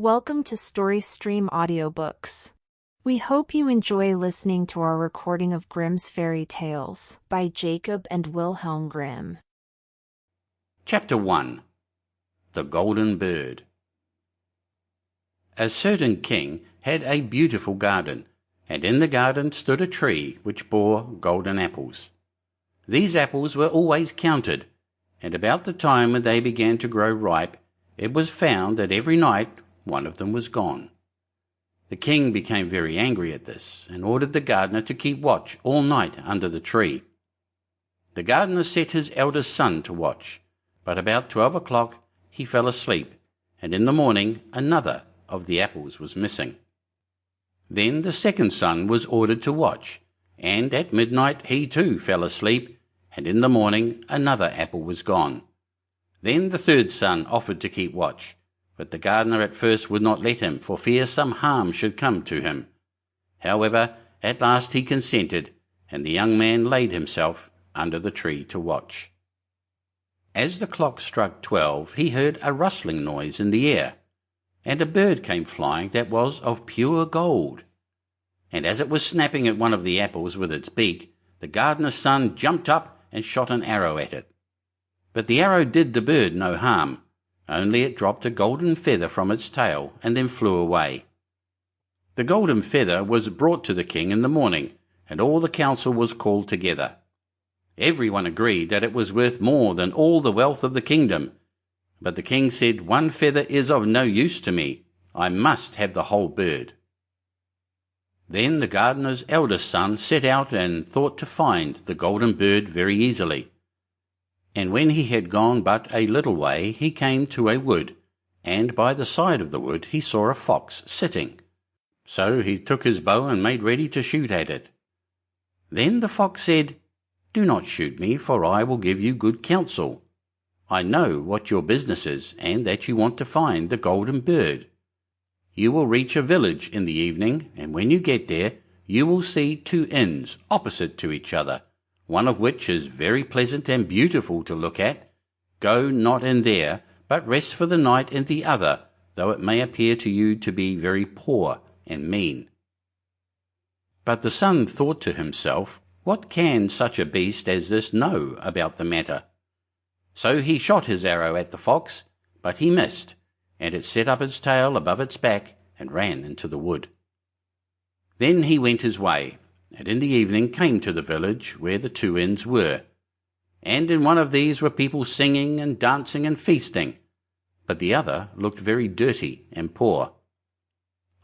Welcome to StoryStream Audiobooks. We hope you enjoy listening to our recording of Grimm's Fairy Tales by Jacob and Wilhelm Grimm. Chapter 1. The Golden Bird. A certain king had a beautiful garden, and in the garden stood a tree which bore golden apples. These apples were always counted, and about the time when they began to grow ripe, it was found that every night one of them was gone. The king became very angry at this, and ordered the gardener to keep watch all night under the tree. The gardener set his eldest son to watch, but about 12 o'clock he fell asleep, and in the morning another of the apples was missing. Then the second son was ordered to watch, and at midnight he too fell asleep, and in the morning another apple was gone. Then the third son offered to keep watch, but the gardener at first would not let him, for fear some harm should come to him. However, at last he consented, and the young man laid himself under the tree to watch. As the clock struck 12, he heard a rustling noise in the air, and a bird came flying that was of pure gold. And as it was snapping at one of the apples with its beak, the gardener's son jumped up and shot an arrow at it. But the arrow did the bird no harm, only it dropped a golden feather from its tail and then flew away. The golden feather was brought to the king in the morning, and all the council was called together. Everyone agreed that it was worth more than all the wealth of the kingdom, but the king said, "One feather is of no use to me. I must have the whole bird." Then the gardener's eldest son set out and thought to find the golden bird very easily. And when he had gone but a little way, he came to a wood, and by the side of the wood he saw a fox sitting. So he took his bow and made ready to shoot at it. Then the fox said, "Do not shoot me, for I will give you good counsel. I know what your business is, and that you want to find the golden bird. You will reach a village in the evening, and when you get there, you will see two inns opposite to each other, one of which is very pleasant and beautiful to look at. Go not in there, but rest for the night in the other, though it may appear to you to be very poor and mean." But the son thought to himself, "What can such a beast as this know about the matter?" So he shot his arrow at the fox, but he missed, and it set up its tail above its back and ran into the wood. Then he went his way, and in the evening came to the village where the two inns were. And in one of these were people singing and dancing and feasting, but the other looked very dirty and poor.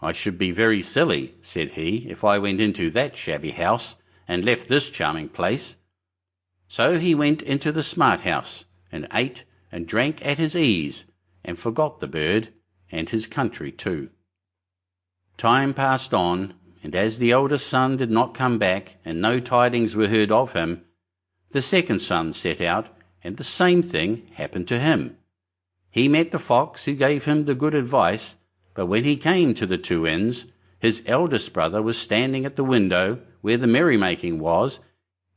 "I should be very silly," said he, "if I went into that shabby house and left this charming place." So he went into the smart house, and ate and drank at his ease, and forgot the bird, and his country too. Time passed on, and as the eldest son did not come back, and no tidings were heard of him, the second son set out, and the same thing happened to him. He met the fox, who gave him the good advice, but when he came to the two inns, his eldest brother was standing at the window where the merrymaking was,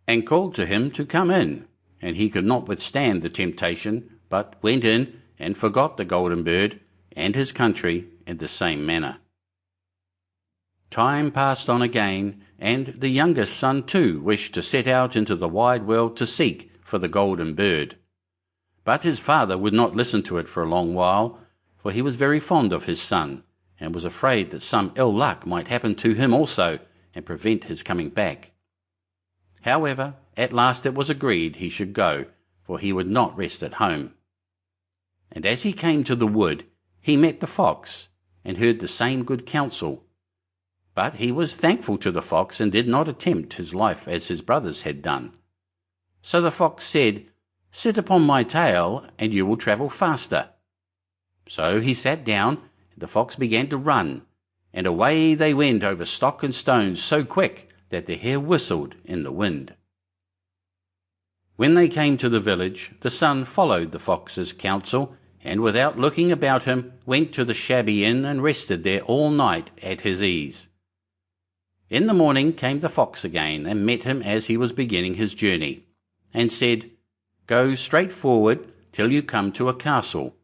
and called to him to come in, and he could not withstand the temptation, but went in and forgot the golden bird and his country in the same manner. Time passed on again, and the youngest son too wished to set out into the wide world to seek for the golden bird. But his father would not listen to it for a long while, for he was very fond of his son, and was afraid that some ill luck might happen to him also, and prevent his coming back. However, at last it was agreed he should go, for he would not rest at home. And as he came to the wood, he met the fox, and heard the same good counsel. But he was thankful to the fox, and did not attempt his life as his brothers had done. So the fox said, "Sit upon my tail, and you will travel faster." So he sat down, and the fox began to run, and away they went over stock and stones so quick that their hair whistled in the wind. When they came to the village, the son followed the fox's counsel, and without looking about him went to the shabby inn and rested there all night at his ease. In the morning came the fox again, and met him as he was beginning his journey, and said, "Go straight forward till you come to a castle.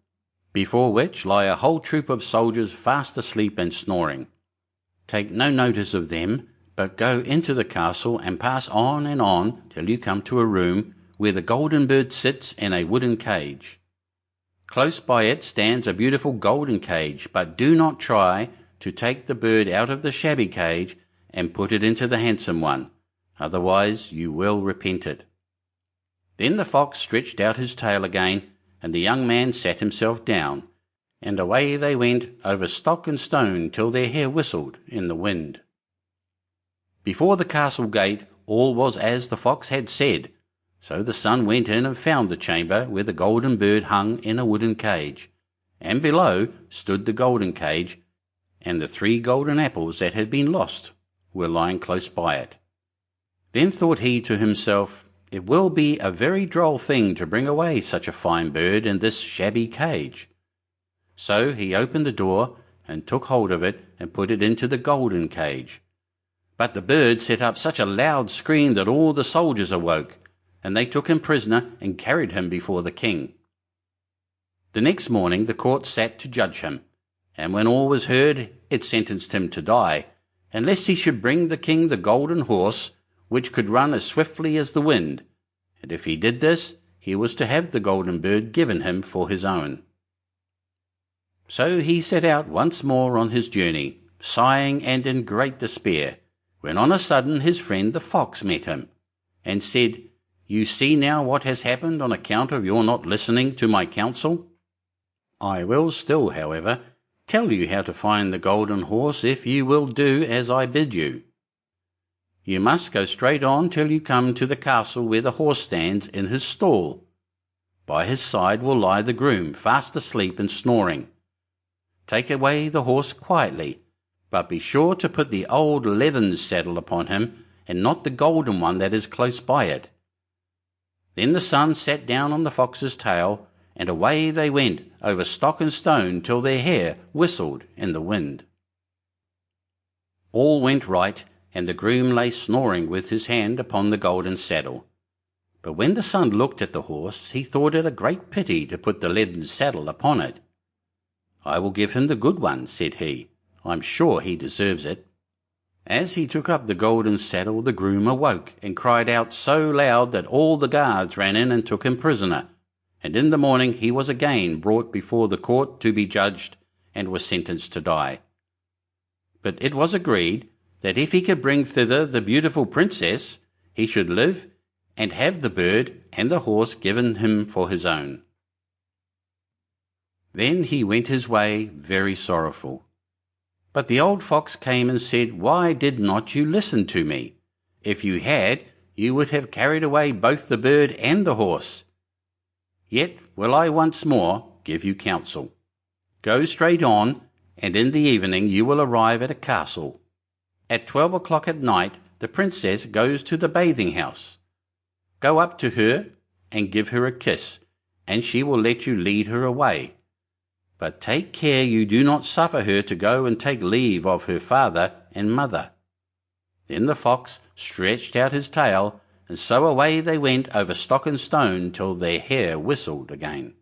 before which lie a whole troop of soldiers fast asleep and snoring. Take no notice of them, but go into the castle and pass on till you come to a room where the golden bird sits in a wooden cage. Close by it stands a beautiful golden cage, but do not try to take the bird out of the shabby cage and put it into the handsome one, otherwise you will repent it." Then the fox stretched out his tail again, and the young man sat himself down, and away they went over stock and stone till their hair whistled in the wind. Before the castle gate all was as the fox had said, so the son went in and found the chamber where the golden bird hung in a wooden cage, and below stood the golden cage, and the 3 golden apples that had been lost were lying close by it. Then thought he to himself, "It will be a very droll thing to bring away such a fine bird in this shabby cage." So he opened the door and took hold of it and put it into the golden cage. But the bird set up such a loud scream that all the soldiers awoke, and they took him prisoner and carried him before the king. The next morning the court sat to judge him, and when all was heard it sentenced him to die, unless he should bring the king the golden horse, which could run as swiftly as the wind, and if he did this, he was to have the golden bird given him for his own. So he set out once more on his journey, sighing and in great despair, when on a sudden his friend the fox met him, and said, "You see now what has happened on account of your not listening to my counsel. I will still, however, tell you how to find the golden horse if you will do as I bid you. You must go straight on till you come to the castle where the horse stands in his stall. By his side will lie the groom, fast asleep and snoring. Take away the horse quietly, but be sure to put the old leathern saddle upon him, and not the golden one that is close by it." Then the son sat down on the fox's tail, and away they went over stock and stone till their hair whistled in the wind. All went right, and the groom lay snoring with his hand upon the golden saddle. But when the son looked at the horse, he thought it a great pity to put the leathern saddle upon it. "I will give him the good one," said he. "I'm sure he deserves it." As he took up the golden saddle, the groom awoke, and cried out so loud that all the guards ran in and took him prisoner, and in the morning he was again brought before the court to be judged, and was sentenced to die. But it was agreed that if he could bring thither the beautiful princess, he should live, and have the bird and the horse given him for his own. Then he went his way very sorrowful. But the old fox came and said, "Why did not you listen to me? If you had, you would have carried away both the bird and the horse. Yet will I once more give you counsel. Go straight on, and in the evening you will arrive at a castle. At 12 o'clock at night the princess goes to the bathing house. Go up to her and give her a kiss, and she will let you lead her away. But take care you do not suffer her to go and take leave of her father and mother." Then the fox stretched out his tail, and so away they went over stock and stone till their hair whistled again.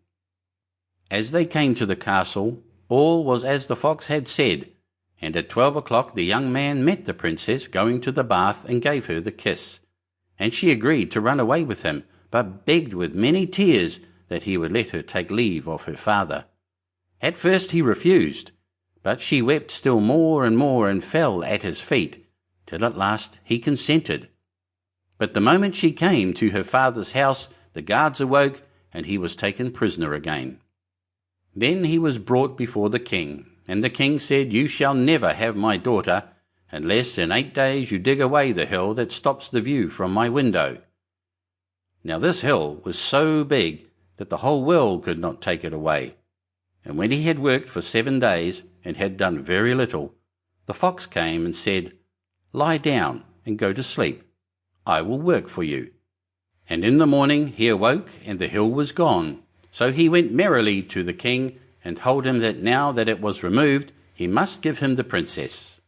As they came to the castle, all was as the fox had said, and at 12 o'clock the young man met the princess going to the bath and gave her the kiss, and she agreed to run away with him, but begged with many tears that he would let her take leave of her father. At first he refused, but she wept still more and fell at his feet, till at last he consented. But the moment she came to her father's house, the guards awoke, and he was taken prisoner again. Then he was brought before the king, and the king said, "You shall never have my daughter, unless in 8 days you dig away the hill that stops the view from my window." Now this hill was so big that the whole world could not take it away. And when he had worked for 7 days, and had done very little, the fox came and said, "Lie down and go to sleep. I will work for you." And in the morning he awoke, and the hill was gone. So he went merrily to the king, and told him that now that it was removed, he must give him the princess.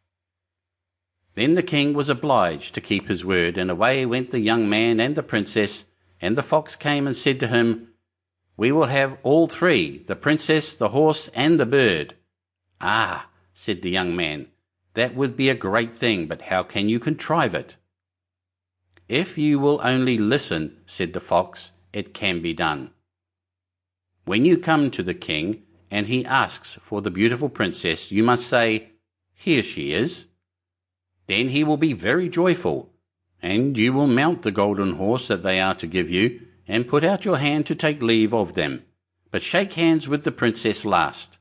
Then the king was obliged to keep his word, and away went the young man and the princess, and the fox came and said to him, We will have all three, the princess, the horse, and the bird." "Ah," said the young man, "that would be a great thing, but how can you contrive it?" "If you will only listen," said the fox, "it can be done. When you come to the king, and he asks for the beautiful princess, you must say, 'Here she is.' Then he will be very joyful, and you will mount the golden horse that they are to give you, and put out your hand to take leave of them, but shake hands with the princess last.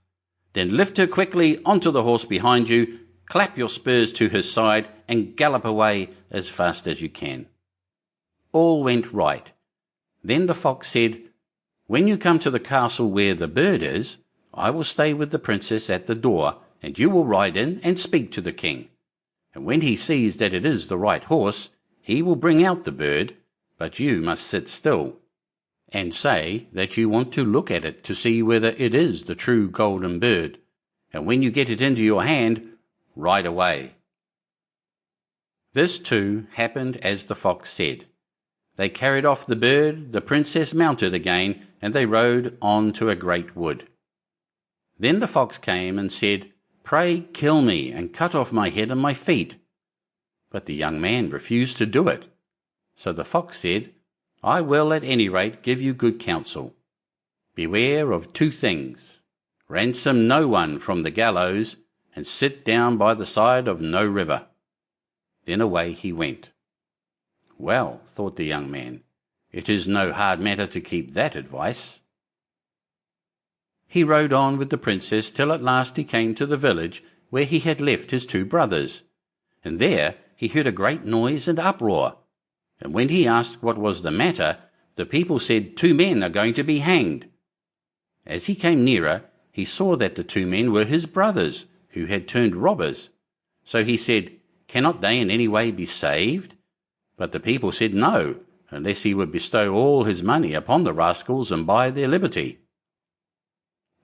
Then lift her quickly onto the horse behind you, clap your spurs to her side, and gallop away as fast as you can." All went right. Then the fox said, "When you come to the castle where the bird is, I will stay with the princess at the door, and you will ride in and speak to the king. And when he sees that it is the right horse, he will bring out the bird, but you must sit still, and say that you want to look at it to see whether it is the true golden bird, and when you get it into your hand, ride away." This too happened as the fox said. They carried off the bird, the princess mounted again, and they rode on to a great wood. Then the fox came and said, "Pray kill me, and cut off my head and my feet." But the young man refused to do it. So the fox said, "I will at any rate give you good counsel. Beware of two things: ransom no one from the gallows, and sit down by the side of no river." Then away he went. Well, thought the young man, it is no hard matter to keep that advice. He rode on with the princess till at last he came to the village where he had left his two brothers, and there he heard a great noise and uproar. And when he asked what was the matter, the people said 2 men are going to be hanged. As he came nearer, he saw that the 2 men were his brothers, who had turned robbers. So he said, "Cannot they in any way be saved?" But the people said no, unless he would bestow all his money upon the rascals and buy their liberty.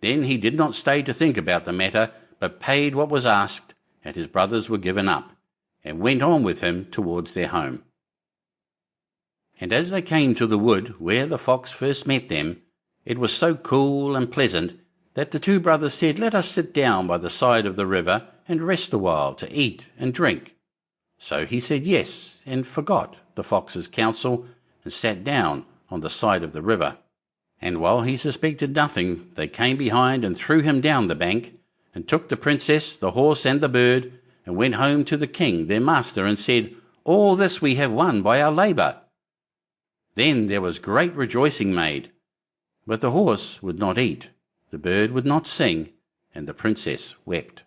Then he did not stay to think about the matter, but paid what was asked, and his brothers were given up, and went on with him towards their home. And as they came to the wood where the fox first met them, it was so cool and pleasant that the 2 brothers said, "Let us sit down by the side of the river and rest a while to eat and drink." So he said yes, and forgot the fox's counsel, and sat down on the side of the river. And while he suspected nothing, they came behind and threw him down the bank, and took the princess, the horse, and the bird, and went home to the king their master, and said, "All this we have won by our labour." Then there was great rejoicing made, but the horse would not eat, the bird would not sing, and the princess wept.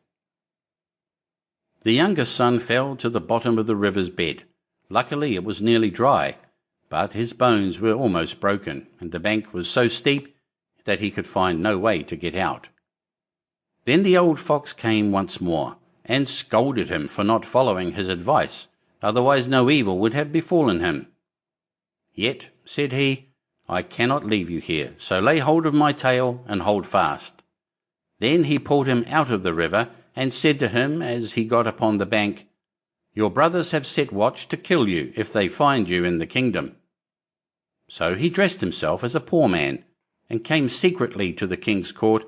The youngest son fell to the bottom of the river's bed. Luckily it was nearly dry, but his bones were almost broken, and the bank was so steep that he could find no way to get out. Then the old fox came once more, and scolded him for not following his advice, otherwise no evil would have befallen him. "Yet," said he, "I cannot leave you here, so lay hold of my tail and hold fast." Then he pulled him out of the river, and said to him as he got upon the bank, "Your brothers have set watch to kill you if they find you in the kingdom." So he dressed himself as a poor man, and came secretly to the king's court,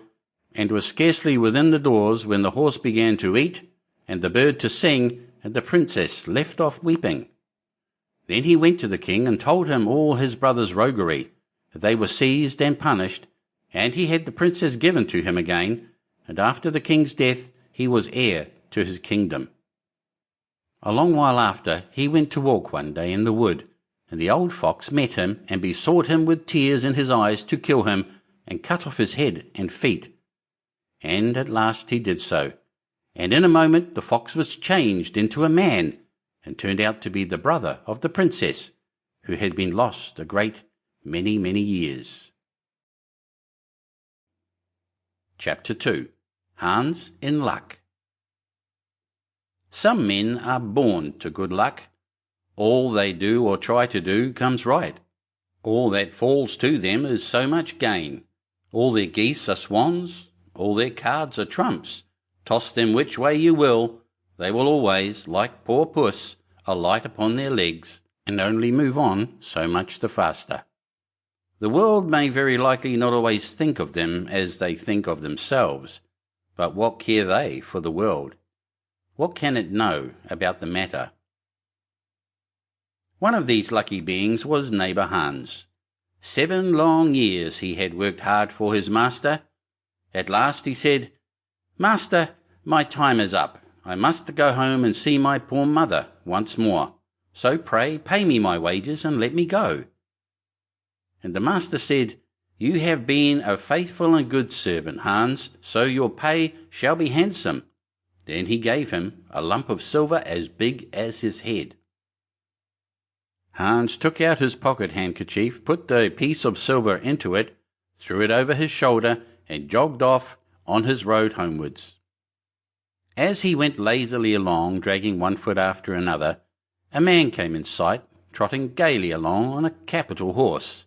and was scarcely within the doors when the horse began to eat, and the bird to sing, and the princess left off weeping. Then he went to the king and told him all his brothers' roguery, that they were seized and punished, and he had the princess given to him again, and after the king's death he was heir to his kingdom. A long while after he went to walk one day in the wood, and the old fox met him and besought him with tears in his eyes to kill him and cut off his head and feet. And at last he did so, and in a moment the fox was changed into a man, and turned out to be the brother of the princess, who had been lost a great many years. Chapter 2. Hans in Luck. Some men are born to good luck. All they do or try to do comes right. All that falls to them is so much gain. All their geese are swans, all their cards are trumps. Toss them which way you will, they will always, like poor puss, alight upon their legs, and only move on so much the faster. The world may very likely not always think of them as they think of themselves, but what care they for the world? What can it know about the matter? One of these lucky beings was neighbour Hans. 7 long years he had worked hard for his master. At last he said, "Master, my time is up. I must go home and see my poor mother once more. So pray pay me my wages and let me go." And the master said, "You have been a faithful and good servant, Hans, so your pay shall be handsome." Then he gave him a lump of silver as big as his head. Hans took out his pocket-handkerchief, put the piece of silver into it, threw it over his shoulder, and jogged off on his road homewards. As he went lazily along, dragging one foot after another, a man came in sight, trotting gaily along on a capital horse.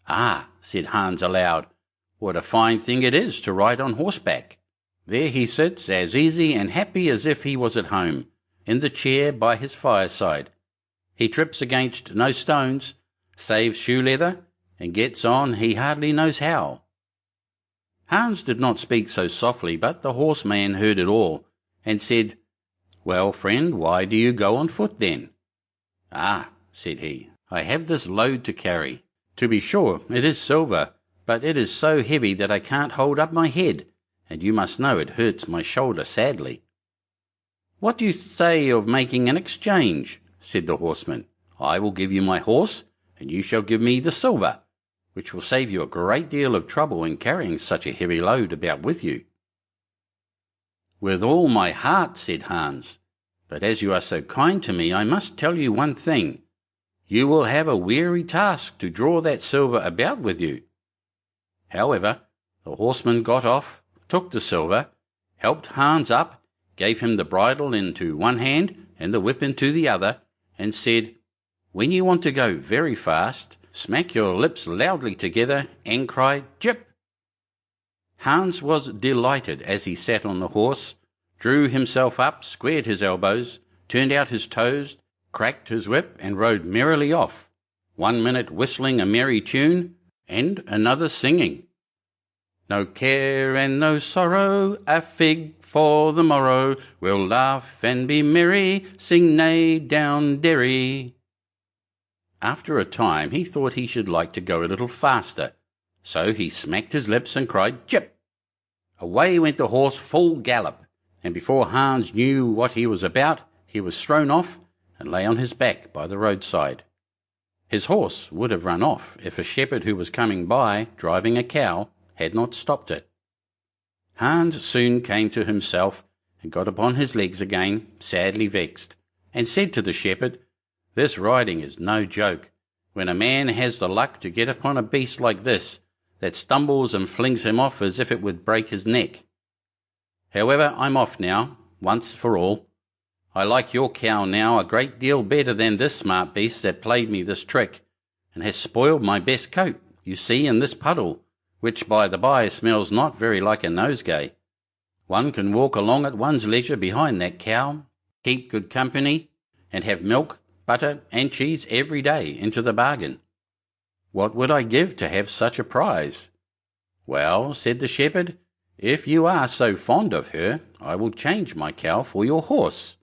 "Ah," said Hans aloud, "what a fine thing it is to ride on horseback. There he sits, as easy and happy as if he was at home, in the chair by his fireside. He trips against no stones, saves shoe leather, and gets on he hardly knows how." Hans did not speak so softly, but the horseman heard it all, and said, "Well, friend, why do you go on foot then?" "Ah," said he, "I have this load to carry. To be sure, it is silver, but it is so heavy that I can't hold up my head, and you must know it hurts my shoulder sadly." "What do you say of making an exchange?" said the horseman. "I will give you my horse, and you shall give me the silver, which will save you a great deal of trouble in carrying such a heavy load about with you." "With all my heart," said Hans, "but as you are so kind to me, I must tell you one thing. You will have a weary task to draw that silver about with you." However, the horseman got off, took the silver, helped Hans up, gave him the bridle into one hand and the whip into the other, and said, "When you want to go very fast, smack your lips loudly together and cry 'Jip!'" Hans was delighted as he sat on the horse, drew himself up, squared his elbows, turned out his toes, cracked his whip, and rode merrily off, 1 minute whistling a merry tune, and another singing, "No care and no sorrow, a fig for the morrow, we'll laugh and be merry, sing neigh down derry." After a time he thought he should like to go a little faster, so he smacked his lips and cried "Jip!" Away went the horse full gallop, and before Hans knew what he was about, he was thrown off and lay on his back by the roadside. His horse would have run off if a shepherd who was coming by, driving a cow, had not stopped it. Hans soon came to himself and got upon his legs again, sadly vexed, and said to the shepherd, "This riding is no joke, when a man has the luck to get upon a beast like this, that stumbles and flings him off as if it would break his neck. However, I'm off now, once for all. I like your cow now a great deal better than this smart beast that played me this trick, and has spoiled my best coat, you see, in this puddle, which by the by smells not very like a nosegay. One can walk along at one's leisure behind that cow, keep good company, and have milk, butter, and cheese every day into the bargain. What would I give to have such a prize?" "Well," said the shepherd, "if you are so fond of her, I will change my cow for your horse.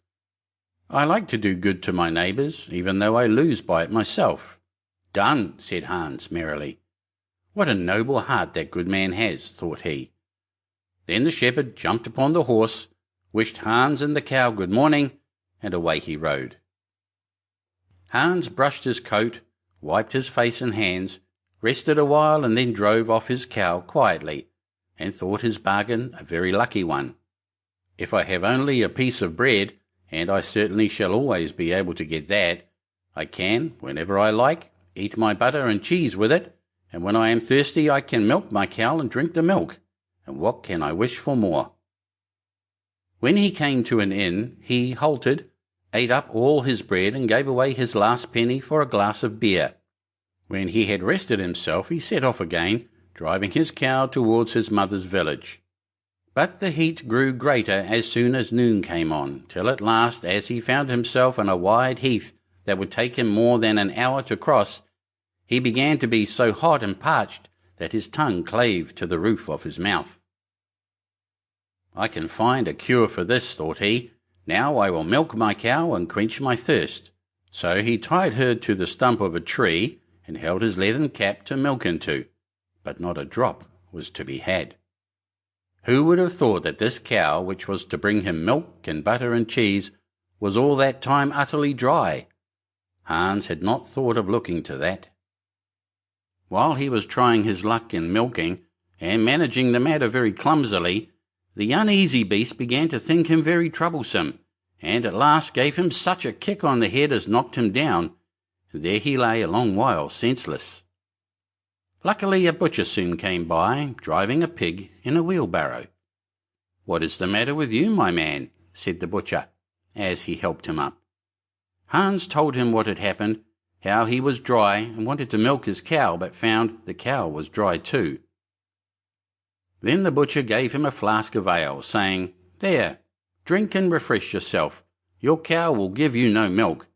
I like to do good to my neighbours, even though I lose by it myself." "Done," said Hans merrily. "What a noble heart that good man has," thought he. Then the shepherd jumped upon the horse, wished Hans and the cow good morning, and away he rode. Hans brushed his coat, wiped his face and hands, rested a while, and then drove off his cow quietly, and thought his bargain a very lucky one. "If I have only a piece of bread, and I certainly shall always be able to get that, I can, whenever I like, eat my butter and cheese with it, and when I am thirsty I can milk my cow and drink the milk, and what can I wish for more?" When he came to an inn, he halted, ate up all his bread, and gave away his last penny for a glass of beer. When he had rested himself, he set off again, driving his cow towards his mother's village. But the heat grew greater as soon as noon came on, till at last, as he found himself on a wide heath that would take him more than an hour to cross, He began to be so hot and parched that his tongue clave to the roof of his mouth. "I can find a cure for this," thought he. "Now I will milk my cow and quench my thirst." So he tied her to the stump of a tree and held his leathern cap to milk into, but not a drop was to be had. Who would have thought that this cow, which was to bring him milk and butter and cheese, was all that time utterly dry? Hans had not thought of looking to that. While he was trying his luck in milking, and managing the matter very clumsily, the uneasy beast began to think him very troublesome, and at last gave him such a kick on the head as knocked him down, and there he lay a long while senseless. Luckily a butcher soon came by, driving a pig in a wheelbarrow. "What is the matter with you, my man?" said the butcher, as he helped him up. Hans told him what had happened, how he was dry and wanted to milk his cow, but found the cow was dry too. Then the butcher gave him a flask of ale, saying, "There, drink and refresh yourself. Your cow will give you no milk.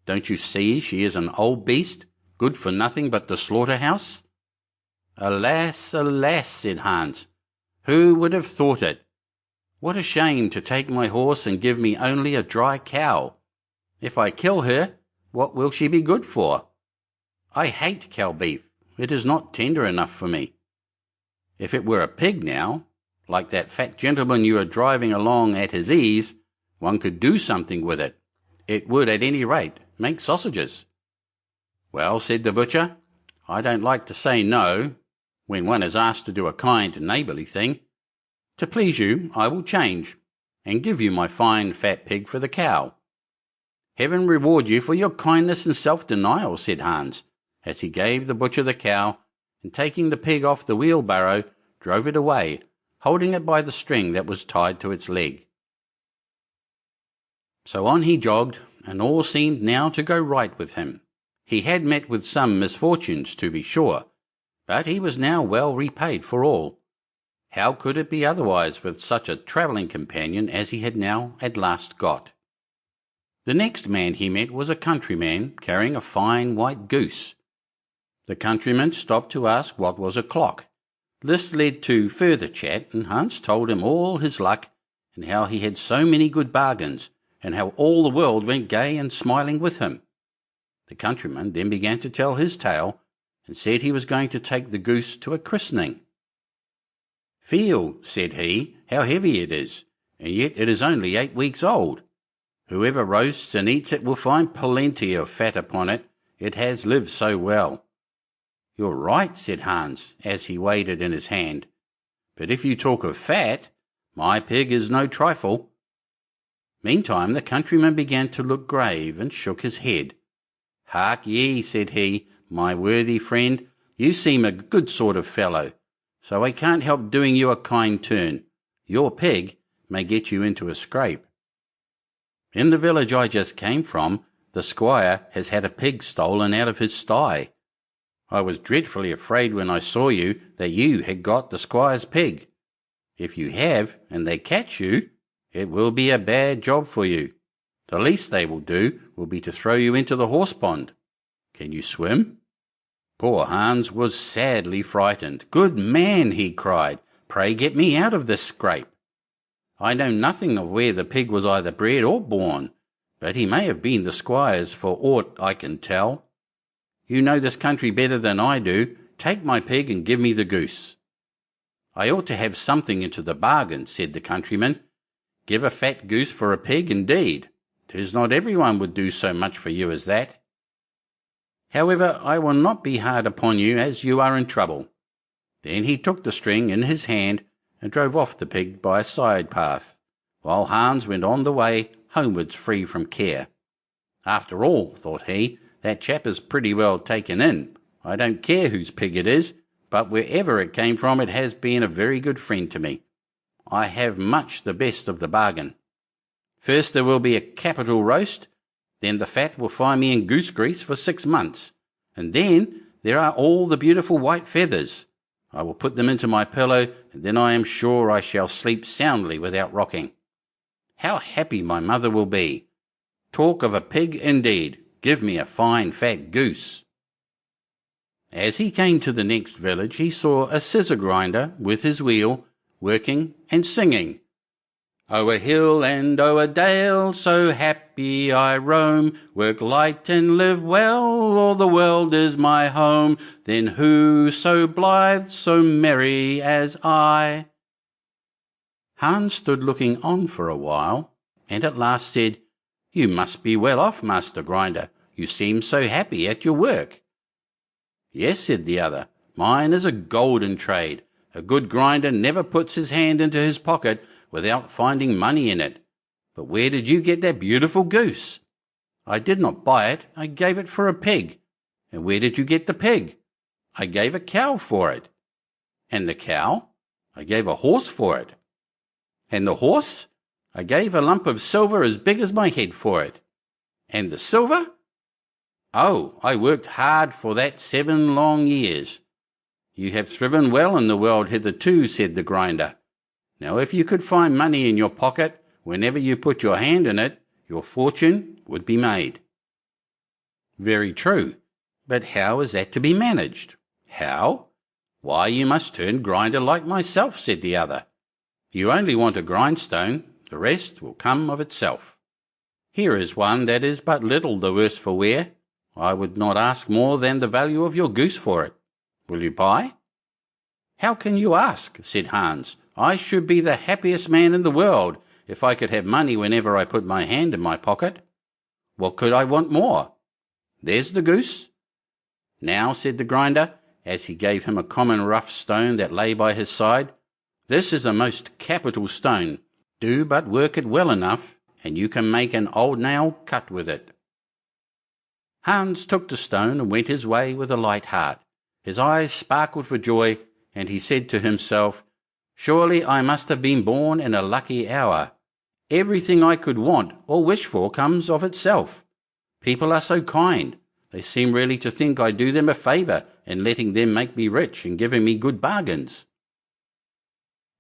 Don't you see she is an old beast, good for nothing but the slaughter-house?" "Alas, alas," said Hans, "who would have thought it? What a shame to take my horse and give me only a dry cow. If I kill her, what will she be good for? I hate cow beef. It is not tender enough for me. If it were a pig now, like that fat gentleman you are driving along at his ease, one could do something with it. It would at any rate make sausages." "Well," said the butcher, "I don't like to say no, when one is asked to do a kind neighbourly thing. To please you, I will change, and give you my fine fat pig for the cow." "Heaven reward you for your kindness and self-denial," said Hans, as he gave the butcher the cow, and taking the pig off the wheelbarrow, drove it away, holding it by the string that was tied to its leg. So on he jogged, and all seemed now to go right with him. He had met with some misfortunes, to be sure, but he was now well repaid for all. How could it be otherwise with such a travelling companion as he had now at last got? The next man he met was a countryman carrying a fine white goose. The countryman stopped to ask what was o'clock. This led to further chat, and Hans told him all his luck, and how he had so many good bargains, and how all the world went gay and smiling with him. The countryman then began to tell his tale, and said he was going to take the goose to a christening. "Feel," said he, "how heavy it is, and yet it is only 8 weeks old. Whoever roasts and eats it will find plenty of fat upon it, it has lived so well." "You're right," said Hans, as he weighed it in his hand. "But if you talk of fat, my pig is no trifle." Meantime the countryman began to look grave, and shook his head. "Hark ye," said he, "my worthy friend, you seem a good sort of fellow, so I can't help doing you a kind turn. Your pig may get you into a scrape. In the village I just came from, the squire has had a pig stolen out of his sty. I was dreadfully afraid when I saw you that you had got the squire's pig. If you have, and they catch you, it will be a bad job for you. The least they will do will be to throw you into the horse pond. Can you swim?" Poor Hans was sadly frightened. "Good man," he cried, "pray get me out of this scrape. I know nothing of where the pig was either bred or born, but he may have been the squire's for aught I can tell. You know this country better than I do. Take my pig and give me the goose." "I ought to have something into the bargain," said the countryman. "Give a fat goose for a pig, indeed. 'Tis not everyone would do so much for you as that. However, I will not be hard upon you, as you are in trouble." Then he took the string in his hand and drove off the pig by a side path, while Hans went on the way homewards free from care. "After all," thought he, "that chap is pretty well taken in. I don't care whose pig it is, but wherever it came from it has been a very good friend to me. I have much the best of the bargain. First there will be a capital roast, then the fat will find me in goose grease for 6 months, and then there are all the beautiful white feathers. I will put them into my pillow, and then I am sure I shall sleep soundly without rocking. How happy my mother will be! Talk of a pig indeed! Give me a fine fat goose." As he came to the next village, he saw a scissor grinder with his wheel, working and singing. O'er hill and o'er dale, so happy I roam, work light and live well, all the world is my home, then who so blithe, so merry as I? Hans stood looking on for a while, and at last said, You must be well off, Master Grinder, you seem so happy at your work. Yes, said the other, mine is a golden trade. A good grinder never puts his hand into his pocket without finding money in it. But where did you get that beautiful goose? I did not buy it, I gave it for a pig. And where did you get the pig? I gave a cow for it. And the cow? I gave a horse for it. And the horse? I gave a lump of silver as big as my head for it. And the silver? Oh, I worked hard for that 7 long years. You have thriven well in the world hitherto, said the grinder. Now if you could find money in your pocket, whenever you put your hand in it, your fortune would be made. Very true, but how is that to be managed? How? Why, you must turn grinder like myself, said the other. You only want a grindstone, the rest will come of itself. Here is one that is but little the worse for wear. I would not ask more than the value of your goose for it. Will you buy? How can you ask? Said Hans. I should be the happiest man in the world if I could have money whenever I put my hand in my pocket. What could I want more? There's the goose. Now, said the grinder, as he gave him a common rough stone that lay by his side, this is a most capital stone. Do but work it well enough, and you can make an old nail cut with it. Hans took the stone and went his way with a light heart. His eyes sparkled for joy, and he said to himself, Surely I must have been born in a lucky hour. Everything I could want or wish for comes of itself. People are so kind. They seem really to think I do them a favour in letting them make me rich and giving me good bargains.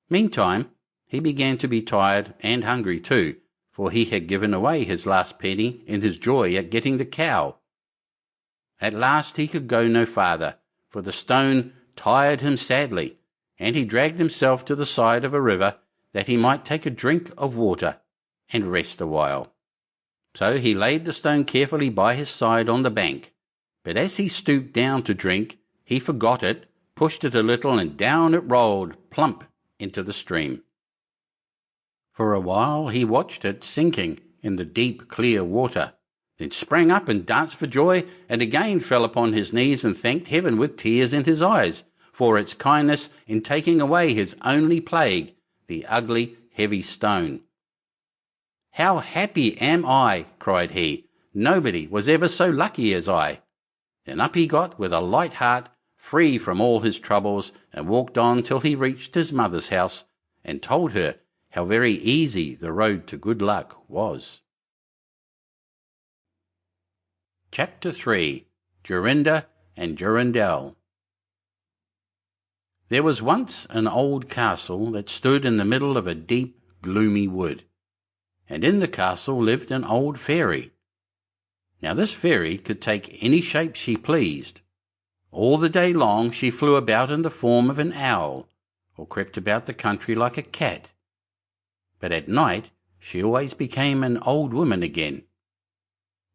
Meantime, he began to be tired and hungry too, for he had given away his last penny in his joy at getting the cow. At last he could go no farther, for the stone tired him sadly, and he dragged himself to the side of a river that he might take a drink of water and rest a while. So he laid the stone carefully by his side on the bank, but as he stooped down to drink, he forgot it, pushed it a little, and down it rolled, plump, into the stream. For a while he watched it sinking in the deep, clear water, then sprang up and danced for joy, and again fell upon his knees and thanked heaven with tears in his eyes for its kindness in taking away his only plague, the ugly, heavy stone. How happy am I, cried he. Nobody was ever so lucky as I. Then up he got with a light heart, free from all his troubles, and walked on till he reached his mother's house, and told her how very easy the road to good luck was. Chapter 3. Jorinda and Jorindel. There was once an old castle that stood in the middle of a deep, gloomy wood, and in the castle lived an old fairy. Now this fairy could take any shape she pleased. All the day long she flew about in the form of an owl, or crept about the country like a cat. But at night she always became an old woman again.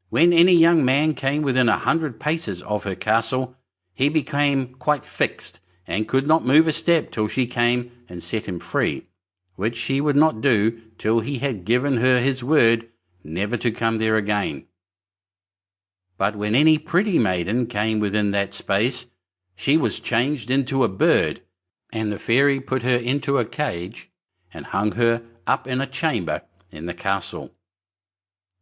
When any young man came within 100 paces of her castle, he became quite fixed, and could not move a step till she came and set him free, which she would not do till he had given her his word never to come there again. But when any pretty maiden came within that space, she was changed into a bird, and the fairy put her into a cage, and hung her up in a chamber in the castle.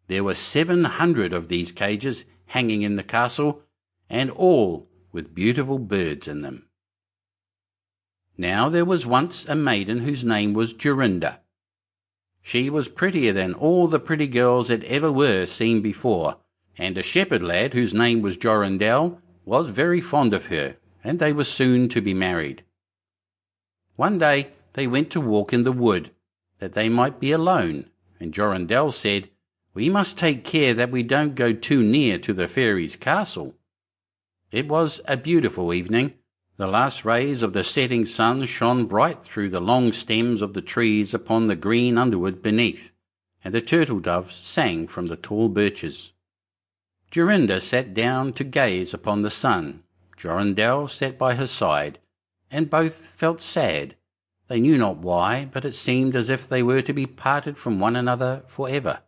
There were 700 of these cages hanging in the castle, and all with beautiful birds in them. Now there was once a maiden whose name was Jorinda. She was prettier than all the pretty girls that ever were seen before, and a shepherd lad whose name was Jorindel was very fond of her, and they were soon to be married. One day they went to walk in the wood, that they might be alone, and Jorindel said, We must take care that we don't go too near to the fairy's castle. It was a beautiful evening. The last rays of the setting sun shone bright through the long stems of the trees upon the green underwood beneath, and the turtle doves sang from the tall birches. Jorinda sat down to gaze upon the sun. Jorindel sat by her side, and both felt sad. They knew not why, but it seemed as if they were to be parted from one another for ever.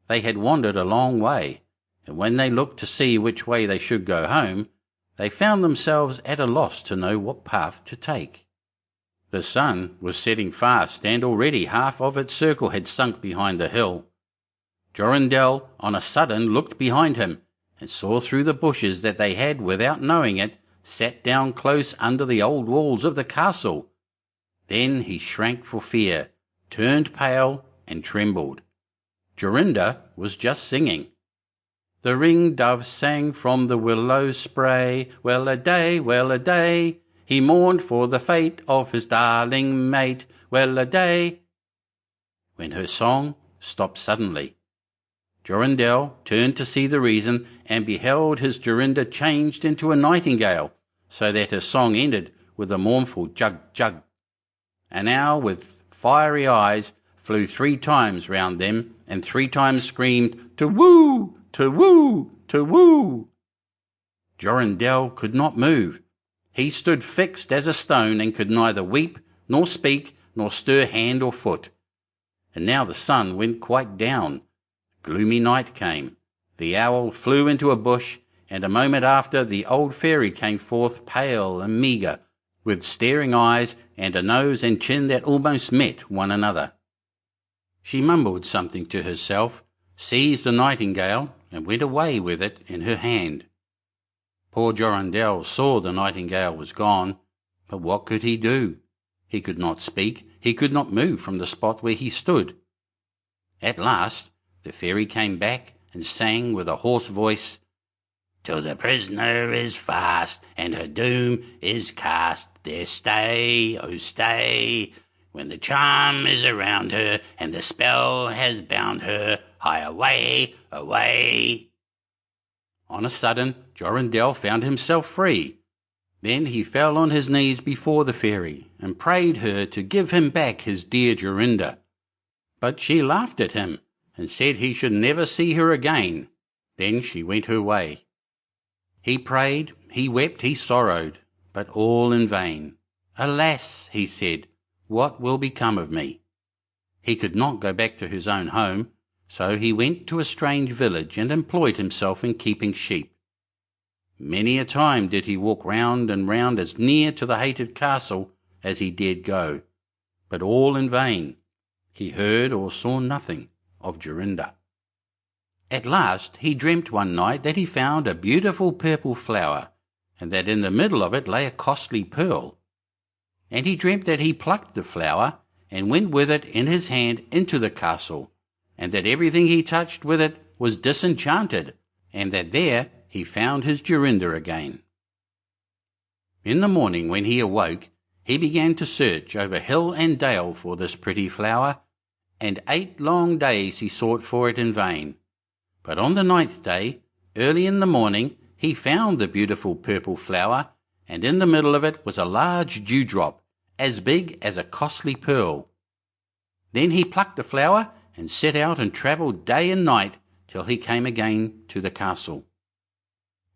They had wandered a long way, and when they looked to see which way they should go home, they found themselves at a loss to know what path to take. The sun was setting fast, and already half of its circle had sunk behind the hill. Jorindel on a sudden looked behind him, and saw through the bushes that they had, without knowing it, sat down close under the old walls of the castle. Then he shrank for fear, turned pale, and trembled. Jorinda was just singing. The ring-dove sang from the willow spray, well-a-day, well-a-day. He mourned for the fate of his darling mate, well-a-day. When her song stopped suddenly, Jorindel turned to see the reason, and beheld his Jorinda changed into a nightingale, so that her song ended with a mournful jug-jug. An owl with fiery eyes flew 3 times round them, and 3 times screamed, "To-woo! To-woo! To-woo!" Jorindel could not move. He stood fixed as a stone, and could neither weep, nor speak, nor stir hand or foot. And now the sun went quite down. Gloomy night came. The owl flew into a bush, and a moment after the old fairy came forth pale and meagre, with staring eyes and a nose and chin that almost met one another. She mumbled something to herself, seized the nightingale, and went away with it in her hand. Poor Jorindel saw the nightingale was gone, but what could he do? He could not speak, he could not move from the spot where he stood. At last the fairy came back and sang with a hoarse voice, "Till the prisoner is fast, and her doom is cast, there stay, oh stay. When the charm is around her, and the spell has bound her, hie away, away." On a sudden Jorindel found himself free. Then he fell on his knees before the fairy, and prayed her to give him back his dear Jorinda. But she laughed at him, and said he should never see her again. Then she went her way. He prayed, he wept, he sorrowed, but all in vain. "Alas," he said, "what will become of me?" He could not go back to his own home, so he went to a strange village and employed himself in keeping sheep. Many a time did he walk round and round as near to the hated castle as he dared go, but all in vain. He heard or saw nothing of Jorinda. At last he dreamt one night that he found a beautiful purple flower, and that in the middle of it lay a costly pearl. And he dreamt that he plucked the flower, and went with it in his hand into the castle, and that everything he touched with it was disenchanted, and that there he found his Jorinda again. In the morning when he awoke, he began to search over hill and dale for this pretty flower, and 8 long days he sought for it in vain. But on the 9th day, early in the morning, he found the beautiful purple flower, and in the middle of it was a large dewdrop, as big as a costly pearl. Then he plucked the flower, and set out and travelled day and night till he came again to the castle.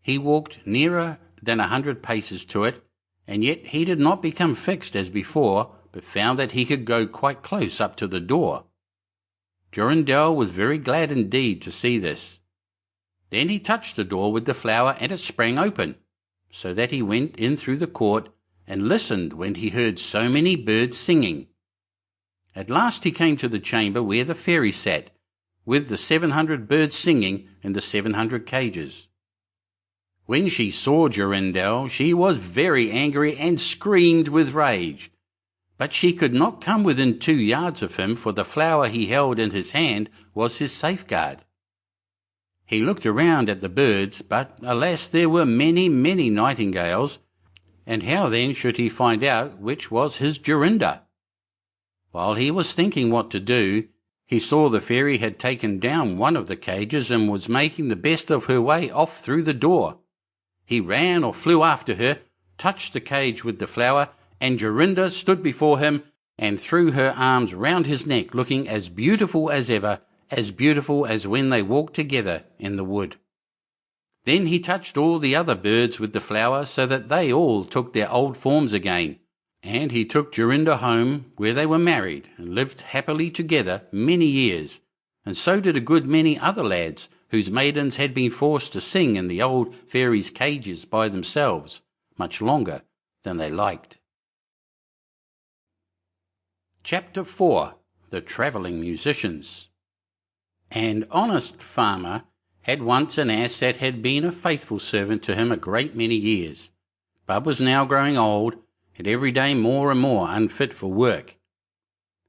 He walked nearer than 100 paces to it, and yet he did not become fixed as before, but found that he could go quite close up to the door. Jorindel was very glad indeed to see this. Then he touched the door with the flower, and it sprang open, so that he went in through the court, and listened when he heard so many birds singing. At last he came to the chamber where the fairy sat, with the 700 birds singing in the 700 cages. When she saw Jorindel, she was very angry and screamed with rage. But she could not come within 2 yards of him, for the flower he held in his hand was his safeguard. He looked around at the birds, but alas, there were many, many nightingales, and how then should he find out which was his Jorinda? While he was thinking what to do, he saw the fairy had taken down one of the cages and was making the best of her way off through the door. He ran or flew after her, touched the cage with the flower, and Jorinda stood before him and threw her arms round his neck, looking as beautiful as ever, as beautiful as when they walked together in the wood. Then he touched all the other birds with the flower, so that they all took their old forms again, and he took Jorinda home, where they were married and lived happily together many years, and so did a good many other lads, whose maidens had been forced to sing in the old fairies' cages by themselves, much longer than they liked. Chapter 4. The Travelling Musicians. An honest farmer had once an ass that had been a faithful servant to him a great many years, but was now growing old, and every day more and more unfit for work.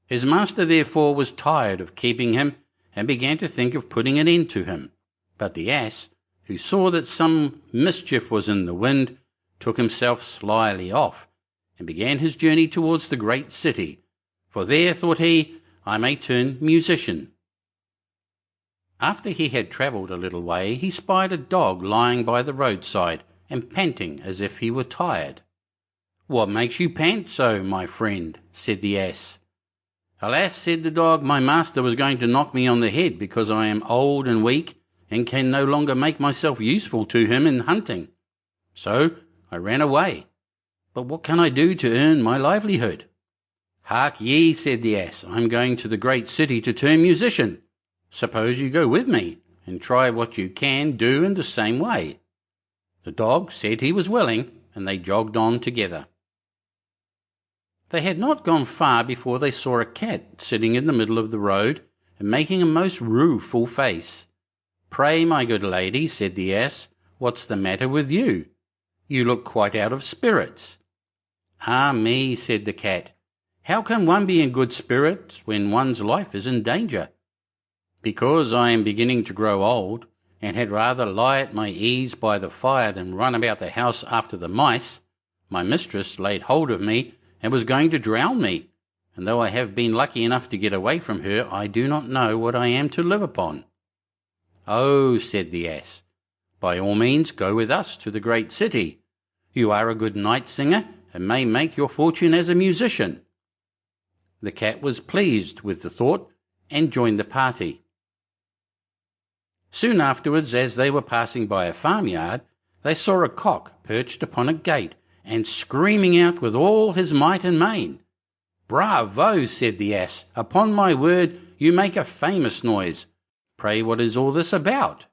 His master therefore was tired of keeping him, and began to think of putting an end to him. But the ass, who saw that some mischief was in the wind, took himself slyly off, and began his journey towards the great city, for there, thought he, I may turn musician. After he had travelled a little way, he spied a dog lying by the roadside, and panting as if he were tired. "What makes you pant so, my friend?" said the ass. "Alas," said the dog, "my master was going to knock me on the head, because I am old and weak, and can no longer make myself useful to him in hunting. So I ran away. But what can I do to earn my livelihood?" "Hark ye," said the ass, "I am going to the great city to turn musician. Suppose you go with me, and try what you can do in the same way." The dog said he was willing, and they jogged on together. They had not gone far before they saw a cat sitting in the middle of the road, and making a most rueful face. "Pray, my good lady," said the ass, "what's the matter with you? You look quite out of spirits." "Ah me," said the cat, "how can one be in good spirits when one's life is in danger?" "Because I am beginning to grow old, and had rather lie at my ease by the fire than run about the house after the mice. My mistress laid hold of me and was going to drown me, and though I have been lucky enough to get away from her, I do not know what I am to live upon." "Oh," said the ass, "by all means go with us to the great city. You are a good night singer, and may make your fortune as a musician." The cat was pleased with the thought, and joined the party. Soon afterwards, as they were passing by a farmyard, they saw a cock perched upon a gate, and screaming out with all his might and main. "Bravo!" said the ass, "upon my word, you make a famous noise. Pray, what is all this about?"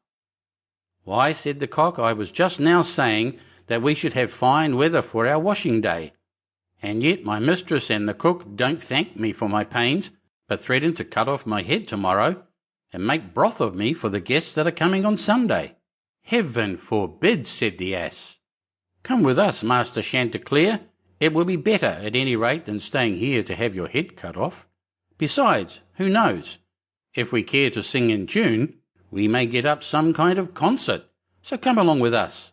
"Why," said the cock, "I was just now saying that we should have fine weather for our washing day, and yet my mistress and the cook don't thank me for my pains, but threaten to cut off my head tomorrow, and make broth of me for the guests that are coming on Sunday." "Heaven forbid," said the ass. "Come with us, Master Chanticleer. It will be better, at any rate, than staying here to have your head cut off. Besides, who knows? If we care to sing in tune, we may get up some kind of concert, so come along with us."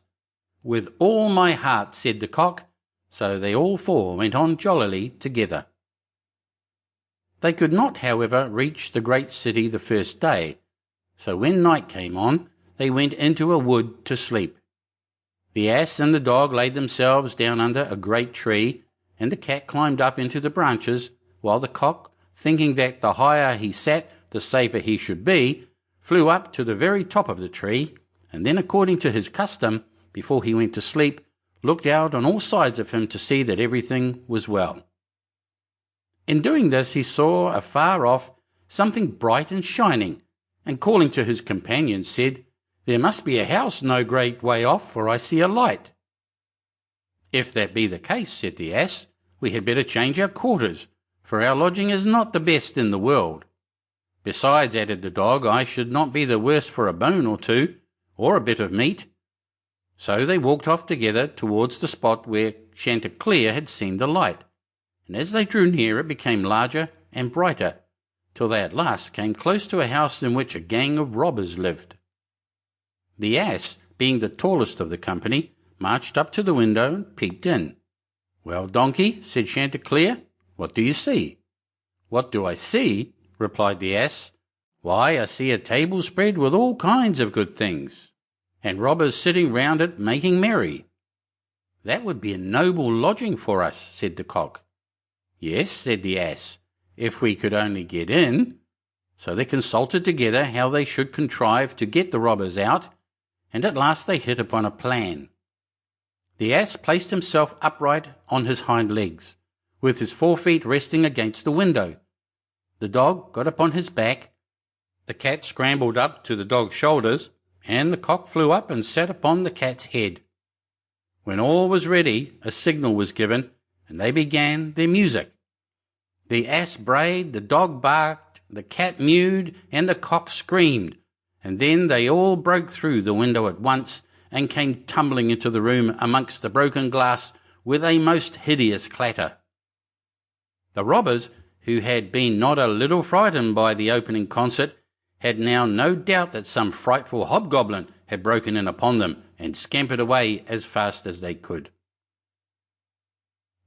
"With all my heart," said the cock, so they all four went on jollily together. They could not, however, reach the great city the first day, so when night came on, they went into a wood to sleep. The ass and the dog laid themselves down under a great tree, and the cat climbed up into the branches, while the cock, thinking that the higher he sat the safer he should be, flew up to the very top of the tree, and then, according to his custom, before he went to sleep, looked out on all sides of him to see that everything was well. In doing this he saw afar off something bright and shining, and calling to his companions said, "There must be a house no great way off, for I see a light." "If that be the case," said the ass, "we had better change our quarters, for our lodging is not the best in the world. Besides," added the dog, "I should not be the worse for a bone or two, or a bit of meat." So they walked off together towards the spot where Chanticleer had seen the light, and as they drew near it became larger and brighter, till they at last came close to a house in which a gang of robbers lived. The ass, being the tallest of the company, marched up to the window and peeped in. "Well, donkey," said Chanticleer, "what do you see?" "What do I see?" replied the ass. "Why, I see a table spread with all kinds of good things." and robbers sitting round it making merry. "That would be a noble lodging for us," said the cock. "Yes," said the ass, "if we could only get in." So they consulted together how they should contrive to get the robbers out, and at last they hit upon a plan. The ass placed himself upright on his hind legs, with his 4 feet resting against the window. The dog got upon his back, the cat scrambled up to the dog's shoulders, and the cock flew up and sat upon the cat's head. When all was ready, a signal was given, and they began their music. The ass brayed, the dog barked, the cat mewed, and the cock screamed, and then they all broke through the window at once, and came tumbling into the room amongst the broken glass with a most hideous clatter. The robbers, who had been not a little frightened by the opening concert, had now no doubt that some frightful hobgoblin had broken in upon them, and scampered away as fast as they could.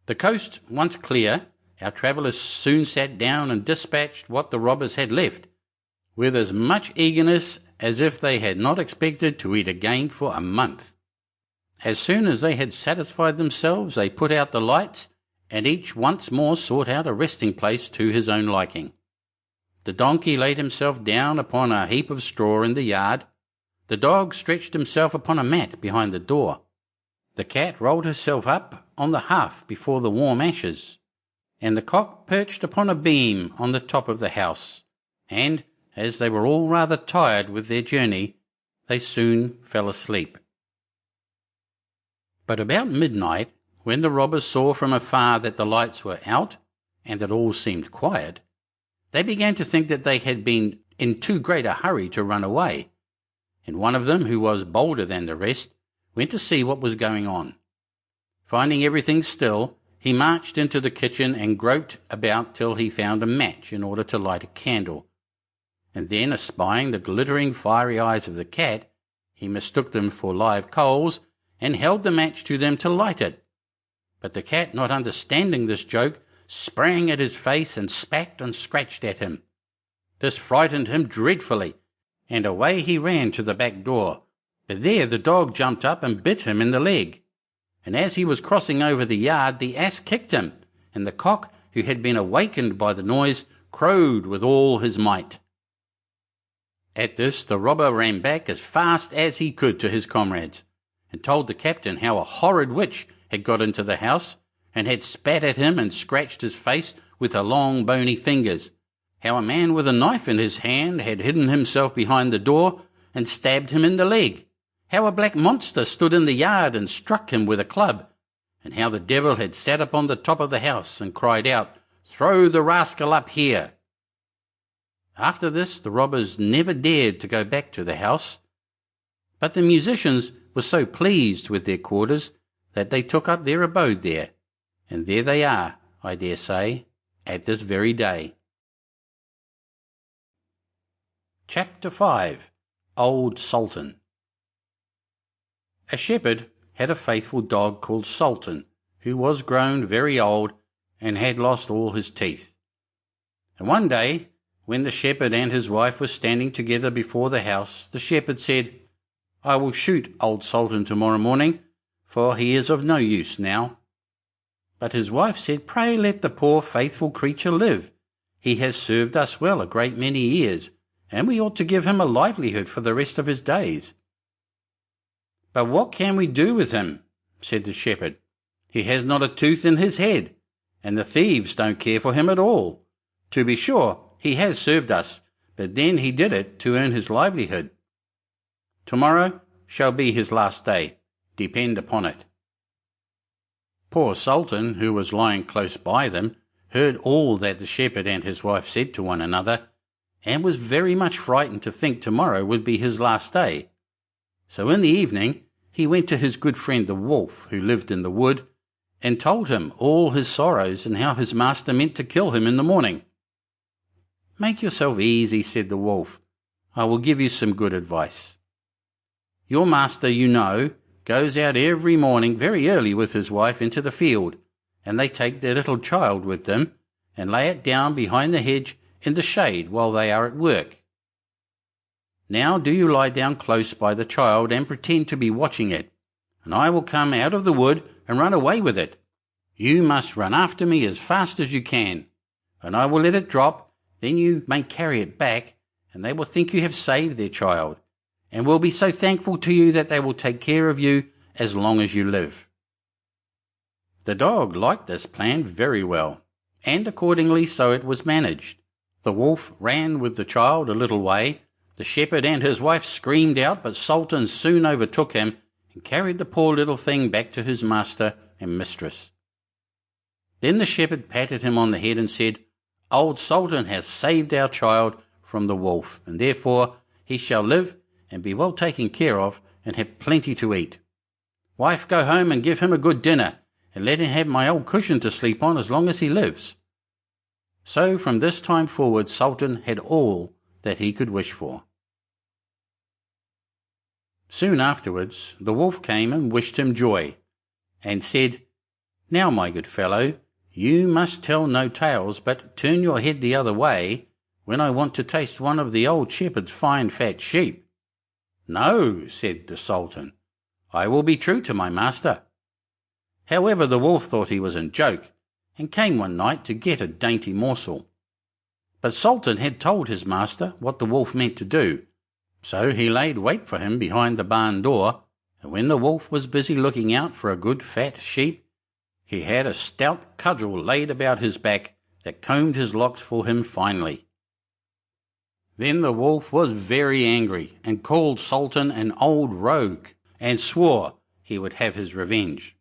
The coast once clear, our travellers soon sat down and dispatched what the robbers had left, with as much eagerness as if they had not expected to eat again for a month. As soon as they had satisfied themselves, they put out the lights, and each once more sought out a resting place to his own liking. The donkey laid himself down upon a heap of straw in the yard, the dog stretched himself upon a mat behind the door, the cat rolled herself up on the hearth before the warm ashes, and the cock perched upon a beam on the top of the house, and, as they were all rather tired with their journey, they soon fell asleep. But about midnight, when the robbers saw from afar that the lights were out, and that all seemed quiet, they began to think that they had been in too great a hurry to run away, and one of them, who was bolder than the rest, went to see what was going on. Finding everything still, he marched into the kitchen and groped about till he found a match in order to light a candle, and then, espying the glittering fiery eyes of the cat, he mistook them for live coals, and held the match to them to light it. But the cat, not understanding this joke, sprang at his face and spat and scratched at him. This frightened him dreadfully, and away he ran to the back door, but there the dog jumped up and bit him in the leg, and as he was crossing over the yard the ass kicked him, and the cock, who had been awakened by the noise, crowed with all his might. At this the robber ran back as fast as he could to his comrades, and told the captain how a horrid witch had got into the house, and had spat at him and scratched his face with her long bony fingers, how a man with a knife in his hand had hidden himself behind the door and stabbed him in the leg, how a black monster stood in the yard and struck him with a club, and how the devil had sat upon the top of the house and cried out, "Throw the rascal up here." After this the robbers never dared to go back to the house, but the musicians were so pleased with their quarters that they took up their abode there, and there they are, I dare say, at this very day. Chapter 5. Old Sultan. A shepherd had a faithful dog called Sultan, who was grown very old and had lost all his teeth. And one day, when the shepherd and his wife were standing together before the house, the shepherd said, "I will shoot old Sultan tomorrow morning, for he is of no use now." But his wife said, "Pray let the poor faithful creature live. He has served us well a great many years, and we ought to give him a livelihood for the rest of his days." "But what can we do with him?" said the shepherd. "He has not a tooth in his head, and the thieves don't care for him at all. To be sure, he has served us, but then he did it to earn his livelihood. Tomorrow shall be his last day, depend upon it." Poor Sultan, who was lying close by them, heard all that the shepherd and his wife said to one another, and was very much frightened to think tomorrow would be his last day. So in the evening he went to his good friend the wolf, who lived in the wood, and told him all his sorrows and how his master meant to kill him in the morning. "Make yourself easy," said the wolf. "I will give you some good advice. Your master, you know, goes out every morning very early with his wife into the field, and they take their little child with them and lay it down behind the hedge in the shade while they are at work. Now do you lie down close by the child and pretend to be watching it, and I will come out of the wood and run away with it. You must run after me as fast as you can, and I will let it drop. Then you may carry it back, and they will think you have saved their child, and will be so thankful to you that they will take care of you as long as you live." The dog liked this plan very well, and accordingly so it was managed. The wolf ran with the child a little way. The shepherd and his wife screamed out, but Sultan soon overtook him and carried the poor little thing back to his master and mistress. Then the shepherd patted him on the head and said, "Old Sultan has saved our child from the wolf, and therefore he shall live and be well taken care of and have plenty to eat. Wife, go home and give him a good dinner, and let him have my old cushion to sleep on as long as he lives." So from this time forward Sultan had all that he could wish for. Soon afterwards the wolf came and wished him joy, and said, "Now, my good fellow, you must tell no tales, but turn your head the other way when I want to taste one of the old shepherd's fine fat sheep." "No," said the Sultan, "I will be true to my master." However, the wolf thought he was in joke, and came one night to get a dainty morsel. But Sultan had told his master what the wolf meant to do, so he laid wait for him behind the barn door, and when the wolf was busy looking out for a good fat sheep, he had a stout cudgel laid about his back that combed his locks for him finely. Then the wolf was very angry, and called Sultan an old rogue, and swore he would have his revenge.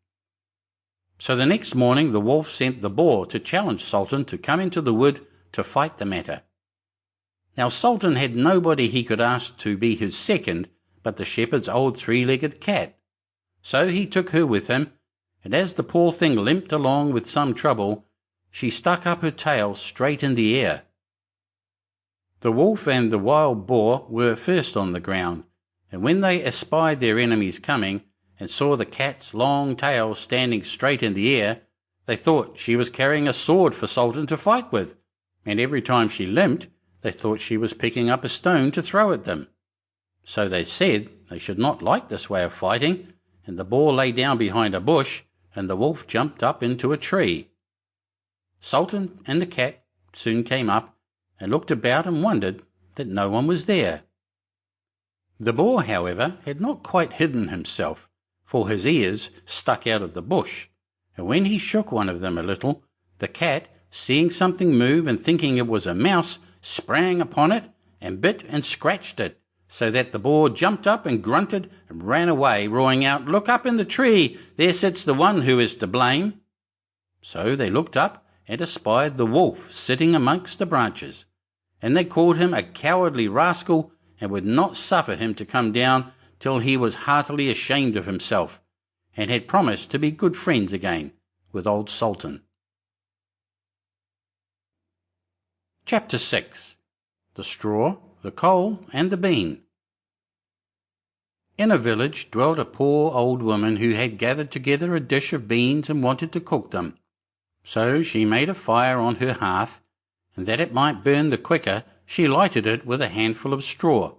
So the next morning the wolf sent the boar to challenge Sultan to come into the wood to fight the matter. Now Sultan had nobody he could ask to be his second but the shepherd's old three-legged cat. So he took her with him, and as the poor thing limped along with some trouble, she stuck up her tail straight in the air. The wolf and the wild boar were first on the ground, and when they espied their enemies coming, and saw the cat's long tail standing straight in the air, they thought she was carrying a sword for Sultan to fight with, and every time she limped, they thought she was picking up a stone to throw at them. So they said they should not like this way of fighting, and the boar lay down behind a bush, and the wolf jumped up into a tree. Sultan and the cat soon came up, and looked about and wondered that no one was there. The boar, however, had not quite hidden himself, for his ears stuck out of the bush, and when he shook one of them a little, the cat, seeing something move and thinking it was a mouse, sprang upon it and bit and scratched it, so that the boar jumped up and grunted and ran away, roaring out, "Look up in the tree, there sits the one who is to blame." So they looked up and espied the wolf sitting amongst the branches, and they called him a cowardly rascal, and would not suffer him to come down till he was heartily ashamed of himself, and had promised to be good friends again with old Sultan. Chapter 6. The Straw, the Coal, and the Bean. In a village dwelt a poor old woman who had gathered together a dish of beans and wanted to cook them. So she made a fire on her hearth, and that it might burn the quicker, she lighted it with a handful of straw.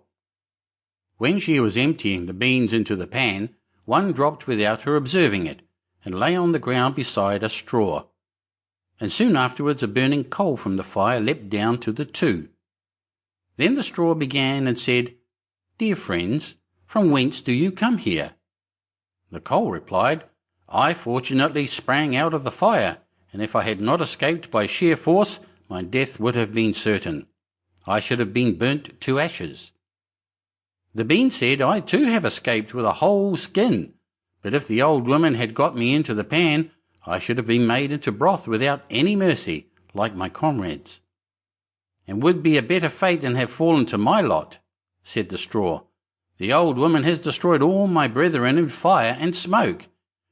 When she was emptying the beans into the pan, one dropped without her observing it, and lay on the ground beside a straw. And soon afterwards a burning coal from the fire leapt down to the two. Then the straw began and said, "Dear friends, from whence do you come here?" The coal replied, "I fortunately sprang out of the fire, and if I had not escaped by sheer force, my death would have been certain. I should have been burnt to ashes." The bean said, "I too have escaped with a whole skin, but if the old woman had got me into the pan, I should have been made into broth without any mercy, like my comrades." "And would be a better fate than have fallen to my lot," said the straw. "The old woman has destroyed all my brethren in fire and smoke.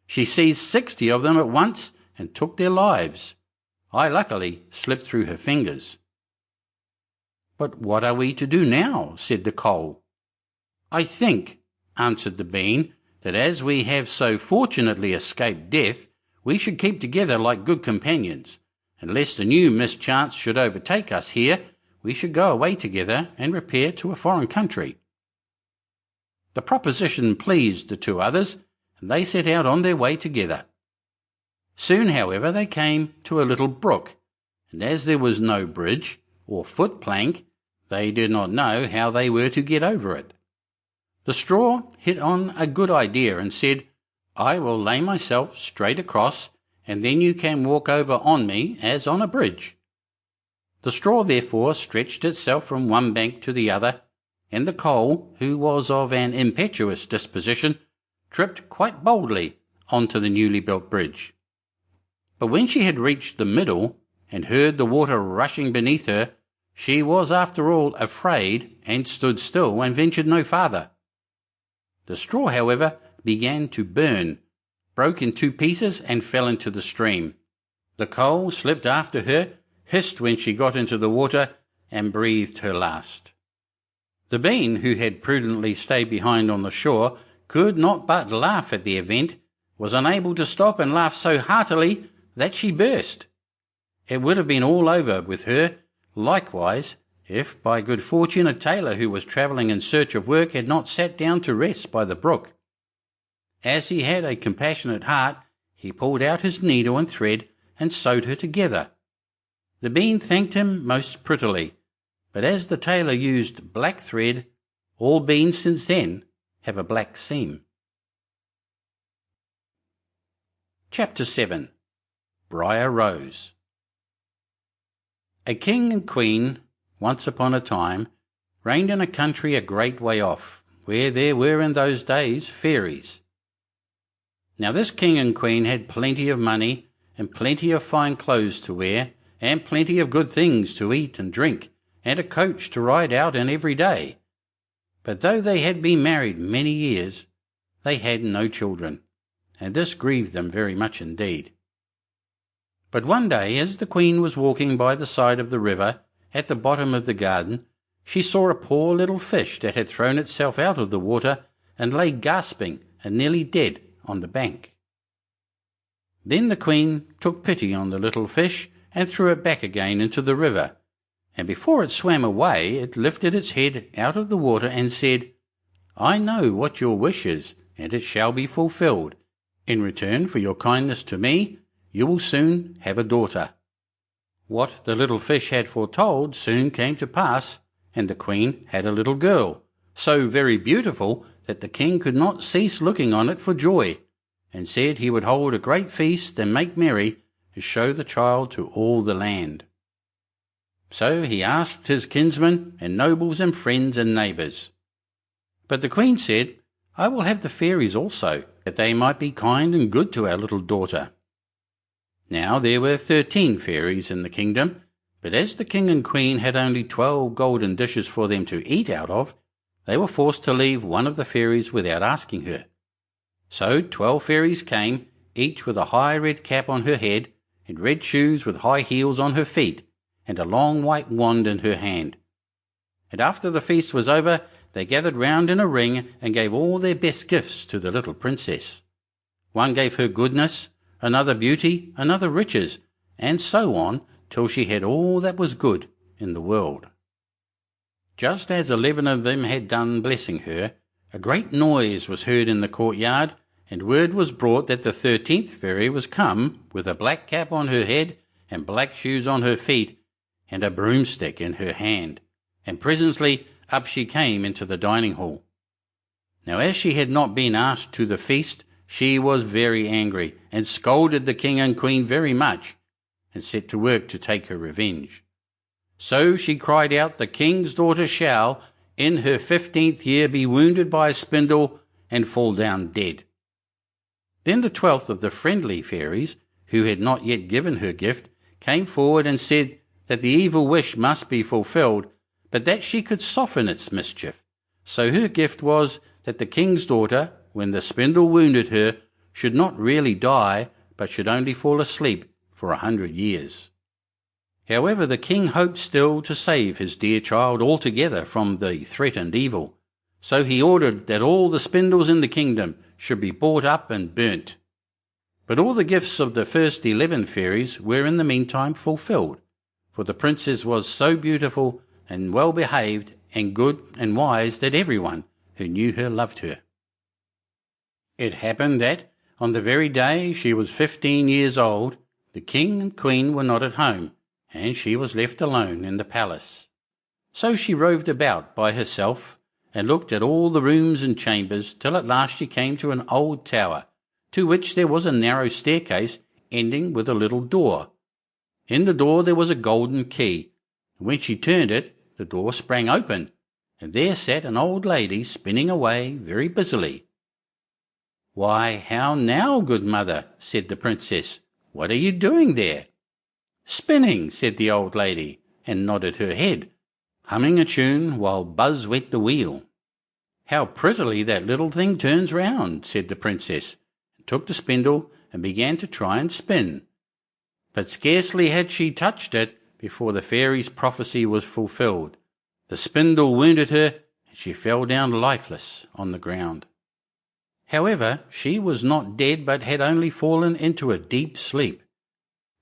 She seized 60 of them at once and took their lives. I luckily slipped through her fingers." "But what are we to do now?" said the coal. "I think," answered the bean, "that as we have so fortunately escaped death, we should keep together like good companions, and lest a new mischance should overtake us here, we should go away together and repair to a foreign country, The proposition pleased the two others, and they set out on their way together. Soon, however, they came to a little brook, and as there was no bridge or foot-plank, they did not know how they were to get over it. The straw hit on a good idea and said, "I will lay myself straight across, and then you can walk over on me as on a bridge." The straw therefore stretched itself from one bank to the other, and the coal, who was of an impetuous disposition, tripped quite boldly onto the newly built bridge. But when she had reached the middle, and heard the water rushing beneath her, she was after all afraid, and stood still, and ventured no farther. The straw, however, began to burn, broke in two pieces, and fell into the stream. The coal slipped after her, hissed when she got into the water, and breathed her last. The bean, who had prudently stayed behind on the shore, could not but laugh at the event, was unable to stop, and laughed so heartily that she burst. It would have been all over with her, likewise, if by good fortune a tailor who was travelling in search of work had not sat down to rest by the brook. As he had a compassionate heart, he pulled out his needle and thread and sewed her together. The bean thanked him most prettily, but as the tailor used black thread, all beans since then have a black seam. Chapter 7. Briar Rose. A king and queen, once upon a time, reigned in a country a great way off, where there were in those days fairies. Now this king and queen had plenty of money, and plenty of fine clothes to wear, and plenty of good things to eat and drink, and a coach to ride out in every day. But though they had been married many years, they had no children, and this grieved them very much indeed. But one day, as the queen was walking by the side of the river, at the bottom of the garden, she saw a poor little fish that had thrown itself out of the water, and lay gasping and nearly dead on the bank. Then the queen took pity on the little fish, and threw it back again into the river, and before it swam away it lifted its head out of the water and said, "I know what your wish is, and it shall be fulfilled. In return for your kindness to me, you will soon have a daughter." What the little fish had foretold soon came to pass, and the queen had a little girl, so very beautiful that the king could not cease looking on it for joy, and said he would hold a great feast and make merry, to show the child to all the land. So he asked his kinsmen and nobles and friends and neighbours. But the queen said, "I will have the fairies also, that they might be kind and good to our little daughter." Now there were 13 fairies in the kingdom, but as the king and queen had only 12 golden dishes for them to eat out of, they were forced to leave one of the fairies without asking her. So 12 fairies came, each with a high red cap on her head, and red shoes with high heels on her feet, and a long white wand in her hand. And after the feast was over, they gathered round in a ring and gave all their best gifts to the little princess. One gave her goodness, another beauty, another riches, and so on, till she had all that was good in the world. Just as 11 of them had done blessing her, a great noise was heard in the courtyard, and word was brought that the 13th fairy was come, with a black cap on her head, and black shoes on her feet, and a broomstick in her hand, and presently up she came into the dining hall. Now as she had not been asked to the feast, she was very angry, and scolded the king and queen very much, and set to work to take her revenge. So she cried out, "The king's daughter shall, in her 15th year, be wounded by a spindle, and fall down dead." Then the 12th of the friendly fairies, who had not yet given her gift, came forward and said that the evil wish must be fulfilled, but that she could soften its mischief. So her gift was that the king's daughter, when the spindle wounded her, should not really die, but should only fall asleep for 100 years. However, the king hoped still to save his dear child altogether from the threatened evil, so he ordered that all the spindles in the kingdom should be bought up and burnt. But all the gifts of the first 11 fairies were in the meantime fulfilled, for the princess was so beautiful and well behaved and good and wise that everyone, who knew her loved her. It happened that, on the very day she was 15 years old, the king and queen were not at home, and she was left alone in the palace. So she roved about by herself, and looked at all the rooms and chambers, till at last she came to an old tower, to which there was a narrow staircase ending with a little door. In the door there was a golden key, and when she turned it, the door sprang open, and there sat an old lady spinning away very busily. "Why, how now, good mother?" said the princess. "What are you doing there?" "Spinning," said the old lady, and nodded her head, humming a tune while buzz went the wheel. "How prettily that little thing turns round," said the princess, and took the spindle and began to try and spin. But scarcely had she touched it before the fairy's prophecy was fulfilled. The spindle wounded her, and she fell down lifeless on the ground. However, she was not dead, but had only fallen into a deep sleep.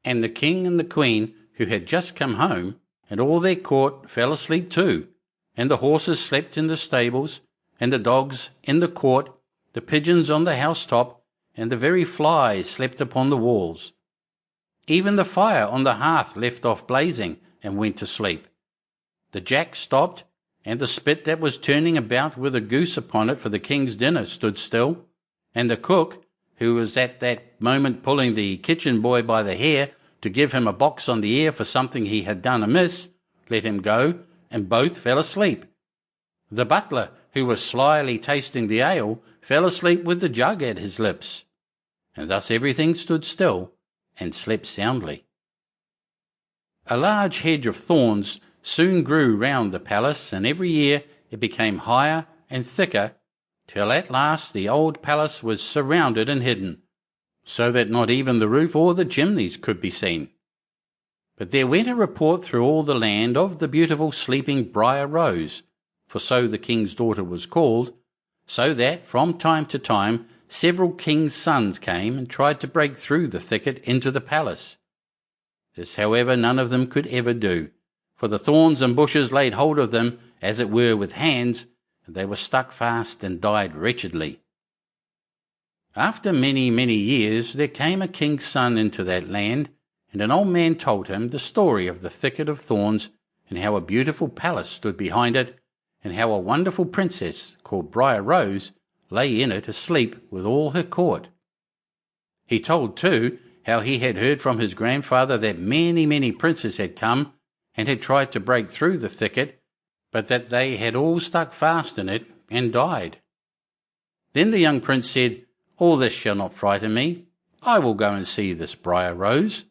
And the king and the queen, who had just come home, and all their court, fell asleep too, and the horses slept in the stables, and the dogs in the court, the pigeons on the housetop, and the very flies slept upon the walls. Even the fire on the hearth left off blazing and went to sleep. The jack stopped, and the spit that was turning about with a goose upon it for the king's dinner stood still, and the cook, who was at that moment pulling the kitchen boy by the hair to give him a box on the ear for something he had done amiss, let him go, and both fell asleep. The butler, who was slyly tasting the ale, fell asleep with the jug at his lips, and thus everything stood still and slept soundly. A large hedge of thorns soon grew round the palace, and every year it became higher and thicker, till at last the old palace was surrounded and hidden, so that not even the roof or the chimneys could be seen. But there went a report through all the land of the beautiful sleeping Briar Rose, for so the king's daughter was called, so that from time to time several kings' sons came and tried to break through the thicket into the palace. This, however, none of them could ever do, for the thorns and bushes laid hold of them, as it were, with hands, and they were stuck fast and died wretchedly. After many, many years there came a king's son into that land, and an old man told him the story of the thicket of thorns, and how a beautiful palace stood behind it, and how a wonderful princess called Briar Rose lay in it asleep with all her court. He told, too, how he had heard from his grandfather that many, many princes had come and had tried to break through the thicket, but that they had all stuck fast in it and died. Then the young prince said, "All this shall not frighten me. I will go and see this Briar Rose."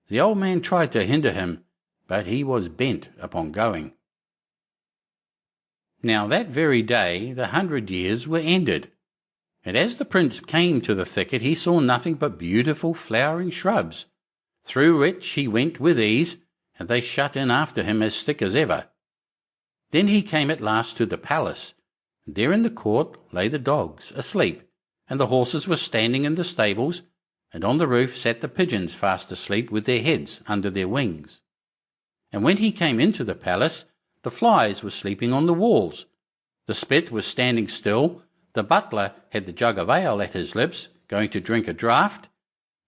The old man tried to hinder him, but he was bent upon going. Now that very day the 100 years were ended, and as the prince came to the thicket he saw nothing but beautiful flowering shrubs, through which he went with ease, and they shut in after him as thick as ever. Then he came at last to the palace, and there in the court lay the dogs asleep, and the horses were standing in the stables, and on the roof sat the pigeons fast asleep with their heads under their wings. And when he came into the palace, the flies were sleeping on the walls, the spit was standing still, the butler had the jug of ale at his lips, going to drink a draught,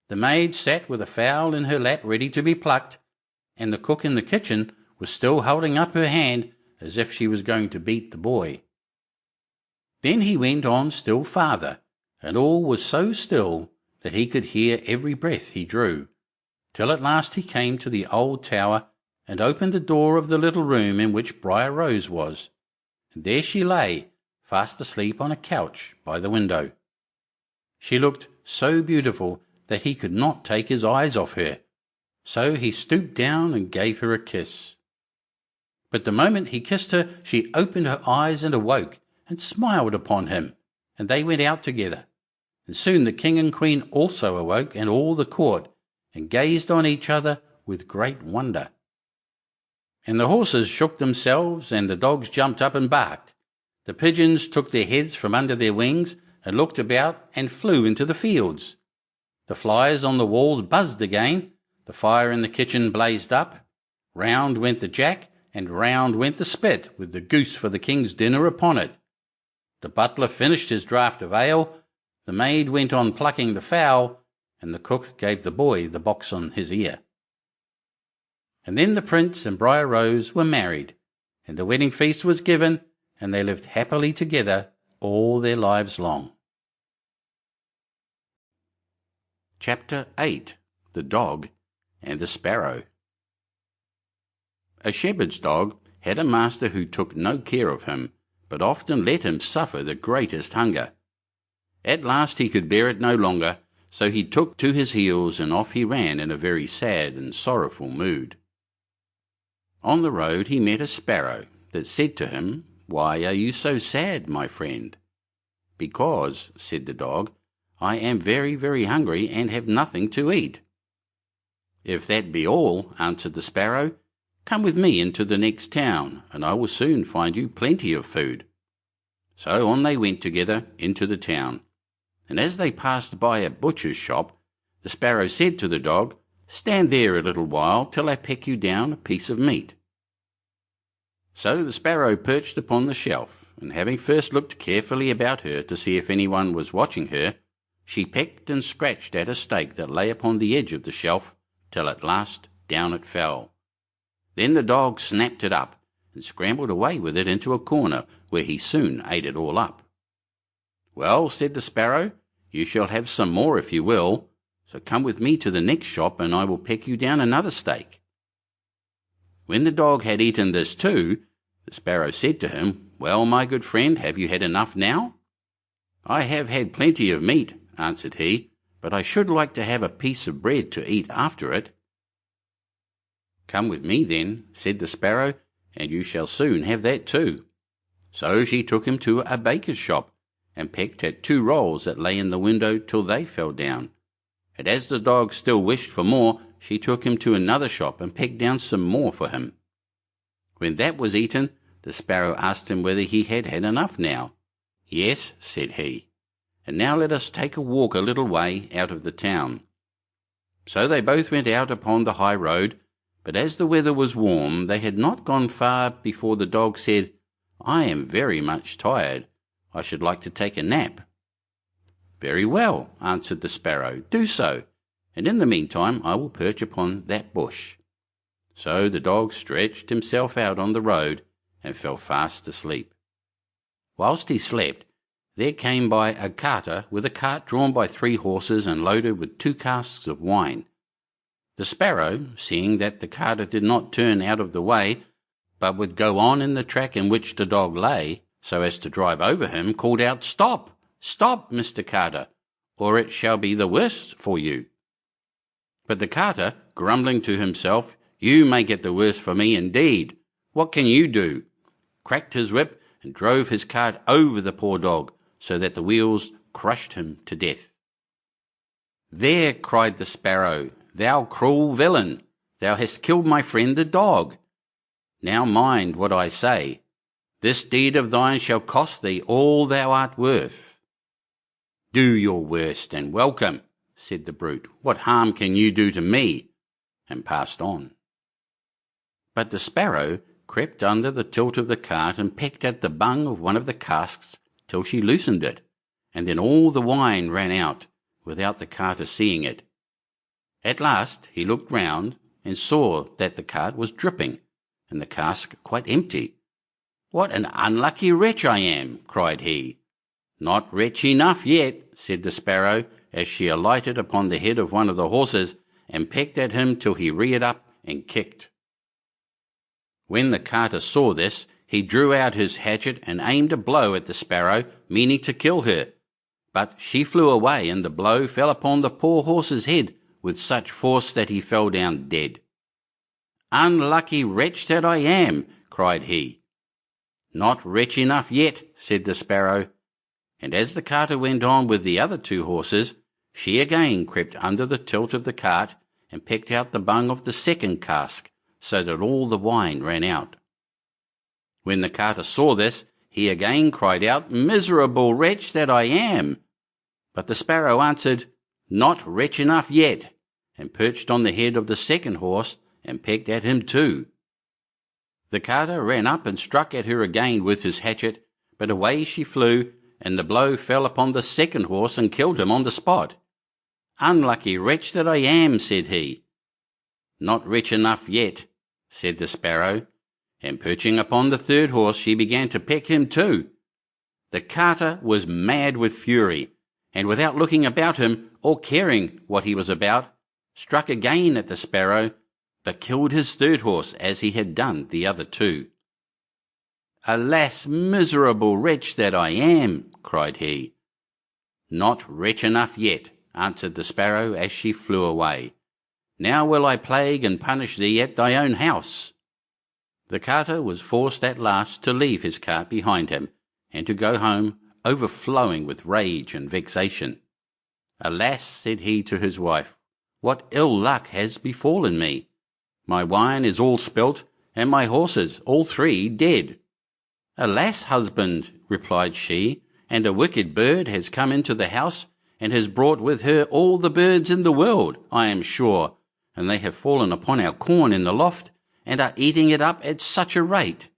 the maid sat with a fowl in her lap ready to be plucked, and the cook in the kitchen was still holding up her hand as if she was going to beat the boy. Then he went on still farther, and all was so still that he could hear every breath he drew, till at last he came to the old tower and opened the door of the little room in which Briar Rose was, and there she lay, fast asleep on a couch by the window. She looked so beautiful that he could not take his eyes off her, so he stooped down and gave her a kiss. But the moment he kissed her, she opened her eyes and awoke, and smiled upon him, and they went out together. And soon the king and queen also awoke, and all the court, and gazed on each other with great wonder. And the horses shook themselves, and the dogs jumped up and barked. The pigeons took their heads from under their wings, and looked about, and flew into the fields. The flies on the walls buzzed again, the fire in the kitchen blazed up, round went the jack, and round went the spit, with the goose for the king's dinner upon it. The butler finished his draught of ale, the maid went on plucking the fowl, and the cook gave the boy the box on his ear. And then the Prince and Briar Rose were married, and the wedding feast was given, and they lived happily together all their lives long. Chapter 8. The Dog and the Sparrow. A shepherd's dog had a master who took no care of him, but often let him suffer the greatest hunger. At last he could bear it no longer, so he took to his heels and off he ran in a very sad and sorrowful mood. On the road he met a sparrow that said to him, "Why are you so sad, my friend?" "Because," said the dog, "I am very, very hungry and have nothing to eat." "If that be all," answered the sparrow, "come with me into the next town, and I will soon find you plenty of food." So on they went together into the town, and as they passed by a butcher's shop, the sparrow said to the dog, "Stand there a little while till I peck you down a piece of meat." So the sparrow perched upon the shelf, and having first looked carefully about her to see if anyone was watching her, she pecked and scratched at a steak that lay upon the edge of the shelf, till at last down it fell. Then the dog snapped it up, and scrambled away with it into a corner, where he soon ate it all up. "Well," said the sparrow, "you shall have some more if you will, so come with me to the next shop, and I will peck you down another steak." When the dog had eaten this too, the sparrow said to him, "Well, my good friend, have you had enough now?" "I have had plenty of meat," answered he, "but I should like to have a piece of bread to eat after it." "Come with me then," said the sparrow, "and you shall soon have that too." So she took him to a baker's shop, and pecked at 2 rolls that lay in the window till they fell down. And as the dog still wished for more, she took him to another shop and pecked down some more for him. When that was eaten, the sparrow asked him whether he had had enough now. "Yes," said he, "and now let us take a walk a little way out of the town." So they both went out upon the high road, but as the weather was warm, they had not gone far before the dog said, "I am very much tired. I should like to take a nap." "Very well," answered the sparrow, "do so, and in the meantime I will perch upon that bush." So the dog stretched himself out on the road and fell fast asleep. Whilst he slept, there came by a carter with a cart drawn by 3 horses and loaded with 2 casks of wine. The sparrow, seeing that the carter did not turn out of the way, but would go on in the track in which the dog lay, so as to drive over him, called out, "Stop, stop, Mr. Carter, or it shall be the worse for you." But the carter, grumbling to himself, "You make it the worse for me indeed. What can you do?" cracked his whip and drove his cart over the poor dog, so that the wheels crushed him to death. "There," cried the sparrow, "thou cruel villain, thou hast killed my friend the dog. Now mind what I say. This deed of thine shall cost thee all thou art worth." "Do your worst, and welcome," said the brute. "What harm can you do to me?" and passed on. But the sparrow crept under the tilt of the cart and pecked at the bung of one of the casks till she loosened it, and then all the wine ran out, without the carter seeing it. At last he looked round and saw that the cart was dripping, and the cask quite empty. "What an unlucky wretch I am!" cried he. "Not wretch enough yet," said the sparrow, as she alighted upon the head of one of the horses, and pecked at him till he reared up and kicked. When the carter saw this, he drew out his hatchet and aimed a blow at the sparrow, meaning to kill her. But she flew away, and the blow fell upon the poor horse's head with such force that he fell down dead. "Unlucky wretch that I am!" cried he. "Not wretch enough yet," said the sparrow. And as the carter went on with the other 2 horses, she again crept under the tilt of the cart and pecked out the bung of the second cask, so that all the wine ran out. When the carter saw this, he again cried out, "Miserable wretch that I am!" But the sparrow answered, "Not wretch enough yet," and perched on the head of the second horse and pecked at him too. The carter ran up and struck at her again with his hatchet, but away she flew, and the blow fell upon the second horse and killed him on the spot. "Unlucky wretch that I am," said he. "Not rich enough yet," said the sparrow, and perching upon the third horse she began to peck him too. The carter was mad with fury, and without looking about him or caring what he was about, struck again at the sparrow, but killed his third horse as he had done the other two. "Alas, miserable wretch that I am!" cried he. "Not rich enough yet," answered the sparrow as she flew away. "Now will I plague and punish thee at thy own house." The carter was forced at last to leave his cart behind him, and to go home overflowing with rage and vexation. "Alas," said he to his wife, "what ill luck has befallen me! My wine is all spilt, and my horses, all three, dead." "Alas, husband," replied she, "and a wicked bird has come into the house, and has brought with her all the birds in the world, I am sure, and they have fallen upon our corn in the loft, and are eating it up at such a rate."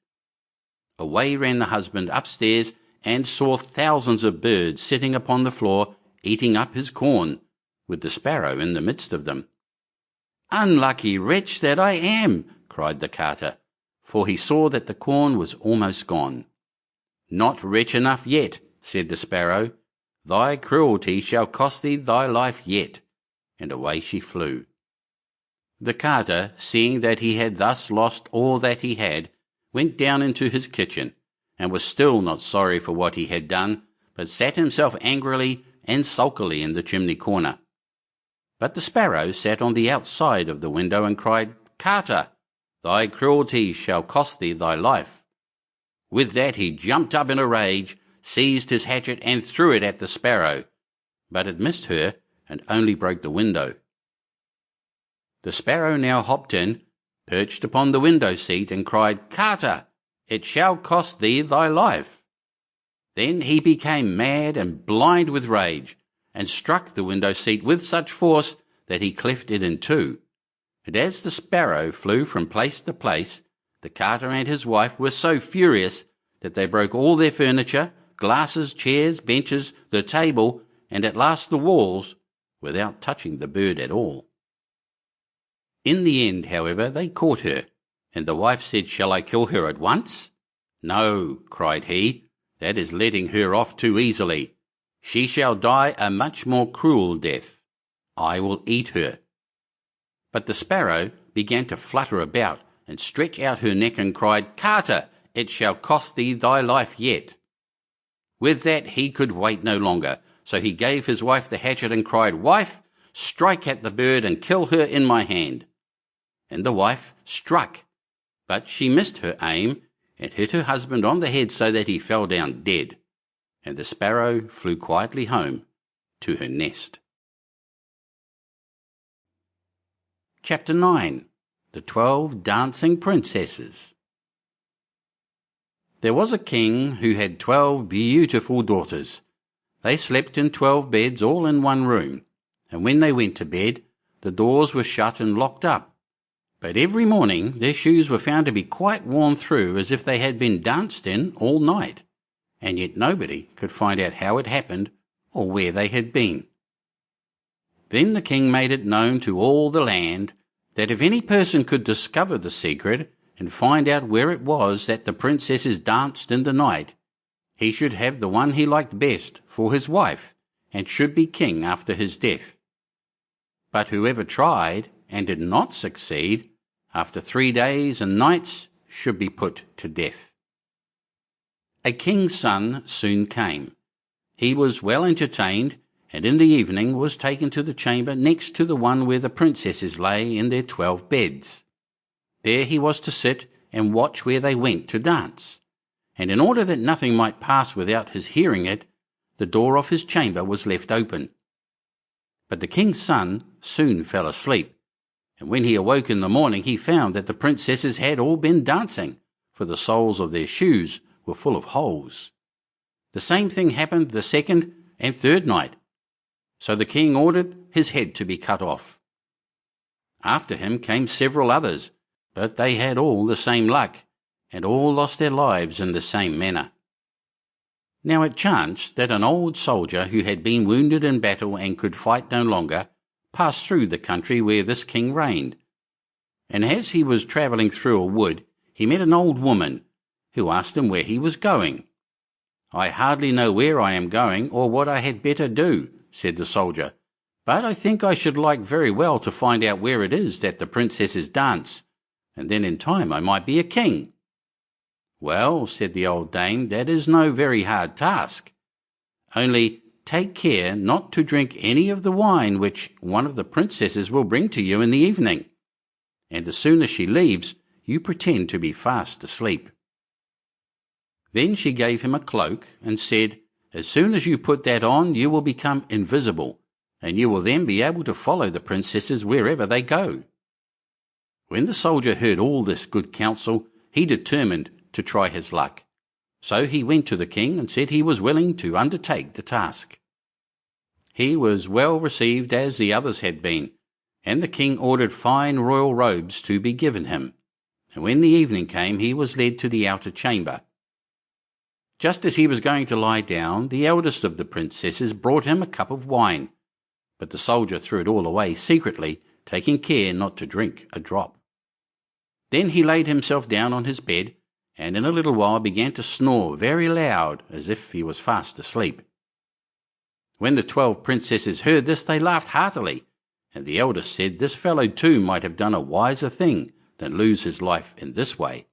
Away ran the husband upstairs, and saw thousands of birds sitting upon the floor, eating up his corn, with the sparrow in the midst of them. "Unlucky wretch that I am!" cried the carter, for he saw that the corn was almost gone. "Not rich enough yet," said the sparrow. "Thy cruelty shall cost thee thy life yet." And away she flew. The carter, seeing that he had thus lost all that he had, went down into his kitchen, and was still not sorry for what he had done, but sat himself angrily and sulkily in the chimney corner. But the sparrow sat on the outside of the window and cried, "Carter, thy cruelty shall cost thee thy life." With that he jumped up in a rage, seized his hatchet and threw it at the sparrow, but it missed her and only broke the window. The sparrow now hopped in, perched upon the window seat, and cried, "Carter, it shall cost thee thy life." Then he became mad and blind with rage, and struck the window seat with such force that he cleft it in two. And as the sparrow flew from place to place, the carter and his wife were so furious that they broke all their furniture, glasses, chairs, benches, the table, and at last the walls, without touching the bird at all. In the end, however, they caught her, and the wife said, "Shall I kill her at once?" "No," cried he, "that is letting her off too easily. She shall die a much more cruel death. I will eat her." But the sparrow began to flutter about and stretch out her neck and cried, "Carter, it shall cost thee thy life yet." With that he could wait no longer, so he gave his wife the hatchet and cried, "Wife, strike at the bird and kill her in my hand." And the wife struck, but she missed her aim and hit her husband on the head so that he fell down dead, and the sparrow flew quietly home to her nest. Chapter 9. The 12 Dancing Princesses. There was a king who had 12 beautiful daughters. They slept in 12 beds all in one room, and when they went to bed, the doors were shut and locked up. But every morning their shoes were found to be quite worn through, as if they had been danced in all night, and yet nobody could find out how it happened or where they had been. Then the king made it known to all the land that if any person could discover the secret and find out where it was that the princesses danced in the night, he should have the one he liked best for his wife, and should be king after his death. But whoever tried and did not succeed, after 3 days and nights, should be put to death. A king's son soon came. He was well entertained, and in the evening was taken to the chamber next to the one where the princesses lay in their 12 beds. There he was to sit and watch where they went to dance, and in order that nothing might pass without his hearing it, the door of his chamber was left open. But the king's son soon fell asleep, and when he awoke in the morning he found that the princesses had all been dancing, for the soles of their shoes were full of holes. The same thing happened the second and third night, so the king ordered his head to be cut off. After him came several others, but they had all the same luck, and all lost their lives in the same manner. Now it chanced that an old soldier who had been wounded in battle and could fight no longer passed through the country where this king reigned. And as he was travelling through a wood, he met an old woman, who asked him where he was going. "I hardly know where I am going, or what I had better do," said the soldier, "but I think I should like very well to find out where it is that the princesses dance, and then in time I might be a king." "Well," said the old dame, "that is no very hard task. Only take care not to drink any of the wine which one of the princesses will bring to you in the evening, and as soon as she leaves, you pretend to be fast asleep." Then she gave him a cloak and said, "As soon as you put that on, you will become invisible, and you will then be able to follow the princesses wherever they go." When the soldier heard all this good counsel, he determined to try his luck. So he went to the king and said he was willing to undertake the task. He was well received as the others had been, and the king ordered fine royal robes to be given him. And when the evening came, he was led to the outer chamber. Just as he was going to lie down, the eldest of the princesses brought him a cup of wine, but the soldier threw it all away secretly, taking care not to drink a drop. Then he laid himself down on his bed, and in a little while began to snore very loud, as if he was fast asleep. When the 12 princesses heard this, they laughed heartily, and the eldest said this fellow too might have done a wiser thing than lose his life in this way.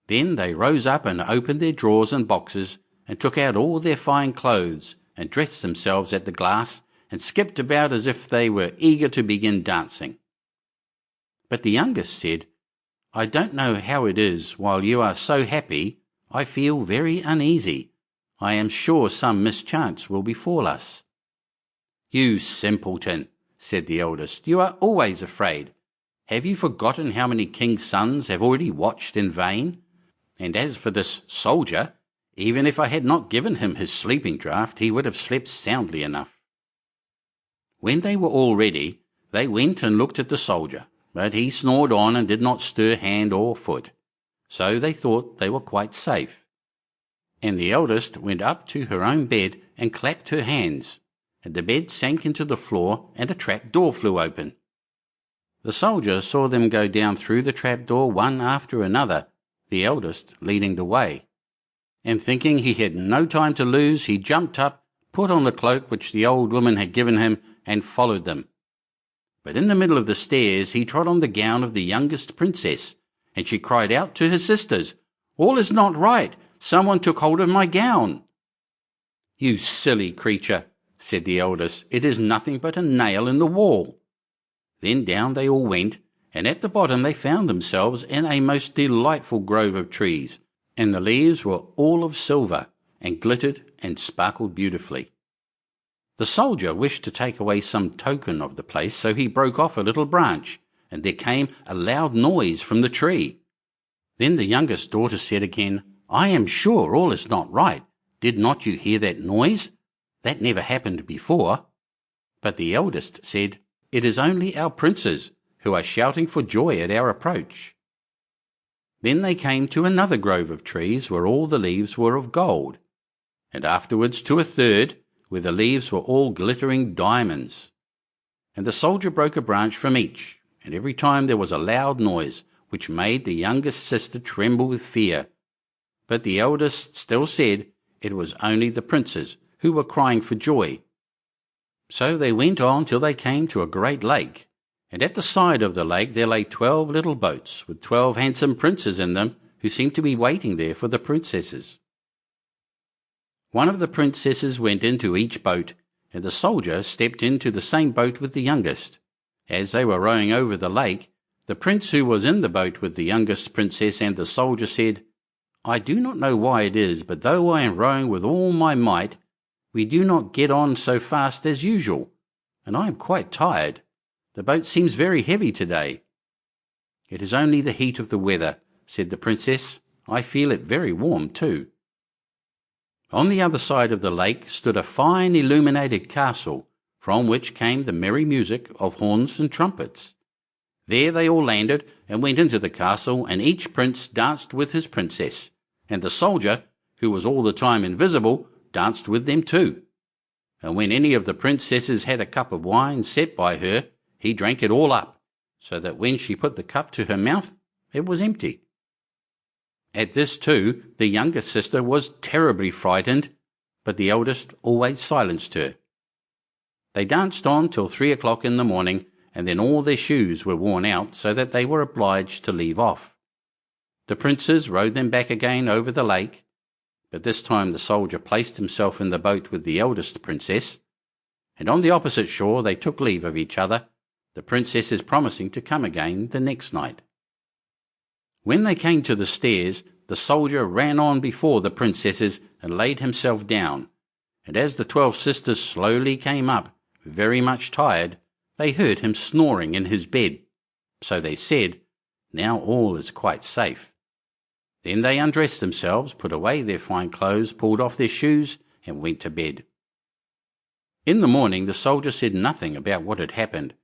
Then they rose up and opened their drawers and boxes, and took out all their fine clothes, and dressed themselves at the glass, and skipped about as if they were eager to begin dancing. But the youngest said, "I don't know how it is, while you are so happy, I feel very uneasy. I am sure some mischance will befall us." "You simpleton," said the eldest, "you are always afraid. Have you forgotten how many kings' sons have already watched in vain? And as for this soldier, even if I had not given him his sleeping draught, he would have slept soundly enough." When they were all ready, they went and looked at the soldier, but he snored on and did not stir hand or foot, so they thought they were quite safe. And the eldest went up to her own bed and clapped her hands, and the bed sank into the floor, and a trap-door flew open. The soldier saw them go down through the trap-door one after another, the eldest leading the way. And thinking he had no time to lose, he jumped up, put on the cloak which the old woman had given him, and followed them. But in the middle of the stairs he trod on the gown of the youngest princess, and she cried out to her sisters, "All is not right! Someone took hold of my gown." "You silly creature," said the eldest, "it is nothing but a nail in the wall." Then down they all went, and at the bottom they found themselves in a most delightful grove of trees, and the leaves were all of silver, and glittered and sparkled beautifully. The soldier wished to take away some token of the place, so he broke off a little branch, and there came a loud noise from the tree. Then the youngest daughter said again, "I am sure all is not right. Did not you hear that noise? That never happened before." But the eldest said, "It is only our princes, who are shouting for joy at our approach." Then they came to another grove of trees where all the leaves were of gold, and afterwards to a third, where the leaves were all glittering diamonds. And the soldier broke a branch from each, and every time there was a loud noise, which made the youngest sister tremble with fear. But the eldest still said it was only the princes, who were crying for joy. So they went on till they came to a great lake, and at the side of the lake there lay 12 little boats, with 12 handsome princes in them, who seemed to be waiting there for the princesses. One of the princesses went into each boat, and the soldier stepped into the same boat with the youngest. As they were rowing over the lake, the prince who was in the boat with the youngest princess and the soldier said, "I do not know why it is, but though I am rowing with all my might, we do not get on so fast as usual, and I am quite tired. The boat seems very heavy today." "It is only the heat of the weather," said the princess. "I feel it very warm too." On the other side of the lake stood a fine illuminated castle, from which came the merry music of horns and trumpets. There they all landed and went into the castle, and each prince danced with his princess, and the soldier, who was all the time invisible, danced with them too. And when any of the princesses had a cup of wine set by her, he drank it all up, so that when she put the cup to her mouth, it was empty. At this too, the younger sister was terribly frightened, but the eldest always silenced her. They danced on till 3 o'clock in the morning, and then all their shoes were worn out, so that they were obliged to leave off. The princes rowed them back again over the lake, but this time the soldier placed himself in the boat with the eldest princess, and on the opposite shore they took leave of each other, the princesses promising to come again the next night. When they came to the stairs, the soldier ran on before the princesses and laid himself down, and as the 12 sisters slowly came up, very much tired, they heard him snoring in his bed. So they said, "Now all is quite safe." Then they undressed themselves, put away their fine clothes, pulled off their shoes, and went to bed. In the morning the soldier said nothing about what had happened,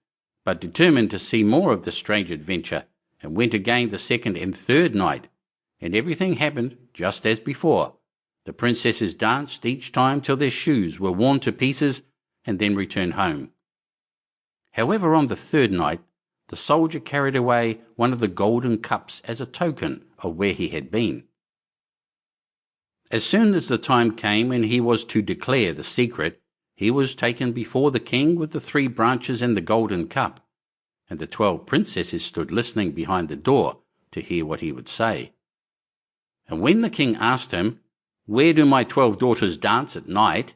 but determined to see more of the strange adventure, and went again the second and third night, and everything happened just as before. The princesses danced each time till their shoes were worn to pieces, and then returned home. However, on the third night, the soldier carried away one of the golden cups as a token of where he had been. As soon as the time came when he was to declare the secret, he was taken before the king with the 3 branches and the golden cup, and the 12 princesses stood listening behind the door to hear what he would say. And when the king asked him, "Where do my 12 daughters dance at night?"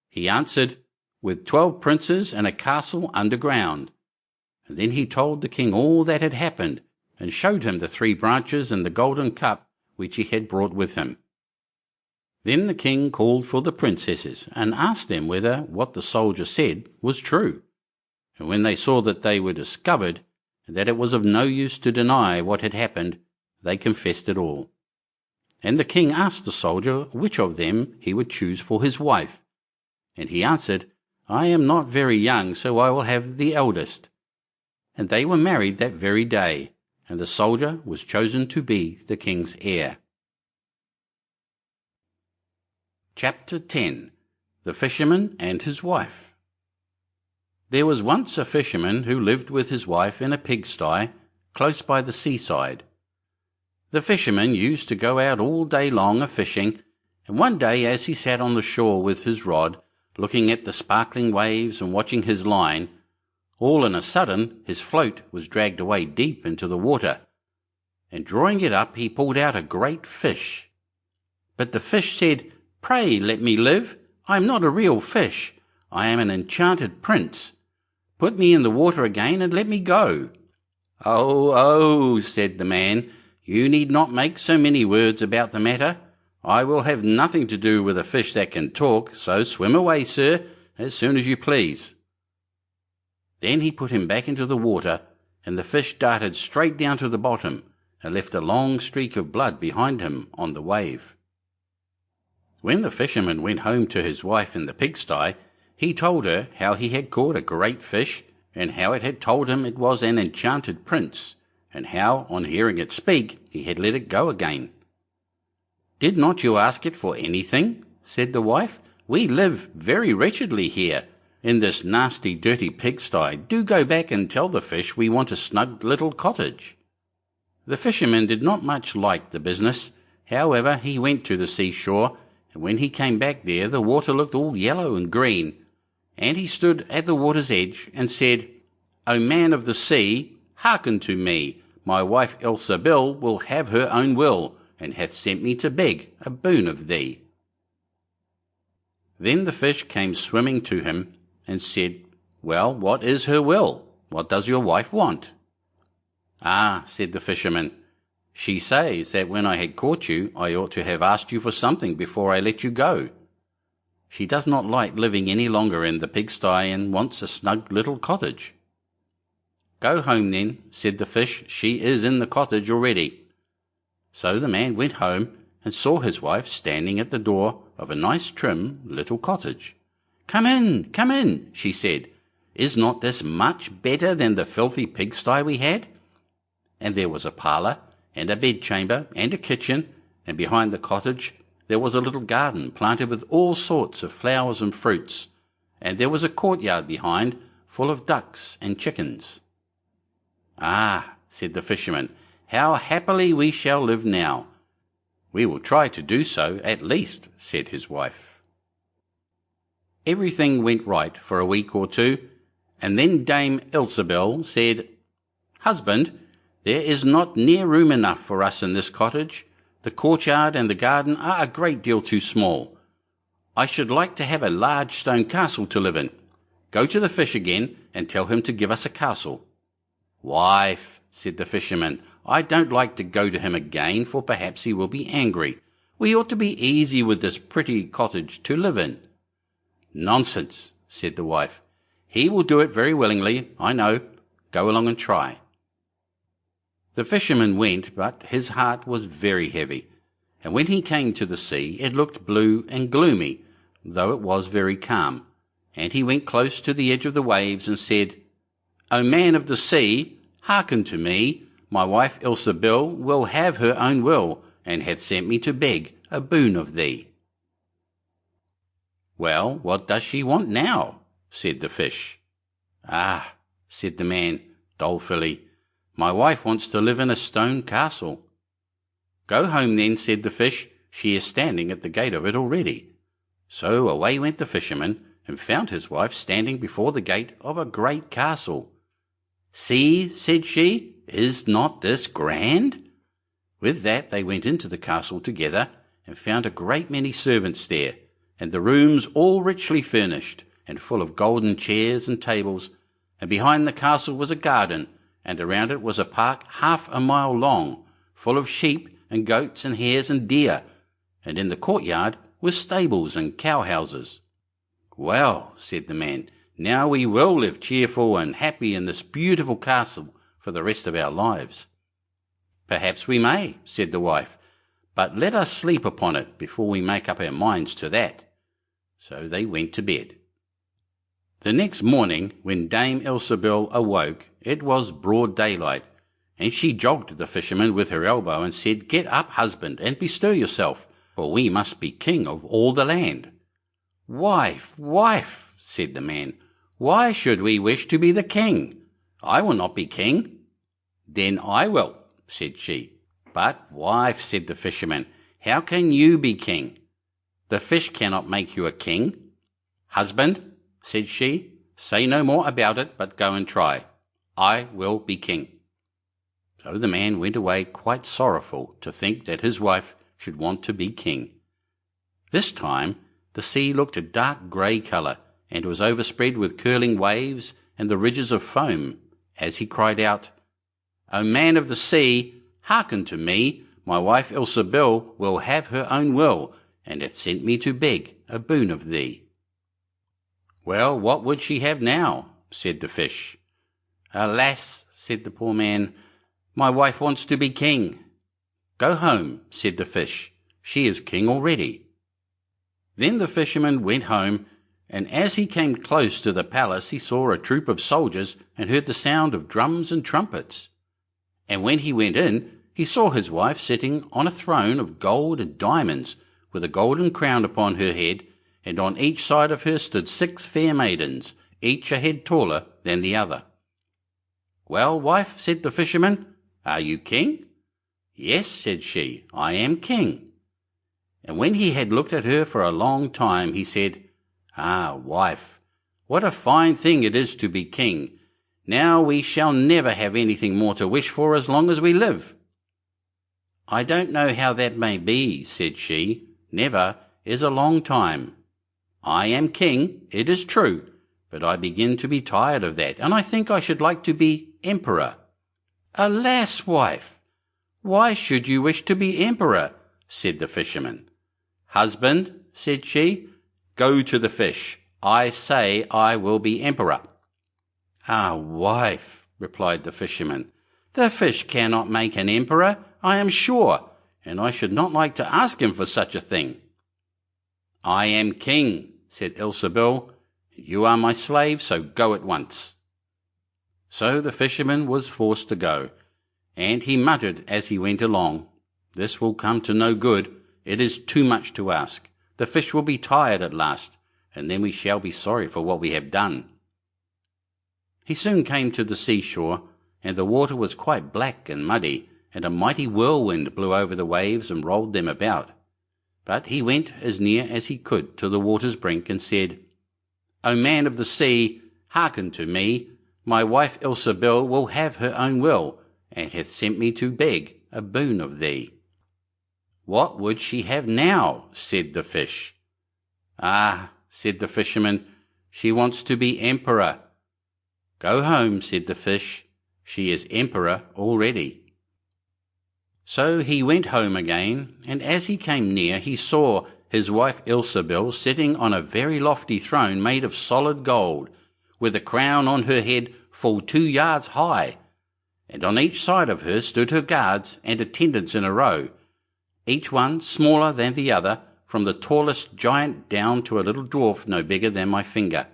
he answered, "With 12 princes in a castle underground." And then he told the king all that had happened, and showed him the 3 branches and the golden cup which he had brought with him. Then the king called for the princesses, and asked them whether what the soldier said was true. And when they saw that they were discovered, and that it was of no use to deny what had happened, they confessed it all. And the king asked the soldier which of them he would choose for his wife. And he answered, "I am not very young, so I will have the eldest." And they were married that very day, and the soldier was chosen to be the king's heir. Chapter 10. The Fisherman and His Wife. There was once a fisherman who lived with his wife in a pigsty close by the seaside. The fisherman used to go out all day long a-fishing, and one day as he sat on the shore with his rod, looking at the sparkling waves and watching his line, all in a sudden his float was dragged away deep into the water, and drawing it up he pulled out a great fish. But the fish said, "Pray let me live. I am not a real fish. I am an enchanted prince. Put me in the water again and let me go." "Oh, oh," said the man, "you need not make so many words about the matter. I will have nothing to do with a fish that can talk, so swim away, sir, as soon as you please." Then he put him back into the water, and the fish darted straight down to the bottom, and left a long streak of blood behind him on the wave. When the fisherman went home to his wife in the pigsty, he told her how he had caught a great fish, and how it had told him it was an enchanted prince, and how, on hearing it speak, he had let it go again. "Did not you ask it for anything?" said the wife. "We live very wretchedly here, in this nasty, dirty pigsty. Do go back and tell the fish we want a snug little cottage." The fisherman did not much like the business. However, he went to the seashore, and when he came back there the water looked all yellow and green, and he stood at the water's edge and said, "O man of the sea, hearken to me. My wife Elsabill will have her own will, and hath sent me to beg a boon of thee." Then the fish came swimming to him, and said, "Well, what is her will? What does your wife want?" "Ah," said the fisherman, "she says that when I had caught you, I ought to have asked you for something before I let you go. She does not like living any longer in the pigsty, and wants a snug little cottage." "Go home then," said the fish, "she is in the cottage already." So the man went home, and saw his wife standing at the door of a nice trim little cottage. Come in," she said. "Is not this much better than the filthy pigsty we had?" And there was a parlour, and a bedchamber, and a kitchen, and behind the cottage there was a little garden planted with all sorts of flowers and fruits, and there was a courtyard behind, full of ducks and chickens. "Ah," said the fisherman, "how happily we shall live now." "We will try to do so, at least," said his wife. Everything went right for a week or two, and then Dame Ilsebel said, "Husband, there is not near room enough for us in this cottage. The courtyard and the garden are a great deal too small. I should like to have a large stone castle to live in. Go to the fish again and tell him to give us a castle." "Wife," said the fisherman, "I don't like to go to him again, for perhaps he will be angry. We ought to be easy with this pretty cottage to live in." "Nonsense," said the wife. "He will do it very willingly, I know. Go along and try." The fisherman went, but his heart was very heavy, and when he came to the sea it looked blue and gloomy, though it was very calm, and he went close to the edge of the waves and said, "O man of the sea, hearken to me. My wife Ilsebel will have her own will, and hath sent me to beg a boon of thee." "Well, what does she want now?" said the fish. "Ah," said the man, dolefully, "my wife wants to live in a stone castle." "Go home then," said the fish. "She is standing at the gate of it already." So away went the fisherman, and found his wife standing before the gate of a great castle. "See," said she, "is not this grand?" With that they went into the castle together, and found a great many servants there, and the rooms all richly furnished, and full of golden chairs and tables, and behind the castle was a garden, and around it was a park half a mile long, full of sheep and goats and hares and deer, and in the courtyard were stables and cow-houses. "Well," said the man, "now we will live cheerful and happy in this beautiful castle for the rest of our lives." "Perhaps we may," said the wife, "but let us sleep upon it before we make up our minds to that." So they went to bed. The next morning, when Dame Ilsebel awoke, it was broad daylight, and she jogged the fisherman with her elbow and said, "Get up, husband, and bestir yourself, for we must be king of all the land." "Wife, wife," said the man, "why should we wish to be the king? I will not be king." "Then I will," said she. "But, wife," said the fisherman, "how can you be king? The fish cannot make you a king." "Husband," said she, "say no more about it, but go and try. I will be king." So the man went away quite sorrowful to think that his wife should want to be king. This time the sea looked a dark grey colour, and was overspread with curling waves and the ridges of foam, as he cried out, "O man of the sea, hearken to me. My wife Ilsebel will have her own will, and hath sent me to beg a boon of thee." "Well, what would she have now?" said the fish. "Alas," said the poor man, "my wife wants to be king." "Go home," said the fish. "She is king already." Then the fisherman went home, and as he came close to the palace he saw a troop of soldiers and heard the sound of drums and trumpets. And when he went in, he saw his wife sitting on a throne of gold and diamonds, with a golden crown upon her head, and on each side of her stood 6 fair maidens, each a head taller than the other. "Well, wife," said the fisherman, "are you king?" "Yes," said she, "I am king." And when he had looked at her for a long time, he said, "Ah, wife, what a fine thing it is to be king! Now we shall never have anything more to wish for as long as we live." "I don't know how that may be," said she. "Never is a long time. I am king, it is true, but I begin to be tired of that, and I think I should like to be emperor." "Alas, wife, why should you wish to be emperor?" said the fisherman. "Husband," said she, "go to the fish. I say I will be emperor." "Ah, wife," replied the fisherman, "the fish cannot make an emperor, I am sure, and I should not like to ask him for such a thing." "I am king," said Ilsebel. "You are my slave, so go at once." So the fisherman was forced to go, and he muttered as he went along, "This will come to no good, "it is too much to ask. The fish will be tired at last, and then we shall be sorry for what we have done." He soon came to the seashore, and the water was quite black and muddy, and a mighty whirlwind blew over the waves and rolled them about. But he went as near as he could to the water's brink and said, "O man of the sea, hearken to me. My wife Ilsebil will have her own will, and hath sent me to beg a boon of thee." "What would she have now?" said the fish. "Ah," said the fisherman, "she wants to be emperor." "Go home," said the fish, "she is emperor already." So he went home again, and as he came near he saw his wife Ilsebil sitting on a very lofty throne made of solid gold, with a crown on her head full 2 yards high, and on each side of her stood her guards and attendants in a row, each one smaller than the other, from the tallest giant down to a little dwarf no bigger than my finger.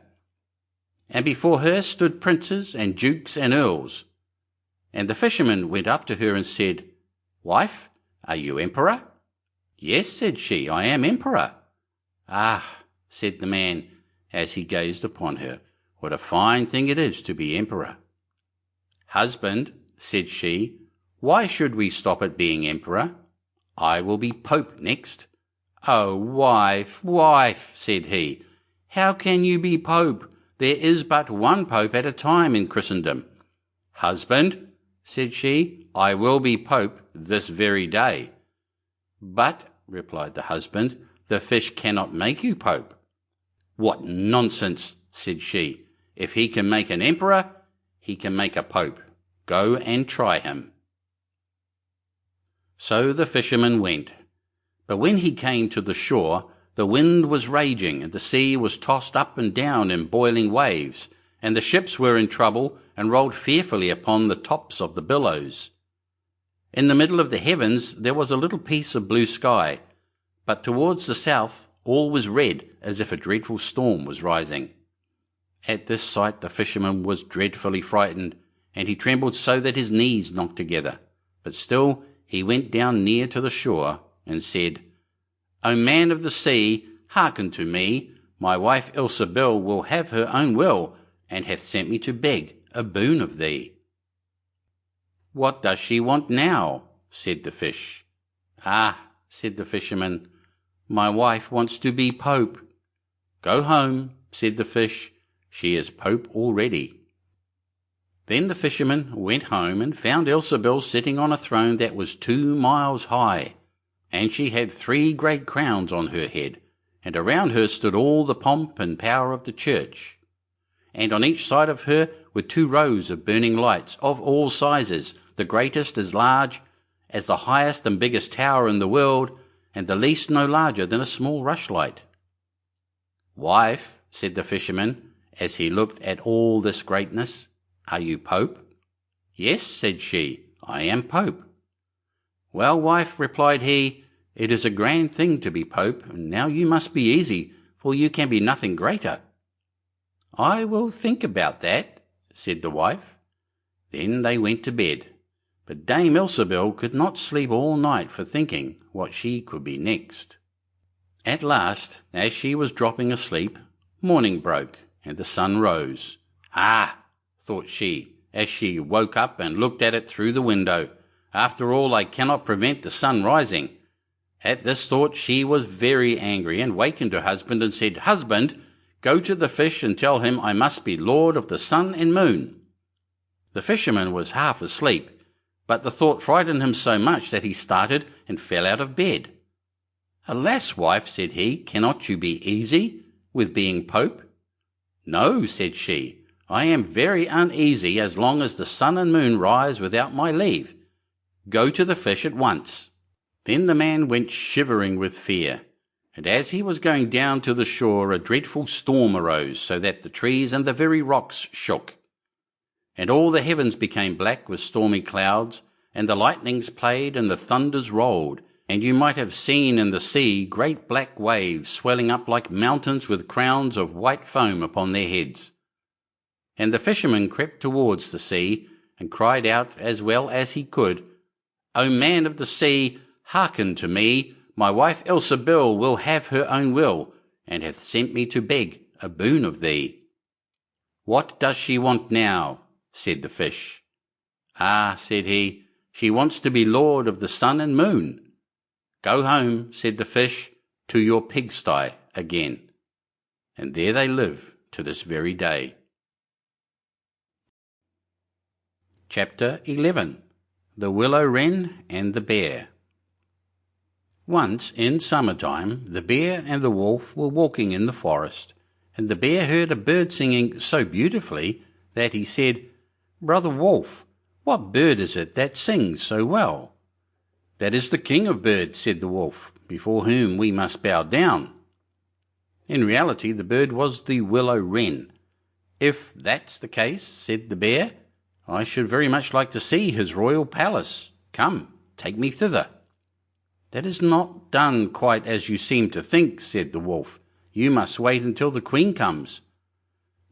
And before her stood princes and dukes and earls. And the fisherman went up to her and said, "Wife, are you emperor?" "Yes," said she, "I am emperor." "Ah," said the man, as he gazed upon her, "what a fine thing it is to be emperor." "Husband," said she, "why should we stop at being emperor? I will be pope next." "Oh, wife, wife," said he, "how can you be pope? There is but one pope at a time in Christendom." "Husband," said she, "I will be pope this very day." "But," replied the husband, "the fish cannot make you pope." "What nonsense," said she. "If he can make an emperor, he can make a pope. Go and try him." So the fisherman went. But when he came to the shore, the wind was raging, and the sea was tossed up and down in boiling waves, and the ships were in trouble and rolled fearfully upon the tops of the billows. In the middle of the heavens there was a little piece of blue sky, but towards the south all was red, as if a dreadful storm was rising. At this sight the fisherman was dreadfully frightened, and he trembled so that his knees knocked together. But still he went down near to the shore, and said, "O man of the sea, hearken to me. My wife Ilsebil will have her own will, and hath sent me to beg a boon of thee." "What does she want now?" said the fish. "Ah," said the fisherman, "my wife wants to be pope." "Go home," said the fish, "she is pope already." Then the fisherman went home and found Ilsebil sitting on a throne that was 2 miles high, and she had 3 great crowns on her head, and around her stood all the pomp and power of the church. And on each side of her were 2 rows of burning lights of all sizes, the greatest as large as the highest and biggest tower in the world, and the least no larger than a small rushlight. "Wife," said the fisherman, as he looked at all this greatness, "are you pope?" "Yes," said she, "I am pope." "Well, wife," replied he, "it is a grand thing to be pope, and now you must be easy, for you can be nothing greater." "I will think about that," said the wife. Then they went to bed, but Dame Ilsebil could not sleep all night for thinking what she could be next. At last, as she was dropping asleep, morning broke, and the sun rose. "Ah," thought she, as she woke up and looked at it through the window, "after all I cannot prevent the sun rising." At this thought she was very angry, and wakened her husband and said, "Husband, go to the fish and tell him I must be lord of the sun and moon." The fisherman was half asleep, but the thought frightened him so much that he started and fell out of bed. "Alas, wife," said he, "cannot you be easy with being pope?" "No," said she, "I am very uneasy as long as the sun and moon rise without my leave. Go to the fish at once." Then the man went shivering with fear, and as he was going down to the shore a dreadful storm arose, so that the trees and the very rocks shook. And all the heavens became black with stormy clouds, and the lightnings played and the thunders rolled, and you might have seen in the sea great black waves swelling up like mountains with crowns of white foam upon their heads. And the fisherman crept towards the sea, and cried out as well as he could, "O man of the sea, hearken to me. my wife Ilsebil will have her own will, and hath sent me to beg a boon of thee." "What does she want now?" said the fish. "Ah," said he, "she wants to be lord of the sun and moon." "Go home," said the fish, "to your pigsty again." And there they live to this very day. Chapter 11. The Willow-Wren and the Bear. Once, in summer-time, the bear and the wolf were walking in the forest, and the bear heard a bird singing so beautifully that he said, "Brother Wolf, what bird is it that sings so well?" "That is the king of birds," said the wolf, "before whom we must bow down." In reality the bird was the Willow-Wren. "If that's the case," said the bear, "I should very much like to see his royal palace. Come, take me thither." "That is not done quite as you seem to think," said the wolf. "You must wait until the queen comes."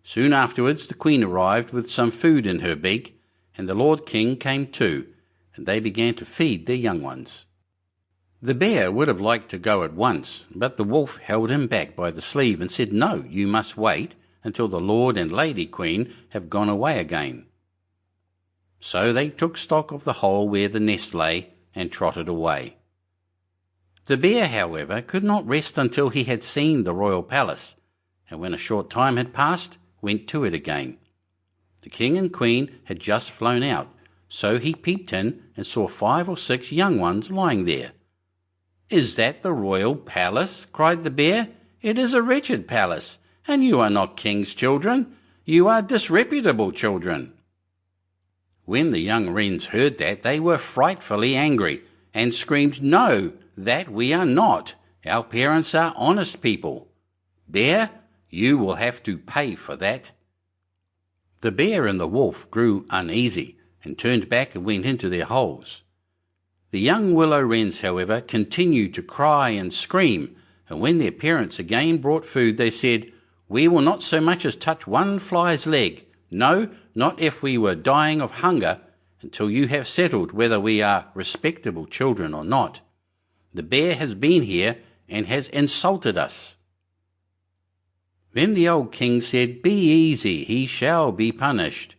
Soon afterwards the queen arrived with some food in her beak, and the lord king came too, and they began to feed their young ones. The bear would have liked to go at once, but the wolf held him back by the sleeve and said, "No, you must wait until the lord and lady queen have gone away again." So they took stock of the hole where the nest lay and trotted away. The bear, however, could not rest until he had seen the royal palace, and when a short time had passed, went to it again. The king and queen had just flown out, so he peeped in and saw 5 or 6 young ones lying there. "Is that the royal palace?" cried the bear. "It is a wretched palace, and you are not king's children. You are disreputable children." When the young wrens heard that, they were frightfully angry, and screamed, "No, that we are not. Our parents are honest people. Bear, you will have to pay for that." The bear and the wolf grew uneasy, and turned back and went into their holes. The young willow-wrens, however, continued to cry and scream, and when their parents again brought food, they said, "We will not so much as touch one fly's leg, no, not if we were dying of hunger, until you have settled whether we are respectable children or not. The bear has been here and has insulted us." Then the old king said, "Be easy, he shall be punished."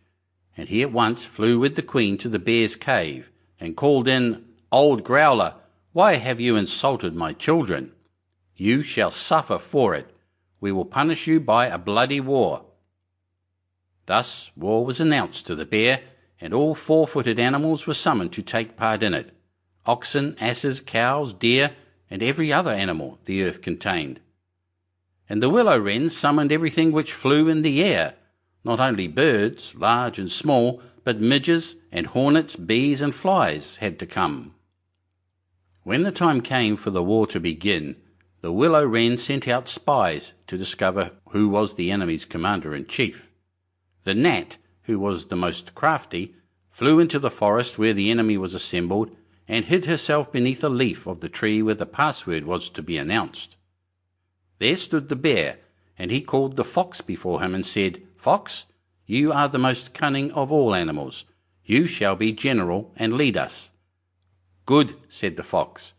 And he at once flew with the queen to the bear's cave, and called in, "Old growler, why have you insulted my children? You shall suffer for it. We will punish you by a bloody war." Thus war was announced to the bear, and all 4-footed animals were summoned to take part in it: oxen, asses, cows, deer, and every other animal the earth contained. And the willow-wren summoned everything which flew in the air, not only birds, large and small, but midges and hornets, bees and flies had to come. When the time came for the war to begin, the willow-wren sent out spies to discover who was the enemy's commander-in-chief. The gnat, who was the most crafty, flew into the forest where the enemy was assembled, and hid herself beneath a leaf of the tree where the password was to be announced. There stood the bear, and he called the fox before him and said, "Fox, you are the most cunning of all animals. You shall be general and lead us." "Good," said the fox,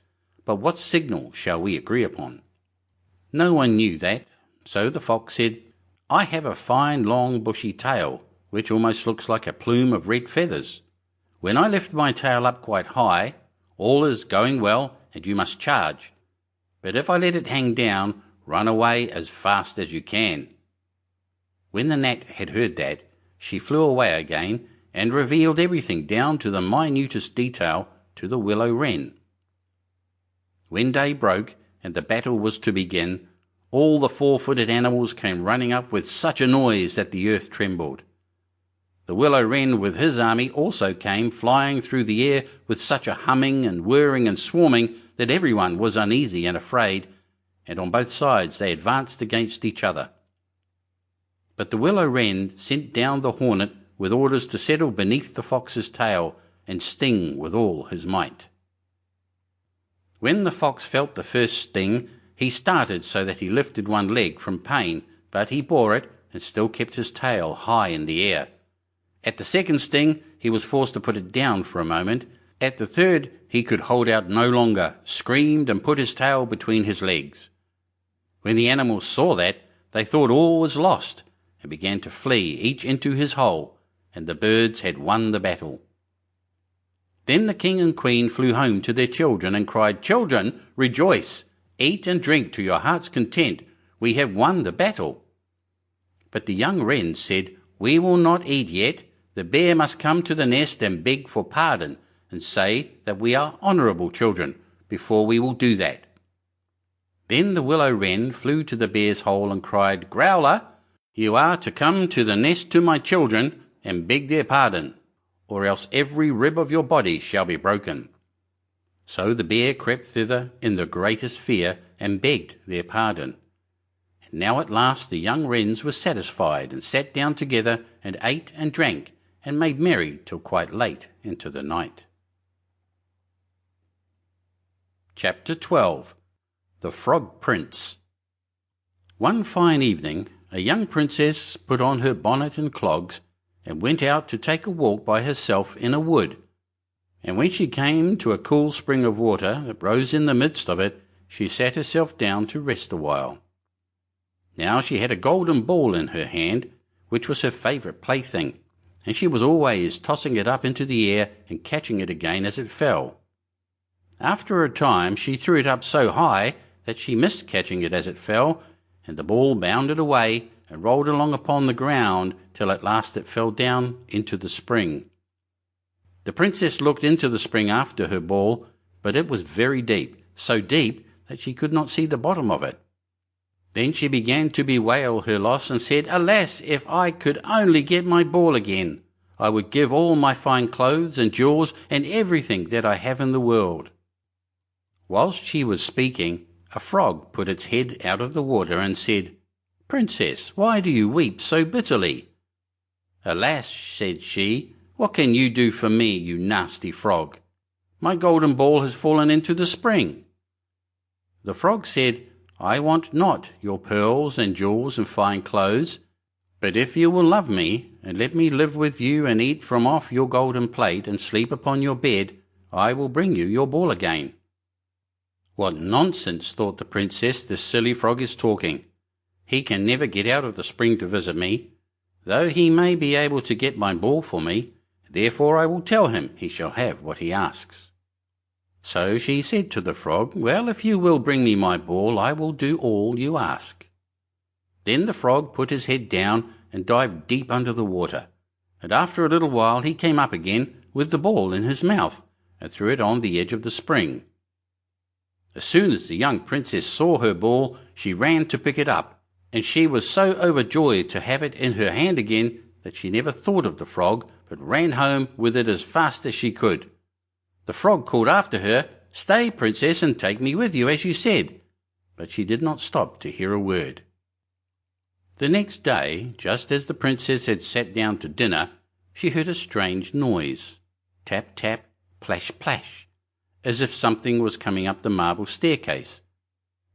"but what signal shall we agree upon?" No one knew that, so the fox said, "I have a fine long bushy tail, which almost looks like a plume of red feathers. When I lift my tail up quite high, all is going well and you must charge. But if I let it hang down, run away as fast as you can." When the gnat had heard that, she flew away again and revealed everything down to the minutest detail to the willow-wren. When day broke and the battle was to begin, all the 4-footed animals came running up with such a noise that the earth trembled. The willow-wren with his army also came flying through the air with such a humming and whirring and swarming that everyone was uneasy and afraid, and on both sides they advanced against each other. But the willow-wren sent down the hornet with orders to settle beneath the fox's tail and sting with all his might. When the fox felt the first sting, he started so that he lifted one leg from pain, but he bore it and still kept his tail high in the air. At the second sting he was forced to put it down for a moment, At the third he could hold out no longer, screamed and put his tail between his legs. When the animals saw that, they thought all was lost, and began to flee, each into his hole, and the birds had won the battle. Then the king and queen flew home to their children and cried, "Children, rejoice! Eat and drink to your heart's content. We have won the battle." But the young wrens said, "We will not eat yet. The bear must come to the nest and beg for pardon, and say that we are honourable children, before we will do that." Then the willow-wren flew to the bear's hole and cried, "Growler, you are to come to the nest to my children and beg their pardon, or else every rib of your body shall be broken." So the bear crept thither in the greatest fear and begged their pardon. And now at last the young wrens were satisfied, and sat down together and ate and drank and made merry till quite late into the night. Chapter 12. The Frog Prince. One fine evening a young princess put on her bonnet and clogs and went out to take a walk by herself in a wood. And when she came to a cool spring of water that rose in the midst of it, she sat herself down to rest a while. Now she had a golden ball in her hand, which was her favourite plaything, and she was always tossing it up into the air and catching it again as it fell. After a time she threw it up so high that she missed catching it as it fell, and the ball bounded away and rolled along upon the ground till at last it fell down into the spring. The princess looked into the spring after her ball, but it was very deep, so deep that she could not see the bottom of it. Then she began to bewail her loss and said, "Alas, if I could only get my ball again, I would give all my fine clothes and jewels and everything that I have in the world." Whilst she was speaking, a frog put its head out of the water and said, "Princess, why do you weep so bitterly?" "Alas," said she, "what can you do for me, you nasty frog? My golden ball has fallen into the spring." The frog said, "I want not your pearls and jewels and fine clothes, but if you will love me, and let me live with you and eat from off your golden plate and sleep upon your bed, I will bring you your ball again." "What nonsense," thought the princess, "this silly frog is talking. He can never get out of the spring to visit me, though he may be able to get my ball for me. Therefore I will tell him he shall have what he asks." So she said to the frog, "Well, if you will bring me my ball, I will do all you ask." Then the frog put his head down and dived deep under the water, and after a little while he came up again with the ball in his mouth and threw it on the edge of the spring. As soon as the young princess saw her ball, she ran to pick it up, and she was so overjoyed to have it in her hand again that she never thought of the frog, but ran home with it as fast as she could. The frog called after her, "Stay, princess, and take me with you, as you said," but she did not stop to hear a word. The next day, just as the princess had sat down to dinner, she heard a strange noise, tap, tap, plash, plash, as if something was coming up the marble staircase,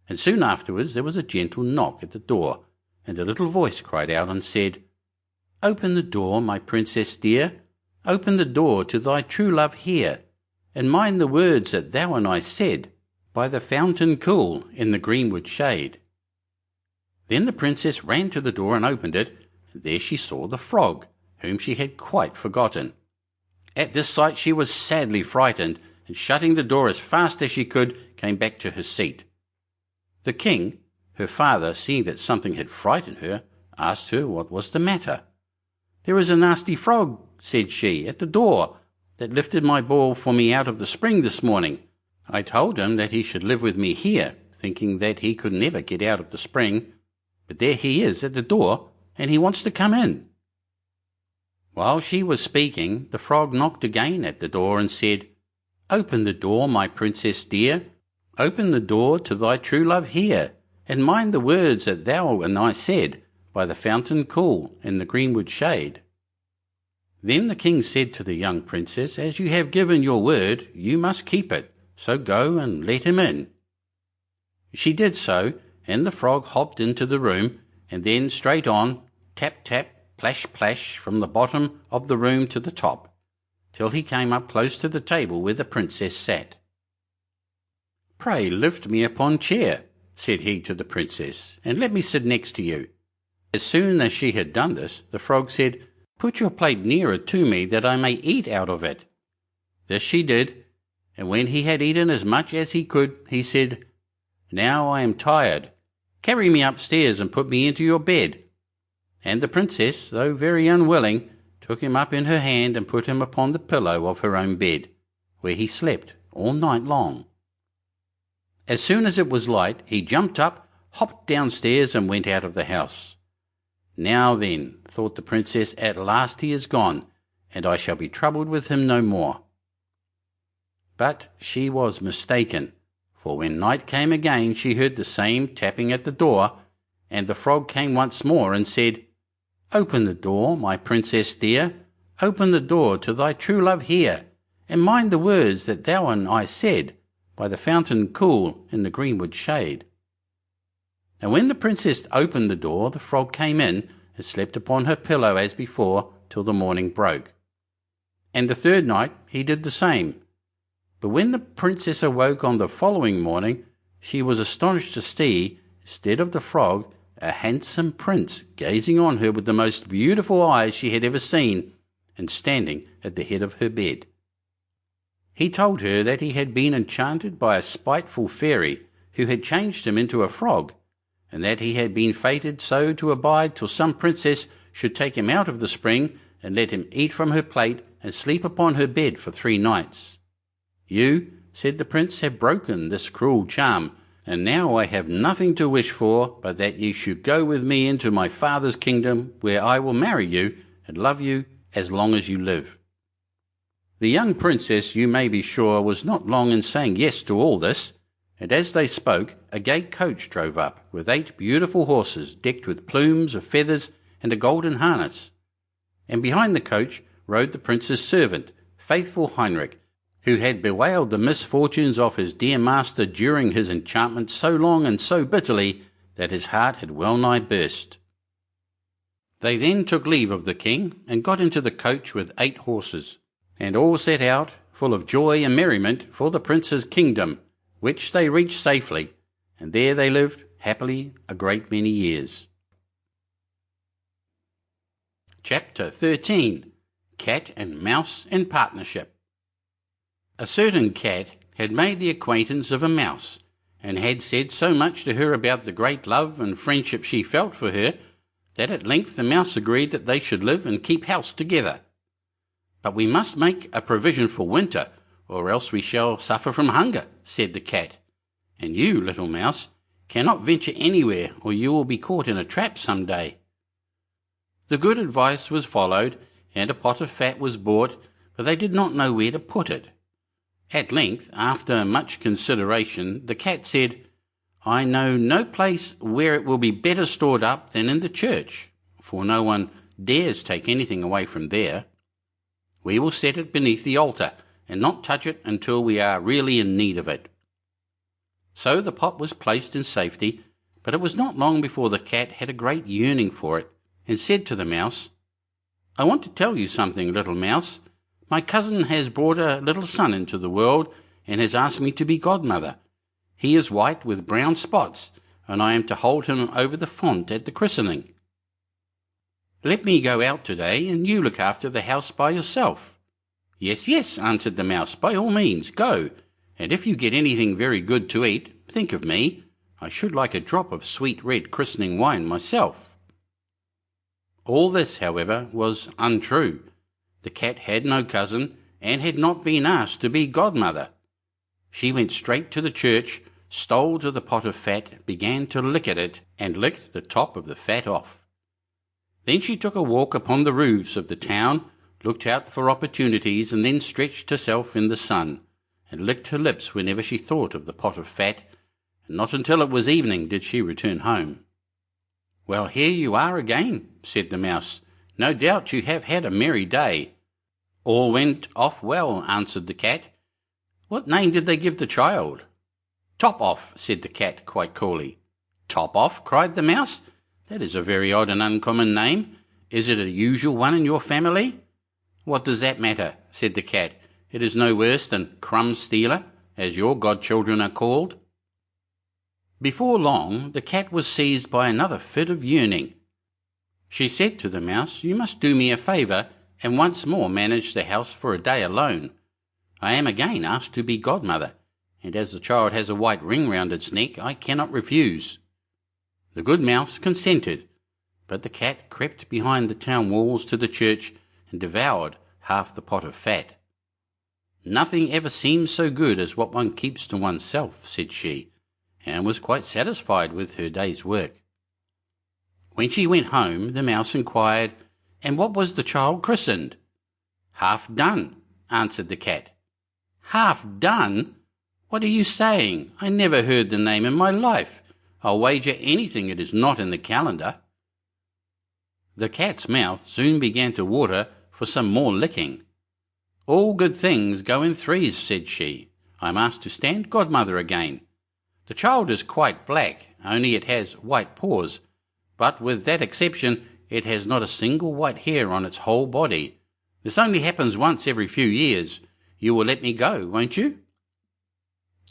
and soon afterwards there was a gentle knock at the door, and a little voice cried out and said, "Open the door, my princess dear, open the door to thy true love here, and mind the words that thou and I said, by the fountain cool in the greenwood shade." Then the princess ran to the door and opened it, and there she saw the frog, whom she had quite forgotten. At this sight she was sadly frightened, and shutting the door as fast as she could, came back to her seat. The king, her father, seeing that something had frightened her, asked her what was the matter. "There is a nasty frog," said she, "at the door, that lifted my ball for me out of the spring this morning. I told him that he should live with me here, thinking that he could never get out of the spring, but there he is at the door, and he wants to come in." While she was speaking, the frog knocked again at the door and said, "Open the door, my princess dear, open the door to thy true love here, and mind the words that thou and I said, by the fountain cool in the greenwood shade." Then the king said to the young princess, "As you have given your word, you must keep it, so go and let him in." She did so, and the frog hopped into the room, and then straight on, tap, tap, plash, plash, from the bottom of the room to the top. till he came up close to the table where the Princess sat. "Pray lift me upon chair," said he to the Princess, "and let me sit next to you." As soon as she had done this, the frog said, "Put your plate nearer to me, that I may eat out of it." This she did, and when he had eaten as much as he could, he said, "Now I am tired. Carry me upstairs and put me into your bed." And the Princess, though very unwilling, took him up in her hand and put him upon the pillow of her own bed, where he slept all night long. As soon as it was light, he jumped up, hopped downstairs, and went out of the house. "Now then," thought the Princess, "at last he is gone, and I shall be troubled with him no more." But she was mistaken, for when night came again she heard the same tapping at the door, and the frog came once more and said, "Open the door, my Princess dear, open the door to thy true love here, and mind the words that thou and I said, by the fountain cool in the greenwood shade." And when the Princess opened the door, the frog came in and slept upon her pillow as before till the morning broke. And the third night he did the same. But when the Princess awoke on the following morning, she was astonished to see, instead of the frog, a handsome prince gazing on her with the most beautiful eyes she had ever seen, and standing at the head of her bed. He told her that he had been enchanted by a spiteful fairy who had changed him into a frog, and that he had been fated so to abide till some princess should take him out of the spring and let him eat from her plate and sleep upon her bed for 3 nights. "You," said the prince, "have broken this cruel charm, and now I have nothing to wish for but that you should go with me into my father's kingdom, where I will marry you and love you as long as you live." The young princess, you may be sure, was not long in saying yes to all this, and as they spoke, a gay coach drove up, with 8 beautiful horses decked with plumes of feathers and a golden harness. And behind the coach rode the prince's servant, faithful Heinrich, who had bewailed the misfortunes of his dear master during his enchantment so long and so bitterly that his heart had well nigh burst. They then took leave of the king, and got into the coach with 8 horses, and all set out, full of joy and merriment, for the prince's kingdom, which they reached safely, and there they lived happily a great many years. Chapter 13. Cat and Mouse in Partnership. A certain cat had made the acquaintance of a mouse, and had said so much to her about the great love and friendship she felt for her, that at length the mouse agreed that they should live and keep house together. "But we must make a provision for winter, or else we shall suffer from hunger," said the cat. "And you, little mouse, cannot venture anywhere, or you will be caught in a trap some day." The good advice was followed, and a pot of fat was bought, but they did not know where to put it. At length, after much consideration, the cat said, "I know no place where it will be better stored up than in the church, for no one dares take anything away from there. We will set it beneath the altar, and not touch it until we are really in need of it." So the pot was placed in safety, but it was not long before the cat had a great yearning for it, and said to the mouse, "I want to tell you something, little mouse. My cousin has brought a little son into the world, and has asked me to be godmother. He is white with brown spots, and I am to hold him over the font at the christening. Let me go out today, and you look after the house by yourself." "Yes, yes," answered the mouse, "by all means, go, and if you get anything very good to eat, think of me. I should like a drop of sweet red christening wine myself." All this, however, was untrue. The cat had no cousin, and had not been asked to be godmother. She went straight to the church, stole to the pot of fat, began to lick at it, and licked the top of the fat off. Then she took a walk upon the roofs of the town, looked out for opportunities, and then stretched herself in the sun, and licked her lips whenever she thought of the pot of fat, and not until it was evening did she return home. "Well, here you are again," said the mouse. "No doubt you have had a merry day." "All went off well," answered the cat. "What name did they give the child?" "Top off," said the cat quite coolly. "Top off?" cried the mouse. "That is a very odd and uncommon name. Is it a usual one in your family?" "What does that matter?" said the cat. "It is no worse than crumb-stealer, as your godchildren are called." Before long the cat was seized by another fit of yearning. She said to the mouse, "You must do me a favour, and once more manage the house for a day alone. I am again asked to be godmother, and as the child has a white ring round its neck, I cannot refuse." The good mouse consented, but the cat crept behind the town walls to the church and devoured half the pot of fat. "Nothing ever seems so good as what one keeps to oneself," said she, and was quite satisfied with her day's work. When she went home, the mouse inquired, "And what was the child christened?" "Half Done," answered the cat. "Half Done? What are you saying? I never heard the name in my life. I'll wager anything it is not in the calendar." The cat's mouth soon began to water for some more licking. "All good things go in threes," said she. "I'm asked to stand godmother again. The child is quite black, only it has white paws, but with that exception it has not a single white hair on its whole body. This only happens once every few years. You will let me go, won't you?"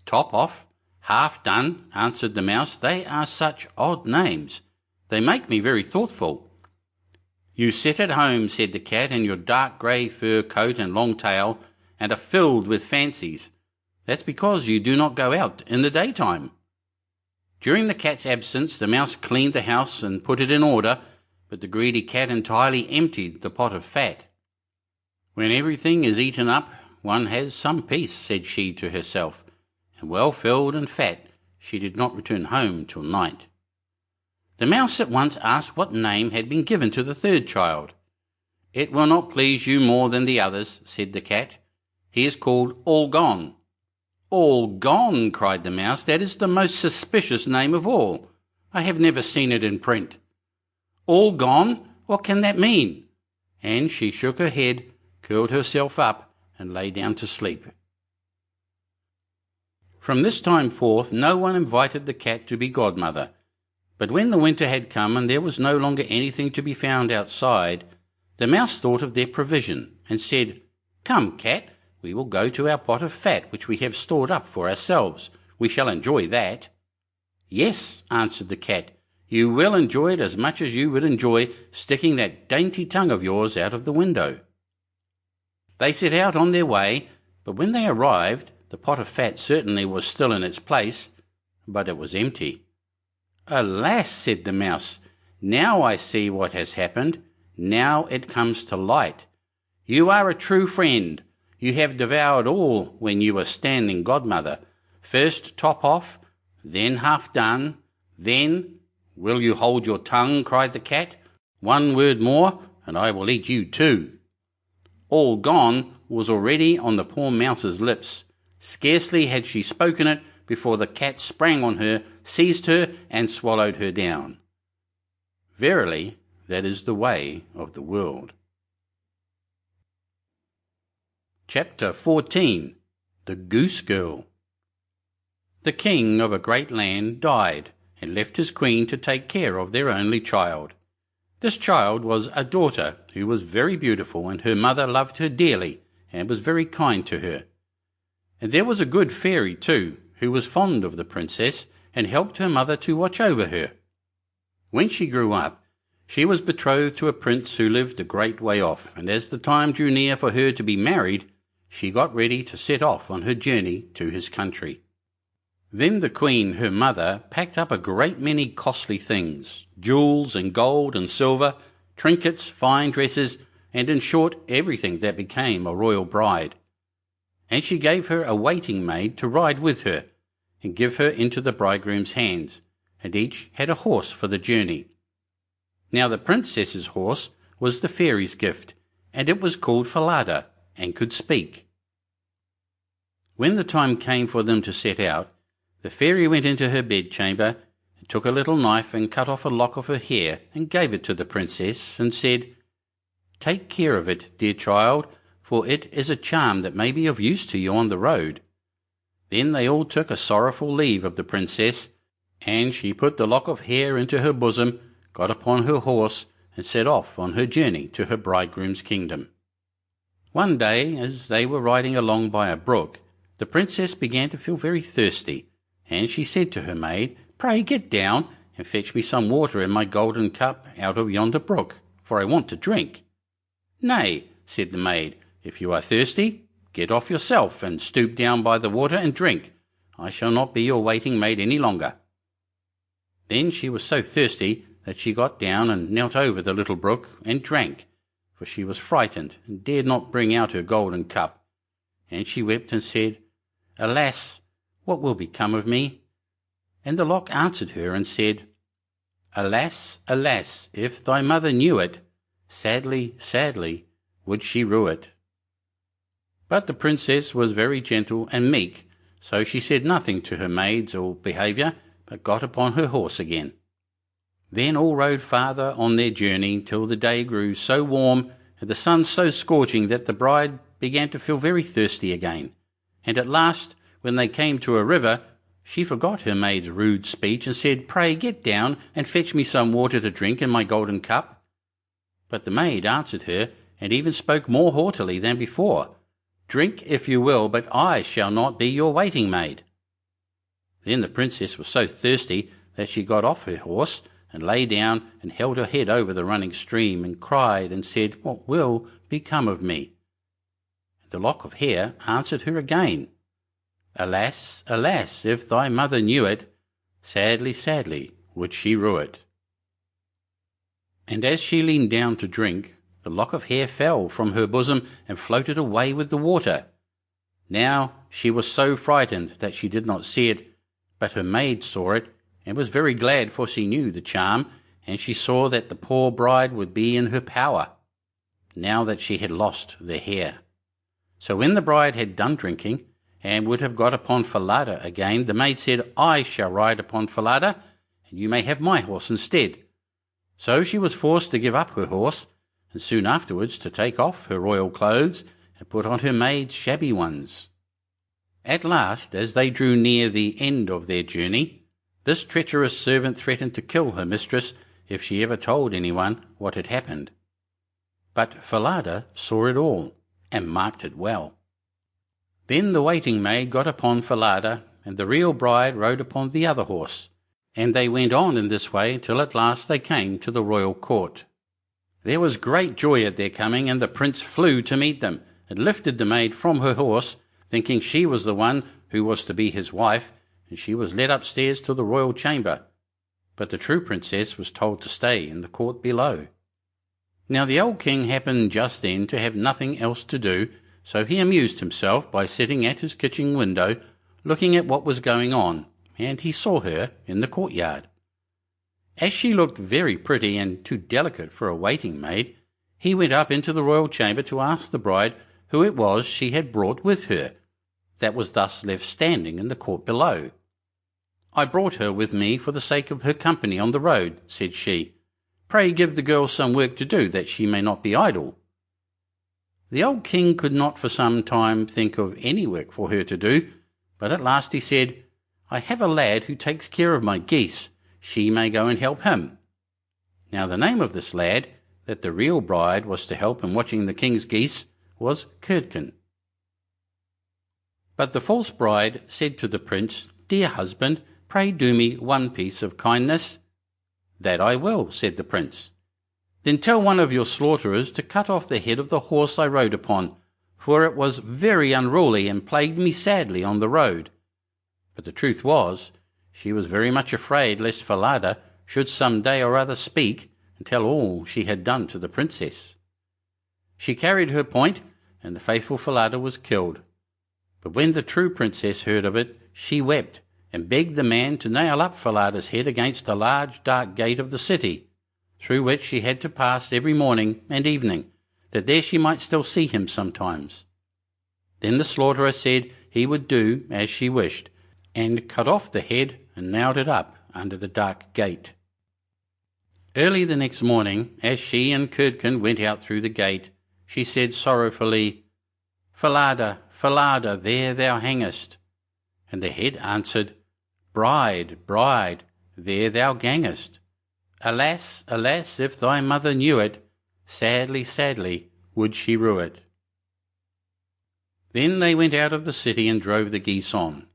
"Top off, Half Done," answered the mouse. "They are such odd names. They make me very thoughtful." "You sit at home," said the cat, "in your dark grey fur coat and long tail, and are filled with fancies. That's because you do not go out in the daytime." During the cat's absence the mouse cleaned the house and put it in order, but the greedy cat entirely emptied the pot of fat. "When everything is eaten up, one has some peace," said she to herself, and well filled and fat, she did not return home till night. The mouse at once asked what name had been given to the third child. "It will not please you more than the others," said the cat. "He is called All Gone." "All Gone!" cried the mouse. "That is the most suspicious name of all. I have never seen it in print. All Gone? What can that mean?" And she shook her head, curled herself up, and lay down to sleep. From this time forth no one invited the cat to be godmother, but when the winter had come and there was no longer anything to be found outside, the mouse thought of their provision, and said, "Come, cat, we will go to our pot of fat which we have stored up for ourselves. We shall enjoy that." "Yes," answered the cat, "you will enjoy it as much as you would enjoy sticking that dainty tongue of yours out of the window." They set out on their way, but when they arrived, the pot of fat certainly was still in its place, but it was empty. "Alas," said the mouse, "now I see what has happened. Now it comes to light. You are a true friend. You have devoured all when you were standing godmother. First Top off, then Half Done, then—" "Will you hold your tongue?" cried the cat. "One word more, and I will eat you too." All Gone was already on the poor mouse's lips. Scarcely had she spoken it before the cat sprang on her, seized her, and swallowed her down. Verily, that is the way of the world. Chapter 14. The Goose Girl. The king of a great land died, and left his queen to take care of their only child. This child was a daughter who was very beautiful, and her mother loved her dearly, and was very kind to her. And there was a good fairy too, who was fond of the princess, and helped her mother to watch over her. When she grew up, she was betrothed to a prince who lived a great way off, and as the time drew near for her to be married, she got ready to set off on her journey to his country. Then the queen, her mother, packed up a great many costly things, jewels and gold and silver, trinkets, fine dresses, and in short everything that became a royal bride. And she gave her a waiting maid to ride with her, and give her into the bridegroom's hands, and each had a horse for the journey. Now the princess's horse was the fairy's gift, and it was called Falada, and could speak. When the time came for them to set out, the fairy went into her bedchamber, and took a little knife and cut off a lock of her hair, and gave it to the princess, and said, "Take care of it, dear child, for it is a charm that may be of use to you on the road." Then they all took a sorrowful leave of the princess, and she put the lock of hair into her bosom, got upon her horse, and set off on her journey to her bridegroom's kingdom. One day, as they were riding along by a brook, the princess began to feel very thirsty, and she said to her maid, "Pray get down and fetch me some water in my golden cup out of yonder brook, for I want to drink." "Nay," said the maid, "if you are thirsty, get off yourself and stoop down by the water and drink. I shall not be your waiting maid any longer." Then she was so thirsty that she got down and knelt over the little brook and drank, for she was frightened and dared not bring out her golden cup. And she wept and said, "Alas, what will become of me?" And the lock answered her and said, "Alas, alas, if thy mother knew it, sadly, sadly would she rue it." But the princess was very gentle and meek, so she said nothing to her maids or behaviour, but got upon her horse again. Then all rode farther on their journey till the day grew so warm and the sun so scorching that the bride began to feel very thirsty again, and at last, when they came to a river, she forgot her maid's rude speech and said, "Pray get down and fetch me some water to drink in my golden cup." But the maid answered her, and even spoke more haughtily than before, "Drink if you will, but I shall not be your waiting maid." Then the princess was so thirsty that she got off her horse and lay down and held her head over the running stream and cried and said, "What will become of me?" The lock of hair answered her again, "Alas, alas, if thy mother knew it, sadly, sadly would she rue it." And as she leaned down to drink, the lock of hair fell from her bosom and floated away with the water. Now she was so frightened that she did not see it, but her maid saw it, and was very glad, for she knew the charm, and she saw that the poor bride would be in her power, now that she had lost the hair. So when the bride had done drinking, and would have got upon Falada again, the maid said, "I shall ride upon Falada, and you may have my horse instead." So she was forced to give up her horse, and soon afterwards to take off her royal clothes and put on her maid's shabby ones. At last, as they drew near the end of their journey, this treacherous servant threatened to kill her mistress if she ever told anyone what had happened. But Falada saw it all, and marked it well. Then the waiting maid got upon Falada, and the real bride rode upon the other horse, and they went on in this way till at last they came to the royal court. There was great joy at their coming, and the prince flew to meet them, and lifted the maid from her horse, thinking she was the one who was to be his wife, and she was led upstairs to the royal chamber. But the true princess was told to stay in the court below. Now the old king happened just then to have nothing else to do, so he amused himself by sitting at his kitchen window, looking at what was going on, and he saw her in the courtyard. As she looked very pretty and too delicate for a waiting maid, he went up into the royal chamber to ask the bride who it was she had brought with her, that was thus left standing in the court below. "I brought her with me for the sake of her company on the road," said she. "Pray give the girl some work to do, that she may not be idle." The old king could not for some time think of any work for her to do, but at last he said, "I have a lad who takes care of my geese. She may go and help him." Now the name of this lad, that the real bride was to help in watching the king's geese, was Curdken. But the false bride said to the prince, "Dear husband, pray do me one piece of kindness." "That I will," said the prince. "Then tell one of your slaughterers to cut off the head of the horse I rode upon, for it was very unruly and plagued me sadly on the road." But the truth was, she was very much afraid lest Falada should some day or other speak and tell all she had done to the princess. She carried her point, and the faithful Falada was killed. But when the true princess heard of it, she wept, and begged the man to nail up Falada's head against the large dark gate of the city, through which she had to pass every morning and evening, that there she might still see him sometimes. Then the slaughterer said he would do as she wished, and cut off the head and nailed it up under the dark gate. Early the next morning, as she and Curdken went out through the gate, she said sorrowfully, "Falada, Falada, there thou hangest." And the head answered, "Bride, bride, there thou gangest. Alas, alas, if thy mother knew it, sadly, sadly would she rue it." Then they went out of the city and drove the geese on.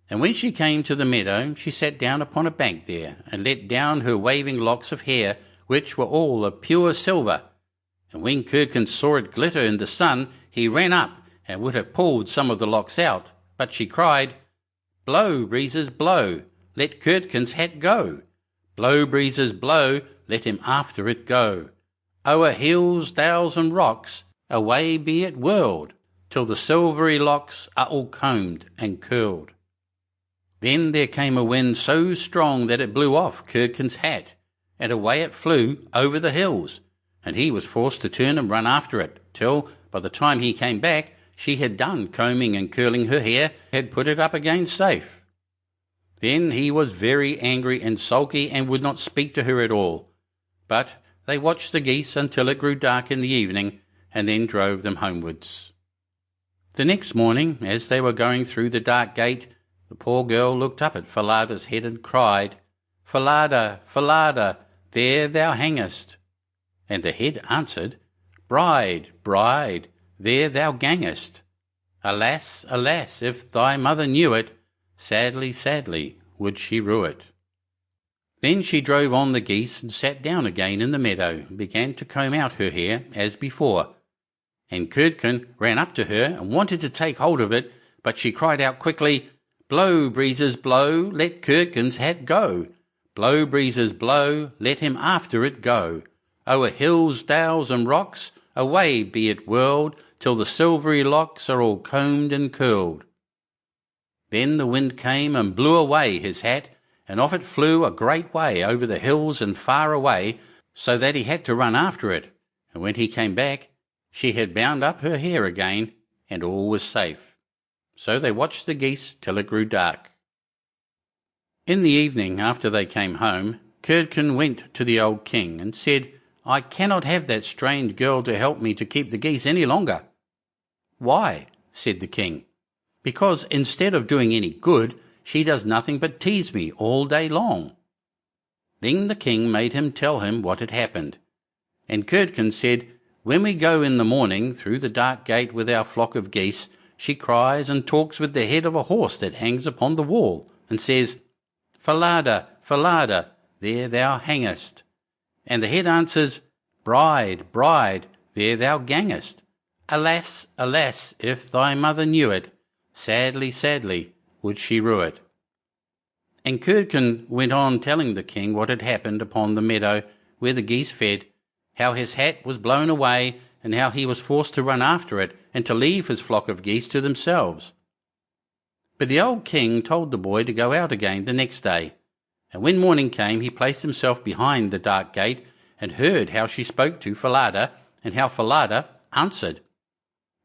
And when she came to the meadow, she sat down upon a bank there, and let down her waving locks of hair, which were all of pure silver. And when Curdken saw it glitter in the sun, he ran up, and would have pulled some of the locks out. But she cried, "Blow, breezes, blow, let Curdken's hat go. Blow, breezes, blow, let him after it go. O'er hills, dales, and rocks, away be it whirled, till the silvery locks are all combed and curled." Then there came a wind so strong that it blew off Curdken's hat, and away it flew over the hills, and he was forced to turn and run after it, till, by the time he came back, she had done combing and curling her hair, had put it up again safe. Then he was very angry and sulky, and would not speak to her at all. But they watched the geese until it grew dark in the evening, and then drove them homewards. The next morning, as they were going through the dark gate, the poor girl looked up at Falada's head and cried, "Falada, Falada, there thou hangest." And the head answered, "Bride, bride, there thou gangest. Alas, alas, if thy mother knew it, sadly, sadly would she rue it." Then she drove on the geese and sat down again in the meadow and began to comb out her hair as before. And Curdken ran up to her and wanted to take hold of it, but she cried out quickly, "Blow, breezes, blow, let Curdken's hat go. Blow, breezes, blow, let him after it go. O'er hills, dales, and rocks, away be it whirled, till the silvery locks are all combed and curled." Then the wind came and blew away his hat, and off it flew a great way over the hills and far away, so that he had to run after it. And when he came back, she had bound up her hair again, and all was safe. So they watched the geese till it grew dark. In the evening, after they came home, Curdken went to the old king and said, "I cannot have that strange girl to help me to keep the geese any longer." "Why?" said the king. "Because instead of doing any good, she does nothing but tease me all day long." Then the king made him tell him what had happened. And Curdken said, "When we go in the morning through the dark gate with our flock of geese, she cries and talks with the head of a horse that hangs upon the wall, and says, 'Falada, Falada, there thou hangest.' And the head answers, 'Bride, bride, there thou gangest. Alas, alas, if thy mother knew it, sadly, sadly would she rue it.'" And Curdken went on telling the king what had happened upon the meadow where the geese fed, how his hat was blown away, and how he was forced to run after it and to leave his flock of geese to themselves. But the old king told the boy to go out again the next day, and when morning came he placed himself behind the dark gate and heard how she spoke to Falada, and how Falada answered.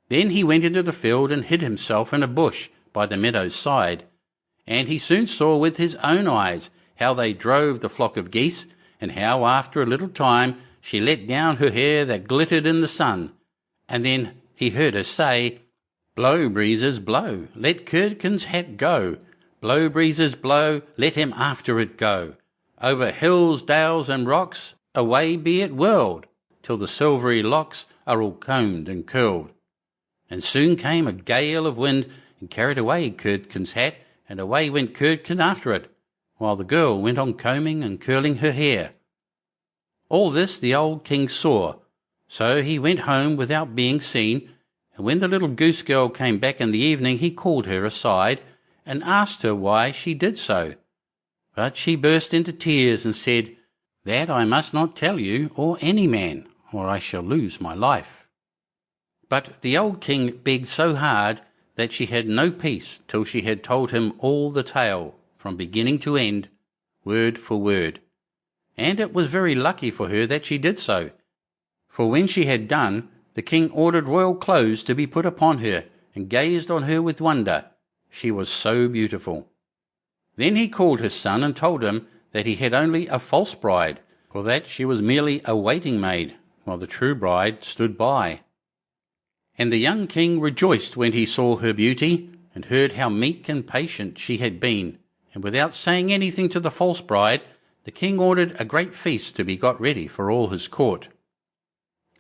Then he went into the field and hid himself in a bush by the meadow's side, and he soon saw with his own eyes how they drove the flock of geese, and how after a little time she let down her hair that glittered in the sun, and then he heard her say, "Blow, breezes, blow, let Curdken's hat go. Blow, breezes, blow, let him after it go. Over hills, dales, and rocks, away be it whirled, till the silvery locks are all combed and curled." And soon came a gale of wind and carried away Curdken's hat, and away went Curdken after it, while the girl went on combing and curling her hair. All this the old king saw, so he went home without being seen, and when the little goose girl came back in the evening he called her aside and asked her why she did so. But she burst into tears and said, "That I must not tell you or any man, or I shall lose my life." But the old king begged so hard that she had no peace till she had told him all the tale, from beginning to end, word for word. And it was very lucky for her that she did so, for when she had done, the king ordered royal clothes to be put upon her, and gazed on her with wonder, she was so beautiful. Then he called his son and told him that he had only a false bride, for that she was merely a waiting maid, while the true bride stood by. And the young king rejoiced when he saw her beauty, and heard how meek and patient she had been, and without saying anything to the false bride, the king ordered a great feast to be got ready for all his court.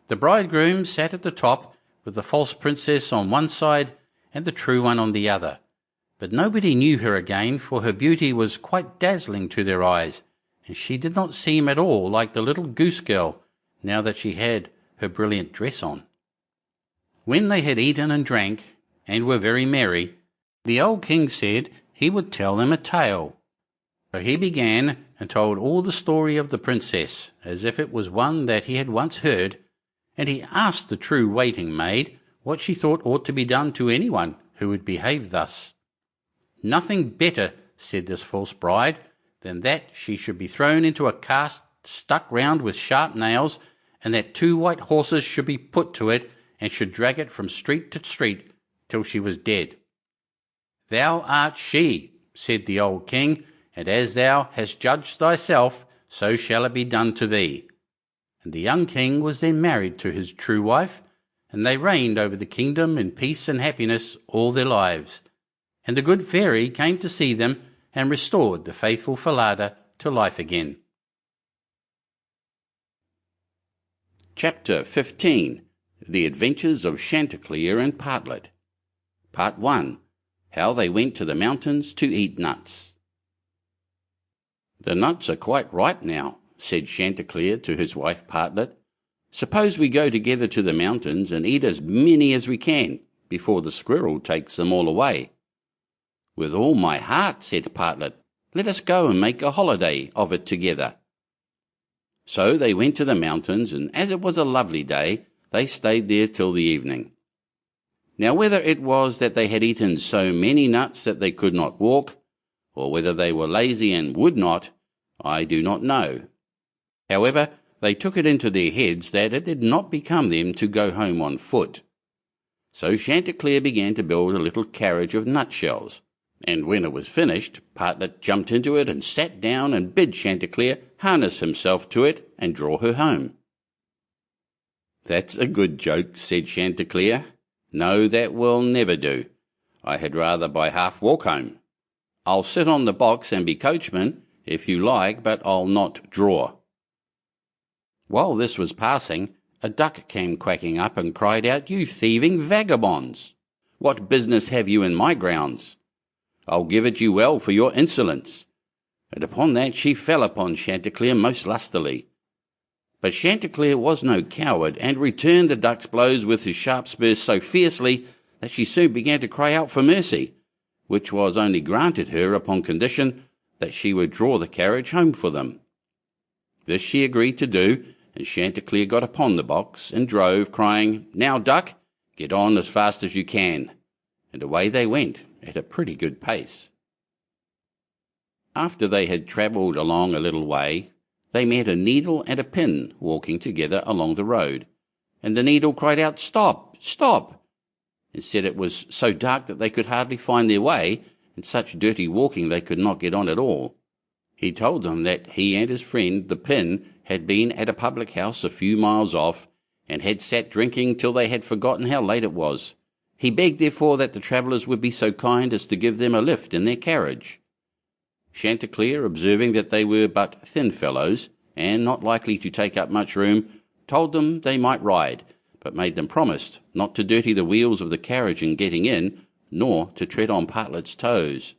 The bridegroom sat at the top, with the false princess on one side and the true one on the other. But nobody knew her again, for her beauty was quite dazzling to their eyes, and she did not seem at all like the little Goose Girl, now that she had her brilliant dress on. When they had eaten and drank, and were very merry, the old king said he would tell them a tale. So he began and told all the story of the princess, as if it was one that he had once heard, and he asked the true waiting-maid what she thought ought to be done to anyone who would behave thus. Nothing better, said this false bride, than that she should be thrown into a cask stuck round with sharp nails, and that 2 white horses should be put to it, and should drag it from street to street till she was dead. Thou art she, said the old king, and as thou hast judged thyself, so shall it be done to thee. And the young king was then married to his true wife, and they reigned over the kingdom in peace and happiness all their lives. And the good fairy came to see them, and restored the faithful Falada to life again. Chapter 15. The Adventures of Chanticleer and Partlet. Part 1. How they went to the mountains to eat nuts. The nuts are quite ripe now, said Chanticleer to his wife Partlet. Suppose we go together to the mountains and eat as many as we can, before the squirrel takes them all away. With all my heart, said Partlet. Let us go and make a holiday of it together. So they went to the mountains, and as it was a lovely day, they stayed there till the evening. Now whether it was that they had eaten so many nuts that they could not walk, or whether they were lazy and would not, I do not know. However, they took it into their heads that it did not become them to go home on foot. So Chanticleer began to build a little carriage of nutshells, and when it was finished, Partlet jumped into it and sat down and bid Chanticleer harness himself to it and draw her home. That's a good joke, said Chanticleer. No, that will never do. I had rather by half walk home. I'll sit on the box and be coachman, if you like, but I'll not draw. While this was passing, a duck came quacking up and cried out, You thieving vagabonds! What business have you in my grounds? I'll give it you well for your insolence. And upon that she fell upon Chanticleer most lustily. But Chanticleer was no coward, and returned the duck's blows with his sharp spurs so fiercely that she soon began to cry out for mercy, which was only granted her upon condition that she would draw the carriage home for them. This she agreed to do, and Chanticleer got upon the box and drove, crying, Now, duck, get on as fast as you can. And away they went at a pretty good pace. After they had travelled along a little way, they met a needle and a pin walking together along the road, and the needle cried out, Stop, stop! And said it was so dark that they could hardly find their way, and such dirty walking they could not get on at all. He told them that he and his friend the pin had been at a public house a few miles off, and had sat drinking till they had forgotten how late it was. He begged, therefore, that the travellers would be so kind as to give them a lift in their carriage. Chanticleer, observing that they were but thin fellows, and not likely to take up much room, told them they might ride, but made them promise not to dirty the wheels of the carriage in getting in, nor to tread on Partlet's toes.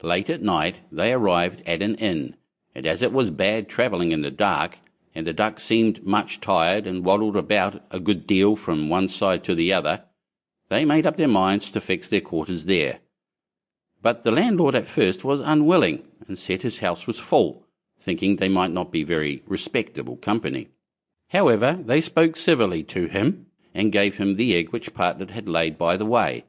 Late at night they arrived at an inn, and as it was bad travelling in the dark, and the duck seemed much tired and waddled about a good deal from one side to the other, they made up their minds to fix their quarters there. But the landlord at first was unwilling, and said his house was full, thinking they might not be very respectable company. However, they spoke civilly to him, and gave him the egg which Partlet had laid by the way,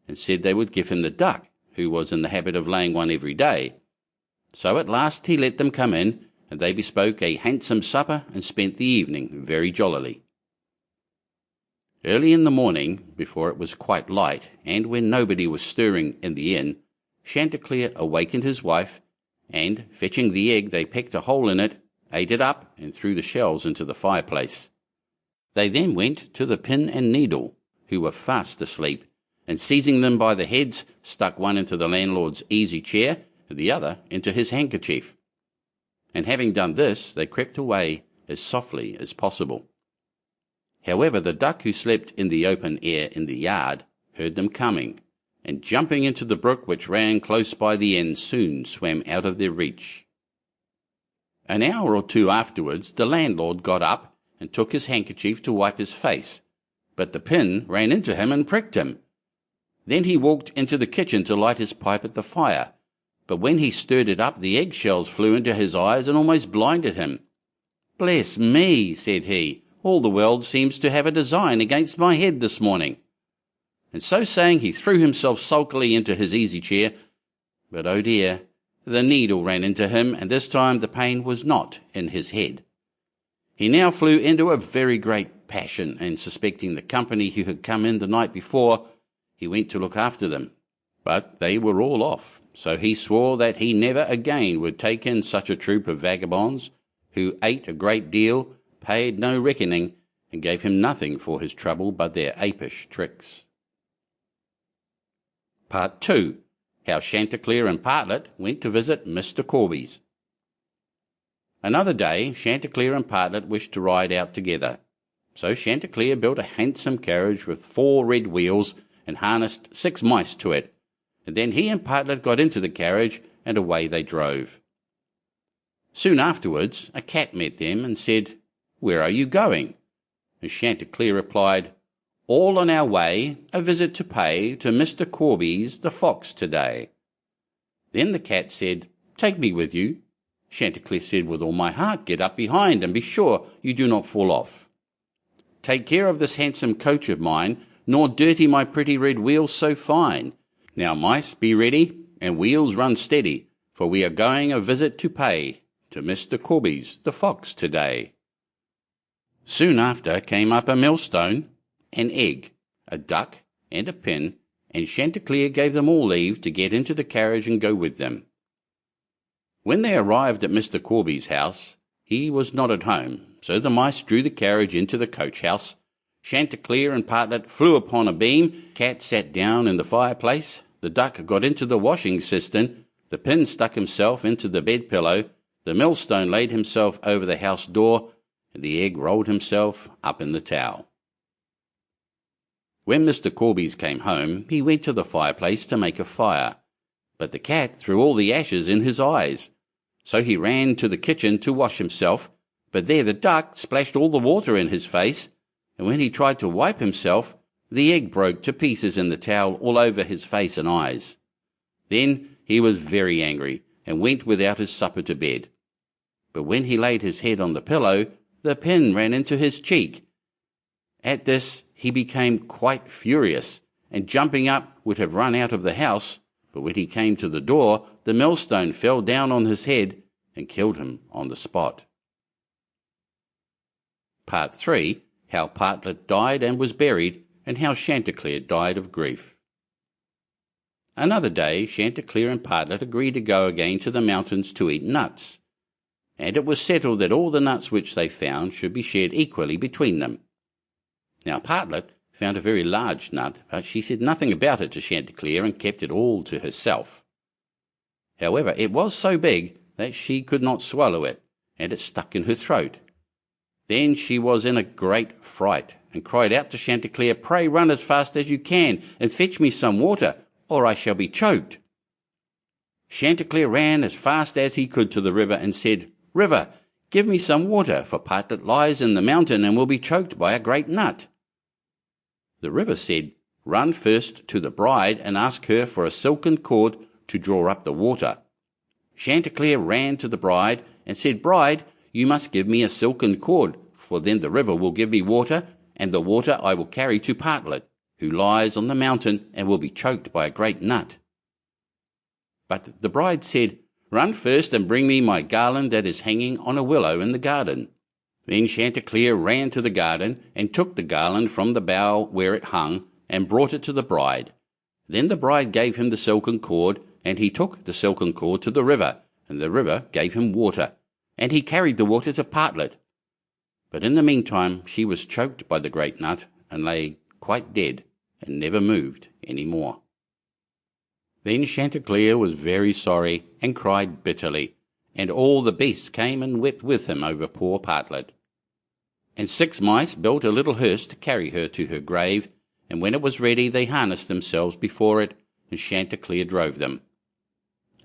and said they would give him the duck, who was in the habit of laying one every day. So at last he let them come in, and they bespoke a handsome supper, and spent the evening very jollily. Early in the morning, before it was quite light, and when nobody was stirring in the inn, Chanticleer awakened his wife, and, fetching the egg, they pecked a hole in it, ate it up, and threw the shells into the fireplace. They then went to the pin and needle, who were fast asleep, and seizing them by the heads, stuck one into the landlord's easy chair, and the other into his handkerchief. And having done this, they crept away as softly as possible. However, the duck who slept in the open air in the yard heard them coming, and jumping into the brook which ran close by the end, soon swam out of their reach. An hour or two afterwards the landlord got up and took his handkerchief to wipe his face, but the pin ran into him and pricked him. Then he walked into the kitchen to light his pipe at the fire, but when he stirred it up the eggshells flew into his eyes and almost blinded him. "Bless me," said he, "all the world seems to have a design against my head this morning." And so saying he threw himself sulkily into his easy-chair, but oh dear, the needle ran into him, and this time the pain was not in his head. He now flew into a very great passion, and suspecting the company who had come in the night before, he went to look after them. But they were all off, so he swore that he never again would take in such a troop of vagabonds, who ate a great deal, paid no reckoning, and gave him nothing for his trouble but their apish tricks. Part 2. How Chanticleer and Partlet went to visit Mr. Corby's. Another day Chanticleer and Partlet wished to ride out together. So Chanticleer built a handsome carriage with 4 red wheels and harnessed 6 mice to it, and then he and Partlet got into the carriage, and away they drove. Soon afterwards a cat met them and said, "Where are you going?" And Chanticleer replied, "All on our way, a visit to pay to Mr. Corby's the fox today." Then the cat said, "Take me with you." Chanticleer said, "With all my heart, get up behind, and be sure you do not fall off. Take care of this handsome coach of mine, nor dirty my pretty red wheels so fine. Now mice, be ready, and wheels run steady, for we are going a visit to pay to Mr. Corby's the fox today." Soon after came up a millstone, an egg, a duck, and a pin, and Chanticleer gave them all leave to get into the carriage and go with them. When they arrived at Mr. Corby's house, he was not at home, so the mice drew the carriage into the coach-house. Chanticleer and Partlet flew upon a beam, Cat sat down in the fireplace, the duck got into the washing cistern, the pin stuck himself into the bed-pillow, the millstone laid himself over the house door, and the egg rolled himself up in the towel. When Mr. Corby's came home, he went to the fireplace to make a fire, but the cat threw all the ashes in his eyes. So he ran to the kitchen to wash himself, but there the duck splashed all the water in his face, and when he tried to wipe himself, the egg broke to pieces in the towel all over his face and eyes. Then he was very angry, and went without his supper to bed. But when he laid his head on the pillow, the pin ran into his cheek. At this he became quite furious, and jumping up would have run out of the house, but when he came to the door, the millstone fell down on his head and killed him on the spot. Part 3. How Partlet died and was buried, and how Chanticleer died of grief. Another day Chanticleer and Partlet agreed to go again to the mountains to eat nuts, and it was settled that all the nuts which they found should be shared equally between them. Now Partlet found a very large nut, but she said nothing about it to Chanticleer and kept it all to herself. However, it was so big that she could not swallow it, and it stuck in her throat. Then she was in a great fright, and cried out to Chanticleer, "Pray run as fast as you can, and fetch me some water, or I shall be choked." Chanticleer ran as fast as he could to the river, and said, "River, give me some water, for Partlet lies in the mountain and will be choked by a great nut." The river said, "Run first to the bride, and ask her for a silken cord to draw up the water." Chanticleer ran to the bride, and said, "Bride, you must give me a silken cord, for then the river will give me water, and the water I will carry to Partlet, who lies on the mountain and will be choked by a great nut." But the bride said, "Run first and bring me my garland that is hanging on a willow in the garden." Then Chanticleer ran to the garden, and took the garland from the bough where it hung, and brought it to the bride. Then the bride gave him the silken cord, and he took the silken cord to the river, and the river gave him water, and he carried the water to Partlet. But in the meantime she was choked by the great nut, and lay quite dead, and never moved any more. Then Chanticleer was very sorry, and cried bitterly, and all the beasts came and wept with him over poor Partlet. And 6 mice built a little hearse to carry her to her grave, and when it was ready they harnessed themselves before it, and Chanticleer drove them.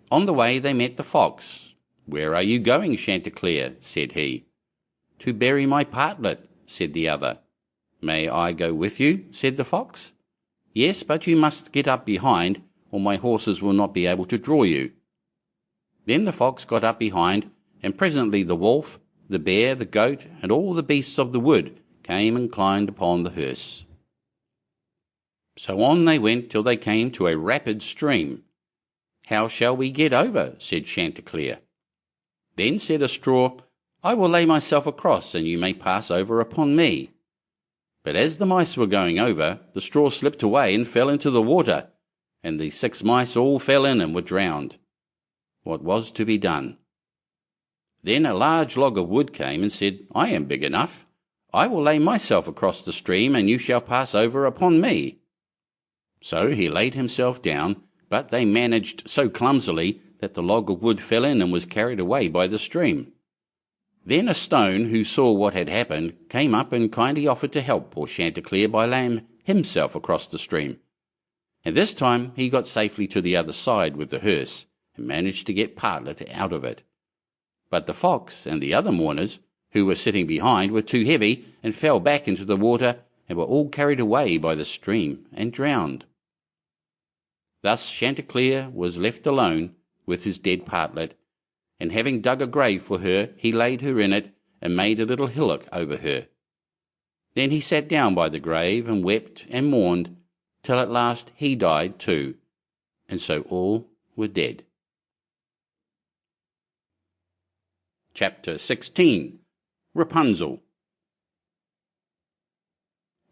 On the way they met the fox. "Where are you going, Chanticleer?" said he. "To bury my Partlet," said the other. "May I go with you?" said the fox. "Yes, but you must get up behind, or my horses will not be able to draw you." Then the fox got up behind, and presently the wolf, the bear, the goat, and all the beasts of the wood came and climbed upon the hearse. So on they went till they came to a rapid stream. "How shall we get over?" said Chanticleer. Then said a straw, "I will lay myself across, and you may pass over upon me." But as the mice were going over, the straw slipped away and fell into the water, and the 6 mice all fell in and were drowned. What was to be done? Then a large log of wood came and said, "I am big enough. I will lay myself across the stream, and you shall pass over upon me." So he laid himself down, but they managed so clumsily that the log of wood fell in and was carried away by the stream. Then a stone, who saw what had happened, came up and kindly offered to help poor Chanticleer by laying himself across the stream. And this time he got safely to the other side with the hearse, and managed to get Partlet out of it. But the fox and the other mourners, who were sitting behind, were too heavy, and fell back into the water, and were all carried away by the stream and drowned. Thus Chanticleer was left alone with his dead Partlet, and having dug a grave for her, he laid her in it, and made a little hillock over her. Then he sat down by the grave, and wept and mourned, till at last he died too, and so all were dead. Chapter 16. Rapunzel.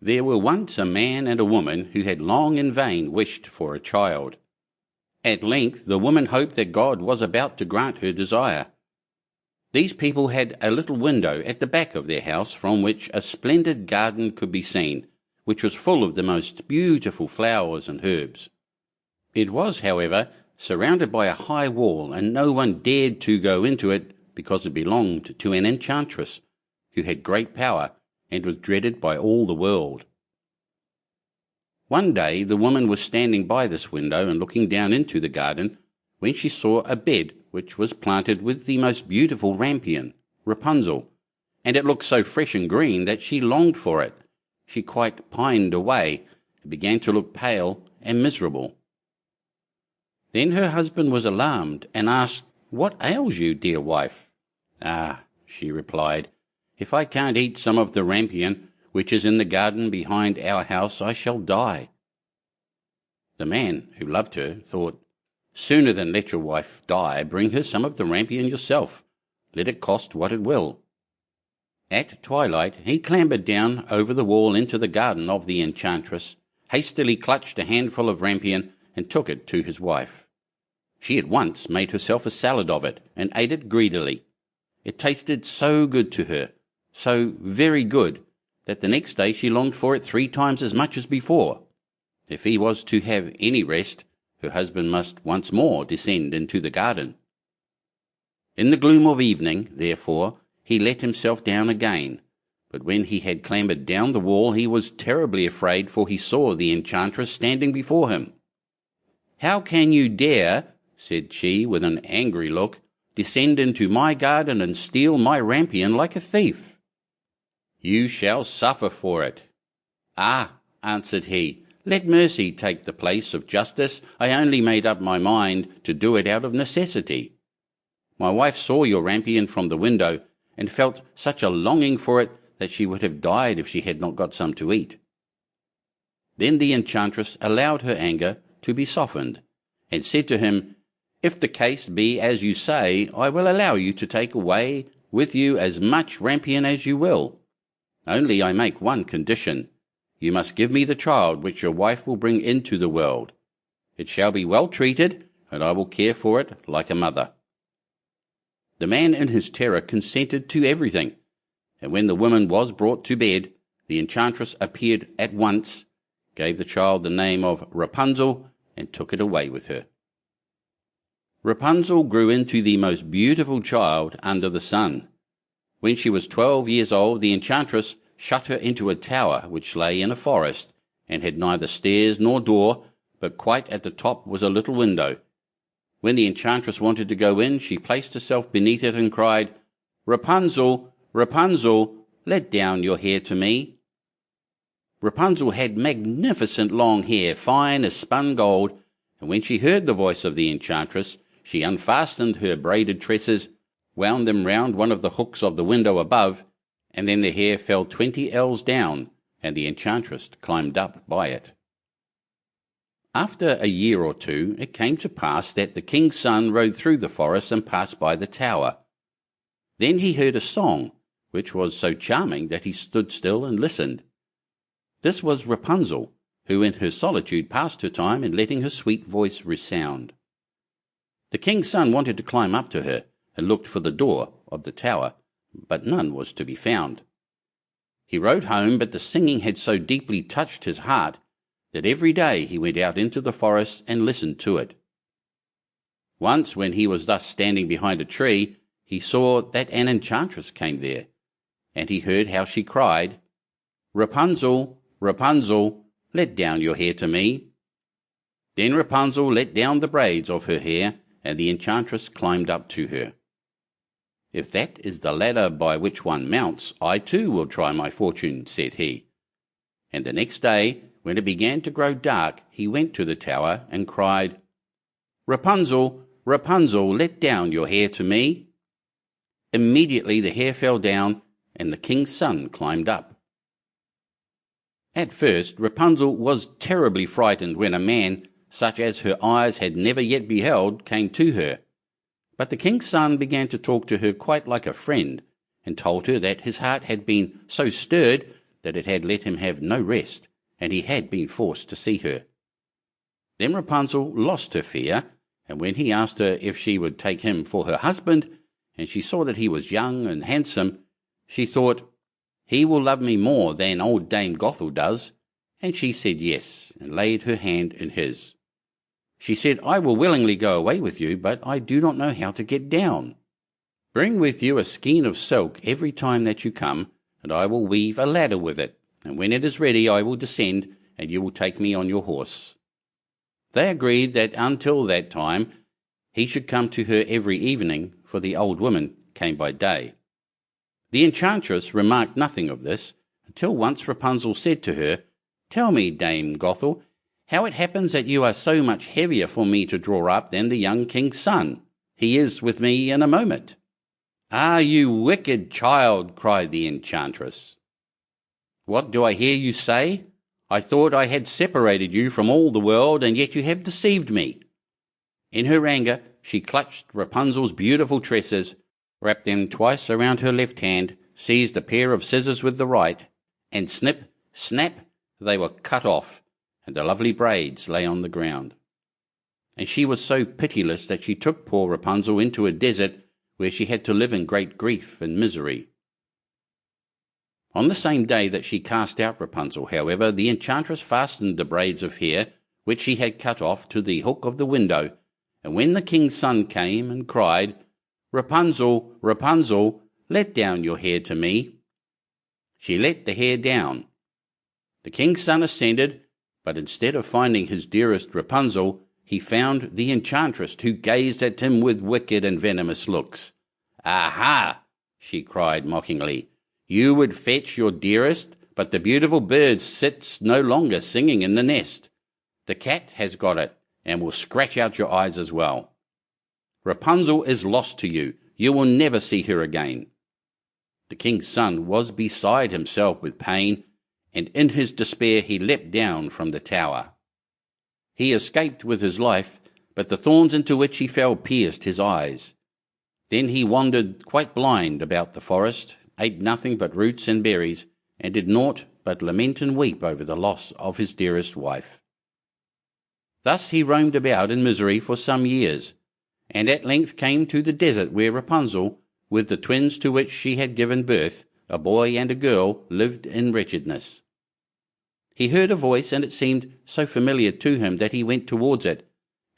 There were once a man and a woman who had long in vain wished for a child. At length the woman hoped that God was about to grant her desire. These people had a little window at the back of their house from which a splendid garden could be seen, which was full of the most beautiful flowers and herbs. It was, however, surrounded by a high wall, and no one dared to go into it because it belonged to an enchantress who had great power and was dreaded by all the world. One day the woman was standing by this window and looking down into the garden, when she saw a bed which was planted with the most beautiful rampion, Rapunzel, and it looked so fresh and green that she longed for it. She quite pined away, and began to look pale and miserable. Then her husband was alarmed, and asked, "What ails you, dear wife?" "Ah," she replied, "if I can't eat some of the rampion which is in the garden behind our house, I shall die." The man, who loved her, thought, "Sooner than let your wife die, bring her some of the rampion yourself, let it cost what it will." At twilight he clambered down over the wall into the garden of the enchantress, hastily clutched a handful of rampion, and took it to his wife. She at once made herself a salad of it, and ate it greedily. It tasted so good to her, so very good, that the next day she longed for it 3 times as much as before. If he was to have any rest, her husband must once more descend into the garden. In the gloom of evening, therefore, he let himself down again, but when he had clambered down the wall he was terribly afraid, for he saw the enchantress standing before him. "How can you dare," said she with an angry look, "descend into my garden and steal my rampion like a thief?" "You shall suffer for it." "Ah," answered he, "let mercy take the place of justice. I only made up my mind to do it out of necessity. My wife saw your rampion from the window, and felt such a longing for it that she would have died if she had not got some to eat." Then the enchantress allowed her anger to be softened, and said to him, "If the case be as you say, I will allow you to take away with you as much rampion as you will. Only I make one condition. You must give me the child which your wife will bring into the world. It shall be well treated, and I will care for it like a mother." The man in his terror consented to everything, and when the woman was brought to bed, the enchantress appeared at once, gave the child the name of Rapunzel, and took it away with her. Rapunzel grew into the most beautiful child under the sun. When she was 12 years old, the enchantress shut her into a tower which lay in a forest, and had neither stairs nor door, but quite at the top was a little window. When the enchantress wanted to go in, she placed herself beneath it and cried, "Rapunzel, Rapunzel, let down your hair to me." Rapunzel had magnificent long hair, fine as spun gold, and when she heard the voice of the enchantress, she unfastened her braided tresses, wound them round one of the hooks of the window above, and then the hair fell 20 ells down, and the enchantress climbed up by it. After a year or two, it came to pass that the king's son rode through the forest and passed by the tower. Then he heard a song, which was so charming that he stood still and listened. This was Rapunzel, who in her solitude passed her time in letting her sweet voice resound. The king's son wanted to climb up to her, and looked for the door of the tower, but none was to be found. He rode home, but the singing had so deeply touched his heart that every day he went out into the forest and listened to it. Once, when he was thus standing behind a tree, he saw that an enchantress came there, and he heard how she cried, "Rapunzel, Rapunzel, let down your hair to me." Then Rapunzel let down the braids of her hair, and the enchantress climbed up to her. "If that is the ladder by which one mounts, I too will try my fortune," said he. And the next day, when it began to grow dark, he went to the tower and cried, "Rapunzel, Rapunzel, let down your hair to me." Immediately the hair fell down, and the king's son climbed up. At first Rapunzel was terribly frightened when a man, such as her eyes had never yet beheld, came to her. But the king's son began to talk to her quite like a friend, and told her that his heart had been so stirred that it had let him have no rest, and he had been forced to see her. Then Rapunzel lost her fear, and when he asked her if she would take him for her husband, and she saw that he was young and handsome, she thought, "He will love me more than old Dame Gothel does," and she said yes, and laid her hand in his. She said, "I will willingly go away with you, but I do not know how to get down. Bring with you a skein of silk every time that you come, and I will weave a ladder with it, and when it is ready I will descend, and you will take me on your horse." They agreed that until that time he should come to her every evening, for the old woman came by day. The enchantress remarked nothing of this, until once Rapunzel said to her, "Tell me, Dame Gothel, how it happens that you are so much heavier for me to draw up than the young king's son. He is with me in a moment." "Ah, you wicked child!" cried the enchantress. "What do I hear you say? I thought I had separated you from all the world, and yet you have deceived me." In her anger she clutched Rapunzel's beautiful tresses, wrapped them twice around her left hand, seized a pair of scissors with the right, and snip, snap, they were cut off, and the lovely braids lay on the ground. And she was so pitiless that she took poor Rapunzel into a desert, where she had to live in great grief and misery. On the same day that she cast out Rapunzel, however, the enchantress fastened the braids of hair which she had cut off to the hook of the window, and when the king's son came and cried, "Rapunzel, Rapunzel, let down your hair to me," she let the hair down. The king's son ascended, but instead of finding his dearest Rapunzel, he found the enchantress, who gazed at him with wicked and venomous looks. "Aha!" she cried mockingly. "You would fetch your dearest, but the beautiful bird sits no longer singing in the nest. The cat has got it, and will scratch out your eyes as well. Rapunzel is lost to you. You will never see her again." The king's son was beside himself with pain, and in his despair he leapt down from the tower. He escaped with his life, but the thorns into which he fell pierced his eyes. Then he wandered quite blind about the forest, ate nothing but roots and berries, and did naught but lament and weep over the loss of his dearest wife. Thus he roamed about in misery for some years, and at length came to the desert where Rapunzel, with the twins to which she had given birth, a boy and a girl, lived in wretchedness. He heard a voice, and it seemed so familiar to him that he went towards it,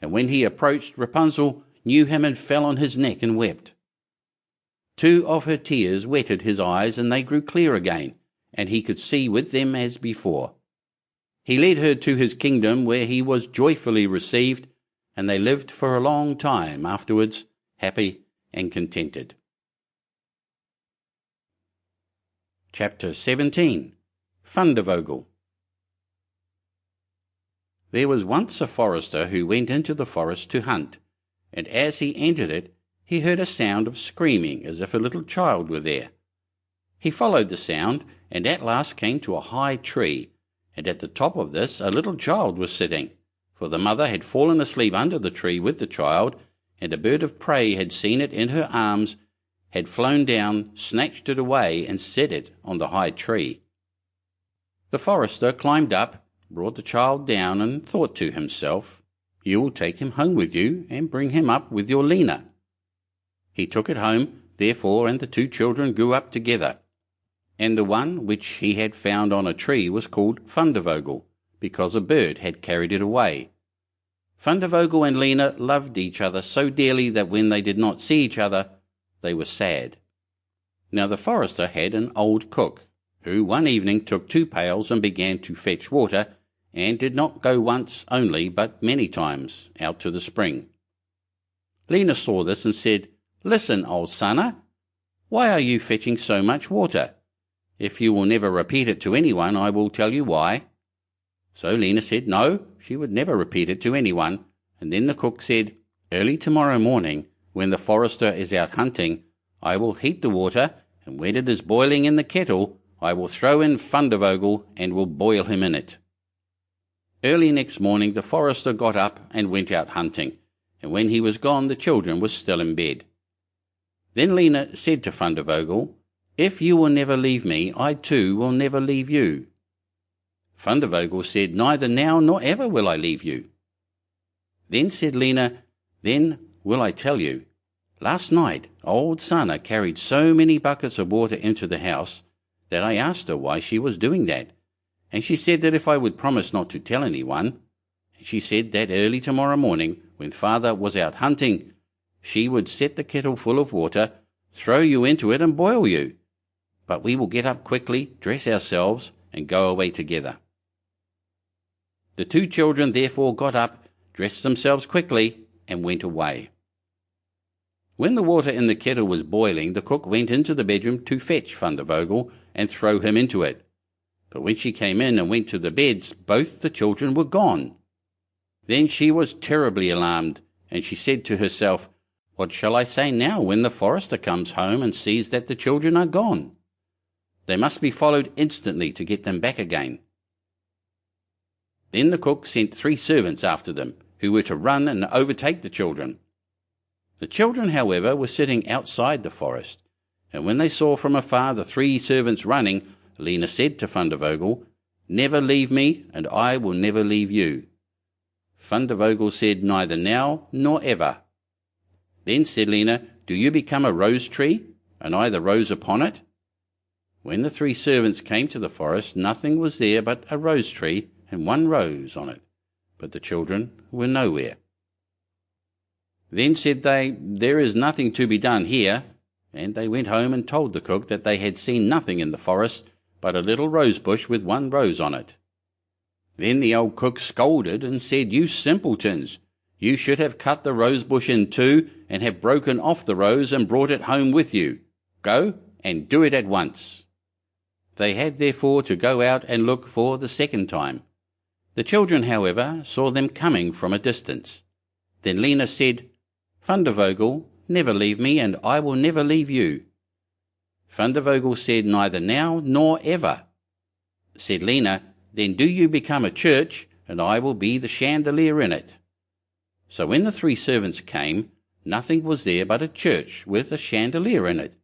and when he approached, Rapunzel knew him and fell on his neck and wept. 2 of her tears wetted his eyes, and they grew clear again, and he could see with them as before. He led her to his kingdom, where he was joyfully received, and they lived for a long time afterwards, happy and contented. Chapter 17. Fundevogel. There was once a forester who went into the forest to hunt, and as he entered it, he heard a sound of screaming as if a little child were there. He followed the sound, and at last came to a high tree, and at the top of this a little child was sitting, for the mother had fallen asleep under the tree with the child, and a bird of prey had seen it in her arms, had flown down, snatched it away, and set it on the high tree. The forester climbed up, brought the child down, and thought to himself, "You will take him home with you, and bring him up with your Lena." He took it home, therefore, and the 2 children grew up together. And the one which he had found on a tree was called Fundevogel, because a bird had carried it away. Fundevogel and Lena loved each other so dearly that when they did not see each other, they were sad. Now the forester had an old cook, who one evening took 2 pails and began to fetch water, and did not go once only, but many times, out to the spring. Lena saw this and said, "Listen, old sonner, why are you fetching so much water? If you will never repeat it to anyone, I will tell you why." So Lena said no, she would never repeat it to anyone, and then the cook said, "Early tomorrow morning, when the forester is out hunting, I will heat the water, and when it is boiling in the kettle, I will throw in Fundevogel and will boil him in it." Early next morning the forester got up and went out hunting, and when he was gone the children were still in bed. Then Lena said to Fundevogel, "If you will never leave me, I too will never leave you." Fundevogel said, "Neither now nor ever will I leave you." Then said Lena, "Then will I tell you. Last night old Sanna carried so many buckets of water into the house that I asked her why she was doing that, and she said that if I would promise not to tell anyone, and she said that early tomorrow morning, when father was out hunting, she would set the kettle full of water, throw you into it and boil you. But we will get up quickly, dress ourselves, and go away together." The 2 children therefore got up, dressed themselves quickly, and went away. When the water in the kettle was boiling, the cook went into the bedroom to fetch Fundevogel and throw him into it. But when she came in and went to the beds, both the children were gone. Then she was terribly alarmed, and she said to herself, "What shall I say now when the forester comes home and sees that the children are gone? They must be followed instantly to get them back again." Then the cook sent 3 servants after them, who were to run and overtake the children. The children, however, were sitting outside the forest, and when they saw from afar the 3 servants running, Lena said to Fundevogel, "Never leave me, and I will never leave you." Fundevogel said, "Neither now nor ever." Then said Lena, "Do you become a rose tree, and I the rose upon it?" When the 3 servants came to the forest, nothing was there but a rose tree and 1 rose on it, but the children were nowhere. Then said they, "There is nothing to be done here," and they went home and told the cook that they had seen nothing in the forest but a little rose bush with 1 rose on it. Then the old cook scolded and said, "You simpletons, you should have cut the rose bush in 2 and have broken off the rose and brought it home with you. Go and do it at once." They had therefore to go out and look for the 2nd time. The children, however, saw them coming from a distance. Then Lena said, "Fundevogel, never leave me, and I will never leave you." Fundevogel said, "Neither now nor ever." Said Lena, "Then do you become a church, and I will be the chandelier in it." So when the 3 servants came, nothing was there but a church with a chandelier in it.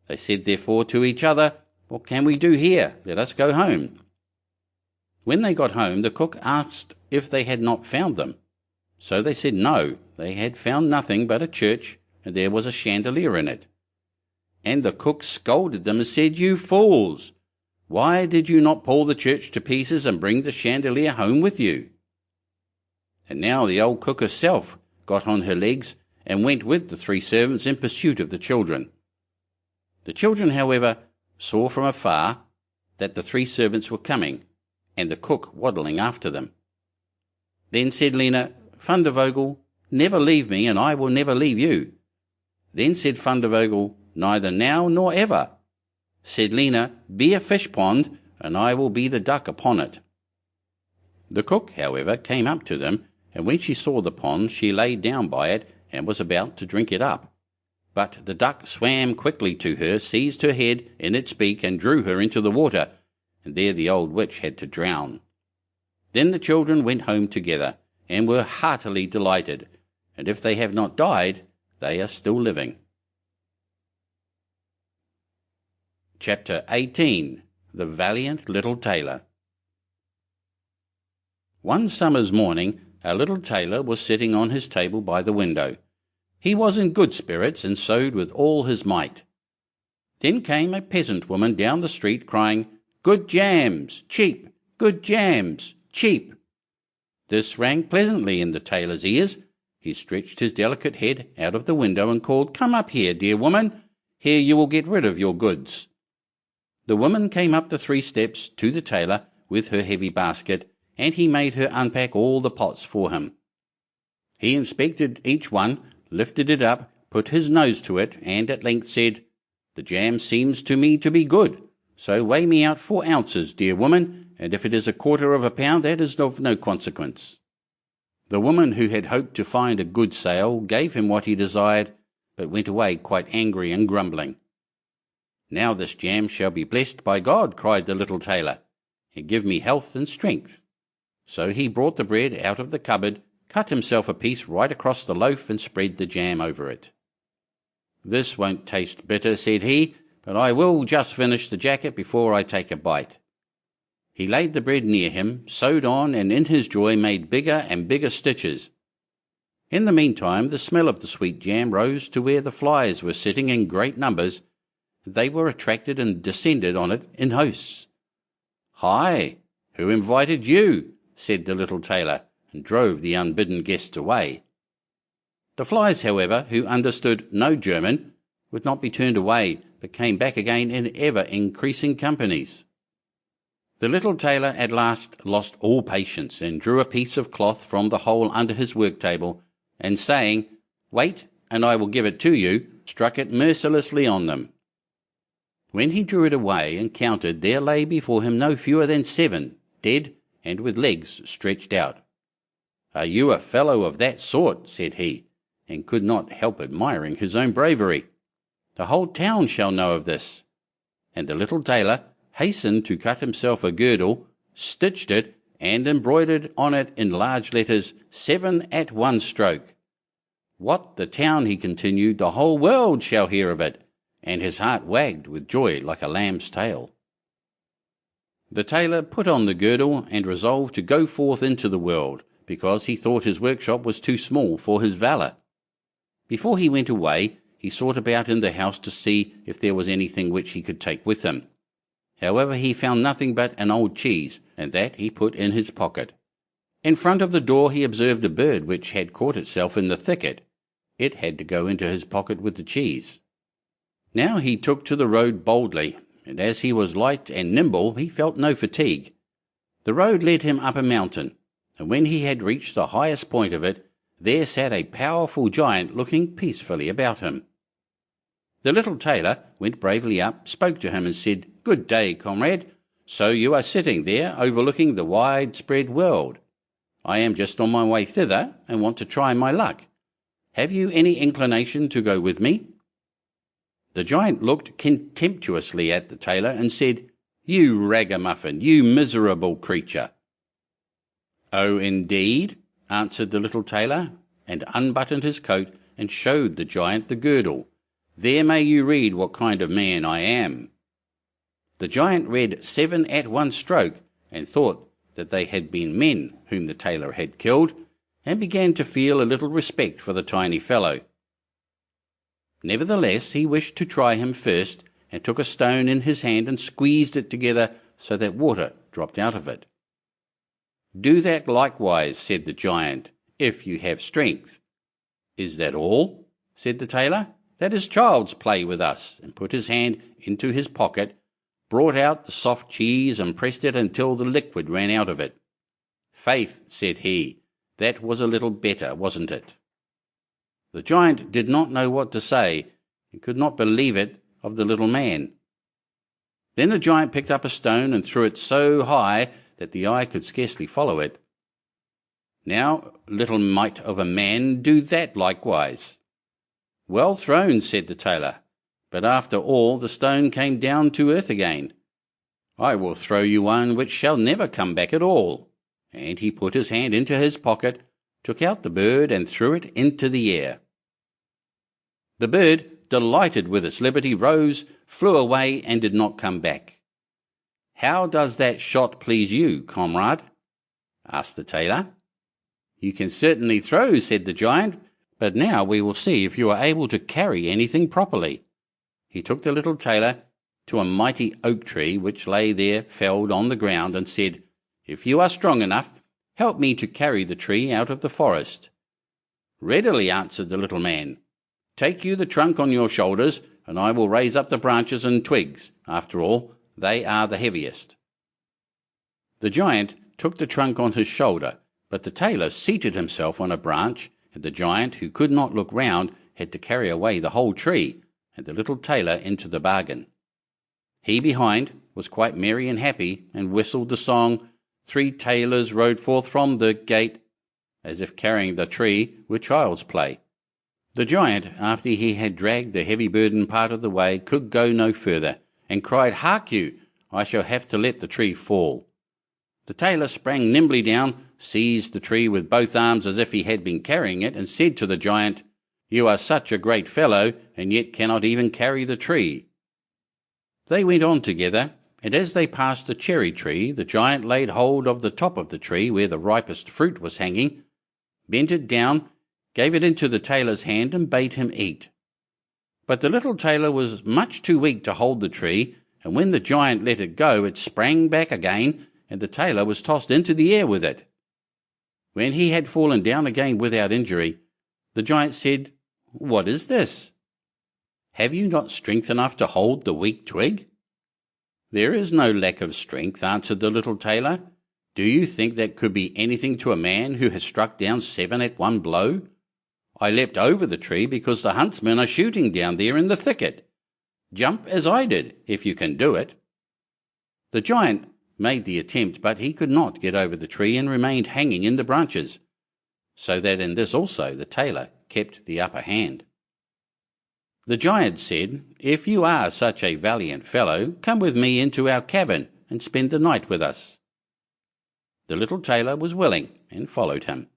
They said therefore to each other, "What can we do here? Let us go home." When they got home, the cook asked if they had not found them. So they said no, they had found nothing but a church, and there was a chandelier in it. And the cook scolded them and said, "You fools! Why did you not pull the church to pieces and bring the chandelier home with you?" And now the old cook herself got on her legs and went with the 3 servants in pursuit of the children. The children, however, saw from afar that the 3 servants were coming, and the cook waddling after them. Then said Lena, "Fundevogel, never leave me, and I will never leave you." Then said Fundevogel, "Neither now nor ever." Said Lena, "Be a fish pond, and I will be the duck upon it." The cook, however, came up to them, and when she saw the pond, she lay down by it, and was about to drink it up. But the duck swam quickly to her, seized her head in its beak, and drew her into the water, and there the old witch had to drown. Then the children went home together, and were heartily delighted, and if they have not died, they are still living. Chapter 18. The Valiant Little Tailor. One summer's morning, a little tailor was sitting on his table by the window. He was in good spirits, and sewed with all his might. Then came a peasant woman down the street, crying, "Good jams, cheap! Good jams, cheap!" This rang pleasantly in the tailor's ears. He stretched his delicate head out of the window and called, "Come up here, dear woman. Here you will get rid of your goods." The woman came up the 3 steps to the tailor with her heavy basket, and he made her unpack all the pots for him. He inspected each one, lifted it up, put his nose to it, and at length said, "The jam seems to me to be good, so weigh me out 4 ounces, dear woman, and if it is 1/4 of a pound, that is of no consequence." The woman, who had hoped to find a good sale, gave him what he desired, but went away quite angry and grumbling. "Now this jam shall be blessed by God," cried the little tailor, "and give me health and strength." So he brought the bread out of the cupboard, cut himself a piece right across the loaf, and spread the jam over it. "This won't taste bitter," said he, "but I will just finish the jacket before I take a bite." He laid the bread near him, sewed on, and in his joy made bigger and bigger stitches. In the meantime the smell of the sweet jam rose to where the flies were sitting in great numbers. They were attracted and descended on it in hosts. "Hi! Who invited you?" said the little tailor, and drove the unbidden guests away. The flies, however, who understood no German, would not be turned away, but came back again in ever-increasing companies. The little tailor at last lost all patience, and drew a piece of cloth from the hole under his work-table, and saying, "Wait, and I will give it to you," struck it mercilessly on them. When he drew it away and counted, there lay before him no fewer than 7, dead, and with legs stretched out. "Are you a fellow of that sort?" said he, and could not help admiring his own bravery. "The whole town shall know of this." And the little tailor hastened to cut himself a girdle, stitched it, and embroidered on it in large letters, 7 at one stroke. "What, the town," he continued, "the whole world shall hear of it," and his heart wagged with joy like a lamb's tail. The tailor put on the girdle, and resolved to go forth into the world, because he thought his workshop was too small for his valour. Before he went away, he sought about in the house to see if there was anything which he could take with him. However, he found nothing but an old cheese, and that he put in his pocket. In front of the door he observed a bird which had caught itself in the thicket. It had to go into his pocket with the cheese. Now he took to the road boldly, and as he was light and nimble, he felt no fatigue. The road led him up a mountain, and when he had reached the highest point of it, there sat a powerful giant looking peacefully about him. The little tailor went bravely up, spoke to him, and said, "Good day, comrade. So you are sitting there overlooking the widespread world. I am just on my way thither, and want to try my luck. Have you any inclination to go with me?" The giant looked contemptuously at the tailor, and said, "You ragamuffin, you miserable creature." "Oh, indeed?" answered the little tailor, and unbuttoned his coat, and showed the giant the girdle. "There may you read what kind of man I am." The giant read 7 at one stroke, and thought that they had been men whom the tailor had killed, and began to feel a little respect for the tiny fellow. Nevertheless, he wished to try him first, and took a stone in his hand and squeezed it together so that water dropped out of it. "Do that likewise," said the giant, "if you have strength." "Is that all?" said the tailor. Let us child's play with us, and put his hand into his pocket, brought out the soft cheese and pressed it until the liquid ran out of it. Faith, said he, that was a little better, wasn't it? The giant did not know what to say, and could not believe it of the little man. Then the giant picked up a stone and threw it so high that the eye could scarcely follow it. Now, little mite of a man, do that likewise. Well thrown, said the tailor, but after all the stone came down to earth again. I will throw you one which shall never come back at all. And he put his hand into his pocket, took out the bird, and threw it into the air. The bird, delighted with its liberty, rose, flew away, and did not come back. How does that shot please you, comrade? Asked the tailor. You can certainly throw, said the giant, but now we will see if you are able to carry anything properly. He took the little tailor to a mighty oak tree which lay there felled on the ground, and said, If you are strong enough, help me to carry the tree out of the forest. Readily, answered the little man. Take you the trunk on your shoulders, and I will raise up the branches and twigs. After all, they are the heaviest. The giant took the trunk on his shoulder, but the tailor seated himself on a branch, and the giant, who could not look round, had to carry away the whole tree, and the little tailor into the bargain. He behind was quite merry and happy, and whistled the song, Three tailors rode forth from the gate, as if carrying the tree were child's play. The giant, after he had dragged the heavy burden part of the way, could go no further, and cried, Hark you, I shall have to let the tree fall. The tailor sprang nimbly down, seized the tree with both arms as if he had been carrying it, and said to the giant, You are such a great fellow, and yet cannot even carry the tree. They went on together, and as they passed a cherry tree, the giant laid hold of the top of the tree where the ripest fruit was hanging, bent it down, gave it into the tailor's hand, and bade him eat. But the little tailor was much too weak to hold the tree, and when the giant let it go, it sprang back again, and the tailor was tossed into the air with it. When he had fallen down again without injury, the giant said, What is this? Have you not strength enough to hold the weak twig? There is no lack of strength, answered the little tailor. Do you think that could be anything to a man who has struck down 7 at one blow? I leapt over the tree because the huntsmen are shooting down there in the thicket. Jump as I did, if you can do it. The giant made the attempt, but he could not get over the tree and remained hanging in the branches, so that in this also the tailor kept the upper hand. The giant said, If you are such a valiant fellow, come with me into our cabin and spend the night with us. The little tailor was willing and followed him.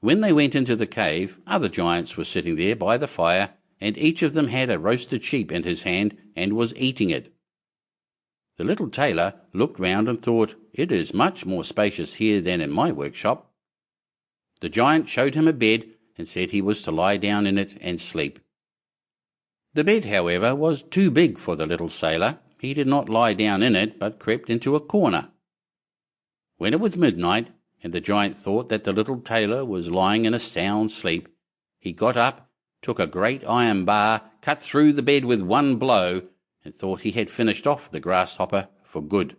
When they went into the cave, other giants were sitting there by the fire, and each of them had a roasted sheep in his hand and was eating it. The little tailor looked round and thought, It is much more spacious here than in my workshop. The giant showed him a bed and said he was to lie down in it and sleep. The bed, however, was too big for the little sailor. He did not lie down in it, but crept into a corner. When it was midnight, and the giant thought that the little tailor was lying in a sound sleep, he got up, took a great iron bar, cut through the bed with one blow, and thought he had finished off the grasshopper for good.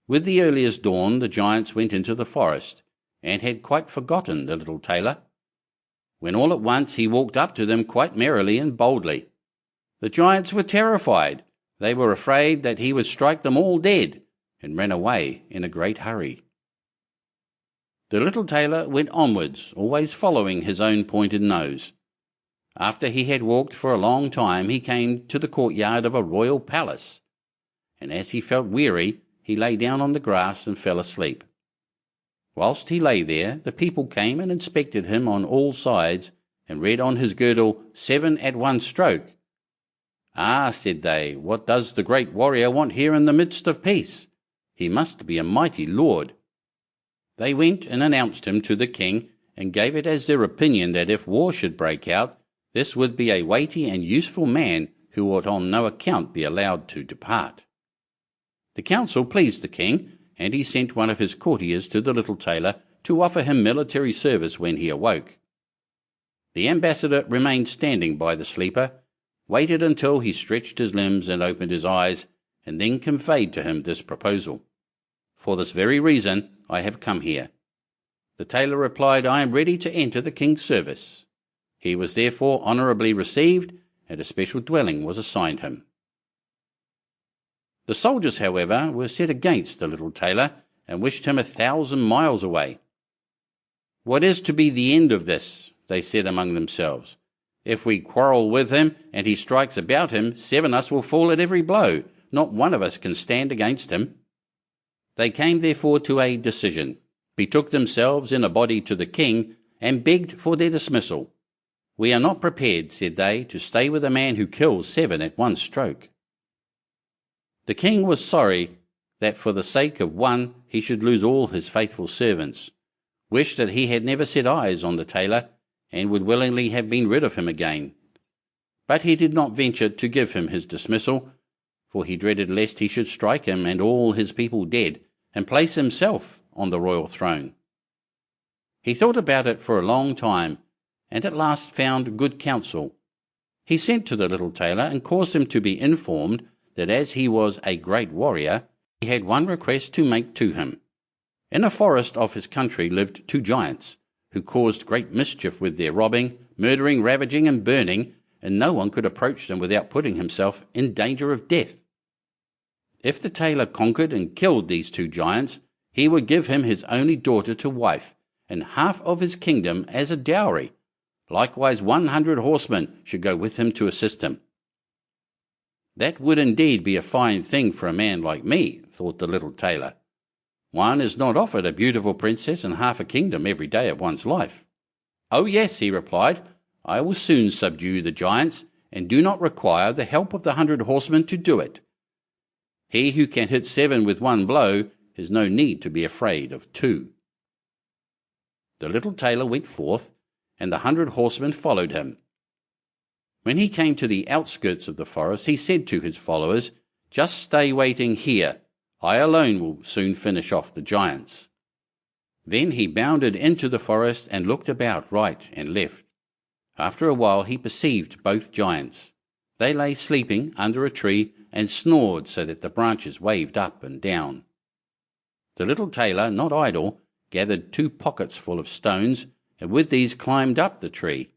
With the earliest dawn, the giants went into the forest, and had quite forgotten the little tailor, when all at once he walked up to them quite merrily and boldly. The giants were terrified. They were afraid that he would strike them all dead, and ran away in a great hurry. The little tailor went onwards, always following his own pointed nose. After he had walked for a long time, he came to the courtyard of a royal palace, and as he felt weary, he lay down on the grass and fell asleep. Whilst he lay there, the people came and inspected him on all sides, and read on his girdle 7 at one stroke. Ah, said they, what does the great warrior want here in the midst of peace? He must be a mighty lord. They went and announced him to the king, and gave it as their opinion that if war should break out, this would be a weighty and useful man who ought on no account be allowed to depart. The counsel pleased the king, and he sent one of his courtiers to the little tailor to offer him military service when he awoke. The ambassador remained standing by the sleeper, waited until he stretched his limbs and opened his eyes, and then conveyed to him this proposal. "For this very reason I have come here." The tailor replied, "I am ready to enter the king's service." He was therefore honourably received, and a special dwelling was assigned him. The soldiers, however, were set against the little tailor, and wished him 1,000 miles away. "What is to be the end of this?" they said among themselves. "If we quarrel with him, and he strikes about him, 7 of us will fall at every blow. Not one of us can stand against him." They came therefore to a decision, betook themselves in a body to the king, and begged for their dismissal. "We are not prepared," said they, "to stay with a man who kills 7 at one stroke." The king was sorry that for the sake of one he should lose all his faithful servants, wished that he had never set eyes on the tailor, and would willingly have been rid of him again. But he did not venture to give him his dismissal, for he dreaded lest he should strike him and all his people dead, and place himself on the royal throne. He thought about it for a long time, and at last found good counsel. He sent to the little tailor and caused him to be informed that as he was a great warrior, he had one request to make to him. In a forest of his country lived 2 giants, who caused great mischief with their robbing, murdering, ravaging, and burning, and no one could approach them without putting himself in danger of death. If the tailor conquered and killed these 2 giants, he would give him his only daughter to wife, and half of his kingdom as a dowry. Likewise 100 horsemen should go with him to assist him. "That would indeed be a fine thing for a man like me," thought the little tailor. "One is not offered a beautiful princess and half a kingdom every day of one's life." "Oh yes," he replied, "I will soon subdue the giants, and do not require the help of the 100 horsemen to do it. He who can hit 7 with one blow has no need to be afraid of 2. The little tailor went forth, and the 100 horsemen followed him. When he came to the outskirts of the forest, he said to his followers, "Just stay waiting here. I alone will soon finish off the giants." Then he bounded into the forest and looked about right and left. After a while he perceived both giants. They lay sleeping under a tree and snored so that the branches waved up and down. The little tailor, not idle, gathered 2 pockets full of stones, and with these climbed up the tree.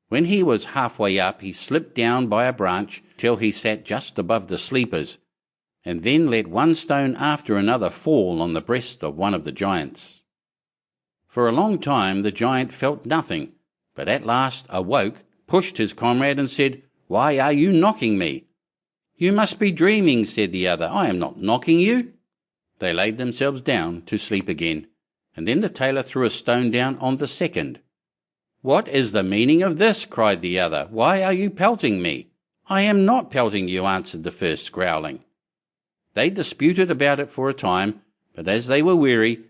When he was halfway up, he slipped down by a branch till he sat just above the sleepers, and then let one stone after another fall on the breast of one of the giants. For a long time the giant felt nothing, but at last awoke, pushed his comrade, and said, "Why are you knocking me?" "You must be dreaming," said the other. "I am not knocking you." They laid themselves down to sleep again, and then the tailor threw a stone down on the second. "What is the meaning of this?" cried the other. "Why are you pelting me?" "I am not pelting you," answered the first, growling. They disputed about it for a time, but as they were weary,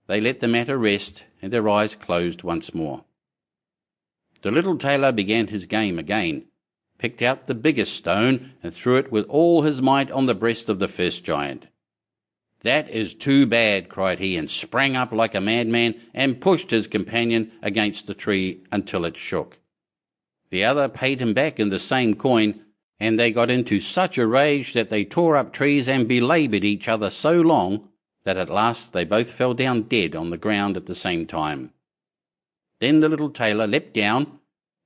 they let the matter rest, and their eyes closed once more. The little tailor began his game again, picked out the biggest stone, and threw it with all his might on the breast of the first giant. "That is too bad," cried he, and sprang up like a madman, and pushed his companion against the tree until it shook. The other paid him back in the same coin, and they got into such a rage that they tore up trees and belaboured each other so long that at last they both fell down dead on the ground at the same time. Then the little tailor leapt down.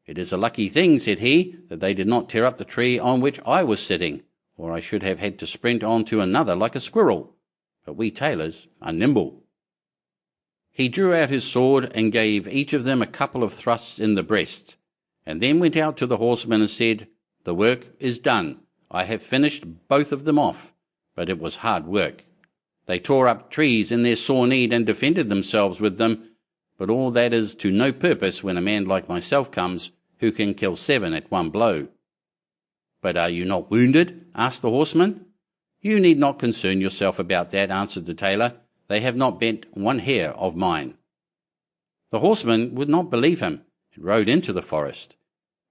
"It is a lucky thing," said he, "that they did not tear up the tree on which I was sitting, or I should have had to sprint on to another like a squirrel. But we tailors are nimble." He drew out his sword and gave each of them a couple of thrusts in the breast, and then went out to the horsemen and said, "The work is done. I have finished both of them off, but it was hard work. They tore up trees in their sore need and defended themselves with them, but all that is to no purpose when a man like myself comes, who can kill 7 at one blow." "But are you not wounded?" asked the horseman. "You need not concern yourself about that," answered the tailor. "They have not bent one hair of mine." The horsemen would not believe him, and rode into the forest.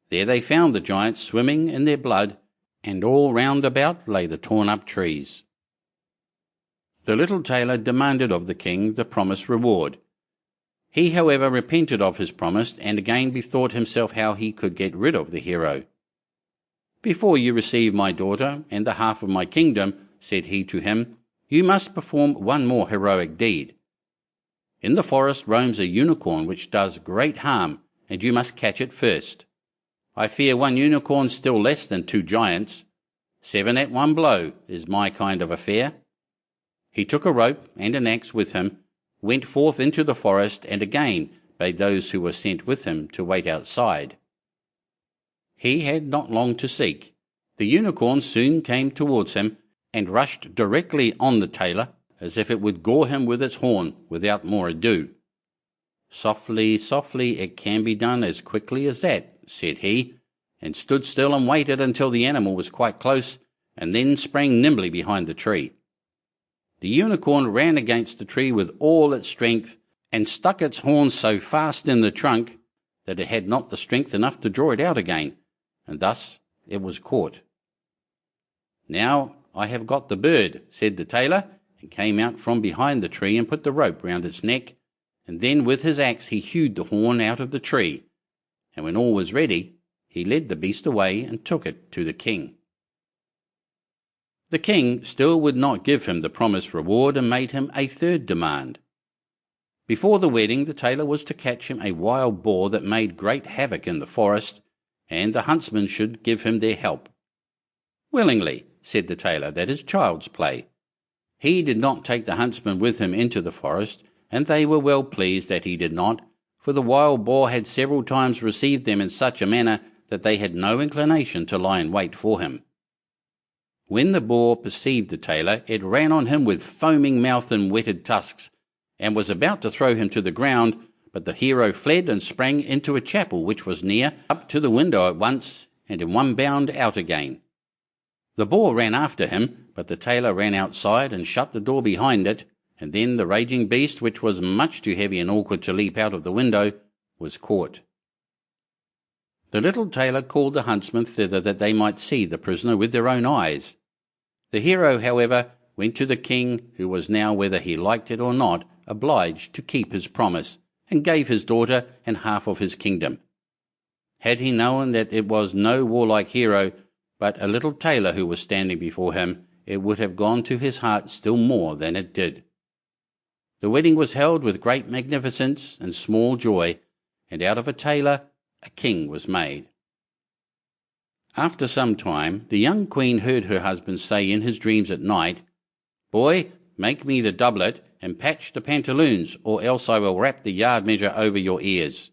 There they found the giants swimming in their blood, and all round about lay the torn-up trees. The little tailor demanded of the king the promised reward. He, however, repented of his promise, and again bethought himself how he could get rid of the hero. "Before you receive my daughter and the half of my kingdom," said he to him, "you must perform one more heroic deed. In the forest roams a unicorn which does great harm, and you must catch it first. I fear one unicorn still less than 2 giants. 7 at one blow is my kind of affair." He took a rope and an axe with him, went forth into the forest, and again bade those who were sent with him to wait outside. He had not long to seek. The unicorn soon came towards him, and rushed directly on the tailor, as if it would gore him with its horn without more ado. "Softly, softly, it can be done as quickly as that," said he, and stood still and waited until the animal was quite close, and then sprang nimbly behind the tree. The unicorn ran against the tree with all its strength, and stuck its horns so fast in the trunk that it had not the strength enough to draw it out again, and thus it was caught. "Now I have got the bird," said the tailor, and came out from behind the tree and put the rope round its neck, and then with his axe he hewed the horn out of the tree, and when all was ready, he led the beast away and took it to the king. The king still would not give him the promised reward, and made him a 3rd demand. Before the wedding, the tailor was to catch him a wild boar that made great havoc in the forest, and the huntsmen should give him their help. "Willingly," said the tailor, "that is child's play." He did not take the huntsmen with him into the forest, and they were well pleased that he did not, for the wild boar had several times received them in such a manner that they had no inclination to lie in wait for him. When the boar perceived the tailor, it ran on him with foaming mouth and whetted tusks, and was about to throw him to the ground, but the hero fled and sprang into a chapel which was near, up to the window at once, and in one bound out again. The boar ran after him, but the tailor ran outside and shut the door behind it, and then the raging beast, which was much too heavy and awkward to leap out of the window, was caught. The little tailor called the huntsmen thither that they might see the prisoner with their own eyes. The hero, however, went to the king, who was now, whether he liked it or not, obliged to keep his promise, and gave his daughter and half of his kingdom. Had he known that it was no warlike hero, but a little tailor who was standing before him, it would have gone to his heart still more than it did. The wedding was held with great magnificence and small joy, and out of a tailor a king was made. After some time, the young queen heard her husband say in his dreams at night, "Boy, make me the doublet and patch the pantaloons, or else I will wrap the yard measure over your ears."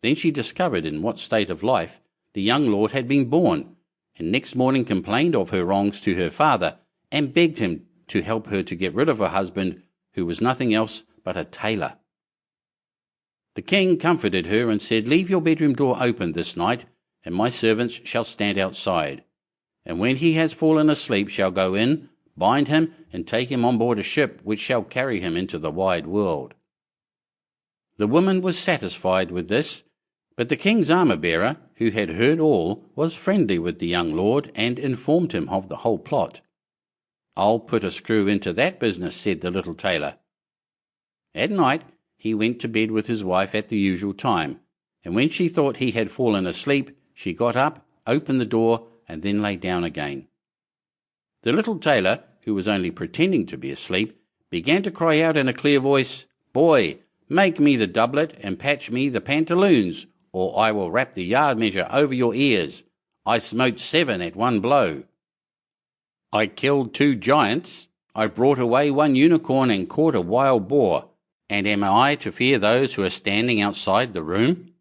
Then she discovered in what state of life the young lord had been born, and next morning complained of her wrongs to her father, and begged him to help her to get rid of her husband, who was nothing else but a tailor. The king comforted her and said, "Leave your bedroom door open this night, and my servants shall stand outside, and when he has fallen asleep shall go in, bind him, and take him on board a ship which shall carry him into the wide world." The woman was satisfied with this, but the king's armour-bearer, who had heard all, was friendly with the young lord, and informed him of the whole plot. "I'll put a screw into that business," said the little tailor. At night he went to bed with his wife at the usual time, and when she thought he had fallen asleep, she got up, opened the door, and then lay down again. The little tailor, who was only pretending to be asleep, began to cry out in a clear voice, "Boy, make me the doublet and patch me the pantaloons, or I will wrap the yard measure over your ears. I smote 7 at one blow. I killed 2 giants. I brought away 1 unicorn and caught a wild boar. And am I to fear those who are standing outside the room?"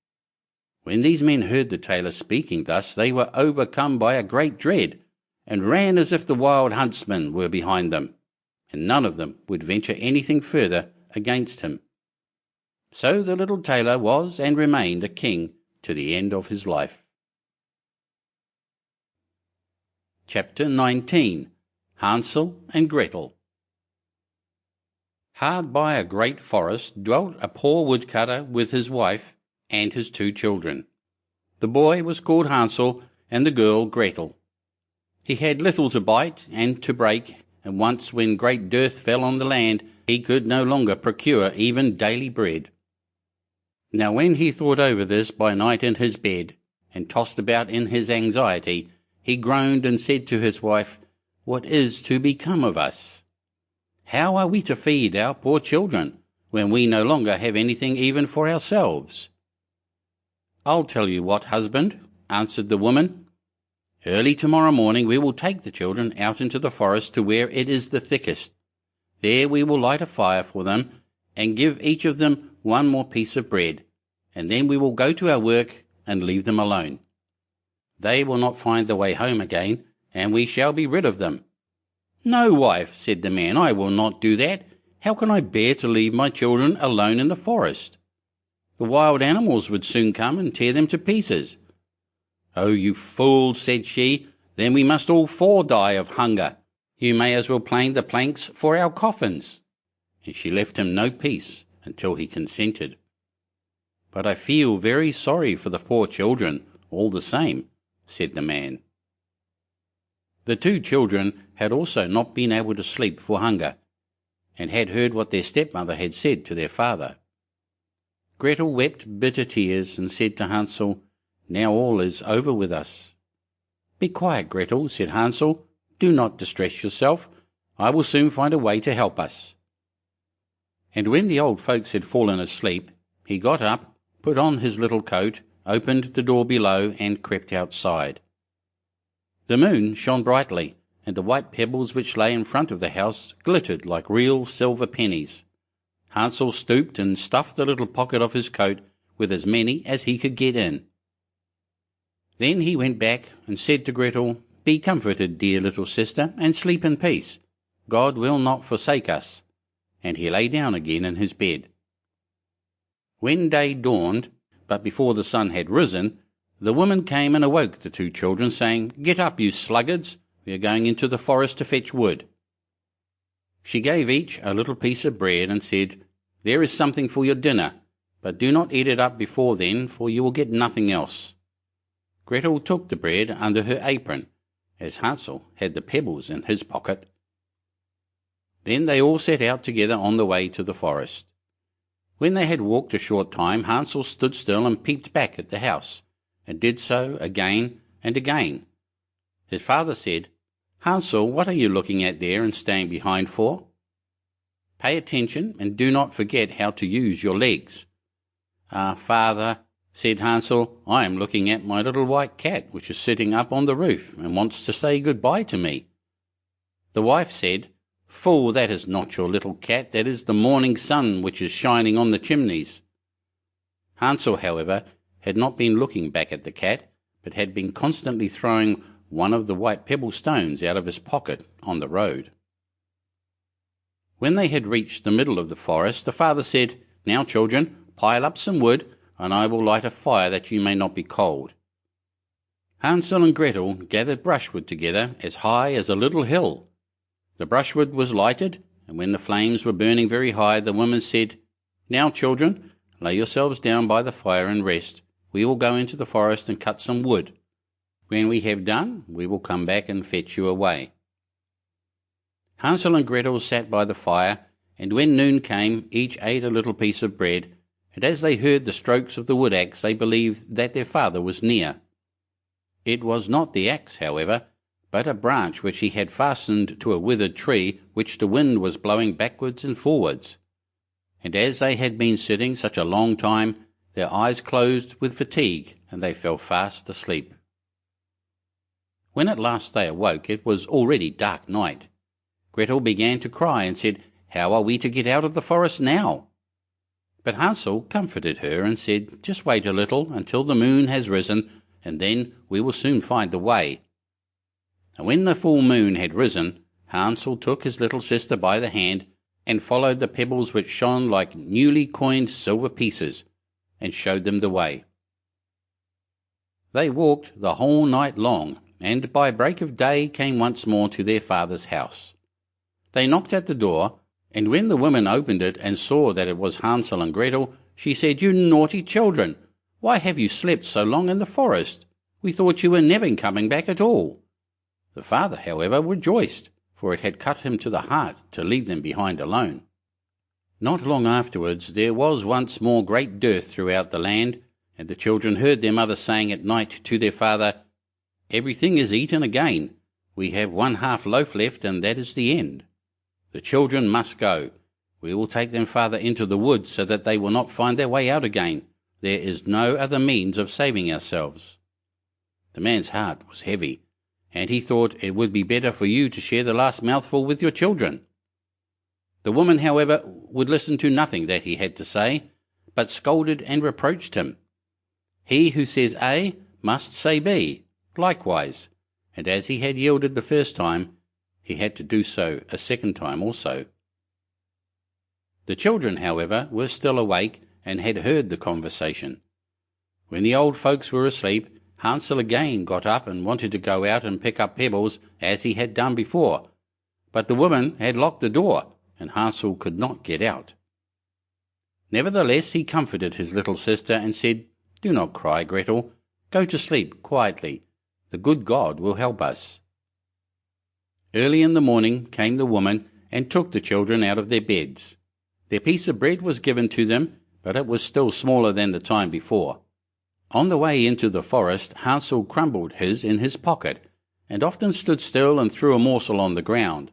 When these men heard the tailor speaking thus, they were overcome by a great dread, and ran as if the wild huntsmen were behind them, and none of them would venture anything further against him. So the little tailor was and remained a king to the end of his life. Chapter 19. Hansel and Gretel. Hard by a great forest dwelt a poor woodcutter with his wife and his 2 children. The boy was called Hansel, and the girl Gretel. He had little to bite and to break, and once when great dearth fell on the land, he could no longer procure even daily bread. Now when he thought over this by night in his bed, and tossed about in his anxiety, he groaned and said to his wife, "What is to become of us? How are we to feed our poor children, when we no longer have anything even for ourselves?" "I'll tell you what, husband," answered the woman. "Early tomorrow morning we will take the children out into the forest to where it is the thickest. There we will light a fire for them, and give each of them one more piece of bread, and then we will go to our work and leave them alone. They will not find the way home again, and we shall be rid of them." "No, wife," said the man, "I will not do that. How can I bear to leave my children alone in the forest? The wild animals would soon come and tear them to pieces." "Oh, you fool," said she, "then we must all four die of hunger. You may as well plane the planks for our coffins." And she left him no peace until he consented. "But I feel very sorry for the poor children, all the same," said the man. The two children had also not been able to sleep for hunger, and had heard what their stepmother had said to their father. Gretel wept bitter tears and said to Hansel, "Now all is over with us." "Be quiet, Gretel," said Hansel. "Do not distress yourself. I will soon find a way to help us." And when the old folks had fallen asleep, he got up, put on his little coat, opened the door below, and crept outside. The moon shone brightly, and the white pebbles which lay in front of the house glittered like real silver pennies. Hansel stooped and stuffed the little pocket of his coat with as many as he could get in. Then he went back and said to Gretel, "Be comforted, dear little sister, and sleep in peace. God will not forsake us." And he lay down again in his bed. When day dawned, but before the sun had risen, the woman came and awoke the two children, saying, "Get up, you sluggards, we are going into the forest to fetch wood." She gave each a little piece of bread and said, "There is something for your dinner, but do not eat it up before then, for you will get nothing else." Gretel took the bread under her apron, as Hansel had the pebbles in his pocket. Then they all set out together on the way to the forest. When they had walked a short time, Hansel stood still and peeped back at the house, and did so again and again. His father said, "Hansel, what are you looking at there and staying behind for? Pay attention and do not forget how to use your legs." "Ah, father," said Hansel, "I am looking at my little white cat which is sitting up on the roof and wants to say good-bye to me." The wife said, "Fool, that is not your little cat, that is the morning sun which is shining on the chimneys." Hansel, however, had not been looking back at the cat, but had been constantly throwing one of the white pebble stones out of his pocket on the road. When they had reached the middle of the forest, the father said, "Now, children, pile up some wood, and I will light a fire that you may not be cold." Hansel and Gretel gathered brushwood together as high as a little hill. The brushwood was lighted, and when the flames were burning very high, the woman said, "Now, children, lay yourselves down by the fire and rest. We will go into the forest and cut some wood. When we have done, we will come back and fetch you away." Hansel and Gretel sat by the fire, and when noon came, each ate a little piece of bread, and as they heard the strokes of the wood axe, they believed that their father was near. It was not the axe, however, but a branch which he had fastened to a withered tree, which the wind was blowing backwards and forwards. And as they had been sitting such a long time, their eyes closed with fatigue, and they fell fast asleep. When at last they awoke, it was already dark night. Gretel began to cry and said, "How are we to get out of the forest now?" But Hansel comforted her and said, "Just wait a little until the moon has risen, and then we will soon find the way." And when the full moon had risen, Hansel took his little sister by the hand and followed the pebbles which shone like newly coined silver pieces, and showed them the way. They walked the whole night long, and by break of day came once more to their father's house. They knocked at the door, and when the woman opened it and saw that it was Hansel and Gretel, she said, "You naughty children, why have you slept so long in the forest? We thought you were never coming back at all." The father, however, rejoiced, for it had cut him to the heart to leave them behind alone. Not long afterwards there was once more great dearth throughout the land, and the children heard their mother saying at night to their father, "Everything is eaten again. We have 1/2 loaf left, and that is the end. The children must go. We will take them farther into the woods so that they will not find their way out again. There is no other means of saving ourselves." The man's heart was heavy, and he thought it would be better for you to share the last mouthful with your children. The woman, however, would listen to nothing that he had to say, but scolded and reproached him. He who says A must say B, likewise, and as he had yielded the first time, he had to do so a second time also. The children, however, were still awake and had heard the conversation. When the old folks were asleep, Hansel again got up and wanted to go out and pick up pebbles as he had done before, but the woman had locked the door, and Hansel could not get out. Nevertheless he comforted his little sister and said, "Do not cry, Gretel. Go to sleep quietly. The good God will help us." Early in the morning came the woman and took the children out of their beds. Their piece of bread was given to them, but it was still smaller than the time before. On the way into the forest, Hansel crumbled his in his pocket, and often stood still and threw a morsel on the ground.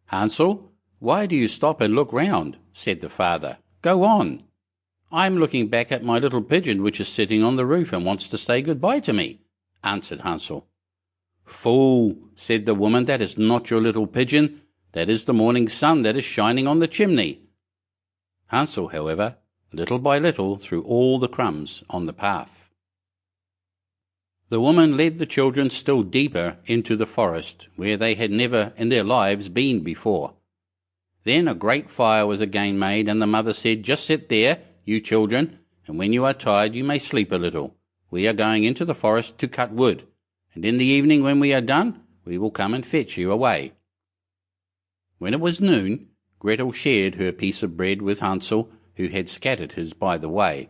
"Hansel, why do you stop and look round?" said the father. "Go on." "I am looking back at my little pigeon which is sitting on the roof and wants to say good-bye to me," answered Hansel. "Fool," said the woman, "that is not your little pigeon. That is the morning sun that is shining on the chimney." Hansel, however, little by little threw all the crumbs on the path. The woman led the children still deeper into the forest, where they had never in their lives been before. Then a great fire was again made, and the mother said, "Just sit there, you children, and when you are tired you may sleep a little. We are going into the forest to cut wood, and in the evening when we are done, we will come and fetch you away." When it was noon, Gretel shared her piece of bread with Hansel, who had scattered his by the way.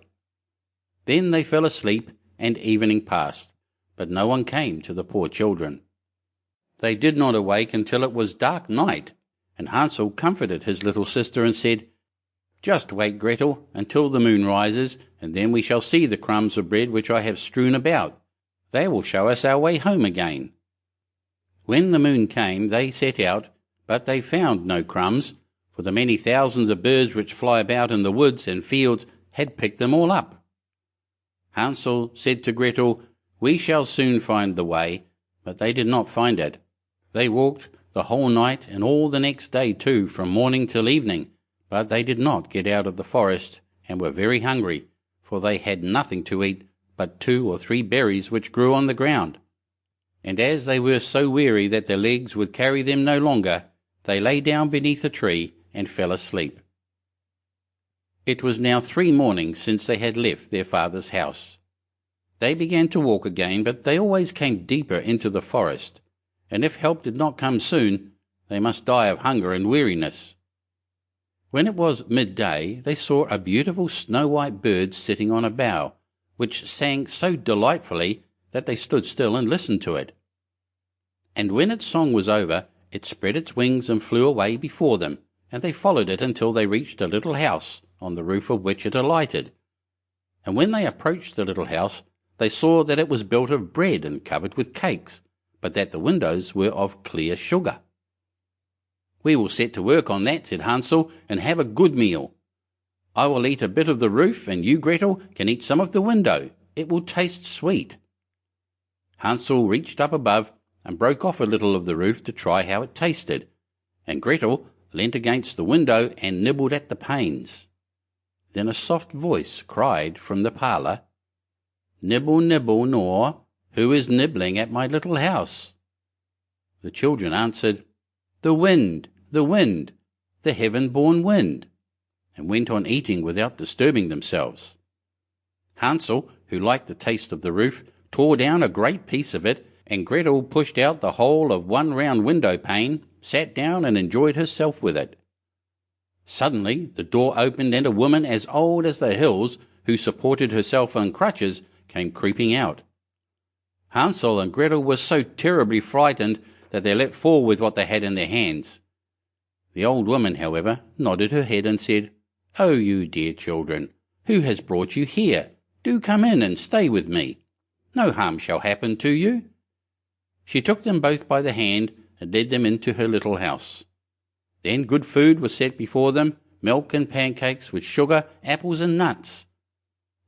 Then they fell asleep, and evening passed, but no one came to the poor children. They did not awake until it was dark night, and Hansel comforted his little sister and said, "Just wait, Gretel, until the moon rises, and then we shall see the crumbs of bread which I have strewn about. They will show us our way home again." When the moon came, they set out, but they found no crumbs, for the many thousands of birds which fly about in the woods and fields had picked them all up. Hansel said to Gretel, "We shall soon find the way," but they did not find it. They walked the whole night and all the next day too, from morning till evening, but they did not get out of the forest, and were very hungry, for they had nothing to eat but 2 or 3 berries which grew on the ground. And as they were so weary that their legs would carry them no longer, they lay down beneath a tree and fell asleep. It was now 3 mornings since they had left their father's house. They began to walk again, but they always came deeper into the forest, and if help did not come soon, they must die of hunger and weariness. When it was midday, they saw a beautiful snow-white bird sitting on a bough, which sang so delightfully that they stood still and listened to it. And when its song was over, it spread its wings and flew away before them, and they followed it until they reached a little house, on the roof of which it alighted. And when they approached the little house, they saw that it was built of bread and covered with cakes, but that the windows were of clear sugar. "We will set to work on that," said Hansel, "and have a good meal. I will eat a bit of the roof, and you, Gretel, can eat some of the window. It will taste sweet." Hansel reached up above and broke off a little of the roof to try how it tasted, and Gretel leant against the window and nibbled at the panes. Then a soft voice cried from the parlour, "Nibble, nibble, gnaw, who is nibbling at my little house?" The children answered, the wind, the heaven-born wind," and went on eating without disturbing themselves. Hansel, who liked the taste of the roof, tore down a great piece of it, and Gretel pushed out the whole of one round window-pane, sat down and enjoyed herself with it. Suddenly the door opened, and a woman as old as the hills, who supported herself on crutches, came creeping out. Hansel and Gretel were so terribly frightened that they let fall with what they had in their hands. The old woman, however, nodded her head and said, "Oh, you dear children, who has brought you here? Do come in and stay with me. No harm shall happen to you." She took them both by the hand and led them into her little house. Then good food was set before them, milk and pancakes with sugar, apples and nuts.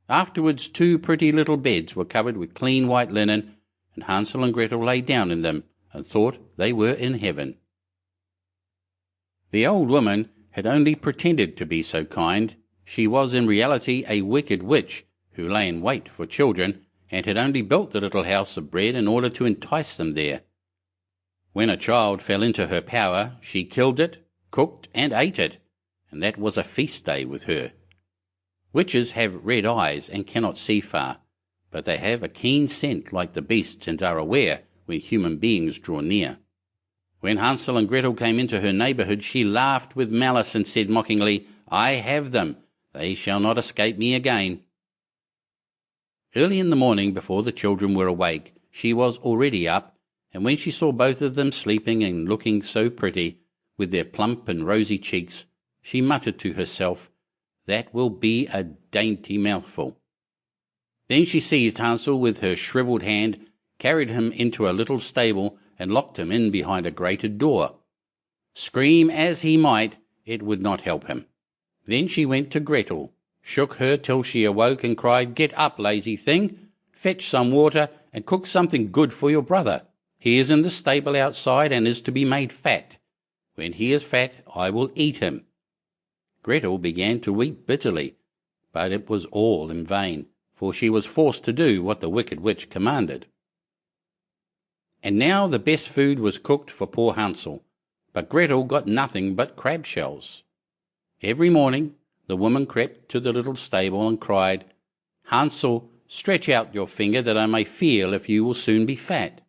Afterwards 2 pretty little beds were covered with clean white linen, and Hansel and Gretel lay down in them and thought they were in heaven. The old woman had only pretended to be so kind. She was in reality a wicked witch who lay in wait for children, and had only built the little house of bread in order to entice them there. When a child fell into her power, she killed it, cooked and ate it, and that was a feast day with her. Witches have red eyes and cannot see far, but they have a keen scent like the beasts and are aware when human beings draw near. When Hansel and Gretel came into her neighbourhood, she laughed with malice and said mockingly, "I have them. They shall not escape me again." Early in the morning, before the children were awake, she was already up, and when she saw both of them sleeping and looking so pretty, with their plump and rosy cheeks, she muttered to herself, "That will be a dainty mouthful." Then she seized Hansel with her shrivelled hand, carried him into a little stable, and locked him in behind a grated door. Scream as he might, it would not help him. Then she went to Gretel, shook her till she awoke, and cried, "Get up, lazy thing! Fetch some water, and cook something good for your brother. He is in the stable outside, and is to be made fat. When he is fat, I will eat him." Gretel began to weep bitterly, but it was all in vain, for she was forced to do what the wicked witch commanded. And now the best food was cooked for poor Hansel, but Gretel got nothing but crab shells. Every morning the woman crept to the little stable and cried, "Hansel, stretch out your finger that I may feel if you will soon be fat."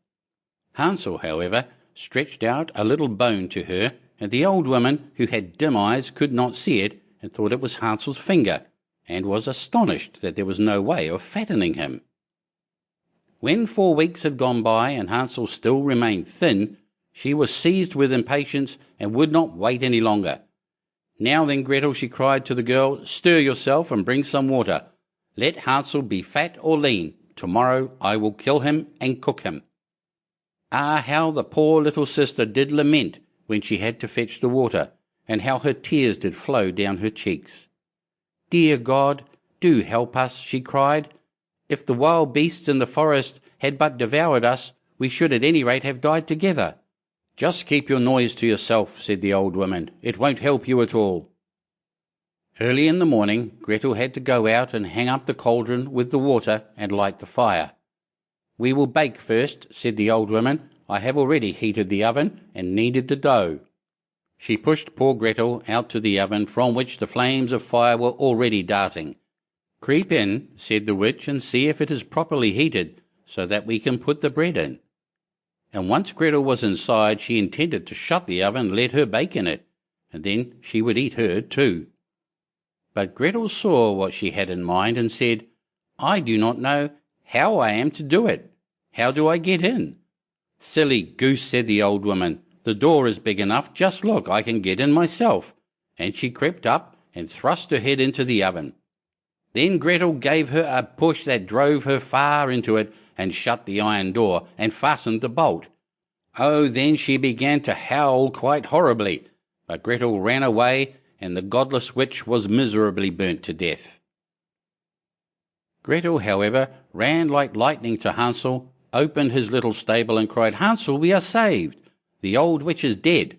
Hansel, however, stretched out a little bone to her, and the old woman, who had dim eyes, could not see it, and thought it was Hansel's finger, and was astonished that there was no way of fattening him. When 4 weeks had gone by, and Hansel still remained thin, she was seized with impatience, and would not wait any longer. "Now then, Gretel," she cried to the girl, "stir yourself and bring some water. Let Hansel be fat or lean. Tomorrow I will kill him and cook him." Ah, how the poor little sister did lament when she had to fetch the water, and how her tears did flow down her cheeks. "Dear God, do help us," she cried. "If the wild beasts in the forest had but devoured us, we should at any rate have died together." "Just keep your noise to yourself," said the old woman. "It won't help you at all." Early in the morning, Gretel had to go out and hang up the cauldron with the water and light the fire. "We will bake first," said the old woman. "I have already heated the oven and kneaded the dough." She pushed poor Gretel out to the oven, from which the flames of fire were already darting. "Creep in," said the witch, "and see if it is properly heated, so that we can put the bread in." And once Gretel was inside, she intended to shut the oven and let her bake in it, and then she would eat her too. But Gretel saw what she had in mind, and said, "I do not know how I am to do it. How do I get in?" "Silly goose," said the old woman, "the door is big enough. Just look, I can get in myself." And she crept up and thrust her head into the oven. Then Gretel gave her a push that drove her far into it, and shut the iron door, and fastened the bolt. Oh, then she began to howl quite horribly, but Gretel ran away, and the godless witch was miserably burnt to death. Gretel, however, ran like lightning to Hansel, opened his little stable, and cried, "Hansel, we are saved! The old witch is dead."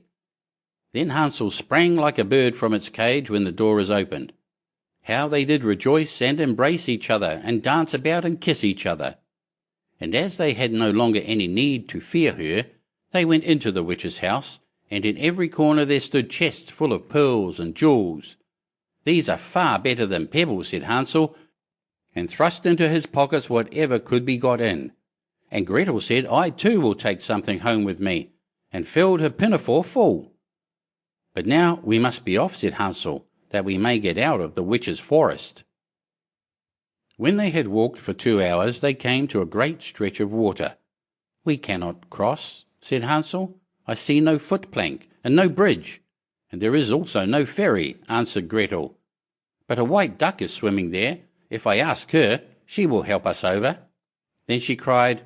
Then Hansel sprang like a bird from its cage when the door is opened. How they did rejoice and embrace each other, and dance about and kiss each other. And as they had no longer any need to fear her, they went into the witch's house, and in every corner there stood chests full of pearls and jewels. "These are far better than pebbles," said Hansel, and thrust into his pockets whatever could be got in. And Gretel said, "I too will take something home with me," and filled her pinafore full. "But now we must be off," said Hansel, "that we may get out of the witch's forest." When they had walked for 2 hours, they came to a great stretch of water. "We cannot cross," said Hansel. "I see no foot-plank and no bridge. "And there is also no fairy," answered Gretel. "But a white duck is swimming there. If I ask her, she will help us over." Then she cried,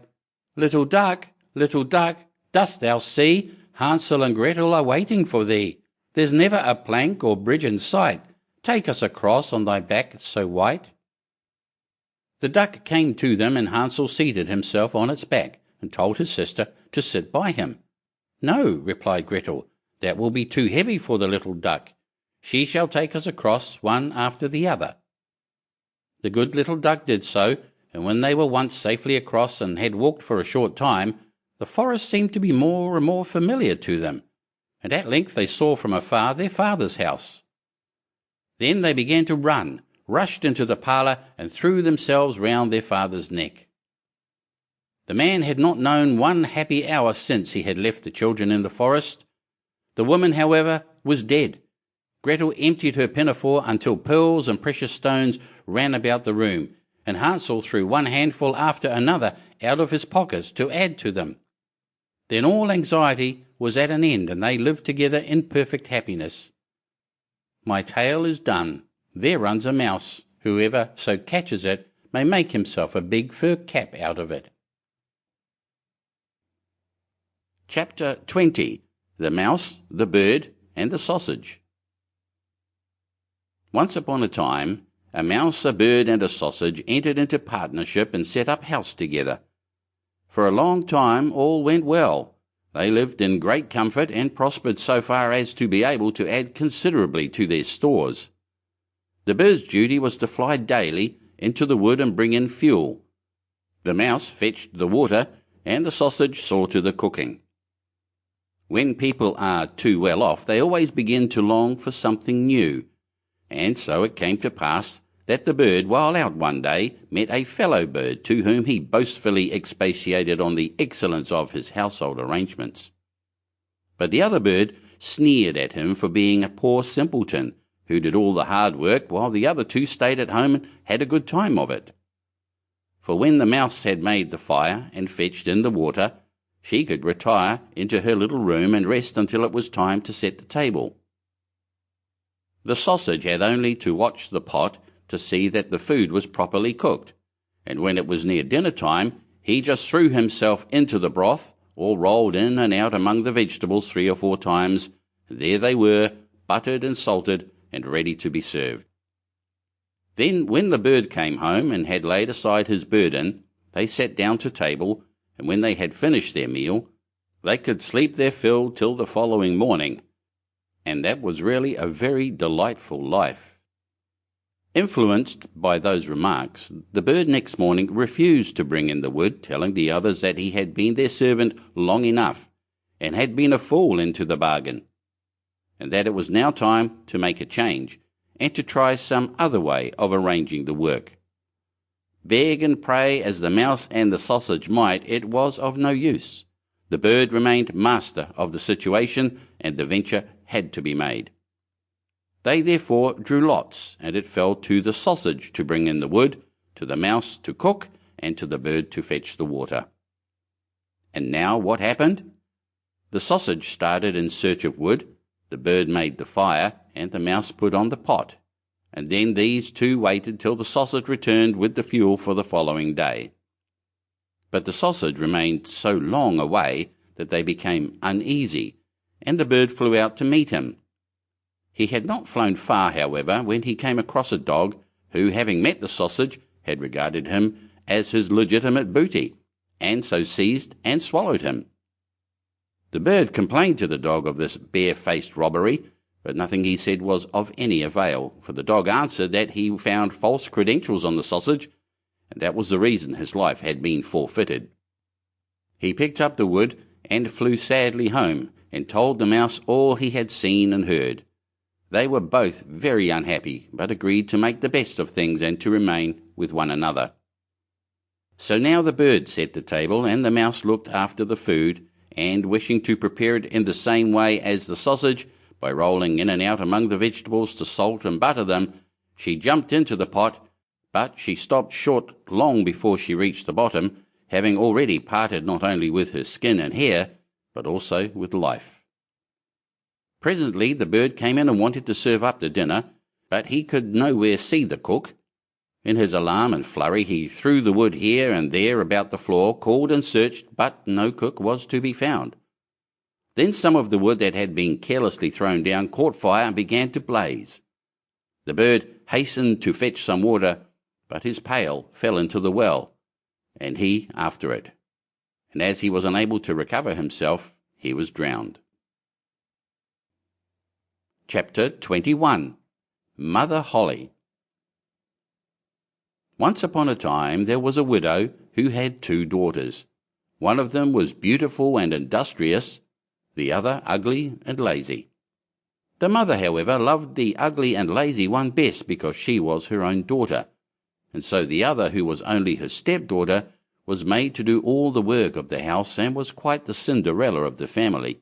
little duck, dost thou see? Hansel and Gretel are waiting for thee. There's never a plank or bridge in sight. Take us across on thy back so white." The duck came to them, and Hansel seated himself on its back and told his sister to sit by him. "No," replied Gretel, "that will be too heavy for the little duck. She shall take us across, one after the other." The good little duck did so, and when they were once safely across and had walked for a short time, the forest seemed to be more and more familiar to them, and at length they saw from afar their father's house. Then they began to run, rushed into the parlour, and threw themselves round their father's neck. The man had not known one happy hour since he had left the children in the forest. The woman, however, was dead. Gretel emptied her pinafore until pearls and precious stones ran about the room, and Hansel threw one handful after another out of his pockets to add to them. Then all anxiety was at an end, and they lived together in perfect happiness. My tale is done. There runs a mouse. Whoever so catches it may make himself a big fur cap out of it. Chapter 20. The Mouse, the Bird, and the Sausage. Once upon a time, a mouse, a bird, and a sausage entered into partnership and set up house together. For a long time all went well. They lived in great comfort and prospered so far as to be able to add considerably to their stores. The bird's duty was to fly daily into the wood and bring in fuel. The mouse fetched the water, and the sausage saw to the cooking. When people are too well off, they always begin to long for something new, and so it came to pass that the bird, while out one day, met a fellow bird to whom he boastfully expatiated on the excellence of his household arrangements. But the other bird sneered at him for being a poor simpleton, who did all the hard work, while the other two stayed at home and had a good time of it. For when the mouse had made the fire and fetched in the water, she could retire into her little room and rest until it was time to set the table. The sausage had only to watch the pot to see that the food was properly cooked, and when it was near dinner time, he just threw himself into the broth, or rolled in and out among the vegetables 3 or 4 times, and there they were, buttered and salted, and ready to be served. Then, when the bird came home and had laid aside his burden, they sat down to table, and when they had finished their meal, they could sleep their fill till the following morning, and that was really a very delightful life. Influenced by those remarks, the bird next morning refused to bring in the wood, telling the others that he had been their servant long enough, and had been a fool into the bargain, and that it was now time to make a change, and to try some other way of arranging the work. Beg and pray as the mouse and the sausage might, it was of no use. The bird remained master of the situation, and the venture had to be made. They therefore drew lots, and it fell to the sausage to bring in the wood, to the mouse to cook, and to the bird to fetch the water. And now what happened? The sausage started in search of wood, the bird made the fire, and the mouse put on the pot, and then these two waited till the sausage returned with the fuel for the following day. But the sausage remained so long away that they became uneasy, and the bird flew out to meet him. He had not flown far, however, when he came across a dog who, having met the sausage, had regarded him as his legitimate booty, and so seized and swallowed him. The bird complained to the dog of this bare-faced robbery, but nothing he said was of any avail, for the dog answered that he found false credentials on the sausage, and that was the reason his life had been forfeited. He picked up the wood and flew sadly home, and told the mouse all he had seen and heard. They were both very unhappy, but agreed to make the best of things and to remain with one another. So now the bird set the table, and the mouse looked after the food, and wishing to prepare it in the same way as the sausage, by rolling in and out among the vegetables to salt and butter them, she jumped into the pot, but she stopped short long before she reached the bottom, having already parted not only with her skin and hair, but also with life. Presently the bird came in and wanted to serve up the dinner, but he could nowhere see the cook. In his alarm and flurry he threw the wood here and there about the floor, called and searched, but no cook was to be found. Then some of the wood that had been carelessly thrown down caught fire and began to blaze. The bird hastened to fetch some water, but his pail fell into the well, and he after it. And as he was unable to recover himself, he was drowned. Chapter 21. Mother Holle. Once upon a time there was a widow who had 2 daughters. One of them was beautiful and industrious, the other ugly and lazy. The mother, however, loved the ugly and lazy one best because she was her own daughter, and so the other, who was only her stepdaughter, was made to do all the work of the house and was quite the Cinderella of the family.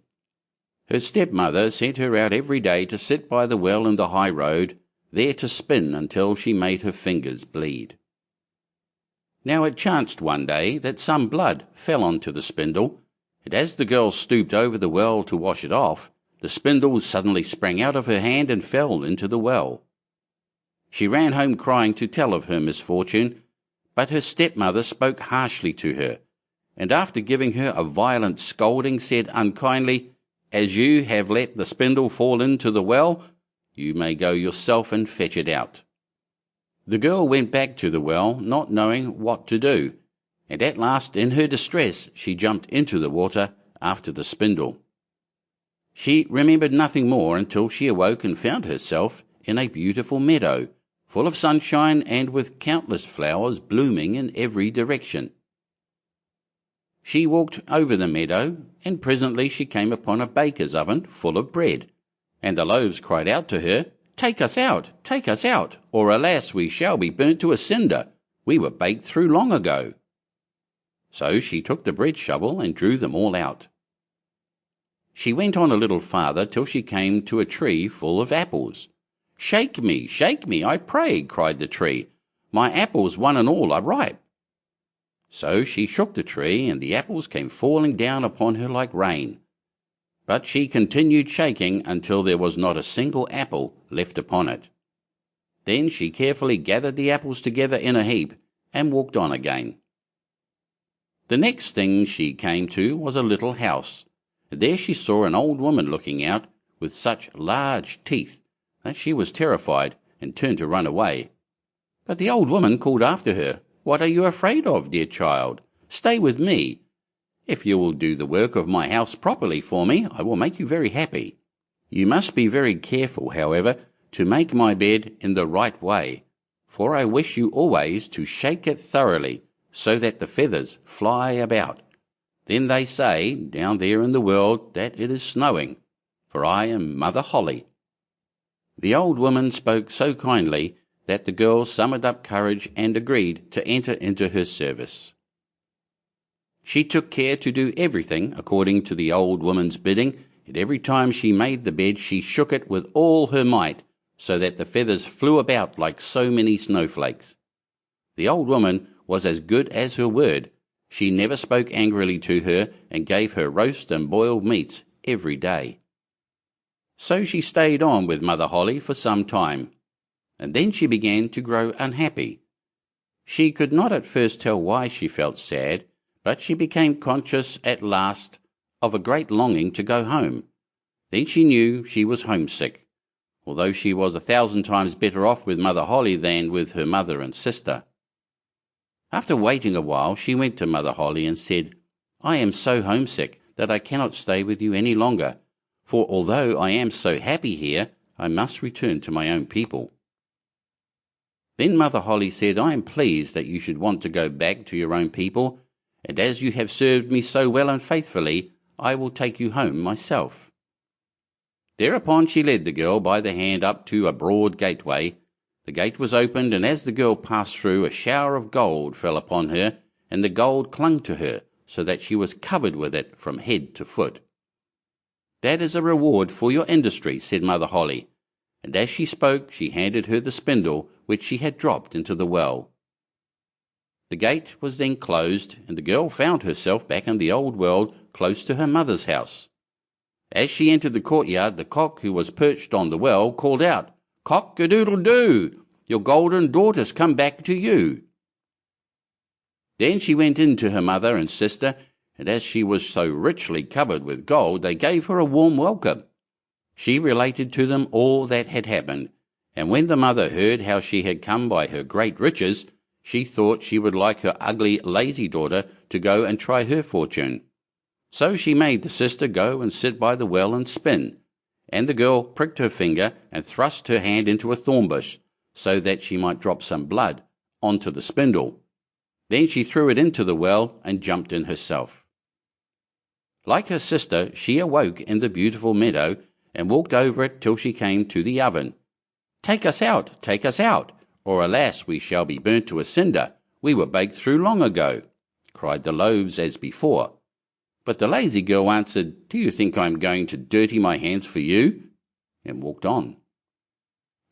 Her stepmother sent her out every day to sit by the well in the high road, there to spin until she made her fingers bleed. Now it chanced one day that some blood fell onto the spindle, and as the girl stooped over the well to wash it off, the spindle suddenly sprang out of her hand and fell into the well. She ran home crying to tell of her misfortune, but her stepmother spoke harshly to her, and after giving her a violent scolding said unkindly, "As you have let the spindle fall into the well, you may go yourself and fetch it out." The girl went back to the well, not knowing what to do, and at last in her distress she jumped into the water after the spindle. She remembered nothing more until she awoke and found herself in a beautiful meadow, full of sunshine and with countless flowers blooming in every direction. She walked over the meadow, and presently she came upon a baker's oven full of bread, and the loaves cried out to her, take us out, or alas, we shall be burnt to a cinder. We were baked through long ago." So she took the bread shovel and drew them all out. She went on a little farther till she came to a tree full of apples. shake me, I pray," cried the tree. "My apples one and all are ripe." So she shook the tree, and the apples came falling down upon her like rain. But she continued shaking until there was not a single apple left upon it. Then she carefully gathered the apples together in a heap and walked on again. The next thing she came to was a little house. There she saw an old woman looking out, with such large teeth that she was terrified and turned to run away. But the old woman called after her, "What are you afraid of, dear child? Stay with me. If you will do the work of my house properly for me, I will make you very happy. You must be very careful, however, to make my bed in the right way, for I wish you always to shake it thoroughly, so that the feathers fly about. Then they say, down there in the world, that it is snowing, for I am Mother Holle." The old woman spoke so kindly that the girl summoned up courage and agreed to enter into her service. She took care to do everything according to the old woman's bidding, and every time she made the bed she shook it with all her might, so that the feathers flew about like so many snowflakes. The old woman was as good as her word. She never spoke angrily to her, and gave her roast and boiled meats every day. So she stayed on with Mother Holle for some time, and then she began to grow unhappy. She could not at first tell why she felt sad, but she became conscious at last of a great longing to go home. Then she knew she was homesick, although she was 1,000 times better off with Mother Holle than with her mother and sister. After waiting a while, she went to Mother Holle and said, "I am so homesick that I cannot stay with you any longer, for although I am so happy here, I must return to my own people." Then Mother Holle said, "I am pleased that you should want to go back to your own people, and as you have served me so well and faithfully, I will take you home myself." Thereupon she led the girl by the hand up to a broad gateway. The gate was opened, and as the girl passed through, a shower of gold fell upon her, and the gold clung to her, so that she was covered with it from head to foot. "That is a reward for your industry," said Mother Holle, and as she spoke she handed her the spindle which she had dropped into the well. The gate was then closed, and the girl found herself back in the old world, close to her mother's house. As she entered the courtyard, the cock who was perched on the well called out, "Cock-a-doodle-doo! Your golden daughter's come back to you." Then she went in to her mother and sister, and as she was so richly covered with gold, they gave her a warm welcome. She related to them all that had happened, and when the mother heard how she had come by her great riches, she thought she would like her ugly, lazy daughter to go and try her fortune. So she made the sister go and sit by the well and spin, and the girl pricked her finger and thrust her hand into a thorn bush, so that she might drop some blood onto the spindle. Then she threw it into the well and jumped in herself. Like her sister, she awoke in the beautiful meadow and walked over it till she came to the oven. Take us out, or alas, we shall be burnt to a cinder. We were baked through long ago," cried the loaves as before. But the lazy girl answered, "Do you think I am going to dirty my hands for you?" and walked on.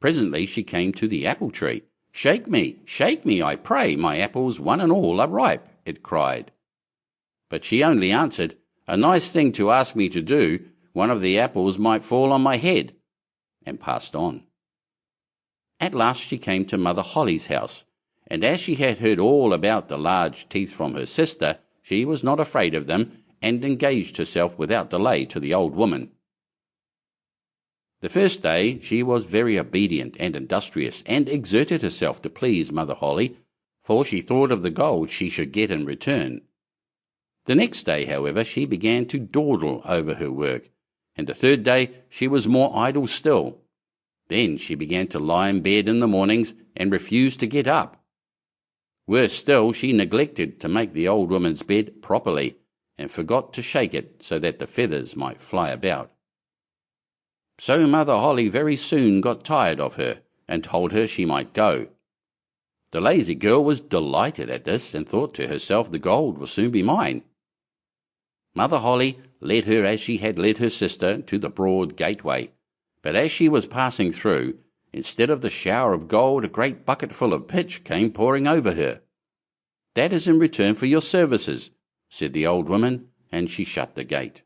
Presently she came to the apple tree. Shake me, I pray, my apples one and all are ripe," it cried. But she only answered, "A nice thing to ask me to do. One of the apples might fall on my head," and passed on. At last she came to Mother Holle's house, and as she had heard all about the large teeth from her sister, she was not afraid of them, and engaged herself without delay to the old woman. The first day she was very obedient and industrious, and exerted herself to please Mother Holle, for she thought of the gold she should get in return. The next day, however, she began to dawdle over her work, and the third day she was more idle still. Then she began to lie in bed in the mornings and refused to get up. Worse still, she neglected to make the old woman's bed properly, and forgot to shake it so that the feathers might fly about. So Mother Holle very soon got tired of her, and told her she might go. The lazy girl was delighted at this, and thought to herself, the gold will soon be mine. Mother Holle led her as she had led her sister to the broad gateway, but as she was passing through, instead of the shower of gold, a great bucketful of pitch came pouring over her. "That is in return for your services," said the old woman, and she shut the gate.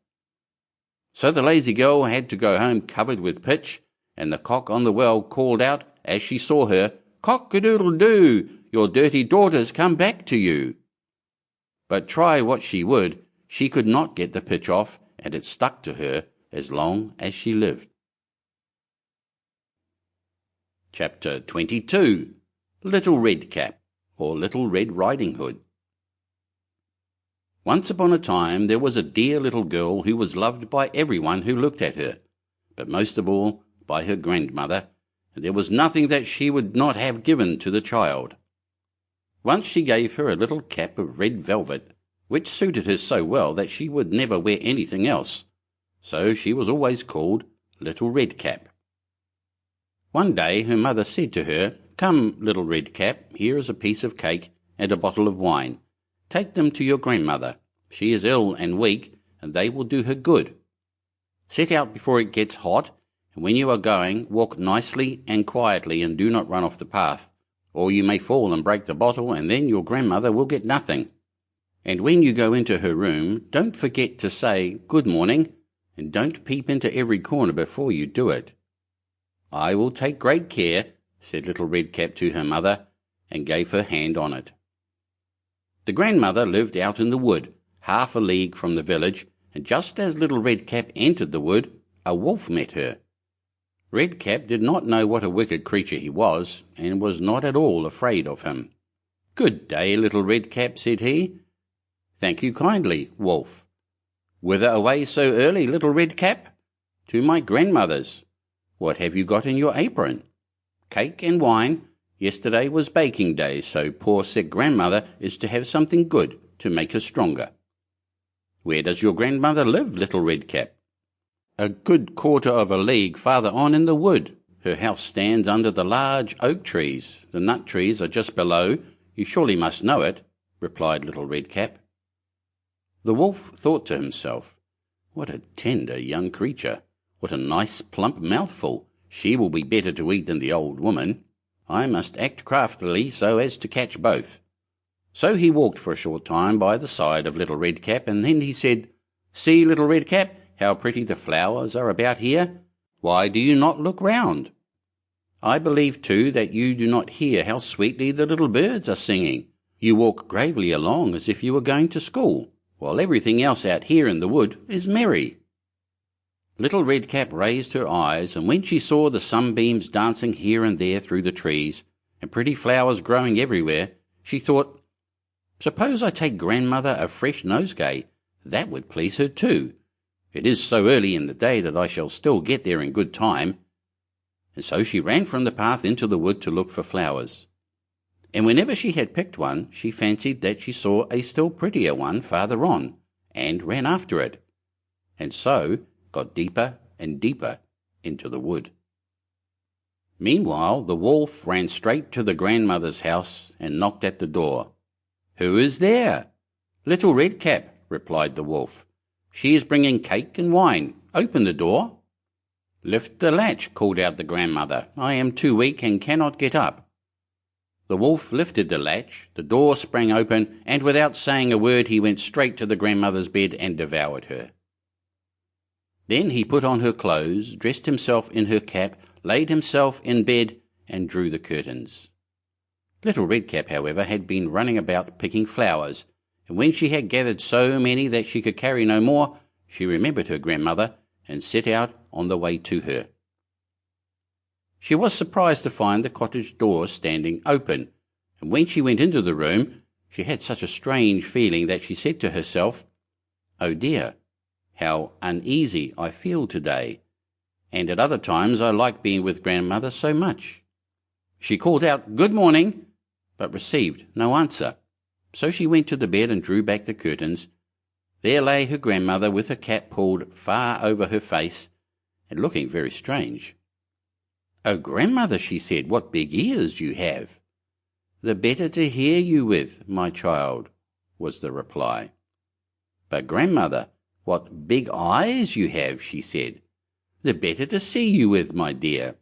So the lazy girl had to go home covered with pitch, and the cock on the well called out, as she saw her, "Cock-a-doodle-doo! Your dirty daughter's come back to you." But try what she would, she could not get the pitch off, and it stuck to her as long as she lived. Chapter 22. Little Red Cap, or Little Red Riding Hood. Once upon a time there was a dear little girl who was loved by everyone who looked at her, but most of all by her grandmother, and there was nothing that she would not have given to the child. Once she gave her a little cap of red velvet, which suited her so well that she would never wear anything else, so she was always called Little Red Cap. One day her mother said to her, "Come, Little Red Cap, here is a piece of cake and a bottle of wine. Take them to your grandmother. She is ill and weak, and they will do her good. Set out before it gets hot, and when you are going, walk nicely and quietly, and do not run off the path, or you may fall and break the bottle, and then your grandmother will get nothing. And when you go into her room, don't forget to say, 'Good morning,' and don't peep into every corner before you do it." "I will take great care," said Little Red Cap to her mother, and gave her hand on it. The grandmother lived out in the wood, half a league from the village, and just as Little Red Cap entered the wood, a wolf met her. Red Cap did not know what a wicked creature he was, and was not at all afraid of him. "Good day, Little Red Cap," said he. "Thank you kindly, wolf." "Whither away so early, Little Red Cap?" "To my grandmother's." "What have you got in your apron?" "Cake and wine. Yesterday was baking day, so poor sick grandmother is to have something good to make her stronger." "Where does your grandmother live, Little Red Cap?" "A good quarter of a league farther on in the wood. Her house stands under the large oak trees. The nut trees are just below. You surely must know it," replied Little Red Cap. The wolf thought to himself, "What a tender young creature! What a nice plump mouthful! She will be better to eat than the old woman. I must act craftily so as to catch both." So he walked for a short time by the side of Little Red Cap, and then he said, "See, Little Red Cap, how pretty the flowers are about here? Why do you not look round? I believe, too, that you do not hear how sweetly the little birds are singing. You walk gravely along as if you were going to school, while everything else out here in the wood is merry." Little Red Cap raised her eyes, and when she saw the sunbeams dancing here and there through the trees, and pretty flowers growing everywhere, she thought, "Suppose I take grandmother a fresh nosegay? That would please her too. It is so early in the day that I shall still get there in good time." And so she ran from the path into the wood to look for flowers. And whenever she had picked one, she fancied that she saw a still prettier one farther on, and ran after it, and so got deeper and deeper into the wood. Meanwhile, the wolf ran straight to the grandmother's house and knocked at the door. "Who is there?" "Little Red Cap," replied the wolf. "She is bringing cake and wine. Open the door." "Lift the latch," called out the grandmother. "I am too weak and cannot get up." The wolf lifted the latch, the door sprang open, and without saying a word he went straight to the grandmother's bed and devoured her. Then he put on her clothes, dressed himself in her cap, laid himself in bed, and drew the curtains. Little Red Cap, however, had been running about picking flowers, and when she had gathered so many that she could carry no more, she remembered her grandmother and set out on the way to her. She was surprised to find the cottage door standing open, and when she went into the room, she had such a strange feeling that she said to herself, "Oh dear, how uneasy I feel today, and at other times I like being with grandmother so much." She called out, "Good morning," but received no answer. So she went to the bed and drew back the curtains. There lay her grandmother with her cap pulled far over her face, and looking very strange. "Oh, grandmother," she said, "what big ears you have!" "The better to hear you with, my child," was the reply. "But grandmother, what big eyes you have," she said. "The better to see you with, my dear."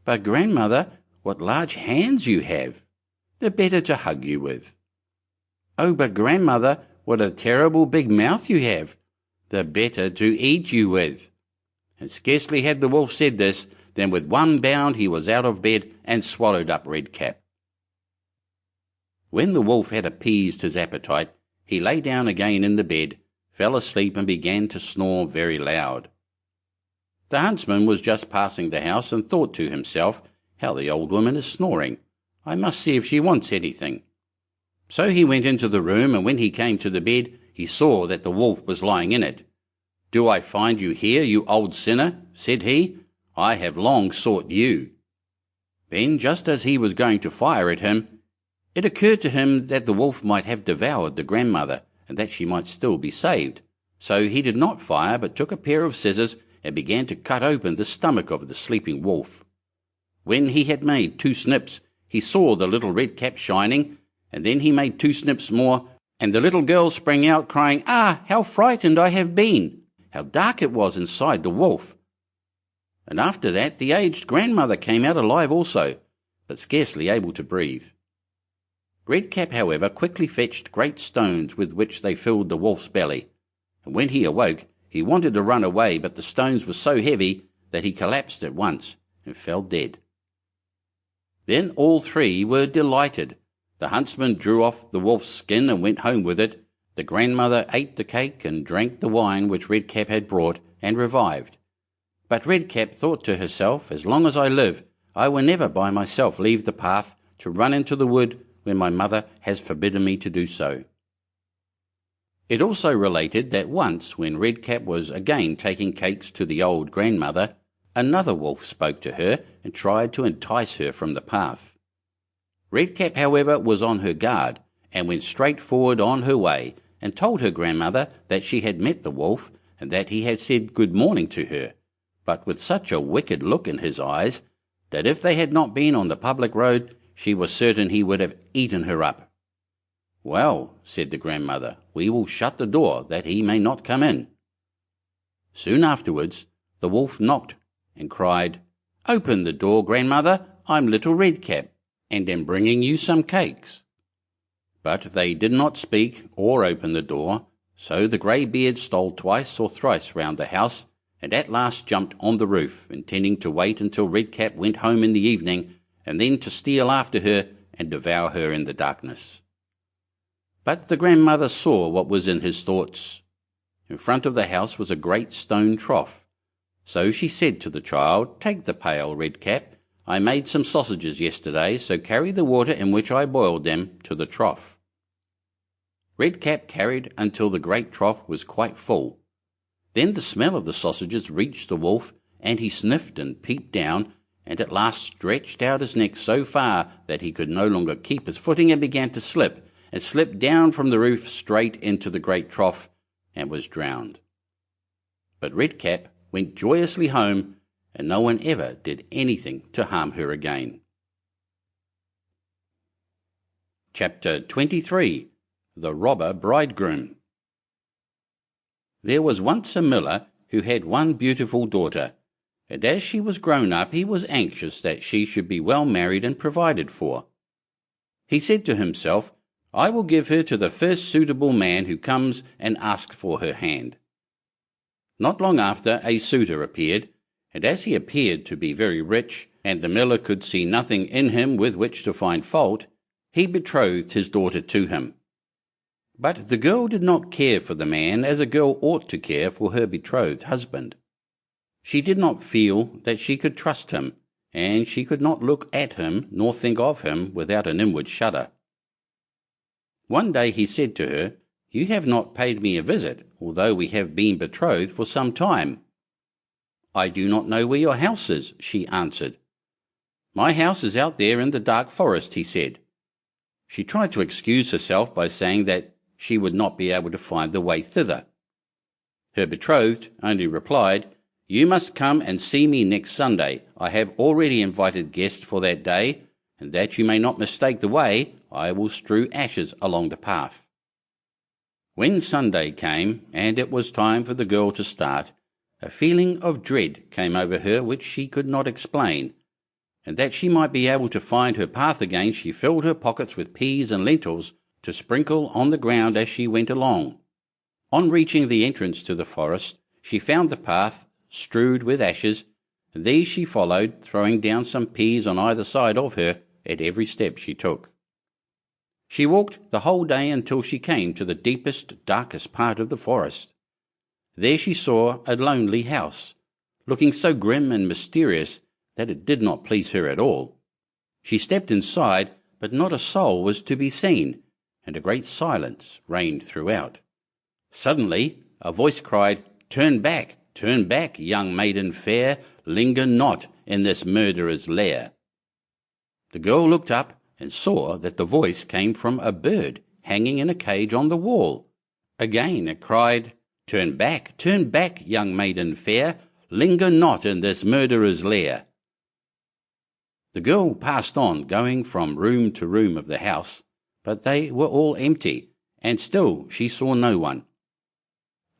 "But grandmother, what large hands you have, the better to hug you with." "Oh, but grandmother, what a terrible big mouth you have, the better to eat you with." And scarcely had the wolf said this, than with one bound he was out of bed and swallowed up Red Cap. When the wolf had appeased his appetite, he lay down again in the bed, fell asleep, and began to snore very loud. The huntsman was just passing the house and thought to himself, "How the old woman is snoring. I must see if she wants anything." So he went into the room, and when he came to the bed, he saw that the wolf was lying in it. "Do I find you here, you old sinner?" said he. "I have long sought you." Then, just as he was going to fire at him, it occurred to him that the wolf might have devoured the grandmother, and that she might still be saved. So he did not fire, but took a pair of scissors and began to cut open the stomach of the sleeping wolf. When he had made 2 snips, he saw the little Red Cap shining, and then he made 2 snips more, and the little girl sprang out crying, "Ah, how frightened I have been! How dark it was inside the wolf!" And after that the aged grandmother came out alive also, but scarcely able to breathe. Red Cap, however, quickly fetched great stones with which they filled the wolf's belly, and when he awoke he wanted to run away, but the stones were so heavy that he collapsed at once and fell dead. Then all 3 were delighted. The huntsman drew off the wolf's skin and went home with it. The grandmother ate the cake and drank the wine which Red Cap had brought, and revived. But Red Cap thought to herself, "As long as I live, I will never by myself leave the path to run into the wood when my mother has forbidden me to do so." It also related that once, when Red Cap was again taking cakes to the old grandmother, another wolf spoke to her and tried to entice her from the path. Red Cap, however, was on her guard, and went straight forward on her way, and told her grandmother that she had met the wolf, and that he had said good morning to her, but with such a wicked look in his eyes, that if they had not been on the public road, she was certain he would have eaten her up. "Well," said the grandmother, "we will shut the door, that he may not come in." Soon afterwards the wolf knocked and cried, "Open the door, grandmother, I'm Little Red Cap, and am bringing you some cakes." But they did not speak or open the door, So the grey-beard stole twice or thrice round the house, and at last jumped on the roof, intending to wait until Redcap went home in the evening, and then to steal after her and devour her in the darkness. But the grandmother saw what was in his thoughts. In front of the house was a great stone trough. So she said to the child, "Take the pail, Redcap. I made some sausages yesterday, so carry the water in which I boiled them to the trough." Redcap carried until the great trough was quite full. Then the smell of the sausages reached the wolf, and he sniffed and peeped down, and at last stretched out his neck so far that he could no longer keep his footing, and began to slip, and slipped down from the roof straight into the great trough, and was drowned. But Redcap went joyously home, and no one ever did anything to harm her again. Chapter 23. The Robber Bridegroom. There was once a miller who had one beautiful daughter, and as she was grown up he was anxious that she should be well married and provided for. He said to himself, "I will give her to the first suitable man who comes and asks for her hand." Not long after a suitor appeared, and as he appeared to be very rich, and the miller could see nothing in him with which to find fault, he betrothed his daughter to him. But the girl did not care for the man as a girl ought to care for her betrothed husband. She did not feel that she could trust him, and she could not look at him nor think of him without an inward shudder. One day he said to her, "You have not paid me a visit, although we have been betrothed for some time." "I do not know where your house is," she answered. "My house is out there in the dark forest," he said. She tried to excuse herself by saying that she would not be able to find the way thither. Her betrothed only replied, "You must come and see me next Sunday. I have already invited guests for that day, and that you may not mistake the way, I will strew ashes along the path." When Sunday came, and it was time for the girl to start, a feeling of dread came over her which she could not explain, and that she might be able to find her path again, she filled her pockets with peas and lentils to sprinkle on the ground as she went along. On reaching the entrance to the forest, she found the path strewed with ashes, and these she followed, throwing down some peas on either side of her at every step she took. She walked the whole day until she came to the deepest, darkest part of the forest. There she saw a lonely house, looking so grim and mysterious that it did not please her at all. She stepped inside, but not a soul was to be seen, and a great silence reigned throughout. Suddenly a voice cried, turn back, young maiden fair, linger not in this murderer's lair." The girl looked up and saw that the voice came from a bird hanging in a cage on the wall. Again it cried, turn back, young maiden fair, linger not in this murderer's lair." The girl passed on, going from room to room of the house, but they were all empty, and still she saw no one.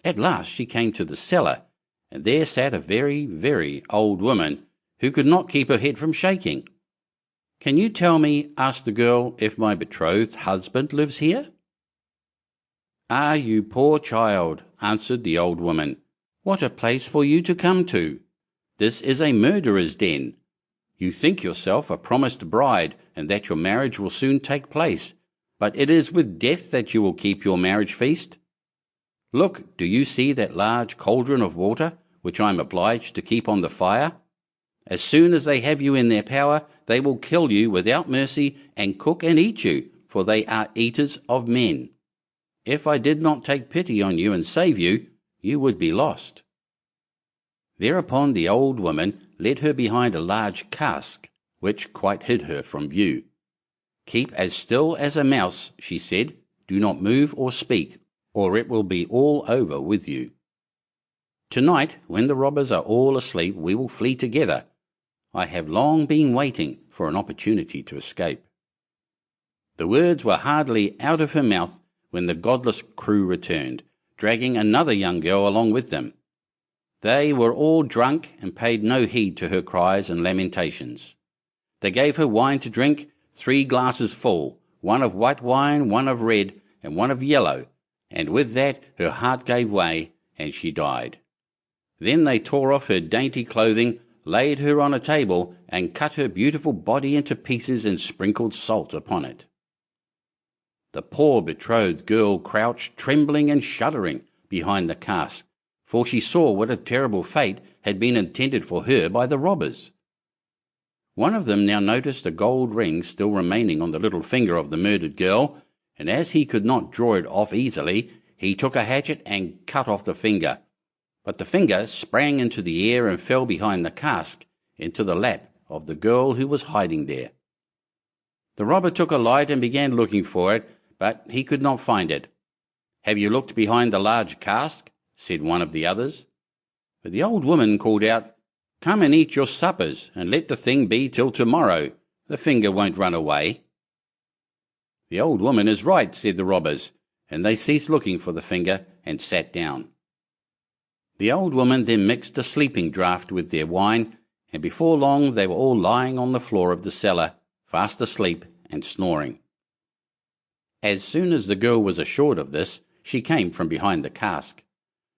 At last she came to the cellar, and there sat a very, very old woman who could not keep her head from shaking. "Can you tell me," asked the girl, "if my betrothed husband lives here?" "Ah, you poor child," answered the old woman, "what a place for you to come to! This is a murderer's den. You think yourself a promised bride, and that your marriage will soon take place, but it is with death that you will keep your marriage feast. Look, do you see that large cauldron of water, which I am obliged to keep on the fire? As soon as they have you in their power, they will kill you without mercy, and cook and eat you, for they are eaters of men. If I did not take pity on you and save you, you would be lost." Thereupon the old woman led her behind a large cask, which quite hid her from view. "Keep as still as a mouse," she said. "Do not move or speak, or it will be all over with you. Tonight, when the robbers are all asleep, we will flee together. I have long been waiting for an opportunity to escape." The words were hardly out of her mouth when the godless crew returned, dragging another young girl along with them. They were all drunk and paid no heed to her cries and lamentations. They gave her wine to drink, 3 glasses full, one of white wine, one of red, and one of yellow, and with that her heart gave way, and she died. Then they tore off her dainty clothing, laid her on a table, and cut her beautiful body into pieces and sprinkled salt upon it. The poor betrothed girl crouched trembling and shuddering behind the cask, for she saw what a terrible fate had been intended for her by the robbers. One of them now noticed a gold ring still remaining on the little finger of the murdered girl, and as he could not draw it off easily, he took a hatchet and cut off the finger. But the finger sprang into the air and fell behind the cask into the lap of the girl who was hiding there. The robber took a light and began looking for it, but he could not find it. "Have you looked behind the large cask?" said one of the others. But the old woman called out, "Come and eat your suppers, and let the thing be till tomorrow. The finger won't run away." "The old woman is right," said the robbers, and they ceased looking for the finger and sat down. The old woman then mixed a sleeping draught with their wine, and before long they were all lying on the floor of the cellar, fast asleep and snoring. As soon as the girl was assured of this, she came from behind the cask.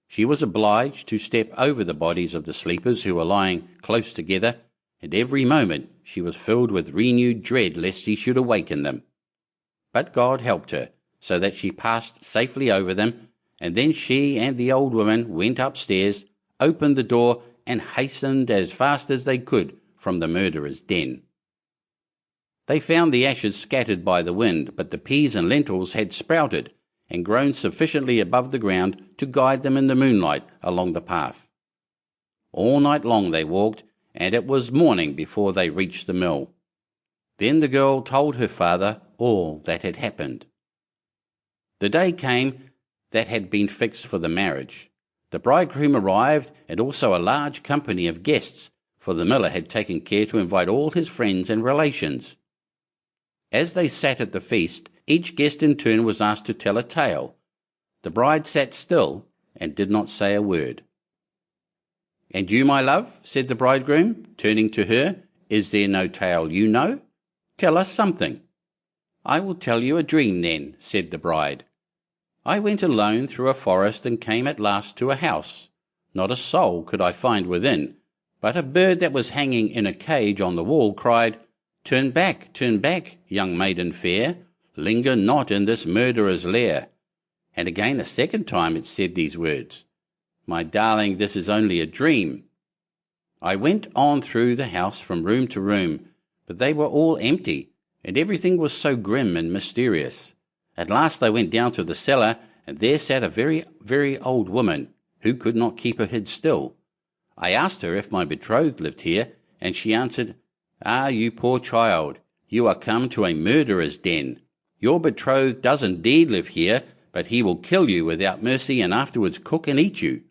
She was obliged to step over the bodies of the sleepers who were lying close together, and every moment she was filled with renewed dread lest she should awaken them. But God helped her, so that she passed safely over them, and then she and the old woman went upstairs, opened the door, and hastened as fast as they could from the murderer's den. They found the ashes scattered by the wind, but the peas and lentils had sprouted and grown sufficiently above the ground to guide them in the moonlight along the path. All night long they walked, and it was morning before they reached the mill. Then the girl told her father all that had happened. The day came that had been fixed for the marriage. The bridegroom arrived, and also a large company of guests, for the miller had taken care to invite all his friends and relations. As they sat at the feast, each guest in turn was asked to tell a tale. The bride sat still and did not say a word. "And you, my love," said the bridegroom, turning to her, "is there no tale you know? Tell us something." "I will tell you a dream then," said the bride. "I went alone through a forest and came at last to a house. Not a soul could I find within, but a bird that was hanging in a cage on the wall cried, 'Turn back, young maiden fair, linger not in this murderer's lair.' And again a second time it said these words, 'My darling, this is only a dream.' I went on through the house from room to room, but they were all empty, and everything was so grim and mysterious. At last I went down to the cellar, and there sat a very, very old woman, who could not keep her head still. I asked her if my betrothed lived here, and she answered, 'Ah, you poor child, you are come to a murderer's den. Your betrothed does indeed live here, but he will kill you without mercy and afterwards cook and eat you.'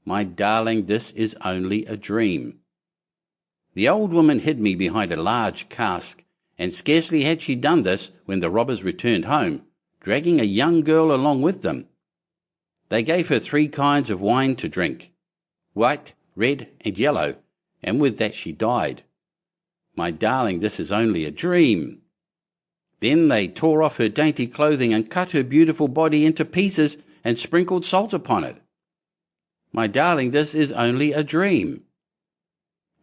My darling, this is only a dream." The old woman hid me behind a large cask, and scarcely had she done this when the robbers returned home, dragging a young girl along with them. They gave her 3 kinds of wine to drink, white, red, and yellow, and with that she died. My darling, this is only a dream. Then they tore off her dainty clothing and cut her beautiful body into pieces and sprinkled salt upon it. My darling, this is only a dream.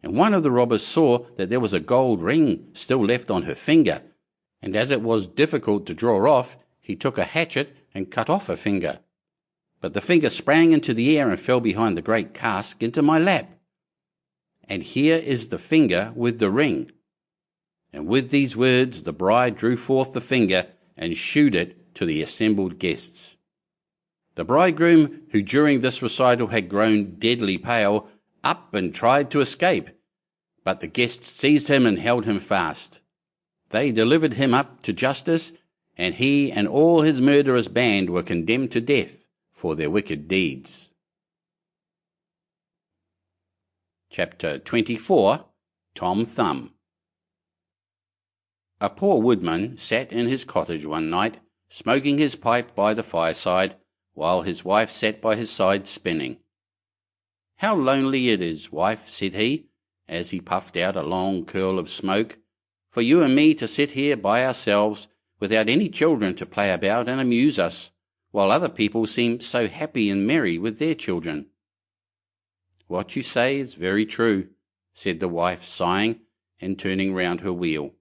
And one of the robbers saw that there was a gold ring still left on her finger, and as it was difficult to draw off, he took a hatchet and cut off her finger. But the finger sprang into the air and fell behind the great cask into my lap. And here is the finger with the ring. And with these words the bride drew forth the finger and shewed it to the assembled guests. The bridegroom, who during this recital had grown deadly pale, up and tried to escape, but the guests seized him and held him fast. They delivered him up to justice, and he and all his murderous band were condemned to death for their wicked deeds. Chapter 24. Tom Thumb. A poor woodman sat in his cottage one night, smoking his pipe by the fireside, while his wife sat by his side spinning. "How lonely it is, wife," said he, as he puffed out a long curl of smoke, "for you and me to sit here by ourselves, without any children to play about and amuse us, while other people seem so happy and merry with their children." "What you say is very true," said the wife, sighing and turning round her wheel.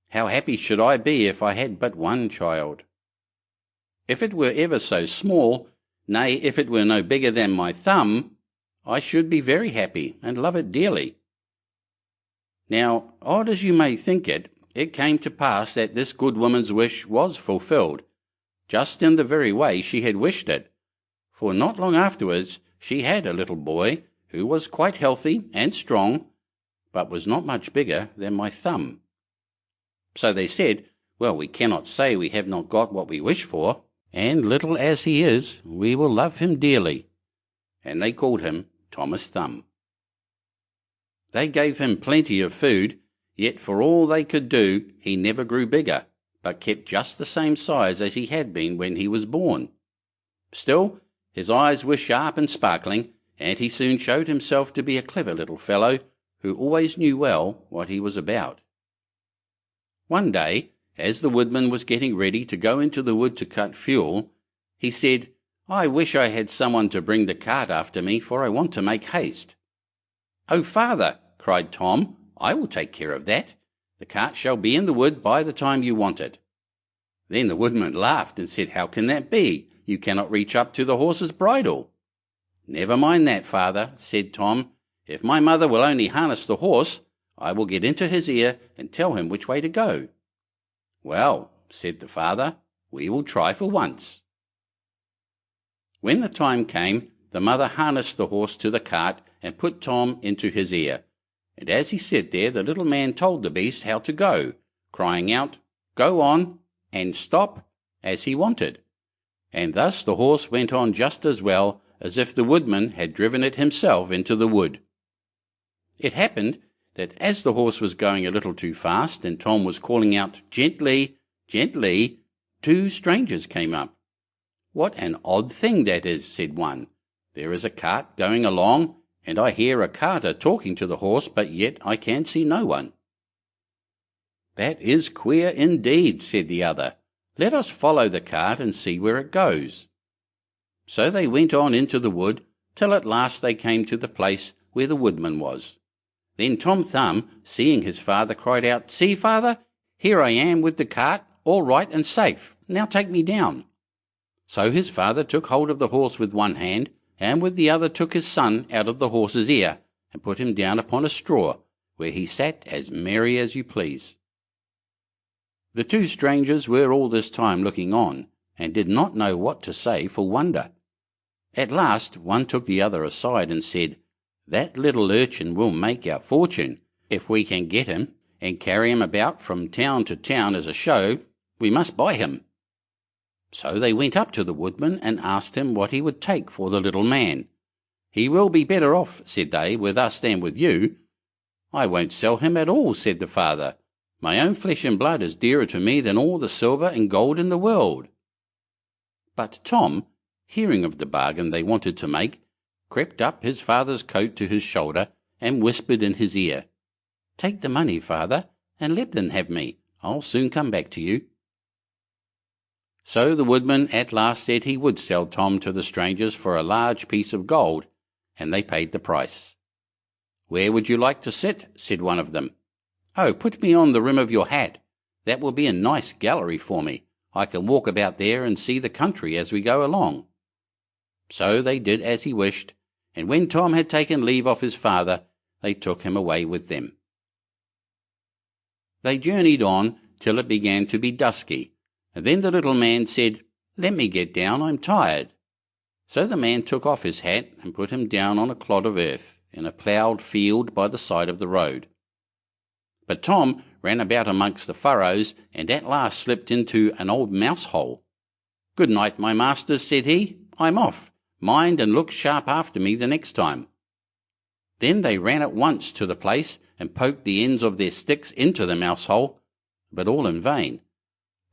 "How happy should I be if I had but one child! If it were ever so small, nay, if it were no bigger than my thumb, I should be very happy and love it dearly." Now, odd as you may think it, it came to pass that this good woman's wish was fulfilled, just in the very way she had wished it, for not long afterwards she had a little boy who was quite healthy and strong, but was not much bigger than my thumb. So they said, "Well, we cannot say we have not got what we wish for, and little as he is, we will love him dearly." And they called him Thomas Thumb. They gave him plenty of food, yet for all they could do, he never grew bigger, but kept just the same size as he had been when he was born. Still, his eyes were sharp and sparkling, and he soon showed himself to be a clever little fellow, who always knew well what he was about. One day, as the woodman was getting ready to go into the wood to cut fuel, he said, "I wish I had someone to bring the cart after me, for I want to make haste." "Oh, father," cried Tom, "I will take care of that. The cart shall be in the wood by the time you want it." Then the woodman laughed and said, "How can that be? You cannot reach up to the horse's bridle." "Never mind that, father," said Tom. "If my mother will only harness the horse, I will get into his ear and tell him which way to go." "Well," said the father, "we will try for once." When the time came, the mother harnessed the horse to the cart and put Tom into his ear, and as he sat there the little man told the beast how to go, crying out, "Go on," and "Stop," as he wanted, and thus the horse went on just as well as if the woodman had driven it himself into the wood. It happened that as the horse was going a little too fast and Tom was calling out, "Gently, gently," two strangers came up. "What an odd thing that is," said one. "There is a cart going along, and I hear a carter talking to the horse, but yet I can see no one." "That is queer indeed," said the other. "Let us follow the cart and see where it goes." So they went on into the wood, till at last they came to the place where the woodman was. Then Tom Thumb, seeing his father, cried out, "See, father, here I am with the cart, all right and safe. Now take me down." So his father took hold of the horse with one hand, and with the other took his son out of the horse's ear, and put him down upon a straw, where he sat as merry as you please. The two strangers were all this time looking on, and did not know what to say for wonder. At last one took the other aside and said, "That little urchin will make our fortune. If we can get him, and carry him about from town to town as a show, we must buy him." So they went up to the woodman and asked him what he would take for the little man. "He will be better off," said they, "with us than with you." "I won't sell him at all," said the father. "My own flesh and blood is dearer to me than all the silver and gold in the world." But Tom, hearing of the bargain they wanted to make, crept up his father's coat to his shoulder and whispered in his ear, "Take the money, father, and let them have me. I'll soon come back to you." So the woodman at last said he would sell Tom to the strangers for a large piece of gold, and they paid the price. "Where would you like to sit?" said one of them. "Oh, put me on the rim of your hat. That will be a nice gallery for me. I can walk about there and see the country as we go along." So they did as he wished, and when Tom had taken leave of his father, they took him away with them. They journeyed on till it began to be dusky, and then the little man said, "Let me get down, I'm tired." So the man took off his hat and put him down on a clod of earth in a ploughed field by the side of the road. But Tom ran about amongst the furrows, and at last slipped into an old mouse hole. "Good night, my masters," said he. "I'm off. Mind and look sharp after me the next time." Then they ran at once to the place and poked the ends of their sticks into the mouse hole, but all in vain.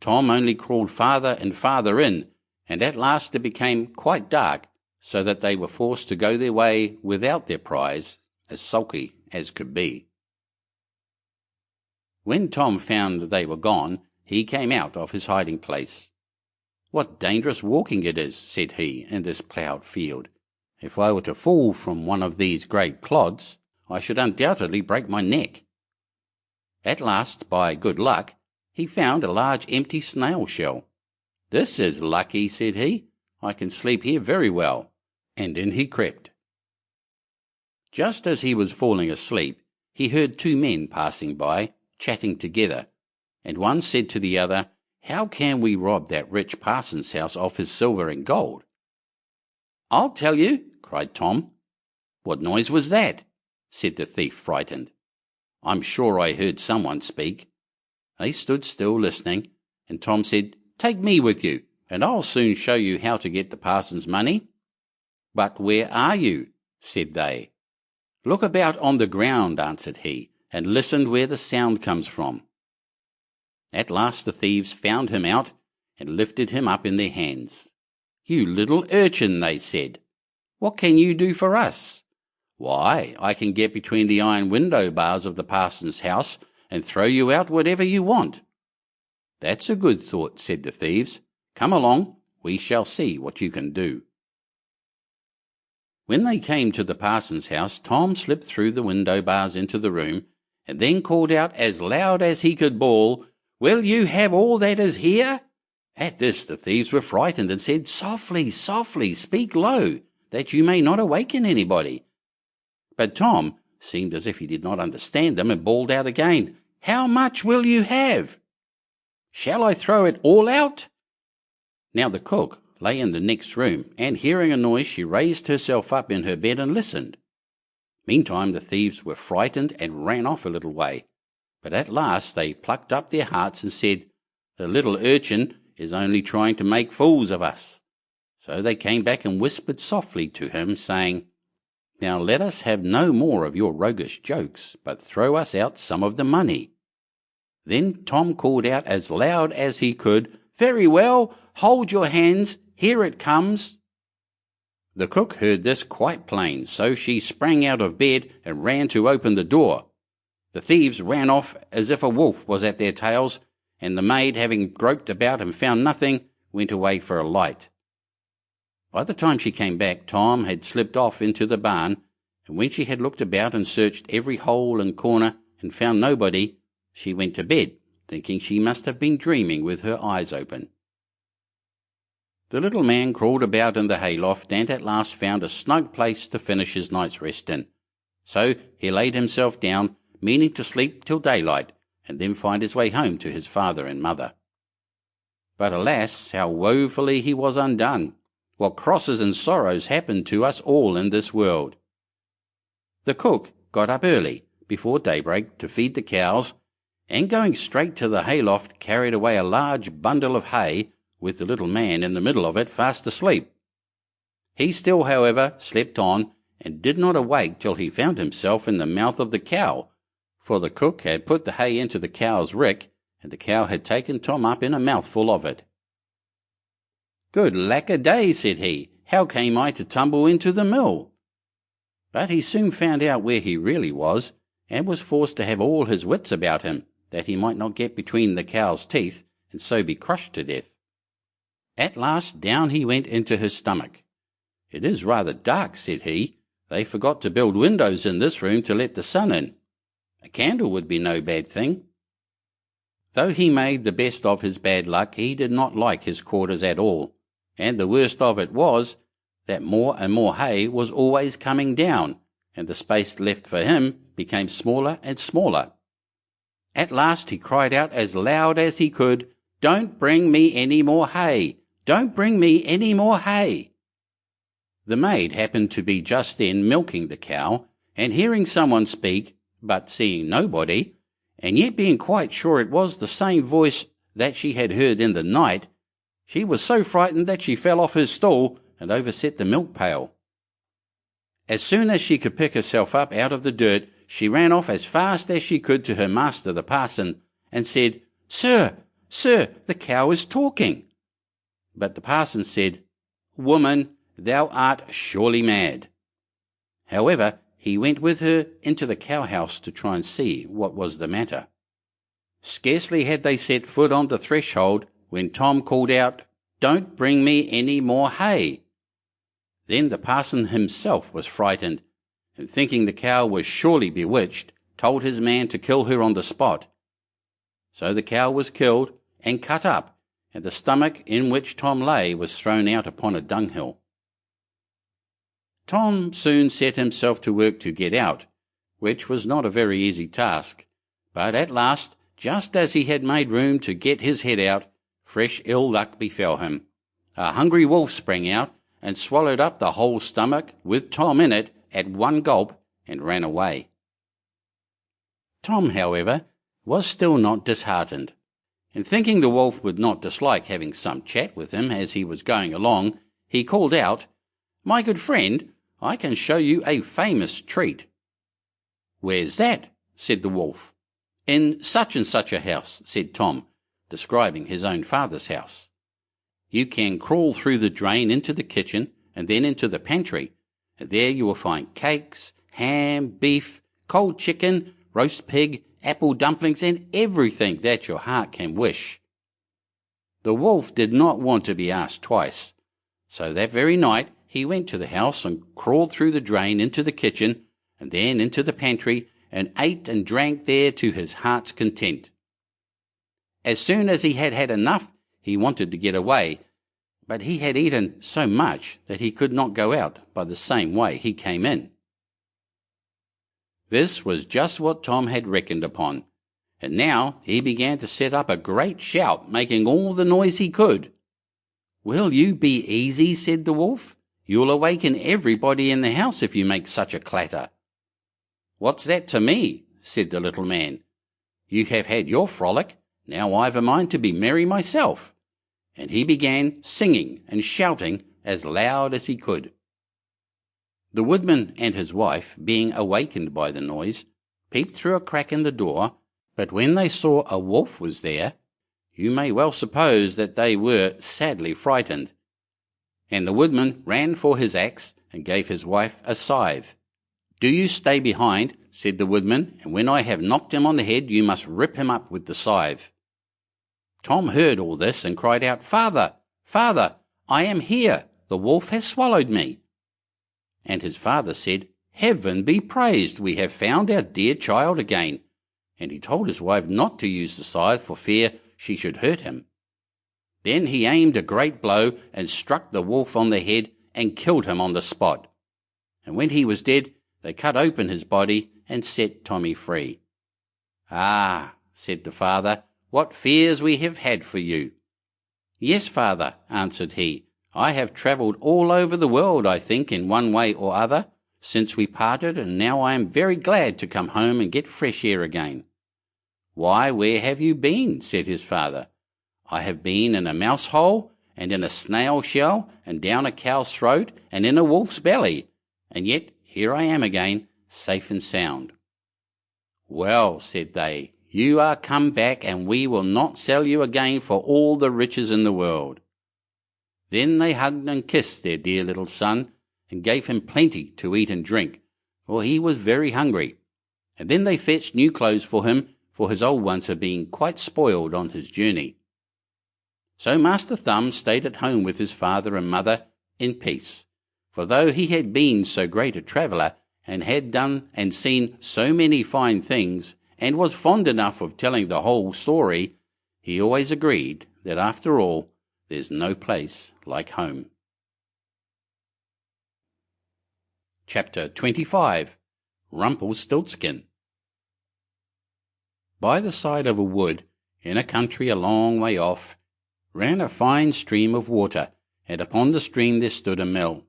Tom only crawled farther and farther in, and at last it became quite dark, so that they were forced to go their way without their prize, as sulky as could be. When Tom found they were gone, he came out of his hiding place. "What dangerous walking it is," said he, "in this ploughed field. If I were to fall from one of these great clods, I should undoubtedly break my neck." At last, by good luck, he found a large empty snail shell. "This is lucky," said he. "I can sleep here very well." And in he crept. Just as he was falling asleep, he heard two men passing by, chatting together, and one said to the other, "How can we rob that rich parson's house of his silver and gold?" "I'll tell you," cried Tom. "What noise was that?" said the thief, frightened. "I'm sure I heard someone speak." They stood still listening, and Tom said, "Take me with you, and I'll soon show you how to get the parson's money." "But where are you?" said they. "Look about on the ground," answered he, "and listen where the sound comes from." At last the thieves found him out, and lifted him up in their hands. "You little urchin," they said, "what can you do for us?" "Why, I can get between the iron window bars of the parson's house, and throw you out whatever you want." "That's a good thought," said the thieves. "Come along, we shall see what you can do." When they came to the parson's house, Tom slipped through the window bars into the room, and then called out as loud as he could bawl, "Will you have all that is here?" At this the thieves were frightened, and said, "Softly, softly, speak low, that you may not awaken anybody." But Tom seemed as if he did not understand them, and bawled out again, "How much will you have?" "Shall I throw it all out?" Now the cook lay in the next room, and hearing a noise she raised herself up in her bed and listened. Meantime the thieves were frightened and ran off a little way, but at last they plucked up their hearts and said, "The little urchin is only trying to make fools of us." So they came back and whispered softly to him, saying, "Now let us have no more of your roguish jokes, but throw us out some of the money." Then Tom called out as loud as he could, "Very well, hold your hands, here it comes." The cook heard this quite plain, so she sprang out of bed and ran to open the door. The thieves ran off as if a wolf was at their tails, and the maid, having groped about and found nothing, went away for a light. By the time she came back, Tom had slipped off into the barn, and when she had looked about and searched every hole and corner and found nobody, she went to bed, thinking she must have been dreaming with her eyes open. The little man crawled about in the hayloft, and at last found a snug place to finish his night's rest in. So he laid himself down, meaning to sleep till daylight, and then find his way home to his father and mother. But alas, how woefully he was undone! What crosses and sorrows happen to us all in this world! The cook got up early, before daybreak, to feed the cows, and going straight to the hayloft, carried away a large bundle of hay, with the little man in the middle of it fast asleep. He still, however, slept on, and did not awake till he found himself in the mouth of the cow, for the cook had put the hay into the cow's rick, and the cow had taken Tom up in a mouthful of it. "Good lack-a-day," said he, "how came I to tumble into the mill?" But he soon found out where he really was, and was forced to have all his wits about him, that he might not get between the cow's teeth, and so be crushed to death. At last down he went into his stomach. "It is rather dark," said he. "They forgot to build windows in this room to let the sun in. A candle would be no bad thing." Though he made the best of his bad luck, he did not like his quarters at all, and the worst of it was that more and more hay was always coming down, and the space left for him became smaller and smaller. At last he cried out as loud as he could, "Don't bring me any more hay! Don't bring me any more hay!" The maid happened to be just then milking the cow, and hearing someone speak, but seeing nobody, and yet being quite sure it was the same voice that she had heard in the night, she was so frightened that she fell off her stool and overset the milk pail. As soon as she could pick herself up out of the dirt, she ran off as fast as she could to her master the parson, and said, "Sir, sir, the cow is talking." But the parson said, "Woman, thou art surely mad." However, he went with her into the cow-house to try and see what was the matter. Scarcely had they set foot on the threshold when Tom called out, "Don't bring me any more hay." Then the parson himself was frightened, and thinking the cow was surely bewitched, told his man to kill her on the spot. So the cow was killed and cut up, and the stomach in which Tom lay was thrown out upon a dunghill. Tom soon set himself to work to get out, which was not a very easy task, but at last, just as he had made room to get his head out, fresh ill luck befell him. A hungry wolf sprang out and swallowed up the whole stomach with Tom in it at one gulp and ran away. Tom, however, was still not disheartened, and thinking the wolf would not dislike having some chat with him as he was going along, he called out, "My good friend, I can show you a famous treat." "Where's that?" said the wolf. "In such and such a house," said Tom, describing his own father's house. "You can crawl through the drain into the kitchen and then into the pantry, and there you will find cakes, ham, beef, cold chicken, roast pig, apple dumplings, and everything that your heart can wish." The wolf did not want to be asked twice, so that very night he went to the house and crawled through the drain into the kitchen and then into the pantry, and ate and drank there to his heart's content. As soon as he had had enough, he wanted to get away, but he had eaten so much that he could not go out by the same way he came in. This was just what Tom had reckoned upon, and now he began to set up a great shout, making all the noise he could. "Will you be easy?" said the wolf. "You'll awaken everybody in the house if you make such a clatter." "What's that to me?" said the little man. "You have had your frolic, now I've a mind to be merry myself." And he began singing and shouting as loud as he could. The woodman and his wife, being awakened by the noise, peeped through a crack in the door, but when they saw a wolf was there, you may well suppose that they were sadly frightened. And the woodman ran for his axe and gave his wife a scythe. "Do you stay behind," said the woodman, "and when I have knocked him on the head you must rip him up with the scythe." Tom heard all this and cried out, "Father, father, I am here, the wolf has swallowed me." And his father said, "Heaven be praised, we have found our dear child again." And he told his wife not to use the scythe for fear she should hurt him. Then he aimed a great blow and struck the wolf on the head and killed him on the spot. And when he was dead, they cut open his body and set Tommy free. "Ah," said the father, "what fears we have had for you." "Yes, father," answered he, "I have travelled all over the world, I think, in one way or other, since we parted, and now I am very glad to come home and get fresh air again." "Why, where have you been?" said his father. "I have been in a mouse hole, and in a snail shell, and down a cow's throat, and in a wolf's belly, and yet here I am again, safe and sound." "Well," said they, "you are come back, and we will not sell you again for all the riches in the world." Then they hugged and kissed their dear little son, and gave him plenty to eat and drink, for he was very hungry. And then they fetched new clothes for him, for his old ones had been quite spoiled on his journey. So Master Thumb stayed at home with his father and mother in peace, for though he had been so great a traveller, and had done and seen so many fine things, and was fond enough of telling the whole story, he always agreed that after all there's no place like home. Chapter 25. Rumpelstiltskin. By the side of a wood, in a country a long way off, ran a fine stream of water, and upon the stream there stood a mill.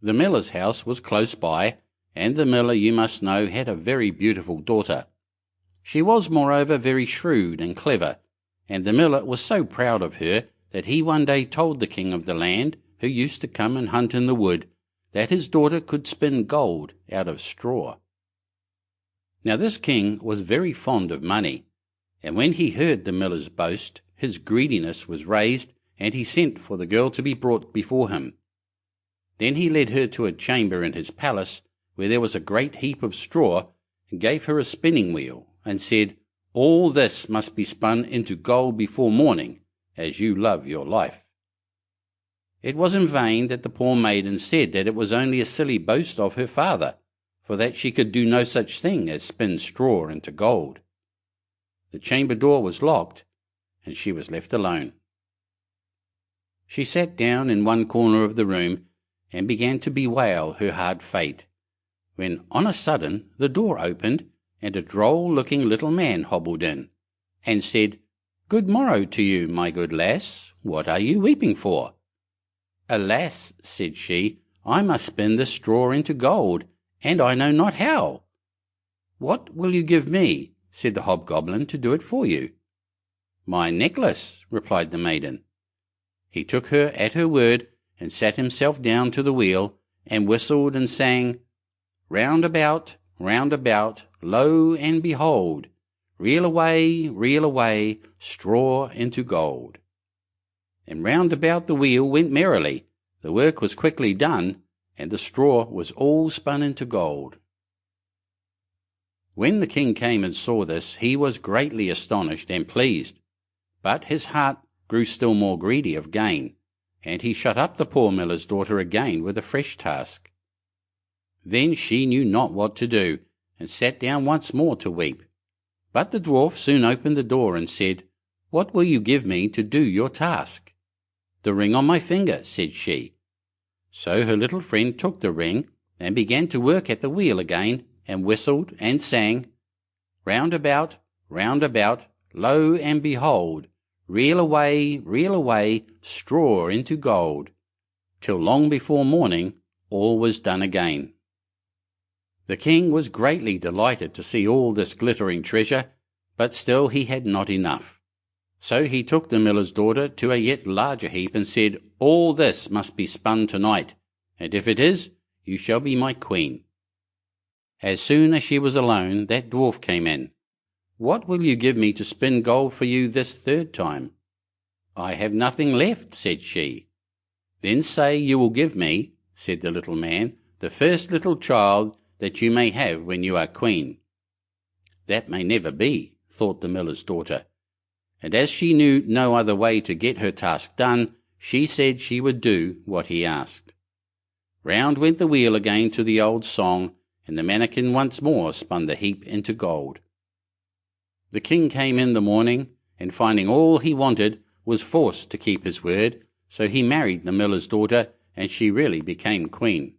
The miller's house was close by, and the miller, you must know, had a very beautiful daughter. She was, moreover, very shrewd and clever, and the miller was so proud of her that he one day told the king of the land, who used to come and hunt in the wood, that his daughter could spin gold out of straw. Now this king was very fond of money, and when he heard the miller's boast, his greediness was raised, and he sent for the girl to be brought before him. Then he led her to a chamber in his palace, where there was a great heap of straw, and gave her a spinning wheel, and said, "All this must be spun into gold before morning, as you love your life." It was in vain that the poor maiden said that it was only a silly boast of her father, for that she could do no such thing as spin straw into gold. The chamber door was locked, and she was left alone. She sat down in one corner of the room and began to bewail her hard fate, when on a sudden the door opened, and a droll-looking little man hobbled in, and said, "Good morrow to you, my good lass. What are you weeping for?" "Alas," said she, "I must spin this straw into gold, and I know not how." "What will you give me," said the hobgoblin, "to do it for you?" "My necklace," replied the maiden. He took her at her word, and sat himself down to the wheel, and whistled and sang, "Round about, lo and behold, reel away, straw into gold." And round about the wheel went merrily. The work was quickly done, and the straw was all spun into gold. When the king came and saw this, he was greatly astonished and pleased, but his heart grew still more greedy of gain, and he shut up the poor miller's daughter again with a fresh task. Then she knew not what to do, and sat down once more to weep. But the dwarf soon opened the door and said, "What will you give me to do your task?" "The ring on my finger," said she. So her little friend took the ring, and began to work at the wheel again, and whistled and sang, "Round about, lo and behold, reel away, straw into gold," till long before morning all was done again. The king was greatly delighted to see all this glittering treasure, but still he had not enough. So he took the miller's daughter to a yet larger heap, and said, "All this must be spun tonight, and if it is, you shall be my queen." As soon as she was alone, that dwarf came in. "What will you give me to spin gold for you this third time?" "I have nothing left," said she. "Then say you will give me," said the little man, "the first little child that you may have when you are queen." "That may never be," thought the miller's daughter, and as she knew no other way to get her task done, she said she would do what he asked. Round went the wheel again to the old song, and the mannikin once more spun the heap into gold. The king came in the morning, and finding all he wanted, was forced to keep his word, so he married the miller's daughter, and she really became queen.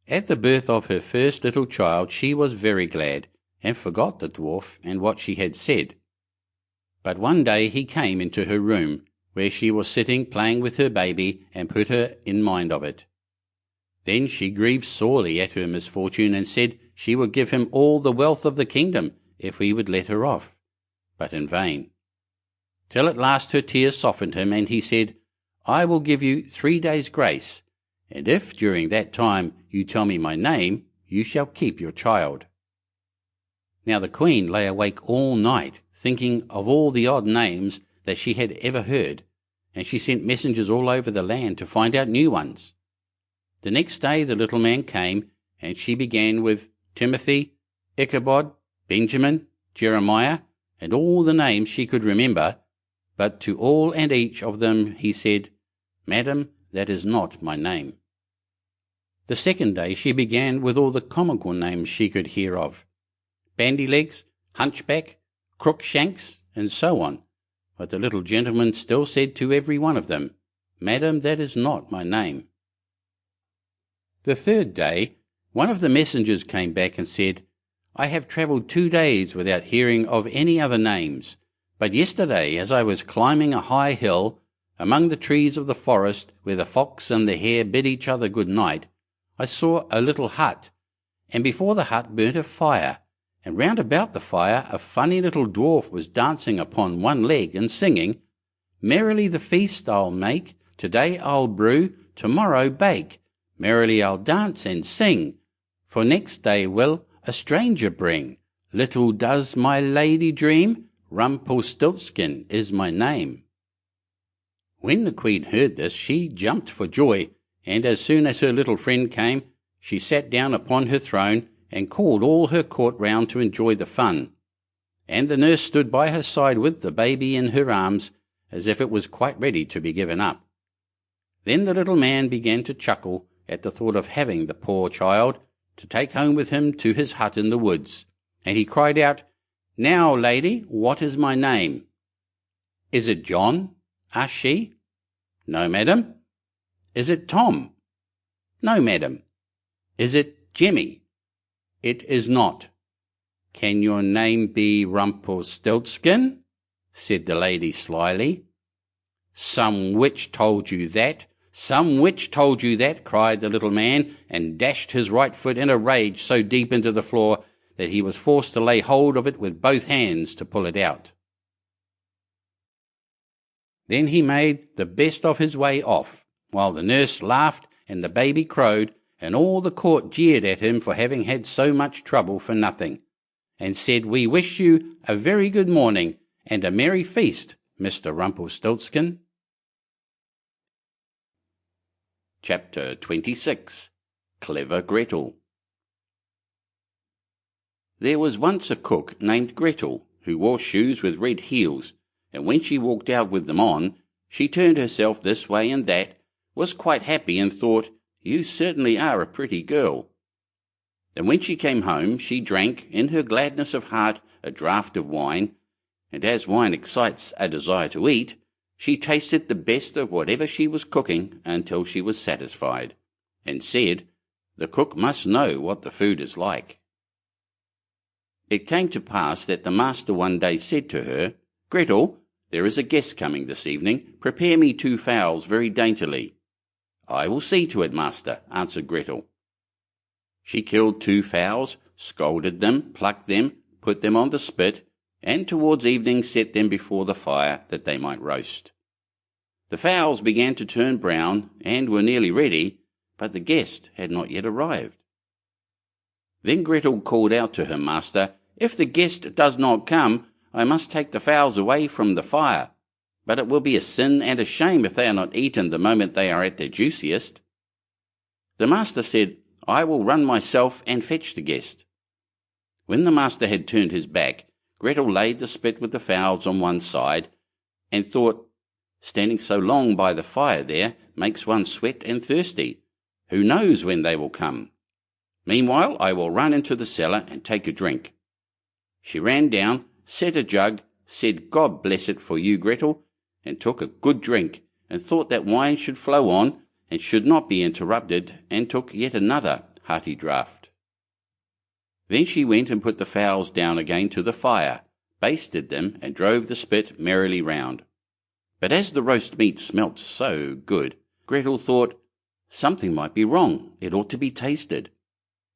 At the birth of her first little child she was very glad, and forgot the dwarf and what she had said. But one day he came into her room, where she was sitting playing with her baby, and put her in mind of it. Then she grieved sorely at her misfortune, and said she would give him all the wealth of the kingdom if he would let her off, but in vain. Till at last her tears softened him, and he said, "I will give you 3 days' grace, and if during that time you tell me my name, you shall keep your child." Now the queen lay awake all night, thinking of all the odd names that she had ever heard, and she sent messengers all over the land to find out new ones. The next day the little man came, and she began with Timothy, Ichabod, Benjamin, Jeremiah, and all the names she could remember, but to all and each of them he said, "Madam, that is not my name." The second day she began with all the comical names she could hear of, Bandy-legs, Hunchback, Crookshanks, and so on, but the little gentleman still said to every one of them, "Madam, that is not my name." The third day one of the messengers came back and said, "I have travelled 2 days without hearing of any other names, but yesterday, as I was climbing a high hill, among the trees of the forest where the fox and the hare bid each other good night, I saw a little hut, and before the hut burnt a fire, and round about the fire a funny little dwarf was dancing upon one leg and singing, 'Merrily the feast I'll make, to-day I'll brew, to-morrow bake, merrily I'll dance and sing, for next day will a stranger bring. Little does my lady dream, Rumpelstiltskin is my name.'" When the queen heard this, she jumped for joy, and as soon as her little friend came, she sat down upon her throne and called all her court round to enjoy the fun. And the nurse stood by her side with the baby in her arms, as if it was quite ready to be given up. Then the little man began to chuckle at the thought of having the poor child to take home with him to his hut in the woods, and he cried out, "Now, lady, what is my name?" "Is it John?" asked she. "No, madam." "Is it Tom?" "No, madam." "Is it Jimmy?" "It is not." "Can your name be Rumpelstiltskin?" said the lady slyly. "Some witch told you that, some witch told you that," cried the little man, and dashed his right foot in a rage so deep into the floor that he was forced to lay hold of it with both hands to pull it out. Then he made the best of his way off, while the nurse laughed and the baby crowed, and all the court jeered at him for having had so much trouble for nothing, and said, "We wish you a very good morning and a merry feast, Mr. Rumpelstiltskin." Chapter 26. Clever Gretel. There was once a cook named Gretel, who wore shoes with red heels, and when she walked out with them on, she turned herself this way and that, was quite happy, and thought, "You certainly are a pretty girl." And when she came home, she drank, in her gladness of heart, a draught of wine, and as wine excites a desire to eat, she tasted the best of whatever she was cooking until she was satisfied, and said, "The cook must know what the food is like." It came to pass that the master one day said to her, "Gretel, there is a guest coming this evening. Prepare me 2 fowls very daintily." "I will see to it, master," answered Gretel. She killed 2 fowls, scalded them, plucked them, put them on the spit, and towards evening set them before the fire that they might roast. The fowls began to turn brown, and were nearly ready, but the guest had not yet arrived. Then Gretel called out to her master, "If the guest does not come, I must take the fowls away from the fire, but it will be a sin and a shame if they are not eaten the moment they are at their juiciest." The master said, "I will run myself and fetch the guest." When the master had turned his back, Gretel laid the spit with the fowls on one side, and thought, "Standing so long by the fire there makes one sweat and thirsty. Who knows when they will come? Meanwhile I will run into the cellar and take a drink." She ran down, set a jug, said, "God bless it for you, Gretel," and took a good drink, and thought that wine should flow on, and should not be interrupted, and took yet another hearty draught. Then she went and put the fowls down again to the fire, basted them, and drove the spit merrily round. But as the roast meat smelt so good, Gretel thought, "Something might be wrong, it ought to be tasted."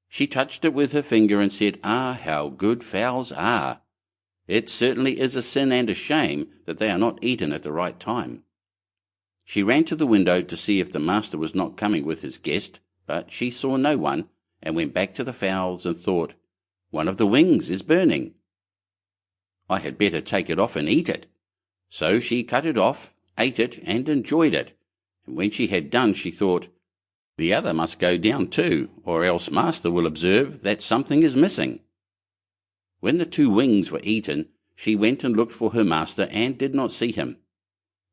She touched it with her finger and said, "Ah, how good fowls are! It certainly is a sin and a shame that they are not eaten at the right time." She ran to the window to see if the master was not coming with his guest, but she saw no one, and went back to the fowls and thought, "One of the wings is burning. I had better take it off and eat it." So she cut it off, ate it, and enjoyed it, and when she had done she thought, "The other must go down too, or else master will observe that something is missing." When the 2 wings were eaten, she went and looked for her master and did not see him.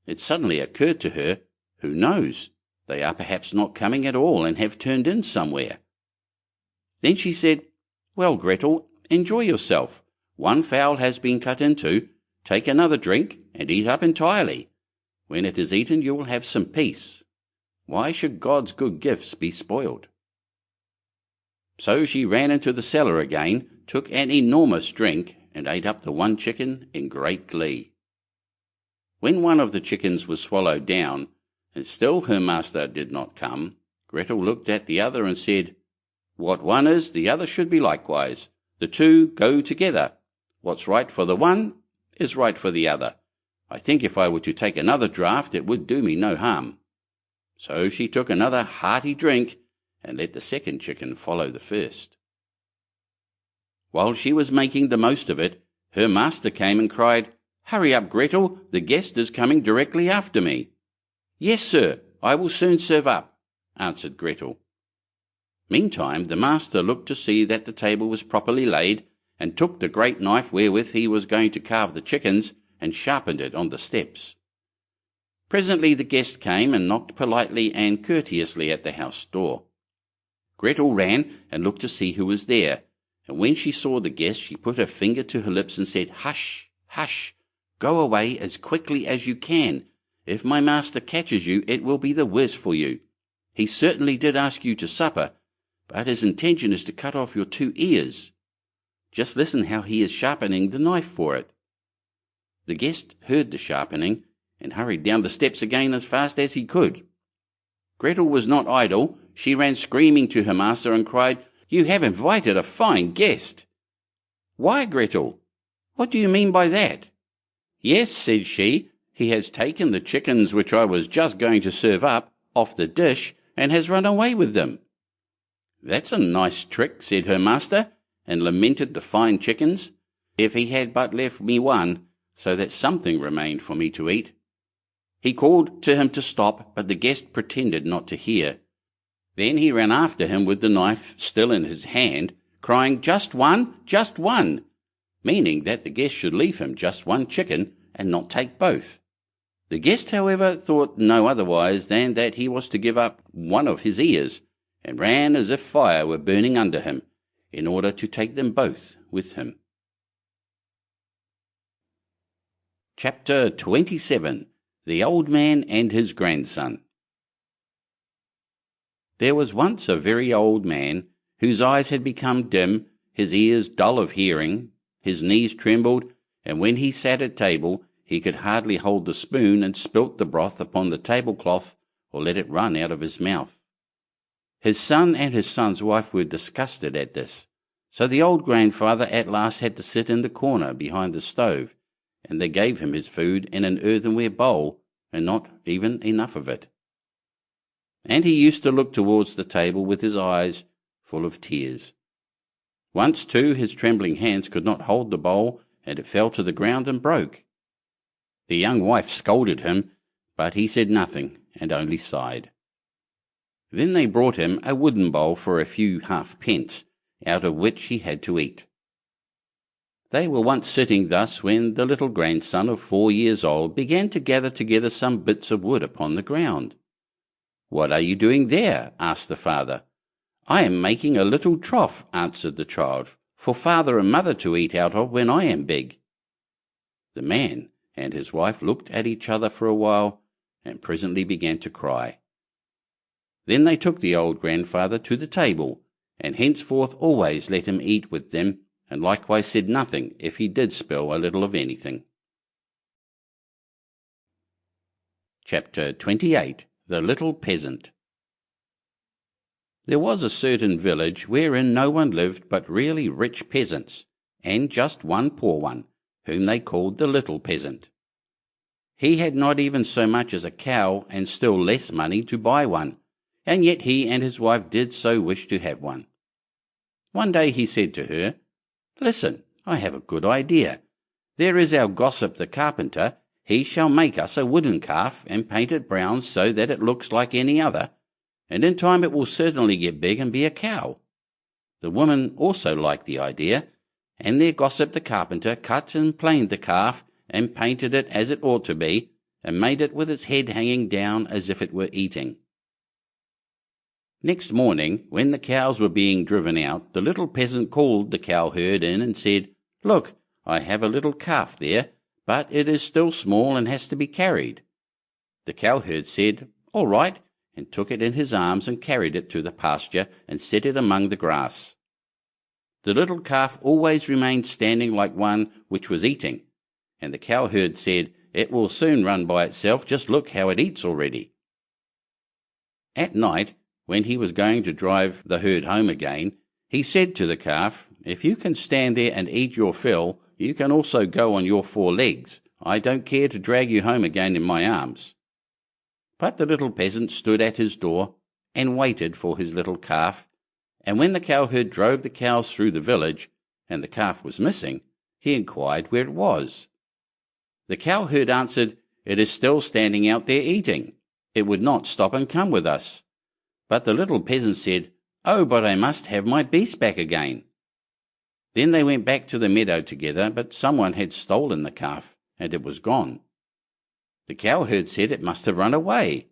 It suddenly occurred to her, "Who knows? They are perhaps not coming at all and have turned in somewhere." Then she said, "Well, Gretel, enjoy yourself. 1 fowl has been cut into. Take another drink and eat up entirely. When it is eaten you will have some peace. Why should God's good gifts be spoiled?" So she ran into the cellar again, took an enormous drink, and ate up the 1 chicken in great glee. When one of the chickens was swallowed down, and still her master did not come, Gretel looked at the other and said, "What one is, the other should be likewise. The 2 go together. What's right for the one is right for the other. I think if I were to take another draught it would do me no harm." So she took another hearty drink, and let the second chicken follow the first. While she was making the most of it, her master came and cried, "Hurry up, Gretel, the guest is coming directly after me." "Yes, sir, I will soon serve up," answered Gretel. Meantime the master looked to see that the table was properly laid, and took the great knife wherewith he was going to carve the chickens, and sharpened it on the steps. Presently the guest came and knocked politely and courteously at the house door. Gretel ran and looked to see who was there, and when she saw the guest she put her finger to her lips and said, "Hush, hush, go away as quickly as you can. If my master catches you, it will be the worse for you. He certainly did ask you to supper, but his intention is to cut off your 2 ears. Just listen how he is sharpening the knife for it." The guest heard the sharpening, and hurried down the steps again as fast as he could. Gretel was not idle. She ran screaming to her master and cried, "You have invited a fine guest." "Why, Gretel? What do you mean by that?" "Yes," said she, "he has taken the chickens which I was just going to serve up off the dish and has run away with them." "That's a nice trick," said her master, and lamented the fine chickens. "If he had but left me one, so that something remained for me to eat." He called to him to stop, but the guest pretended not to hear. Then he ran after him with the knife still in his hand, crying, "Just one, just one," meaning that the guest should leave him just one chicken and not take both. The guest, however, thought no otherwise than that he was to give up one of his ears, and ran as if fire were burning under him, in order to take them both with him. Chapter 27. The Old Man and His Grandson. There was once a very old man, whose eyes had become dim, his ears dull of hearing, his knees trembled, and when he sat at table he could hardly hold the spoon, and spilt the broth upon the tablecloth, or let it run out of his mouth. His son and his son's wife were disgusted at this, so the old grandfather at last had to sit in the corner behind the stove, and they gave him his food in an earthenware bowl, and not even enough of it. And he used to look towards the table with his eyes full of tears. Once, too, his trembling hands could not hold the bowl, and it fell to the ground and broke. The young wife scolded him, but he said nothing, and only sighed. Then they brought him a wooden bowl for a few halfpence, out of which he had to eat. They were once sitting thus when the little grandson of 4 years old began to gather together some bits of wood upon the ground. "What are you doing there?" asked the father. "I am making a little trough," answered the child, "for father and mother to eat out of when I am big." The man and his wife looked at each other for a while, and presently began to cry. Then they took the old grandfather to the table, and henceforth always let him eat with them, and likewise said nothing if he did spill a little of anything. Chapter 28. The Little Peasant. There was a certain village wherein no one lived but really rich peasants, and just one poor one, whom they called the Little Peasant. He had not even so much as a cow, and still less money to buy one, and yet he and his wife did so wish to have one. One day he said to her, "Listen, I have a good idea. There is our gossip the carpenter. He shall make us a wooden calf and paint it brown so that it looks like any other, and in time it will certainly get big and be a cow." The woman also liked the idea, and their gossip the carpenter cut and planed the calf and painted it as it ought to be, and made it with its head hanging down as if it were eating. Next morning, when the cows were being driven out, the little peasant called the cowherd in and said, "Look, I have a little calf there, but it is still small and has to be carried." The cowherd said, "All right," and took it in his arms and carried it to the pasture and set it among the grass. The little calf always remained standing like one which was eating, and the cowherd said, "It will soon run by itself, just look how it eats already." At night, when he was going to drive the herd home again, he said to the calf, "If you can stand there and eat your fill, you can also go on your 4 legs. I don't care to drag you home again in my arms." But the little peasant stood at his door and waited for his little calf, and when the cowherd drove the cows through the village, and the calf was missing, he inquired where it was. The cowherd answered, "It is still standing out there eating. It would not stop and come with us." But the little peasant said, "Oh, but I must have my beast back again." Then they went back to the meadow together, but someone had stolen the calf, and it was gone. The cowherd said it must have run away.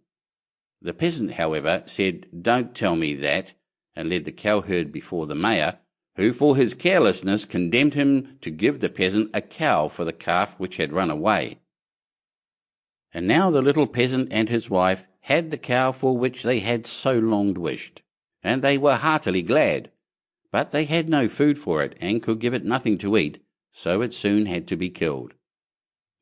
The peasant, however, said, "Don't tell me that," and led the cowherd before the mayor, who for his carelessness condemned him to give the peasant a cow for the calf which had run away. And now the little peasant and his wife had the cow for which they had so long wished, and they were heartily glad. But they had no food for it, and could give it nothing to eat, so it soon had to be killed.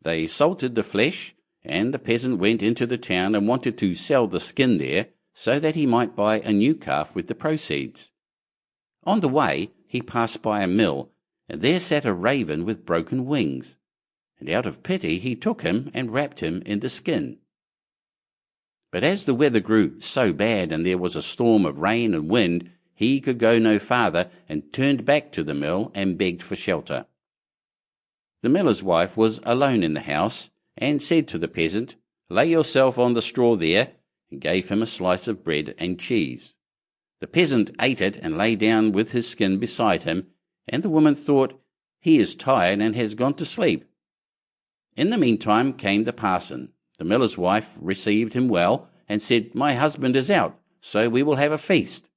They salted the flesh, and the peasant went into the town and wanted to sell the skin there, so that he might buy a new calf with the proceeds. On the way he passed by a mill, and there sat a raven with broken wings, and out of pity he took him and wrapped him in the skin. But as the weather grew so bad and there was a storm of rain and wind, he could go no farther, and turned back to the mill and begged for shelter. The miller's wife was alone in the house, and said to the peasant, "Lay yourself on the straw there," and gave him a slice of bread and cheese. The peasant ate it and lay down with his skin beside him, and the woman thought, "He is tired and has gone to sleep." In the meantime came the parson. The miller's wife received him well, and said, "My husband is out, so we will have a feast."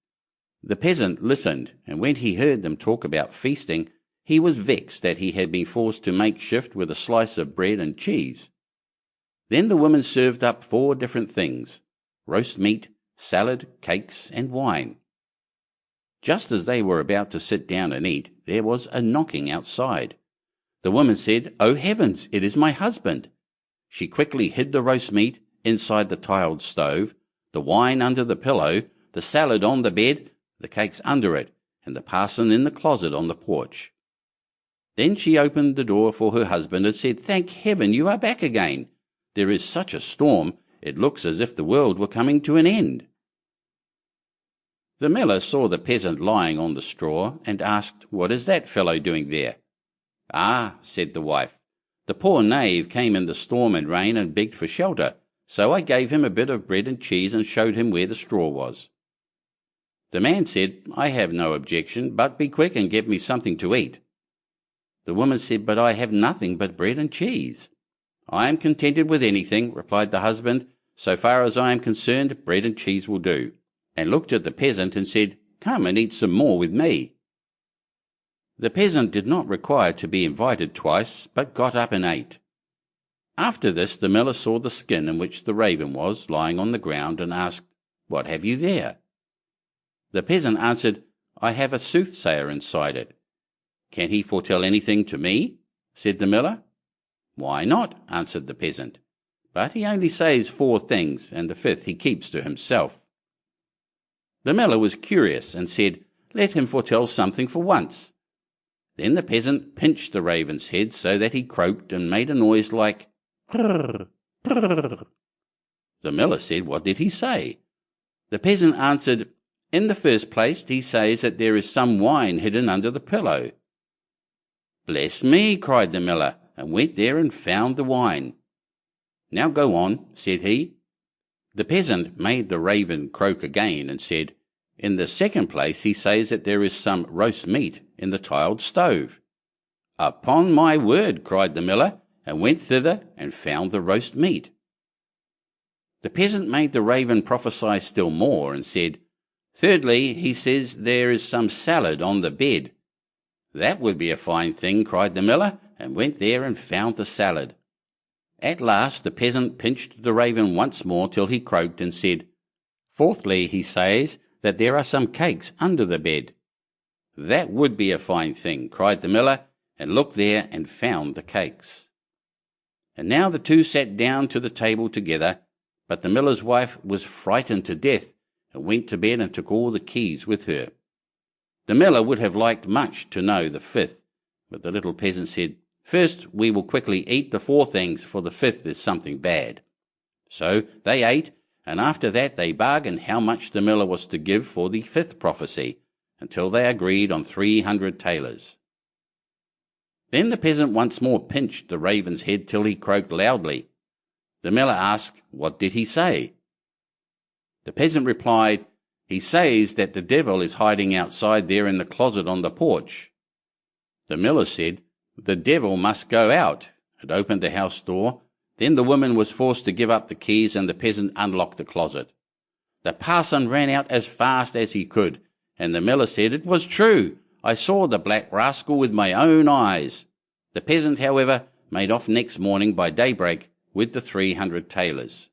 The peasant listened, and when he heard them talk about feasting, he was vexed that he had been forced to make shift with a slice of bread and cheese. Then the woman served up 4 different things: roast meat, salad, cakes, and wine. Just as they were about to sit down and eat, there was a knocking outside. The woman said, "Oh heavens, it is my husband." She quickly hid the roast meat inside the tiled stove, the wine under the pillow, the salad on the bed, the cakes under it, and the parson in the closet on the porch. Then she opened the door for her husband and said, "Thank heaven you are back again. There is such a storm, it looks as if the world were coming to an end." The miller saw the peasant lying on the straw, and asked, "What is that fellow doing there?" "Ah," said the wife, "the poor knave came in the storm and rain and begged for shelter, so I gave him a bit of bread and cheese and showed him where the straw was." The man said, "I have no objection, but be quick and get me something to eat." The woman said, "But I have nothing but bread and cheese." "I am contented with anything," replied the husband. "So far as I am concerned, bread and cheese will do," and looked at the peasant and said, "Come and eat some more with me." The peasant did not require to be invited twice, but got up and ate. After this the miller saw the skin in which the raven was, lying on the ground, and asked, "What have you there?" The peasant answered, "I have a soothsayer inside it." "Can he foretell anything to me?" said the miller. "Why not?" answered the peasant. "But he only says 4 things, and the 5th he keeps to himself." The miller was curious, and said, "Let him foretell something for once." Then the peasant pinched the raven's head so that he croaked and made a noise like "Prrr, prrr." The miller said, "What did he say?" The peasant answered, "In the first place he says that there is some wine hidden under the pillow." "Bless me!" cried the miller, and went there and found the wine. "Now go on," said he. The peasant made the raven croak again, and said, "In the second place he says that there is some roast meat in the tiled stove." "Upon my word!" cried the miller, and went thither and found the roast meat. The peasant made the raven prophesy still more, and said, "Thirdly, he says there is some salad on the bed." "That would be a fine thing," cried the miller, and went there and found the salad. At last the peasant pinched the raven once more till he croaked, and said, "Fourthly, he says that there are some cakes under the bed." "That would be a fine thing," cried the miller, and looked there and found the cakes. And now the 2 sat down to the table together, but the miller's wife was frightened to death, and went to bed and took all the keys with her. The miller would have liked much to know the 5th, but the little peasant said, "First we will quickly eat the 4 things, for the 5th is something bad." So they ate, and after that they bargained how much the miller was to give for the 5th prophecy, until they agreed on 300 thalers. Then the peasant once more pinched the raven's head till he croaked loudly. The miller asked, "What did he say?" The peasant replied, "He says that the devil is hiding outside there in the closet on the porch." The miller said, "The devil must go out," and opened the house door, Then the woman was forced to give up the keys, and the peasant unlocked the closet. The parson ran out as fast as he could, and the miller said it was true. I saw the black rascal with my own eyes. The peasant, however, made off next morning by daybreak with the 300 thalers.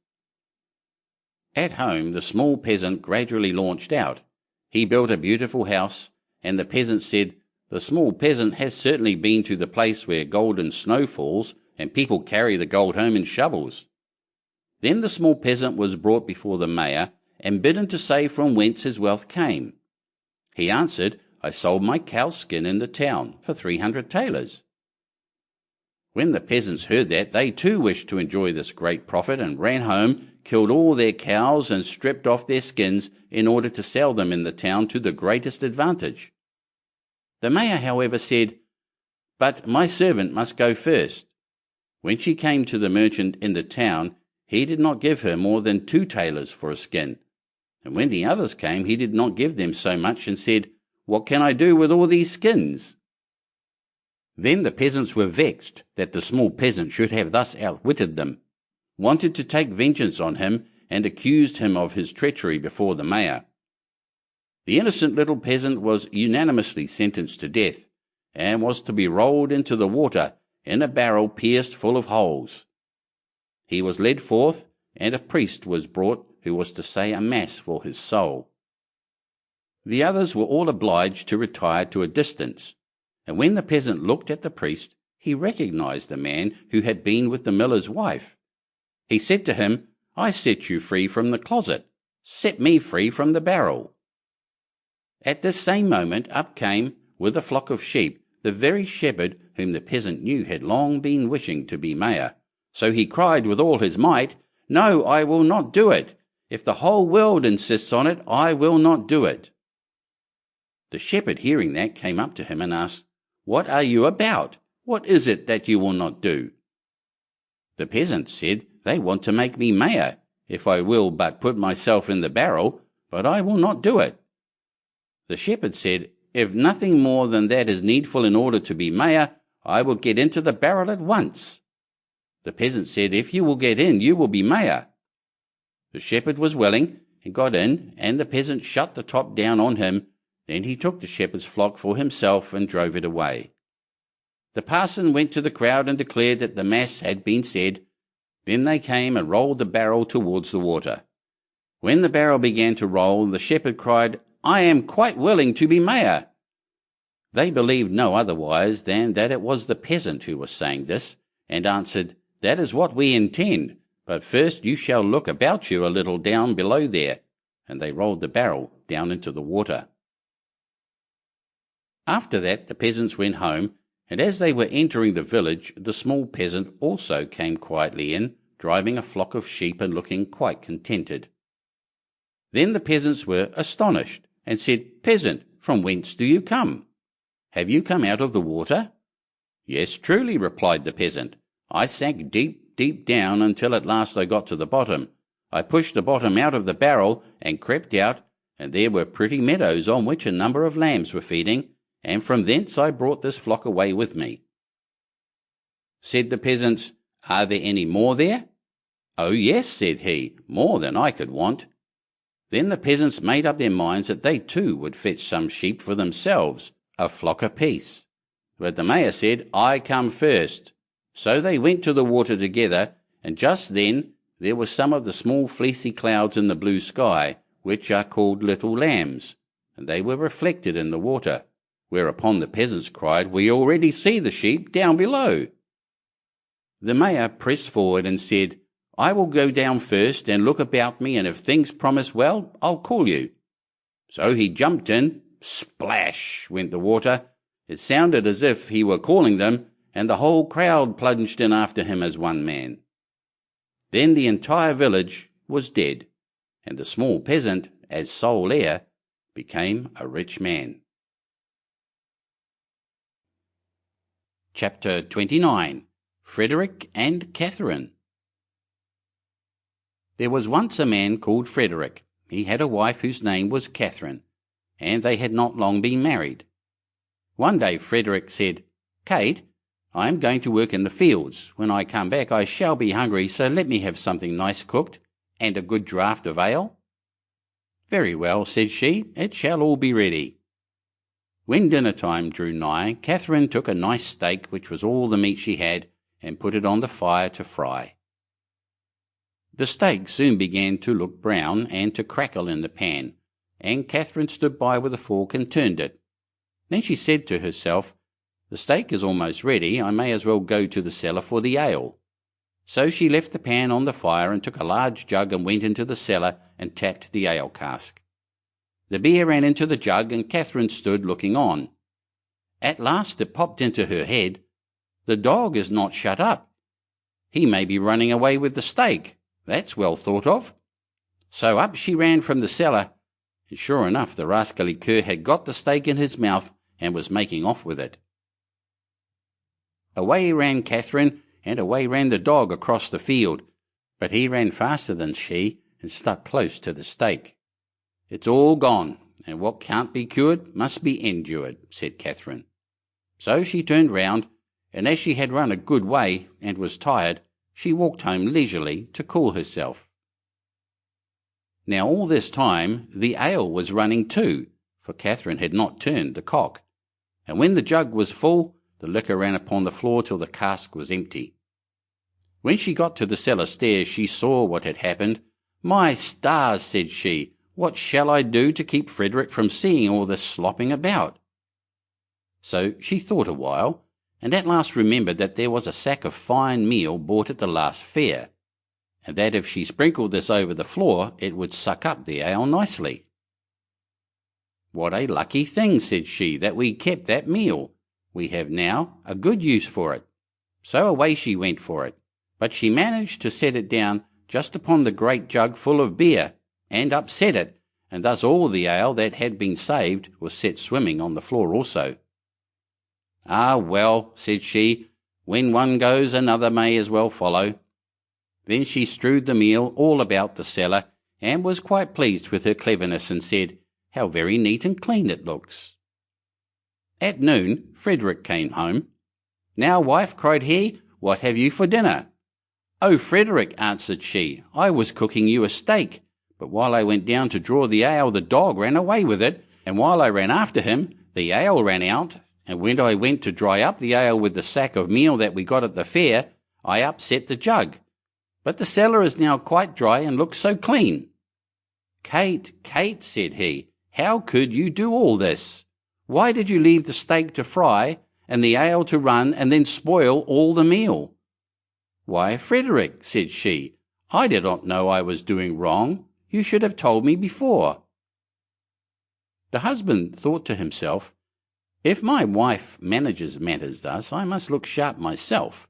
At home, the small peasant gradually launched out. He built a beautiful house, and the peasant said, "The small peasant has certainly been to the place where golden snow falls, and people carry the gold home in shovels." Then the small peasant was brought before the mayor, and bidden to say from whence his wealth came. He answered, "I sold my cow's skin in the town for 300 thalers." When the peasants heard that, they too wished to enjoy this great profit, and ran home, killed all their cows, and stripped off their skins in order to sell them in the town to the greatest advantage. The mayor, however, said, "But my servant must go first." When she came to the merchant in the town, he did not give her more than 2 thalers for a skin. And when the others came, he did not give them so much, and said, "What can I do with all these skins?" Then the peasants were vexed that the small peasant should have thus outwitted them, wanted to take vengeance on him, and accused him of his treachery before the mayor. The innocent little peasant was unanimously sentenced to death, and was to be rolled into the water in a barrel pierced full of holes. He was led forth, and a priest was brought who was to say a mass for his soul. The others were all obliged to retire to a distance, and when the peasant looked at the priest, he recognized the man who had been with the miller's wife. He said to him, "I set you free from the closet. Set me free from the barrel." At this same moment up came, with a flock of sheep, the very shepherd whom the peasant knew had long been wishing to be mayor. So he cried with all his might, "No, I will not do it. If the whole world insists on it, I will not do it." The shepherd, hearing that, came up to him and asked, "What are you about? What is it that you will not do?" The peasant said, "They want to make me mayor, if I will but put myself in the barrel, but I will not do it." The shepherd said, "If nothing more than that is needful in order to be mayor, I will get into the barrel at once." The peasant said, "If you will get in, you will be mayor." The shepherd was willing, and got in, and the peasant shut the top down on him. Then he took the shepherd's flock for himself and drove it away. The parson went to the crowd and declared that the mass had been said. Then they came and rolled the barrel towards the water. When the barrel began to roll, the shepherd cried, "I am quite willing to be mayor." They believed no otherwise than that it was the peasant who was saying this, and answered, "That is what we intend, but first you shall look about you a little down below there." And they rolled the barrel down into the water. After that the peasants went home, and as they were entering the village, the small peasant also came quietly in, driving a flock of sheep and looking quite contented. Then the peasants were astonished, and said, "Peasant, from whence do you come? Have you come out of the water?" "Yes, truly," replied the peasant. "I sank deep, deep down until at last I got to the bottom. I pushed the bottom out of the barrel and crept out, and there were pretty meadows on which a number of lambs were feeding, and from thence I brought this flock away with me." Said the peasants, "Are there any more there?" "Oh yes," said he, "more than I could want." Then the peasants made up their minds that they too would fetch some sheep for themselves, a flock apiece. But the mayor said, "I come first." So they went to the water together, and just then there were some of the small fleecy clouds in the blue sky, which are called little lambs, and they were reflected in the water. Whereupon the peasants cried, "We already see the sheep down below." The mayor pressed forward and said, "I will go down first and look about me, and if things promise well, I'll call you." So he jumped in. Splash went the water. It sounded as if he were calling them, and the whole crowd plunged in after him as one man. Then the entire village was dead, and the small peasant, as sole heir, became a rich man. Chapter 29. Frederick and Catherine. There was once a man called Frederick. He had a wife whose name was Catherine, and they had not long been married. One day Frederick said, "Kate, I am going to work in the fields. When I come back I shall be hungry, so let me have something nice cooked, and a good draught of ale." "Very well," said she, "it shall all be ready." When dinner time drew nigh, Catherine took a nice steak, which was all the meat she had, and put it on the fire to fry. The steak soon began to look brown and to crackle in the pan, and Catherine stood by with a fork and turned it. Then she said to herself, "The steak is almost ready, I may as well go to the cellar for the ale." So she left the pan on the fire and took a large jug and went into the cellar and tapped the ale cask. The beer ran into the jug, and Catherine stood looking on. At last it popped into her head, "The dog is not shut up. He may be running away with the steak. That's well thought of." So up she ran from the cellar, and sure enough the rascally cur had got the steak in his mouth and was making off with it. Away ran Catherine, and away ran the dog across the field, but he ran faster than she and stuck close to the steak. "It's all gone, and what can't be cured must be endured," said Catherine. So she turned round, and as she had run a good way and was tired, she walked home leisurely to cool herself. Now all this time the ale was running too, for Catherine had not turned the cock, and when the jug was full, the liquor ran upon the floor till the cask was empty. When she got to the cellar stairs she saw what had happened. "My stars," said she, "what shall I do to keep Frederick from seeing all this slopping about?" So she thought a while, and at last remembered that there was a sack of fine meal bought at the last fair, and that if she sprinkled this over the floor it would suck up the ale nicely. "What a lucky thing," said she, "that we kept that meal. We have now a good use for it." So away she went for it, but she managed to set it down just upon the great jug full of beer, and upset it, and thus all the ale that had been saved was set swimming on the floor also. "Ah, well," said she, "when one goes another may as well follow." Then she strewed the meal all about the cellar, and was quite pleased with her cleverness, and said, "How very neat and clean it looks." At noon Frederick came home. "Now, wife," cried he, "what have you for dinner?" "Oh, Frederick," answered she, "I was cooking you a steak, but while I went down to draw the ale the dog ran away with it, and while I ran after him the ale ran out, and when I went to dry up the ale with the sack of meal that we got at the fair, I upset the jug. But the cellar is now quite dry and looks so clean." "Kate, Kate," said he, "how could you do all this? Why did you leave the steak to fry and the ale to run and then spoil all the meal?" "Why, Frederick," said she, "I did not know I was doing wrong. You should have told me before." The husband thought to himself, "If my wife manages matters thus, I must look sharp myself."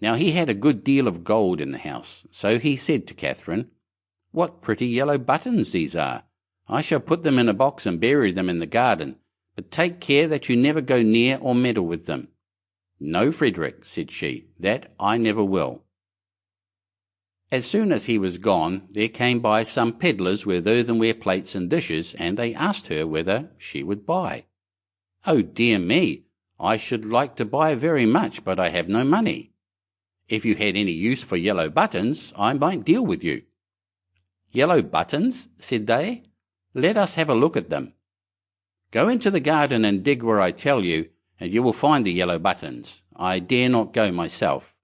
Now he had a good deal of gold in the house, so he said to Catherine, "What pretty yellow buttons these are! I shall put them in a box and bury them in the garden, but take care that you never go near or meddle with them." "No, Frederick," said she, "that I never will." As soon as he was gone, there came by some pedlars with earthenware plates and dishes, and they asked her whether she would buy. "Oh, dear me, I should like to buy very much, but I have no money. If you had any use for yellow buttons, I might deal with you." "Yellow buttons?" said they. "Let us have a look at them." "Go into the garden and dig where I tell you, and you will find the yellow buttons. I dare not go myself."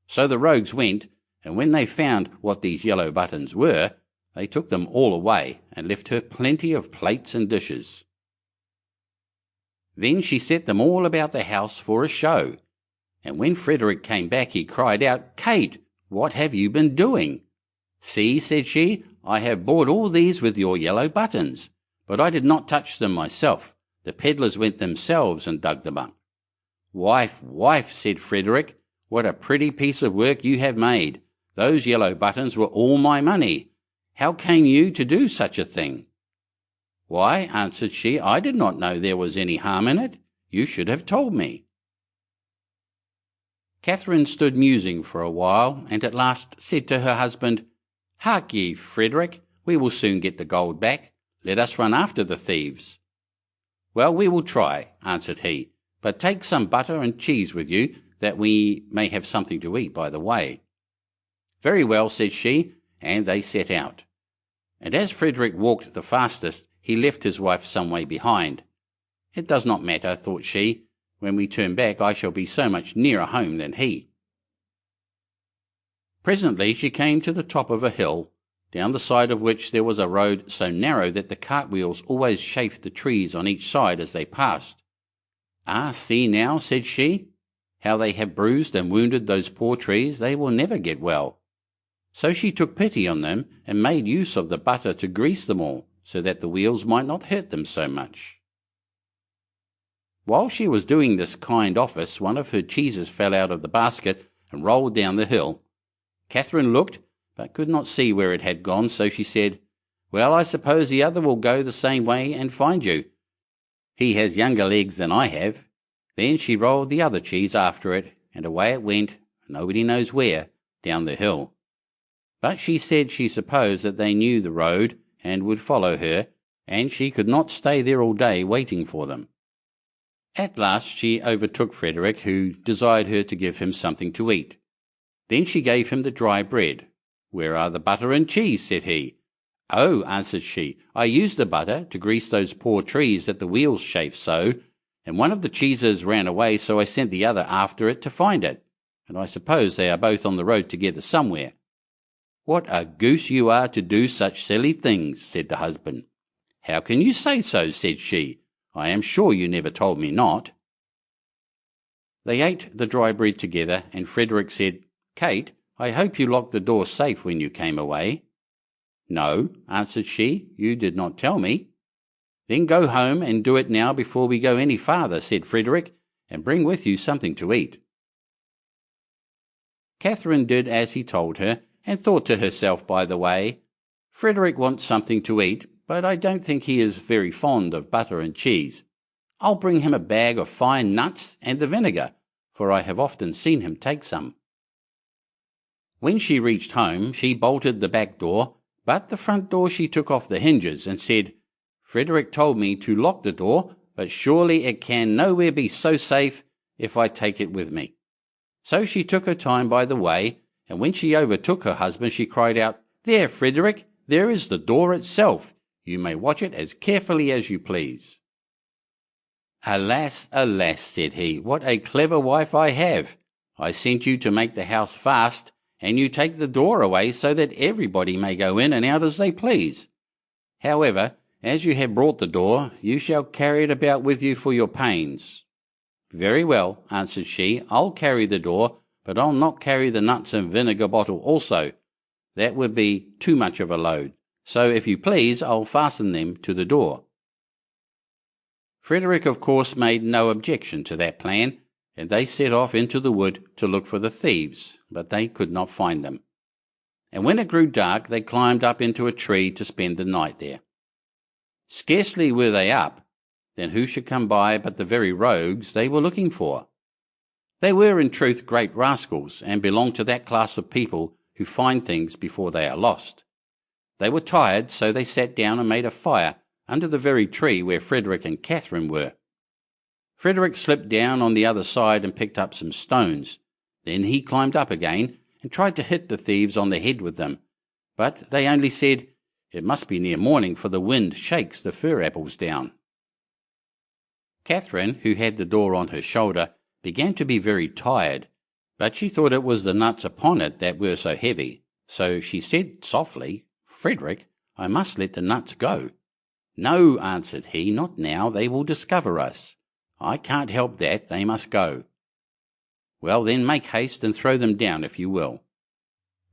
So the rogues went, and when they found what these yellow buttons were, they took them all away, and left her plenty of plates and dishes. Then she set them all about the house for a show, and when Frederick came back he cried out, "Kate, what have you been doing?" "See," said she, "I have bought all these with your yellow buttons, but I did not touch them myself. The pedlars went themselves and dug them up." "Wife, wife," said Frederick, "what a pretty piece of work you have made. Those yellow buttons were all my money. How came you to do such a thing?" "Why," answered she, "I did not know there was any harm in it. You should have told me." Catherine stood musing for a while, and at last said to her husband, "Hark ye, Frederick, we will soon get the gold back. Let us run after the thieves." "Well, we will try," answered he, but take some butter and cheese with you, that we may have something to eat by the way." "Very well," said she, and they set out. And as Frederick walked the fastest, he left his wife some way behind. "It does not matter," thought she. "When we turn back I shall be so much nearer home than he." Presently she came to the top of a hill, down the side of which there was a road so narrow that the cartwheels always chafed the trees on each side as they passed. "Ah, see now," said she, "how they have bruised and wounded those poor trees. They will never get well." So she took pity on them and made use of the butter to grease them all, so that the wheels might not hurt them so much. While she was doing this kind office, one of her cheeses fell out of the basket and rolled down the hill. Catherine looked, but could not see where it had gone, so she said, "Well, I suppose the other will go the same way and find you. He has younger legs than I have." Then she rolled the other cheese after it, and away it went, nobody knows where, down the hill. But she said she supposed that they knew the road and would follow her, and she could not stay there all day waiting for them. At last she overtook Frederick, who desired her to give him something to eat. Then she gave him the dry bread. "Where are the butter and cheese?" said he. "Oh," answered she, "I used the butter to grease those poor trees that the wheels chafe so, and one of the cheeses ran away, so I sent the other after it to find it, and I suppose they are both on the road together somewhere." "What a goose you are to do such silly things," said the husband. "How can you say so?" said she. "I am sure you never told me not." They ate the dry bread together, and Frederick said, "Kate, I hope you locked the door safe when you came away." "No," answered she, "you did not tell me." "Then go home and do it now before we go any farther," said Frederick, "and bring with you something to eat." Catherine did as he told her, and thought to herself by the way, "Frederick wants something to eat, but I don't think he is very fond of butter and cheese. I'll bring him a bag of fine nuts and the vinegar, for I have often seen him take some." When she reached home, she bolted the back door, but the front door she took off the hinges, and said, "Frederick told me to lock the door, but surely it can nowhere be so safe if I take it with me." So she took her time by the way, and when she overtook her husband, she cried out, "There, Frederick, there is the door itself. You may watch it as carefully as you please." "Alas, alas," said he, "what a clever wife I have. I sent you to make the house fast, and you take the door away so that everybody may go in and out as they please. However, as you have brought the door, you shall carry it about with you for your pains." "Very well," answered she, "I'll carry the door, but I'll not carry the nuts and vinegar bottle also. That would be too much of a load. So if you please, I'll fasten them to the door." Frederick, of course, made no objection to that plan, and they set off into the wood to look for the thieves, but they could not find them. And when it grew dark, they climbed up into a tree to spend the night there. Scarcely were they up, then who should come by but the very rogues they were looking for. They were in truth great rascals, and belonged to that class of people who find things before they are lost. They were tired, so they sat down and made a fire under the very tree where Frederick and Catherine were. Frederick slipped down on the other side and picked up some stones. Then he climbed up again and tried to hit the thieves on the head with them, but they only said, "It must be near morning, for the wind shakes the fir apples down." Catherine, who had the door on her shoulder, began to be very tired, but she thought it was the nuts upon it that were so heavy, so she said softly, "Frederick, I must let the nuts go." "No," answered he, "not now, they will discover us. I can't help that, they must go." "Well, then make haste and throw them down if you will."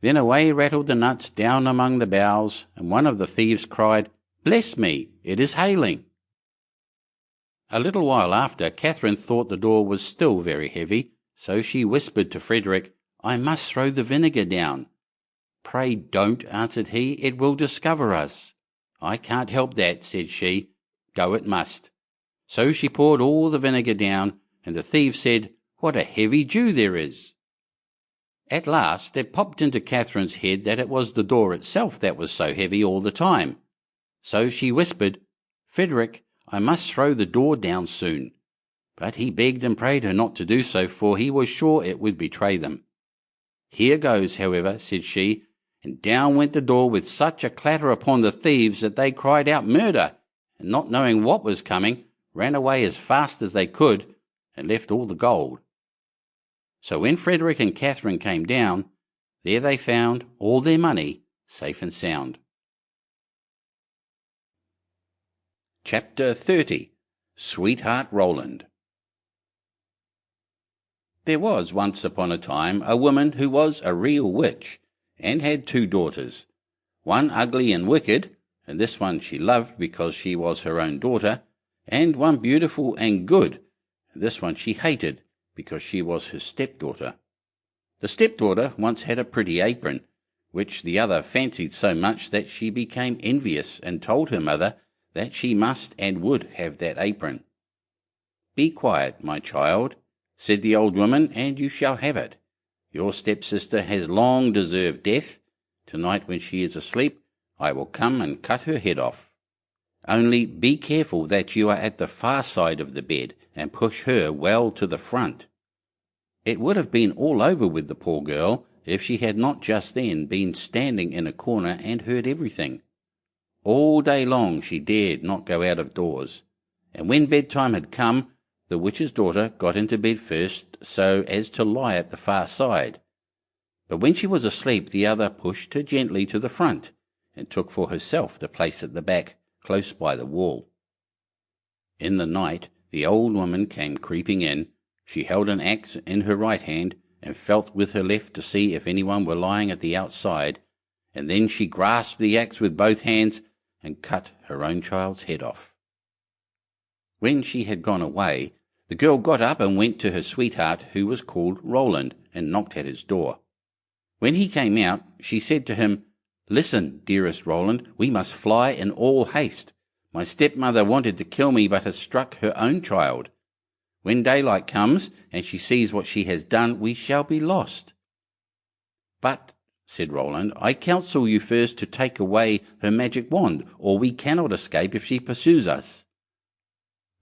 Then away rattled the nuts down among the boughs, and one of the thieves cried, "Bless me, it is hailing." A little while after, Catherine thought the door was still very heavy, so she whispered to Frederick, "I must throw the vinegar down." "Pray don't," answered he, "it will discover us." "I can't help that," said she, "go it must." So she poured all the vinegar down, and the thief said, "What a heavy dew there is." At last it popped into Catherine's head that it was the door itself that was so heavy all the time. So she whispered, "Frederick, I must throw the door down soon." but he begged and prayed her not to do so, for he was sure it would betray them. "Here goes, however," said she, and down went the door with such a clatter upon the thieves that they cried out "Murder!" and not knowing what was coming, ran away as fast as they could, and left all the gold. So when Frederick and Catherine came down, there they found all their money safe and sound. Chapter 30. Sweetheart Roland. There was once upon a time a woman who was a real witch, and had 2 daughters, one ugly and wicked, and this one she loved because she was her own daughter, and one beautiful and good, and this one she hated because she was her stepdaughter. The stepdaughter once had a pretty apron, which the other fancied so much that she became envious and told her mother that she must and would have that apron. "Be quiet, my child," said the old woman, "and you shall have it. Your stepsister has long deserved death. Tonight when she is asleep, I will come and cut her head off. Only be careful that you are at the far side of the bed, and push her well to the front." It would have been all over with the poor girl if she had not just then been standing in a corner and heard everything. All day long she dared not go out of doors, and when bedtime had come, the witch's daughter got into bed first so as to lie at the far side. But when she was asleep, the other pushed her gently to the front, and took for herself the place at the back, close by the wall. In the night the old woman came creeping in. She held an axe in her right hand, and felt with her left to see if anyone were lying at the outside, and then she grasped the axe with both hands, and cut her own child's head off. When she had gone away, the girl got up and went to her sweetheart, who was called Roland, and knocked at his door. When he came out, she said to him, "Listen, dearest Roland, we must fly in all haste. My stepmother wanted to kill me, but has struck her own child. When daylight comes, and she sees what she has done, we shall be lost." "But," said Roland, "I counsel you first to take away her magic wand, or we cannot escape if she pursues us."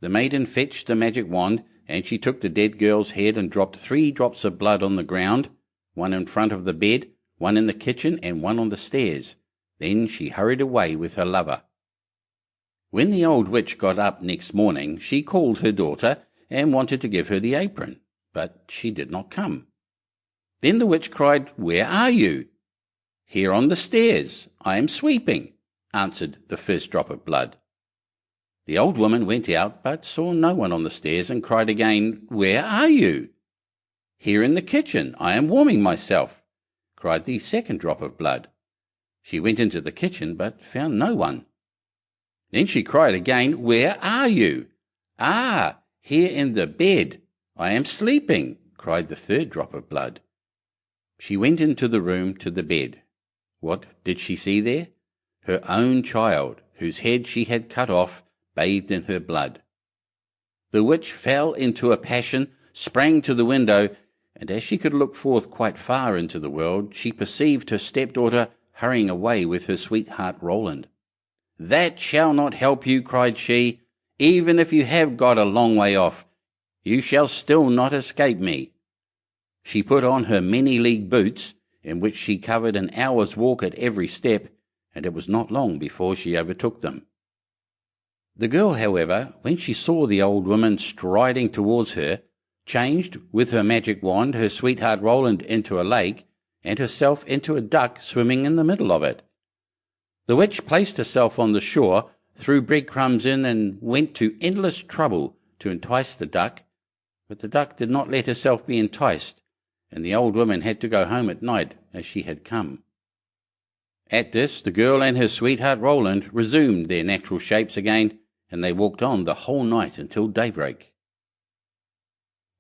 The maiden fetched the magic wand, and she took the dead girl's head and dropped 3 drops of blood on the ground, one in front of the bed, one in the kitchen, and one on the stairs. Then she hurried away with her lover. When the old witch got up next morning, she called her daughter and wanted to give her the apron, but she did not come. Then the witch cried, "Where are you?" "Here on the stairs. I am sweeping," answered the first drop of blood. The old woman went out, but saw no one on the stairs, and cried again, "Where are you?" "Here in the kitchen. I am warming myself," cried the second drop of blood. She went into the kitchen, but found no one. Then she cried again, "Where are you?" "Ah, here in the bed. I am sleeping," cried the third drop of blood. She went into the room to the bed. What did she see there? Her own child, whose head she had cut off, bathed in her blood. The witch fell into a passion, sprang to the window, and as she could look forth quite far into the world, she perceived her stepdaughter hurrying away with her sweetheart Roland. "That shall not help you," cried she. "Even if you have got a long way off, you shall still not escape me." She put on her many-leagued boots, in which she covered an hour's walk at every step, and it was not long before she overtook them. The girl, however, when she saw the old woman striding towards her, changed with her magic wand her sweetheart Roland into a lake, and herself into a duck swimming in the middle of it. The witch placed herself on the shore, threw breadcrumbs in, and went to endless trouble to entice the duck, but the duck did not let herself be enticed, and the old woman had to go home at night as she had come. At this the girl and her sweetheart Roland resumed their natural shapes again, and they walked on the whole night until daybreak.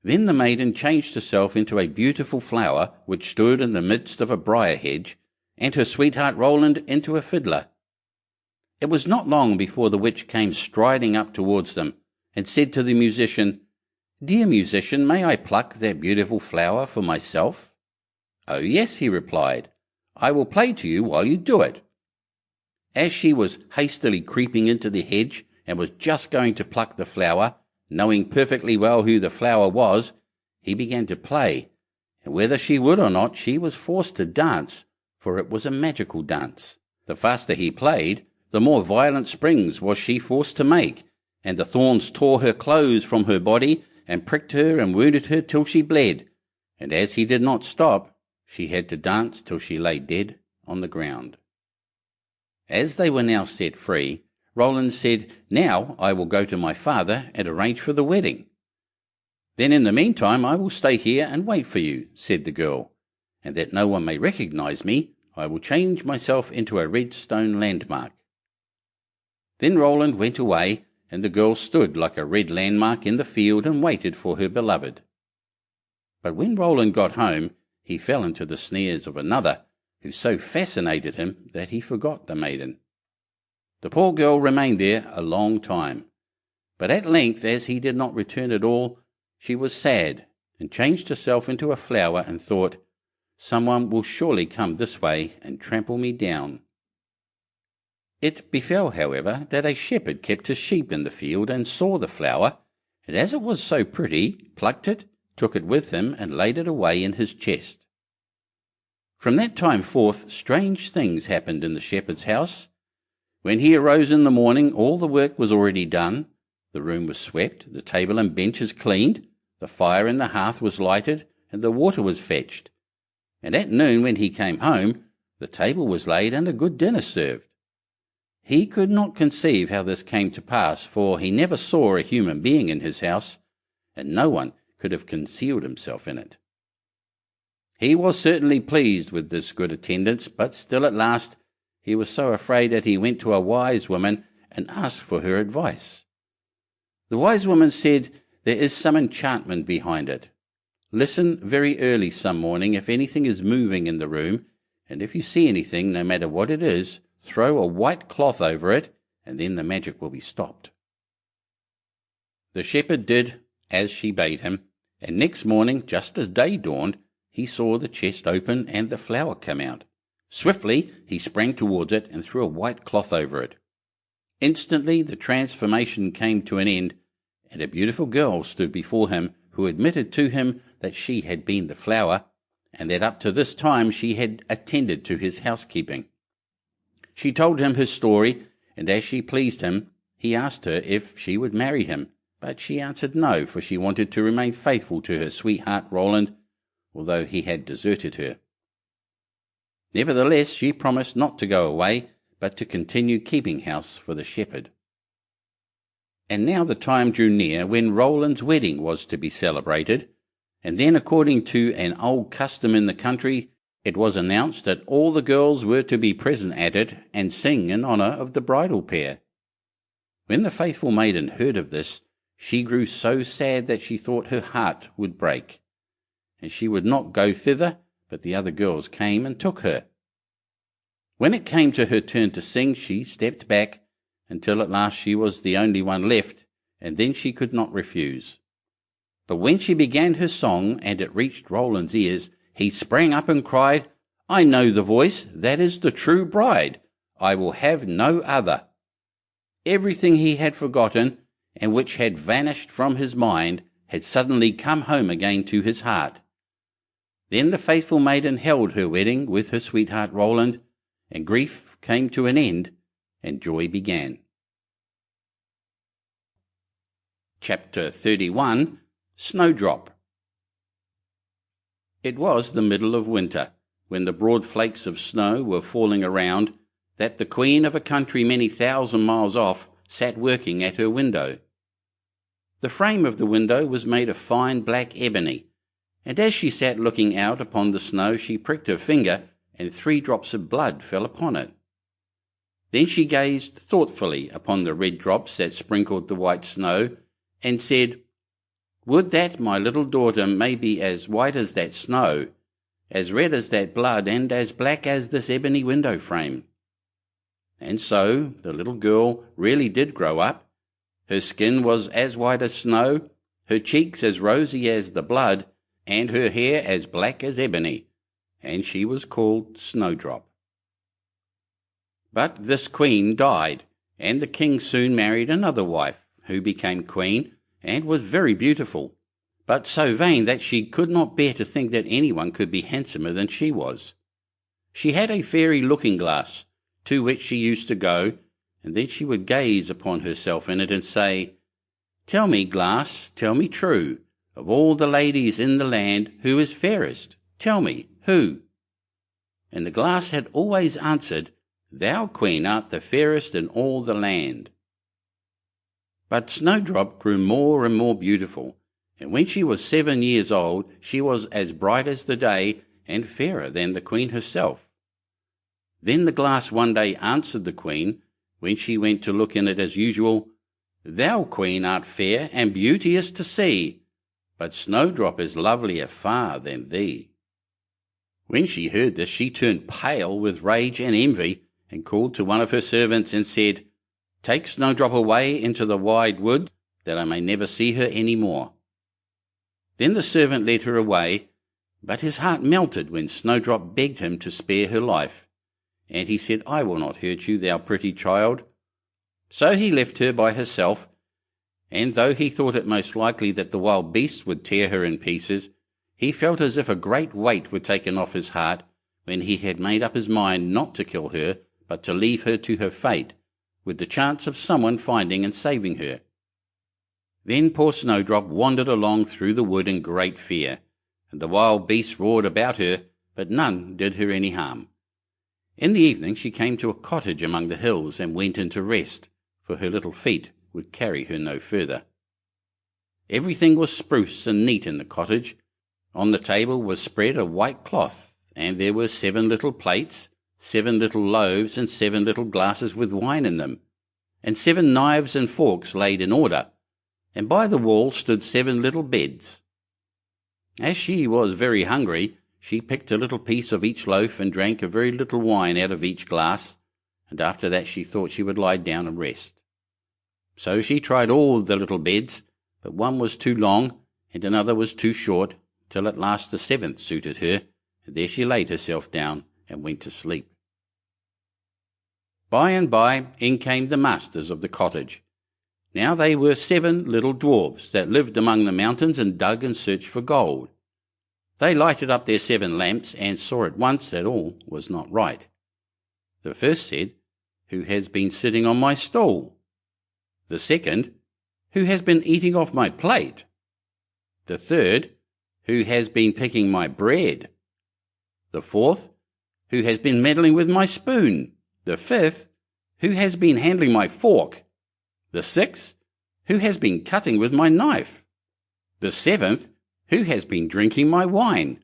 Then the maiden changed herself into a beautiful flower which stood in the midst of a briar hedge, and her sweetheart Roland into a fiddler. It was not long before the witch came striding up towards them, and said to the musician, "Dear musician, may I pluck that beautiful flower for myself?" "Oh yes," he replied, "I will play to you while you do it." As she was hastily creeping into the hedge, and was just going to pluck the flower, Knowing perfectly well who the flower was, he began to play, and whether she would or not, she was forced to dance, for it was a magical dance. The faster he played, the more violent springs was she forced to make, and the thorns tore her clothes from her body, and pricked her and wounded her till she bled, and as he did not stop, she had to dance till she lay dead on the ground. As they were now set free, Roland said, "Now I will go to my father and arrange for the wedding." "Then in the meantime I will stay here and wait for you," said the girl, "and that no one may recognize me, I will change myself into a red stone landmark." Then Roland went away, and the girl stood like a red landmark in the field and waited for her beloved. But when Roland got home, he fell into the snares of another, who so fascinated him that he forgot the maiden. The poor girl remained there a long time, but at length, as he did not return at all, she was sad, and changed herself into a flower, and thought, "Someone will surely come this way and trample me down." It befell, however, that a shepherd kept his sheep in the field and saw the flower, and as it was so pretty, plucked it, took it with him, and laid it away in his chest. From that time forth strange things happened in the shepherd's house. When he arose in the morning, all the work was already done. The room was swept, the table and benches cleaned, the fire in the hearth was lighted, and the water was fetched. And at noon, when he came home, the table was laid and a good dinner served. He could not conceive how this came to pass, for he never saw a human being in his house, and no one could have concealed himself in it. He was certainly pleased with this good attendance, but still at last he was so afraid that he went to a wise woman and asked for her advice. The wise woman said, "There is some enchantment behind it. Listen very early some morning if anything is moving in the room, and if you see anything, no matter what it is, throw a white cloth over it, and then the magic will be stopped." The shepherd did as she bade him, and next morning, just as day dawned, he saw the chest open and the flower come out. Swiftly he sprang towards it and threw a white cloth over it. Instantly the transformation came to an end, and a beautiful girl stood before him, who admitted to him that she had been the flower, and that up to this time she had attended to his housekeeping. She told him her story, and as she pleased him, he asked her if she would marry him, but she answered no, for she wanted to remain faithful to her sweetheart Roland, although he had deserted her. Nevertheless, she promised not to go away, but to continue keeping house for the shepherd. And now the time drew near when Roland's wedding was to be celebrated, and then, according to an old custom in the country, it was announced that all the girls were to be present at it and sing in honour of the bridal pair. When the faithful maiden heard of this, she grew so sad that she thought her heart would break, and she would not go thither, but the other girls came and took her. When it came to her turn to sing, she stepped back, until at last she was the only one left, and then she could not refuse. But when she began her song, and it reached Roland's ears, he sprang up and cried, "I know the voice, that is the true bride. I will have no other." Everything he had forgotten, and which had vanished from his mind, had suddenly come home again to his heart. Then the faithful maiden held her wedding with her sweetheart Roland, and grief came to an end, and joy began. Chapter 31. Snowdrop. It was the middle of winter, when the broad flakes of snow were falling around, that the queen of a country many thousand miles off sat working at her window. The frame of the window was made of fine black ebony, and as she sat looking out upon the snow, she pricked her finger, and 3 drops of blood fell upon it. Then she gazed thoughtfully upon the red drops that sprinkled the white snow, and said, "Would that my little daughter may be as white as that snow, as red as that blood, and as black as this ebony window frame." And so the little girl really did grow up. Her skin was as white as snow, her cheeks as rosy as the blood, and her hair as black as ebony, and she was called Snowdrop. But this queen died, and the king soon married another wife, who became queen, and was very beautiful, but so vain that she could not bear to think that anyone could be handsomer than she was. She had a fairy looking-glass, to which she used to go, and then she would gaze upon herself in it and say, "Tell me, glass, tell me true, of all the ladies in the land, who is fairest? Tell me, who?" And the glass had always answered, "Thou, Queen, art the fairest in all the land." But Snowdrop grew more and more beautiful, and when she was 7 years old she was as bright as the day and fairer than the Queen herself. Then the glass one day answered the Queen, when she went to look in it as usual, "Thou, Queen, art fair and beauteous to see, but Snowdrop is lovelier far than thee." When she heard this, she turned pale with rage and envy, and called to one of her servants and said, "Take Snowdrop away into the wide wood, that I may never see her any more." Then the servant led her away, but his heart melted when Snowdrop begged him to spare her life, and he said, "I will not hurt you, thou pretty child." So he left her by herself, and though he thought it most likely that the wild beasts would tear her in pieces, he felt as if a great weight were taken off his heart when he had made up his mind not to kill her, but to leave her to her fate, with the chance of someone finding and saving her. Then poor Snowdrop wandered along through the wood in great fear, and the wild beasts roared about her, but none did her any harm. In the evening she came to a cottage among the hills and went in to rest, for her little feet would carry her no further. Everything was spruce and neat in the cottage. On the table was spread a white cloth, and there were 7 little plates, 7 little loaves, and 7 little glasses with wine in them, and 7 knives and forks laid in order, and by the wall stood 7 little beds. As she was very hungry, she picked a little piece of each loaf and drank a very little wine out of each glass, and after that she thought she would lie down and rest. So she tried all the little beds, but one was too long, and another was too short, till at last the 7th suited her, and there she laid herself down and went to sleep. By and by in came the masters of the cottage. Now they were 7 little dwarfs that lived among the mountains and dug and searched for gold. They lighted up their 7 lamps and saw at once that all was not right. The first said, "Who has been sitting on my stool?" The second, "Who has been eating off my plate?" The third, "Who has been picking my bread?" The fourth, "Who has been meddling with my spoon?" The fifth, "Who has been handling my fork?" The sixth, "Who has been cutting with my knife?" The seventh, "Who has been drinking my wine?"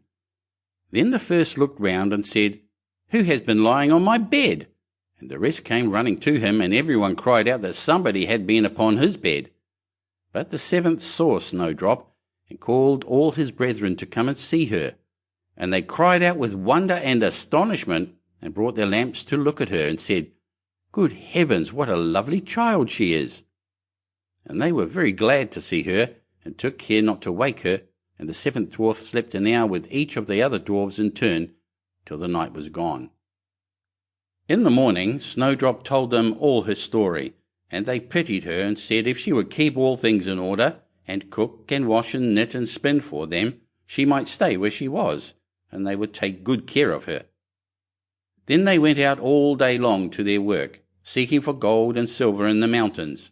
Then the first looked round and said, "Who has been lying on my bed?" And the rest came running to him, and everyone cried out that somebody had been upon his bed. But the 7th saw Snowdrop, and called all his brethren to come and see her, and they cried out with wonder and astonishment, and brought their lamps to look at her, and said, "Good heavens, what a lovely child she is!" And they were very glad to see her, and took care not to wake her, and the 7th dwarf slept an hour with each of the other dwarfs in turn, till the night was gone. In the morning Snowdrop told them all her story, and they pitied her, and said if she would keep all things in order, and cook and wash and knit and spin for them, she might stay where she was, and they would take good care of her. Then they went out all day long to their work, seeking for gold and silver in the mountains.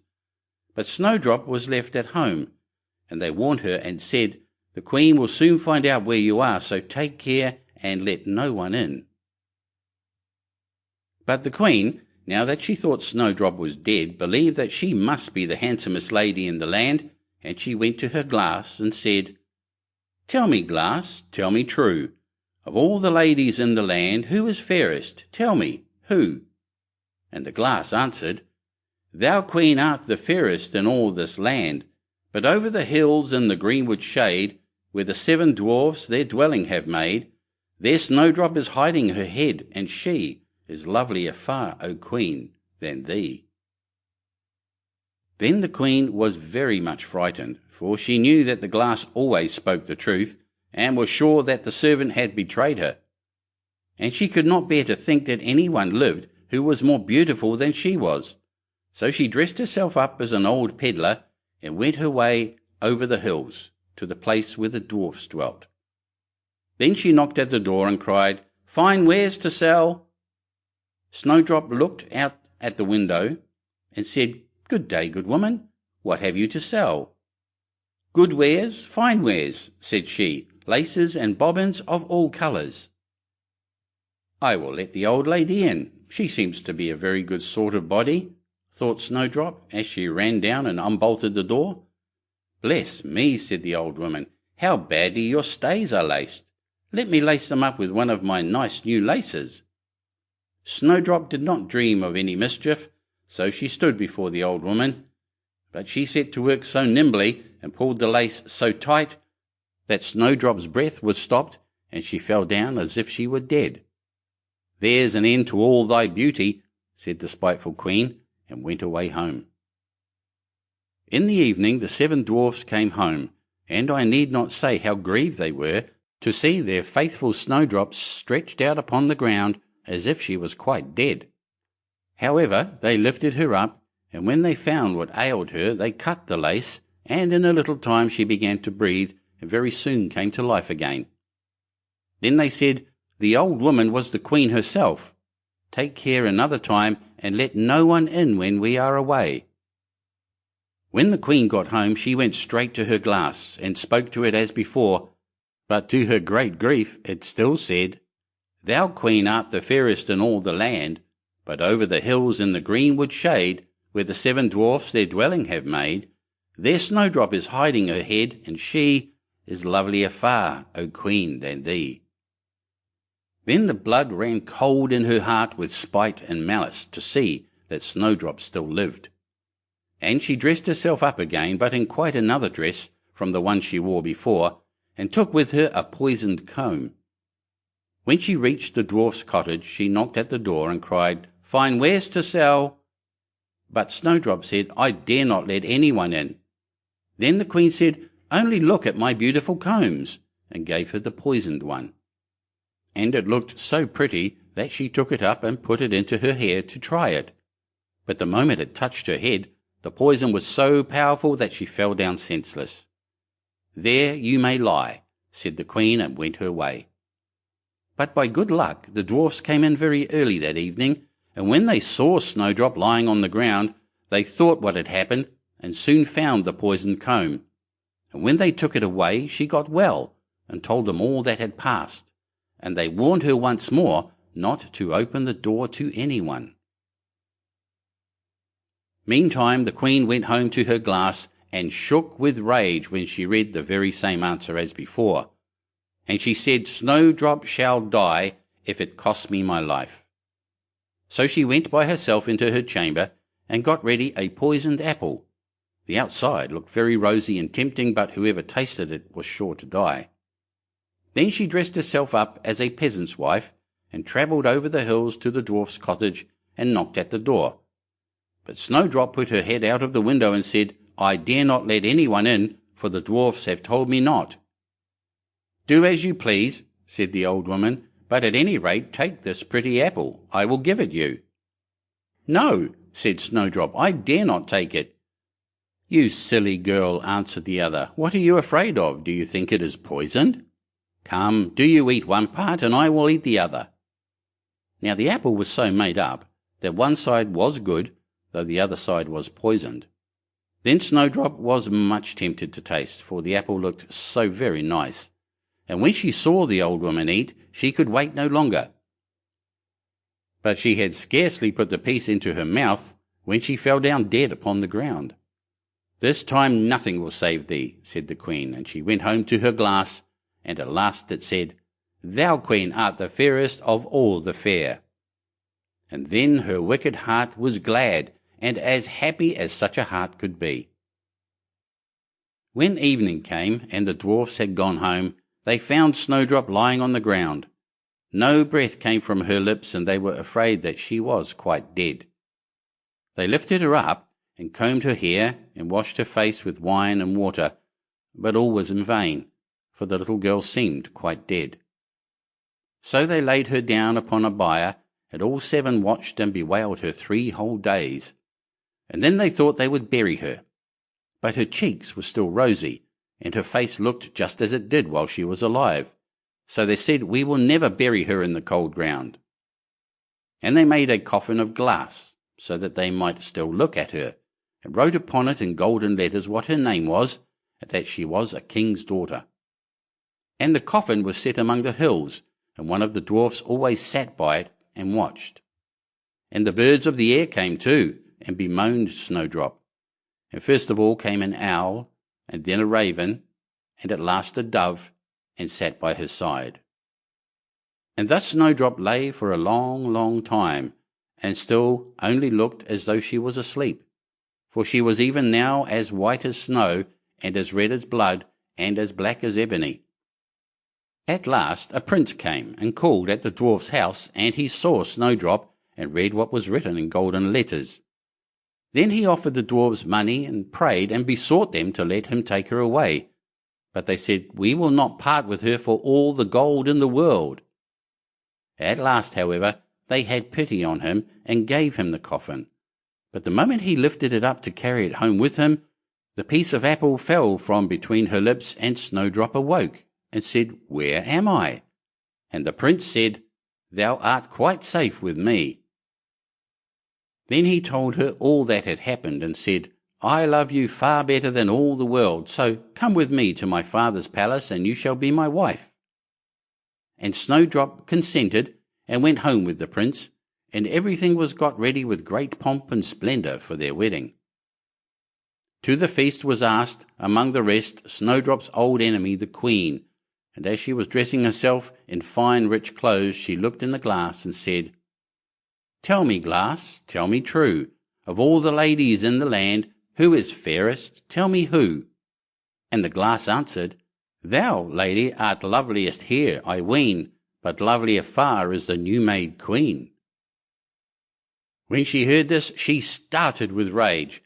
But Snowdrop was left at home, and they warned her and said, "The Queen will soon find out where you are, so take care and let no one in." But the Queen, now that she thought Snowdrop was dead, believed that she must be the handsomest lady in the land, and she went to her glass and said, "Tell me, glass, tell me true, of all the ladies in the land, who is fairest? Tell me, who?" And the glass answered, "Thou, Queen, art the fairest in all this land, but over the hills in the greenwood shade, where the 7 dwarfs their dwelling have made, there Snowdrop is hiding her head, and she is lovelier far, O Queen, than thee." Then the Queen was very much frightened, for she knew that the glass always spoke the truth, and was sure that the servant had betrayed her. And she could not bear to think that anyone lived who was more beautiful than she was. So she dressed herself up as an old pedlar, and went her way over the hills to the place where the dwarfs dwelt. Then she knocked at the door and cried, "Fine wares to sell." Snowdrop looked out at the window and said, "Good day, good woman. What have you to sell?" "Good wares, fine wares," said she, "laces and bobbins of all colours." "I will let the old lady in. She seems to be a very good sort of body," thought Snowdrop, as she ran down and unbolted the door. "Bless me," said the old woman, "how badly your stays are laced. Let me lace them up with one of my nice new laces." Snowdrop did not dream of any mischief, so she stood before the old woman, but she set to work so nimbly and pulled the lace so tight that Snowdrop's breath was stopped, and she fell down as if she were dead. "There's an end to all thy beauty," said the spiteful queen, and went away home. In the evening the 7 dwarfs came home, and I need not say how grieved they were to see their faithful Snowdrop stretched out upon the ground as if she was quite dead. However, they lifted her up, and when they found what ailed her, they cut the lace, and in a little time she began to breathe, and very soon came to life again. Then they said, "The old woman was the queen herself. Take care another time, and let no one in when we are away." When the queen got home, she went straight to her glass, and spoke to it as before, but to her great grief it still said, "Thou, queen, art the fairest in all the land, but over the hills in the greenwood shade, where the 7 dwarfs their dwelling have made, there Snowdrop is hiding her head, and she is lovelier far, O queen, than thee." Then the blood ran cold in her heart with spite and malice to see that Snowdrop still lived, and she dressed herself up again, but in quite another dress from the one she wore before, and took with her a poisoned comb. When she reached the dwarf's cottage, she knocked at the door and cried, "Fine wares to sell." But Snowdrop said, "I dare not let anyone in." Then the queen said, "Only look at my beautiful combs," and gave her the poisoned one. And it looked so pretty that she took it up and put it into her hair to try it. But the moment it touched her head, the poison was so powerful that she fell down senseless. "There you may lie," said the queen, and went her way. But by good luck the dwarfs came in very early that evening, and when they saw Snowdrop lying on the ground, they thought what had happened, and soon found the poisoned comb. And when they took it away, she got well, and told them all that had passed, and they warned her once more not to open the door to anyone. Meantime the queen went home to her glass, and shook with rage when she read the very same answer as before. And she said, "Snowdrop shall die if it costs me my life." So she went by herself into her chamber, and got ready a poisoned apple. The outside looked very rosy and tempting, but whoever tasted it was sure to die. Then she dressed herself up as a peasant's wife, and travelled over the hills to the dwarf's cottage, and knocked at the door. But Snowdrop put her head out of the window and said, "I dare not let anyone in, for the dwarfs have told me not." "Do as you please," said the old woman, "but at any rate take this pretty apple. I will give it you." "No," said Snowdrop, "I dare not take it." "You silly girl," answered the other, "what are you afraid of? Do you think it is poisoned? Come, do you eat one part, and I will eat the other." Now the apple was so made up that one side was good, though the other side was poisoned. Then Snowdrop was much tempted to taste, for the apple looked so very nice, and when she saw the old woman eat, she could wait no longer. But she had scarcely put the piece into her mouth when she fell down dead upon the ground. "This time nothing will save thee," said the queen, and she went home to her glass, and at last it said, "Thou, queen, art the fairest of all the fair." And then her wicked heart was glad, and as happy as such a heart could be. When evening came, and the dwarfs had gone home, they found Snowdrop lying on the ground. No breath came from her lips, and they were afraid that she was quite dead. They lifted her up, and combed her hair, and washed her face with wine and water, but all was in vain, for the little girl seemed quite dead. So they laid her down upon a bier, and all 7 watched and bewailed her 3 whole days, and then they thought they would bury her. but her cheeks were still rosy, and her face looked just as it did while she was alive. So they said, "We will never bury her in the cold ground." And they made a coffin of glass, so that they might still look at her, and wrote upon it in golden letters what her name was, and that she was a king's daughter. And the coffin was set among the hills, and one of the dwarfs always sat by it and watched. And the birds of the air came too, and bemoaned Snowdrop. And first of all came an owl, and then a raven, and at last a dove, and sat by her side. And thus Snowdrop lay for a long, long time, and still only looked as though she was asleep, for she was even now as white as snow, and as red as blood, and as black as ebony. At last a prince came and called at the dwarf's house, and he saw Snowdrop, and read what was written in golden letters. Then he offered the dwarfs money, and prayed and besought them to let him take her away. But they said, "We will not part with her for all the gold in the world." At last, however, they had pity on him, and gave him the coffin. But the moment he lifted it up to carry it home with him, the piece of apple fell from between her lips, and Snowdrop awoke, and said, "Where am I?" And the prince said, "Thou art quite safe with me." Then he told her all that had happened, and said, "I love you far better than all the world, so come with me to my father's palace, and you shall be my wife." And Snowdrop consented, and went home with the prince, and everything was got ready with great pomp and splendour for their wedding. To the feast was asked, among the rest, Snowdrop's old enemy, the queen, and as she was dressing herself in fine rich clothes, she looked in the glass and said, "Tell me, glass, tell me true, of all the ladies in the land, who is fairest? Tell me who." And the glass answered, "Thou, lady, art loveliest here, I ween, but lovelier far is the new-made queen." When she heard this, she started with rage,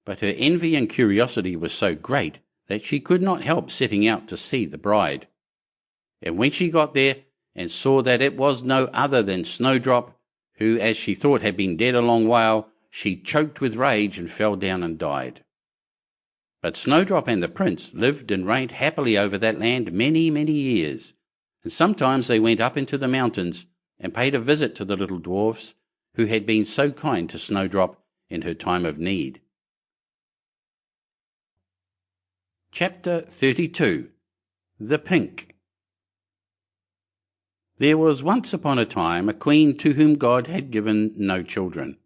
but her envy and curiosity was so great that she could not help setting out to see the bride. And when she got there, and saw that it was no other than Snowdrop, who, as she thought, had been dead a long while, she choked with rage and fell down and died. But Snowdrop and the prince lived and reigned happily over that land many, many years, and sometimes they went up into the mountains and paid a visit to the little dwarfs who had been so kind to Snowdrop in her time of need. Chapter 32. The Pink. There was once upon a time a queen to whom God had given no children.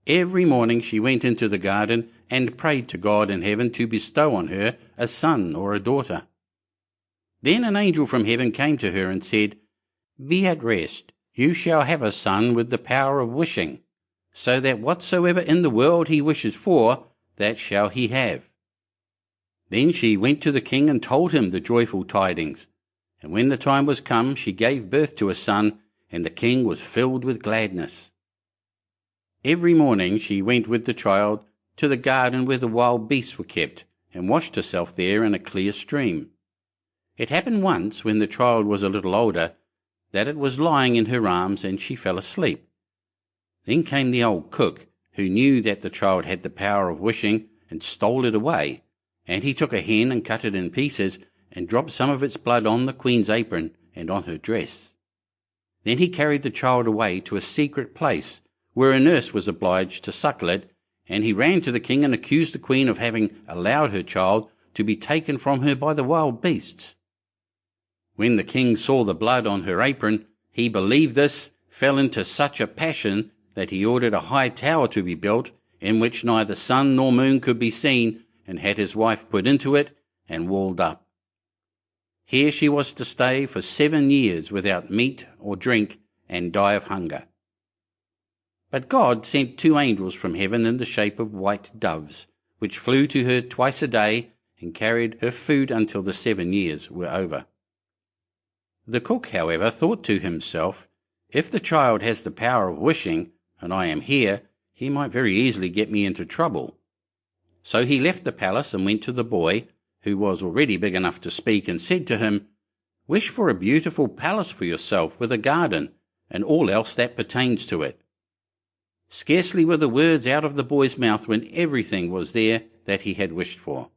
Every morning she went into the garden and prayed to God in heaven to bestow on her a son or a daughter. Then an angel from heaven came to her and said, "Be at rest, you shall have a son with the power of wishing, so that whatsoever in the world he wishes for, that shall he have." Then she went to the king and told him the joyful tidings, and when the time was come, she gave birth to a son, and the king was filled with gladness. Every morning she went with the child to the garden where the wild beasts were kept, and washed herself there in a clear stream. It happened once, when the child was a little older, that it was lying in her arms, and she fell asleep. Then came the old cook, who knew that the child had the power of wishing, and stole it away, and he took a hen and cut it in pieces, and dropped some of its blood on the queen's apron and on her dress. Then he carried the child away to a secret place, where a nurse was obliged to suckle it, and he ran to the king and accused the queen of having allowed her child to be taken from her by the wild beasts. When the king saw the blood on her apron, he believed this, fell into such a passion that he ordered a high tower to be built, in which neither sun nor moon could be seen, and had his wife put into it and walled up. Here she was to stay for 7 years without meat or drink, and die of hunger. But God sent 2 angels from heaven in the shape of white doves, which flew to her twice a day, and carried her food until the 7 years were over. The cook, however, thought to himself, "If the child has the power of wishing, and I am here, he might very easily get me into trouble." So he left the palace and went to the boy, who was already big enough to speak, and said to him, "Wish for a beautiful palace for yourself, with a garden, and all else that pertains to it." Scarcely were the words out of the boy's mouth when everything was there that he had wished for.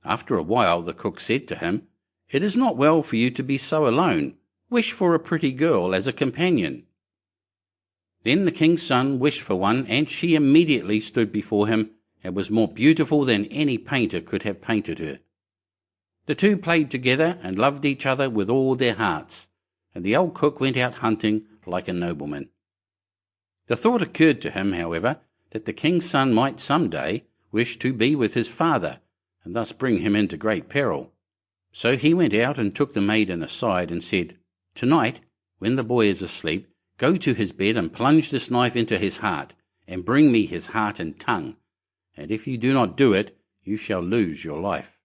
After a while the cook said to him, "It is not well for you to be so alone. Wish for a pretty girl as a companion." Then the king's son wished for one, and she immediately stood before him, and was more beautiful than any painter could have painted her. The two played together and loved each other with all their hearts, and the old cook went out hunting like a nobleman. The thought occurred to him, however, that the king's son might some day wish to be with his father, and thus bring him into great peril. So he went out and took the maiden aside and said, "Tonight, when the boy is asleep, go to his bed and plunge this knife into his heart, and bring me his heart and tongue, and if you do not do it, you shall lose your life."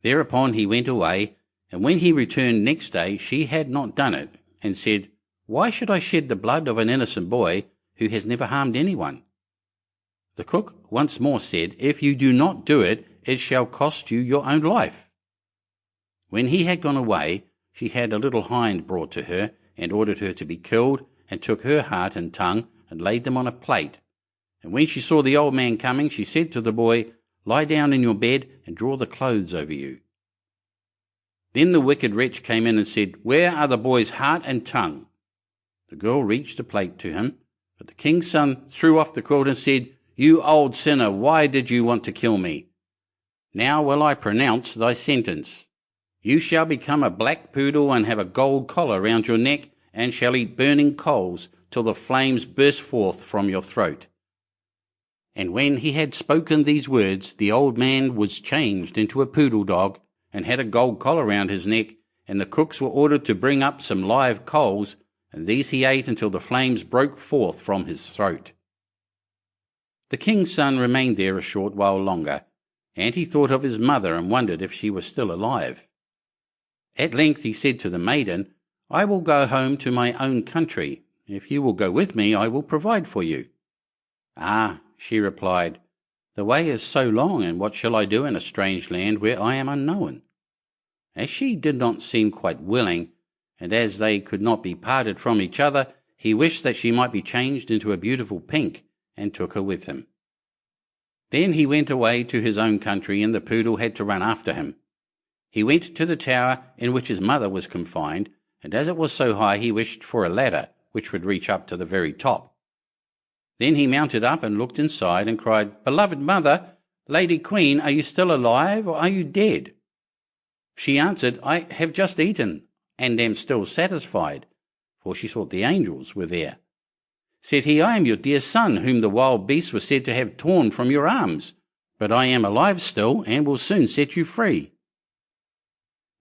Thereupon he went away, and when he returned next day she had not done it, and said, "Why should I shed the blood of an innocent boy who has never harmed anyone?" The cook once more said, "If you do not do it, it shall cost you your own life." When he had gone away, she had a little hind brought to her, and ordered her to be killed, and took her heart and tongue, and laid them on a plate. And when she saw the old man coming, she said to the boy, "Lie down in your bed, and draw the clothes over you." Then the wicked wretch came in and said, "Where are the boy's heart and tongue?" The girl reached a plate to him, but the king's son threw off the quilt and said, "You old sinner, why did you want to kill me? Now will I pronounce thy sentence. You shall become a black poodle and have a gold collar round your neck, and shall eat burning coals till the flames burst forth from your throat." And when he had spoken these words, the old man was changed into a poodle dog, and had a gold collar round his neck, and the cooks were ordered to bring up some live coals, and these he ate until the flames broke forth from his throat. The king's son remained there a short while longer, and he thought of his mother and wondered if she was still alive. At length he said to the maiden, "I will go home to my own country. If you will go with me, I will provide for you." "Ah," she replied, "the way is so long, and what shall I do in a strange land where I am unknown?" As she did not seem quite willing, and as they could not be parted from each other, he wished that she might be changed into a beautiful pink, and took her with him. Then he went away to his own country, and the poodle had to run after him. He went to the tower in which his mother was confined, and as it was so high, he wished for a ladder which would reach up to the very top. Then he mounted up and looked inside, and cried, "Beloved mother, Lady Queen, are you still alive, or are you dead?" She answered, "I have just eaten, and am still satisfied," for she thought the angels were there. Said he, "I am your dear son, whom the wild beasts were said to have torn from your arms, but I am alive still, and will soon set you free."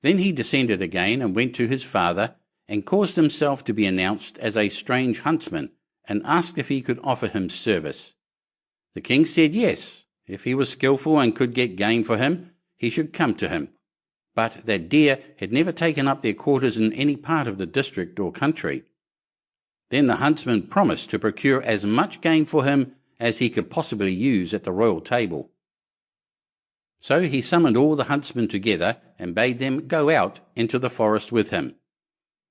Then he descended again, and went to his father, and caused himself to be announced as a strange huntsman, and asked if he could offer him service. The king said yes, if he was skilful and could get game for him, he should come to him, but that deer had never taken up their quarters in any part of the district or country. Then the huntsman promised to procure as much game for him as he could possibly use at the royal table. So he summoned all the huntsmen together, and bade them go out into the forest with him.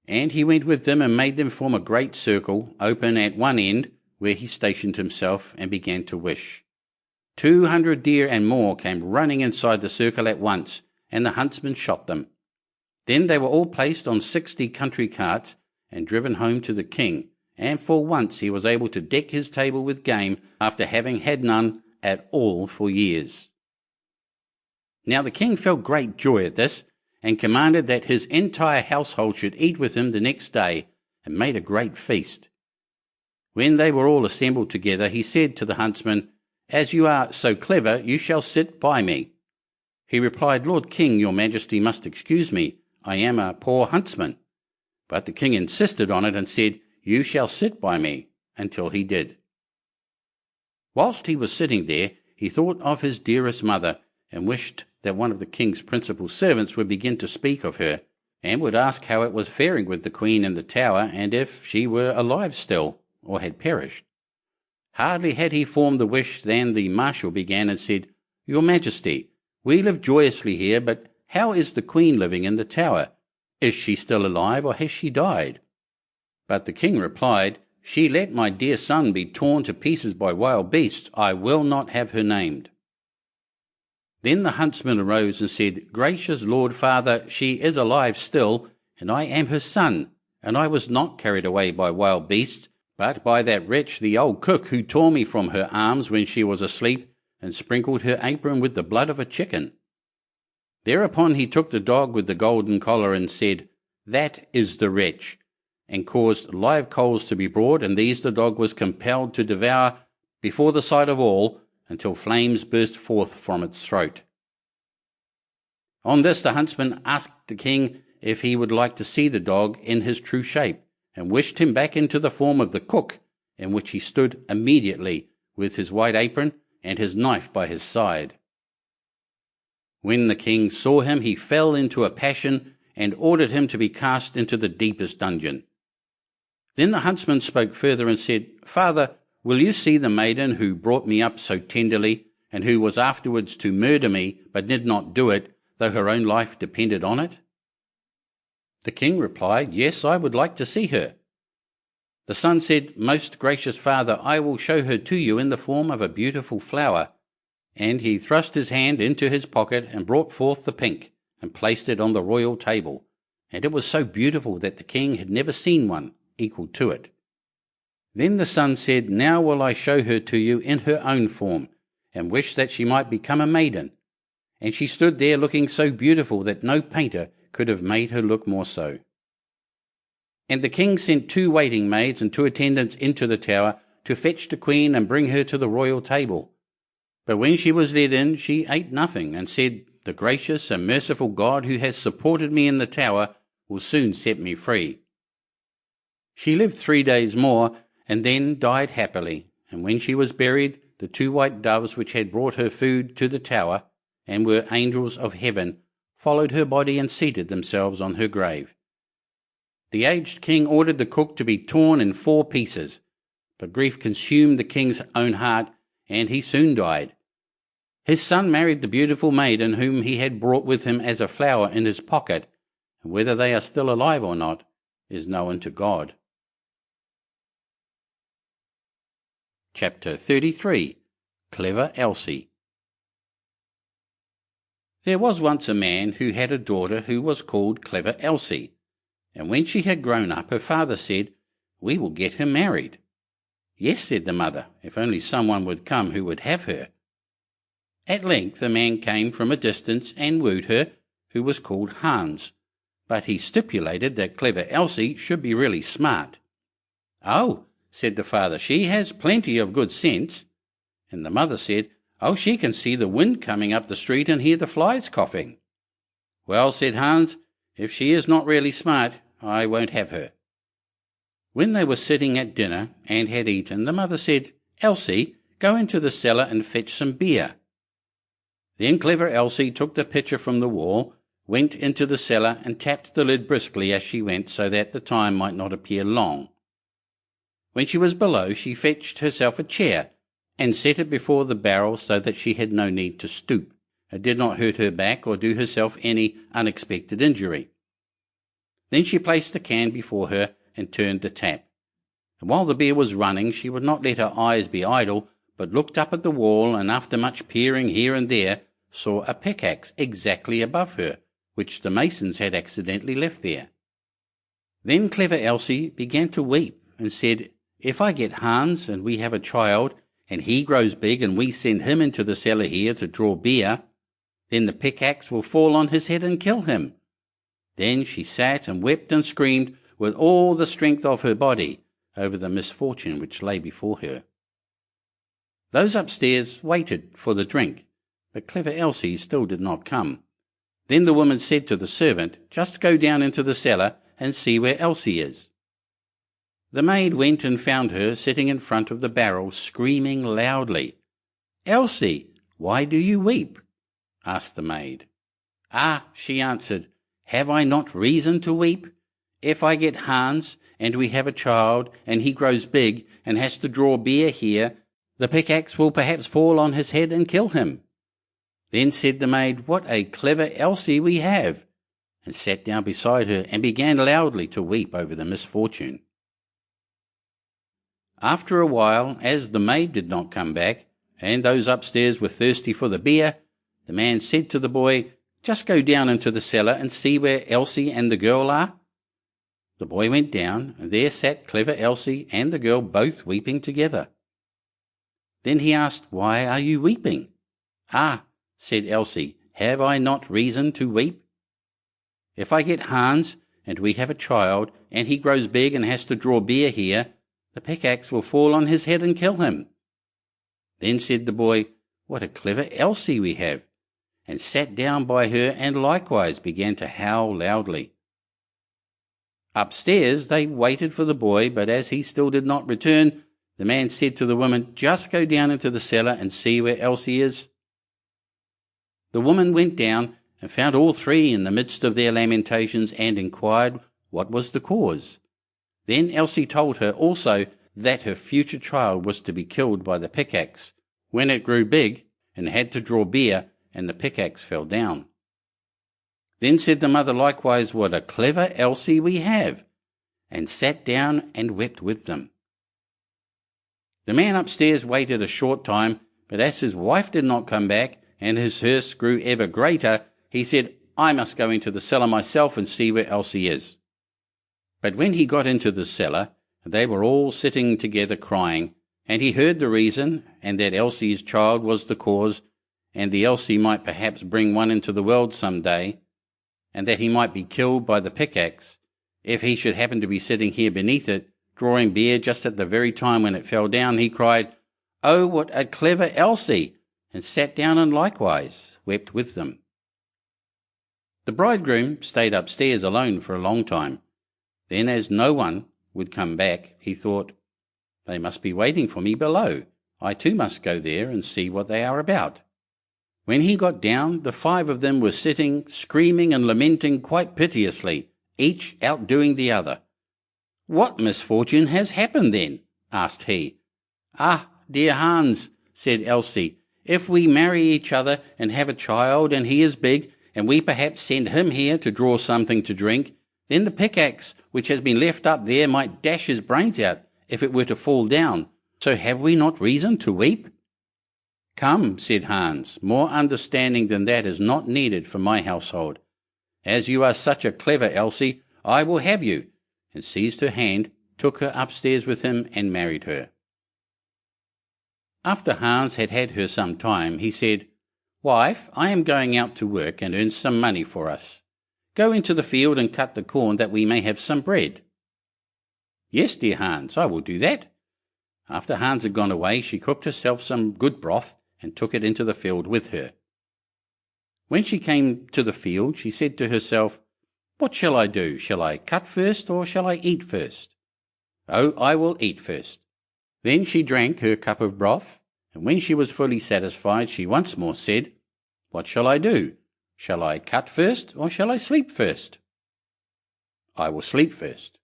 And he went with them, and made them form a great circle, open at one end, where he stationed himself, and began to wish. 200 deer and more came running inside the circle at once, and the huntsman shot them. Then they were all placed on 60 country carts, and driven home to the king, and for once he was able to deck his table with game, after having had none at all for years. Now the king felt great joy at this, and commanded that his entire household should eat with him the next day, and made a great feast. When they were all assembled together, he said to the huntsman, "As you are so clever, you shall sit by me." He replied, "Lord King, your majesty must excuse me. I am a poor huntsman." But the king insisted on it, and said, "You shall sit by me," until he did. Whilst he was sitting there, he thought of his dearest mother, and wished that one of the king's principal servants would begin to speak of her, and would ask how it was faring with the queen in the tower, and if she were alive still, or had perished. Hardly had he formed the wish than the marshal began and said, "Your majesty, we live joyously here, but how is the queen living in the tower? Is she still alive, or has she died?" But the king replied, "She let my dear son be torn to pieces by wild beasts. I will not have her named." Then the huntsman arose and said, Gracious Lord Father, she is alive still, and I am her son, and I was not carried away by wild beasts, but by that wretch the old cook, who tore me from her arms when she was asleep, and sprinkled her apron with the blood of a chicken. Thereupon he took the dog with the golden collar and said, That is the wretch, and caused live coals to be brought, and these the dog was compelled to devour before the sight of all, until flames burst forth from its throat. On this the huntsman asked the king if he would like to see the dog in his true shape, and wished him back into the form of the cook, in which he stood immediately, with his white apron and his knife by his side. When the king saw him, he fell into a passion, and ordered him to be cast into the deepest dungeon. Then the huntsman spoke further and said, Father, will you see the maiden who brought me up so tenderly, and who was afterwards to murder me, but did not do it, though her own life depended on it? The king replied, Yes, I would like to see her. The son said, Most gracious father, I will show her to you in the form of a beautiful flower. And he thrust his hand into his pocket and brought forth the pink, and placed it on the royal table, and it was so beautiful that the king had never seen one equal to it. Then the son said, Now will I show her to you in her own form, and wish that she might become a maiden. And she stood there looking so beautiful that no painter could have made her look more so. And the king sent 2 waiting maids and 2 attendants into the tower to fetch the queen and bring her to the royal table. But when she was led in, she ate nothing, and said, The gracious and merciful God who has supported me in the tower will soon set me free. She lived 3 days more, and then died happily, and when she was buried, the 2 white doves which had brought her food to the tower, and were angels of heaven, followed her body and seated themselves on her grave. The aged king ordered the cook to be torn in 4 pieces, but grief consumed the king's own heart, and he soon died. His son married the beautiful maiden whom he had brought with him as a flower in his pocket, and whether they are still alive or not is known to God. Chapter 33. Clever Elsie. There was once a man who had a daughter who was called Clever Elsie, and when she had grown up, her father said, We will get her married. Yes, said the mother, if only someone would come who would have her. At length a man came from a distance and wooed her, who was called Hans, but he stipulated that Clever Elsie should be really smart. Oh, said the father, she has plenty of good sense. And the mother said, Oh, she can see the wind coming up the street and hear the flies coughing. Well, said Hans, if she is not really smart, I won't have her. When they were sitting at dinner and had eaten, the mother said, Elsie, go into the cellar and fetch some beer. Then Clever Elsie took the pitcher from the wall, went into the cellar and tapped the lid briskly as she went, so that the time might not appear long. When she was below, she fetched herself a chair and set it before the barrel so that she had no need to stoop. It did not hurt her back or do herself any unexpected injury. Then she placed the can before her and turned the tap. And while the beer was running, she would not let her eyes be idle, but looked up at the wall, and after much peering here and there, saw a pickaxe exactly above her, which the masons had accidentally left there. Then Clever Elsie began to weep, and said, If I get Hans, and we have a child, and he grows big, and we send him into the cellar here to draw beer, then the pickaxe will fall on his head and kill him. Then she sat and wept and screamed with all the strength of her body over the misfortune which lay before her. Those upstairs waited for the drink, but Clever Elsie still did not come. Then the woman said to the servant, Just go down into the cellar and see where Elsie is. The maid went and found her sitting in front of the barrel, screaming loudly. Elsie, why do you weep? Asked the maid. Ah, she answered, have I not reason to weep? If I get Hans, and we have a child, and he grows big, and has to draw beer here, the pickaxe will perhaps fall on his head and kill him. Then said the maid, What a clever Elsie we have, and sat down beside her and began loudly to weep over the misfortune. After a while, as the maid did not come back, and those upstairs were thirsty for the beer, The man said to the boy, "Just go down into the cellar and see where Elsie and the girl are." The boy went down, and there sat clever Elsie and the girl both weeping together. Then he asked, "Why are you weeping?" "Ah," said Elsie, "have I not reason to weep? If I get Hans, and we have a child, and he grows big and has to draw beer here, the pickaxe will fall on his head and kill him." Then said the boy, "What a clever Elsie we have," and sat down by her and likewise began to howl loudly. Upstairs they waited for the boy, but as he still did not return, the man said to the woman, "Just go down into the cellar and see where Elsie is." The woman went down and found all three in the midst of their lamentations and inquired what was the cause. Then Elsie told her also that her future child was to be killed by the pickaxe when it grew big and had to draw beer, and the pickaxe fell down. Then said the mother likewise, "What a clever Elsie we have," and sat down and wept with them. The man upstairs waited a short time, but as his wife did not come back, and his thirst grew ever greater, he said, "I must go into the cellar myself and see where Elsie is." But when he got into the cellar, they were all sitting together crying, and he heard the reason, and that Elsie's child was the cause, and the Elsie might perhaps bring one into the world some day, and that he might be killed by the pickaxe, if he should happen to be sitting here beneath it, drawing beer just at the very time when it fell down. He cried, "Oh, what a clever Elsie!" and sat down and likewise wept with them. The bridegroom stayed upstairs alone for a long time. Then, as no one would come back, he thought, "They must be waiting for me below. I too must go there and see what they are about." When he got down, the 5 of them were sitting, screaming and lamenting quite piteously, each outdoing the other. "What misfortune has happened then?" asked he. "Ah, dear Hans," said Elsie, "if we marry each other and have a child, and he is big, and we perhaps send him here to draw something to drink, then the pickaxe which has been left up there might dash his brains out if it were to fall down. So have we not reason to weep?" "Come," said Hans, "more understanding than that is not needed for my household. As you are such a clever Elsie, I will have you," and seized her hand, took her upstairs with him, and married her. After Hans had had her some time, he said, "Wife, I am going out to work and earn some money for us. Go into the field and cut the corn that we may have some bread." "Yes, dear Hans, I will do that." After Hans had gone away, she cooked herself some good broth and took it into the field with her. When she came to the field, she said to herself, "What shall I do? Shall I cut first, or shall I eat first? Oh, I will eat first." Then she drank her cup of broth, and when she was fully satisfied, she once more said, "What shall I do? Shall I cut first, or shall I sleep first? I will sleep first."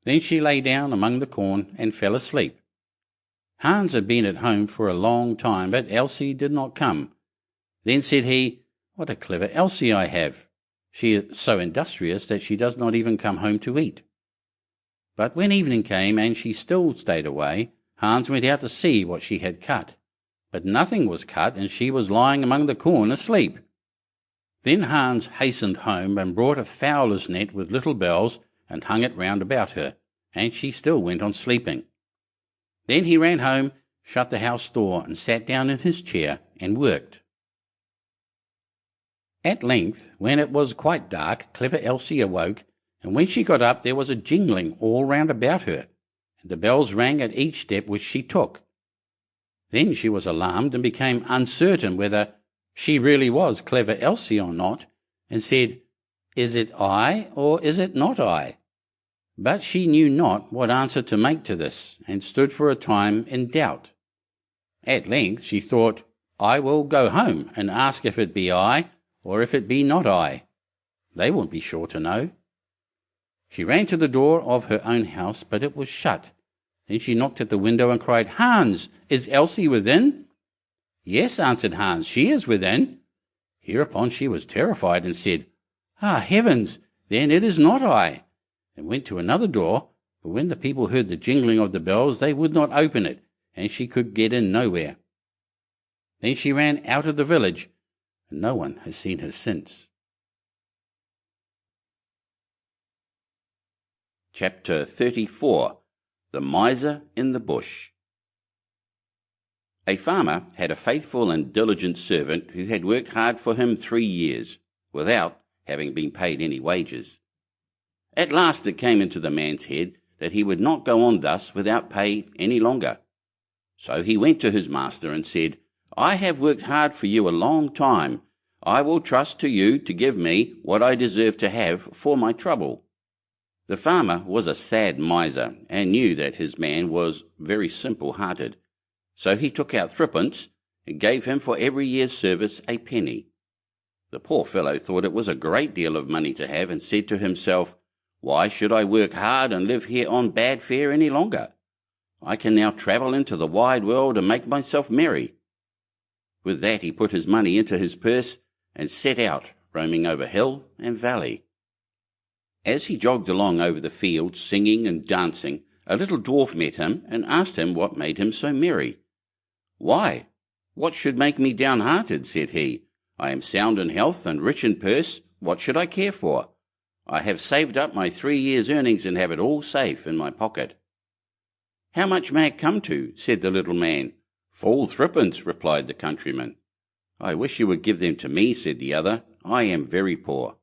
Then she lay down among the corn and fell asleep. Hans had been at home for a long time, but Elsie did not come. Then said he, "What a clever Elsie I have! She is so industrious that she does not even come home to eat." But when evening came and she still stayed away, Hans went out to see what she had cut. But nothing was cut, and she was lying among the corn asleep. Then Hans hastened home and brought a fowler's net with little bells and hung it round about her, and she still went on sleeping. Then he ran home, shut the house door, and sat down in his chair and worked. At length, when it was quite dark, clever Elsie awoke, and when she got up there was a jingling all round about her, and the bells rang at each step which she took. Then she was alarmed and became uncertain whether she really was clever Elsie or not, and said, "Is it I, or is it not I?" But she knew not what answer to make to this, and stood for a time in doubt. At length she thought, "I will go home and ask if it be I, or if it be not I. They won't be sure to know." She ran to the door of her own house, but it was shut. Then she knocked at the window and cried, "Hans, is Elsie within?" "Yes," answered Hans, "she is within." Hereupon she was terrified and said, "Ah, heavens, then it is not I," and went to another door, but when the people heard the jingling of the bells, they would not open it, and she could get in nowhere. Then she ran out of the village, and no one has seen her since. Chapter 34. The Miser in the Bush. A farmer had a faithful and diligent servant who had worked hard for him 3 years, without having been paid any wages. At last it came into the man's head that he would not go on thus without pay any longer. So he went to his master and said, "I have worked hard for you a long time. I will trust to you to give me what I deserve to have for my trouble." The farmer was a sad miser, and knew that his man was very simple-hearted. So he took out 3 and gave him for every year's service a penny. The poor fellow thought it was a great deal of money to have, and said to himself, "Why should I work hard and live here on bad fare any longer? I can now travel into the wide world and make myself merry." With that he put his money into his purse and set out, roaming over hill and valley. As he jogged along over the fields, singing and dancing, a little dwarf met him and asked him what made him so merry. "Why, what should make me downhearted?" said he. "I am sound in health and rich in purse. What should I care for? I have saved up my 3 years' earnings and have it all safe in my pocket." "How much may it come to?" said the little man. "Full 3, replied the countryman. "I wish you would give them to me," said the other. "I am very poor."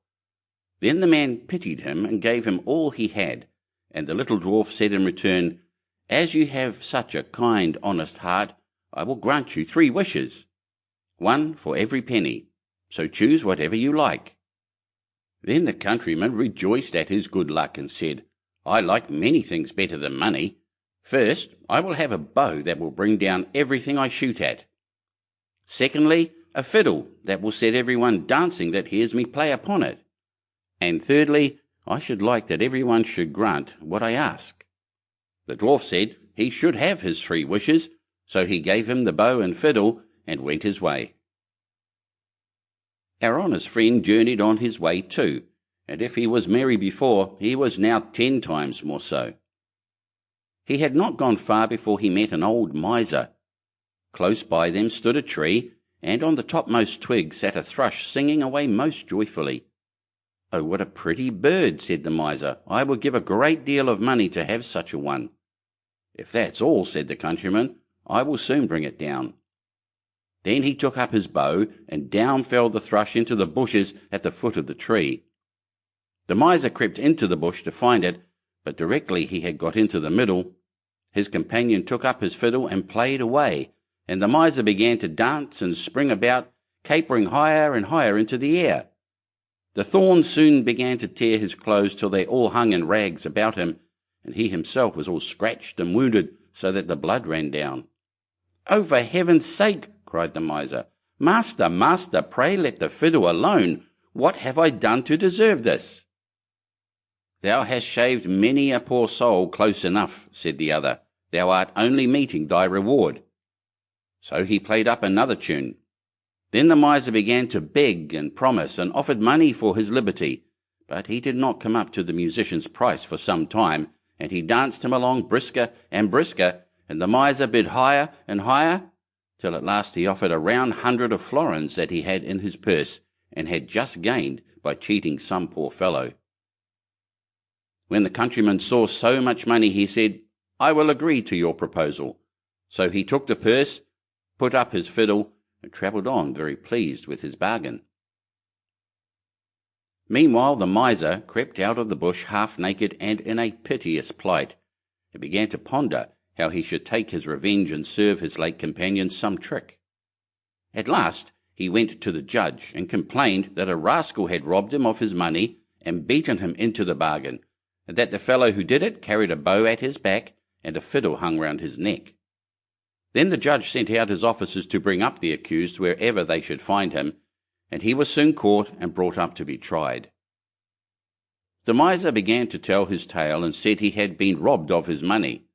Then the man pitied him and gave him all he had, and the little dwarf said in return, "As you have such a kind, honest heart, I will grant you 3 wishes, 1 for every penny, so choose whatever you like." Then the countryman rejoiced at his good luck and said, "I like many things better than money. First, I will have a bow that will bring down everything I shoot at. Secondly, a fiddle that will set everyone dancing that hears me play upon it. And thirdly, I should like that everyone should grant what I ask." The dwarf said he should have his 3 wishes, so he gave him the bow and fiddle and went his way. Our honest friend journeyed on his way too, and if he was merry before, he was now 10 times more so. He had not gone far before he met an old miser. Close by them stood a tree, and on the topmost twig sat a thrush singing away most joyfully. "Oh, what a pretty bird," said the miser. "I would give a great deal of money to have such a one." "If that's all," said the countryman, "I will soon bring it down." Then he took up his bow, and down fell the thrush into the bushes at the foot of the tree. The miser crept into the bush to find it, but directly he had got into the middle, his companion took up his fiddle and played away, and the miser began to dance and spring about, capering higher and higher into the air. The thorns soon began to tear his clothes till they all hung in rags about him, and he himself was all scratched and wounded, so that the blood ran down. "Oh, for heaven's sake," cried the miser, "Master, master, pray let the fiddle alone. What have I done to deserve this?" "Thou hast shaved many a poor soul close enough," said the other. "Thou art only meeting thy reward." So he played up another tune. Then the miser began to beg and promise, and offered money for his liberty, but he did not come up to the musician's price for some time, and he danced him along brisker and brisker, and the miser bid higher and higher, till at last he offered a round 100 of florins that he had in his purse, and had just gained by cheating some poor fellow. When the countryman saw so much money, he said, "I will agree to your proposal." So he took the purse, put up his fiddle, and travelled on very pleased with his bargain. Meanwhile the miser crept out of the bush half naked and in a piteous plight, and began to ponder how he should take his revenge and serve his late companion some trick. At last he went to the judge and complained that a rascal had robbed him of his money and beaten him into the bargain, and that the fellow who did it carried a bow at his back and a fiddle hung round his neck. Then the judge sent out his officers to bring up the accused wherever they should find him, and he was soon caught and brought up to be tried. The miser began to tell his tale and said he had been robbed of his money.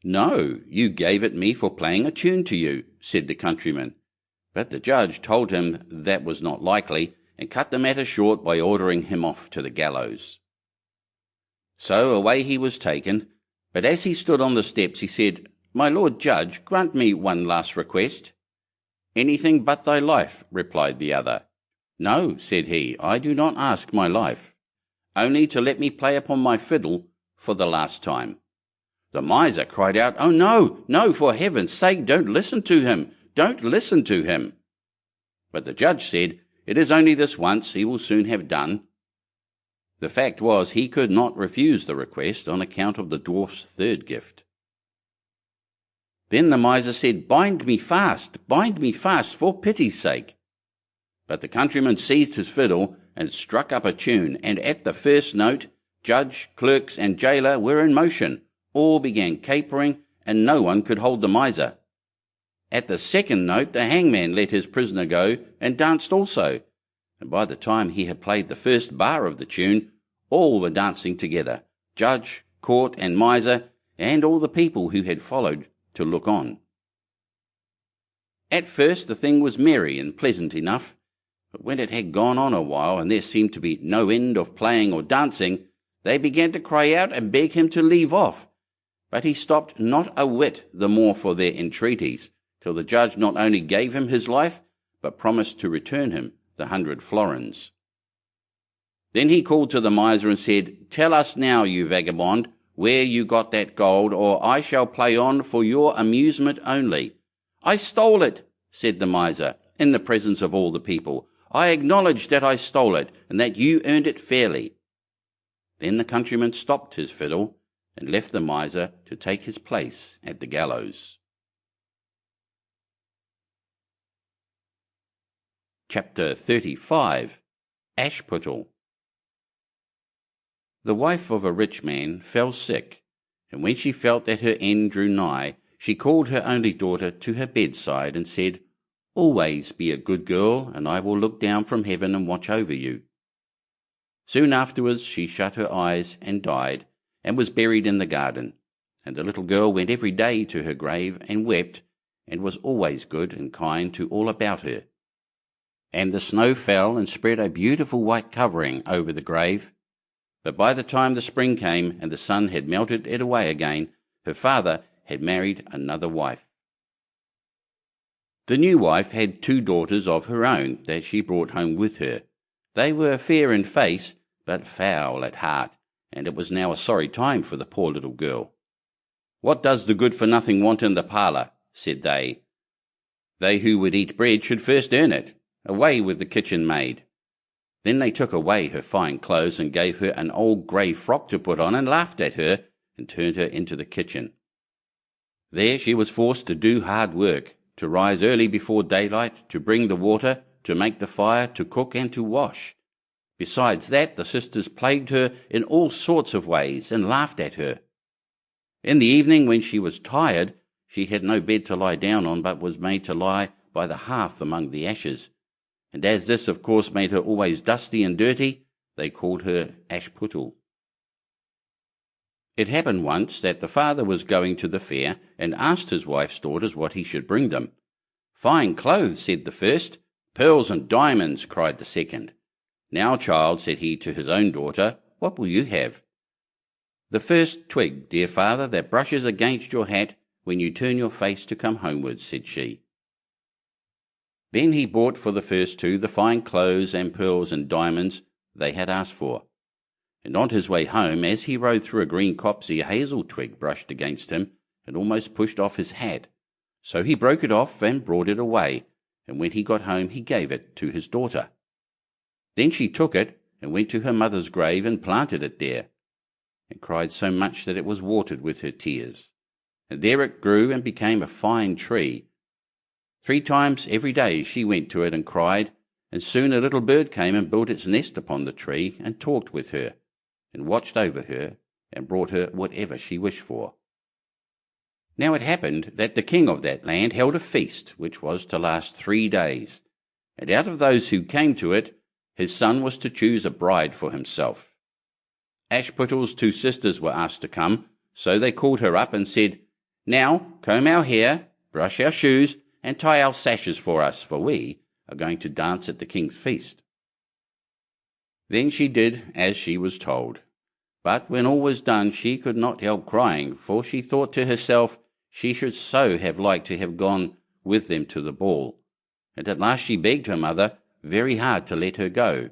"No, you gave it me for playing a tune to you," said the countryman. But the judge told him that was not likely, and cut the matter short by ordering him off to the gallows. So away he was taken, but as he stood on the steps he said, "My lord judge, grant me one last request." "Anything but thy life," replied the other. "No," said he, "I do not ask my life, only to let me play upon my fiddle for the last time." The miser cried out, "Oh, no, no, for heaven's sake, don't listen to him, don't listen to him." But the judge said, "It is only this once, he will soon have done." The fact was, he could not refuse the request on account of the dwarf's third gift. Then the miser said, bind me fast, for pity's sake." But the countryman seized his fiddle and struck up a tune, and at the first note, judge, clerks, and jailer were in motion. All began capering, and no one could hold the miser. At the second note, the hangman let his prisoner go, and danced also, and by the time he had played the first bar of the tune, all were dancing together, judge, court, and miser, and all the people who had followed to look on. At first the thing was merry and pleasant enough, but when it had gone on a while, and there seemed to be no end of playing or dancing, they began to cry out and beg him to leave off. But he stopped not a whit the more for their entreaties, till the judge not only gave him his life, but promised to return him the 100 florins. Then he called to the miser and said, "Tell us now, you vagabond, where you got that gold, or I shall play on for your amusement only." "I stole it," said the miser, in the presence of all the people. "I acknowledge that I stole it, and that you earned it fairly." Then the countryman stopped his fiddle, and left the miser to take his place at the gallows. Chapter 35. Ashputtel. The wife of a rich man fell sick, and when she felt that her end drew nigh, she called her only daughter to her bedside, and said, "Always be a good girl, and I will look down from heaven and watch over you." Soon afterwards she shut her eyes and died, and was buried in the garden, and the little girl went every day to her grave and wept, and was always good and kind to all about her. And the snow fell and spread a beautiful white covering over the grave. But by the time the spring came and the sun had melted it away again, her father had married another wife. The new wife had 2 daughters of her own that she brought home with her. They were fair in face, but foul at heart, and it was now a sorry time for the poor little girl. "What does the good-for-nothing want in the parlour?" said they. "They who would eat bread should first earn it. Away with the kitchen maid." Then they took away her fine clothes and gave her an old grey frock to put on, and laughed at her, and turned her into the kitchen. There she was forced to do hard work, to rise early before daylight, to bring the water, to make the fire, to cook, and to wash. Besides that, the sisters plagued her in all sorts of ways, and laughed at her. In the evening, when she was tired, she had no bed to lie down on, but was made to lie by the hearth among the ashes. And as this, of course, made her always dusty and dirty, they called her Ashputtel. It happened once that the father was going to the fair, and asked his wife's daughters what he should bring them. "Fine clothes," said the first. "Pearls and diamonds," cried the second. "Now, child," said he to his own daughter, "what will you have?" "The first twig, dear father, that brushes against your hat when you turn your face to come homewards," said she. Then he bought for the first 2 the fine clothes and pearls and diamonds they had asked for. And on his way home, as he rode through a green copse, a hazel twig brushed against him and almost pushed off his hat. So he broke it off and brought it away, and when he got home he gave it to his daughter. Then she took it and went to her mother's grave and planted it there, and cried so much that it was watered with her tears. And there it grew and became a fine tree. 3 times every day she went to it and cried, and soon a little bird came and built its nest upon the tree, and talked with her, and watched over her, and brought her whatever she wished for. Now it happened that the king of that land held a feast, which was to last 3 days, and out of those who came to it, his son was to choose a bride for himself. Ashputtel's 2 sisters were asked to come, so they called her up and said, "Now comb our hair, brush our shoes, and tie our sashes for us, for we are going to dance at the king's feast." Then she did as she was told. But when all was done, she could not help crying, for she thought to herself she should so have liked to have gone with them to the ball, and at last she begged her mother very hard to let her go.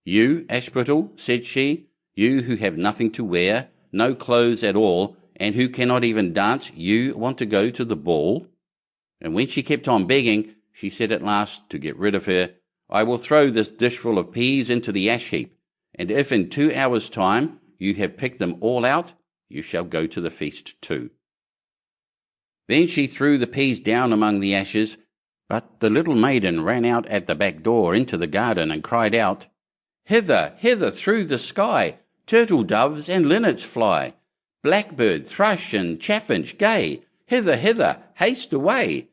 "You, Ashputtel," said she, "you who have nothing to wear, no clothes at all, and who cannot even dance, you want to go to the ball?" And when she kept on begging, she said at last, to get rid of her, "I will throw this dishful of peas into the ash heap, and if in 2 hours' time you have picked them all out, you shall go to the feast too." Then she threw the peas down among the ashes, but the little maiden ran out at the back door into the garden and cried out, "Hither, hither through the sky, turtle doves and linnets fly, blackbird, thrush, and chaffinch gay, hither, hither, haste away,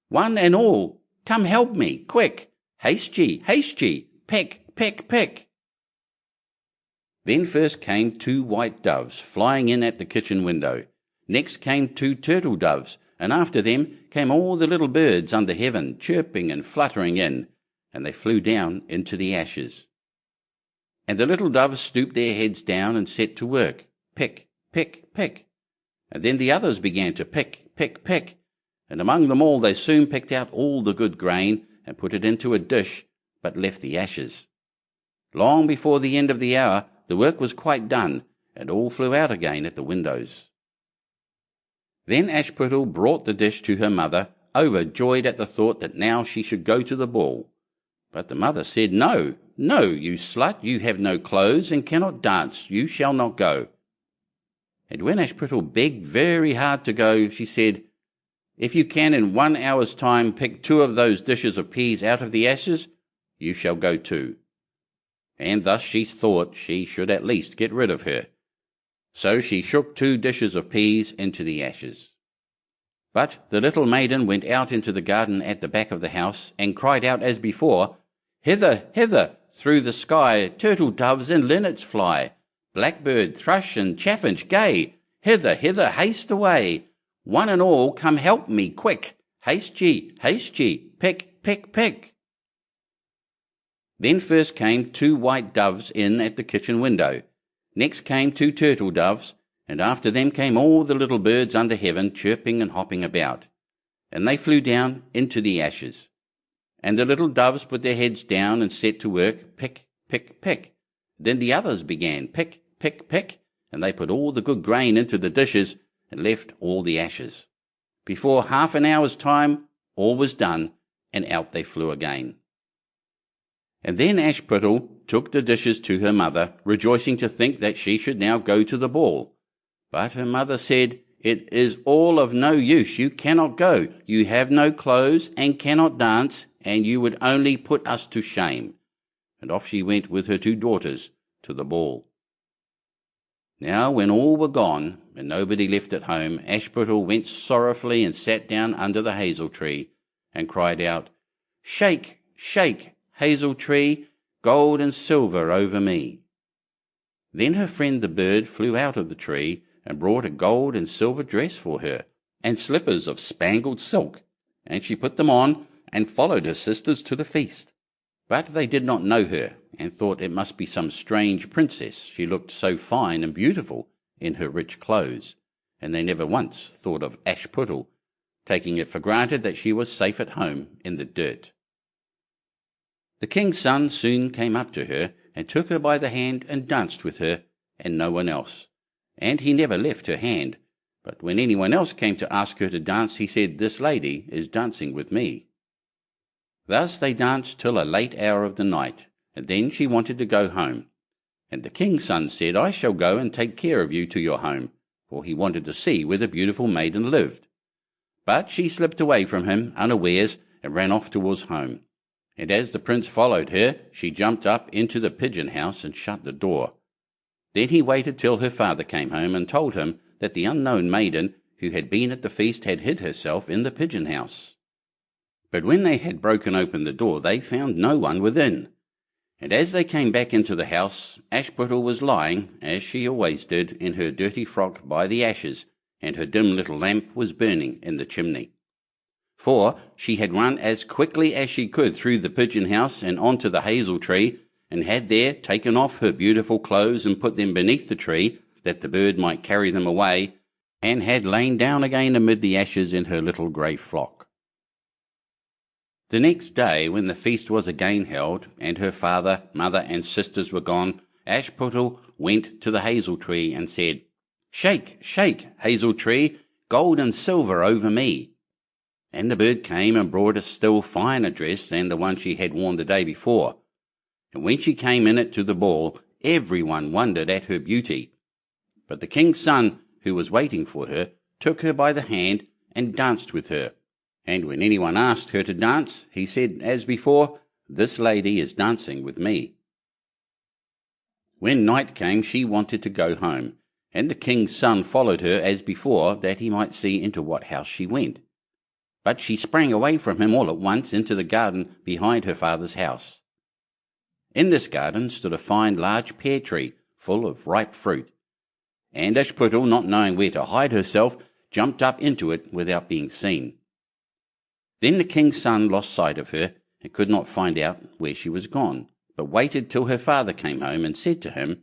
one and all, come help me, quick, haste ye, peck, peck, peck." Then first came 2 white doves flying in at the kitchen window, next came 2 turtle doves, and after them came all the little birds under heaven, chirping and fluttering in, and they flew down into the ashes. And the little doves stooped their heads down and set to work, pick, pick, pick. And then the others began to pick, pick, pick, and among them all they soon picked out all the good grain and put it into a dish, but left the ashes. Long before the end of the hour the work was quite done, and all flew out again at the windows. Then Ashputtel brought the dish to her mother, overjoyed at the thought that now she should go to the ball. But the mother said, "No, no, you slut, you have no clothes and cannot dance, you shall not go." And when Ashputtel begged very hard to go, she said, "If you can in 1 hour's time pick 2 of those dishes of peas out of the ashes, you shall go too." And thus she thought she should at least get rid of her. So she shook 2 dishes of peas into the ashes. But the little maiden went out into the garden at the back of the house and cried out as before, "Hither, hither, through the sky, turtle doves and linnets fly, blackbird, thrush, and chaffinch gay, hither, hither, haste away, one and all come help me quick, haste ye, pick, pick, pick." Then first came 2 white doves in at the kitchen window, next came 2 turtle doves, and after them came all the little birds under heaven, chirping and hopping about, and they flew down into the ashes. And the little doves put their heads down and set to work, pick, pick, pick. Then the others began, pick, pick, pick, and they put all the good grain into the dishes and left all the ashes. Before half an hour's time all was done, and out they flew again. And then Ashputtel took the dishes to her mother, rejoicing to think that she should now go to the ball. But her mother said, "It is all of no use, you cannot go, you have no clothes and cannot dance, and you would only put us to shame." And off she went with her 2 daughters to the ball. Now when all were gone, and nobody left at home, Ashputtel went sorrowfully and sat down under the hazel tree, and cried out, "Shake, shake, hazel tree, gold and silver over me." Then her friend the bird flew out of the tree, and brought a gold and silver dress for her, and slippers of spangled silk, and she put them on, and followed her sisters to the feast. But they did not know her, and thought it must be some strange princess, she looked so fine and beautiful in her rich clothes, and they never once thought of Ashputtel, taking it for granted that she was safe at home in the dirt. The king's son soon came up to her, and took her by the hand and danced with her, and no one else. And he never left her hand, but when anyone else came to ask her to dance, he said, "This lady is dancing with me." Thus they danced till a late hour of the night, and then she wanted to go home. And the king's son said, "I shall go and take care of you to your home," for he wanted to see where the beautiful maiden lived. But she slipped away from him unawares and ran off towards home. And as the prince followed her, she jumped up into the pigeon house and shut the door. Then he waited till her father came home and told him that the unknown maiden who had been at the feast had hid herself in the pigeon house. But when they had broken open the door, they found no one within. And as they came back into the house, Ashputtel was lying, as she always did, in her dirty frock by the ashes, and her dim little lamp was burning in the chimney. For she had run as quickly as she could through the pigeon house and on to the hazel tree, and had there taken off her beautiful clothes and put them beneath the tree, that the bird might carry them away, and had lain down again amid the ashes in her little grey frock. The next day, when the feast was again held, and her father, mother, and sisters were gone, Ashputtel went to the hazel tree and said, "Shake, shake, hazel tree, gold and silver over me." And the bird came and brought a still finer dress than the one she had worn the day before. And when she came in it to the ball, everyone wondered at her beauty. But the king's son, who was waiting for her, took her by the hand and danced with her. And when anyone asked her to dance, he said, as before, "This lady is dancing with me." When night came, she wanted to go home, and the king's son followed her as before, that he might see into what house she went. But she sprang away from him all at once into the garden behind her father's house. In this garden stood a fine large pear tree, full of ripe fruit, and Ashputtel, not knowing where to hide herself, jumped up into it without being seen. Then the king's son lost sight of her, and could not find out where she was gone, but waited till her father came home, and said to him,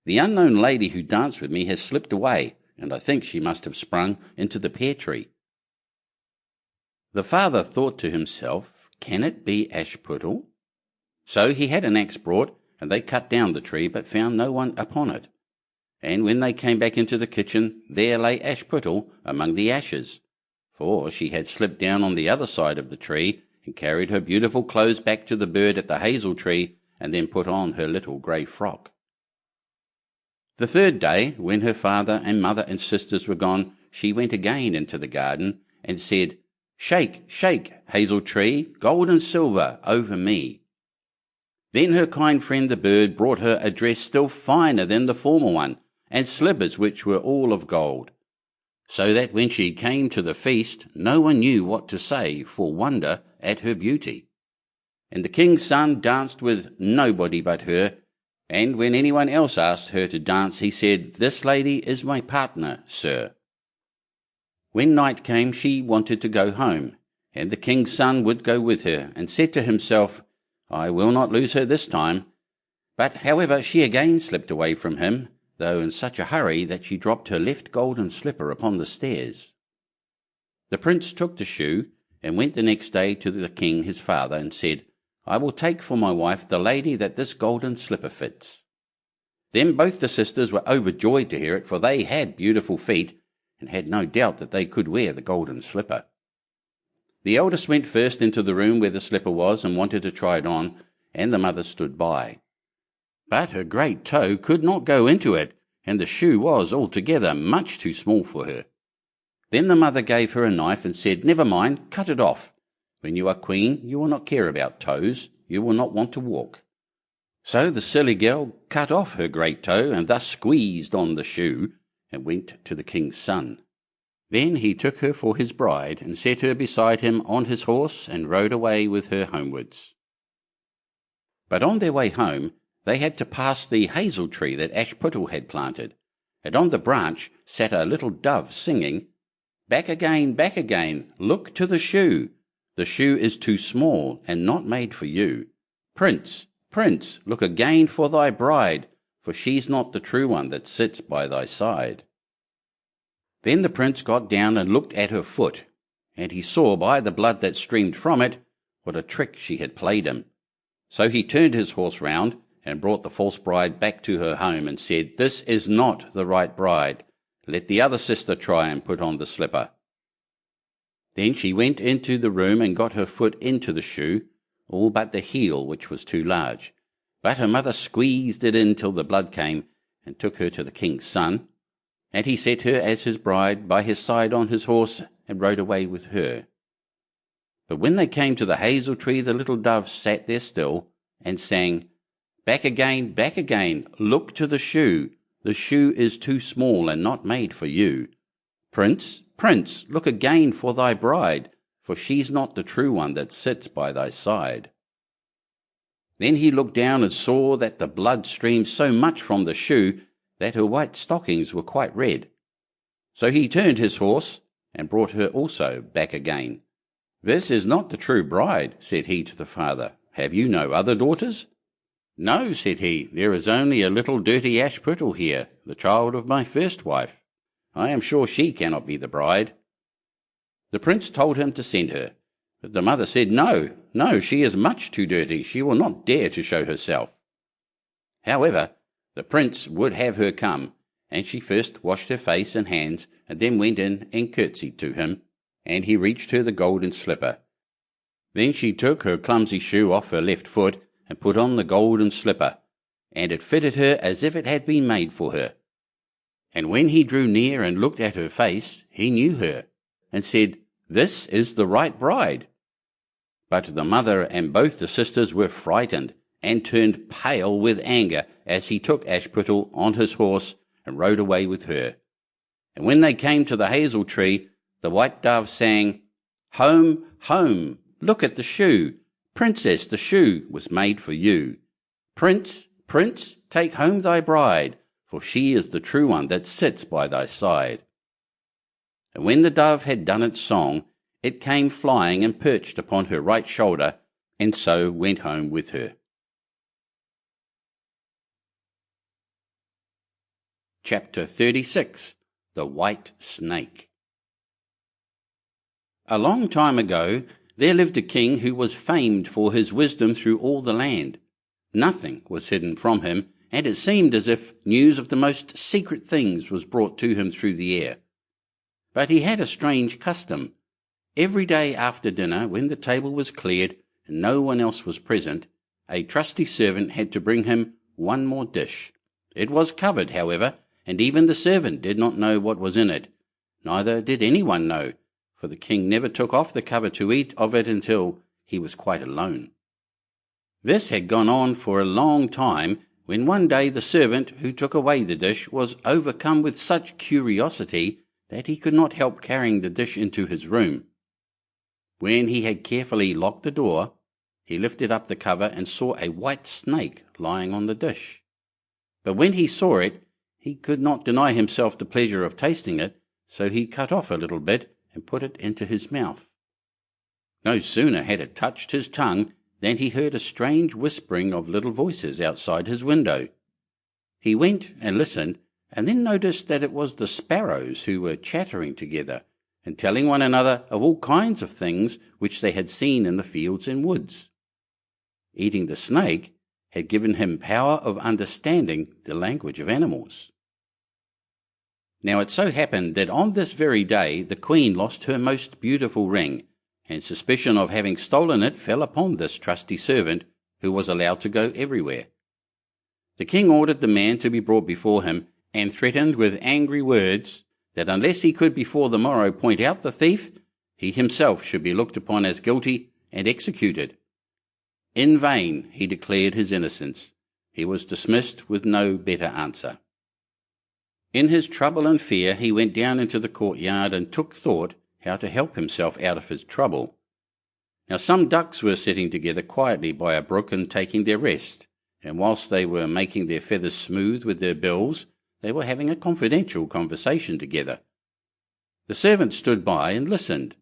"The unknown lady who danced with me has slipped away, and I think she must have sprung into the pear tree." The father thought to himself, "Can it be Ashputtel?" So he had an axe brought, and they cut down the tree, but found no one upon it. And when they came back into the kitchen, there lay Ashputtel among the ashes, for she had slipped down on the other side of the tree, and carried her beautiful clothes back to the bird at the hazel tree, and then put on her little grey frock. The third day, when her father and mother and sisters were gone, she went again into the garden, and said, "Shake, shake, hazel tree, gold and silver over me." Then her kind friend the bird brought her a dress still finer than the former one, and slippers which were all of gold, so that when she came to the feast, no one knew what to say for wonder at her beauty. And the king's son danced with nobody but her, and when anyone else asked her to dance, he said, "This lady is my partner, sir." When night came, she wanted to go home, and the king's son would go with her, and said to himself, "I will not lose her this time." But however she again slipped away from him, though in such a hurry that she dropped her left golden slipper upon the stairs. The prince took the shoe, and went the next day to the king his father, and said, "I will take for my wife the lady that this golden slipper fits." Then both the sisters were overjoyed to hear it, for they had beautiful feet, and had no doubt that they could wear the golden slipper. The eldest went first into the room where the slipper was, and wanted to try it on, and the mother stood by. But her great toe could not go into it, and the shoe was altogether much too small for her. Then the mother gave her a knife, and said, "Never mind, cut it off. When you are queen, you will not care about toes, you will not want to walk." So the silly girl cut off her great toe, and thus squeezed on the shoe, and went to the king's son. Then he took her for his bride, and set her beside him on his horse, and rode away with her homewards. But on their way home, they had to pass the hazel tree that Ashputtel had planted, and on the branch sat a little dove, singing, back again, look to the shoe. The shoe is too small, and not made for you. Prince, prince, look again for thy bride, for she's not the true one that sits by thy side." Then the prince got down and looked at her foot, and he saw by the blood that streamed from it what a trick she had played him. So he turned his horse round, and brought the false bride back to her home, and said, "This is not the right bride. Let the other sister try and put on the slipper." Then she went into the room, and got her foot into the shoe, all but the heel, which was too large. But her mother squeezed it in till the blood came, and took her to the king's son. And he set her as his bride by his side on his horse, and rode away with her. But when they came to the hazel tree, the little dove sat there still, and sang, back again, look to the shoe. The shoe is too small, and not made for you. Prince, prince, look again for thy bride, for she's not the true one that sits by thy side." Then he looked down, and saw that the blood streamed so much from the shoe that her white stockings were quite red. So he turned his horse, and brought her also back again. "This is not the true bride," said he to the father. "Have you no other daughters?" "No," said he, "there is only a little dirty Ashputtel here, the child of my first wife. I am sure she cannot be the bride." The prince told him to send her, But the mother said, "No, no, she is much too dirty. She will not dare to show herself." However, the prince would have her come, and she first washed her face and hands, and then went in and curtsied to him, and he reached her the golden slipper. Then she took her clumsy shoe off her left foot, and put on the golden slipper, and it fitted her as if it had been made for her. And when he drew near and looked at her face, he knew her, and said, "This is the right bride." But the mother and both the sisters were frightened, and turned pale with anger as he took Ashputtel on his horse and rode away with her. And when they came to the hazel tree, the white dove sang, "Home, home, look at the shoe. Princess, the shoe was made for you. Prince, prince, take home thy bride, for she is the true one that sits by thy side." And when the dove had done its song, it came flying and perched upon her right shoulder, and so went home with her. Chapter 36. The White Snake. A long time ago, there lived a king who was famed for his wisdom through all the land. Nothing was hidden from him, and it seemed as if news of the most secret things was brought to him through the air. But he had a strange custom. Every day after dinner, when the table was cleared and no one else was present, a trusty servant had to bring him one more dish. It was covered, however, and even the servant did not know what was in it. Neither did anyone know, for the king never took off the cover to eat of it until he was quite alone. This had gone on for a long time, when one day the servant who took away the dish was overcome with such curiosity that he could not help carrying the dish into his room. When he had carefully locked the door, he lifted up the cover and saw a white snake lying on the dish. But when he saw it, he could not deny himself the pleasure of tasting it, so he cut off a little bit and put it into his mouth. No sooner had it touched his tongue than he heard a strange whispering of little voices outside his window. He went and listened, and then noticed that it was the sparrows who were chattering together and telling one another of all kinds of things which they had seen in the fields and woods. Eating the snake had given him power of understanding the language of animals. Now it so happened that on this very day the queen lost her most beautiful ring, and suspicion of having stolen it fell upon this trusty servant, who was allowed to go everywhere. The king ordered the man to be brought before him, and threatened with angry words that unless he could before the morrow point out the thief, he himself should be looked upon as guilty and executed. In vain he declared his innocence. He was dismissed with no better answer. In his trouble and fear he went down into the courtyard and took thought how to help himself out of his trouble. Now some ducks were sitting together quietly by a brook and taking their rest, and whilst they were making their feathers smooth with their bills, they were having a confidential conversation together. The servant stood by and listened.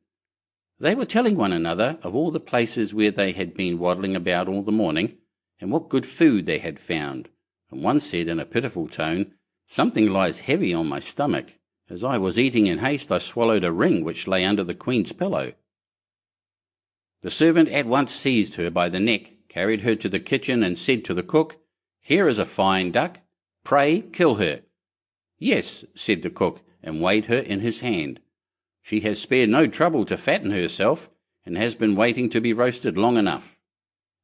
They were telling one another of all the places where they had been waddling about all the morning, and what good food they had found, and one said in a pitiful tone, "Something lies heavy on my stomach. As I was eating in haste, I swallowed a ring which lay under the queen's pillow." The servant at once seized her by the neck, carried her to the kitchen, and said to the cook, "Here is a fine duck. Pray kill her." "Yes," said the cook, and weighed her in his hand. "She has spared no trouble to fatten herself, and has been waiting to be roasted long enough."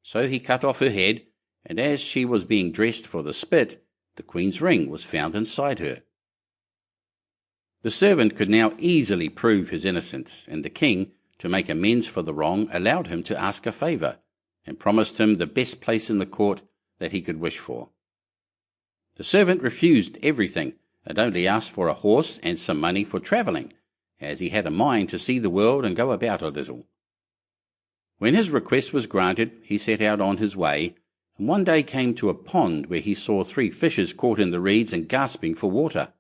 So he cut off her head, and as she was being dressed for the spit, the queen's ring was found inside her. The servant could now easily prove his innocence, and the king, to make amends for the wrong, allowed him to ask a favour, and promised him the best place in the court that he could wish for. The servant refused everything, and only asked for a horse and some money for travelling, as he had a mind to see the world and go about a little. When his request was granted, he set out on his way, and one day came to a pond where he saw 3 fishes caught in the reeds and gasping for water.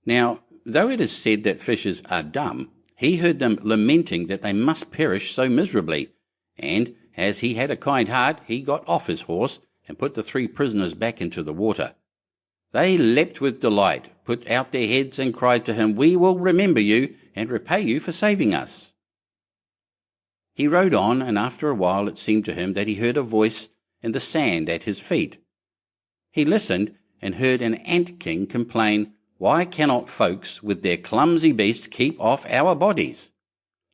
Now, though it is said that fishes are dumb, he heard them lamenting that they must perish so miserably, and, as he had a kind heart, he got off his horse and put the 3 prisoners back into the water. They leapt with delight, put out their heads, and cried to him, "We will remember you and repay you for saving us." He rode on, and after a while it seemed to him that he heard a voice in the sand at his feet. He listened, and heard an ant-king complain, "Why cannot folks with their clumsy beasts keep off our bodies?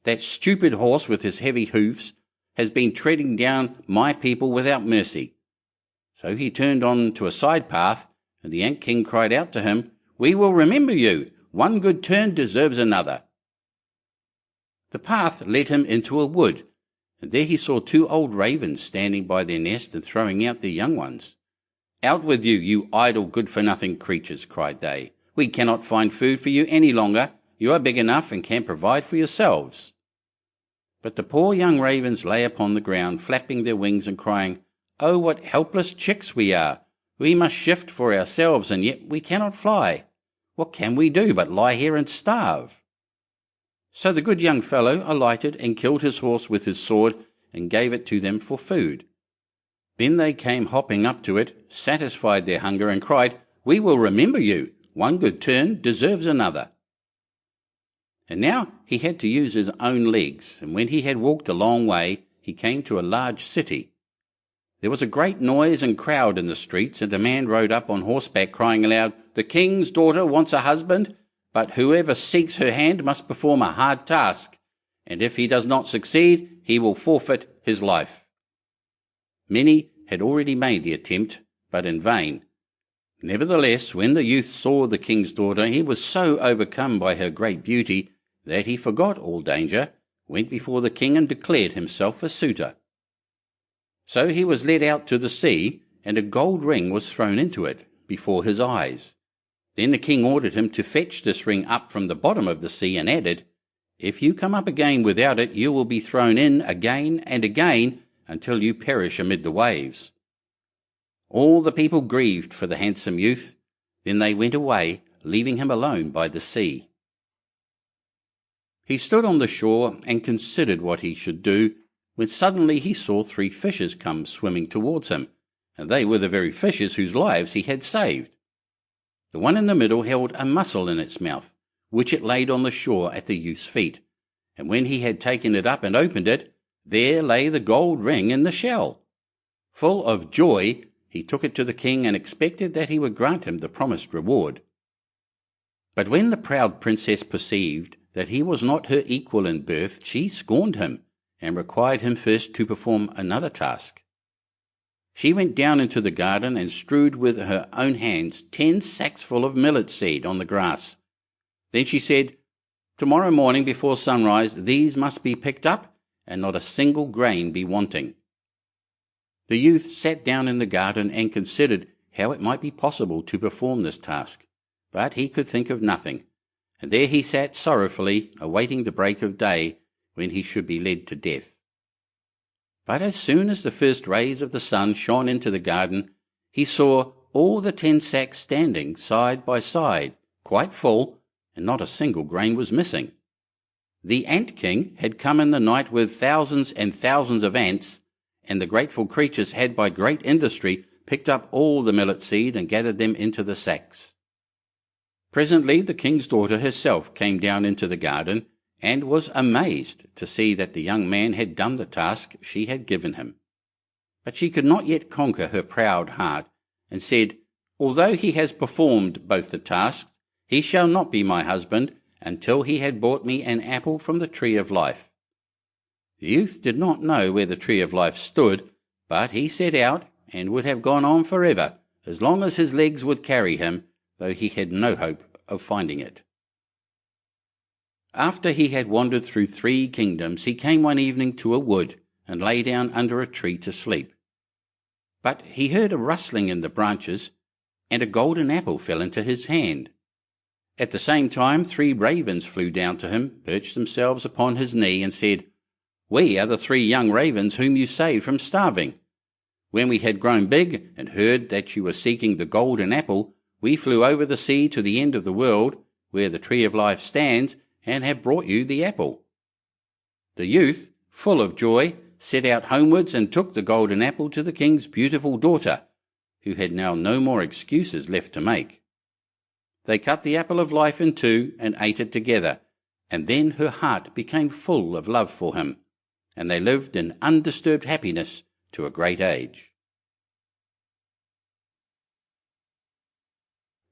That stupid horse with his heavy hoofs has been treading down my people without mercy." So he turned on to a side path, and the ant-king cried out to him, "We will remember you. One good turn deserves another." The path led him into a wood, and there he saw 2 old ravens standing by their nest and throwing out their young ones. "Out with you, you idle good-for-nothing creatures," cried they. "We cannot find food for you any longer. You are big enough and can provide for yourselves." But the poor young ravens lay upon the ground, flapping their wings and crying, "Oh, what helpless chicks we are! We must shift for ourselves, and yet we cannot fly. What can we do but lie here and starve?" So the good young fellow alighted and killed his horse with his sword and gave it to them for food. Then they came hopping up to it, satisfied their hunger, and cried, "We will remember you. One good turn deserves another." And now he had to use his own legs, and when he had walked a long way, he came to a large city. There was a great noise and crowd in the streets, and a man rode up on horseback, crying aloud, "The king's daughter wants a husband, but whoever seeks her hand must perform a hard task, and if he does not succeed, he will forfeit his life." Many had already made the attempt, but in vain. Nevertheless, when the youth saw the king's daughter, he was so overcome by her great beauty that he forgot all danger, went before the king, and declared himself a suitor. So he was led out to the sea, and a gold ring was thrown into it before his eyes. Then the king ordered him to fetch this ring up from the bottom of the sea, and added, "If you come up again without it, you will be thrown in again and again until you perish amid the waves." All the people grieved for the handsome youth. Then they went away, leaving him alone by the sea. He stood on the shore and considered what he should do, when suddenly he saw 3 fishes come swimming towards him, and they were the very fishes whose lives he had saved. The one in the middle held a mussel in its mouth, which it laid on the shore at the youth's feet, and when he had taken it up and opened it, there lay the gold ring in the shell. Full of joy, he took it to the king and expected that he would grant him the promised reward. But when the proud princess perceived that he was not her equal in birth, she scorned him, and required him first to perform another task. She went down into the garden and strewed with her own hands 10 sacks full of millet seed on the grass. Then she said, "Tomorrow morning before sunrise these must be picked up, and not a single grain be wanting." The youth sat down in the garden and considered how it might be possible to perform this task, but he could think of nothing, and there he sat sorrowfully, awaiting the break of day, when he should be led to death. But as soon as the first rays of the sun shone into the garden, he saw all the 10 sacks standing side by side, quite full, and not a single grain was missing. The ant-king had come in the night with thousands and thousands of ants, and the grateful creatures had by great industry picked up all the millet seed and gathered them into the sacks. Presently the king's daughter herself came down into the garden, and was amazed to see that the young man had done the task she had given him. But she could not yet conquer her proud heart, and said, "Although he has performed both the tasks, he shall not be my husband until he had brought me an apple from the tree of life." The youth did not know where the tree of life stood, but he set out, and would have gone on forever, as long as his legs would carry him, though he had no hope of finding it. After he had wandered through 3 kingdoms, he came one evening to a wood, and lay down under a tree to sleep. But he heard a rustling in the branches, and a golden apple fell into his hand. At the same time 3 ravens flew down to him, perched themselves upon his knee, and said, "We are the 3 young ravens whom you saved from starving. When we had grown big, and heard that you were seeking the golden apple, we flew over the sea to the end of the world, where the tree of life stands, and have brought you the apple." The youth, full of joy, set out homewards, and took the golden apple to the king's beautiful daughter, who had now no more excuses left to make. They cut the apple of life in 2 and ate it together, and then her heart became full of love for him, and they lived in undisturbed happiness to a great age.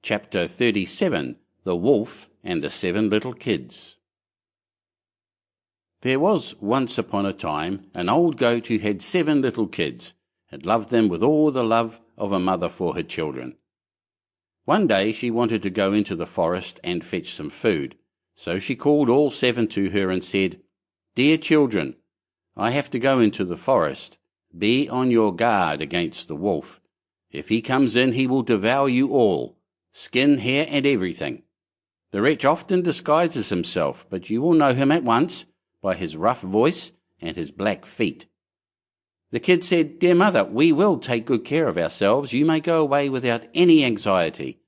Chapter 37. The Wolf and the 7 Little Kids. There was once upon a time an old goat who had 7 little kids, and loved them with all the love of a mother for her children. One day she wanted to go into the forest and fetch some food, so she called all 7 to her and said, "Dear children, I have to go into the forest. Be on your guard against the wolf. If he comes in, he will devour you all, skin, hair, and everything. The wretch often disguises himself, but you will know him at once by his rough voice and his black feet." The kid said, "Dear mother, we will take good care of ourselves. You may go away without any anxiety."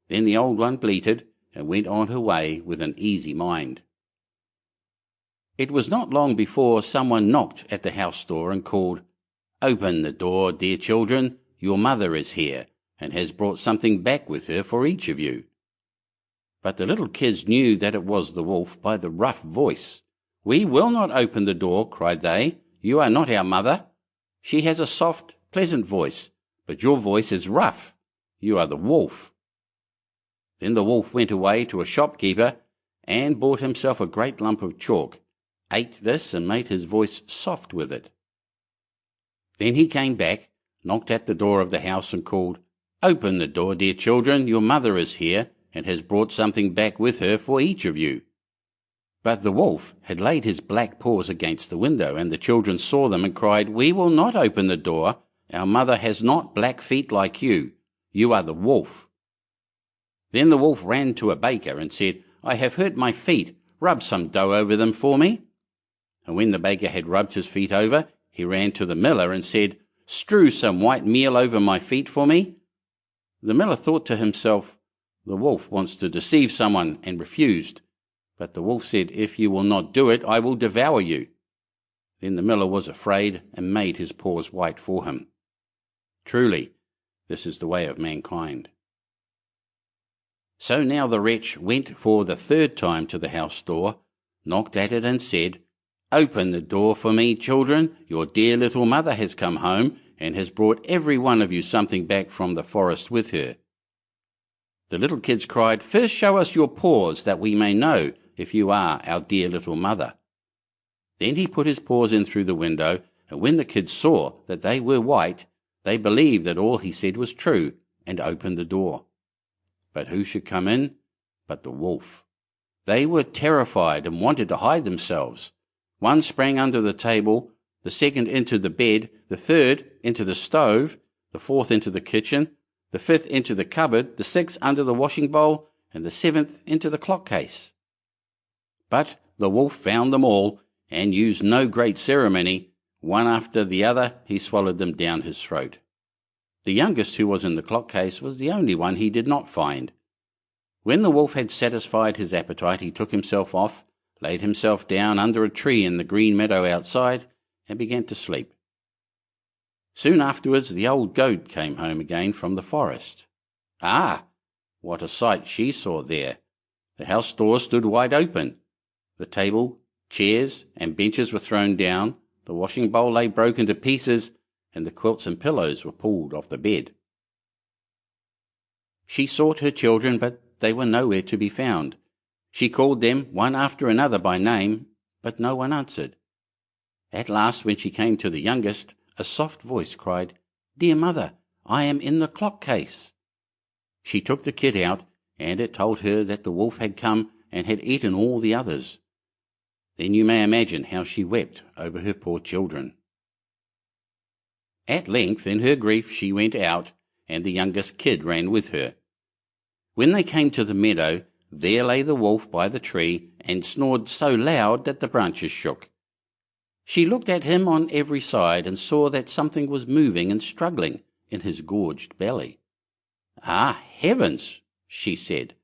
Then the old one bleated and went on her way with an easy mind. It was not long before someone knocked at the house door and called, "Open the door, dear children. Your mother is here, and has brought something back with her for each of you." But the little kids knew that it was the wolf by the rough voice. "We will not open the door," cried they. "You are not our mother. She has a soft, pleasant voice, but your voice is rough. You are the wolf." Then the wolf went away to a shopkeeper and bought himself a great lump of chalk, ate this and made his voice soft with it. Then he came back, knocked at the door of the house and called, "Open the door, dear children. Your mother is here and has brought something back with her for each of you." But the wolf had laid his black paws against the window, and the children saw them and cried, "We will not open the door. Our mother has not black feet like you. You are the wolf." Then the wolf ran to a baker and said, "I have hurt my feet. Rub some dough over them for me." And when the baker had rubbed his feet over, he ran to the miller and said, "Strew some white meal over my feet for me." The miller thought to himself, "The wolf wants to deceive someone," and refused. But the wolf said, "If you will not do it, I will devour you." Then the miller was afraid and made his paws white for him. Truly, this is the way of mankind. So now the wretch went for the 3rd time to the house door, knocked at it and said, "Open the door for me, children. Your dear little mother has come home and has brought every one of you something back from the forest with her." The little kids cried, "First show us your paws, that we may know if you are our dear little mother." Then he put his paws in through the window, and when the kids saw that they were white, they believed that all he said was true, and opened the door. But who should come in but the wolf? They were terrified and wanted to hide themselves. One sprang under the table, the second into the bed, the third into the stove, the fourth into the kitchen, the 5th into the cupboard, the 6th under the washing bowl, and the 7th into the clock case. But the wolf found them all, and used no great ceremony. One after the other he swallowed them down his throat. The youngest, who was in the clock case, was the only one he did not find. When the wolf had satisfied his appetite, he took himself off, laid himself down under a tree in the green meadow outside, and began to sleep. Soon afterwards the old goat came home again from the forest. Ah! What a sight she saw there! The house door stood wide open. The table, chairs, and benches were thrown down, the washing bowl lay broken to pieces, and the quilts and pillows were pulled off the bed. She sought her children, but they were nowhere to be found. She called them one after another by name, but no one answered. At last, when she came to the youngest, a soft voice cried, "Dear mother, I am in the clock case." She took the kid out, and it told her that the wolf had come and had eaten all the others. Then you may imagine how she wept over her poor children. At length, in her grief, she went out, and the youngest kid ran with her. When they came to the meadow, there lay the wolf by the tree, and snored so loud that the branches shook. She looked at him on every side, and saw that something was moving and struggling in his gorged belly. "Ah, heavens!" she said.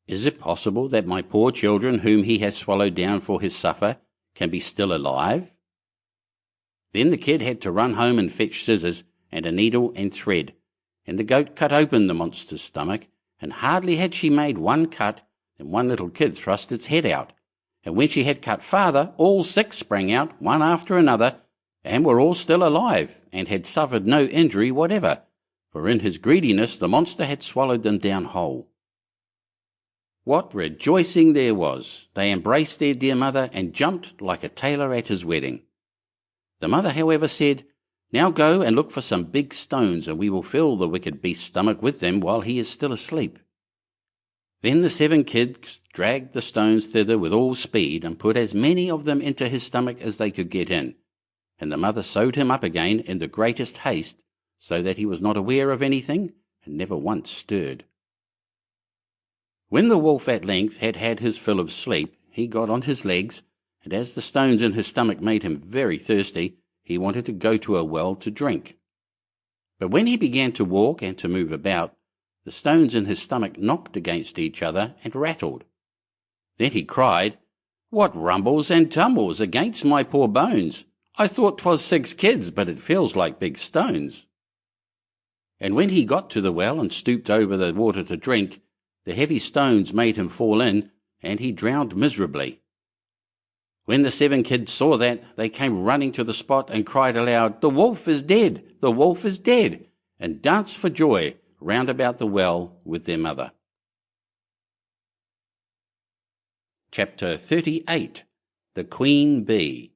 "Is it possible that my poor children, whom he has swallowed down for his supper, can be still alive?" Then the kid had to run home and fetch scissors and a needle and thread, and the goat cut open the monster's stomach, and hardly had she made one cut than one little kid thrust its head out, and when she had cut farther, all 6 sprang out, one after another, and were all still alive, and had suffered no injury whatever, for in his greediness the monster had swallowed them down whole. What rejoicing there was! They embraced their dear mother, and jumped like a tailor at his wedding. The mother, however, said, "Now go and look for some big stones, and we will fill the wicked beast's stomach with them while he is still asleep." Then the 7 kids dragged the stones thither with all speed, and put as many of them into his stomach as they could get in, and the mother sewed him up again in the greatest haste, so that he was not aware of anything, and never once stirred. When the wolf at length had had his fill of sleep, he got on his legs, and as the stones in his stomach made him very thirsty, he wanted to go to a well to drink. But when he began to walk and to move about, the stones in his stomach knocked against each other and rattled. Then he cried, "What rumbles and tumbles against my poor bones? I thought 'twas 6 kids, but it feels like big stones." And when he got to the well and stooped over the water to drink, the heavy stones made him fall in, and he drowned miserably. When the 7 kids saw that, they came running to the spot and cried aloud, "The wolf is dead! The wolf is dead!" and danced for joy round about the well with their mother. Chapter 38. The Queen Bee.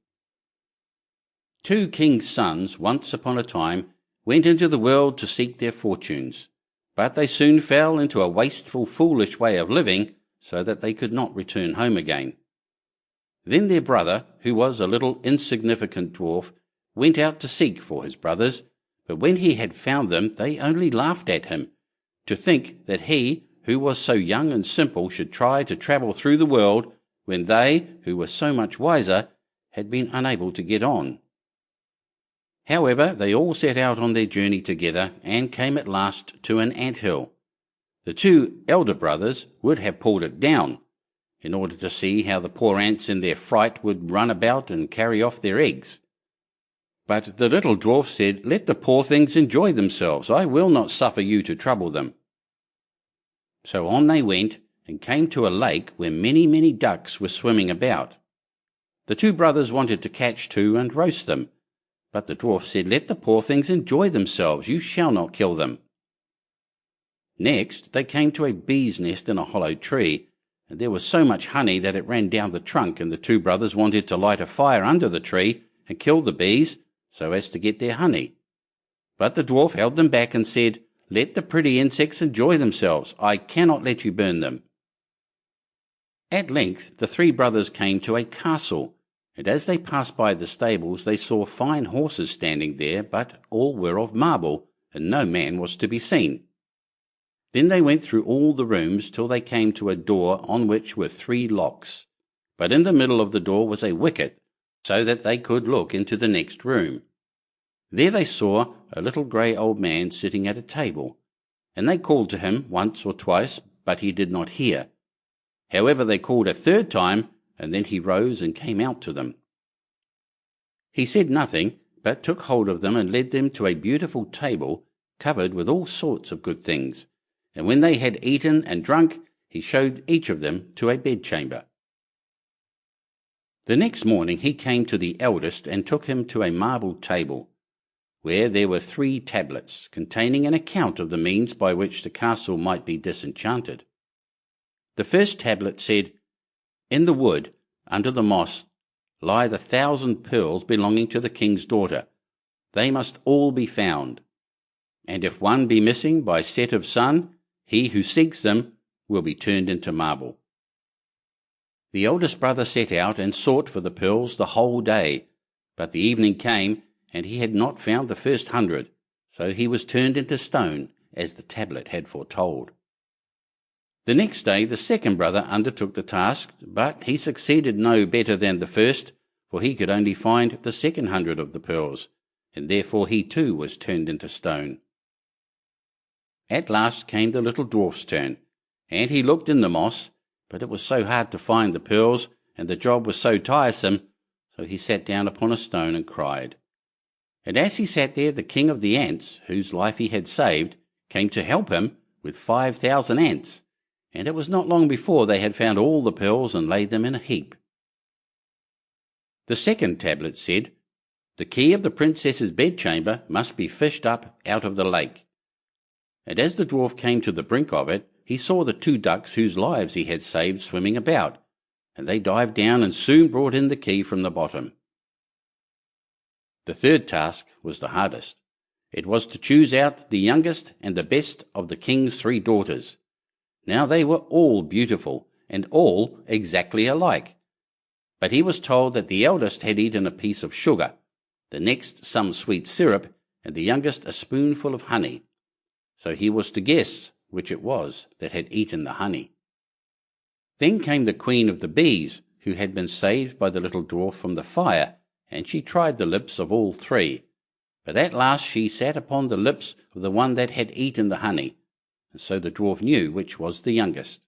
2 kings' sons, once upon a time, went into the world to seek their fortunes, but they soon fell into a wasteful, foolish way of living, so that they could not return home again. Then their brother, who was a little insignificant dwarf, went out to seek for his brothers, but when he had found them, they only laughed at him, to think that he, who was so young and simple, should try to travel through the world, when they, who were so much wiser, had been unable to get on. However, they all set out on their journey together, and came at last to an ant-hill. The 2 elder brothers would have pulled it down, in order to see how the poor ants in their fright would run about and carry off their eggs. But the little dwarf said, "Let the poor things enjoy themselves. I will not suffer you to trouble them." So on they went, and came to a lake where many, many ducks were swimming about. The 2 brothers wanted to catch 2 and roast them, but the dwarf said, "Let the poor things enjoy themselves. You shall not kill them." Next they came to a bee's nest in a hollow tree, and there was so much honey that it ran down the trunk, and the 2 brothers wanted to light a fire under the tree and kill the bees, so as to get their honey. But the dwarf held them back and said, "Let the pretty insects enjoy themselves. I cannot let you burn them." At length the 3 brothers came to a castle, and as they passed by the stables they saw fine horses standing there, but all were of marble, and no man was to be seen. Then they went through all the rooms till they came to a door on which were 3 locks, but in the middle of the door was a wicket, so that they could look into the next room. There they saw a little grey old man sitting at a table, and they called to him once or twice, but he did not hear. However, they called a 3rd time, and then he rose and came out to them. He said nothing, but took hold of them and led them to a beautiful table covered with all sorts of good things, and when they had eaten and drunk, he showed each of them to a bedchamber. The next morning he came to the eldest and took him to a marble table, where there were 3 tablets, containing an account of the means by which the castle might be disenchanted. The first tablet said, "In the wood, under the moss, lie the 1,000 pearls belonging to the king's daughter. They must all be found, and if one be missing by set of sun, he who seeks them will be turned into marble." The eldest brother set out and sought for the pearls the whole day, but the evening came, and he had not found the first 100, so he was turned into stone, as the tablet had foretold. The next day the second brother undertook the task, but he succeeded no better than the first, for he could only find the second 100 of the pearls, and therefore he too was turned into stone. At last came the little dwarf's turn, and he looked in the moss, but it was so hard to find the pearls, and the job was so tiresome, so he sat down upon a stone and cried. And as he sat there, the king of the ants, whose life he had saved, came to help him with 5,000 ants, and it was not long before they had found all the pearls and laid them in a heap. The second tablet said, "The key of the princess's bedchamber must be fished up out of the lake." And as the dwarf came to the brink of it, he saw the 2 ducks whose lives he had saved swimming about, and they dived down and soon brought in the key from the bottom. The third task was the hardest. It was to choose out the youngest and the best of the king's 3 daughters. Now they were all beautiful, and all exactly alike. But he was told that the eldest had eaten a piece of sugar, the next some sweet syrup, and the youngest a spoonful of honey. So he was to guess which it was that had eaten the honey. Then came the queen of the bees, who had been saved by the little dwarf from the fire, and she tried the lips of all 3. But at last she sat upon the lips of the one that had eaten the honey, and so the dwarf knew which was the youngest.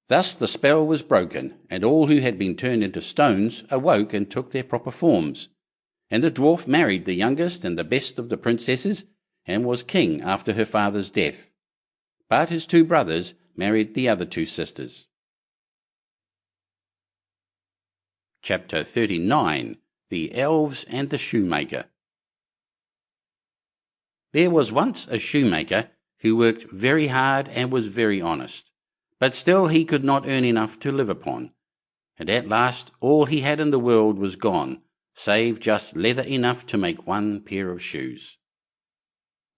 Thus the spell was broken, and all who had been turned into stones awoke and took their proper forms. And the dwarf married the youngest and the best of the princesses, and was king after her father's death. But his 2 brothers married the other 2 sisters. Chapter 39. The Elves and the Shoemaker. There was once a shoemaker who worked very hard and was very honest, but still he could not earn enough to live upon, and at last all he had in the world was gone, save just leather enough to make 1 pair of shoes.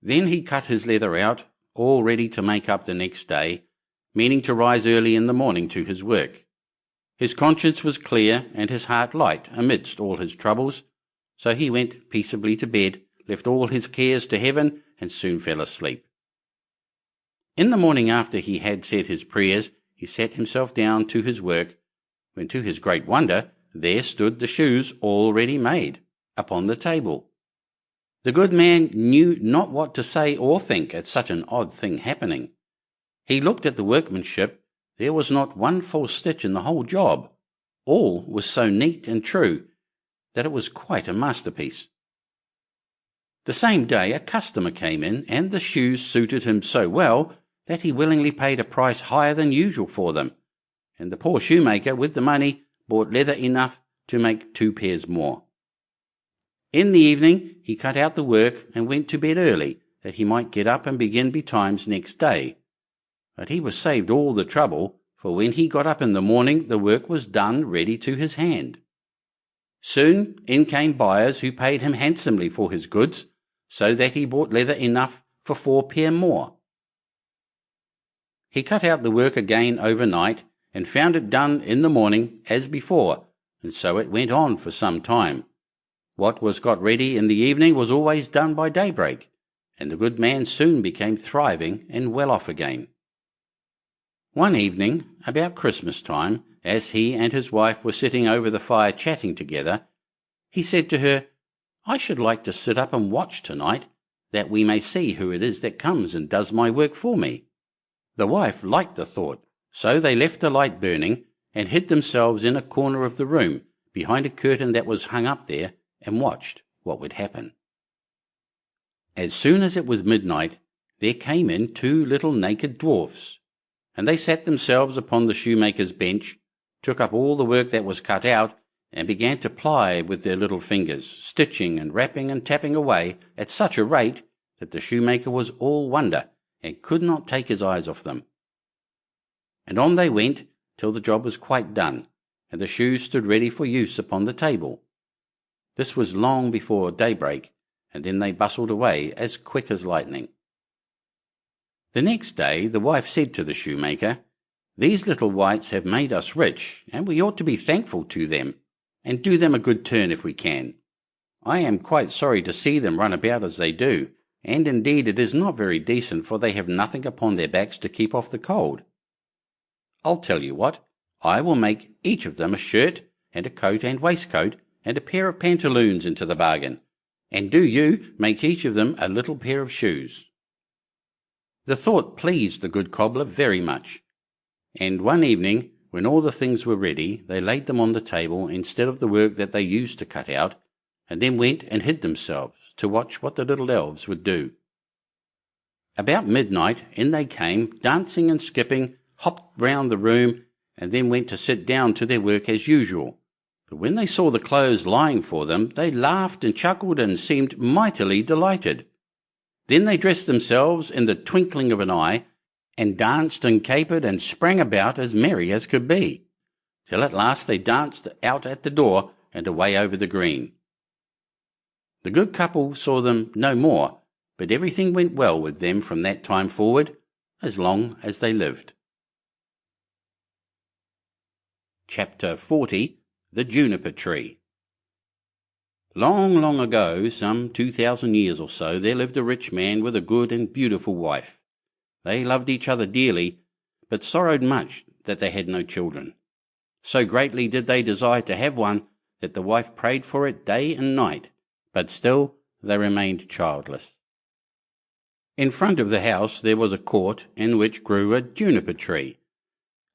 Then he cut his leather out, all ready to make up the next day, meaning to rise early in the morning to his work. His conscience was clear and his heart light amidst all his troubles, so he went peaceably to bed, left all his cares to heaven, and soon fell asleep. In the morning after he had said his prayers, he sat himself down to his work, when to his great wonder there stood the shoes all ready made, upon the table. The good man knew not what to say or think at such an odd thing happening. He looked at the workmanship. There was not 1 false stitch in the whole job. All was so neat and true that it was quite a masterpiece. The same day a customer came in, and the shoes suited him so well that he willingly paid a price higher than usual for them, and the poor shoemaker with the money bought leather enough to make 2 pairs more. In the evening he cut out the work and went to bed early, that he might get up and begin betimes next day. But he was saved all the trouble, for when he got up in the morning the work was done ready to his hand. Soon in came buyers who paid him handsomely for his goods, so that he bought leather enough for 4 pair more. He cut out the work again overnight, and found it done in the morning as before, and so it went on for some time. What was got ready in the evening was always done by daybreak, and the good man soon became thriving and well off again. One evening, about Christmas time, as he and his wife were sitting over the fire chatting together, he said to her, "I should like to sit up and watch tonight, that we may see who it is that comes and does my work for me." The wife liked the thought, so they left the light burning and hid themselves in a corner of the room behind a curtain that was hung up there, and watched what would happen. As soon as it was midnight, there came in 2 little naked dwarfs, and they sat themselves upon the shoemaker's bench, took up all the work that was cut out, and began to ply with their little fingers, stitching and rapping and tapping away at such a rate that the shoemaker was all wonder, and could not take his eyes off them. And on they went till the job was quite done, and the shoes stood ready for use upon the table. This was long before daybreak, and then they bustled away as quick as lightning. The next day the wife said to the shoemaker, "These little wights have made us rich, and we ought to be thankful to them, and do them a good turn if we can. I am quite sorry to see them run about as they do, and indeed it is not very decent, for they have nothing upon their backs to keep off the cold. I'll tell you what, I will make each of them a shirt, and a coat and waistcoat, and a pair of pantaloons into the bargain, and do you make each of them a little pair of shoes." The thought pleased the good cobbler very much, and one evening, when all the things were ready, they laid them on the table instead of the work that they used to cut out, and then went and hid themselves to watch what the little elves would do. About midnight in they came, dancing and skipping, hopped round the room, and then went to sit down to their work as usual. But when they saw the clothes lying for them, they laughed and chuckled and seemed mightily delighted. Then they dressed themselves in the twinkling of an eye, and danced and capered and sprang about as merry as could be, till at last they danced out at the door and away over the green. The good couple saw them no more, but everything went well with them from that time forward, as long as they lived. Chapter 40. The Juniper Tree. Long, long ago, some 2,000 years or so, there lived a rich man with a good and beautiful wife. They loved each other dearly, but sorrowed much that they had no children. So greatly did they desire to have one that the wife prayed for it day and night, but still they remained childless. In front of the house there was a court in which grew a juniper tree.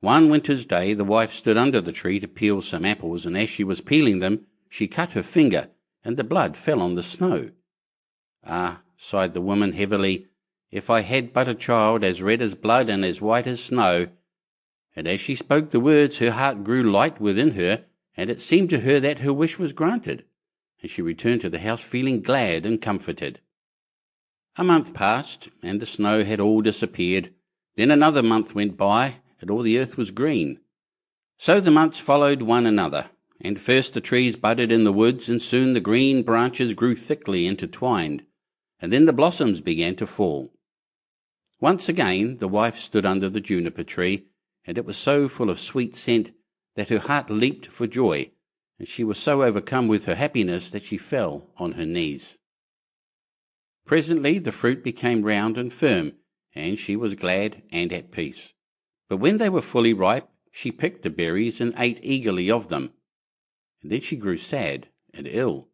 One winter's day the wife stood under the tree to peel some apples, and as she was peeling them she cut her finger, and the blood fell on the snow. "Ah," sighed the woman heavily, "if I had but a child as red as blood and as white as snow." And as she spoke the words her heart grew light within her, and it seemed to her that her wish was granted, and she returned to the house feeling glad and comforted. A month passed, and the snow had all disappeared. Then another month went by, and all the earth was green. So the months followed one another, and first the trees budded in the woods, and soon the green branches grew thickly intertwined, and then the blossoms began to fall. Once again the wife stood under the juniper tree, and it was so full of sweet scent that her heart leaped for joy, and she was so overcome with her happiness that she fell on her knees. Presently the fruit became round and firm, and she was glad and at peace. But when they were fully ripe, she picked the berries and ate eagerly of them. And then she grew sad and ill.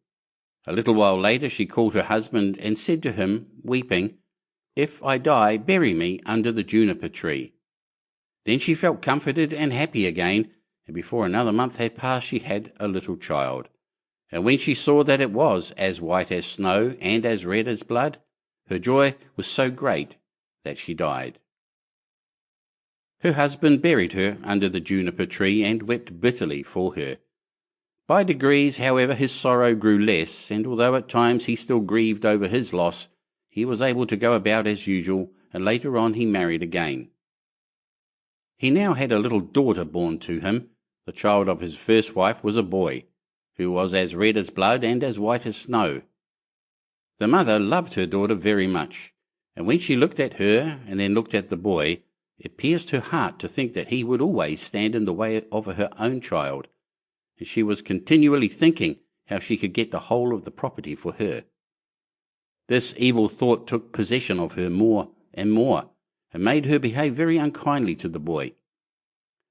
A little while later she called her husband and said to him, weeping, "If I die, bury me under the juniper tree." Then she felt comforted and happy again, and before another month had passed she had a little child. And when she saw that it was as white as snow and as red as blood, her joy was so great that she died. Her husband buried her under the juniper tree and wept bitterly for her. By degrees, however, his sorrow grew less, and although at times he still grieved over his loss, he was able to go about as usual, and later on he married again. He now had a little daughter born to him. The child of his first wife was a boy, who was as red as blood and as white as snow. The mother loved her daughter very much, and when she looked at her and then looked at the boy, it pierced her heart to think that he would always stand in the way of her own child, and she was continually thinking how she could get the whole of the property for her. This evil thought took possession of her more and more, and made her behave very unkindly to the boy.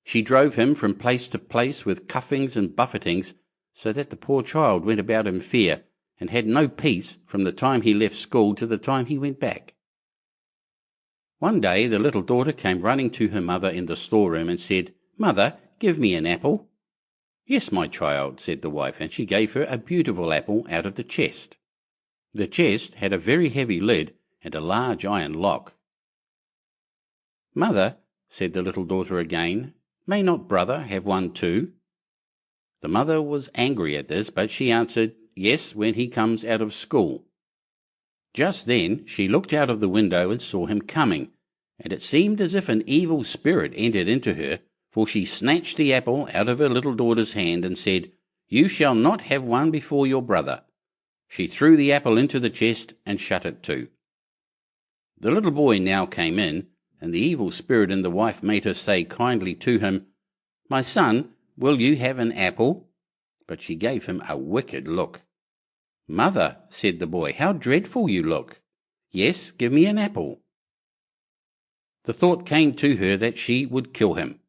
She drove him from place to place with cuffings and buffetings, so that the poor child went about in fear, and had no peace from the time he left school to the time he went back. One day the little daughter came running to her mother in the storeroom and said, "Mother, give me an apple." "Yes, my child," said the wife, and she gave her a beautiful apple out of the chest. The chest had a very heavy lid and a large iron lock. "Mother," said the little daughter again, "may not brother have one too?" The mother was angry at this, but she answered, "Yes, when he comes out of school." Just then she looked out of the window and saw him coming, and it seemed as if an evil spirit entered into her, for she snatched the apple out of her little daughter's hand and said, "You shall not have one before your brother." She threw the apple into the chest and shut it to. The little boy now came in, and the evil spirit in the wife made her say kindly to him, "My son, will you have an apple?" But she gave him a wicked look. "Mother," said the boy, "how dreadful you look." "Yes, give me an apple." The thought came to her that she would kill him.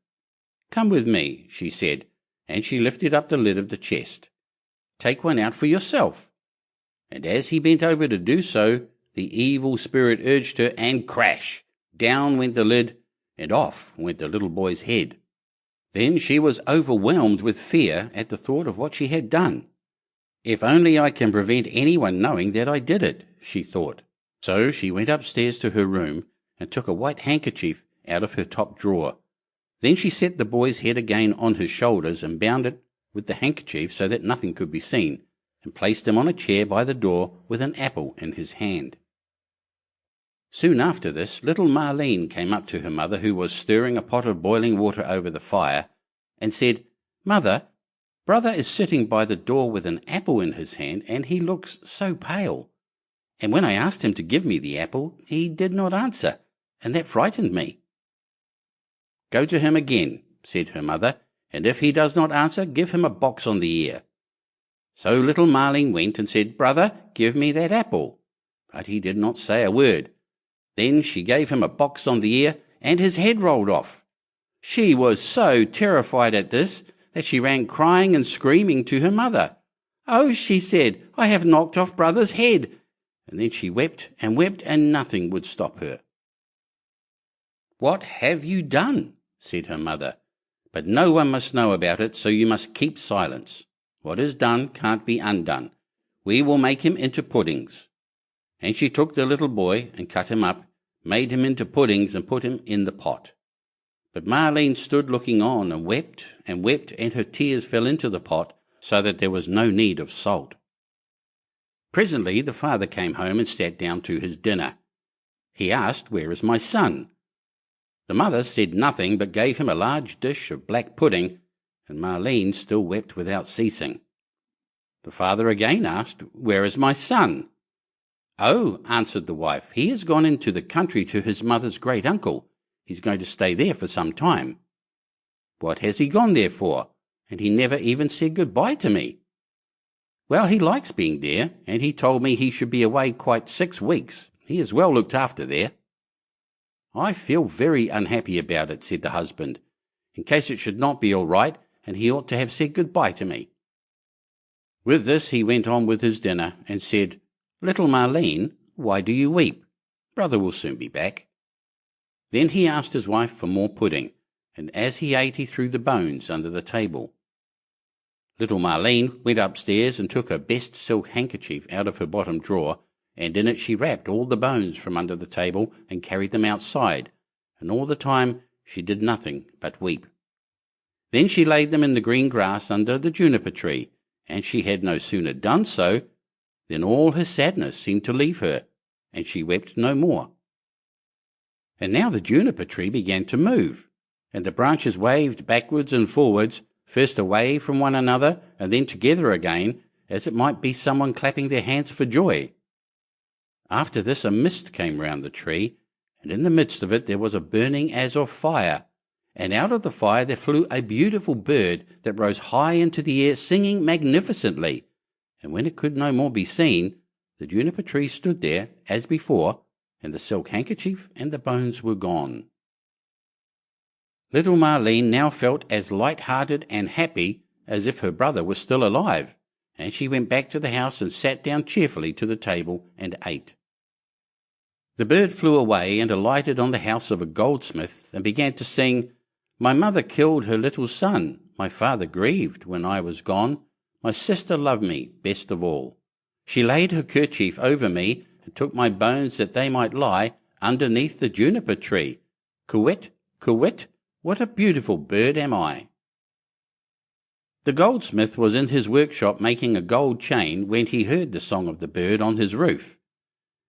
"Come with me," she said, and she lifted up the lid of the chest. "Take one out for yourself." And as he bent over to do so, the evil spirit urged her, and crash! Down went the lid, and off went the little boy's head. Then she was overwhelmed with fear at the thought of what she had done. "If only I can prevent anyone knowing that I did it," she thought. So she went upstairs to her room and took a white handkerchief out of her top drawer. Then she set the boy's head again on his shoulders and bound it with the handkerchief so that nothing could be seen, and placed him on a chair by the door with an apple in his hand. Soon after this, little Marlene came up to her mother, who was stirring a pot of boiling water over the fire, and said, "Mother, brother is sitting by the door with an apple in his hand, and he looks so pale. And when I asked him to give me the apple, he did not answer, and that frightened me." "Go to him again," said her mother, "and if he does not answer, give him a box on the ear." So little Marlene went and said, "Brother, give me that apple." But he did not say a word. Then she gave him a box on the ear, and his head rolled off. She was so terrified at this that she ran crying and screaming to her mother. "Oh," she said, "I have knocked off brother's head." And then she wept, and nothing would stop her. "What have you done?" said her mother. "But no one must know about it, so you must keep silence. What is done can't be undone. We will make him into puddings." And she took the little boy and cut him up, made him into puddings, and put him in the pot. But Marlene stood looking on and wept, and her tears fell into the pot, so that there was no need of salt. Presently the father came home and sat down to his dinner. He asked, "Where is my son?" The mother said nothing, but gave him a large dish of black pudding, and Marlene still wept without ceasing. The father again asked, "Where is my son?" "Oh," answered the wife, "he has gone into the country to his mother's great uncle. He's going to stay there for some time." "What has he gone there for? And he never even said good-bye to me." "Well, he likes being there, and he told me he should be away quite 6 weeks. He is well looked after there." "I feel very unhappy about it," said the husband, "in case it should not be all right, and he ought to have said good-bye to me." With this he went on with his dinner, and said, "Little Marlene, why do you weep? Brother will soon be back." Then he asked his wife for more pudding, and as he ate he threw the bones under the table. Little Marlene went upstairs and took her best silk handkerchief out of her bottom drawer, and in it she wrapped all the bones from under the table and carried them outside, and all the time she did nothing but weep. Then she laid them in the green grass under the juniper tree, and she had no sooner done so than all her sadness seemed to leave her, and she wept no more. And now the juniper tree began to move, and the branches waved backwards and forwards, first away from one another, and then together again, as it might be someone clapping their hands for joy. After this a mist came round the tree, and in the midst of it there was a burning as of fire, and out of the fire there flew a beautiful bird that rose high into the air, singing magnificently. And when it could no more be seen, the juniper tree stood there as before, and the silk handkerchief and the bones were gone. Little Marlene now felt as light-hearted and happy as if her brother was still alive, and she went back to the house and sat down cheerfully to the table and ate. The bird flew away and alighted on the house of a goldsmith and began to sing, "My mother killed her little son, my father grieved when I was gone, my sister loved me best of all. She laid her kerchief over me and took my bones that they might lie underneath the juniper tree. Coo-wit, coo-wit, what a beautiful bird am I." The goldsmith was in his workshop making a gold chain when he heard the song of the bird on his roof.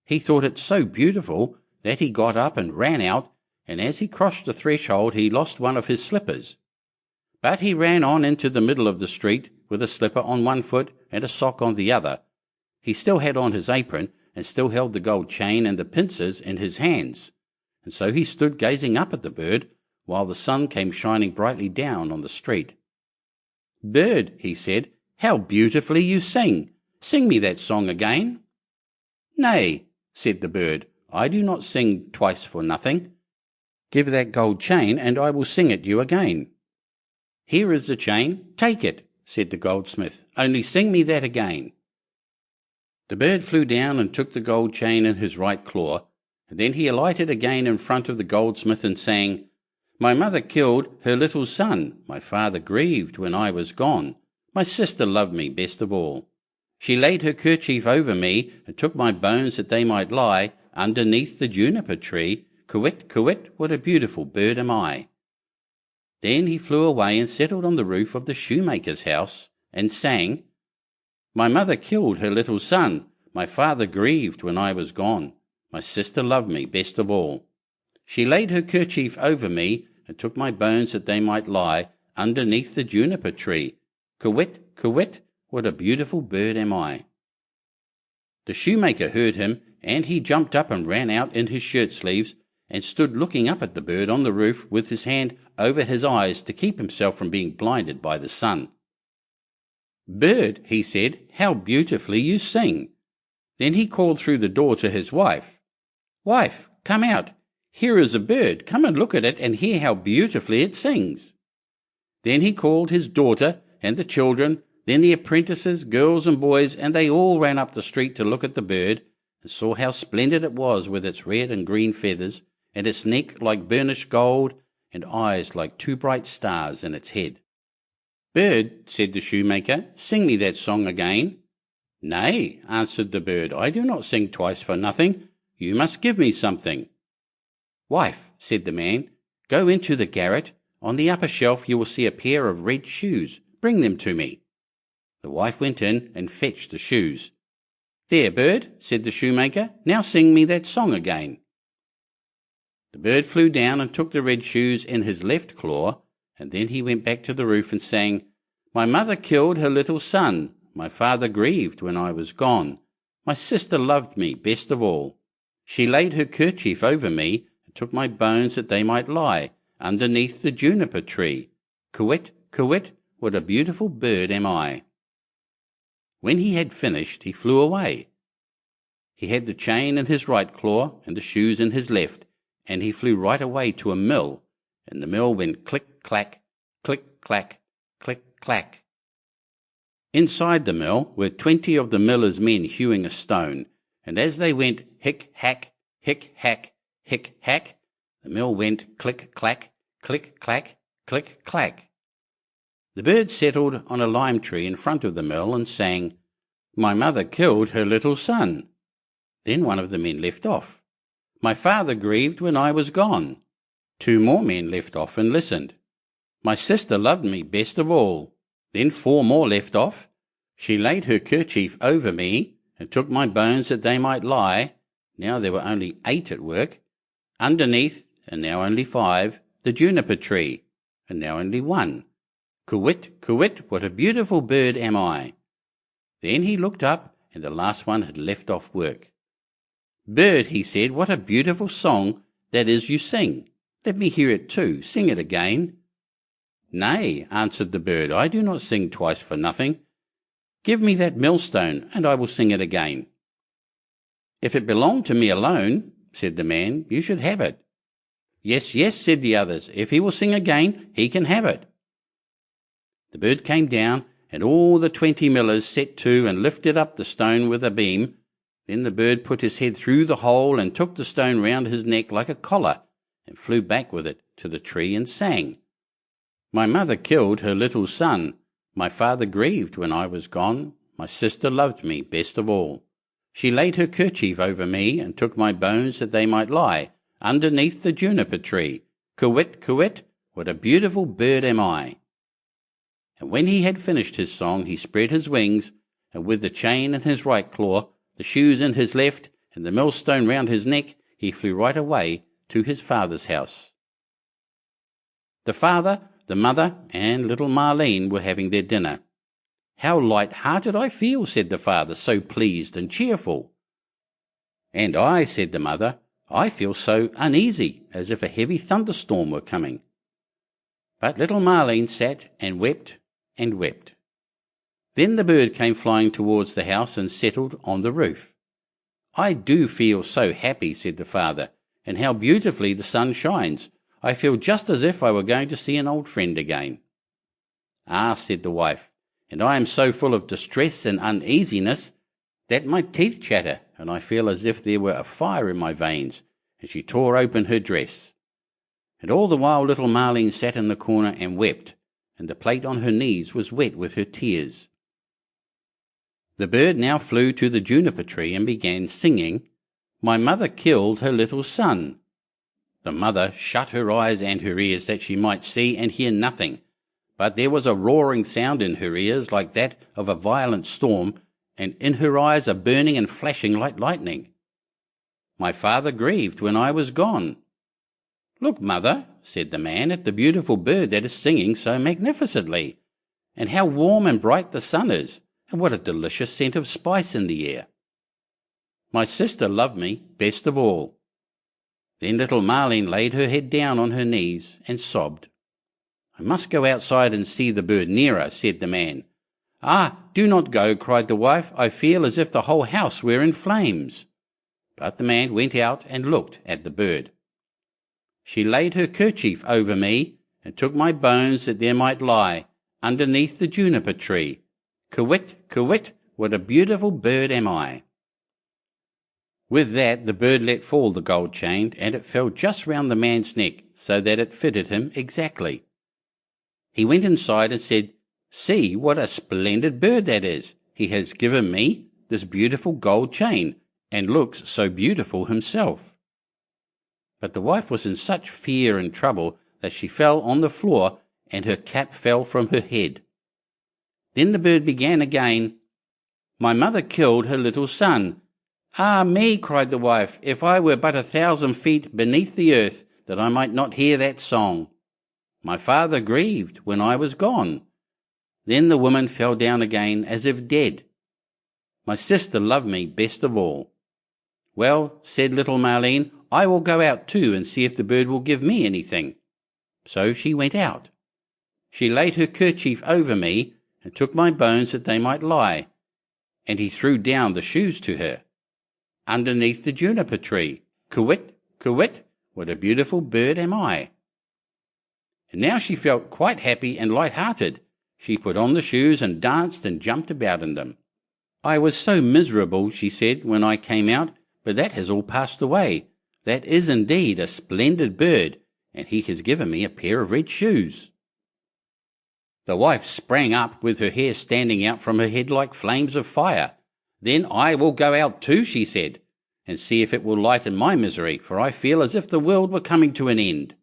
He thought it so beautiful that he got up and ran out, and as he crossed the threshold he lost one of his slippers. But he ran on into the middle of the street with a slipper on one foot and a sock on the other. He still had on his apron, and still held the gold chain and the pincers in his hands, and so he stood gazing up at the bird, while the sun came shining brightly down on the street. "Bird," he said, "how beautifully you sing! Sing me that song again." "Nay," said the bird, "I do not sing twice for nothing. Give that gold chain, and I will sing it you again." "Here is the chain, take it," said the goldsmith, "only sing me that again." The bird flew down and took the gold chain in his right claw, and then he alighted again in front of the goldsmith and sang, "My mother killed her little son, my father grieved when I was gone, my sister loved me best of all. She laid her kerchief over me and took my bones that they might lie underneath the juniper tree. Coo-wit, coo-wit, what a beautiful bird am I." Then he flew away and settled on the roof of the shoemaker's house, and sang, "My mother killed her little son, my father grieved when I was gone, my sister loved me best of all. She laid her kerchief over me, and took my bones that they might lie underneath the juniper tree. Quit, quit, what a beautiful bird am I." The shoemaker heard him, and he jumped up and ran out in his shirt-sleeves, and stood looking up at the bird on the roof with his hand over his eyes to keep himself from being blinded by the sun. "Bird," he said, "how beautifully you sing." Then he called through the door to his wife, "Wife, come out. Here is a bird. Come and look at it and hear how beautifully it sings." Then he called his daughter and the children, then the apprentices, girls and boys, and they all ran up the street to look at the bird, and saw how splendid it was with its red and green feathers, and its neck like burnished gold, and eyes like two bright stars in its head. "Bird," said the shoemaker, "sing me that song again." "Nay," answered the bird, "I do not sing twice for nothing. You must give me something." "Wife," said the man, "go into the garret. On the upper shelf you will see a pair of red shoes. Bring them to me." The wife went in and fetched the shoes. "There, bird," said the shoemaker, "now sing me that song again." The bird flew down and took the red shoes in his left claw, and then he went back to the roof and sang, "My mother killed her little son, my father grieved when I was gone, my sister loved me best of all. She laid her kerchief over me, and took my bones that they might lie underneath the juniper tree. Quit, quit, what a beautiful bird am I." When he had finished, he flew away. He had the chain in his right claw and the shoes in his left, and he flew right away to a mill, and the mill went click-clack, click-clack, click-clack. Inside the mill were 20 of the miller's men hewing a stone, and as they went hick-hack, hick-hack, hick-hack, the mill went click-clack, click-clack, click-clack. The bird settled on a lime tree in front of the mill and sang, "My mother killed her little son." Then one of the men left off. "My father grieved when I was gone." 2 more men left off and listened. "My sister loved me best of all." Then 4 more left off. "She laid her kerchief over me, and took my bones that they might lie." Now there were only 8 at work. "Underneath," and now only 5, "the juniper tree," and now only 1. "Quit, quit, what a beautiful bird am I." Then he looked up, and the last one had left off work. "Bird," he said, "what a beautiful song that is you sing. Let me hear it too. Sing it again." "Nay," answered the bird, "I do not sing twice for nothing. Give me that millstone, and I will sing it again." "If it belonged to me alone," said the man, "you should have it." "Yes, yes," said the others, "if he will sing again, he can have it." The bird came down, and all the 20 millers set to and lifted up the stone with a beam. Then the bird put his head through the hole and took the stone round his neck like a collar, and flew back with it to the tree and sang, "My mother killed her little son, my father grieved when I was gone, my sister loved me best of all. She laid her kerchief over me, and took my bones that they might lie underneath the juniper tree. Quit, quit, what a beautiful bird am I." And when he had finished his song, he spread his wings, and with the chain in his right claw, the shoes in his left, and the millstone round his neck, he flew right away to his father's house. The father, the mother, and little Marlene were having their dinner. "How light-hearted I feel," said the father, "so pleased and cheerful." "And I," said the mother, "I feel so uneasy, as if a heavy thunderstorm were coming." But little Marlene sat and wept and wept. Then the bird came flying towards the house and settled on the roof. "I do feel so happy," said the father, "and how beautifully the sun shines. I feel just as if I were going to see an old friend again." "Ah," said the wife, "and I am so full of distress and uneasiness that my teeth chatter, and I feel as if there were a fire in my veins." And she tore open her dress. And all the while little Marlene sat in the corner and wept, and the plate on her knees was wet with her tears. The bird now flew to the juniper tree and began singing, "My mother killed her little son." The mother shut her eyes and her ears that she might see and hear nothing, but there was a roaring sound in her ears like that of a violent storm, and in her eyes a burning and flashing like lightning. My father grieved when I was gone. Look, mother, said the man, at the beautiful bird that is singing so magnificently, and how warm and bright the sun is, and what a delicious scent of spice in the air. My sister loved me best of all. Then little Marlene laid her head down on her knees and sobbed. I must go outside and see the bird nearer, said the man. Ah, do not go, cried the wife. I feel as if the whole house were in flames. But the man went out and looked at the bird. She laid her kerchief over me, and took my bones that there might lie underneath the juniper tree. Kywitt, kywitt, what a beautiful bird am I. With that the bird let fall the gold chain, and it fell just round the man's neck, so that it fitted him exactly. He went inside and said, See what a splendid bird that is. He has given me this beautiful gold chain, and looks so beautiful himself. But the wife was in such fear and trouble that she fell on the floor, and her cap fell from her head. Then the bird began again, My mother killed her little son. Ah me, cried the wife, if I were but 1,000 feet beneath the earth, that I might not hear that song. My father grieved when I was gone. Then the woman fell down again as if dead. My sister loved me best of all. Well, said little Marlene, I will go out too and see if the bird will give me anything. So she went out. She laid her kerchief over me, and took my bones that they might lie, and he threw down the shoes to her. Underneath the juniper tree, kywitt, kywitt, what a beautiful bird am I. And now she felt quite happy and light-hearted. She put on the shoes and danced and jumped about in them. I was so miserable, she said, when I came out, but that has all passed away. That is indeed a splendid bird, and he has given me a pair of red shoes. The wife sprang up with her hair standing out from her head like flames of fire. Then I will go out too, she said, and see if it will lighten my misery, for I feel as if the world were coming to an end.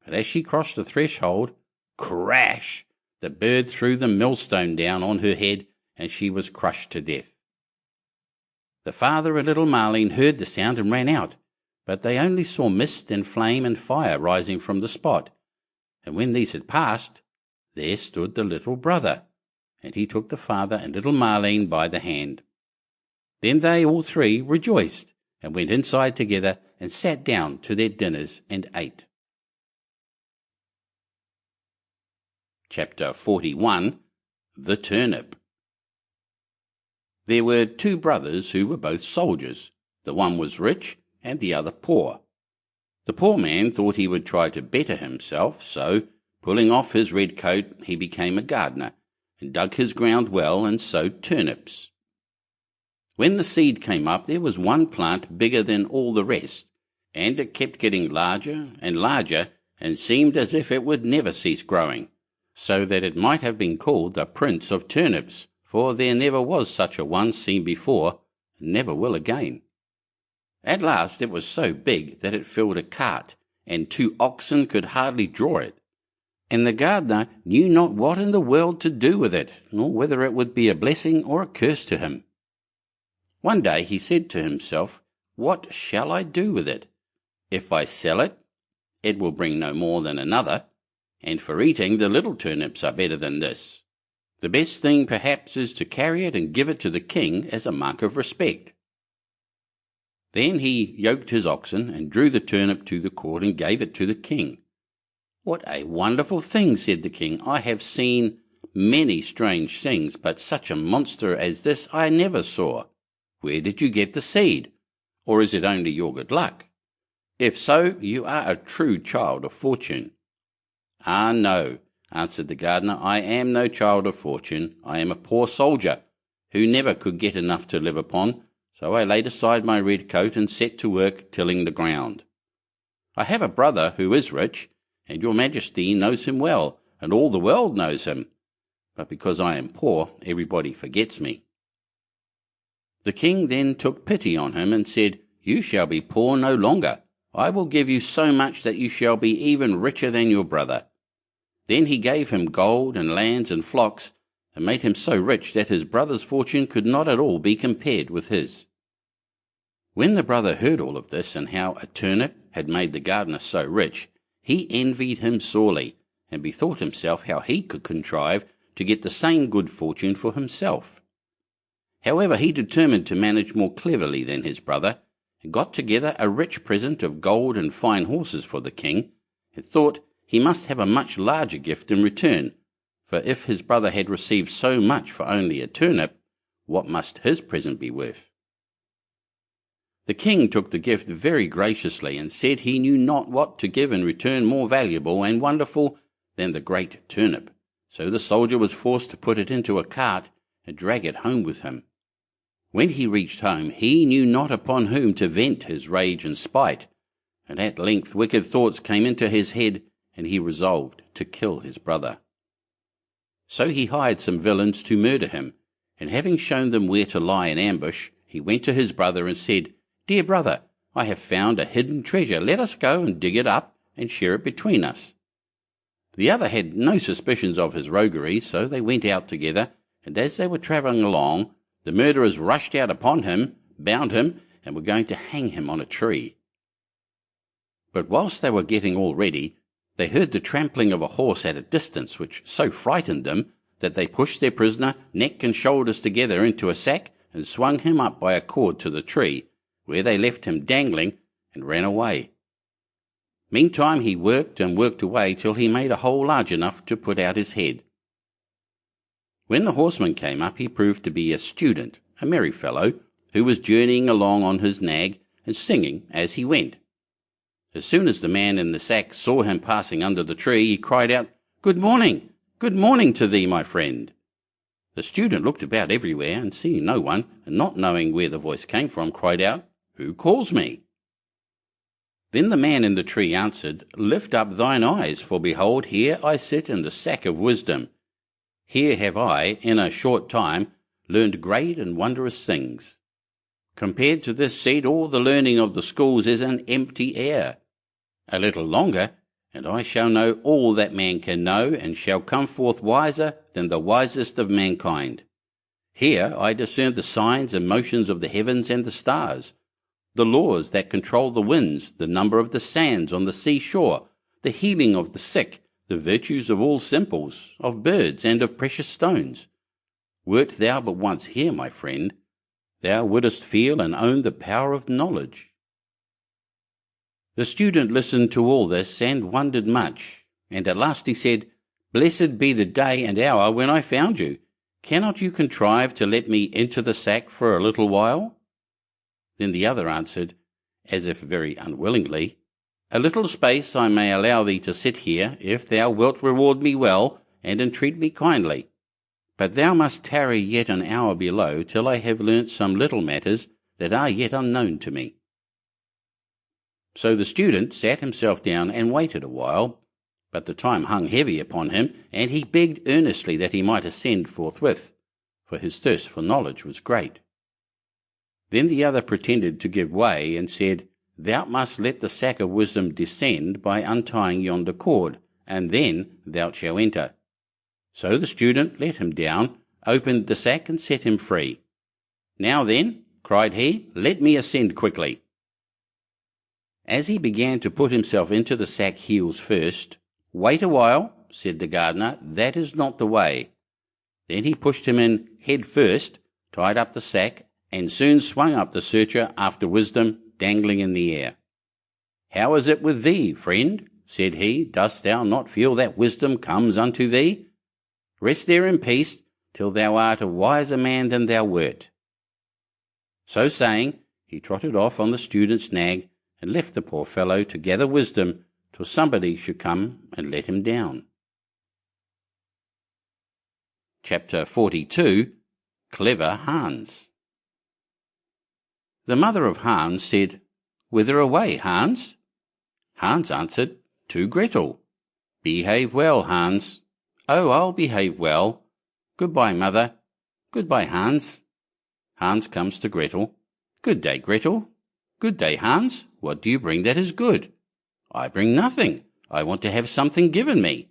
But as she crossed the threshold, crash! The bird threw the millstone down on her head, and she was crushed to death. The father and little Marlene heard the sound and ran out, but they only saw mist and flame and fire rising from the spot, and when these had passed, there stood the little brother, and he took the father and little Marlene by the hand. Then they all three rejoiced, and went inside together and sat down to their dinners and ate. Chapter 41. The Turnip. There were 2 brothers who were both soldiers. The one was rich, and the other poor. The poor man thought he would try to better himself, so, pulling off his red coat, he became a gardener, and dug his ground well and sowed turnips. When the seed came up, there was one plant bigger than all the rest, and it kept getting larger and larger, and seemed as if it would never cease growing, so that it might have been called the Prince of Turnips, for there never was such a one seen before, and never will again. At last it was so big that it filled a cart, and 2 oxen could hardly draw it. And the gardener knew not what in the world to do with it, nor whether it would be a blessing or a curse to him. One day he said to himself, What shall I do with it? If I sell it, it will bring no more than another, and for eating the little turnips are better than this. The best thing perhaps is to carry it and give it to the king as a mark of respect. Then he yoked his oxen and drew the turnip to the court and gave it to the king. What a wonderful thing, said the king. I have seen many strange things, but such a monster as this I never saw. Where did you get the seed? Or is it only your good luck? If so, you are a true child of fortune. Ah, no, answered the gardener, I am no child of fortune. I am a poor soldier, who never could get enough to live upon, so I laid aside my red coat and set to work tilling the ground. I have a brother who is rich, and your majesty knows him well, and all the world knows him. But because I am poor, everybody forgets me. The king then took pity on him and said, You shall be poor no longer. I will give you so much that you shall be even richer than your brother." Then he gave him gold and lands and flocks, and made him so rich that his brother's fortune could not at all be compared with his. When the brother heard all of this, and how a turnip had made the gardener so rich, he envied him sorely, and bethought himself how he could contrive to get the same good fortune for himself. However, he determined to manage more cleverly than his brother, and got together a rich present of gold and fine horses for the king, and thought he must have a much larger gift in return, for if his brother had received so much for only a turnip, what must his present be worth? The king took the gift very graciously, and said he knew not what to give in return more valuable and wonderful than the great turnip, so the soldier was forced to put it into a cart and drag it home with him. When he reached home, he knew not upon whom to vent his rage and spite, and at length wicked thoughts came into his head, and he resolved to kill his brother. So he hired some villains to murder him, and having shown them where to lie in ambush, he went to his brother and said, "Dear brother, I have found a hidden treasure. Let us go and dig it up and share it between us." The other had no suspicions of his roguery, so they went out together, and as they were travelling along, the murderers rushed out upon him, bound him, and were going to hang him on a tree. But whilst they were getting all ready, they heard the trampling of a horse at a distance, which so frightened them that they pushed their prisoner neck and shoulders together into a sack and swung him up by a cord to the tree, where they left him dangling and ran away. Meantime he worked and worked away till he made a hole large enough to put out his head. When the horseman came up, he proved to be a student, a merry fellow, who was journeying along on his nag and singing as he went. As soon as the man in the sack saw him passing under the tree, he cried out, good morning to thee, my friend." The student looked about everywhere, and seeing no one, and not knowing where the voice came from, cried out, "Who calls me?" Then the man in the tree answered, "Lift up thine eyes, for behold, here I sit in the sack of wisdom. Here have I, in a short time, learned great and wondrous things. Compared to this seed, all the learning of the schools is an empty air. A little longer, and I shall know all that man can know, and shall come forth wiser than the wisest of mankind. Here I discern the signs and motions of the heavens and the stars, the laws that control the winds, the number of the sands on the seashore, the healing of the sick, the virtues of all simples, of birds and of precious stones. Wert thou but once here, my friend, thou wouldst feel and own the power of knowledge." The student listened to all this and wondered much, and at last he said, "Blessed be the day and hour when I found you. Cannot you contrive to let me into the sack for a little while?" Then the other answered, as if very unwillingly, "A little space I may allow thee to sit here, if thou wilt reward me well, and entreat me kindly. But thou must tarry yet an hour below, till I have learnt some little matters that are yet unknown to me." So the student sat himself down and waited a while, but the time hung heavy upon him, and he begged earnestly that he might ascend forthwith, for his thirst for knowledge was great. Then the other pretended to give way, and said, "Thou must let the sack of wisdom descend by untying yonder cord, and then thou shalt enter." So the student let him down, opened the sack, and set him free. "Now then," cried he, "let me ascend quickly." As he began to put himself into the sack heels first, "Wait a while," said the gardener, "that is not the way." Then he pushed him in head first, tied up the sack, and soon swung up the searcher after wisdom, dangling in the air. "How is it with thee, friend?" said he. "Dost thou not feel that wisdom comes unto thee? Rest there in peace, till thou art a wiser man than thou wert." So saying, he trotted off on the student's nag, and left the poor fellow to gather wisdom till somebody should come and let him down. Chapter 42. Clever Hans. The mother of Hans said, "Whither away, Hans?" Hans answered, "To Gretel." "Behave well, Hans." "Oh, I'll behave well. Goodbye, mother." "Goodbye, Hans." Hans comes to Gretel. "Good day, Gretel." "Good day, Hans. what do you bring that is good? I bring nothing. I want to have something given me.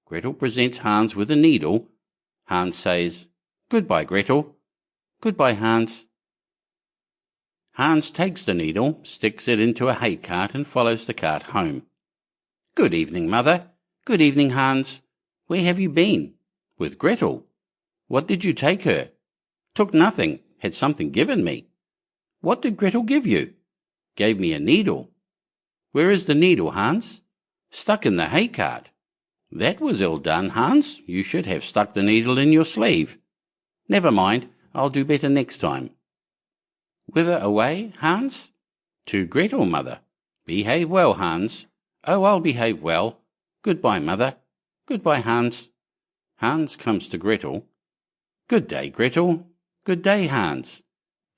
Gretel presents Hans with a needle. Hans says, Goodbye, Gretel. Goodbye, Hans. Hans takes the needle, sticks it into a hay cart, and follows the cart home. Good evening, Mother. Good evening, Hans. Where have you been? With Gretel. What did you take her? Took nothing, had something given me. What did Gretel give you? Gave me a needle. Where is the needle, Hans? Stuck in the hay cart. That was ill done, Hans. You should have stuck the needle in your sleeve. Never mind, I'll do better next time. Whither away, Hans? To Gretel, Mother. Behave well, Hans. Oh, I'll behave well. Goodbye, Mother. Goodbye, Hans. Hans comes to Gretel. Good day, Gretel. Good day, Hans.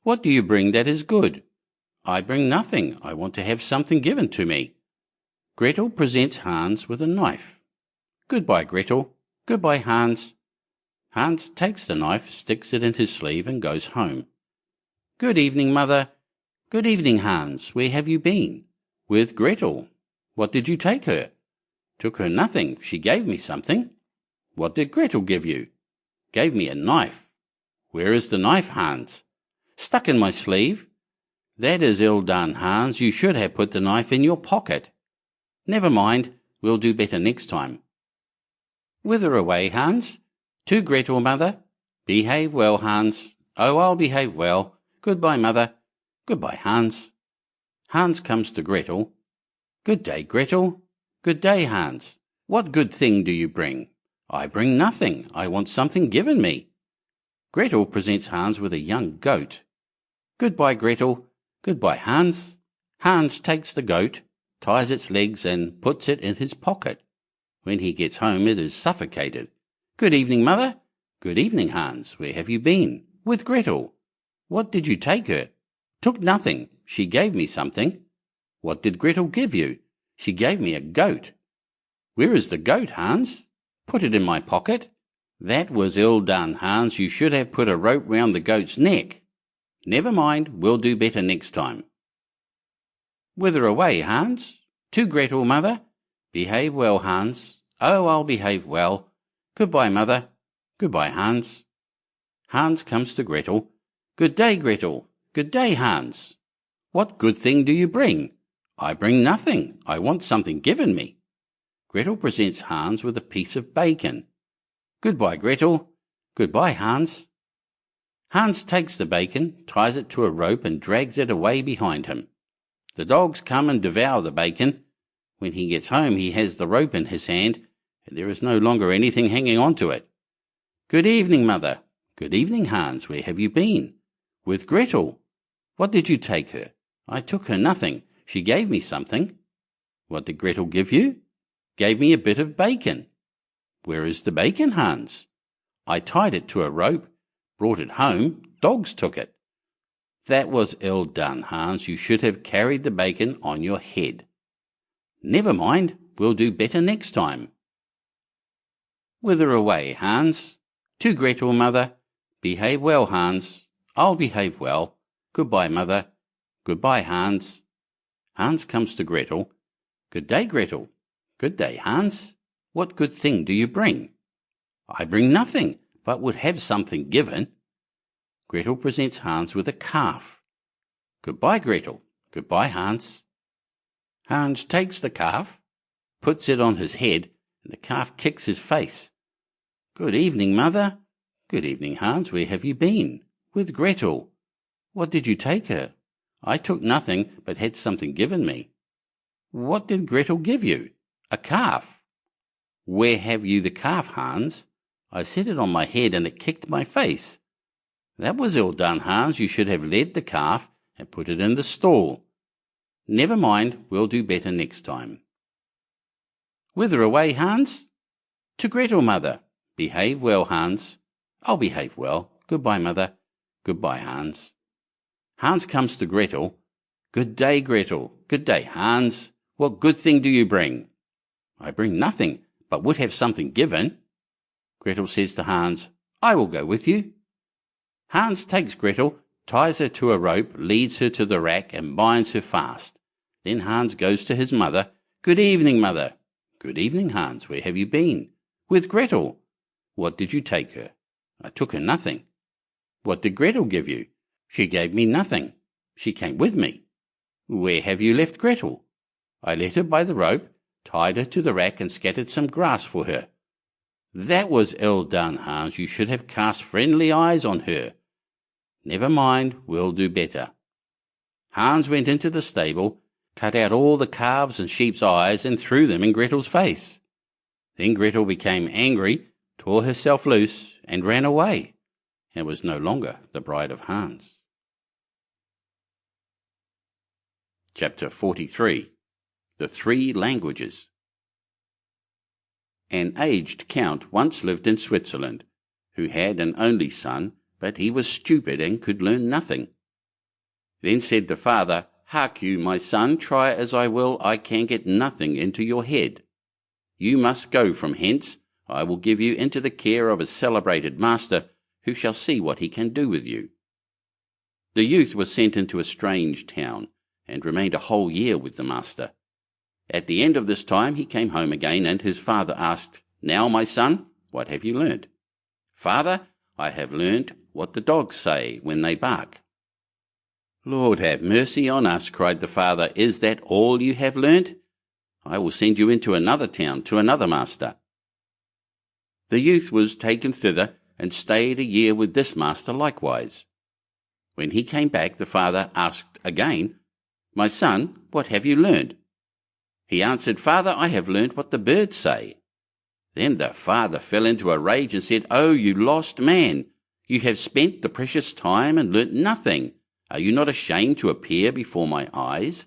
What do you bring that is good? I bring nothing. I want to have something given to me. Gretel presents Hans with a knife. Goodbye, Gretel. Goodbye, Hans. Hans takes the knife, sticks it in his sleeve, and goes home. Good evening, Mother. Good evening, Hans. Where have you been? With Gretel. What did you take her? Took her nothing. She gave me something. What did Gretel give you? Gave me a knife. Where is the knife, Hans? Stuck in my sleeve. That is ill done, Hans. You should have put the knife in your pocket. Never mind. We'll do better next time. Whither away, Hans? To Gretel, Mother. Behave well, Hans. Oh, I'll behave well. Goodbye, Mother. Goodbye, Hans. Hans comes to Gretel. Good day, Gretel. Good day, Hans. What good thing do you bring? I bring nothing. I want something given me. Gretel presents Hans with a young goat. Goodbye, Gretel. Goodbye, Hans. Hans takes the goat, ties its legs, and puts it in his pocket. When he gets home, it is suffocated. Good evening, Mother. Good evening, Hans. Where have you been? With Gretel. What did you take her? Took nothing. She gave me something. What did Gretel give you? She gave me a goat. Where is the goat, Hans? Put it in my pocket. That was ill done, Hans. You should have put a rope round the goat's neck. Never mind, we'll do better next time. Whither away, Hans? To Gretel, Mother. Behave well, Hans. Oh, I'll behave well. Goodbye, Mother. Goodbye, Hans. Hans comes to Gretel. Good day, Gretel. Good day, Hans. What good thing do you bring? I bring nothing. I want something given me. Gretel presents Hans with a piece of bacon. Goodbye, Gretel. Goodbye, Hans. Hans takes the bacon, ties it to a rope, and drags it away behind him. The dogs come and devour the bacon. When he gets home, he has the rope in his hand, and there is no longer anything hanging on to it. Good evening, Mother. Good evening, Hans. Where have you been? With Gretel. What did you take her? I took her nothing. She gave me something. What did Gretel give you? Gave me a bit of bacon. Where is the bacon, Hans? I tied it to a rope, brought it home. Dogs took it. That was ill done, Hans. You should have carried the bacon on your head. Never mind. We'll do better next time. Whither away, Hans? To Gretel, Mother. Behave well, Hans. I'll behave well. Goodbye, Mother. Goodbye, Hans. Hans comes to Gretel. Good day, Gretel. Good day, Hans. What good thing do you bring? I bring nothing, but would have something given. Gretel presents Hans with a calf. Goodbye, Gretel. Goodbye, Hans. Hans takes the calf, puts it on his head, and the calf kicks his face. Good evening, Mother. Good evening, Hans. Where have you been? With Gretel. What did you take her? I took nothing, but had something given me. What did Gretel give you? A calf. Where have you the calf, Hans? I set it on my head, and it kicked my face. That was ill done, Hans. You should have led the calf and put it in the stall. Never mind, we'll do better next time. Whither away, Hans? To Gretel, Mother. Behave well, Hans. I'll behave well. Goodbye, Mother. Goodbye, Hans. Hans comes to Gretel. Good day, Gretel. Good day, Hans. What good thing do you bring? I bring nothing, but would have something given. Gretel says to Hans, I will go with you. Hans takes Gretel, ties her to a rope, leads her to the rack, and binds her fast. Then Hans goes to his mother. "Good evening, mother." "Good evening, Hans. Where have you been?" "With Gretel." "What did you take her?" "I took her nothing." "What did Gretel give you?" "She gave me nothing. She came with me." "Where have you left Gretel?" "I led her by the rope, tied her to the rack, and scattered some grass for her." "That was ill done, Hans. You should have cast friendly eyes on her." "Never mind, we'll do better." Hans went into the stable, cut out all the calves' and sheep's eyes, and threw them in Gretel's face. Then Gretel became angry, tore herself loose, and ran away, and was no longer the bride of Hans. Chapter 43. The Three Languages. An aged count once lived in Switzerland, who had an only son, but he was stupid and could learn nothing. Then said the father, "Hark you, my son, try as I will, I can get nothing into your head. You must go from hence. I will give you into the care of a celebrated master, who shall see what he can do with you." The youth was sent into a strange town, and remained a whole year with the master. At the end of this time he came home again, and his father asked, "Now, my son, what have you learnt?" "Father, I have learnt what the dogs say when they bark." "Lord have mercy on us," cried the father. "Is that all you have learnt? I will send you into another town to another master." The youth was taken thither, and stayed a year with this master likewise. When he came back, the father asked again, "My son, what have you learnt?" He answered, "Father, I have learnt what the birds say." Then the father fell into a rage and said, "Oh, you lost man! You have spent the precious time and learnt nothing. Are you not ashamed to appear before my eyes?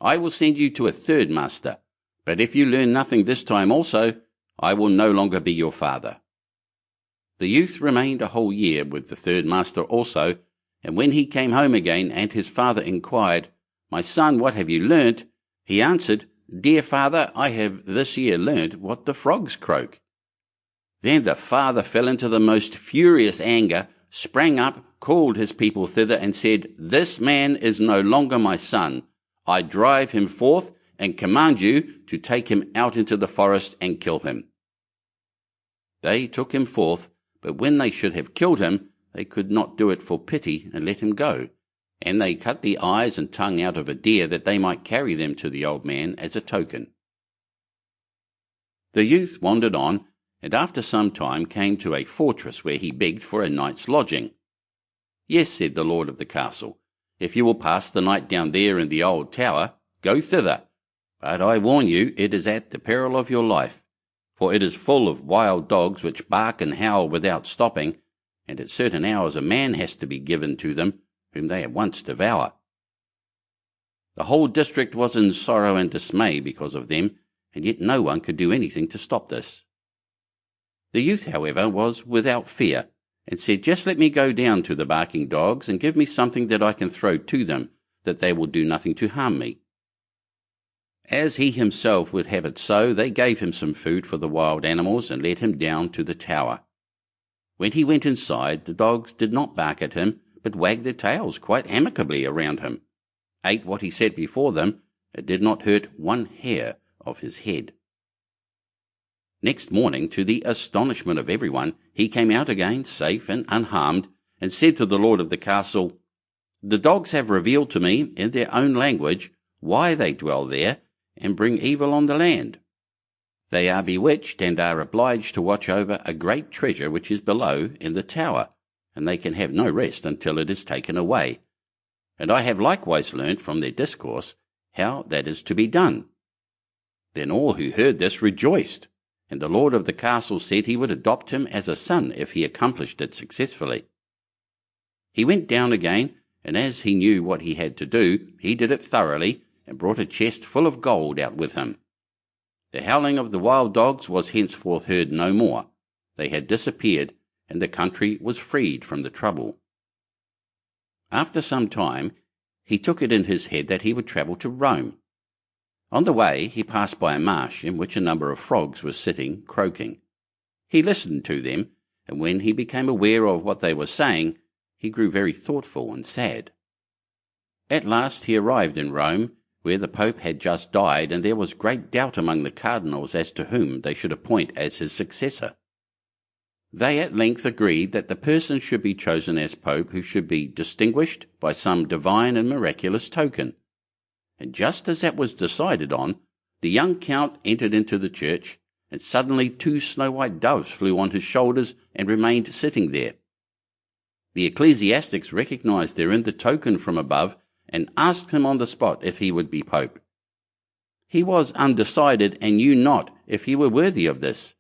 I will send you to a third master, but if you learn nothing this time also, I will no longer be your father." The youth remained a whole year with the third master also, and when he came home again and his father inquired, "My son, what have you learnt?" he answered, "Dear father, I have this year learnt what the frogs croak." Then the father fell into the most furious anger, sprang up, called his people thither, and said, "This man is no longer my son. I drive him forth, and command you to take him out into the forest and kill him." They took him forth, but when they should have killed him, they could not do it for pity, and let him go. And they cut the eyes and tongue out of a deer, that they might carry them to the old man as a token. The youth wandered on, and after some time came to a fortress where he begged for a night's lodging. "Yes," said the lord of the castle, "if you will pass the night down there in the old tower, go thither. But I warn you, it is at the peril of your life, for it is full of wild dogs which bark and howl without stopping, and at certain hours a man has to be given to them, whom they at once devour." The whole district was in sorrow and dismay because of them, and yet no one could do anything to stop this. The youth, however, was without fear, and said, "Just let me go down to the barking dogs, and give me something that I can throw to them, that they will do nothing to harm me." As he himself would have it so, they gave him some food for the wild animals, and led him down to the tower. When he went inside, the dogs did not bark at him, but wagged their tails quite amicably around him, ate what he set before them, and did not hurt one hair of his head. Next morning, to the astonishment of everyone, he came out again safe and unharmed, and said to the lord of the castle, "The dogs have revealed to me, in their own language, why they dwell there, and bring evil on the land. They are bewitched, and are obliged to watch over a great treasure which is below in the tower, and they can have no rest until it is taken away. And I have likewise learnt from their discourse how that is to be done." Then all who heard this rejoiced, and the lord of the castle said he would adopt him as a son if he accomplished it successfully. He went down again, and as he knew what he had to do, he did it thoroughly, and brought a chest full of gold out with him. The howling of the wild dogs was henceforth heard no more. They had disappeared, and the country was freed from the trouble. After some time, he took it in his head that he would travel to Rome. On the way, he passed by a marsh in which a number of frogs were sitting croaking. He listened to them, and when he became aware of what they were saying, he grew very thoughtful and sad. At last he arrived in Rome, where the Pope had just died, and there was great doubt among the cardinals as to whom they should appoint as his successor. They at length agreed that the person should be chosen as Pope who should be distinguished by some divine and miraculous token. And just as that was decided on, the young Count entered into the church, and suddenly 2 snow-white doves flew on his shoulders and remained sitting there. The ecclesiastics recognized therein the token from above, and asked him on the spot if he would be Pope. He was undecided, and knew not if he were worthy of this,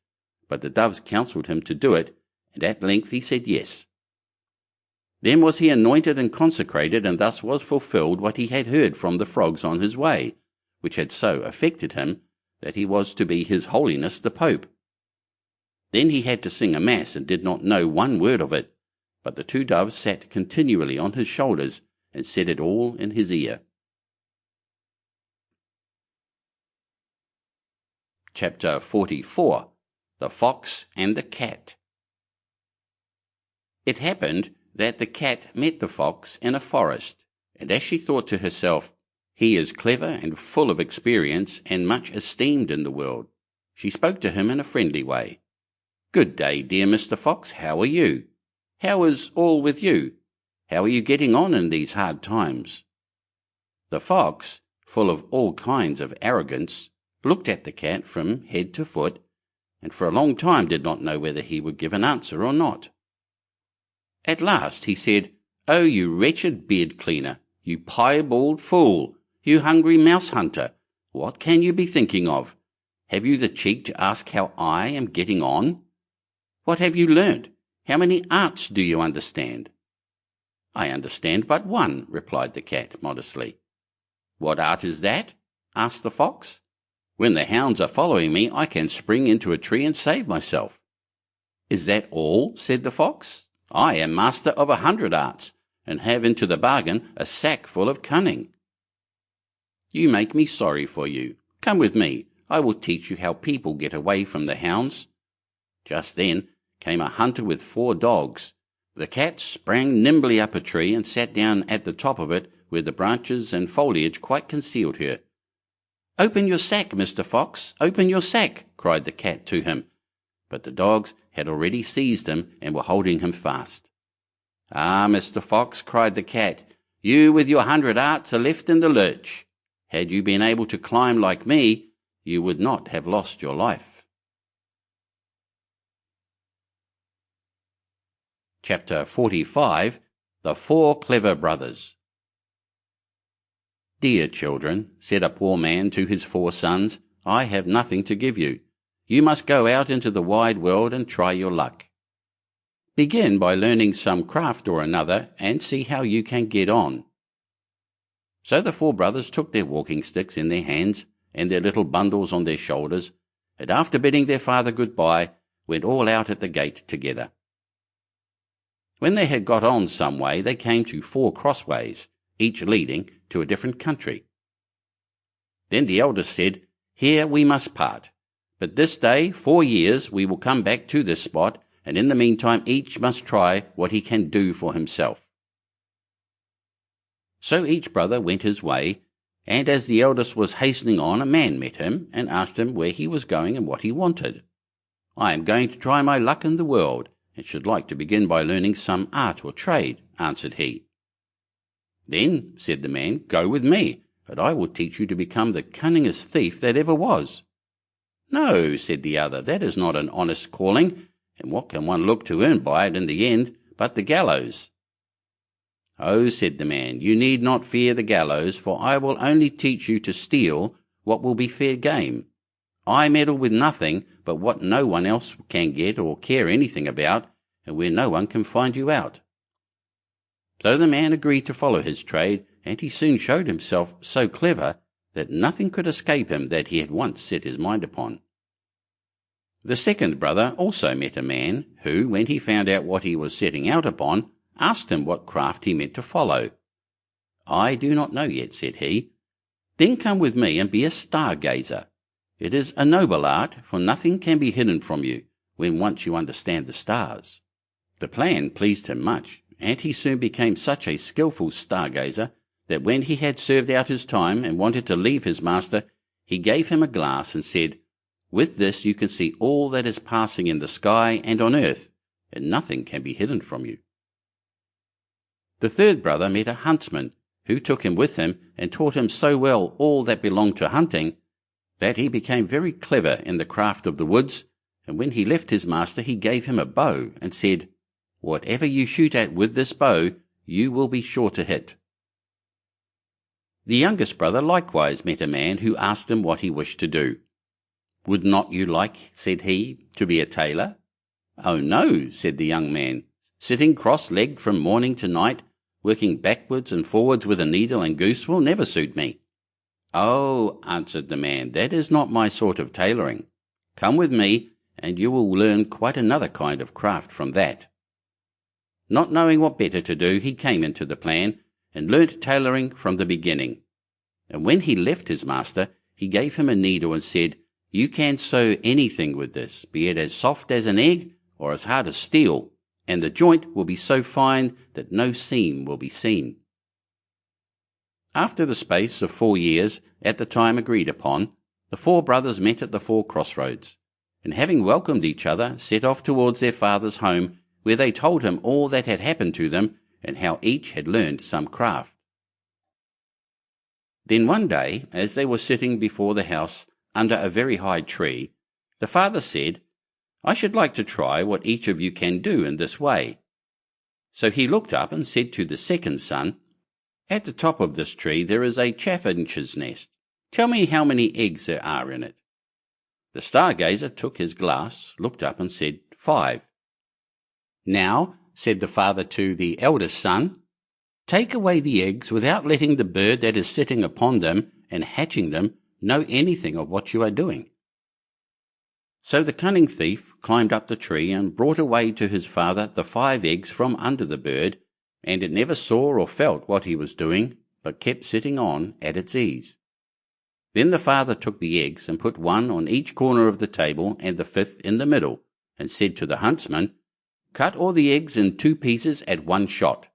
but the doves counselled him to do it, and at length he said yes. Then was he anointed and consecrated, and thus was fulfilled what he had heard from the frogs on his way, which had so affected him that he was to be His Holiness the Pope. Then he had to sing a mass, and did not know one word of it, but the 2 doves sat continually on his shoulders, and said it all in his ear. Chapter 44. The Fox and the Cat. It happened that the cat met the fox in a forest, and as she thought to herself, "He is clever and full of experience, and much esteemed in the world," she spoke to him in a friendly way. "Good day, dear Mr. Fox, how are you? How is all with you? How are you getting on in these hard times?" The fox, full of all kinds of arrogance, looked at the cat from head to foot, and for a long time did not know whether he would give an answer or not. At last he said, "Oh, you wretched beard-cleaner, you piebald fool, you hungry mouse-hunter, what can you be thinking of? Have you the cheek to ask how I am getting on? What have you learnt? How many arts do you understand?" "I understand but one," replied the cat modestly. "What art is that?" asked the fox. "When the hounds are following me, I can spring into a tree and save myself." "Is that all?" said the fox. "I am master of 100 arts, and have into the bargain a sack full of cunning." "You make me sorry for you. Come with me, I will teach you how people get away from the hounds." Just then came a hunter with 4 dogs. The cat sprang nimbly up a tree, and sat down at the top of it, where the branches and foliage quite concealed her. "Open your sack, Mr. Fox, open your sack," cried the cat to him, but the dogs had already seized him and were holding him fast. "Ah, Mr. Fox," cried the cat, "you with your 100 arts are left in the lurch. Had you been able to climb like me, you would not have lost your life." Chapter 45. The 4 Clever Brothers. "Dear children," said a poor man to his 4 sons, "I have nothing to give you. You must go out into the wide world and try your luck. Begin by learning some craft or another, and see how you can get on." So the 4 brothers took their walking sticks in their hands, and their little bundles on their shoulders, and after bidding their father good-bye, went all out at the gate together. When they had got on some way, they came to 4 crossways, each leading to a different country. Then the eldest said, "Here we must part, but this day 4 years we will come back to this spot, and in the meantime each must try what he can do for himself." So each brother went his way, and as the eldest was hastening on, a man met him, and asked him where he was going and what he wanted. "I am going to try my luck in the world, and should like to begin by learning some art or trade," answered he. "Then," said the man, "go with me, and I will teach you to become the cunningest thief that ever was." "No," said the other, "that is not an honest calling, and what can one look to earn by it in the end but the gallows?" "Oh," said the man, "you need not fear the gallows, for I will only teach you to steal what will be fair game. I meddle with nothing but what no one else can get or care anything about, and where no one can find you out." So the man agreed to follow his trade, and he soon showed himself so clever that nothing could escape him that he had once set his mind upon. The second brother also met a man, who, when he found out what he was setting out upon, asked him what craft he meant to follow. "I do not know yet," said he. "Then come with me and be a star-gazer. It is a noble art, for nothing can be hidden from you, when once you understand the stars." The plan pleased him much, and he soon became such a skilful star-gazer that when he had served out his time and wanted to leave his master, he gave him a glass and said, "With this you can see all that is passing in the sky and on earth, and nothing can be hidden from you." The third brother met a huntsman, who took him with him and taught him so well all that belonged to hunting, that he became very clever in the craft of the woods, and when he left his master he gave him a bow and said, "Whatever you shoot at with this bow, you will be sure to hit." The youngest brother likewise met a man who asked him what he wished to do. "Would not you like," said he, "to be a tailor?" "Oh no," said the young man, "sitting cross-legged from morning to night, working backwards and forwards with a needle and goose will never suit me." "Oh," answered the man, "that is not my sort of tailoring. Come with me, and you will learn quite another kind of craft from that." Not knowing what better to do, he came into the plan, and learnt tailoring from the beginning. And when he left his master, he gave him a needle and said, "You can sew anything with this, be it as soft as an egg or as hard as steel, and the joint will be so fine that no seam will be seen." After the space of 4 years, at the time agreed upon, the 4 brothers met at the 4 crossroads, and having welcomed each other, set off towards their father's home, where they told him all that had happened to them, and how each had learned some craft. Then one day, as they were sitting before the house under a very high tree, the father said, "I should like to try what each of you can do in this way." So he looked up and said to the second son, "At the top of this tree there is a chaffinch's nest. Tell me how many eggs there are in it." The stargazer took his glass, looked up and said, "5." "Now," said the father to the eldest son, "take away the eggs without letting the bird that is sitting upon them and hatching them know anything of what you are doing." So the cunning thief climbed up the tree and brought away to his father the 5 eggs from under the bird, and it never saw or felt what he was doing, but kept sitting on at its ease. Then the father took the eggs and put 1 on each corner of the table and the 5th in the middle, and said to the huntsman, "Cut all the eggs in 2 pieces at 1 shot."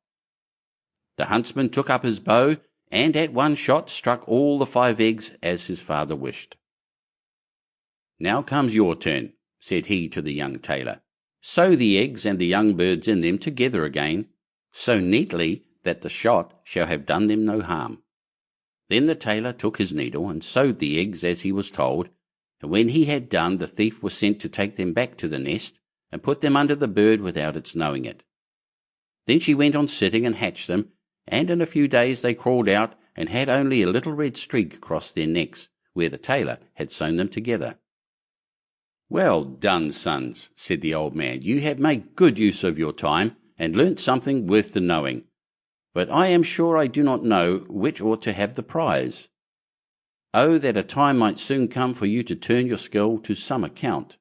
The huntsman took up his bow, and at 1 shot struck all the 5 eggs as his father wished. "Now comes your turn," said he to the young tailor. "Sew the eggs and the young birds in them together again, so neatly that the shot shall have done them no harm." Then the tailor took his needle and sewed the eggs as he was told, and when he had done, the thief was sent to take them back to the nest, and put them under the bird without its knowing it. Then she went on sitting and hatched them, and in a few days they crawled out and had only a little red streak across their necks, where the tailor had sewn them together. "Well done, sons," said the old man. "You have made good use of your time, and learnt something worth the knowing. But I am sure I do not know which ought to have the prize. Oh, that a time might soon come for you to turn your skill to some account."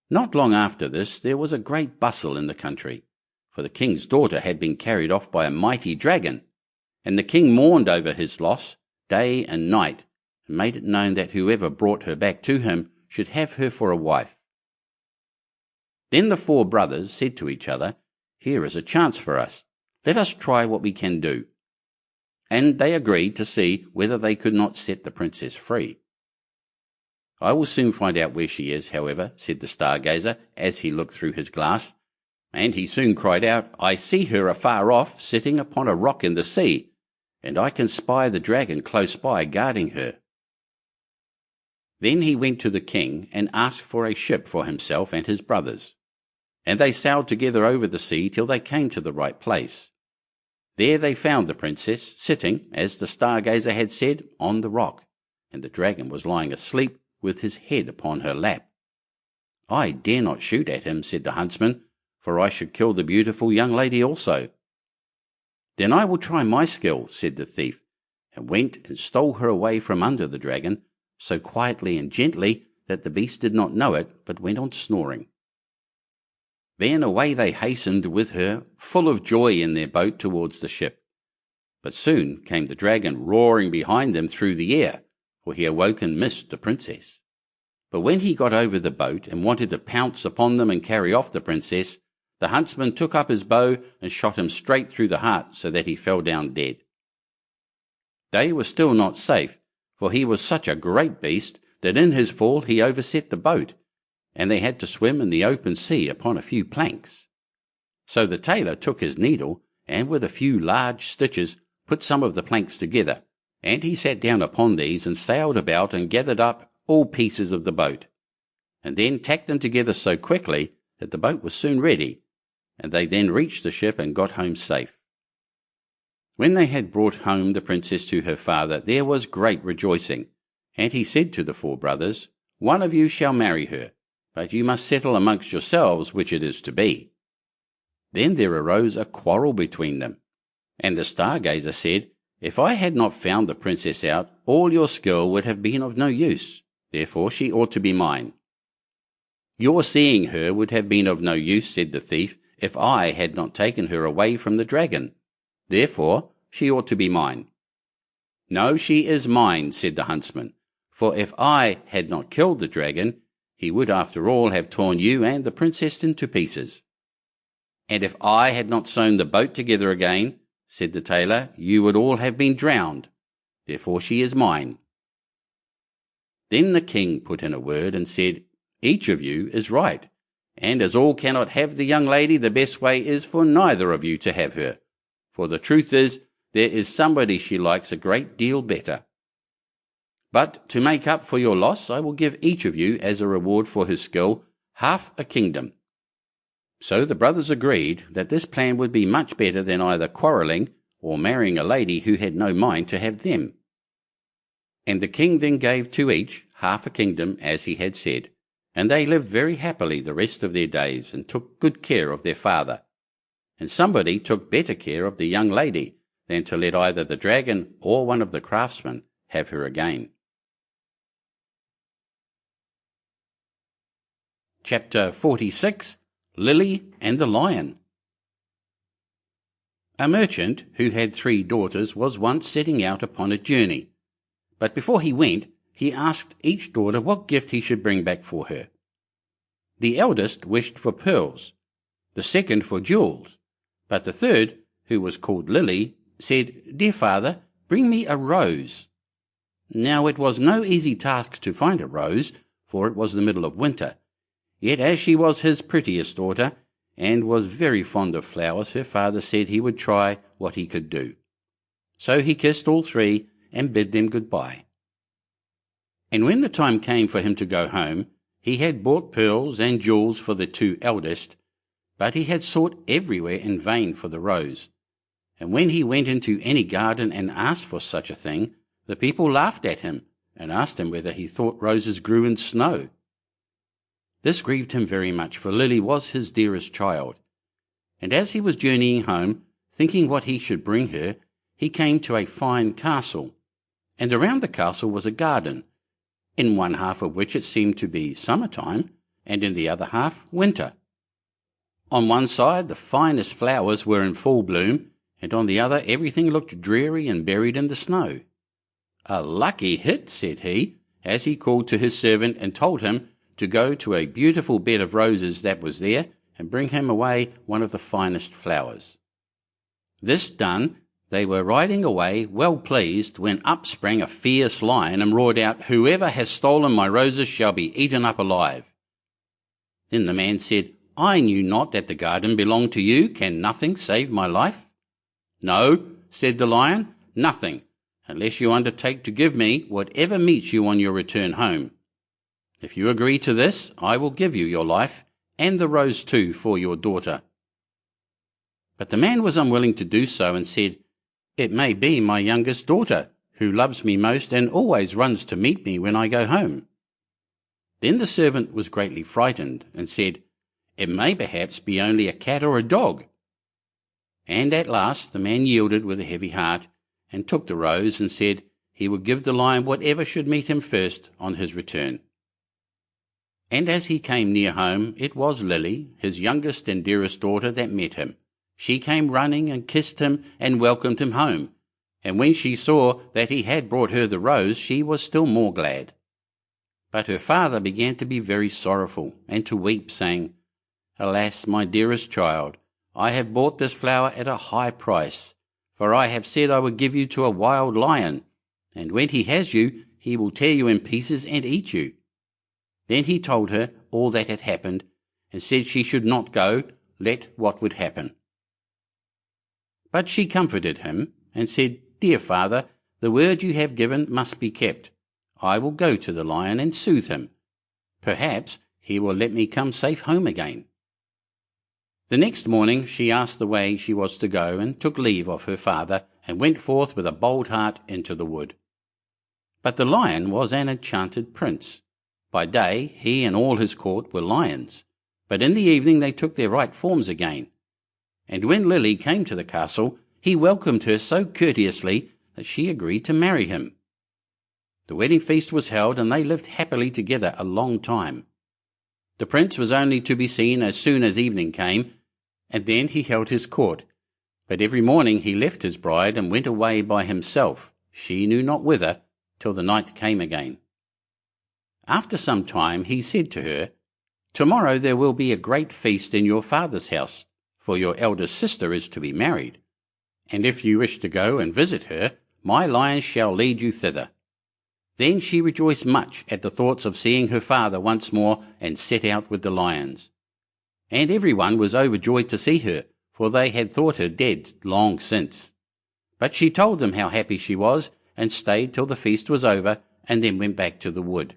Not long after this there was a great bustle in the country, for the king's daughter had been carried off by a mighty dragon, and the king mourned over his loss day and night, and made it known that whoever brought her back to him should have her for a wife. Then the 4 brothers said to each other, "Here is a chance for us. Let us try what we can do." And they agreed to see whether they could not set the princess free. "I will soon find out where she is, however," said the stargazer as he looked through his glass, and he soon cried out, "I see her afar off, sitting upon a rock in the sea, and I can spy the dragon close by guarding her." Then he went to the king and asked for a ship for himself and his brothers, and they sailed together over the sea till they came to the right place. There they found the princess sitting, as the stargazer had said, on the rock, and the dragon was lying asleep with his head upon her lap. "I dare not shoot at him," said the huntsman, "for I should kill the beautiful young lady also." "Then I will try my skill," said the thief, and went and stole her away from under the dragon, so quietly and gently that the beast did not know it, but went on snoring. Then away they hastened with her, full of joy in their boat towards the ship. But soon came the dragon roaring behind them through the air, for he awoke and missed the princess. But when he got over the boat and wanted to pounce upon them and carry off the princess, the huntsman took up his bow and shot him straight through the heart so that he fell down dead. They were still not safe, for he was such a great beast that in his fall he overset the boat, and they had to swim in the open sea upon a few planks. So the tailor took his needle, and with a few large stitches put some of the planks together, and he sat down upon these and sailed about and gathered up all pieces of the boat, and then tacked them together so quickly that the boat was soon ready, and they then reached the ship and got home safe. When they had brought home the princess to her father, there was great rejoicing, and he said to the 4 brothers, "One of you shall marry her, but you must settle amongst yourselves which it is to be." Then there arose a quarrel between them, and the Stargazer said, "If I had not found the princess out, all your skill would have been of no use, therefore she ought to be mine." "Your seeing her would have been of no use," said the thief, "if I had not taken her away from the dragon, therefore she ought to be mine." "No, she is mine," said the huntsman, "for if I had not killed the dragon, he would after all have torn you and the princess into pieces." "And if I had not sewn the boat together again," said the tailor, "you would all have been drowned, therefore she is mine." Then the king put in a word and said, "Each of you is right, and as all cannot have the young lady, the best way is for neither of you to have her, for the truth is, there is somebody she likes a great deal better. But to make up for your loss, I will give each of you, as a reward for his skill, half a kingdom." So the brothers agreed that this plan would be much better than either quarrelling or marrying a lady who had no mind to have them. And the king then gave to each half a kingdom as he had said, and they lived very happily the rest of their days and took good care of their father. And somebody took better care of the young lady than to let either the dragon or one of the craftsmen have her again. Chapter 46. Lily and the Lion. A merchant who had 3 daughters was once setting out upon a journey, but before he went, he asked each daughter what gift he should bring back for her. The eldest wished for pearls, the second for jewels, but the third, who was called Lily, said, "Dear father, bring me a rose." Now it was no easy task to find a rose, for it was the middle of winter. Yet as she was his prettiest daughter, and was very fond of flowers, her father said he would try what he could do. So he kissed all 3 and bid them good-bye. And when the time came for him to go home, he had bought pearls and jewels for the 2 eldest, but he had sought everywhere in vain for the rose. And when he went into any garden and asked for such a thing, the people laughed at him and asked him whether he thought roses grew in snow. This grieved him very much, for Lily was his dearest child. And as he was journeying home, thinking what he should bring her, he came to a fine castle, and around the castle was a garden, in one half of which it seemed to be summer-time, and in the other half winter. On one side the finest flowers were in full bloom, and on the other everything looked dreary and buried in the snow. "A lucky hit," said he, as he called to his servant and told him to go to a beautiful bed of roses that was there, and bring him away one of the finest flowers. This done, they were riding away well pleased, when up sprang a fierce lion and roared out, "Whoever has stolen my roses shall be eaten up alive." Then the man said, "I knew not that the garden belonged to you. Can nothing save my life?" "No," said the lion, "nothing, unless you undertake to give me whatever meets you on your return home. If you agree to this, I will give you your life, and the rose too, for your daughter." But the man was unwilling to do so, and said, "It may be my youngest daughter, who loves me most and always runs to meet me when I go home." Then the servant was greatly frightened, and said, "It may perhaps be only a cat or a dog." And at last the man yielded with a heavy heart, and took the rose, and said he would give the lion whatever should meet him first on his return. And as he came near home, it was Lily, his youngest and dearest daughter, that met him. She came running and kissed him and welcomed him home, and when she saw that he had brought her the rose, she was still more glad. But her father began to be very sorrowful and to weep, saying, "Alas, my dearest child, I have bought this flower at a high price, for I have said I would give you to a wild lion, and when he has you, he will tear you in pieces and eat you." Then he told her all that had happened, and said she should not go, let what would happen. But she comforted him, and said, "Dear father, the word you have given must be kept. I will go to the lion and soothe him. Perhaps he will let me come safe home again." The next morning she asked the way she was to go, and took leave of her father, and went forth with a bold heart into the wood. But the lion was an enchanted prince. By day he and all his court were lions, but in the evening they took their right forms again. And when Lily came to the castle, he welcomed her so courteously that she agreed to marry him. The wedding feast was held, and they lived happily together a long time. The prince was only to be seen as soon as evening came, and then he held his court. But every morning he left his bride and went away by himself, she knew not whither, till the night came again. After some time he said to her, "Tomorrow there will be a great feast in your father's house, for your eldest sister is to be married. And if you wish to go and visit her, my lions shall lead you thither." Then she rejoiced much at the thoughts of seeing her father once more, and set out with the lions. And every one was overjoyed to see her, for they had thought her dead long since. But she told them how happy she was, and stayed till the feast was over, and then went back to the wood.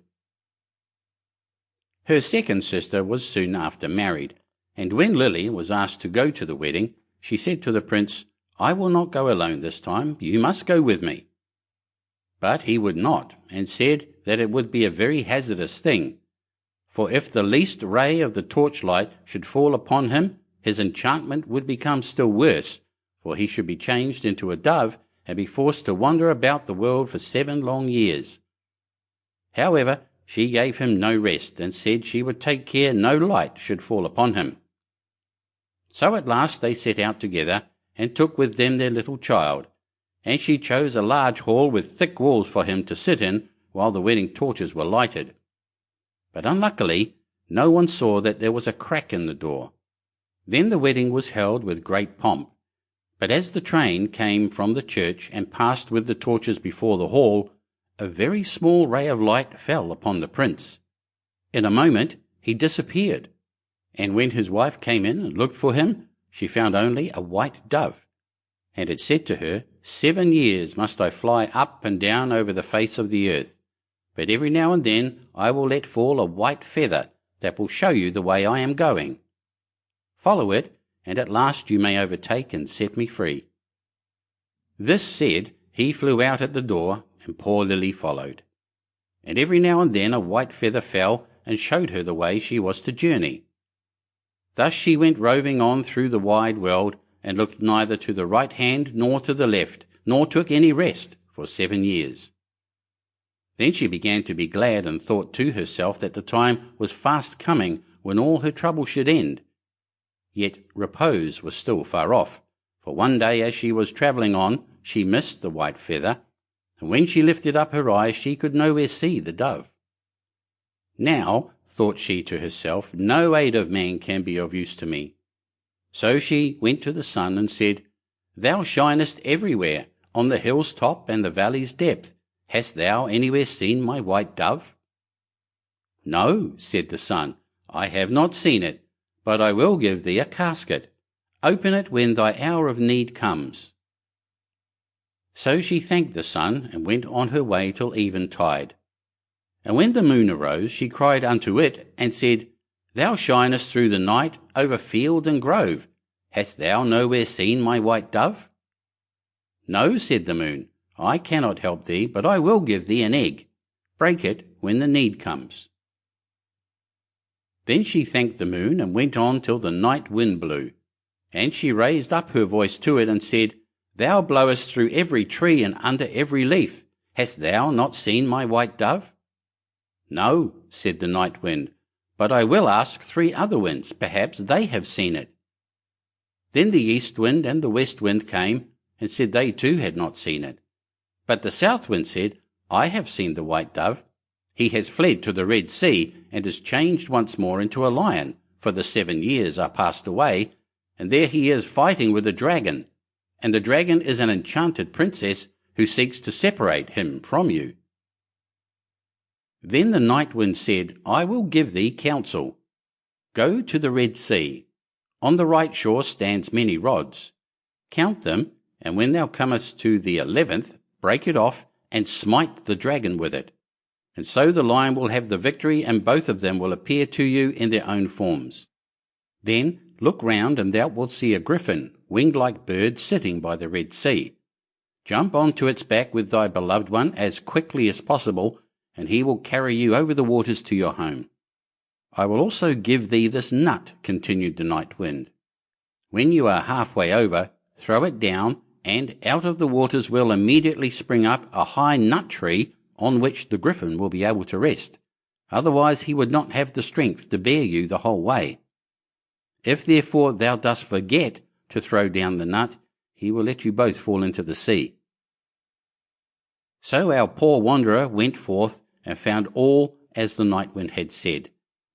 Her second sister was soon after married, and when Lily was asked to go to the wedding, she said to the prince, "I will not go alone this time, you must go with me." But he would not, and said that it would be a very hazardous thing, for if the least ray of the torchlight should fall upon him, his enchantment would become still worse, for he should be changed into a dove, and be forced to wander about the world for 7 long years. However, she gave him no rest, and said she would take care no light should fall upon him. So at last they set out together, and took with them their little child, and she chose a large hall with thick walls for him to sit in while the wedding torches were lighted. But unluckily no one saw that there was a crack in the door. Then the wedding was held with great pomp, but as the train came from the church and passed with the torches before the hall, a very small ray of light fell upon the prince. In a moment he disappeared, and when his wife came in and looked for him, she found only a white dove, and it said to her, "7 years must I fly up and down over the face of the earth, but every now and then I will let fall a white feather that will show you the way I am going. Follow it, and at last you may overtake and set me free." This said, he flew out at the door, and poor Lily followed. And every now and then a white feather fell and showed her the way she was to journey. Thus she went roving on through the wide world, and looked neither to the right hand nor to the left, nor took any rest, for 7 years. Then she began to be glad, and thought to herself that the time was fast coming when all her trouble should end. Yet repose was still far off, for one day as she was travelling on, she missed the white feather, and when she lifted up her eyes she could nowhere see the dove. "Now," thought she to herself, "no aid of man can be of use to me." So she went to the sun and said, "Thou shinest everywhere, on the hill's top and the valley's depth. Hast thou anywhere seen my white dove?" "No," said the sun, "I have not seen it, but I will give thee a casket. Open it when thy hour of need comes." So she thanked the sun, and went on her way till eventide. And when the moon arose, she cried unto it, and said, "Thou shinest through the night over field and grove. Hast thou nowhere seen my white dove?" "No," said the moon, "I cannot help thee, but I will give thee an egg. Break it when the need comes." Then she thanked the moon, and went on till the night wind blew. And she raised up her voice to it, and said, "Thou blowest through every tree and under every leaf. Hast thou not seen my white dove?" "No," said the night wind, "but I will ask 3 other winds, perhaps they have seen it." Then the east wind and the west wind came, and said they too had not seen it. But the south wind said, "I have seen the white dove. He has fled to the Red Sea, and is changed once more into a lion, for the 7 years are passed away, and there he is fighting with the dragon, and the dragon is an enchanted princess who seeks to separate him from you." Then the Night Wind said, "I will give thee counsel. Go to the Red Sea. On the right shore stands many rods. Count them, and when thou comest to the 11th, break it off, and smite the dragon with it. And so the lion will have the victory, and both of them will appear to you in their own forms. Then look round, and thou wilt see a griffin, winged like bird, sitting by the Red Sea. Jump on to its back with thy beloved one as quickly as possible, and he will carry you over the waters to your home. I will also give thee this nut," continued the Night Wind. "When you are halfway over, throw it down, and out of the waters will immediately spring up a high nut tree on which the griffin will be able to rest. Otherwise he would not have the strength to bear you the whole way. If therefore thou dost forget to throw down the nut, he will let you both fall into the sea." So our poor wanderer went forth and found all as the Night Wind had said,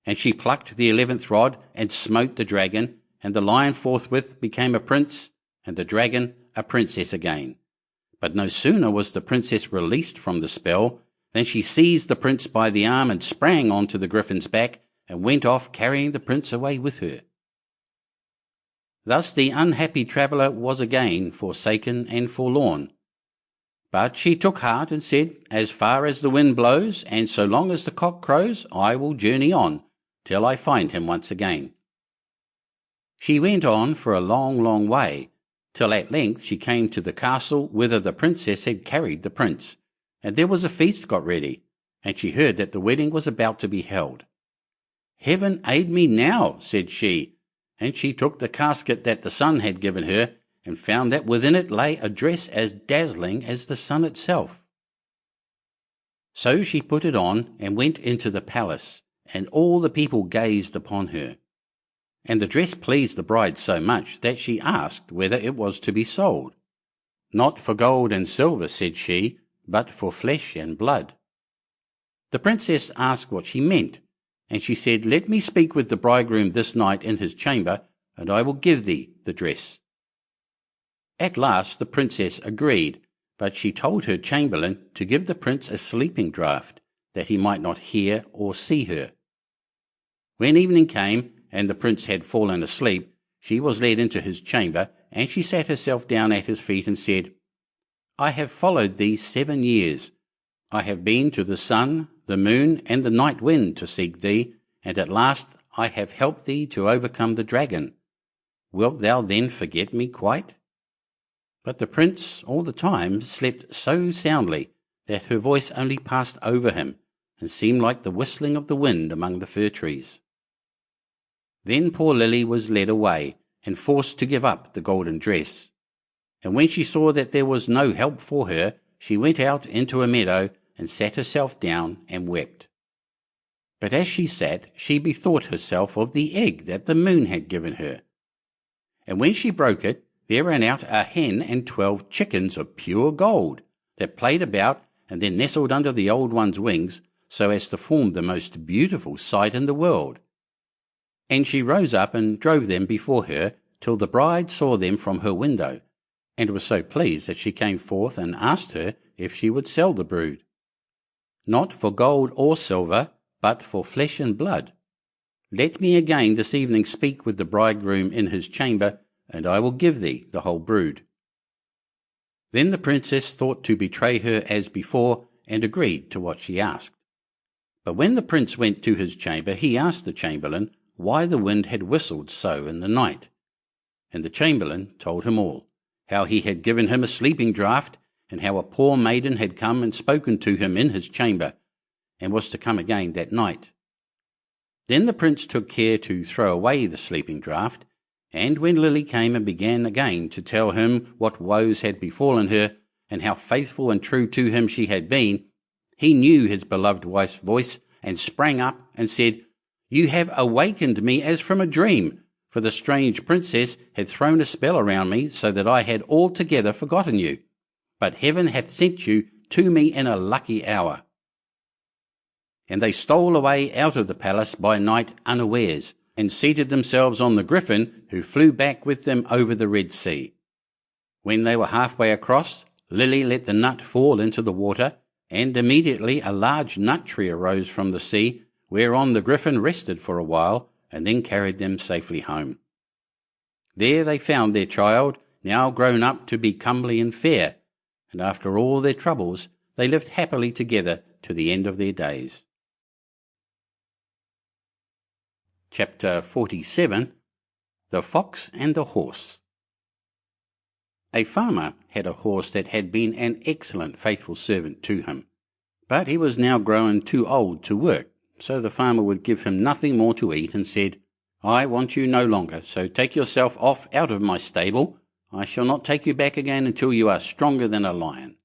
and she plucked the 11th rod and smote the dragon, and the lion forthwith became a prince, and the dragon a princess again. But no sooner was the princess released from the spell than she seized the prince by the arm and sprang on to the griffin's back and went off, carrying the prince away with her. Thus the unhappy traveller was again forsaken and forlorn. But she took heart and said, "As far as the wind blows, and so long as the cock crows, I will journey on, till I find him once again." She went on for a long, long way, till at length she came to the castle whither the princess had carried the prince, and there was a feast got ready, and she heard that the wedding was about to be held. "Heaven aid me now," said she, and she took the casket that the sun had given her, and found that within it lay a dress as dazzling as the sun itself. So she put it on and went into the palace, and all the people gazed upon her. And the dress pleased the bride so much that she asked whether it was to be sold. "Not for gold and silver," said she, "but for flesh and blood." The princess asked what she meant, and she said, "Let me speak with the bridegroom this night in his chamber, and I will give thee the dress." At last the princess agreed, but she told her chamberlain to give the prince a sleeping draught, that he might not hear or see her. When evening came, and the prince had fallen asleep, she was led into his chamber, and she sat herself down at his feet and said, "I have followed thee 7 years. I have been to the sun, the moon, and the night wind to seek thee, and at last I have helped thee to overcome the dragon. Wilt thou then forget me quite?" But the prince all the time slept so soundly that her voice only passed over him, and seemed like the whistling of the wind among the fir trees. Then poor Lily was led away, and forced to give up the golden dress. And when she saw that there was no help for her, she went out into a meadow, and sat herself down and wept. But as she sat, she bethought herself of the egg that the moon had given her. And when she broke it, there ran out a hen and 12 chickens of pure gold, that played about and then nestled under the old one's wings, so as to form the most beautiful sight in the world. And she rose up and drove them before her, till the bride saw them from her window, and was so pleased that she came forth and asked her if she would sell the brood. "Not for gold or silver, but for flesh and blood. Let me again this evening speak with the bridegroom in his chamber, and I will give thee the whole brood." Then the princess thought to betray her as before, and agreed to what she asked. But when the prince went to his chamber, he asked the chamberlain why the wind had whistled so in the night. And the chamberlain told him all, how he had given him a sleeping draught, and how a poor maiden had come and spoken to him in his chamber, and was to come again that night. Then the prince took care to throw away the sleeping draught, and when Lily came and began again to tell him what woes had befallen her, and how faithful and true to him she had been, he knew his beloved wife's voice, and sprang up and said, "You have awakened me as from a dream, for the strange princess had thrown a spell around me, so that I had altogether forgotten you. But heaven hath sent you to me in a lucky hour." And they stole away out of the palace by night unawares, and seated themselves on the griffin, who flew back with them over the Red Sea. When they were halfway across, Lily let the nut fall into the water, and immediately a large nut tree arose from the sea, whereon the griffin rested for a while, and then carried them safely home. There they found their child, now grown up to be comely and fair, and after all their troubles they lived happily together to the end of their days. Chapter 47. The Fox and the Horse. A farmer had a horse that had been an excellent faithful servant to him, but he was now grown too old to work, so the farmer would give him nothing more to eat, and said, "I want you no longer, so take yourself off out of my stable. I shall not take you back again until you are stronger than a lion."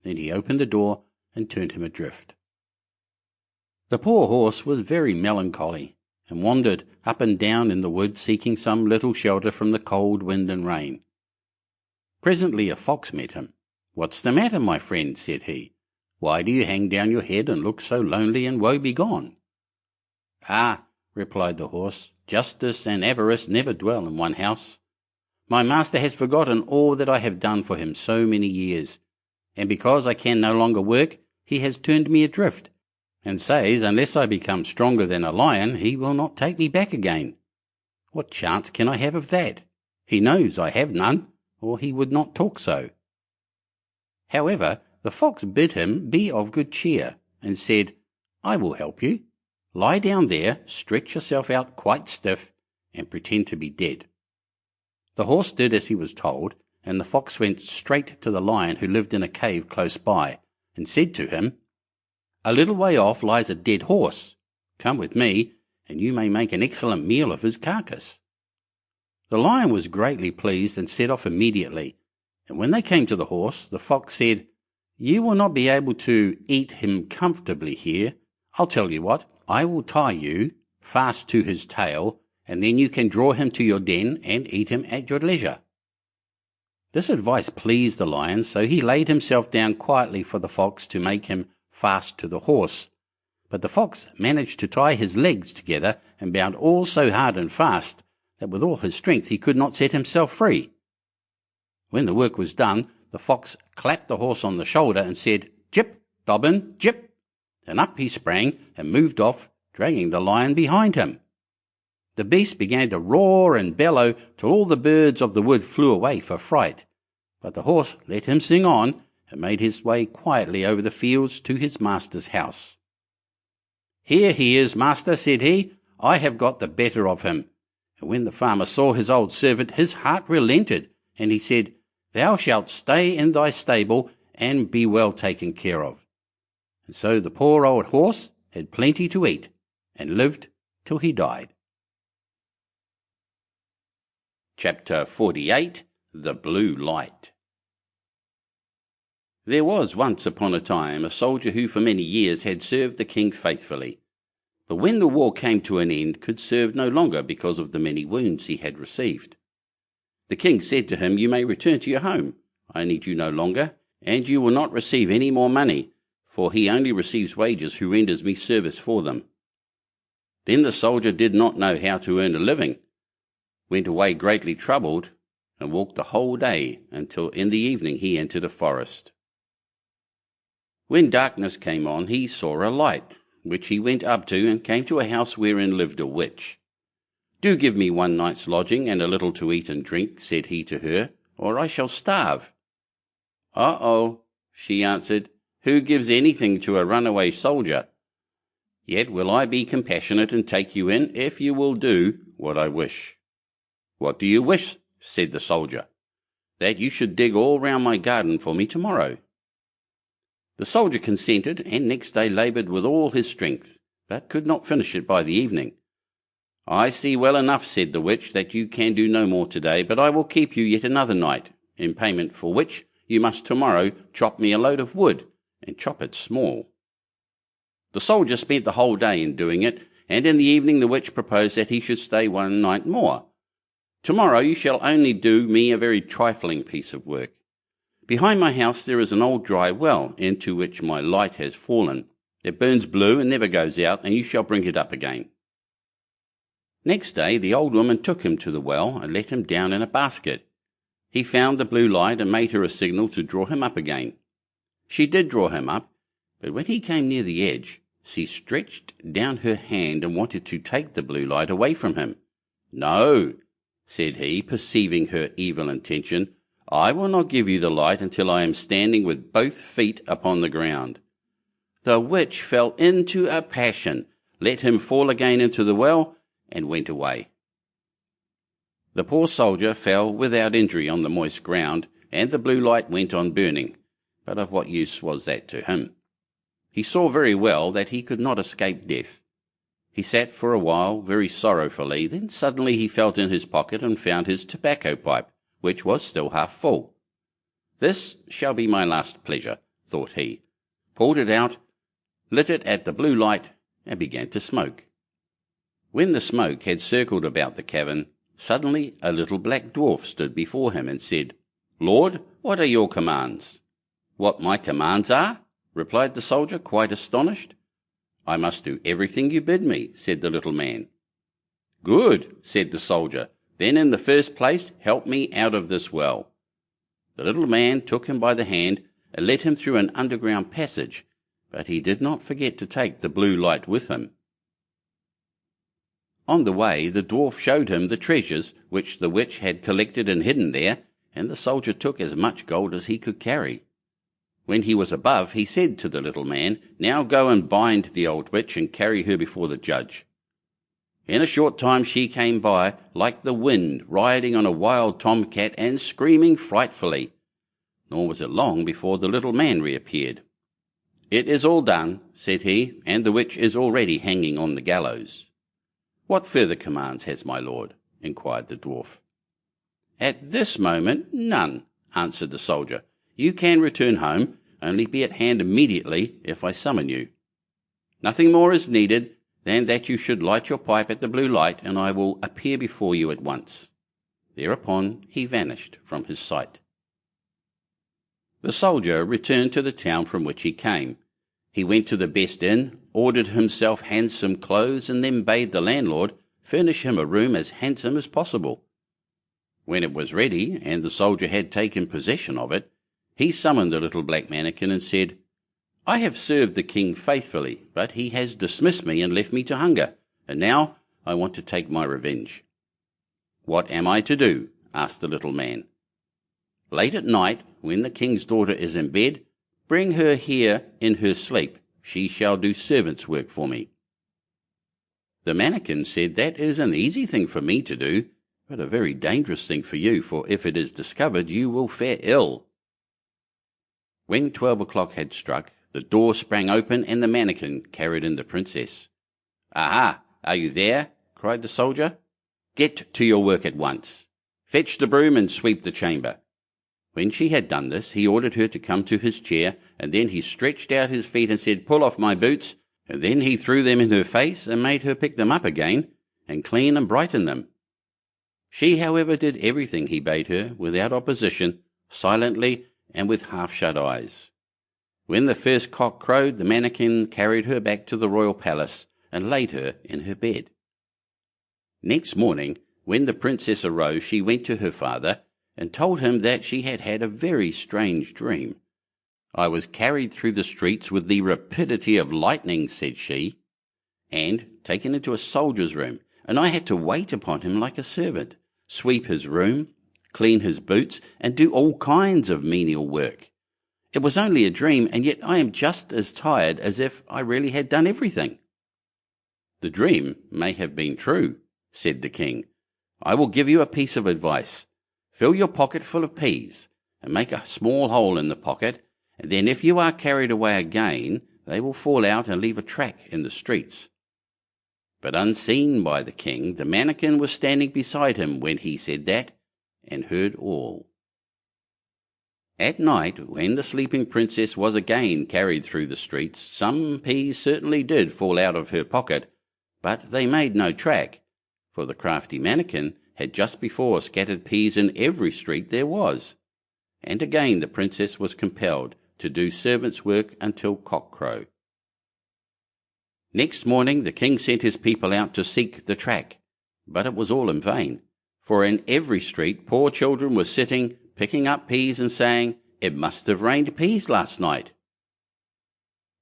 Then he opened the door and turned him adrift. The poor horse was very melancholy, and wandered up and down in the wood, seeking some little shelter from the cold wind and rain. Presently a fox met him. "What's the matter, my friend?" said he. "Why do you hang down your head and look so lonely and woe-begone?" "Ah," replied the horse, "justice and avarice never dwell in one house. My master has forgotten all that I have done for him so many years, and because I can no longer work, he has turned me adrift, and says unless I become stronger than a lion, he will not take me back again. What chance can I have of that? He knows I have none, or he would not talk so." However, the fox bid him be of good cheer, and said, "I will help you. Lie down there, stretch yourself out quite stiff, and pretend to be dead." The horse did as he was told, and the fox went straight to the lion, who lived in a cave close by, and said to him, "A little way off lies a dead horse. Come with me, and you may make an excellent meal of his carcass." The lion was greatly pleased, and set off immediately, and when they came to the horse, the fox said, "You will not be able to eat him comfortably here. I'll tell you what, I will tie you fast to his tail, and then you can draw him to your den and eat him at your leisure." This advice pleased the lion, so he laid himself down quietly for the fox to make him fast to the horse. But the fox managed to tie his legs together and bound all so hard and fast that with all his strength he could not set himself free. When the work was done, the fox clapped the horse on the shoulder and said, "Jip, Dobbin, jip," and up he sprang and moved off, dragging the lion behind him. The beast began to roar and bellow till all the birds of the wood flew away for fright, but the horse let him sing on, and made his way quietly over the fields to his master's house. "Here he is, master," said he. "I have got the better of him." And when the farmer saw his old servant, his heart relented, and he said, "Thou shalt stay in thy stable, and be well taken care of." And so the poor old horse had plenty to eat, and lived till he died. Chapter 48. The Blue Light. There was once upon a time a soldier who for many years had served the king faithfully, but when the war came to an end could serve no longer because of the many wounds he had received. The king said to him, "You may return to your home. I need you no longer, and you will not receive any more money, for he only receives wages who renders me service for them." Then the soldier did not know how to earn a living, went away greatly troubled, and walked the whole day until in the evening he entered a forest. When darkness came on, he saw a light, which he went up to, and came to a house wherein lived a witch. "Do give me one night's lodging and a little to eat and drink," said he to her, "or I shall starve." "Oh," she answered, "who gives anything to a runaway soldier? Yet will I be compassionate and take you in, if you will do what I wish." "What do you wish?" said the soldier. "That you should dig all round my garden for me tomorrow." The soldier consented, and next day laboured with all his strength, but could not finish it by the evening. "I see well enough," said the witch, "that you can do no more today, but I will keep you yet another night, in payment for which you must tomorrow chop me a load of wood, and chop it small." The soldier spent the whole day in doing it, and in the evening the witch proposed that he should stay one night more. "Tomorrow you shall only do me a very trifling piece of work. Behind my house there is an old dry well, into which my light has fallen. It burns blue and never goes out, and you shall bring it up again." Next day the old woman took him to the well and let him down in a basket. He found the blue light and made her a signal to draw him up again. She did draw him up, but when he came near the edge, she stretched down her hand and wanted to take the blue light away from him. "No," said he, perceiving her evil intention, "I will not give you the light until I am standing with both feet upon the ground." The witch fell into a passion, let him fall again into the well, and went away. The poor soldier fell without injury on the moist ground, and the blue light went on burning, but of what use was that to him? He saw very well that he could not escape death. He sat for a while very sorrowfully, then suddenly he felt in his pocket and found his tobacco pipe, which was still half full. "This shall be my last pleasure," thought he, pulled it out, lit it at the blue light, and began to smoke. When the smoke had circled about the cavern, suddenly a little black dwarf stood before him and said, "Lord, what are your commands?" "What my commands are?" replied the soldier, quite astonished. "I must do everything you bid me," said the little man. "Good," said the soldier. "Then in the first place help me out of this well." The little man took him by the hand and led him through an underground passage, but he did not forget to take the blue light with him. On the way the dwarf showed him the treasures which the witch had collected and hidden there, and the soldier took as much gold as he could carry. When he was above, he said to the little man, "Now go and bind the old witch and carry her before the judge." In a short time she came by, like the wind, riding on a wild tomcat and screaming frightfully. Nor was it long before the little man reappeared. "It is all done," said he, "and the witch is already hanging on the gallows." "What further commands has my lord?" inquired the dwarf. "At this moment none," answered the soldier. "You can return home, only be at hand immediately if I summon you. Nothing more is needed than that you should light your pipe at the blue light, and I will appear before you at once." Thereupon he vanished from his sight. The soldier returned to the town from which he came. He went to the best inn, ordered himself handsome clothes, and then bade the landlord furnish him a room as handsome as possible. When it was ready, and the soldier had taken possession of it, he summoned the little black mannikin and said, "I have served the king faithfully, but he has dismissed me and left me to hunger, and now I want to take my revenge." "What am I to do?" asked the little man. "Late at night, when the king's daughter is in bed, bring her here in her sleep. She shall do servant's work for me." The mannikin said, "That is an easy thing for me to do, but a very dangerous thing for you, for if it is discovered you will fare ill." When 12 o'clock had struck, the door sprang open and the mannikin carried in the princess. "Aha! Are you there?" cried the soldier. "Get to your work at once. Fetch the broom and sweep the chamber." When she had done this, he ordered her to come to his chair, and then he stretched out his feet and said, "Pull off my boots," and then he threw them in her face and made her pick them up again and clean and brighten them. She, however, did everything he bade her, without opposition, silently, and with half-shut eyes. When the first cock crowed, the mannikin carried her back to the royal palace and laid her in her bed. Next morning, when the princess arose, she went to her father and told him that she had had a very strange dream. "I was carried through the streets with the rapidity of lightning," said she, "and taken into a soldier's room, and I had to wait upon him like a servant, sweep his room, clean his boots, and do all kinds of menial work. It was only a dream, and yet I am just as tired as if I really had done everything." "The dream may have been true," said the king. "I will give you a piece of advice. Fill your pocket full of peas, and make a small hole in the pocket, and then if you are carried away again, they will fall out and leave a track in the streets." But unseen by the king, the mannikin was standing beside him when he said that, and heard all. At night, when the sleeping princess was again carried through the streets, some peas certainly did fall out of her pocket, but they made no track, for the crafty mannikin had just before scattered peas in every street there was, and again the princess was compelled to do servant's work until cock-crow. Next morning the king sent his people out to seek the track, But it was all in vain, for in every street poor children were sitting, picking up peas and saying, "It must have rained peas last night."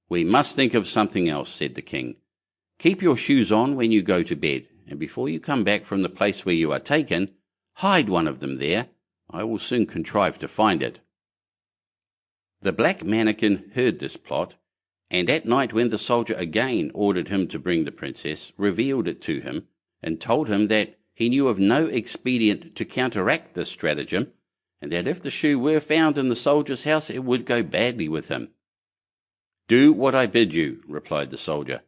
"We must think of something else," said the king. "Keep your shoes on when you go to bed, and before you come back from the place where you are taken, hide one of them there. I will soon contrive to find it." The black mannikin heard this plot, and at night when the soldier again ordered him to bring the princess, revealed it to him, and told him that he knew of no expedient to counteract this stratagem, and that if the shoe were found in the soldier's house it would go badly with him. "Do what I bid you," replied the soldier.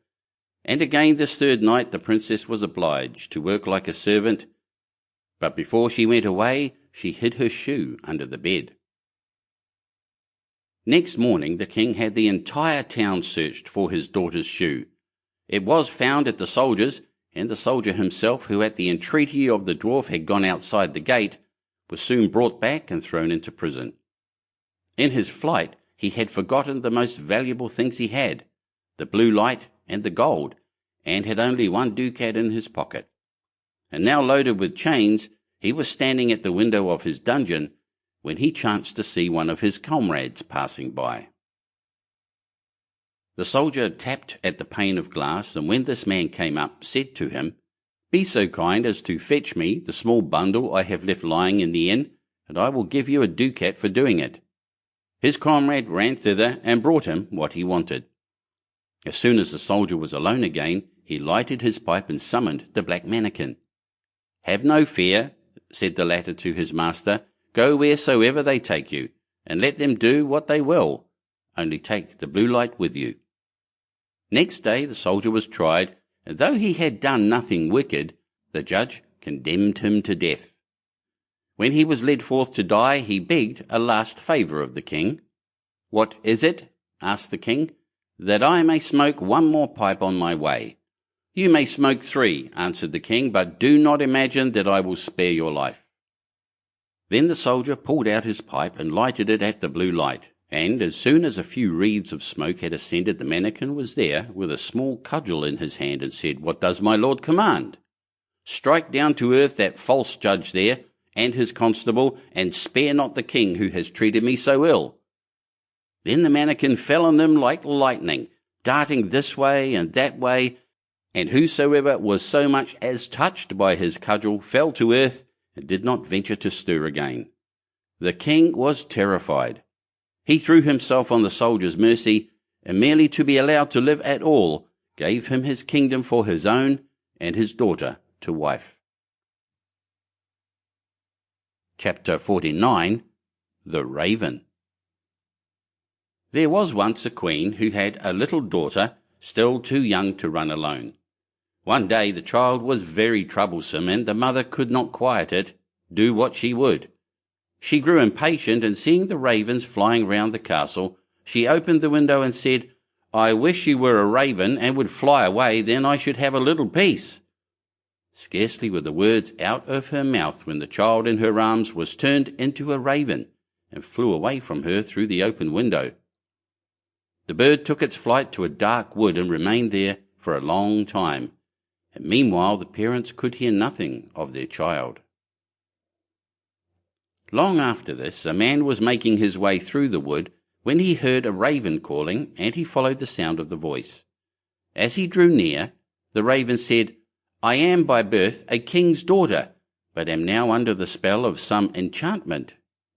And again this third night the princess was obliged to work like a servant, but before she went away she hid her shoe under the bed. Next morning the king had the entire town searched for his daughter's shoe. It was found at the soldier's, and the soldier himself, who at the entreaty of the dwarf had gone outside the gate, was soon brought back and thrown into prison. In his flight he had forgotten the most valuable things he had, the blue light and the gold, and had only 1 ducat in his pocket. And now loaded with chains, he was standing at the window of his dungeon when he chanced to see one of his comrades passing by. The soldier tapped at the pane of glass, and when this man came up, said to him, "Be so kind as to fetch me the small bundle I have left lying in the inn, and I will give you a ducat for doing it." His comrade ran thither and brought him what he wanted. As soon as the soldier was alone again, he lighted his pipe and summoned the black mannikin. "Have no fear," said the latter to his master. "Go wheresoever they take you, and let them do what they will. Only take the blue light with you." Next day the soldier was tried, and though he had done nothing wicked, the judge condemned him to death. When he was led forth to die, he begged a last favour of the king. "What is it?" asked the king. "That I may smoke 1 more pipe on my way." "You may smoke 3, answered the king, "but do not imagine that I will spare your life." Then the soldier pulled out his pipe and lighted it at the blue light, and as soon as a few wreaths of smoke had ascended, the mannikin was there with a small cudgel in his hand, and said, "What does my lord command?" "Strike down to earth that false judge there, and his constable, and spare not the king who has treated me so ill." Then the mannikin fell on them like lightning, darting this way and that way, and whosoever was so much as touched by his cudgel fell to earth and did not venture to stir again. The king was terrified. He threw himself on the soldier's mercy, and merely to be allowed to live at all, gave him his kingdom for his own, and his daughter to wife. Chapter 49. The Raven. There was once a queen who had a little daughter, still too young to run alone. One day the child was very troublesome, and the mother could not quiet it, do what she would. She grew impatient, and seeing the ravens flying round the castle, she opened the window and said, "I wish you were a raven and would fly away, then I should have a little peace." Scarcely were the words out of her mouth when the child in her arms was turned into a raven, and flew away from her through the open window. The bird took its flight to a dark wood and remained there for a long time, and meanwhile the parents could hear nothing of their child. Long after this, a man was making his way through the wood when he heard a raven calling, and he followed the sound of the voice. As he drew near, the raven said, "I am by birth a king's daughter, but am now under the spell of some enchantment.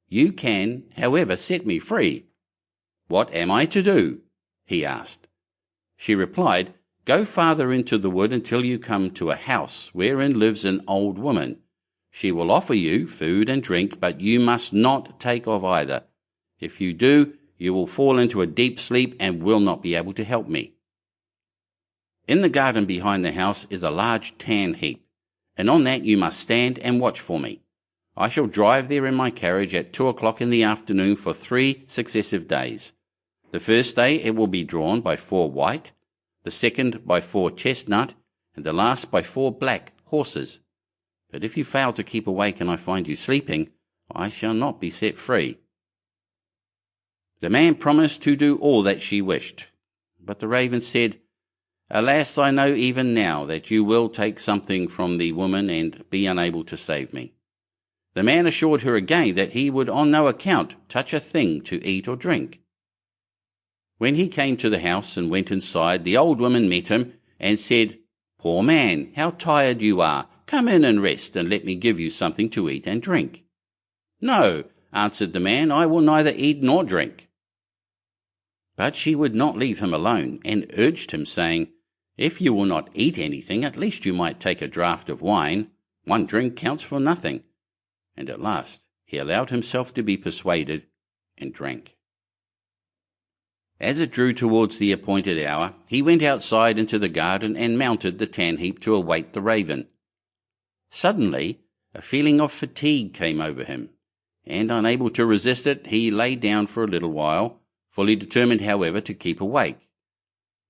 You can, however, set me free." "What am I to do?" he asked. She replied, "Go farther into the wood until you come to a house wherein lives an old woman. She will offer you food and drink, but you must not take of either. If you do, you will fall into a deep sleep and will not be able to help me. In the garden behind the house is a large tan heap, and on that you must stand and watch for me. I shall drive there in my carriage at 2 o'clock in the afternoon for 3 successive days. The first day it will be drawn by 4 white, the second by 4 chestnut, and the last by 4 black horses. But if you fail to keep awake and I find you sleeping, I shall not be set free." The man promised to do all that she wished, but the raven said, Alas, I know even now that you will take something from the woman and be unable to save me." The man assured her again that he would on no account touch a thing to eat or drink. When he came to the house and went inside, the old woman met him and said, "Poor man, how tired you are! Come in and rest, and let me give you something to eat and drink." "No," answered the man, "I will neither eat nor drink." But she would not leave him alone, and urged him, saying, "If you will not eat anything, at least you might take a draught of wine. One drink counts for nothing." And at last he allowed himself to be persuaded, and drank. As it drew towards the appointed hour, he went outside into the garden and mounted the tan-heap to await the raven. Suddenly a feeling of fatigue came over him, and unable to resist it, he lay down for a little while, fully determined, however, to keep awake.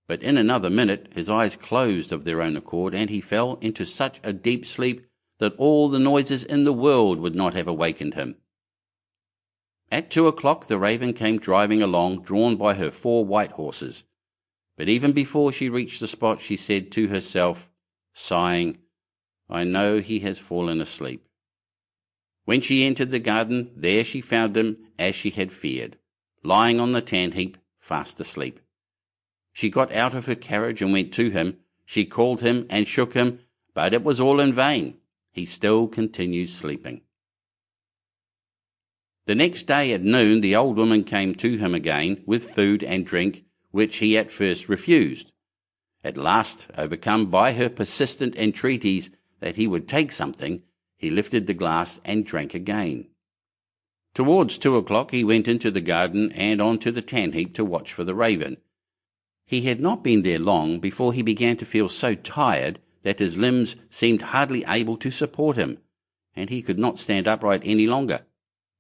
But in another minute his eyes closed of their own accord, and he fell into such a deep sleep that all the noises in the world would not have awakened him. At 2 o'clock the raven came driving along, drawn by her 4 white horses. But even before she reached the spot, she said to herself, sighing, "I know he has fallen asleep." When she entered the garden, there she found him as she had feared, lying on the tan-heap, fast asleep. She got out of her carriage and went to him. She called him and shook him, but it was all in vain. He still continued sleeping. The next day at noon the old woman came to him again with food and drink, which he at first refused. At last, overcome by her persistent entreaties that he would take something, he lifted the glass and drank again. Towards 2 o'clock he went into the garden and on to the tan-heap to watch for the raven. He had not been there long before he began to feel so tired that his limbs seemed hardly able to support him, and he could not stand upright any longer.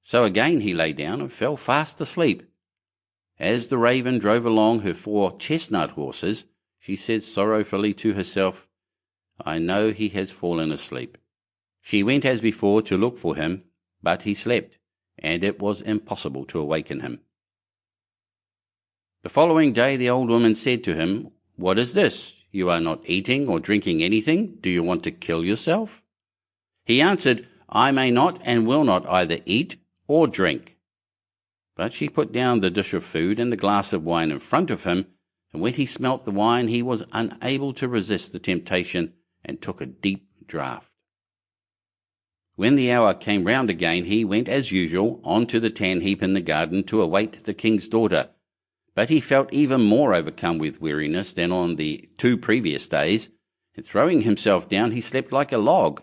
So again he lay down and fell fast asleep. As the raven drove along her 4 chestnut horses, she said sorrowfully to herself, "I know he has fallen asleep." She went as before to look for him, but he slept, and it was impossible to awaken him. The following day the old woman said to him, "What is this? You are not eating or drinking anything. Do you want to kill yourself?" He answered, "I may not and will not either eat or drink." But she put down the dish of food and the glass of wine in front of him, and when he smelt the wine he was unable to resist the temptation and took a deep draught. When the hour came round again, he went as usual on to the tan-heap in the garden to await the king's daughter, but he felt even more overcome with weariness than on the 2 previous days, and throwing himself down he slept like a log.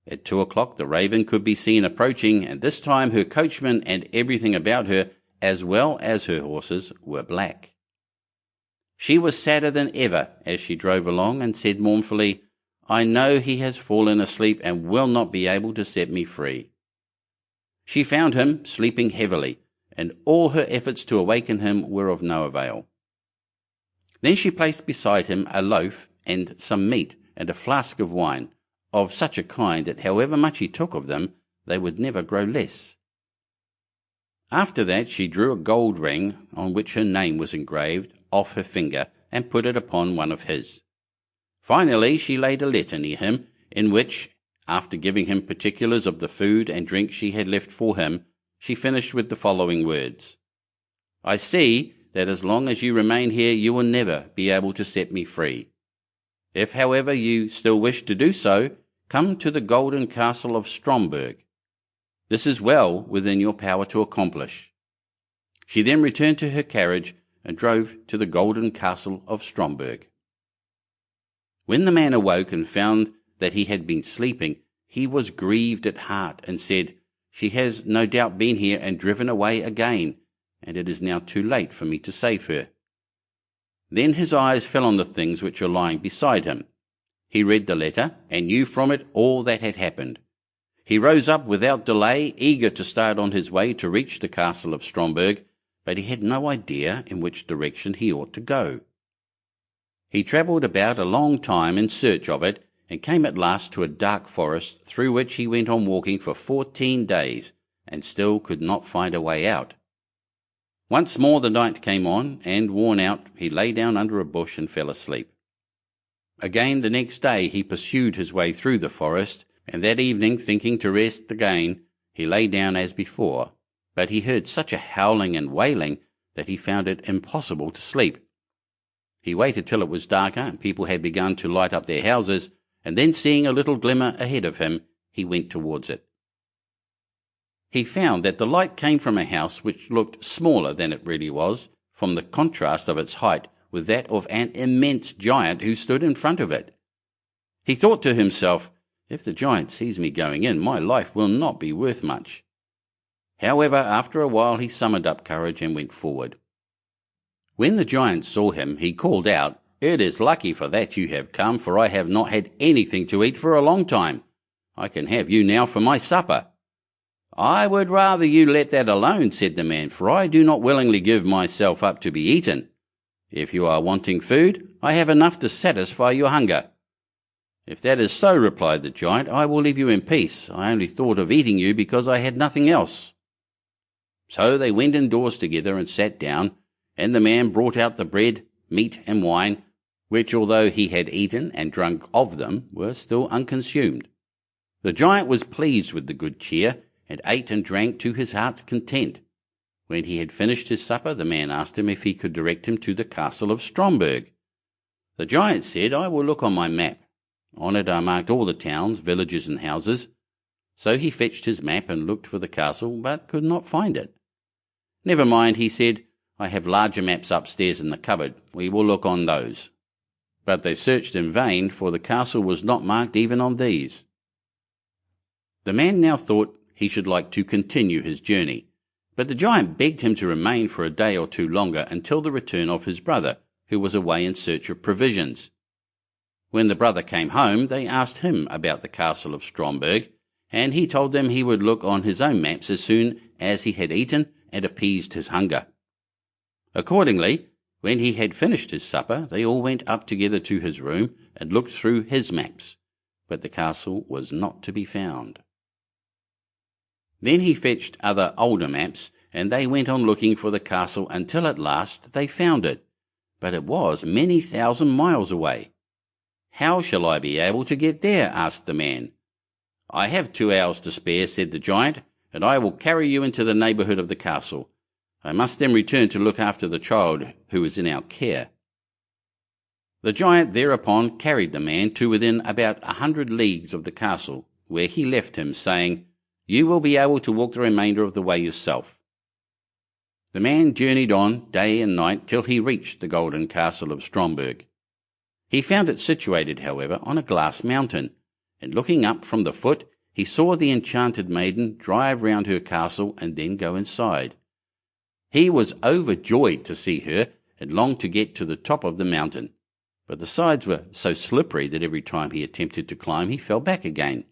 At 2 o'clock the raven could be seen approaching, and this time her coachman and everything about her, as well as her horses, were black. She was sadder than ever as she drove along, and said mournfully, "I know he has fallen asleep and will not be able to set me free." She found him sleeping heavily, and all her efforts to awaken him were of no avail. Then she placed beside him a loaf and some meat and a flask of wine, of such a kind that however much he took of them, they would never grow less. After that she drew a gold ring, on which her name was engraved, off her finger, and put it upon one of his. Finally she laid a letter near him, in which, after giving him particulars of the food and drink she had left for him, she finished with the following words: "I see that as long as you remain here you will never be able to set me free. If, however, you still wish to do so, come to the golden castle of Stromberg. This is well within your power to accomplish." She then returned to her carriage and drove to the golden castle of Stromberg. When the man awoke and found that he had been sleeping, he was grieved at heart, and said, "She has no doubt been here and driven away again, and it is now too late for me to save her." Then his eyes fell on the things which were lying beside him. He read the letter, and knew from it all that had happened. He rose up without delay, eager to start on his way to reach the castle of Stromberg, but he had no idea in which direction he ought to go. He travelled about a long time in search of it, and came at last to a dark forest, through which he went on walking for 14 days, and still could not find a way out. Once more the night came on, and worn out, he lay down under a bush and fell asleep. Again the next day he pursued his way through the forest, and that evening, thinking to rest again, he lay down as before, but he heard such a howling and wailing that he found it impossible to sleep. He waited till it was darker and people had begun to light up their houses, and then seeing a little glimmer ahead of him, he went towards it. He found that the light came from a house which looked smaller than it really was, from the contrast of its height with that of an immense giant who stood in front of it. He thought to himself, "If the giant sees me going in, my life will not be worth much." However, after a while he summoned up courage and went forward. When the giant saw him, he called out, "It is lucky for that you have come, for I have not had anything to eat for a long time. I can have you now for my supper." "I would rather you let that alone," said the man, "for I do not willingly give myself up to be eaten. If you are wanting food, I have enough to satisfy your hunger." "If that is so," replied the giant, "I will leave you in peace. I only thought of eating you because I had nothing else." So they went indoors together and sat down, and the man brought out the bread, meat, and wine, which, although he had eaten and drunk of them, were still unconsumed. The giant was pleased with the good cheer, and ate and drank to his heart's content. When he had finished his supper, the man asked him if he could direct him to the castle of Stromberg. The giant said, "I will look on my map. On it are marked all the towns, villages, and houses." So he fetched his map and looked for the castle, but could not find it. "Never mind," he said, "I have larger maps upstairs in the cupboard. We will look on those." But they searched in vain, for the castle was not marked even on these. The man now thought he should like to continue his journey, but the giant begged him to remain for a day or two longer until the return of his brother, who was away in search of provisions. When the brother came home, they asked him about the castle of Stromberg, and he told them he would look on his own maps as soon as he had eaten and appeased his hunger. Accordingly, when he had finished his supper, they all went up together to his room and looked through his maps, but the castle was not to be found. Then he fetched other older maps, and they went on looking for the castle until at last they found it, but it was many thousand miles away. "How shall I be able to get there?" asked the man. "I have 2 hours to spare," said the giant, "and I will carry you into the neighbourhood of the castle. I must then return to look after the child who is in our care." The giant thereupon carried the man to within about 100 leagues of the castle, where he left him, saying, "You will be able to walk the remainder of the way yourself." The man journeyed on day and night till he reached the golden castle of Stromberg. He found it situated, however, on a glass mountain, and looking up from the foot, he saw the enchanted maiden drive round her castle and then go inside. He was overjoyed to see her, and longed to get to the top of the mountain, but the sides were so slippery that every time he attempted to climb he fell back again.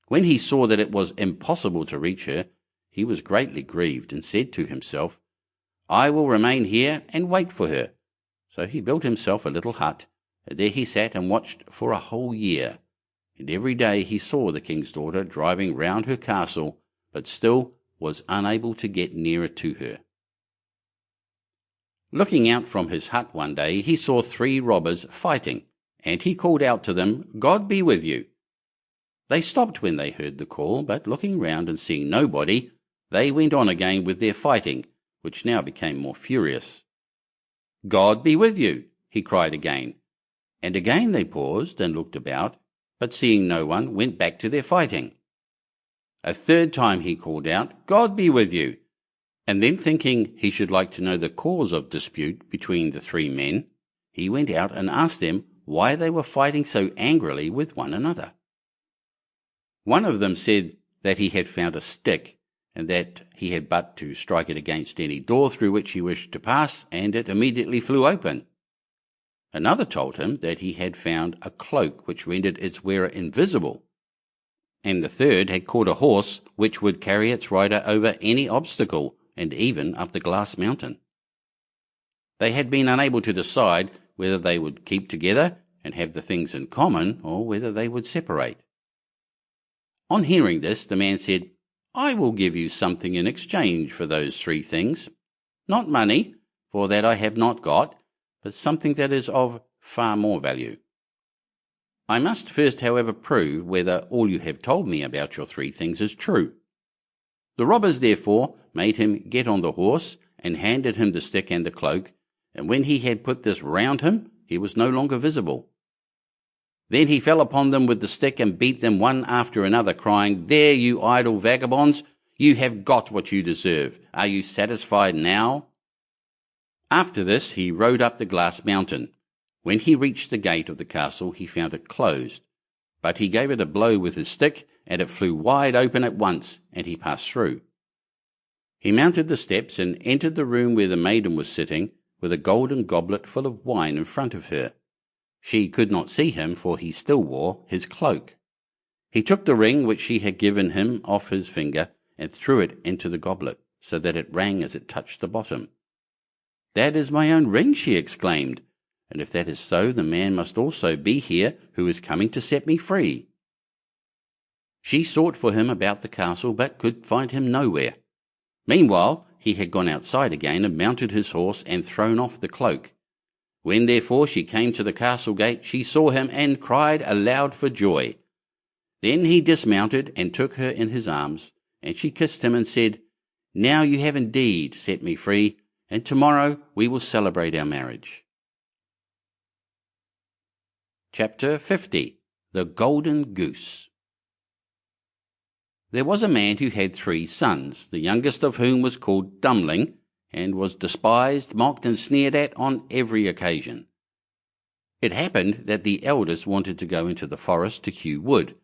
When he saw that it was impossible to reach her, he was greatly grieved, and said to himself, "I will remain here and wait for her." So he built himself a little hut, and there he sat and watched for a whole year, and every day he saw the king's daughter driving round her castle, but still was unable to get nearer to her. Looking out from his hut one day, he saw 3 robbers fighting, and he called out to them, "God be with you." They stopped when they heard the call, but looking round and seeing nobody, they went on again with their fighting, which now became more furious. "God be with you," he cried again, and again they paused and looked about, but seeing no one, went back to their fighting. A third time he called out, "God be with you," and then thinking he should like to know the cause of dispute between the 3 men, he went out and asked them why they were fighting so angrily with one another. One of them said that he had found a stick, and that he had but to strike it against any door through which he wished to pass, and it immediately flew open. Another told him that he had found a cloak which rendered its wearer invisible, and the third had caught a horse which would carry its rider over any obstacle, and even up the glass mountain. They had been unable to decide whether they would keep together and have the things in common, or whether they would separate. On hearing this, the man said, "I will give you something in exchange for those 3 things. not money, for that I have not got, but something that is of far more value. I must first, however, prove whether all you have told me about your 3 things is true." The robbers therefore made him get on the horse, and handed him the stick and the cloak, and when he had put this round him, he was no longer visible. Then he fell upon them with the stick and beat them one after another, crying, "There, you idle vagabonds, you have got what you deserve. Are you satisfied now?" After this he rode up the glass mountain. When he reached the gate of the castle, he found it closed, but he gave it a blow with his stick, and it flew wide open at once, and he passed through. He mounted the steps and entered the room where the maiden was sitting, with a golden goblet full of wine in front of her. She could not see him, for he still wore his cloak. He took the ring which she had given him off his finger, and threw it into the goblet, so that it rang as it touched the bottom. "That is my own ring," she exclaimed, "and if that is so, the man must also be here who is coming to set me free." She sought for him about the castle, but could find him nowhere. Meanwhile he had gone outside again, and mounted his horse, and thrown off the cloak. When therefore she came to the castle gate, she saw him, and cried aloud for joy. Then he dismounted, and took her in his arms, and she kissed him, and said, "Now you have indeed set me free, and tomorrow we will celebrate our marriage." Chapter 50. The Golden Goose. There was a man who had 3 sons, the youngest of whom was called Dummling, and was despised, mocked, and sneered at on every occasion. It happened that the eldest wanted to go into the forest to hew wood,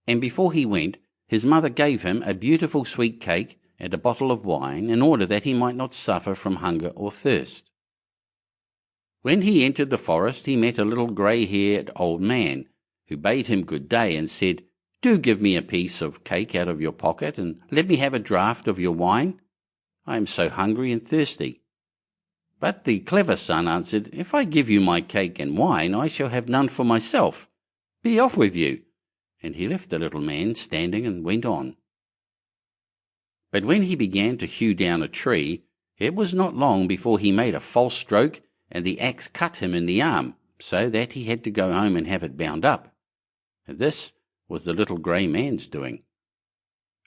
and before he went, his mother gave him a beautiful sweet cake and a bottle of wine, in order that he might not suffer from hunger or thirst. When he entered the forest, he met a little grey-haired old man, who bade him good day, and said, "Do give me a piece of cake out of your pocket, and let me have a draught of your wine. I am so hungry and thirsty." But the clever son answered, "If I give you my cake and wine, I shall have none for myself. Be off with you." And he left the little man standing and went on. But when he began to hew down a tree, it was not long before he made a false stroke, and the axe cut him in the arm, so that he had to go home and have it bound up. And this was the little grey man's doing.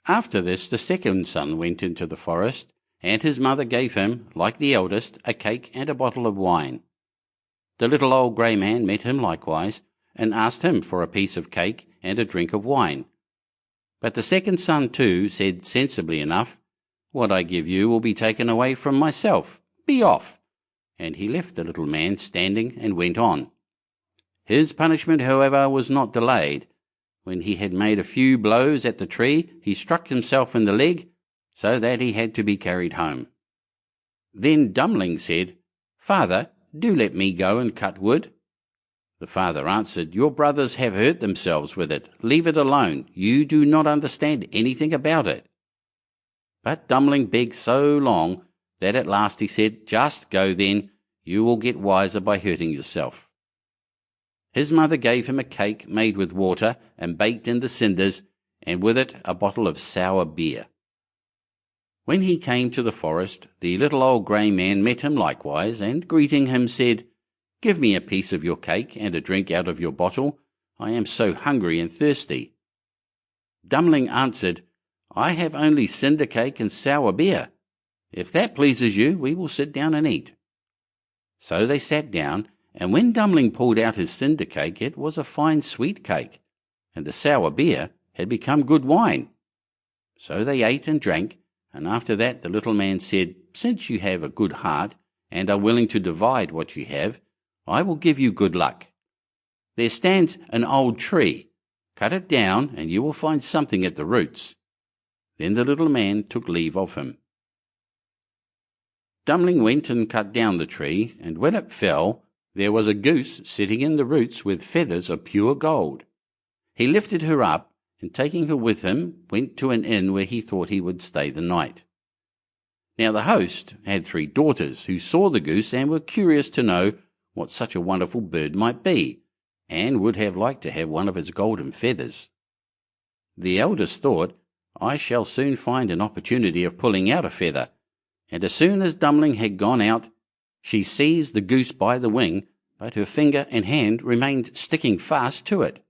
After this the second son went into the forest, and his mother gave him, like the eldest, a cake and a bottle of wine. The little old grey man met him likewise, and asked him for a piece of cake and a drink of wine. But the second son too said sensibly enough, "What I give you will be taken away from myself. Be off." And he left the little man standing and went on. His punishment, however, was not delayed. When he had made a few blows at the tree, he struck himself in the leg, so that he had to be carried home. Then Dummling said, "Father, do let me go and cut wood." The father answered, "Your brothers have hurt themselves with it. Leave it alone. You do not understand anything about it." But Dummling begged so long that at last he said, "Just go then. You will get wiser by hurting yourself." His mother gave him a cake made with water and baked in the cinders, and with it a bottle of sour beer. When he came to the forest, the little old grey man met him likewise, and greeting him said, "Give me a piece of your cake and a drink out of your bottle. I am so hungry and thirsty." Dummling answered, "I have only cinder cake and sour beer. If that pleases you, we will sit down and eat." So they sat down, and when Dummling pulled out his cinder cake, it was a fine sweet cake, and the sour beer had become good wine. So they ate and drank, and after that the little man said, "Since you have a good heart, and are willing to divide what you have, I will give you good luck. There stands an old tree. Cut it down, and you will find something at the roots." Then the little man took leave of him. Dummling went and cut down the tree, and when it fell, there was a goose sitting in the roots with feathers of pure gold. He lifted her up, and taking her with him, went to an inn where he thought he would stay the night. Now the host had 3 daughters, who saw the goose and were curious to know what such a wonderful bird might be, and would have liked to have one of its golden feathers. The eldest thought, "I shall soon find an opportunity of pulling out a feather," and as soon as Dumpling had gone out, she seized the goose by the wing, but her finger and hand remained sticking fast to it.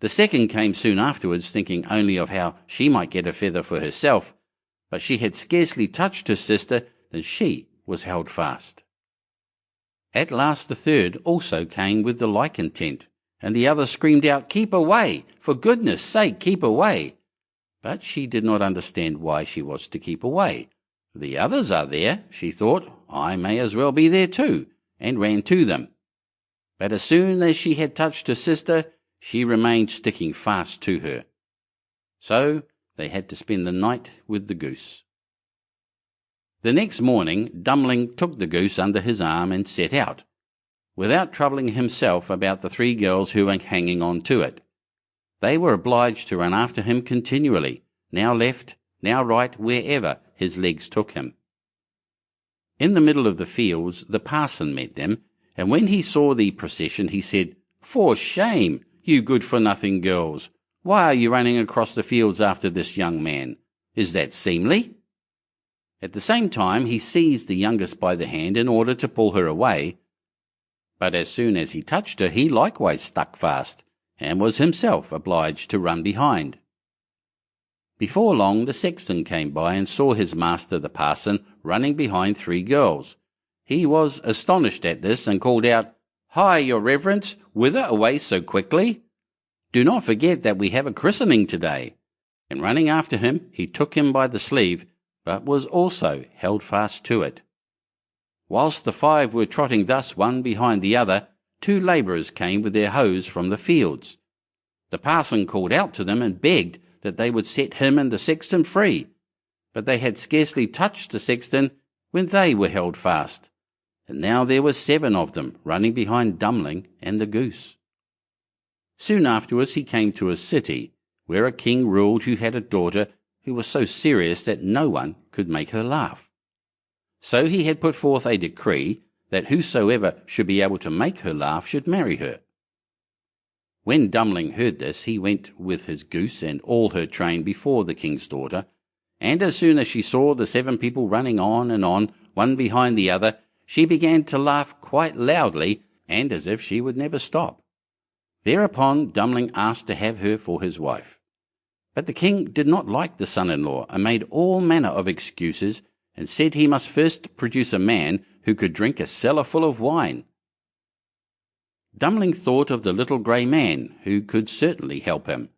The second came soon afterwards, thinking only of how she might get a feather for herself, but she had scarcely touched her sister than she was held fast. At last the third also came with the like intent, and the other screamed out, "Keep away! For goodness' sake, keep away!" But she did not understand why she was to keep away. "The others are there," she thought, "I may as well be there too," and ran to them. But as soon as she had touched her sister, she remained sticking fast to her. So they had to spend the night with the goose. The next morning Dumpling took the goose under his arm and set out, without troubling himself about the 3 girls who were hanging on to it. They were obliged to run after him continually, now left, now right, wherever his legs took him. In the middle of the fields the parson met them, and when he saw the procession he said, "For shame, you good-for-nothing girls! Why are you running across the fields after this young man? Is that seemly?" At the same time he seized the youngest by the hand in order to pull her away, but as soon as he touched her he likewise stuck fast, and was himself obliged to run behind. Before long the sexton came by and saw his master the parson running behind 3 girls. He was astonished at this, and called out, "Hi, your reverence, whither away so quickly? Do not forget that we have a christening today." And running after him, he took him by the sleeve, but was also held fast to it. Whilst the 5 were trotting thus one behind the other, 2 labourers came with their hoes from the fields. The parson called out to them and begged that they would set him and the sexton free, but they had scarcely touched the sexton when they were held fast, and now there were 7 of them running behind Dumpling and the goose. Soon afterwards he came to a city, where a king ruled who had a daughter who was so serious that no one could make her laugh. So he had put forth a decree that whosoever should be able to make her laugh should marry her. When Dumpling heard this, he went with his goose and all her train before the king's daughter, and as soon as she saw the 7 people running on and on, one behind the other, she began to laugh quite loudly, and as if she would never stop. Thereupon Dumpling asked to have her for his wife. But the king did not like the son-in-law, and made all manner of excuses, and said he must first produce a man who could drink a cellar full of wine. Dumpling thought of the little grey man, who could certainly help him.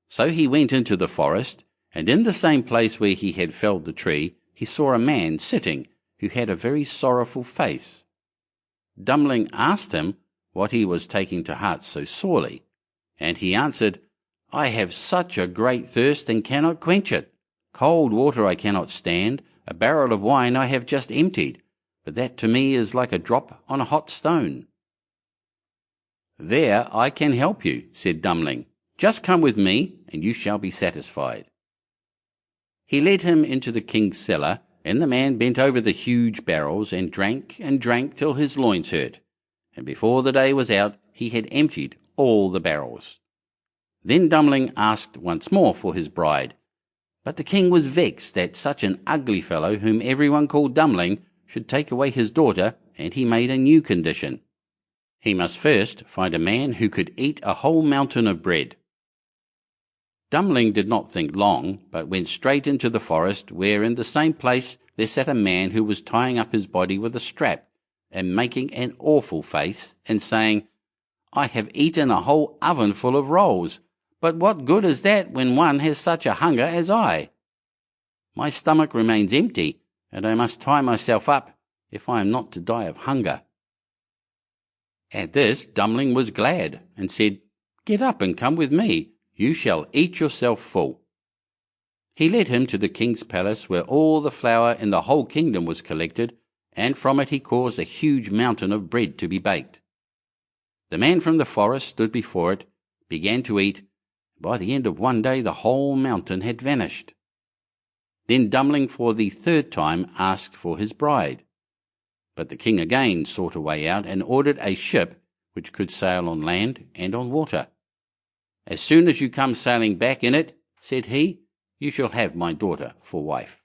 So he went into the forest, and in the same place where he had felled the tree, he saw a man sitting, who had a very sorrowful face. Dumpling asked him what he was taking to heart so sorely, and he answered, "I have such a great thirst and cannot quench it. Cold water I cannot stand, a barrel of wine I have just emptied, but that to me is like a drop on a hot stone." "There I can help you," said Dumpling. "Just come with me, and you shall be satisfied." He led him into the king's cellar, and the man bent over the huge barrels, and drank till his loins hurt, and before the day was out he had emptied all the barrels. Then Dumpling asked once more for his bride, but the king was vexed that such an ugly fellow, whom everyone called Dumpling, should take away his daughter, and he made a new condition. He must first find a man who could eat a whole mountain of bread. Dumpling did not think long, but went straight into the forest, where in the same place there sat a man who was tying up his body with a strap, and making an awful face, and saying, "I have eaten a whole oven full of rolls, but what good is that when one has such a hunger as I? My stomach remains empty, and I must tie myself up, if I am not to die of hunger." At this Dumpling was glad, and said, "Get up and come with me. You shall eat yourself full." He led him to the king's palace, where all the flour in the whole kingdom was collected, and from it he caused a huge mountain of bread to be baked. The man from the forest stood before it, began to eat. By the end of one day the whole mountain had vanished. Then Dumpling for the 3rd time asked for his bride. But the king again sought a way out, and ordered a ship which could sail on land and on water. "As soon as you come sailing back in it," said he, "you shall have my daughter for wife."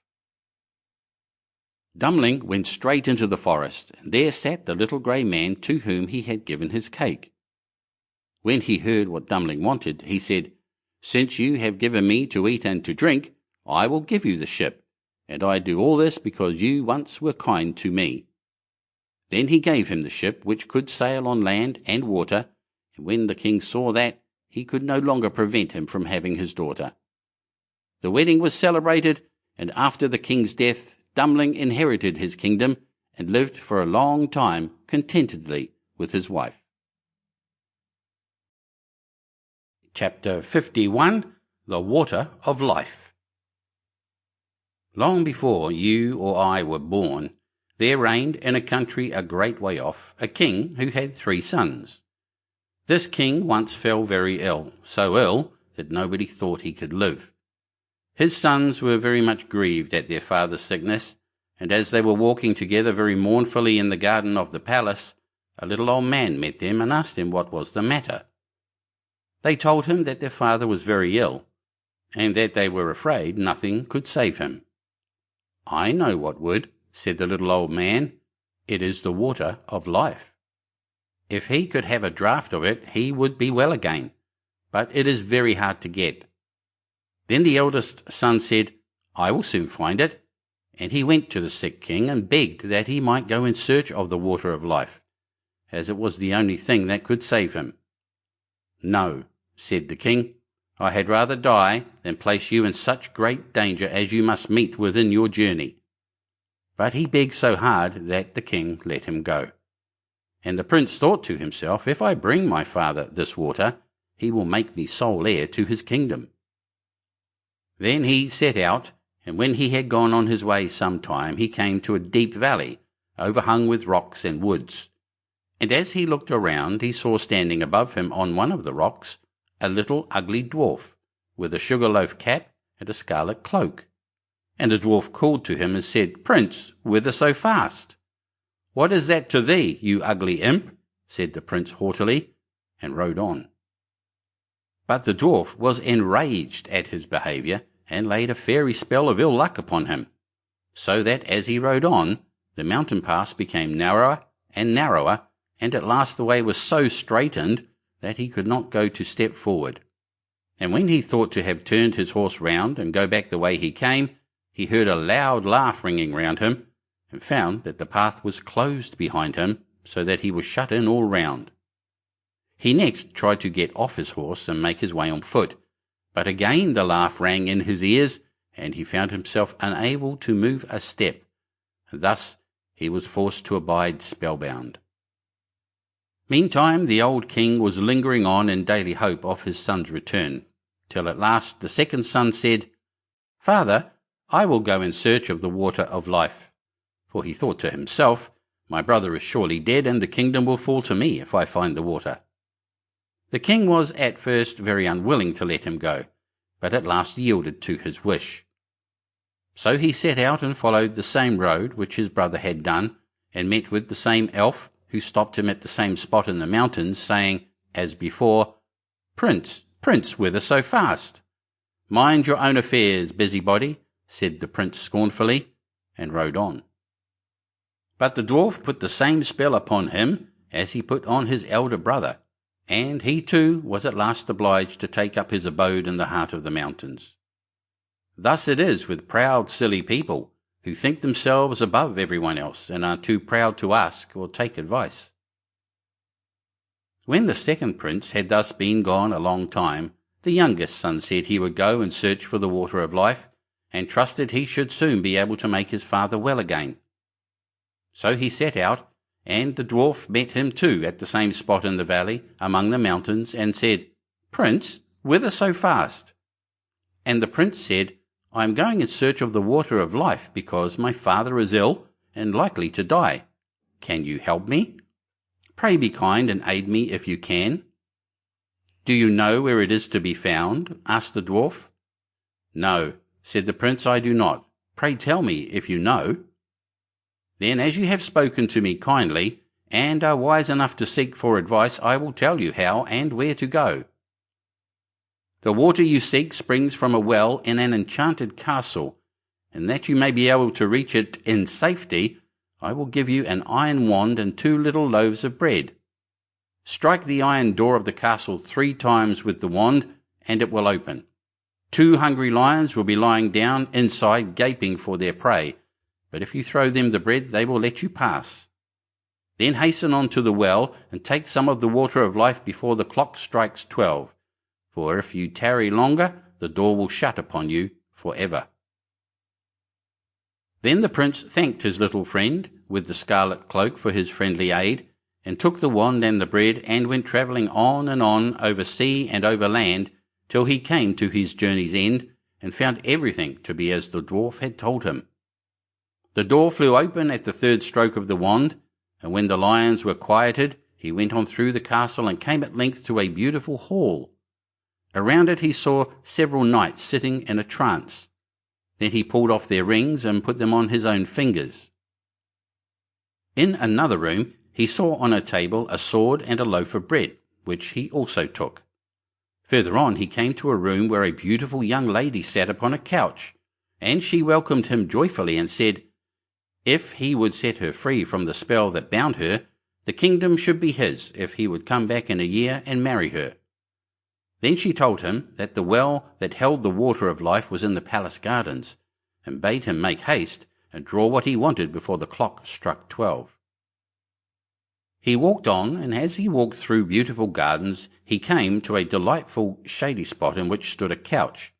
Dummling went straight into the forest, and there sat the little grey man to whom he had given his cake. When he heard what Dummling wanted, he said, "Since you have given me to eat and to drink, I will give you the ship, and I do all this because you once were kind to me." Then he gave him the ship, which could sail on land and water, and when the king saw that, he could no longer prevent him from having his daughter. The wedding was celebrated, and after the king's death, Dummling inherited his kingdom and lived for a long time contentedly with his wife. Chapter 51. The Water of Life. Long before you or I were born, there reigned in a country a great way off a king who had 3 sons. This king once fell very ill, so ill that nobody thought he could live. His sons were very much grieved at their father's sickness, and as they were walking together very mournfully in the garden of the palace, a little old man met them and asked them what was the matter. They told him that their father was very ill, and that they were afraid nothing could save him. "I know what would," said the little old man. "It is the water of life. If he could have a draught of it, he would be well again, but it is very hard to get." Then the eldest son said, "I will soon find it," and he went to the sick king and begged that he might go in search of the water of life, as it was the only thing that could save him. "No," said the king, "I had rather die than place you in such great danger as you must meet with in your journey." But he begged so hard that the king let him go. And the prince thought to himself, "If I bring my father this water, he will make me sole heir to his kingdom." Then he set out, and when he had gone on his way some time, he came to a deep valley, overhung with rocks and woods. And as he looked around, he saw standing above him on one of the rocks a little ugly dwarf, with a sugar-loaf cap and a scarlet cloak. And the dwarf called to him and said, "Prince, whither so fast?" "What is that to thee, you ugly imp?" said the prince haughtily, and rode on. But the dwarf was enraged at his behaviour, and laid a fairy spell of ill luck upon him, so that as he rode on, the mountain pass became narrower and narrower, and at last the way was so straitened that he could not go to step forward. And when he thought to have turned his horse round and go back the way he came, he heard a loud laugh ringing round him, and found that the path was closed behind him, so that he was shut in all round. He next tried to get off his horse and make his way on foot, but again the laugh rang in his ears, and he found himself unable to move a step. Thus he was forced to abide spellbound. Meantime the old king was lingering on in daily hope of his son's return, till at last the second son said, "Father, I will go in search of the water of life." For he thought to himself, "My brother is surely dead, and the kingdom will fall to me if I find the water." The king was at first very unwilling to let him go, but at last yielded to his wish. So he set out and followed the same road which his brother had done, and met with the same elf, who stopped him at the same spot in the mountains, saying, as before, "Prince, Prince, whither so fast?" "Mind your own affairs, busybody," said the prince scornfully, and rode on. But the dwarf put the same spell upon him as he put on his elder brother, and he too was at last obliged to take up his abode in the heart of the mountains. Thus it is with proud, silly people, who think themselves above everyone else, and are too proud to ask or take advice. When the second prince had thus been gone a long time, the youngest son said he would go and search for the water of life, and trusted he should soon be able to make his father well again. So he set out, and the dwarf met him too at the same spot in the valley among the mountains, and said, "Prince, whither so fast?" And the prince said, "I am going in search of the water of life, because my father is ill and likely to die. Can you help me? Pray be kind and aid me if you can." "Do you know where it is to be found?" asked the dwarf. "No," said the prince, "I do not. Pray tell me if you know." "Then, as you have spoken to me kindly, and are wise enough to seek for advice, I will tell you how and where to go. The water you seek springs from a well in an enchanted castle, and that you may be able to reach it in safety, I will give you an iron wand and 2 little loaves of bread. Strike the iron door of the castle 3 times with the wand, and it will open. 2 hungry lions will be lying down inside, gaping for their prey, but if you throw them the bread, they will let you pass. Then hasten on to the well, and take some of the water of life before the clock strikes 12, for if you tarry longer, the door will shut upon you forever." Then the prince thanked his little friend with the scarlet cloak for his friendly aid, and took the wand and the bread, and went travelling on and on over sea and over land, till he came to his journey's end, and found everything to be as the dwarf had told him. The door flew open at the 3rd stroke of the wand, and when the lions were quieted, he went on through the castle and came at length to a beautiful hall. Around it he saw several knights sitting in a trance. Then he pulled off their rings and put them on his own fingers. In another room he saw on a table a sword and a loaf of bread, which he also took. Further on he came to a room where a beautiful young lady sat upon a couch, and she welcomed him joyfully and said, if he would set her free from the spell that bound her, the kingdom should be his if he would come back in a year and marry her. Then she told him that the well that held the water of life was in the palace gardens, and bade him make haste and draw what he wanted before the clock struck 12. He walked on, and as he walked through beautiful gardens, he came to a delightful shady spot in which stood a couch,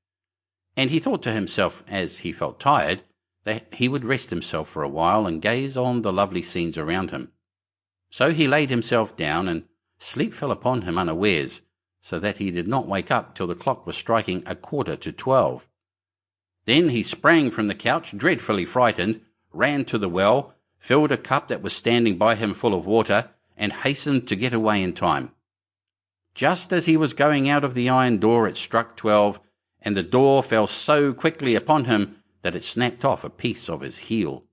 and he thought to himself, as he felt tired, that he would rest himself for a while and gaze on the lovely scenes around him. So he laid himself down, and sleep fell upon him unawares, so that he did not wake up till the clock was striking 11:45. Then he sprang from the couch, dreadfully frightened, ran to the well, filled a cup that was standing by him full of water, and hastened to get away in time. Just as he was going out of the iron door, it struck 12, and the door fell so quickly upon him that it snapped off a piece of his heel.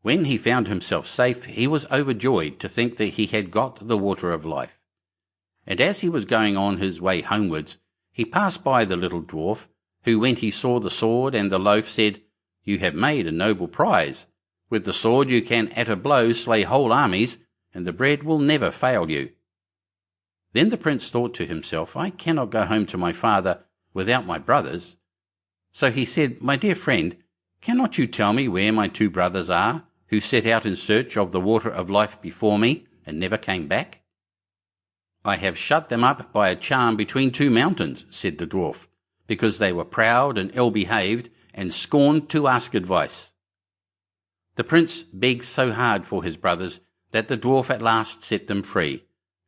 When he found himself safe, he was overjoyed to think that he had got the water of life. And as he was going on his way homewards, he passed by the little dwarf, who, when he saw the sword and the loaf, said, "You have made a noble prize. With the sword you can at a blow slay whole armies, and the bread will never fail you." Then the prince thought to himself, "I cannot go home to my father without my brothers." So he said, "My dear friend, cannot you tell me where my 2 brothers are, who set out in search of the water of life before me, and never came back?" "I have shut them up by a charm between 2 mountains," said the dwarf, "because they were proud and ill-behaved, and scorned to ask advice." The prince begged so hard for his brothers that the dwarf at last set them free,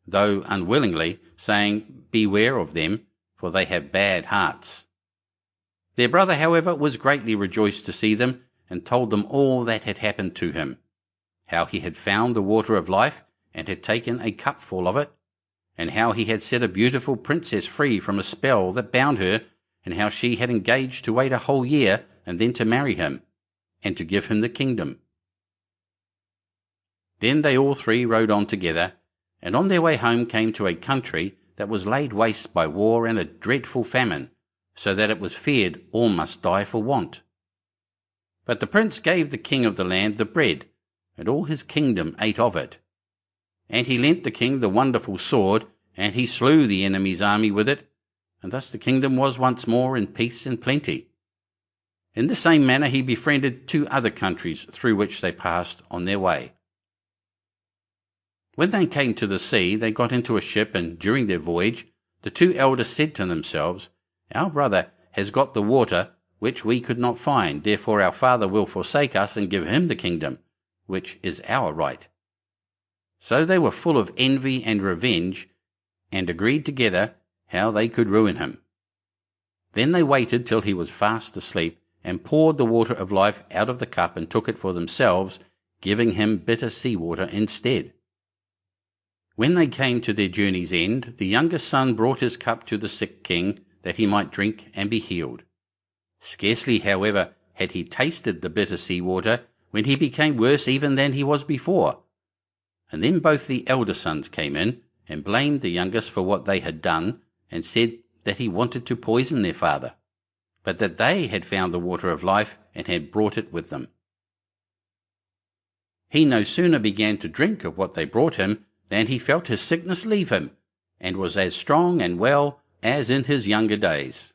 though unwillingly, saying, "Beware of them, for they have bad hearts." Their brother, however, was greatly rejoiced to see them, and told them all that had happened to him, how he had found the water of life, and had taken a cupful of it, and how he had set a beautiful princess free from a spell that bound her, and how she had engaged to wait a whole year, and then to marry him, and to give him the kingdom. Then they all 3 rode on together, and on their way home came to a country that was laid waste by war and a dreadful famine, so that it was feared all must die for want. But the prince gave the king of the land the bread, and all his kingdom ate of it. And he lent the king the wonderful sword, and he slew the enemy's army with it, and thus the kingdom was once more in peace and plenty. In the same manner he befriended 2 other countries through which they passed on their way. When they came to the sea, they got into a ship, and during their voyage the 2 eldest said to themselves, "Our brother has got the water which we could not find, therefore our father will forsake us and give him the kingdom, which is our right." So they were full of envy and revenge, and agreed together how they could ruin him. Then they waited till he was fast asleep, and poured the water of life out of the cup and took it for themselves, giving him bitter sea water instead. When they came to their journey's end, the youngest son brought his cup to the sick king, that he might drink and be healed. Scarcely, however, had he tasted the bitter sea water, when he became worse even than he was before. And then both the elder sons came in, and blamed the youngest for what they had done, and said that he wanted to poison their father. but that they had found the water of life and had brought it with them. He no sooner began to drink of what they brought him than he felt his sickness leave him, and was as strong and well as in his younger days.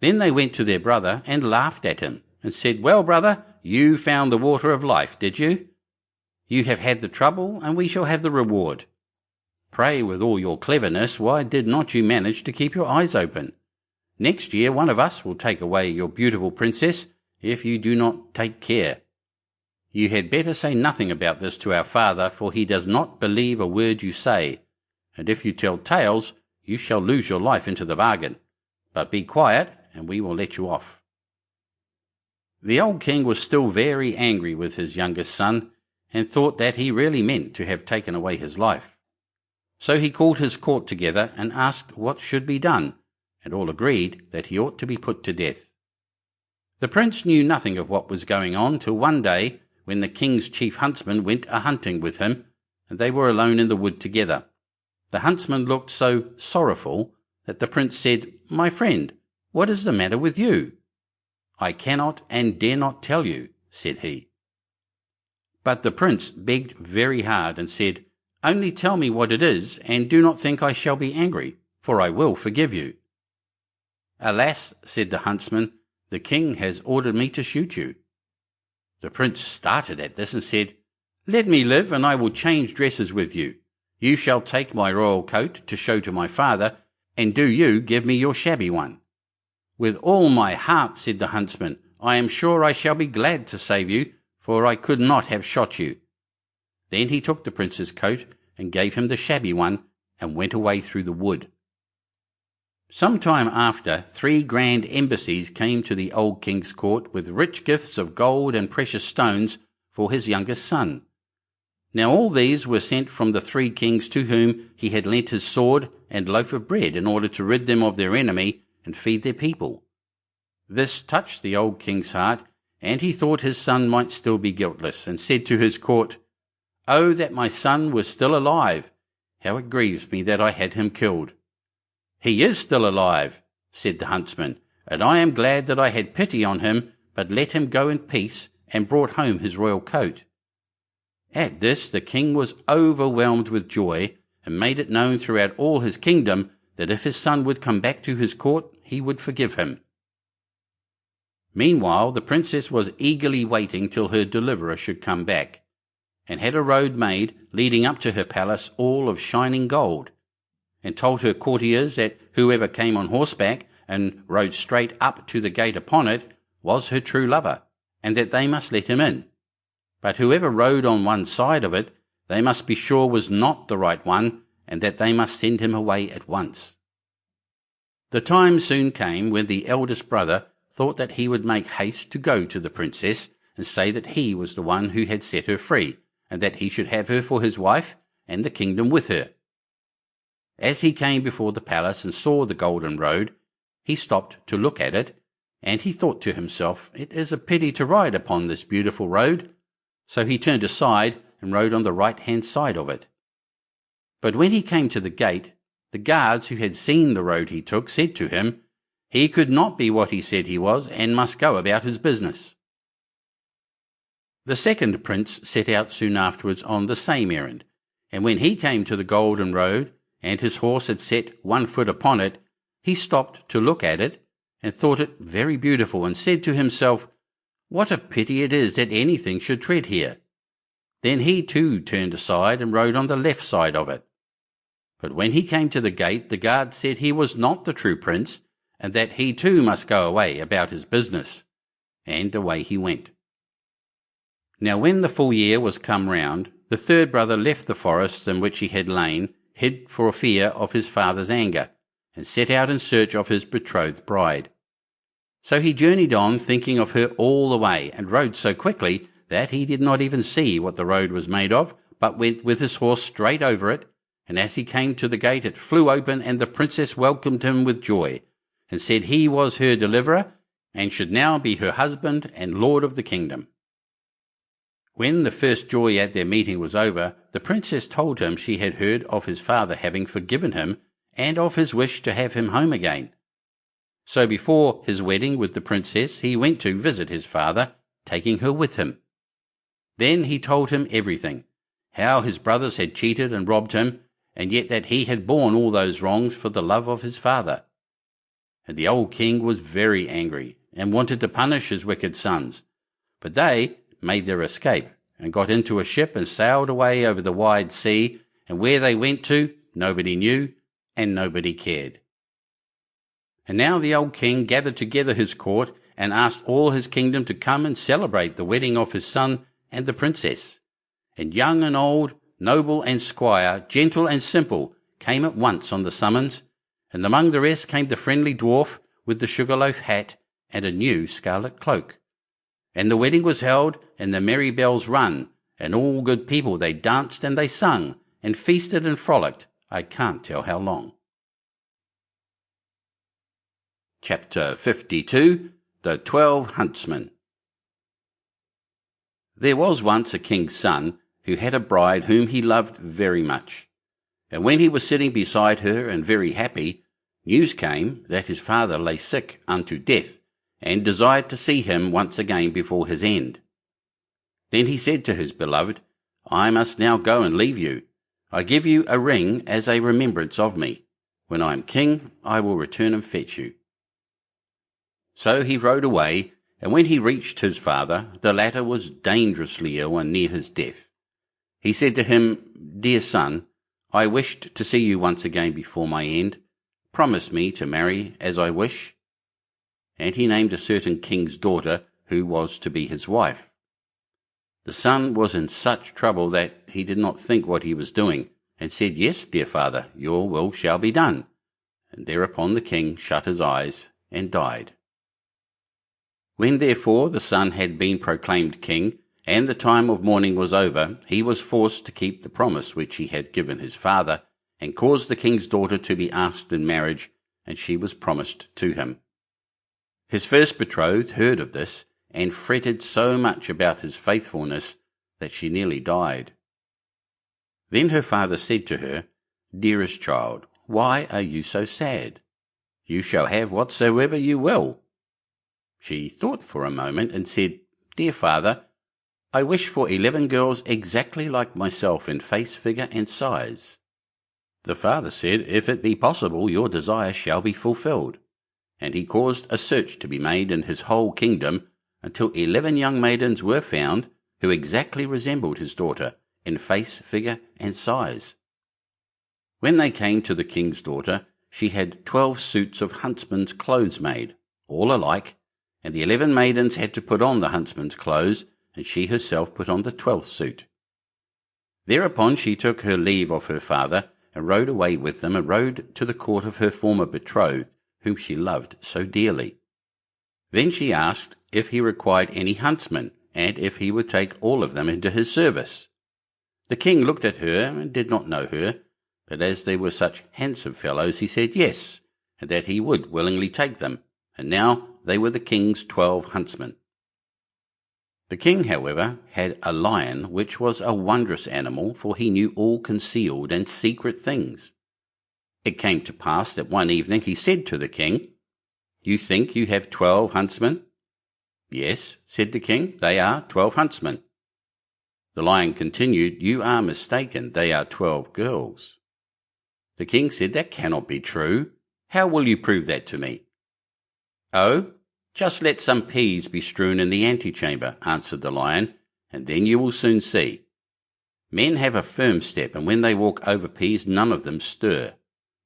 Then they went to their brother and laughed at him, and said, "Well, brother, you found the water of life, did you? You have had the trouble, and we shall have the reward. Pray, with all your cleverness, why did not you manage to keep your eyes open? Next year one of us will take away your beautiful princess, if you do not take care. You had better say nothing about this to our father, for he does not believe a word you say, and if you tell tales, you shall lose your life into the bargain. But be quiet, and we will let you off." The old king was still very angry with his youngest son, and thought that he really meant to have taken away his life. So he called his court together and asked what should be done, and all agreed that he ought to be put to death. The prince knew nothing of what was going on till one day, when the king's chief huntsman went a-hunting with him, and they were alone in the wood together. The huntsman looked so sorrowful that the prince said, "My friend, what is the matter with you?" "I cannot and dare not tell you," said he. But the prince begged very hard and said, "Only tell me what it is, and do not think I shall be angry, for I will forgive you." "Alas," said the huntsman, "the king has ordered me to shoot you." The prince started at this and said, "Let me live, and I will change dresses with you. You shall take my royal coat to show to my father, and do you give me your shabby one." "With all my heart," said the huntsman. "I am sure I shall be glad to save you, for I could not have shot you." Then he took the prince's coat and gave him the shabby one, and went away through the wood. Some time after, 3 grand embassies came to the old king's court with rich gifts of gold and precious stones for his youngest son. Now all these were sent from the 3 kings to whom he had lent his sword and loaf of bread in order to rid them of their enemy and feed their people. This touched the old king's heart, and he thought his son might still be guiltless, and said to his court, "Oh, that my son was still alive! How it grieves me that I had him killed." "He is still alive," said the huntsman, "and I am glad that I had pity on him, but let him go in peace, and brought home his royal coat." At this the king was overwhelmed with joy, and made it known throughout all his kingdom that if his son would come back to his court, he would forgive him. Meanwhile the princess was eagerly waiting till her deliverer should come back, and had a road made leading up to her palace all of shining gold, and told her courtiers that whoever came on horseback and rode straight up to the gate upon it was her true lover, and that they must let him in. But whoever rode on one side of it, they must be sure was not the right one, and that they must send him away at once. The time soon came when the eldest brother thought that he would make haste to go to the princess and say that he was the one who had set her free, and that he should have her for his wife, and the kingdom with her. As he came before the palace and saw the golden road, he stopped to look at it, and he thought to himself, "It is a pity to ride upon this beautiful road." So he turned aside and rode on the right-hand side of it. But when he came to the gate, the guards who had seen the road he took said to him, he could not be what he said he was, and must go about his business. The second prince set out soon afterwards on the same errand, and when he came to the golden road, and his horse had set one foot upon it, he stopped to look at it, and thought it very beautiful, and said to himself, "What a pity it is that anything should tread here." Then he too turned aside and rode on the left side of it. But when he came to the gate, the guard said he was not the true prince, and that he too must go away about his business. And away he went. Now when the full year was come round, the third brother left the forests in which he had lain, hid for fear of his father's anger, and set out in search of his betrothed bride. So he journeyed on, thinking of her all the way, and rode so quickly that he did not even see what the road was made of, but went with his horse straight over it, and as he came to the gate it flew open, and the princess welcomed him with joy, and said he was her deliverer, and should now be her husband and lord of the kingdom. When the first joy at their meeting was over, the princess told him she had heard of his father having forgiven him, and of his wish to have him home again. So before his wedding with the princess, he went to visit his father, taking her with him. Then he told him everything, how his brothers had cheated and robbed him, and yet that he had borne all those wrongs for the love of his father. And the old king was very angry, and wanted to punish his wicked sons. But they made their escape, and got into a ship and sailed away over the wide sea, and where they went to nobody knew, and nobody cared. And now the old king gathered together his court, and asked all his kingdom to come and celebrate the wedding of his son and the princess. And young and old, noble and squire, gentle and simple, came at once on the summons, and among the rest came the friendly dwarf with the sugar-loaf hat and a new scarlet cloak. And the wedding was held, and the merry bells rung, and all good people they danced and they sung, and feasted and frolicked, I can't tell how long. Chapter 52. The 12 Huntsmen. There was once a king's son who had a bride whom he loved very much. And when he was sitting beside her and very happy, news came that his father lay sick unto death, and desired to see him once again before his end. Then he said to his beloved, I must now go and leave you. I give you a ring as a remembrance of me. When I am king, I will return and fetch you. So he rode away, and when he reached his father, the latter was dangerously ill and near his death. He said to him, Dear son, I wished to see you once again before my end. Promise me to marry as I wish. And he named a certain king's daughter, who was to be his wife. The son was in such trouble that he did not think what he was doing, and said, Yes, dear father, your will shall be done. And thereupon the king shut his eyes and died. When therefore the son had been proclaimed king, and the time of mourning was over, he was forced to keep the promise which he had given his father, and caused the king's daughter to be asked in marriage, and she was promised to him. His first betrothed heard of this, and fretted so much about his faithfulness that she nearly died. Then her father said to her, Dearest child, why are you so sad? You shall have whatsoever you will. She thought for a moment and said, Dear father, I wish for 11 girls exactly like myself in face, figure, and size. The father said, If it be possible, your desire shall be fulfilled. And he caused a search to be made in his whole kingdom, until 11 young maidens were found, who exactly resembled his daughter in face, figure, and size. When they came to the king's daughter, she had 12 suits of huntsmen's clothes made, all alike, and the 11 maidens had to put on the huntsman's clothes, and she herself put on the 12th suit. Thereupon she took her leave of her father, and rode away with them, and rode to the court of her former betrothed, whom she loved so dearly. Then she asked if he required any huntsmen, and if he would take all of them into his service. The king looked at her, and did not know her, but as they were such handsome fellows, he said yes, and that he would willingly take them, and now they were the king's 12 huntsmen. The king, however, had a lion, which was a wondrous animal, for he knew all concealed and secret things. It came to pass that one evening he said to the king, You think you have 12 huntsmen? Yes, said the king, they are 12 huntsmen. The lion continued, You are mistaken, they are 12 girls. The king said, That cannot be true. How will you prove that to me? Oh, just let some peas be strewn in the antechamber, answered the lion, and then you will soon see. Men have a firm step, and when they walk over peas, none of them stir.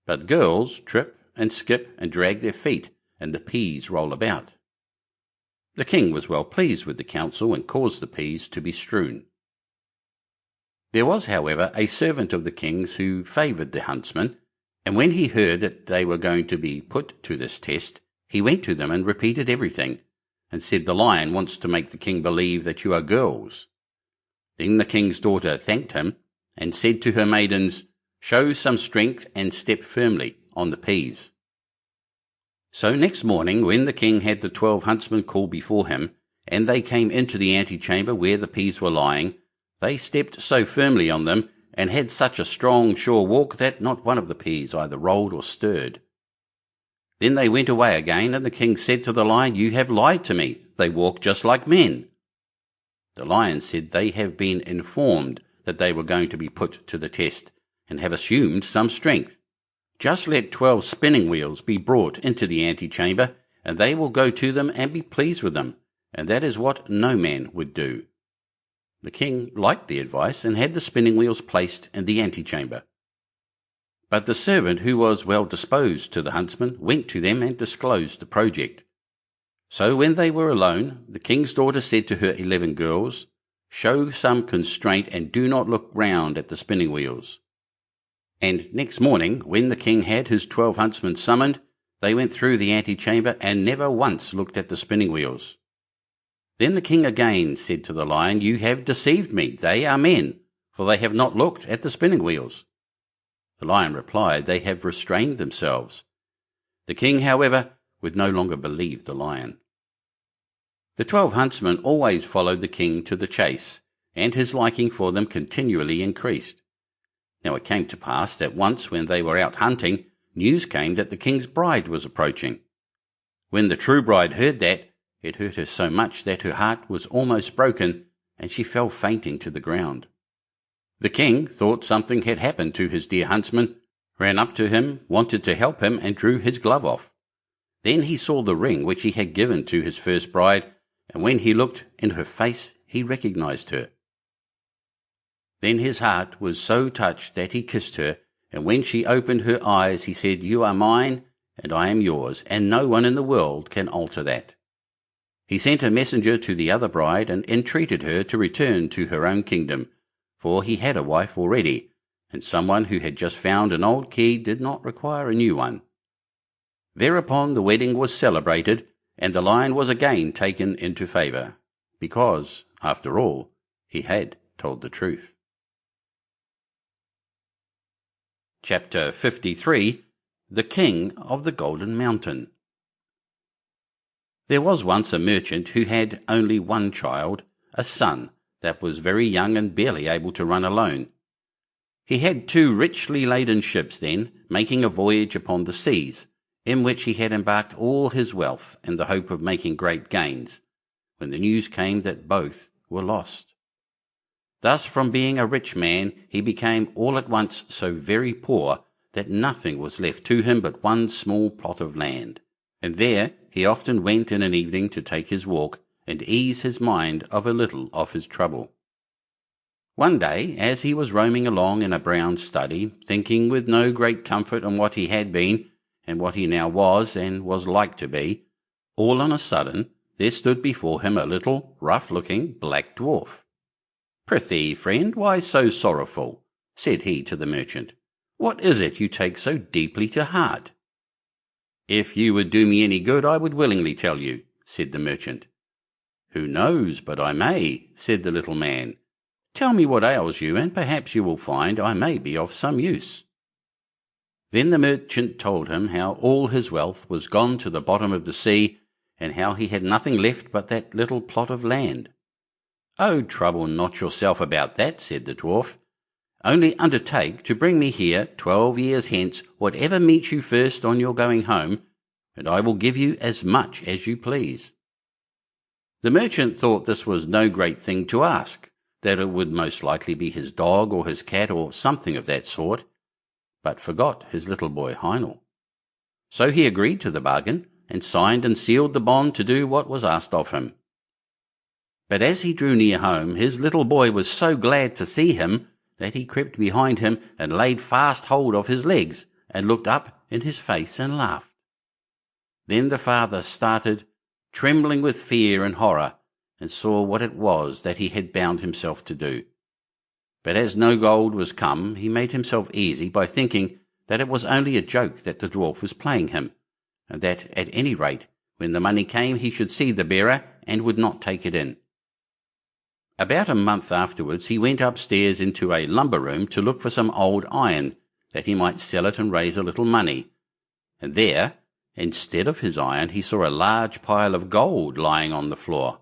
But girls trip and skip and drag their feet, and the peas roll about. The king was well pleased with the counsel, and caused the peas to be strewn. There was, however, a servant of the king's who favoured the huntsmen, and when he heard that they were going to be put to this test, he went to them and repeated everything, and said, The lion wants to make the king believe that you are girls. Then the king's daughter thanked him, and said to her maidens, Show some strength and step firmly on the peas. So next morning, when the king had the 12 huntsmen called before him, and they came into the antechamber where the peas were lying, they stepped so firmly on them, and had such a strong, sure walk, that not one of the peas either rolled or stirred. Then they went away again, and the king said to the lion, "You have lied to me. They walk just like men." The lion said, "They have been informed that they were going to be put to the test, and have assumed some strength. Just let 12 spinning wheels be brought into the antechamber, and they will go to them and be pleased with them, and that is what no man would do." The king liked the advice, and had the spinning wheels placed in the antechamber. But the servant, who was well disposed to the huntsmen, went to them and disclosed the project. So when they were alone, the king's daughter said to her 11 girls, "Show some constraint, and do not look round at the spinning wheels." And next morning, when the king had his 12 huntsmen summoned, they went through the antechamber, and never once looked at the spinning wheels. Then the king again said to the lion, "You have deceived me. They are men, for they have not looked at the spinning wheels." The lion replied, "They have restrained themselves." The king, however, would no longer believe the lion. The 12 huntsmen always followed the king to the chase, and his liking for them continually increased. Now it came to pass that once when they were out hunting, news came that the king's bride was approaching. When the true bride heard that, it hurt her so much that her heart was almost broken, and she fell fainting to the ground. The king thought something had happened to his dear huntsman, ran up to him, wanted to help him, and drew his glove off. Then he saw the ring which he had given to his first bride, and when he looked in her face, he recognized her. Then his heart was so touched that he kissed her, and when she opened her eyes, he said, "You are mine, and I am yours, and no one in the world can alter that." He sent a messenger to the other bride, and entreated her to return to her own kingdom, for he had a wife already, and someone who had just found an old key did not require a new one. Thereupon the wedding was celebrated, and the lion was again taken into favour, because, after all, he had told the truth. Chapter 53. The King of the Golden Mountain. There was once a merchant who had only one child, a son, that was very young and barely able to run alone. He had 2 richly laden ships then, making a voyage upon the seas, in which he had embarked all his wealth in the hope of making great gains, when the news came that both were lost. Thus from being a rich man he became all at once so very poor that nothing was left to him but one small plot of land, and there he often went in an evening to take his walk and ease his mind of a little of his trouble. One day, as he was roaming along in a brown study, thinking with no great comfort on what he had been, and what he now was and was like to be, all on a sudden there stood before him a little, rough-looking black dwarf. "Prithee, friend, why so sorrowful?" said he to the merchant. "What is it you take so deeply to heart?" "If you would do me any good, I would willingly tell you," said the merchant. "Who knows but I may?" said the little man. "Tell me what ails you, and perhaps you will find I may be of some use." Then the merchant told him how all his wealth was gone to the bottom of the sea, and how he had nothing left but that little plot of land. "Oh, trouble not yourself about that," said the dwarf. "Only undertake to bring me here 12 years hence whatever meets you first on your going home, and I will give you as much as you please." The merchant thought this was no great thing to ask, that it would most likely be his dog or his cat or something of that sort, but forgot his little boy Heinel. So he agreed to the bargain, and signed and sealed the bond to do what was asked of him. But as he drew near home, his little boy was so glad to see him that he crept behind him and laid fast hold of his legs, and looked up in his face and laughed. Then the father started, trembling with fear and horror, and saw what it was that he had bound himself to do. But as no gold was come, he made himself easy by thinking that it was only a joke that the dwarf was playing him, and that at any rate, when the money came, he should see the bearer and would not take it in. About a month afterwards he went upstairs into a lumber room to look for some old iron, that he might sell it and raise a little money. And there, instead of his iron, he saw a large pile of gold lying on the floor.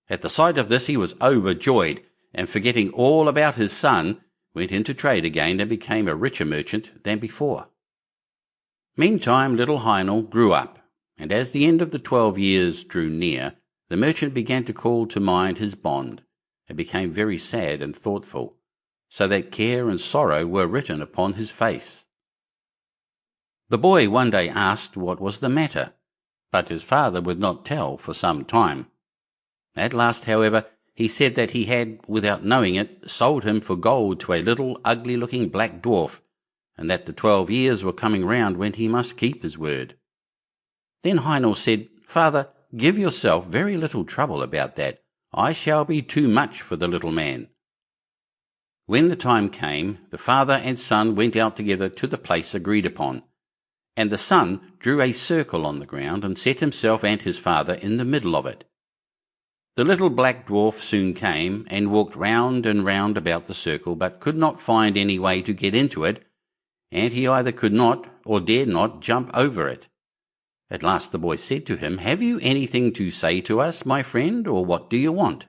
At the sight of this he was overjoyed, and forgetting all about his son, went into trade again and became a richer merchant than before. Meantime little Heinel grew up, and as the end of the 12 years drew near, the merchant began to call to mind his bond, and became very sad and thoughtful, so that care and sorrow were written upon his face. The boy one day asked what was the matter, but his father would not tell for some time. At last, however, he said that he had, without knowing it, sold him for gold to a little ugly-looking black dwarf, and that the 12 years were coming round when he must keep his word. Then Heinel said, "Father, give yourself very little trouble about that. I shall be too much for the little man." When the time came, the father and son went out together to the place agreed upon, and the son drew a circle on the ground and set himself and his father in the middle of it. The little black dwarf soon came and walked round and round about the circle, but could not find any way to get into it, and he either could not or dared not jump over it. At last the boy said to him, "Have you anything to say to us, my friend, or what do you want?"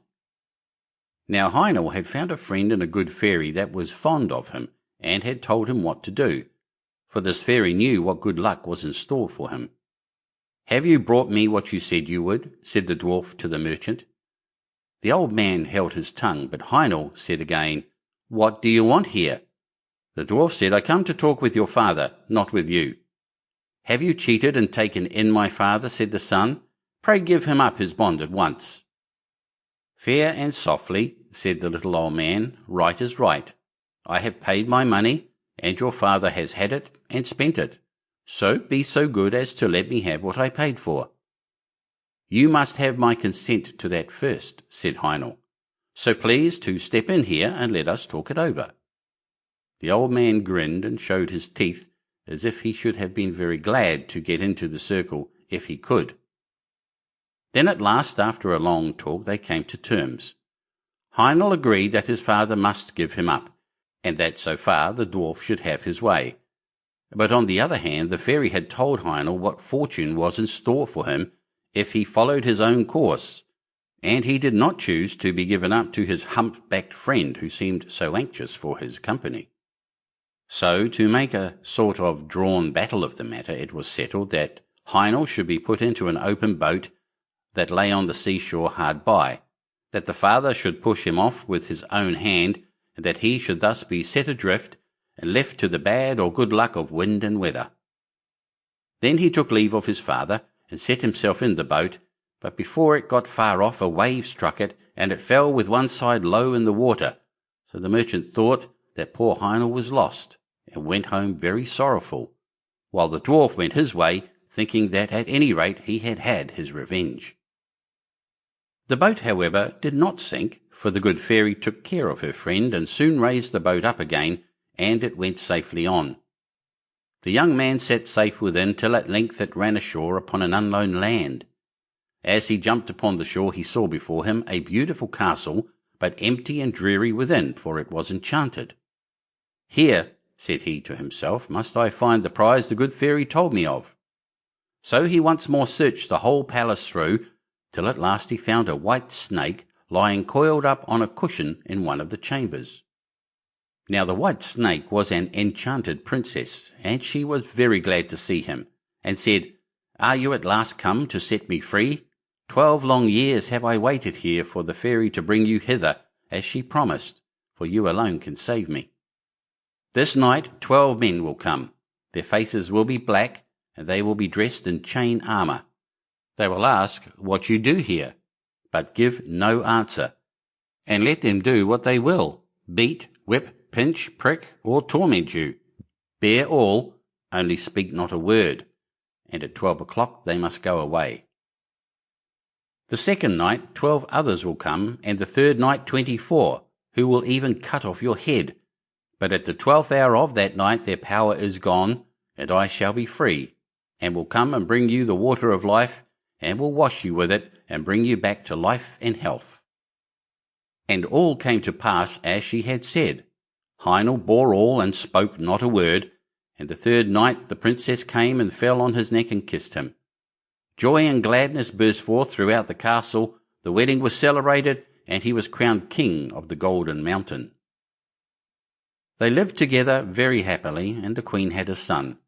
Now Heinel had found a friend in a good fairy that was fond of him, and had told him what to do, for this fairy knew what good luck was in store for him. "Have you brought me what you said you would?" said the dwarf to the merchant. The old man held his tongue, but Heinel said again, "What do you want here?" The dwarf said, "I come to talk with your father, not with you." "Have you cheated and taken in my father?" said the son. "Pray give him up his bond at once." "Fair and softly," said the little old man. "Right is right. I have paid my money, and your father has had it and spent it. So be so good as to let me have what I paid for." "You must have my consent to that first," said Heinel. "So please to step in here and let us talk it over." The old man grinned and showed his teeth, as if he should have been very glad to get into the circle if he could. Then at last, after a long talk, they came to terms. Heinel agreed that his father must give him up, and that so far the dwarf should have his way. But on the other hand, the fairy had told Heinel what fortune was in store for him if he followed his own course, and he did not choose to be given up to his hump-backed friend who seemed so anxious for his company. So, to make a sort of drawn battle of the matter, it was settled that Heinel should be put into an open boat that lay on the seashore hard by, that the father should push him off with his own hand, and that he should thus be set adrift and left to the bad or good luck of wind and weather. Then he took leave of his father and set himself in the boat, but before it got far off a wave struck it, and it fell with one side low in the water, so the merchant thought that poor Heinel was lost, and went home very sorrowful, while the dwarf went his way, thinking that at any rate he had had his revenge. The boat, however, did not sink, for the good fairy took care of her friend, and soon raised the boat up again, and it went safely on. The young man sat safe within till at length it ran ashore upon an unknown land. As he jumped upon the shore he saw before him a beautiful castle, but empty and dreary within, for it was enchanted. "Here," said he to himself, "must I find the prize the good fairy told me of." So he once more searched the whole palace through, till at last he found a white snake lying coiled up on a cushion in one of the chambers. Now the white snake was an enchanted princess, and she was very glad to see him, and said, "Are you at last come to set me free? 12 long years have I waited here for the fairy to bring you hither, as she promised, for you alone can save me. This night 12 men will come. Their faces will be black, and they will be dressed in chain armour. They will ask what you do here, but give no answer, and let them do what they will, beat, whip, pinch, prick, or torment you. Bear all, only speak not a word, and at 12 o'clock they must go away. The second night 12 others will come, and the third night 24, who will even cut off your head. But at the 12th hour of that night their power is gone, and I shall be free, and will come and bring you the water of life, and will wash you with it, and bring you back to life and health." And all came to pass as she had said. Heinel bore all and spoke not a word, and the third night the princess came and fell on his neck and kissed him. Joy and gladness burst forth throughout the castle, the wedding was celebrated, and he was crowned king of the Golden Mountain. They lived together very happily, and the queen had a son,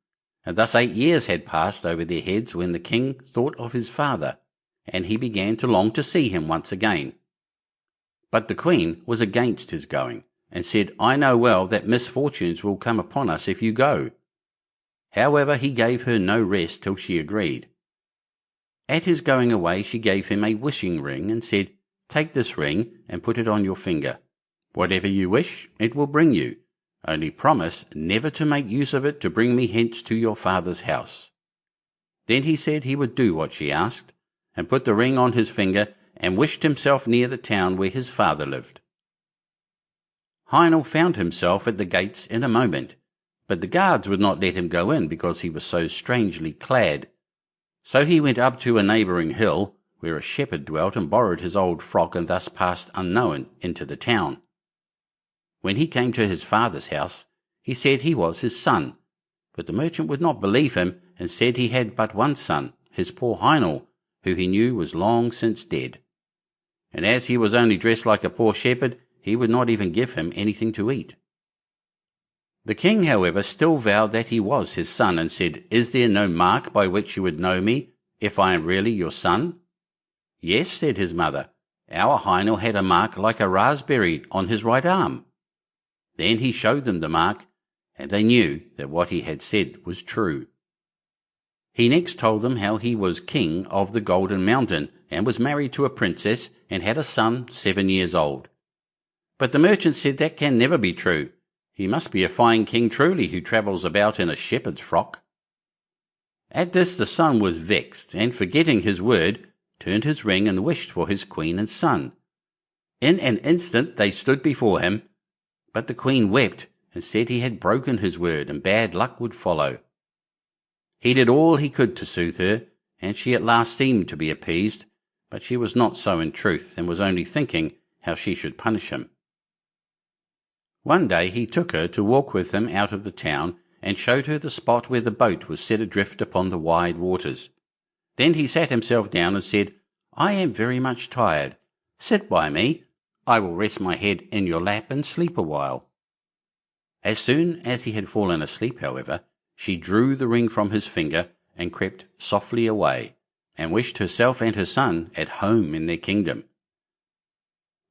and thus 8 years had passed over their heads when the king thought of his father, and he began to long to see him once again. But the queen was against his going, and said, "I know well that misfortunes will come upon us if you go." However, he gave her no rest till she agreed. At his going away she gave him a wishing ring, and said, "Take this ring and put it on your finger. Whatever you wish, it will bring you. Only promise never to make use of it to bring me hence to your father's house." Then he said he would do what she asked, and put the ring on his finger, and wished himself near the town where his father lived. Heinel found himself at the gates in a moment, but the guards would not let him go in because he was so strangely clad. So he went up to a neighbouring hill, where a shepherd dwelt, and borrowed his old frock, and thus passed unknown into the town. When he came to his father's house, he said he was his son, but the merchant would not believe him, and said he had but one son, his poor Heinel, who he knew was long since dead. And as he was only dressed like a poor shepherd, he would not even give him anything to eat. The king, however, still vowed that he was his son, and said, "Is there no mark by which you would know me, if I am really your son?" "Yes," said his mother, "our Heinel had a mark like a raspberry on his right arm." Then he showed them the mark, and they knew that what he had said was true. He next told them how he was king of the Golden Mountain, and was married to a princess, and had a son 7 years old. But the merchant said that can never be true. He must be a fine king truly, who travels about in a shepherd's frock. At this the son was vexed, and forgetting his word, turned his ring and wished for his queen and son. In an instant they stood before him, but the queen wept, and said he had broken his word, and bad luck would follow. He did all he could to soothe her, and she at last seemed to be appeased, but she was not so in truth, and was only thinking how she should punish him. One day he took her to walk with him out of the town, and showed her the spot where the boat was set adrift upon the wide waters. Then he sat himself down and said, "I am very much tired. Sit by me. I will rest my head in your lap and sleep a while." As soon as he had fallen asleep, however, she drew the ring from his finger, and crept softly away, and wished herself and her son at home in their kingdom.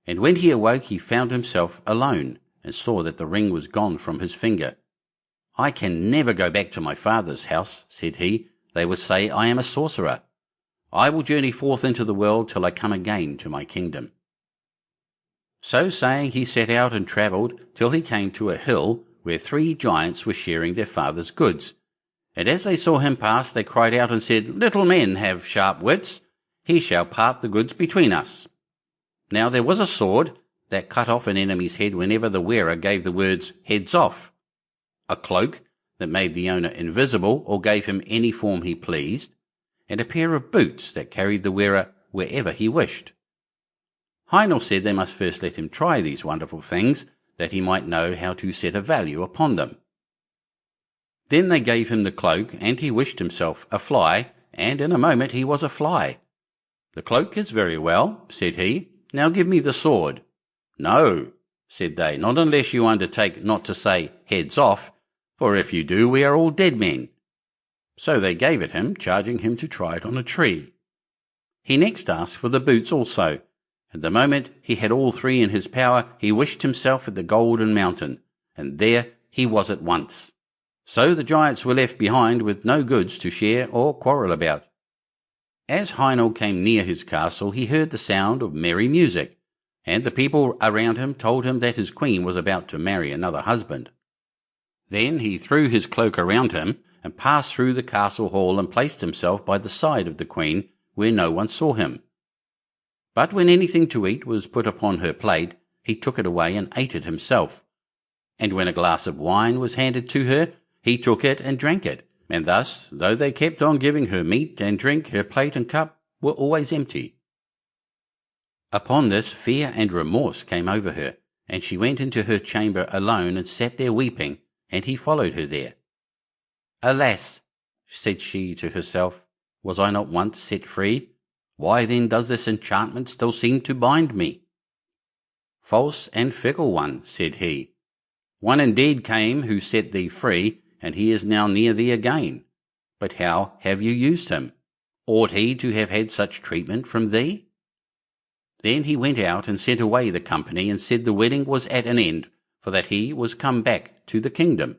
And when he awoke he found himself alone, and saw that the ring was gone from his finger. "I can never go back to my father's house," said he. "They will say I am a sorcerer. I will journey forth into the world till I come again to my kingdom." So saying, he set out and travelled till he came to a hill where 3 giants were sharing their father's goods. And as they saw him pass, they cried out and said, "Little men have sharp wits. He shall part the goods between us." Now there was a sword that cut off an enemy's head whenever the wearer gave the words, "Heads off," a cloak that made the owner invisible or gave him any form he pleased, and a pair of boots that carried the wearer wherever he wished. Heinel said they must first let him try these wonderful things, that he might know how to set a value upon them. Then they gave him the cloak, and he wished himself a fly, and in a moment he was a fly. "The cloak is very well," said he. "Now give me the sword." "No," said they, "not unless you undertake not to say 'heads off,' for if you do we are all dead men." So they gave it him, charging him to try it on a tree. He next asked for the boots also, and the moment he had all 3 in his power, he wished himself at the Golden Mountain, and there he was at once. So the giants were left behind with no goods to share or quarrel about. As Heinel came near his castle, he heard the sound of merry music, and the people around him told him that his queen was about to marry another husband. Then he threw his cloak around him, and passed through the castle hall, and placed himself by the side of the queen, where no one saw him. But when anything to eat was put upon her plate, he took it away and ate it himself. And when a glass of wine was handed to her, he took it and drank it, and thus, though they kept on giving her meat and drink, her plate and cup were always empty. Upon this, fear and remorse came over her, and she went into her chamber alone, and sat there weeping, and he followed her there. "Alas," said she to herself, "was I not once set free? Why then does this enchantment still seem to bind me?" "False and fickle one," said he, "one indeed came who set thee free, and he is now near thee again. But how have you used him? Ought he to have had such treatment from thee?" Then he went out and sent away the company, and said the wedding was at an end, for that he was come back to the kingdom.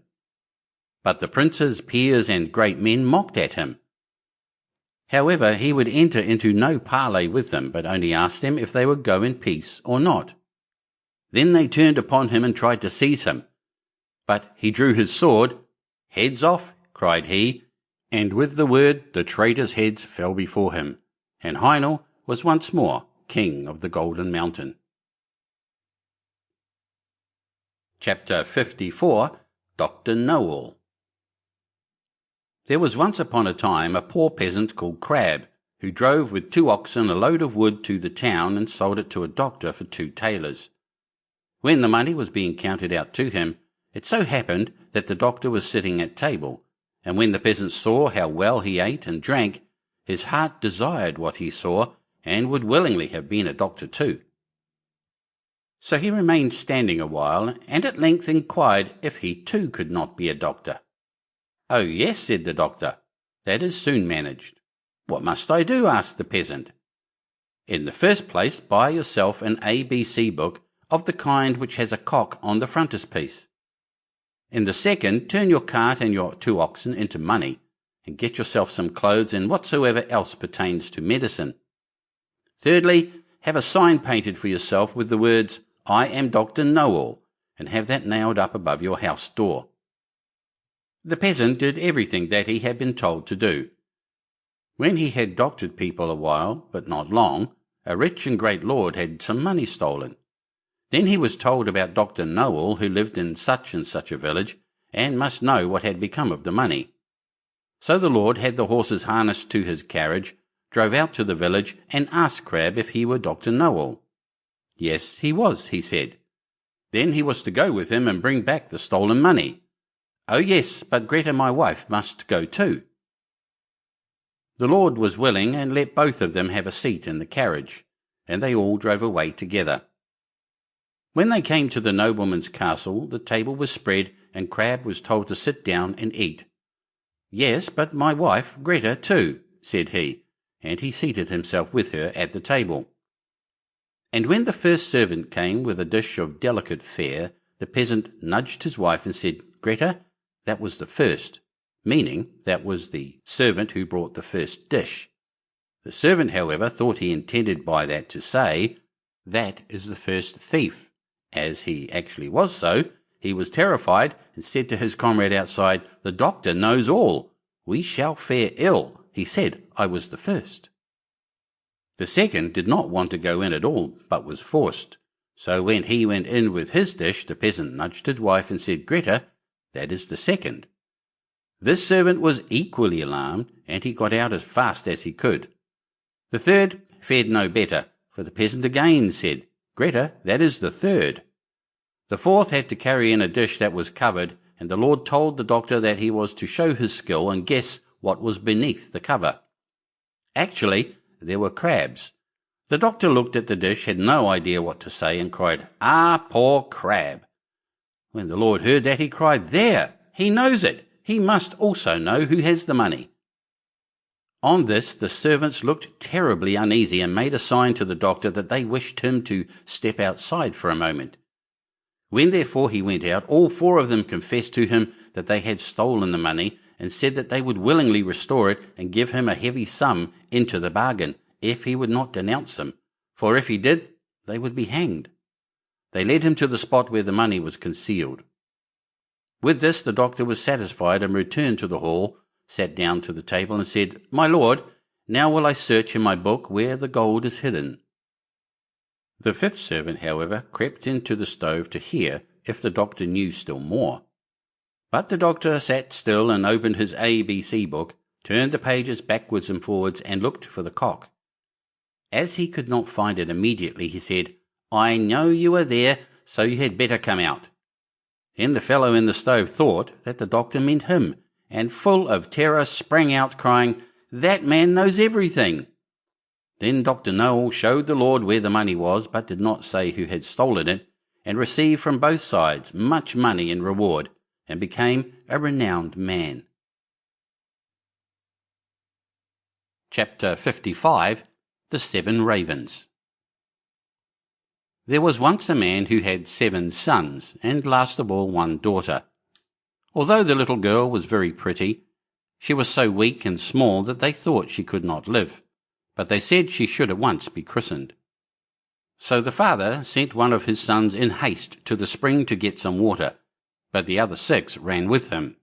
But the princes, peers, and great men mocked at him. However, he would enter into no parley with them, but only asked them if they would go in peace or not. Then they turned upon him and tried to seize him. But he drew his sword. "Heads off," cried he, and with the word the traitors' heads fell before him, and Heinel was once more king of the Golden Mountain. Chapter 54. Dr. Know-all. There was once upon a time a poor peasant called Crab, who drove with 2 oxen a load of wood to the town and sold it to a doctor for 2 thalers. When the money was being counted out to him, it so happened that the doctor was sitting at table, and when the peasant saw how well he ate and drank, his heart desired what he saw, and would willingly have been a doctor too. So he remained standing a while, and at length inquired if he too could not be a doctor. "Oh yes," said the doctor, "that is soon managed." "What must I do?" asked the peasant. "In the first place, buy yourself an ABC book of the kind which has a cock on the frontispiece. In the second, turn your cart and your 2 oxen into money, and get yourself some clothes and whatsoever else pertains to medicine. Thirdly, have a sign painted for yourself with the words, 'I am Dr. Know-all,' and have that nailed up above your house door." The peasant did everything that he had been told to do. When he had doctored people a while, but not long, a rich and great lord had some money stolen. Then he was told about Dr. Know-all, who lived in such and such a village, and must know what had become of the money. So the lord had the horses harnessed to his carriage, drove out to the village, and asked Crab if he were Dr. Know-all. Yes, he was, he said. Then he was to go with him and bring back the stolen money. "Oh yes, but Greta my wife must go too." The lord was willing, and let both of them have a seat in the carriage, and they all drove away together. When they came to the nobleman's castle, the table was spread, and Crab was told to sit down and eat. "Yes, but my wife, Greta, too," said he, and he seated himself with her at the table. And when the first servant came with a dish of delicate fare, the peasant nudged his wife and said, "Greta, that was the first," meaning that was the servant who brought the first dish. The servant, however, thought he intended by that to say, "That is the first thief." As he actually was so, he was terrified and said to his comrade outside, "The doctor knows all. We shall fare ill. He said I was the first." The second did not want to go in at all, but was forced. So when he went in with his dish, the peasant nudged his wife and said, "Greta, that is the second." This servant was equally alarmed, and he got out as fast as he could. The third fared no better, for the peasant again said, "Greta, that is the third." The fourth had to carry in a dish that was covered, and the lord told the doctor that he was to show his skill and guess what was beneath the cover. Actually, there were crabs. The doctor looked at the dish, had no idea what to say, and cried, "Ah, poor Crab!" When the lord heard that, he cried, "There! He knows it! He must also know who has the money." On this, the servants looked terribly uneasy and made a sign to the doctor that they wished him to step outside for a moment. When therefore he went out, all 4 of them confessed to him that they had stolen the money, and said that they would willingly restore it and give him a heavy sum into the bargain, if he would not denounce them, for if he did, they would be hanged. They led him to the spot where the money was concealed. With this the doctor was satisfied, and returned to the hall, sat down to the table, and said, "My lord, now will I search in my book where the gold is hidden." The 5th servant, however, crept into the stove to hear if the doctor knew still more. But the doctor sat still and opened his ABC book, turned the pages backwards and forwards, and looked for the cock. As he could not find it immediately, he said, "I know you are there, so you had better come out." Then the fellow in the stove thought that the doctor meant him, and full of terror sprang out, crying, "That man knows everything." Then Dr. Know-all showed the lord where the money was, but did not say who had stolen it, and received from both sides much money in reward, and became a renowned man. Chapter 55. The 7 Ravens. There was once a man who had 7 sons, and last of all 1 daughter. Although the little girl was very pretty, she was so weak and small that they thought she could not live, but they said she should at once be christened. So the father sent one of his sons in haste to the spring to get some water, but the other 6 ran with him.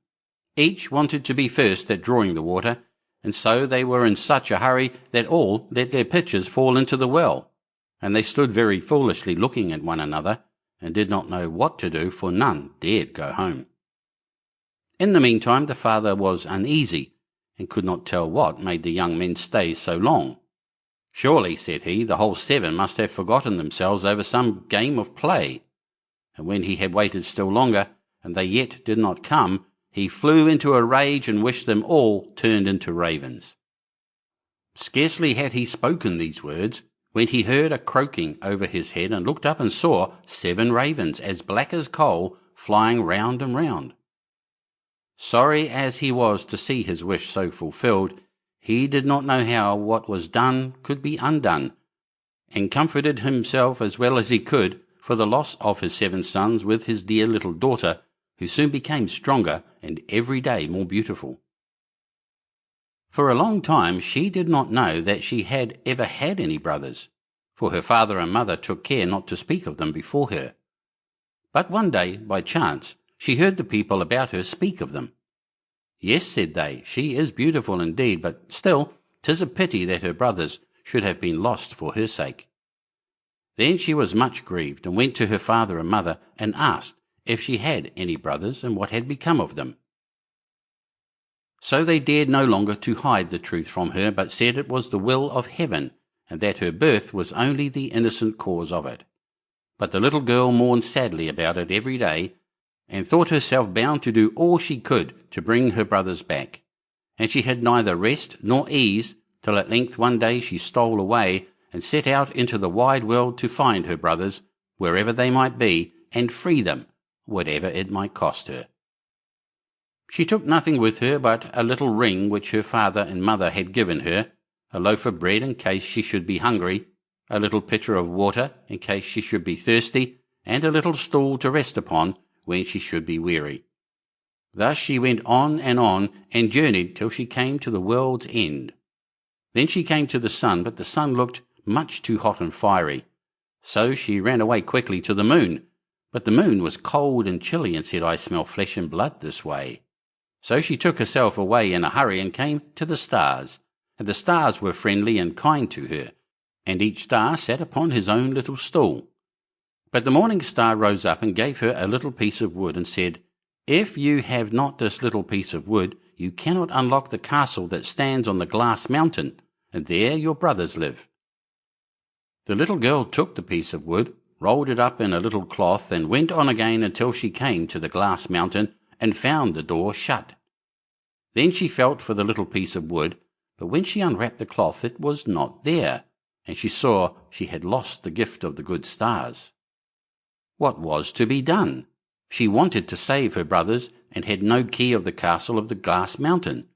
Each wanted to be first at drawing the water, and so they were in such a hurry that all let their pitchers fall into the well, and they stood very foolishly looking at one another, and did not know what to do, for none dared go home. In the meantime the father was uneasy, and could not tell what made the young men stay so long. "Surely," said he, "the whole 7 must have forgotten themselves over some game of play." And when he had waited still longer, and they yet did not come, he flew into a rage and wished them all turned into ravens. Scarcely had he spoken these words, when he heard a croaking over his head, and looked up and saw 7 ravens, as black as coal, flying round and round. Sorry as he was to see his wish so fulfilled, he did not know how what was done could be undone, and comforted himself as well as he could for the loss of his 7 sons with his dear little daughter, who soon became stronger and every day more beautiful. For a long time she did not know that she had ever had any brothers, for her father and mother took care not to speak of them before her. But one day, by chance, she heard the people about her speak of them. "Yes," said they, "she is beautiful indeed, but still 'tis a pity that her brothers should have been lost for her sake." Then she was much grieved, and went to her father and mother, and asked if she had any brothers, and what had become of them. So they dared no longer to hide the truth from her, but said it was the will of heaven, and that her birth was only the innocent cause of it. But the little girl mourned sadly about it every day, and thought herself bound to do all she could to bring her brothers back. And she had neither rest nor ease, till at length one day she stole away, and set out into the wide world to find her brothers, wherever they might be, and free them, whatever it might cost her. She took nothing with her but a little ring which her father and mother had given her, a loaf of bread in case she should be hungry, a little pitcher of water in case she should be thirsty, and a little stool to rest upon when she should be weary. Thus she went on, and journeyed till she came to the world's end. Then she came to the sun, but the sun looked much too hot and fiery. So she ran away quickly to the moon, but the moon was cold and chilly, and said, "I smell flesh and blood this way." So she took herself away in a hurry, and came to the stars, and the stars were friendly and kind to her, and each star sat upon his own little stool. But the morning star rose up and gave her a little piece of wood, and said, "If you have not this little piece of wood, you cannot unlock the castle that stands on the glass mountain, and there your brothers live." The little girl took the piece of wood, rolled it up in a little cloth, and went on again until she came to the glass mountain, and found the door shut. Then she felt for the little piece of wood, but when she unwrapped the cloth it was not there, and she saw she had lost the gift of the good stars. What was to be done? She wanted to save her brothers, and had no key of the castle of the glass mountain.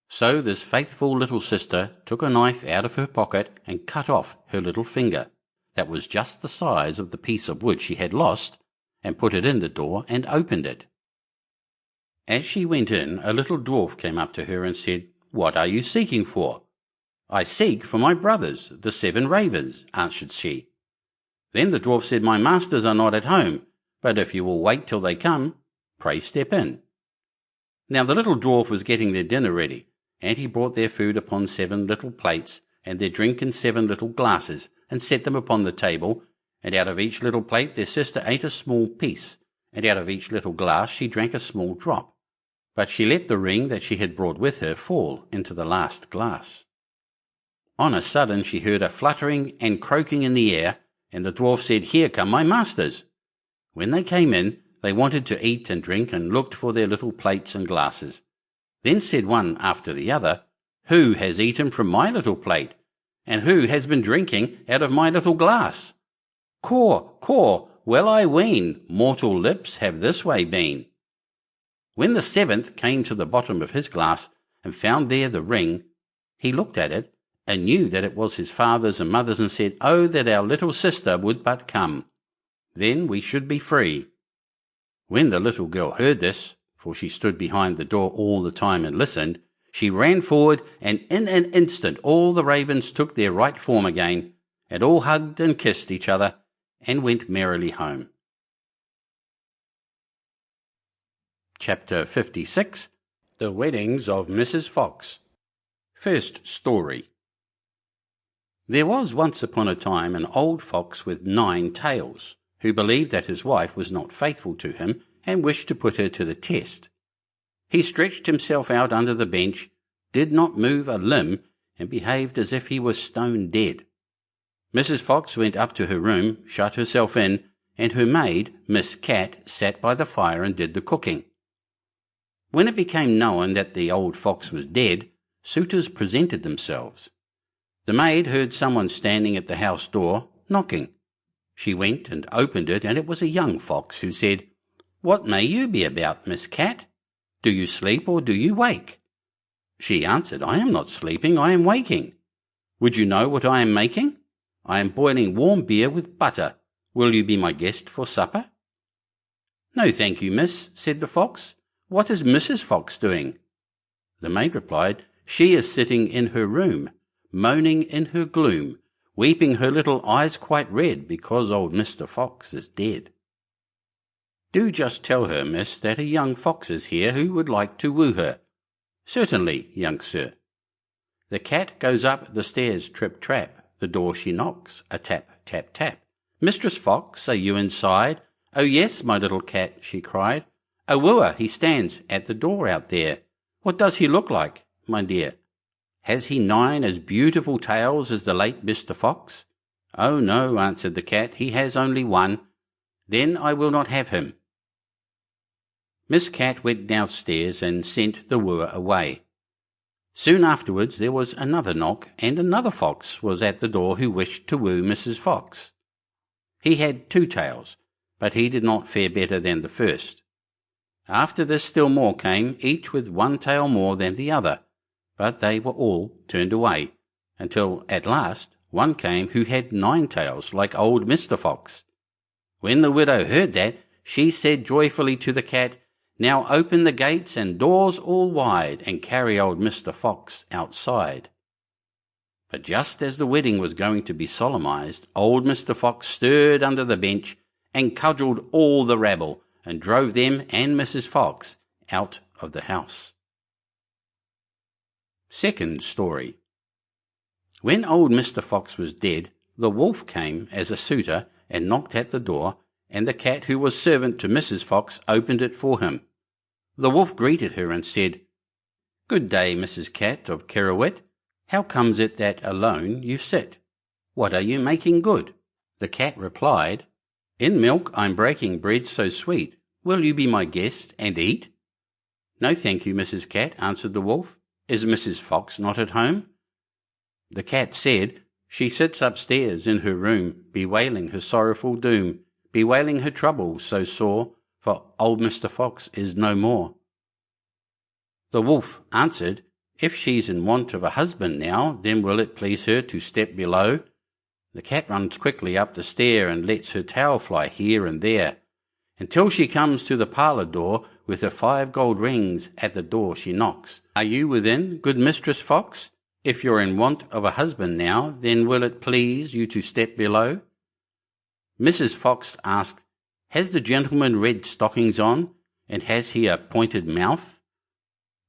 So this faithful little sister took a knife out of her pocket, and cut off her little finger, that was just the size of the piece of wood she had lost, and put it in the door, and opened it. As she went in, a little dwarf came up to her and said, "What are you seeking for?" "I seek for my brothers, the 7 ravens," answered she. Then the dwarf said, "My masters are not at home, but if you will wait till they come, pray step in." Now the little dwarf was getting their dinner ready, and he brought their food upon 7 little plates, and their drink in 7 little glasses, and set them upon the table, and out of each little plate their sister ate a small piece, and out of each little glass she drank a small drop. But she let the ring that she had brought with her fall into the last glass. On a sudden she heard a fluttering and croaking in the air, and the dwarf said, "Here come my masters." When they came in, they wanted to eat and drink, and looked for their little plates and glasses. Then said one after the other, "Who has eaten from my little plate? And who has been drinking out of my little glass? Caw, caw, well I ween, mortal lips have this way been." When the seventh came to the bottom of his glass and found there the ring, he looked at it and knew that it was his father's and mother's, and said, "Oh, that our little sister would but come! Then we should be free." When the little girl heard this, for she stood behind the door all the time and listened, she ran forward, and in an instant all the ravens took their right form again, and all hugged and kissed each other, and went merrily home. Chapter 56. The Weddings of Mrs. Fox. First story. There was once upon a time an old fox with 9 tails, who believed that his wife was not faithful to him and wished to put her to the test. He stretched himself out under the bench, did not move a limb, and behaved as if he was stone dead. Mrs. Fox went up to her room, shut herself in, and her maid, Miss Cat, sat by the fire and did the cooking. When it became known that the old fox was dead, suitors presented themselves. The maid heard someone standing at the house door, knocking. She went and opened it, and it was a young fox, who said, "What may you be about, Miss Cat? Do you sleep or do you wake?" She answered, "I am not sleeping, I am waking. Would you know what I am making? I am boiling warm beer with butter. Will you be my guest for supper?" "No, thank you, miss," said the fox. "What is Mrs. Fox doing?" The maid replied, "She is sitting in her room, moaning in her gloom, weeping her little eyes quite red, because old Mr. Fox is dead." "Do just tell her, miss, that a young fox is here who would like to woo her." "Certainly, young sir." The cat goes up the stairs, trip-trap, the door she knocks, a tap, tap, tap. "Mistress Fox, are you inside?" "Oh yes, my little cat," she cried. "A wooer, he stands at the door out there. What does he look like, my dear?" "Has he 9 as beautiful tails as the late Mr. Fox?" "Oh no," answered the cat, "he has only 1. Then I will not have him." Miss Cat went downstairs and sent the wooer away. Soon afterwards there was another knock, and another fox was at the door who wished to woo Mrs. Fox. He had 2 tails, but he did not fare better than the first. After this still more came, each with 1 tail more than the other, but they were all turned away, until at last one came who had 9 tails, like old Mr. Fox. When the widow heard that, she said joyfully to the cat, "Now open the gates and doors all wide, and carry old Mr. Fox outside." But just as the wedding was going to be solemnized, old Mr. Fox stirred under the bench and cudgelled all the rabble, and drove them and Mrs. Fox out of the house. Second story. When old Mr. Fox was dead, the wolf came as a suitor and knocked at the door, and the cat, who was servant to Mrs. Fox, opened it for him. The wolf greeted her and said, "Good day, Mrs. Cat of Kerowit. How comes it that alone you sit? What are you making good?" The cat replied, "In milk I'm breaking bread so sweet. Will you be my guest and eat?" "No, thank you, Mrs. Cat," answered the wolf. "Is Mrs. Fox not at home?" The cat said, "She sits upstairs in her room, bewailing her sorrowful doom, bewailing her trouble so sore, for old Mr. Fox is no more." The wolf answered, "If she's in want of a husband now, then will it please her to step below?" The cat runs quickly up the stair and lets her tail fly here and there, until she comes to the parlour door. With her 5 gold rings at the door she knocks. "Are you within, good Mistress Fox? If you're in want of a husband now, then will it please you to step below?" Mrs. Fox asked, "Has the gentleman red stockings on, and has he a pointed mouth?"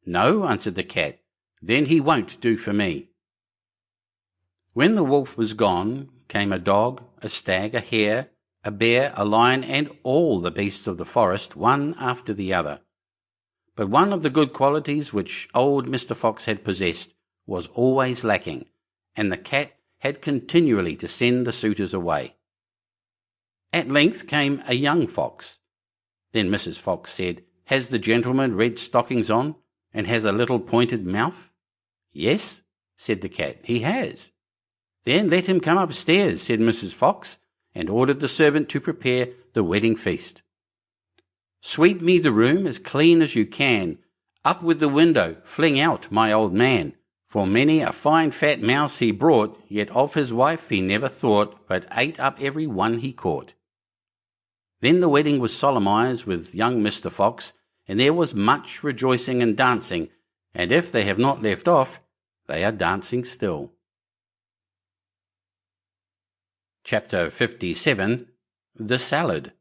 "No," answered the cat. "Then he won't do for me." When the wolf was gone, came a dog, a stag, a hare, a bear, a lion, and all the beasts of the forest, one after the other. But one of the good qualities which old Mr. Fox had possessed was always lacking, and the cat had continually to send the suitors away. At length came a young fox. Then Mrs. Fox said, "Has the gentleman red stockings on, and has a little pointed mouth?" "Yes," said the cat, "he has." "Then let him come upstairs," said Mrs. Fox, and ordered the servant to prepare the wedding feast. Sweep me the room as clean as you can. Up with the window, fling out my old man. For many a fine fat mouse he brought, yet of his wife he never thought, but ate up every one he caught. Then the wedding was solemnized with young Mr. Fox, and there was much rejoicing and dancing, and if they have not left off, they are dancing still. Chapter 57. The Salad.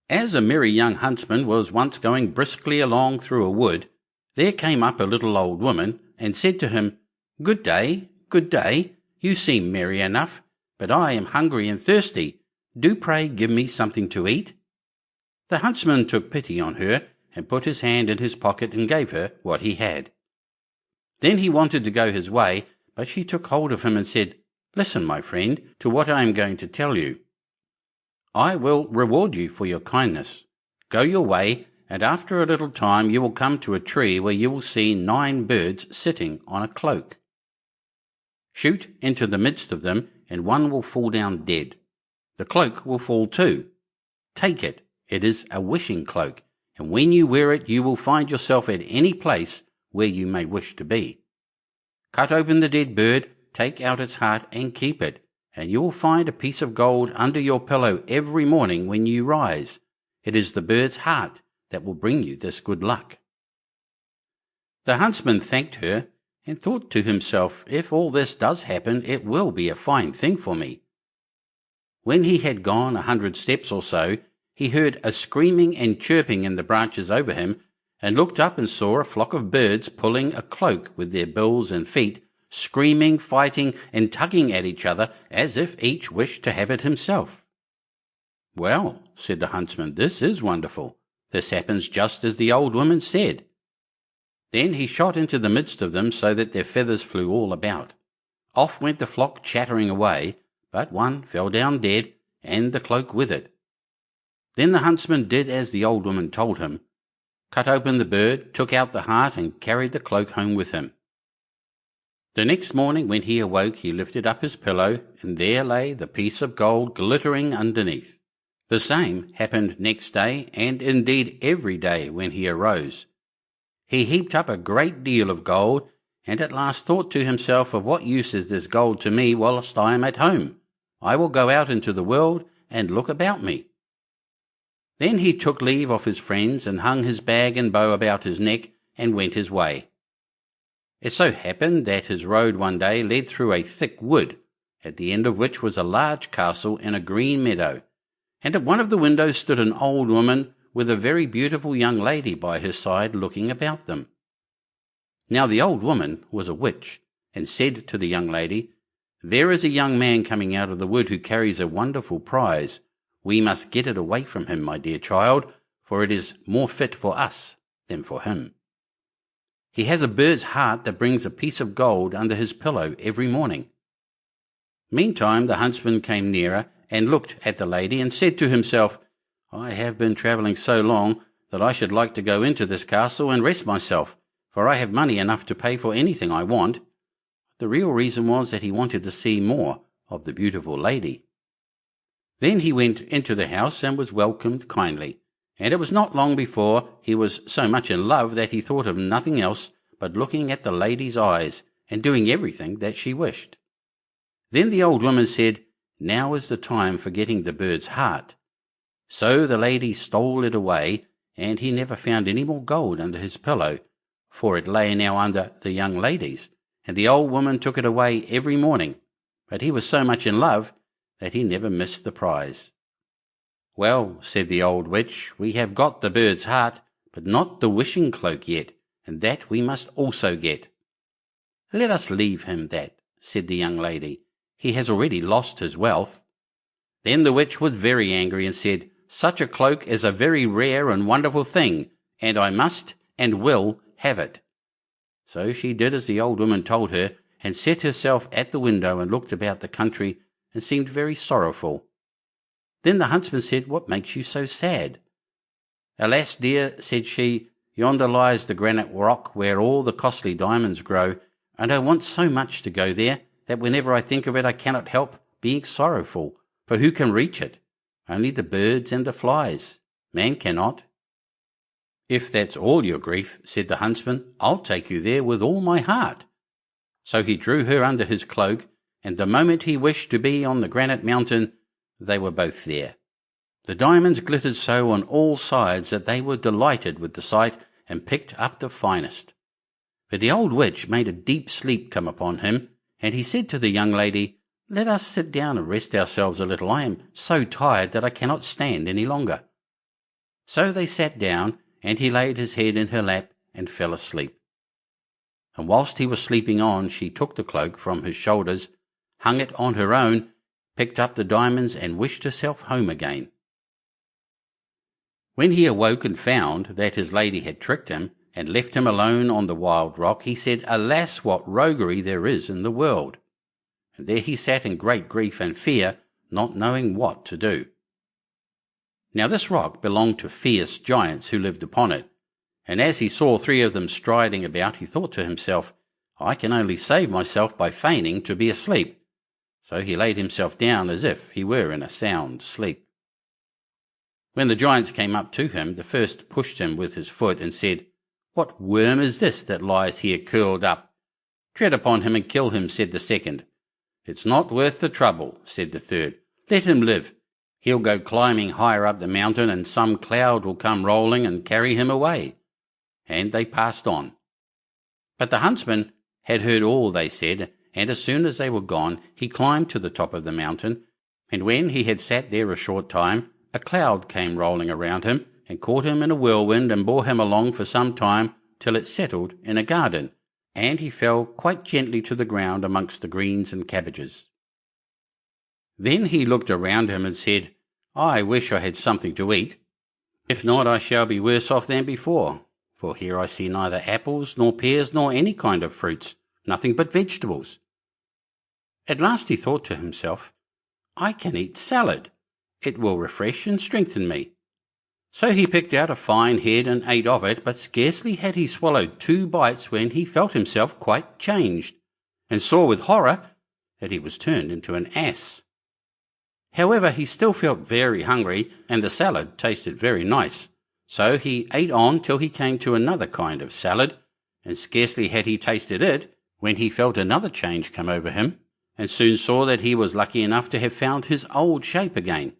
As a merry young huntsman was once going briskly along through a wood, there came up a little old woman, and said to him, good day, you seem merry enough, but I am hungry and thirsty. Do pray give me something to eat. The huntsman took pity on her, and put his hand in his pocket and gave her what he had. Then he wanted to go his way, but she took hold of him and said, listen, my friend, to what I am going to tell you. I will reward you for your kindness. Go your way, and after a little time you will come to a tree where you will see 9 birds sitting on a cloak. Shoot into the midst of them, and one will fall down dead. The cloak will fall too. Take it. It is a wishing cloak, and when you wear it you will find yourself at any place where you may wish to be. Cut open the dead bird, take out its heart and keep it, and you will find a piece of gold under your pillow every morning when you rise. It is the bird's heart that will bring you this good luck. The huntsman thanked her, and thought to himself, if all this does happen, it will be a fine thing for me. When he had gone 100 steps or so, he heard a screaming and chirping in the branches over him, and looked up and saw a flock of birds pulling a cloak with their bills and feet, screaming, fighting, and tugging at each other, as if each wished to have it himself. Well, said the huntsman, this is wonderful. This happens just as the old woman said. Then he shot into the midst of them, so that their feathers flew all about. Off went the flock chattering away, but one fell down dead, and the cloak with it. Then the huntsman did as the old woman told him, cut open the bird, took out the heart, and carried the cloak home with him. The next morning when he awoke he lifted up his pillow, and there lay the piece of gold glittering underneath. The same happened next day, and indeed every day when he arose. He heaped up a great deal of gold, and at last thought to himself, of what use is this gold to me whilst I am at home? I will go out into the world and look about me. Then he took leave of his friends, and hung his bag and bow about his neck, and went his way. It so happened that his road one day led through a thick wood, at the end of which was a large castle in a green meadow, and at one of the windows stood an old woman with a very beautiful young lady by her side looking about them. Now the old woman was a witch, and said to the young lady, there is a young man coming out of the wood who carries a wonderful prize. We must get it away from him, my dear child, for it is more fit for us than for him. He has a bird's heart that brings a piece of gold under his pillow every morning. Meantime the huntsman came nearer, and looked at the lady, and said to himself, I have been travelling so long that I should like to go into this castle and rest myself, for I have money enough to pay for anything I want. The real reason was that he wanted to see more of the beautiful lady. Then he went into the house and was welcomed kindly, and it was not long before he was so much in love that he thought of nothing else but looking at the lady's eyes and doing everything that she wished. Then the old woman said, now is the time for getting the bird's heart. So the lady stole it away, and he never found any more gold under his pillow, for it lay now under the young lady's, and the old woman took it away every morning, but he was so much in love that he never missed the prize. Well, said the old witch, we have got the bird's heart, but not the wishing cloak yet, and that we must also get. Let us leave him that, said the young lady. He has already lost his wealth. Then the witch was very angry, and said, such a cloak is a very rare and wonderful thing, and I must and will have it. So she did as the old woman told her, and set herself at the window and looked about the country, and seemed very sorrowful. Then the huntsman said, what makes you so sad? Alas, dear, said she, yonder lies the granite rock where all the costly diamonds grow, and I want so much to go there, that whenever I think of it I cannot help being sorrowful, for who can reach it? Only the birds and the flies, Man cannot." "If that's all your grief," said the huntsman, "I'll take you there with all my heart." So he drew her under his cloak, and the moment he wished to be on the granite mountain, they were both there. The diamonds glittered so on all sides that they were delighted with the sight, and picked up the finest. But the old witch made a deep sleep come upon him, and he said to the young lady, "Let us sit down and rest ourselves a little. I am so tired that I cannot stand any longer." So they sat down, and he laid his head in her lap and fell asleep. And whilst he was sleeping on, she took the cloak from his shoulders, hung it on her own, picked up the diamonds, and wished herself home again. When he awoke and found that his lady had tricked him, and left him alone on the wild rock, he said, "Alas, what roguery there is in the world!" And there he sat in great grief and fear, not knowing what to do. Now this rock belonged to fierce giants who lived upon it, and as he saw 3 of them striding about, he thought to himself, "I can only save myself by feigning to be asleep." So he laid himself down as if he were in a sound sleep. When the giants came up to him, the first pushed him with his foot and said, "What worm is this that lies here curled up?" "Tread upon him and kill him," said the second. "It's not worth the trouble," said the third. "Let him live. He'll go climbing higher up the mountain, and some cloud will come rolling and carry him away." And they passed on. But the huntsman had heard all they said, and as soon as they were gone, he climbed to the top of the mountain, and when he had sat there a short time, a cloud came rolling around him, and caught him in a whirlwind, and bore him along for some time till it settled in a garden, and he fell quite gently to the ground amongst the greens and cabbages. Then he looked around him and said, "I wish I had something to eat. If not, I shall be worse off than before, for here I see neither apples nor pears nor any kind of fruits, nothing but vegetables." At last he thought to himself, "I can eat salad. It will refresh and strengthen me." So he picked out a fine head and ate of it, but scarcely had he swallowed 2 bites when he felt himself quite changed, and saw with horror that he was turned into an ass. However, he still felt very hungry, and the salad tasted very nice, so he ate on till he came to another kind of salad, and scarcely had he tasted it when he felt another change come over him, and soon saw that he was lucky enough to have found his old shape again.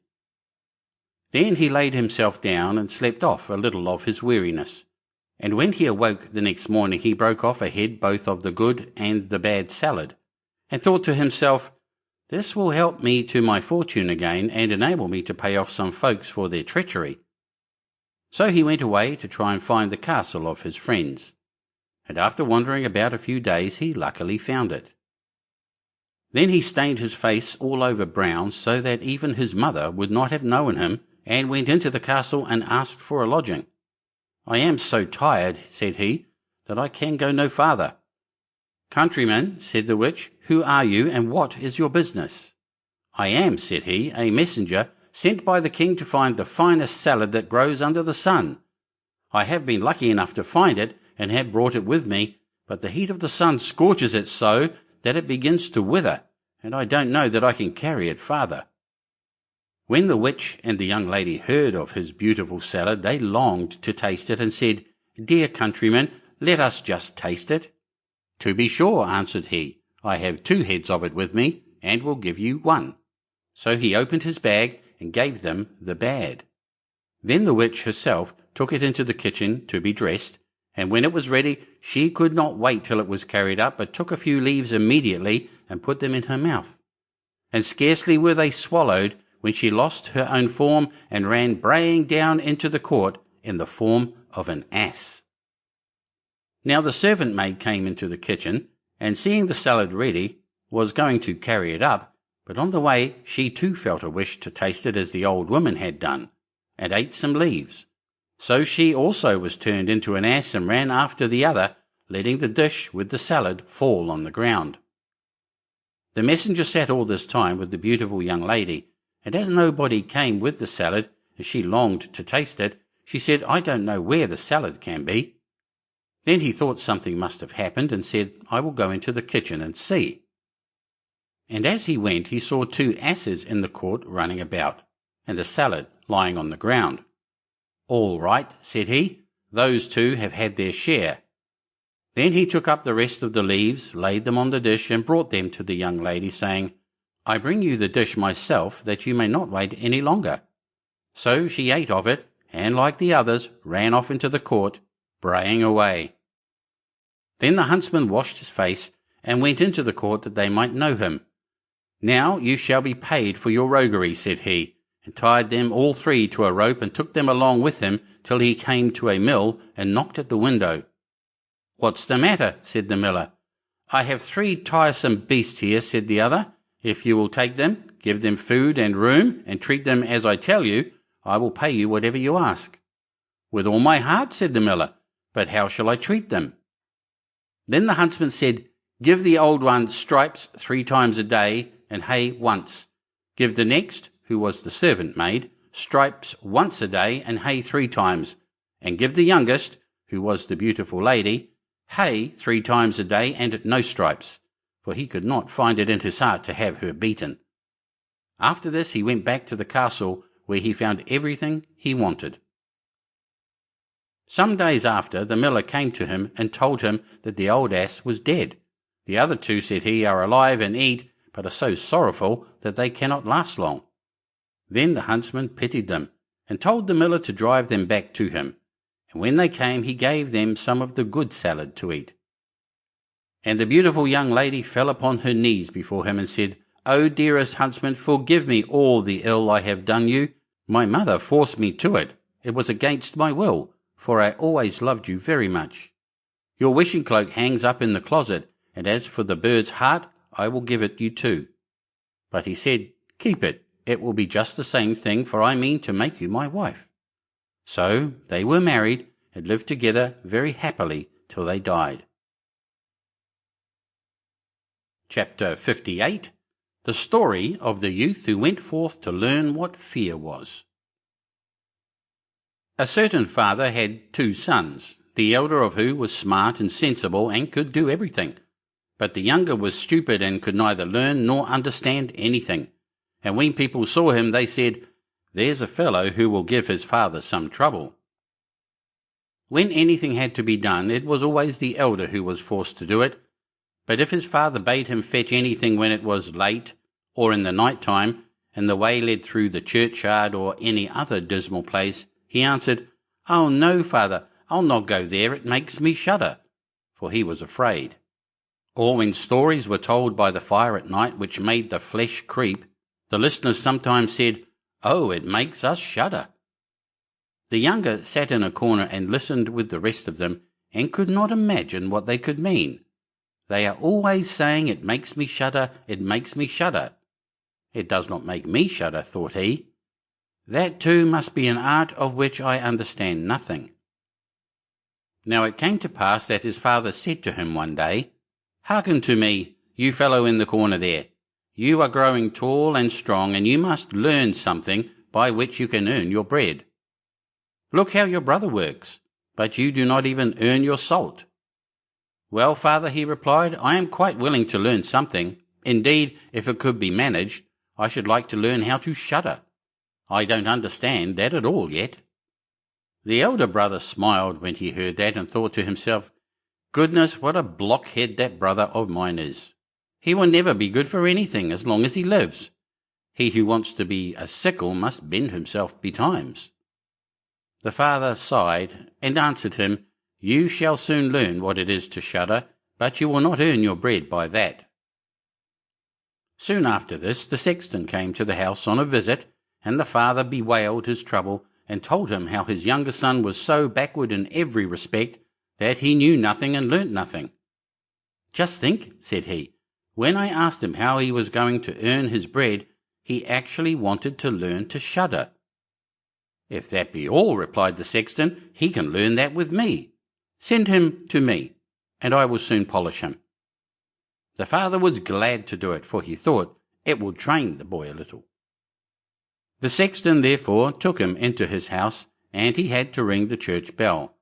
Then he laid himself down and slept off a little of his weariness, and when he awoke the next morning he broke off a head both of the good and the bad salad, and thought to himself, "This will help me to my fortune again, and enable me to pay off some folks for their treachery." So he went away to try and find the castle of his friends, and after wandering about a few days he luckily found it. Then he stained his face all over brown, so that even his mother would not have known him, and went into the castle and asked for a lodging. "I am so tired," said he, "that I can go no farther." "Countryman," said the witch, "who are you, and what is your business?" "I am," said he, "a messenger sent by the king to find the finest salad that grows under the sun. I have been lucky enough to find it, and have brought it with me, but the heat of the sun scorches it so that it begins to wither, and I don't know that I can carry it farther." When the witch and the young lady heard of his beautiful salad, they longed to taste it, and said, "Dear countryman, let us just taste it." "To be sure," answered he, "I have 2 heads of it with me, and will give you 1. So he opened his bag and gave them the bad. Then the witch herself took it into the kitchen to be dressed, and when it was ready she could not wait till it was carried up, but took a few leaves immediately and put them in her mouth. And scarcely were they swallowed when she lost her own form and ran braying down into the court in the form of an ass. Now the servant maid came into the kitchen, and seeing the salad ready, was going to carry it up, but on the way she too felt a wish to taste it as the old woman had done, and ate some leaves. So she also was turned into an ass and ran after the other, letting the dish with the salad fall on the ground. The messenger sat all this time with the beautiful young lady, and as nobody came with the salad, as she longed to taste it, she said, "I don't know where the salad can be." Then he thought something must have happened, and said, "I will go into the kitchen and see." And as he went he saw 2 asses in the court running about, and the salad lying on the ground. "All right," said he, "those two have had their share." Then he took up the rest of the leaves, laid them on the dish, and brought them to the young lady, saying, "I bring you the dish myself, that you may not wait any longer." So she ate of it, and like the others, ran off into the court, braying away. Then the huntsman washed his face, and went into the court that they might know him. "Now you shall be paid for your roguery," said he, and tied them all three to a rope, and took them along with him till he came to a mill, and knocked at the window. "What's the matter?" said the miller. "I have 3 tiresome beasts here," said the other. "If you will take them, give them food and room, and treat them as I tell you, I will pay you whatever you ask." "With all my heart," said the miller, "but how shall I treat them?" Then the huntsman said, "Give the old one stripes 3 times a day, and hay once. Give the next, who was the servant maid, stripes once a day, and hay 3 times. And give the youngest, who was the beautiful lady, hay 3 times a day, and no stripes," for he could not find it in his heart to have her beaten. After this he went back to the castle, where he found everything he wanted. Some days after, the miller came to him and told him that the old ass was dead. "The other 2," said he, "are alive and eat, but are so sorrowful that they cannot last long." Then the huntsman pitied them, and told the miller to drive them back to him. And when they came, he gave them some of the good salad to eat. And the beautiful young lady fell upon her knees before him, and said, "O dearest huntsman, forgive me all the ill I have done you. My mother forced me to it. It was against my will, for I always loved you very much. Your wishing cloak hangs up in the closet, and as for the bird's heart, I will give it you too." But he said, "Keep it. It will be just the same thing, for I mean to make you my wife." So they were married, and lived together very happily till they died. Chapter 58. The Story of the Youth Who Went Forth to Learn What Fear Was. A certain father had 2 sons, the elder of whom was smart and sensible, and could do everything. But the younger was stupid, and could neither learn nor understand anything. And when people saw him, they said, "There's a fellow who will give his father some trouble." When anything had to be done, it was always the elder who was forced to do it. But if his father bade him fetch anything when it was late, or in the night time, and the way led through the churchyard or any other dismal place, he answered, "Oh no, father, I'll not go there, it makes me shudder," for he was afraid. Or when stories were told by the fire at night which made the flesh creep, the listeners sometimes said, "Oh, it makes us shudder." The younger sat in a corner and listened with the rest of them, and could not imagine what they could mean. "They are always saying, 'It makes me shudder, it makes me shudder.' It does not make me shudder," thought he. "That too must be an art of which I understand nothing." Now it came to pass that his father said to him one day, "Hearken to me, you fellow in the corner there. You are growing tall and strong, and you must learn something by which you can earn your bread. Look how your brother works, but you do not even earn your salt." "Well, father," he replied, "I am quite willing to learn something. Indeed, if it could be managed, I should like to learn how to shudder. I don't understand that at all yet." The elder brother smiled when he heard that, and thought to himself, "Goodness, what a blockhead that brother of mine is. He will never be good for anything as long as he lives. He who wants to be a sickle must bend himself betimes." The father sighed, and answered him, "You shall soon learn what it is to shudder, but you will not earn your bread by that." Soon after this, the sexton came to the house on a visit, and the father bewailed his trouble, and told him how his younger son was so backward in every respect that he knew nothing and learnt nothing. "Just think," said he, "when I asked him how he was going to earn his bread, he actually wanted to learn to shudder." "If that be all," replied the sexton, "he can learn that with me. Send him to me, and I will soon polish him." The father was glad to do it, for he thought it will train the boy a little. The sexton therefore took him into his house, and he had to ring the church bell.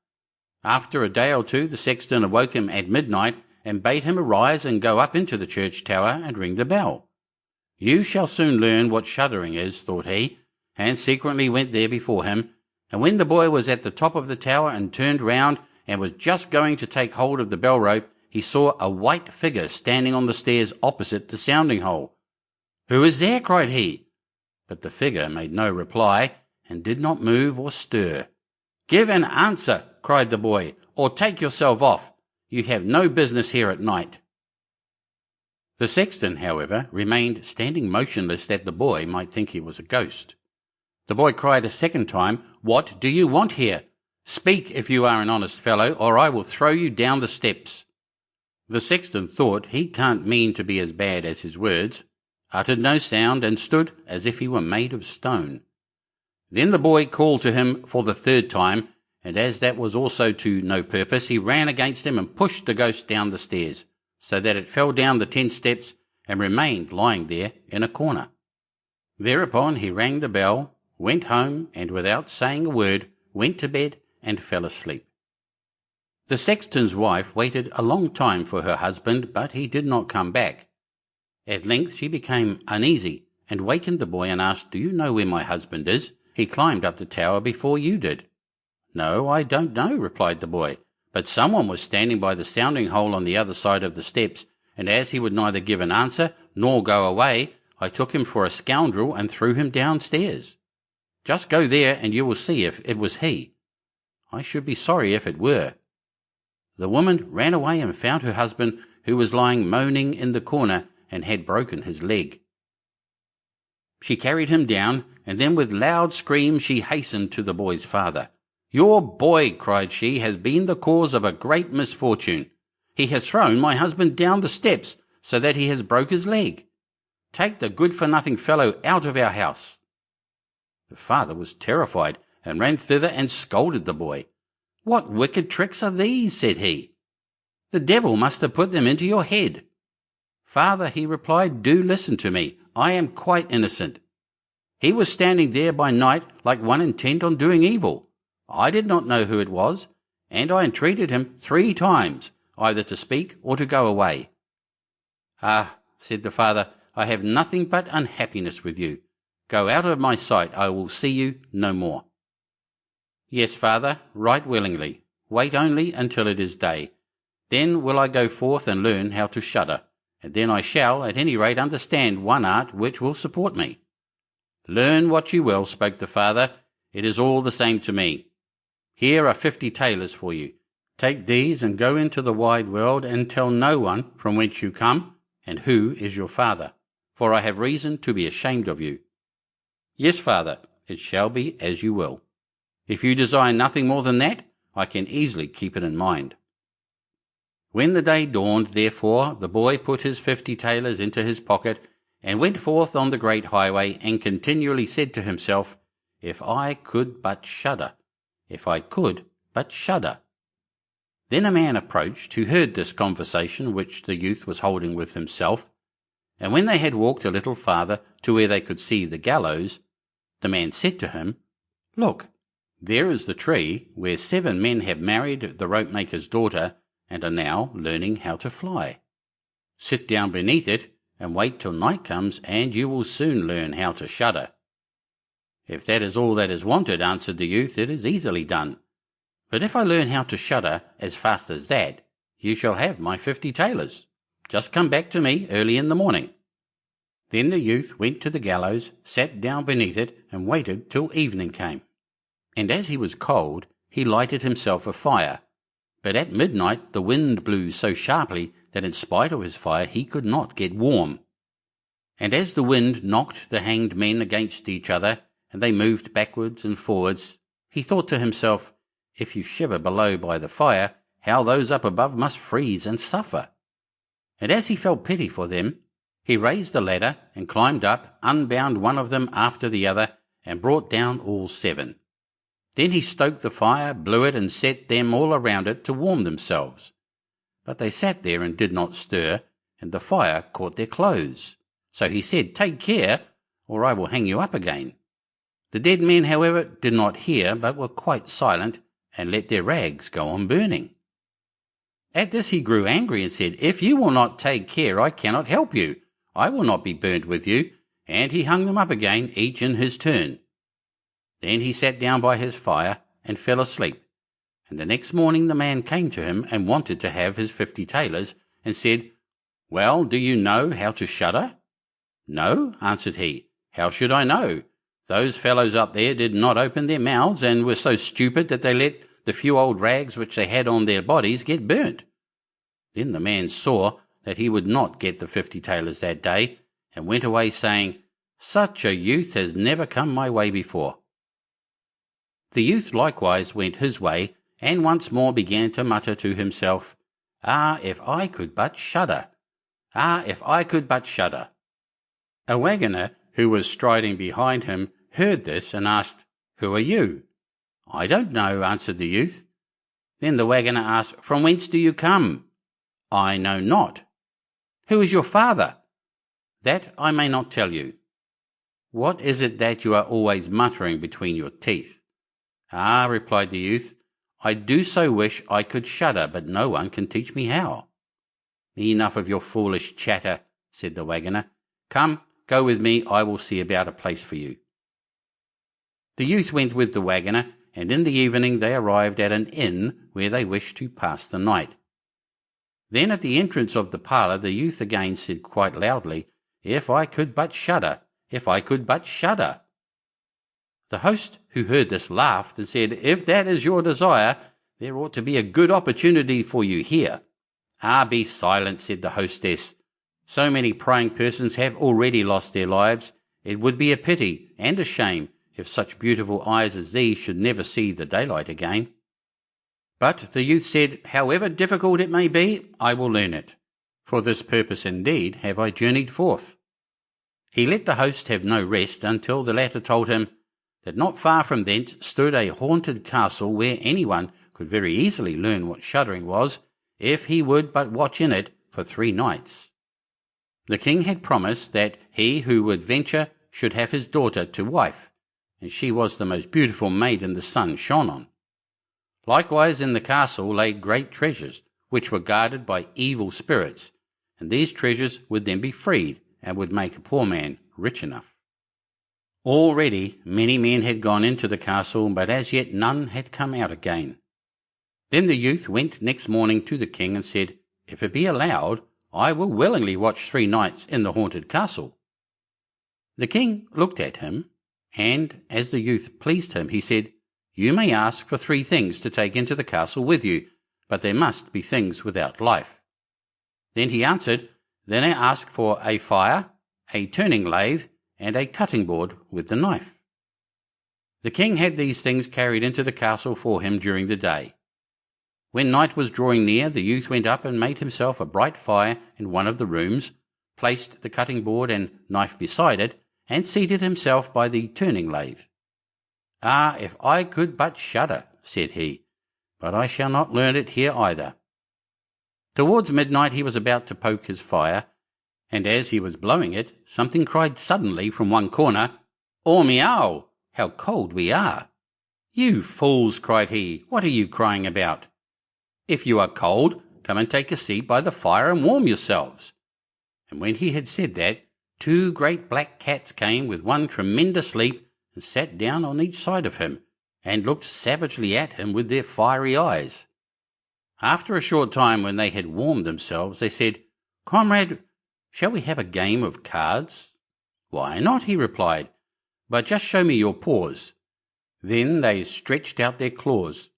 After a day or two, the sexton awoke him at midnight, and bade him arise and go up into the church tower and ring the bell. "You shall soon learn what shuddering is," thought he, and secretly went there before him, and when the boy was at the top of the tower and turned round and was just going to take hold of the bell rope, he saw a white figure standing on the stairs opposite the sounding hole. "Who is there?" cried he. But the figure made no reply, and did not move or stir. "Give an answer," cried the boy, "or take yourself off. You have no business here at night." The sexton, however, remained standing motionless that the boy might think he was a ghost. The boy cried a second time, "What do you want here? Speak if you are an honest fellow, or I will throw you down the steps." The sexton thought, he can't mean to be as bad as his words, uttered no sound, and stood as if he were made of stone. Then the boy called to him for the third time, and as that was also to no purpose, he ran against him and pushed the ghost down the stairs, so that it fell down the 10 steps and remained lying there in a corner. Thereupon he rang the bell, went home, and without saying a word, went to bed and fell asleep. The sexton's wife waited a long time for her husband, but he did not come back. At length she became uneasy, and wakened the boy and asked, "Do you know where my husband is? He climbed up the tower before you did." "No, I don't know," replied the boy, "but someone was standing by the sounding hole on the other side of the steps, and as he would neither give an answer nor go away, I took him for a scoundrel and threw him downstairs. Just go there and you will see if it was he. I should be sorry if it were." The woman ran away and found her husband, who was lying moaning in the corner and had broken his leg. She carried him down, and then with loud screams she hastened to the boy's father. "Your boy," cried she, "has been the cause of a great misfortune. He has thrown my husband down the steps, so that he has broke his leg. Take the good-for-nothing fellow out of our house." The father was terrified, and ran thither and scolded the boy. "What wicked tricks are these?" said he. "The devil must have put them into your head." "Father," he replied, "do listen to me. I am quite innocent. He was standing there by night like one intent on doing evil. I did not know who it was, and I entreated him 3 times, either to speak or to go away." "Ah," said the father, "I have nothing but unhappiness with you. Go out of my sight, I will see you no more." "Yes, father, right willingly. Wait only until it is day. Then will I go forth and learn how to shudder, and then I shall at any rate understand one art which will support me." "Learn what you will," spoke the father, "it is all the same to me. Here are 50 tailors for you. Take these and go into the wide world, and tell no one from whence you come and who is your father, for I have reason to be ashamed of you." "Yes, father, it shall be as you will. If you desire nothing more than that, I can easily keep it in mind." When the day dawned, therefore, the boy put his 50 tailors into his pocket, and went forth on the great highway, and continually said to himself, "If I could but shudder, if I could but shudder." Then a man approached, who heard this conversation which the youth was holding with himself, and when they had walked a little farther to where they could see the gallows, the man said to him, "Look, there is the tree where 7 men have married the rope-maker's daughter, and are now learning how to fly. Sit down beneath it, and wait till night comes, and you will soon learn how to shudder." "If that is all that is wanted," answered the youth, "it is easily done. But if I learn how to shudder as fast as that, you shall have my 50 tailors. Just come back to me early in the morning." Then the youth went to the gallows, sat down beneath it, and waited till evening came. And as he was cold, he lighted himself a fire. But at midnight the wind blew so sharply that in spite of his fire he could not get warm. And as the wind knocked the hanged men against each other, and they moved backwards and forwards, he thought to himself, "If you shiver below by the fire, how those up above must freeze and suffer." And as he felt pity for them, he raised the ladder and climbed up, unbound one of them after the other, and brought down all 7. Then he stoked the fire, blew it, and set them all around it to warm themselves. But they sat there and did not stir, and the fire caught their clothes. So he said, "Take care, or I will hang you up again." The dead men, however, did not hear, but were quite silent, and let their rags go on burning. At this he grew angry and said, "If you will not take care, I cannot help you. I will not be burnt with you," and he hung them up again, each in his turn. Then he sat down by his fire and fell asleep, and the next morning the man came to him and wanted to have his 50 thalers, and said, "Well, do you know how to shudder?" "No," answered he. "How should I know? Those fellows up there did not open their mouths, and were so stupid that they let the few old rags which they had on their bodies get burnt." Then the man saw that he would not get the 50 thalers that day, and went away saying, "Such a youth has never come my way before." The youth likewise went his way, and once more began to mutter to himself, "Ah, if I could but shudder! Ah, if I could but shudder!" A waggoner, who was striding behind him, heard this, and asked, "Who are you?" "I don't know," answered the youth. Then the waggoner asked, "From whence do you come?" "I know not." "Who is your father?" "That I may not tell you." "What is it that you are always muttering between your teeth?" "Ah," replied the youth, "I do so wish I could shudder, but no one can teach me how." "Enough of your foolish chatter," said the waggoner. "Come, go with me, I will see about a place for you." The youth went with the waggoner, and in the evening they arrived at an inn where they wished to pass the night. Then at the entrance of the parlour the youth again said quite loudly, "If I could but shudder! If I could but shudder!" The host, who heard this, laughed and said, "If that is your desire, there ought to be a good opportunity for you here." "Ah, be silent," said the hostess. "So many prying persons have already lost their lives. It would be a pity and a shame if such beautiful eyes as these should never see the daylight again." But the youth said, "However difficult it may be, I will learn it. For this purpose indeed have I journeyed forth." He let the host have no rest until the latter told him that not far from thence stood a haunted castle where anyone could very easily learn what shuddering was, if he would but watch in it for 3 nights. The king had promised that he who would venture should have his daughter to wife, and she was the most beautiful maiden the sun shone on. Likewise in the castle lay great treasures, which were guarded by evil spirits, and these treasures would then be freed, and would make a poor man rich enough. Already many men had gone into the castle, but as yet none had come out again. Then the youth went next morning to the king and said, "If it be allowed, I will willingly watch 3 nights in the haunted castle." The king looked at him, and as the youth pleased him, he said, "You may ask for 3 things to take into the castle with you, but they must be things without life." Then he answered, "Then I ask for a fire, a turning lathe, and a cutting board with the knife." The king had these things carried into the castle for him during the day. When night was drawing near, the youth went up and made himself a bright fire in one of the rooms, placed the cutting board and knife beside it, and seated himself by the turning lathe. "Ah, if I could but shudder," said he, "but I shall not learn it here either." Towards midnight he was about to poke his fire, and as he was blowing it, something cried suddenly from one corner, "Oh, meow! How cold we are!" "You fools!" cried he, "what are you crying about? If you are cold, come and take a seat by the fire and warm yourselves." And when he had said that, 2 great black cats came with one tremendous leap and sat down on each side of him, and looked savagely at him with their fiery eyes. After a short time, when they had warmed themselves, they said, "Comrade, shall we have a game of cards?" "Why not?" he replied, "but just show me your paws." Then they stretched out their claws.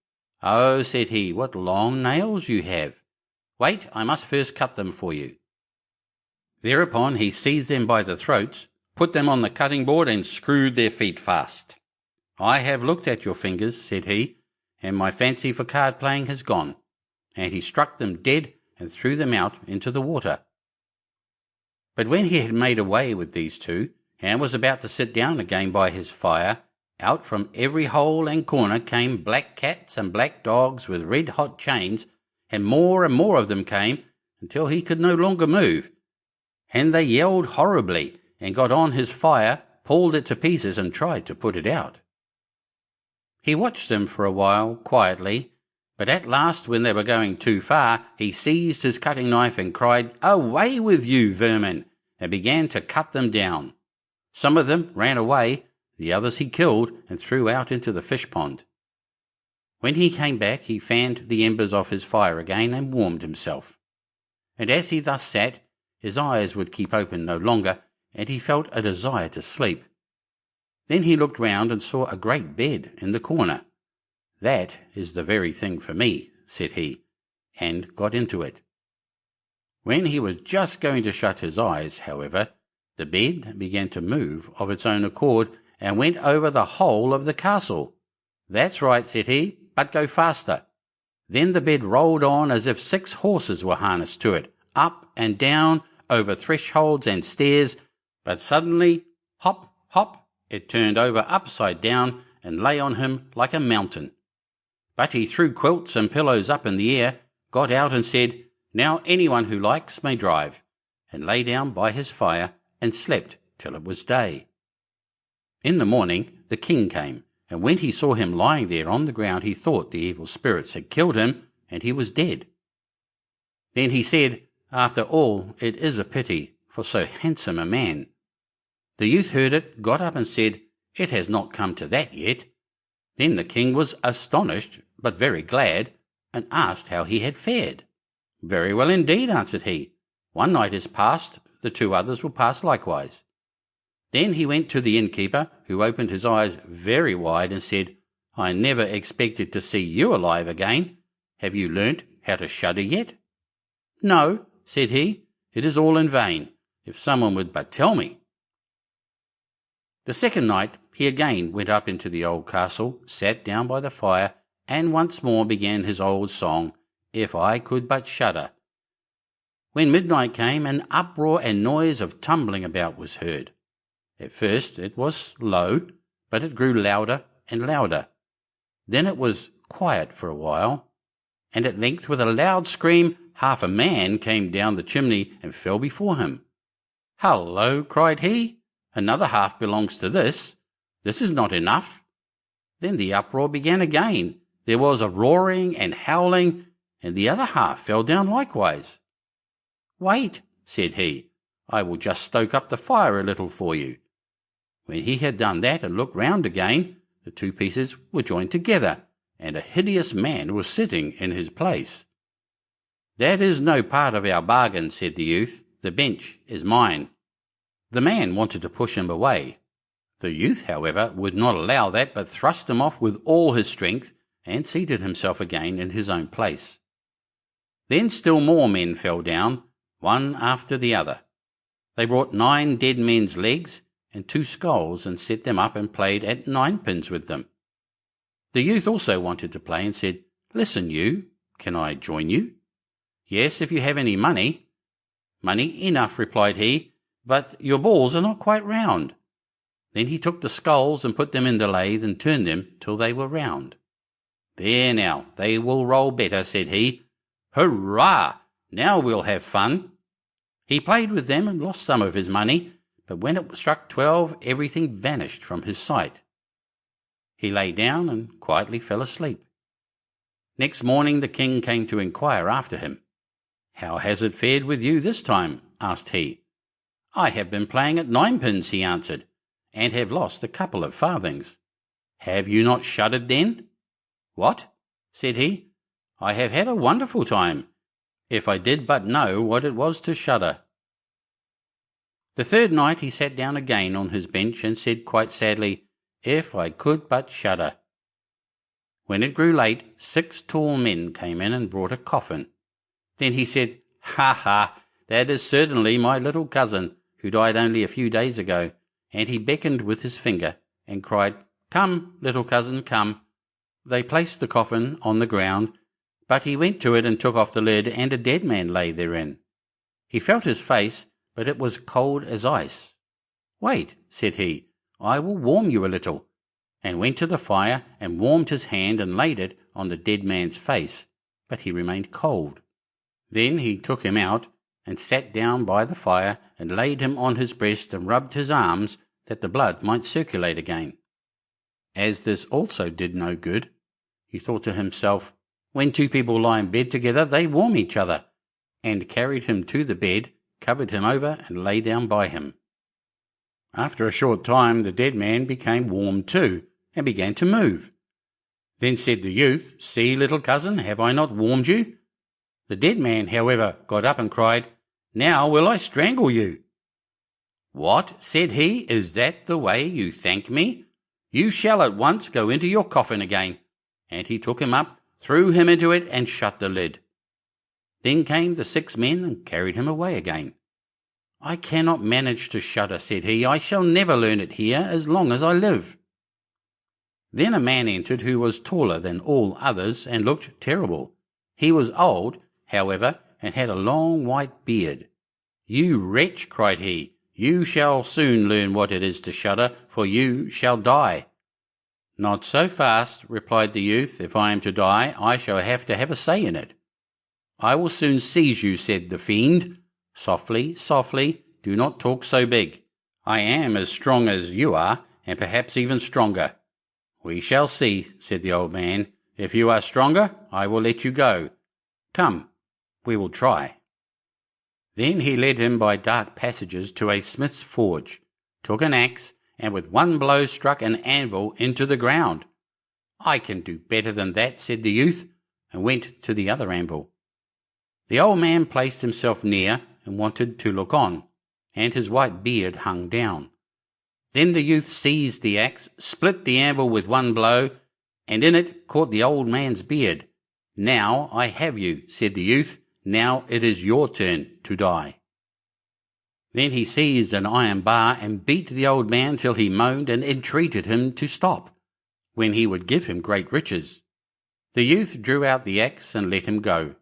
"Oh," said he, "what long nails you have! Wait, I must first cut them for you." Thereupon he seized them by the throats, put them on the cutting board, and screwed their feet fast. "I have looked at your fingers," said he, "and my fancy for card playing has gone." And he struck them dead and threw them out into the water. But when he had made away with these 2, and was about to sit down again by his fire, out from every hole and corner came black cats and black dogs with red-hot chains, and more of them came, until he could no longer move. And they yelled horribly, and got on his fire, pulled it to pieces, and tried to put it out. He watched them for a while quietly, but at last, when they were going too far, he seized his cutting knife and cried, "Away with you, vermin!" and began to cut them down. Some of them ran away, The others he killed and threw out into the fish pond. When he came back, he fanned the embers off his fire again and warmed himself. And as he thus sat, his eyes would keep open no longer, and he felt a desire to sleep. Then he looked round and saw a great bed in the corner. "That is the very thing for me," said he, and got into it. When he was just going to shut his eyes, however, the bed began to move of its own accord and went over the whole of the castle. "That's right," said he, "but go faster." Then the bed rolled on as if 6 horses were harnessed to it, up and down, over thresholds and stairs, but suddenly, hop, hop, it turned over upside down and lay on him like a mountain. But he threw quilts and pillows up in the air, got out and said, "Now anyone who likes may drive," and lay down by his fire and slept till it was day. In the morning the king came, and when he saw him lying there on the ground, he thought the evil spirits had killed him, and he was dead. Then he said, "After all, it is a pity for so handsome a man." The youth heard it, got up and said, "It has not come to that yet." Then the king was astonished, but very glad, and asked how he had fared. "Very well indeed," answered he. "One night is past, the 2 others will pass likewise." Then he went to the innkeeper, who opened his eyes very wide and said, "I never expected to see you alive again. Have you learnt how to shudder yet?" "No," said he, "it is all in vain. If someone would but tell me." The second night he again went up into the old castle, sat down by the fire, and once more began his old song, "If I could but shudder." When midnight came, an uproar and noise of tumbling about was heard. At first it was low, but it grew louder and louder. Then it was quiet for a while, and at length with a loud scream half a man came down the chimney and fell before him. "Hullo!" cried he, "another half belongs to this. This is not enough." Then the uproar began again. There was a roaring and howling, and the other half fell down likewise. "Wait," said he, "I will just stoke up the fire a little for you." When he had done that and looked round again, the 2 pieces were joined together, and a hideous man was sitting in his place. "That is no part of our bargain," said the youth. "The bench is mine." The man wanted to push him away. The youth, however, would not allow that, but thrust him off with all his strength, and seated himself again in his own place. Then still more men fell down, one after the other. They brought 9 dead men's legs and 2 skulls, and set them up and played at 9-pins with them. The youth also wanted to play, and said, "Listen, you, can I join you?" "Yes, if you have any money." "Money enough," replied he, "but your balls are not quite round." Then he took the skulls and put them in the lathe and turned them till they were round. "There now, they will roll better," said he. "Hurrah! Now we'll have fun." He played with them and lost some of his money, but when it struck 12, everything vanished from his sight. He lay down and quietly fell asleep. Next morning the king came to inquire after him. "How has it fared with you this time?" asked he. "I have been playing at 9-pins," he answered, "and have lost a couple of farthings." "Have you not shuddered then?" "What?" said he. "I have had a wonderful time, if I did but know what it was to shudder." The third night he sat down again on his bench and said quite sadly, "If I could but shudder." When it grew late, 6 tall men came in and brought a coffin. Then he said, "Ha, ha, that is certainly my little cousin, who died only a few days ago," and he beckoned with his finger and cried, "Come, little cousin, come." They placed the coffin on the ground, but he went to it and took off the lid, and a dead man lay therein. He felt his face, but it was cold as ice. "Wait," said he, "I will warm you a little," and went to the fire and warmed his hand and laid it on the dead man's face, but he remained cold. Then he took him out and sat down by the fire and laid him on his breast and rubbed his arms that the blood might circulate again. As this also did no good, he thought to himself, "When 2 people lie in bed together, they warm each other," and carried him to the bed, covered him over, and lay down by him. After a short time the dead man became warm too, and began to move. Then said the youth, "See, little cousin, have I not warmed you?" The dead man, however, got up and cried, "Now will I strangle you." "What," said he, "is that the way you thank me? You shall at once go into your coffin again." And he took him up, threw him into it, and shut the lid. Then came the 6 men and carried him away again. "I cannot manage to shudder," said he. "I shall never learn it here as long as I live." Then a man entered who was taller than all others and looked terrible. He was old, however, and had a long white beard. "You wretch," cried he, "you shall soon learn what it is to shudder, for you shall die." "Not so fast," replied the youth. "If I am to die, I shall have to have a say in it." "I will soon seize you," said the fiend. "Softly, softly, do not talk so big. I am as strong as you are, and perhaps even stronger." "We shall see," said the old man. "If you are stronger, I will let you go. Come, we will try." Then he led him by dark passages to a smith's forge, took an axe, and with one blow struck an anvil into the ground. "I can do better than that," said the youth, and went to the other anvil. The old man placed himself near and wanted to look on, and his white beard hung down. Then the youth seized the axe, split the anvil with one blow, and in it caught the old man's beard. "Now I have you," said the youth. "Now it is your turn to die." Then he seized an iron bar and beat the old man till he moaned and entreated him to stop, when he would give him great riches. The youth drew out the axe and let him go.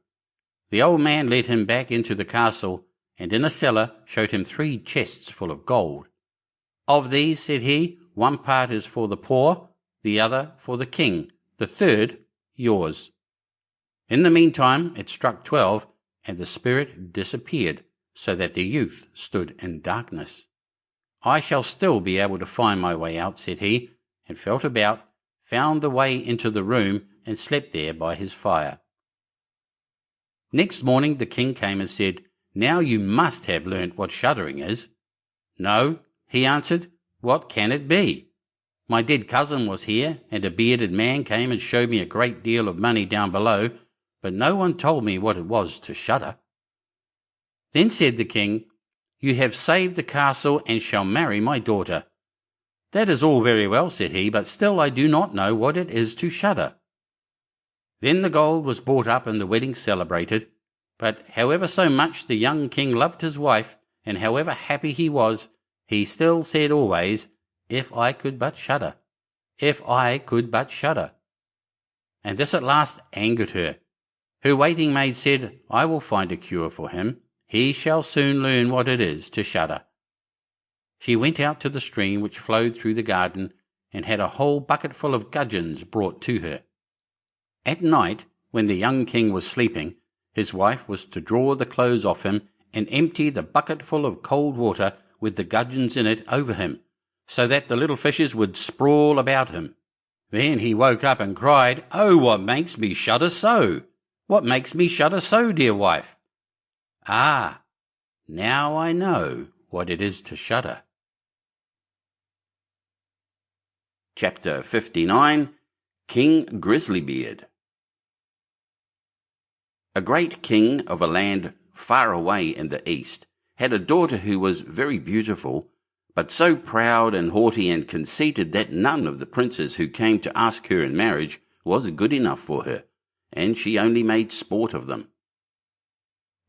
The old man led him back into the castle, and in a cellar showed him 3 chests full of gold. "Of these," said he, "one part is for the poor, the other for the king, the third yours." In the meantime it struck 12, and the spirit disappeared, so that the youth stood in darkness. "I shall still be able to find my way out," said he, and felt about, found the way into the room, and slept there by his fire. Next morning the king came and said, "Now you must have learnt what shuddering is." "No," he answered. "What can it be? My dead cousin was here, and a bearded man came and showed me a great deal of money down below, but no one told me what it was to shudder." Then said the king, "You have saved the castle and shall marry my daughter." "That is all very well," said he, "but still I do not know what it is to shudder." Then the gold was brought up and the wedding celebrated, but however so much the young king loved his wife, and however happy he was, he still said always, "If I could but shudder, if I could but shudder." And this at last angered her. Her waiting maid said, "I will find a cure for him. He shall soon learn what it is to shudder." She went out to the stream which flowed through the garden, and had a whole bucket full of gudgeons brought to her. At night, when the young king was sleeping, his wife was to draw the clothes off him and empty the bucket full of cold water with the gudgeons in it over him, so that the little fishes would sprawl about him. Then he woke up and cried, "Oh, what makes me shudder so? What makes me shudder so, dear wife?" "Ah, now I know what it is to shudder." Chapter 59. King Grisly-Beard. A great king of a land far away in the east had a daughter who was very beautiful, but so proud and haughty and conceited that none of the princes who came to ask her in marriage was good enough for her, and she only made sport of them.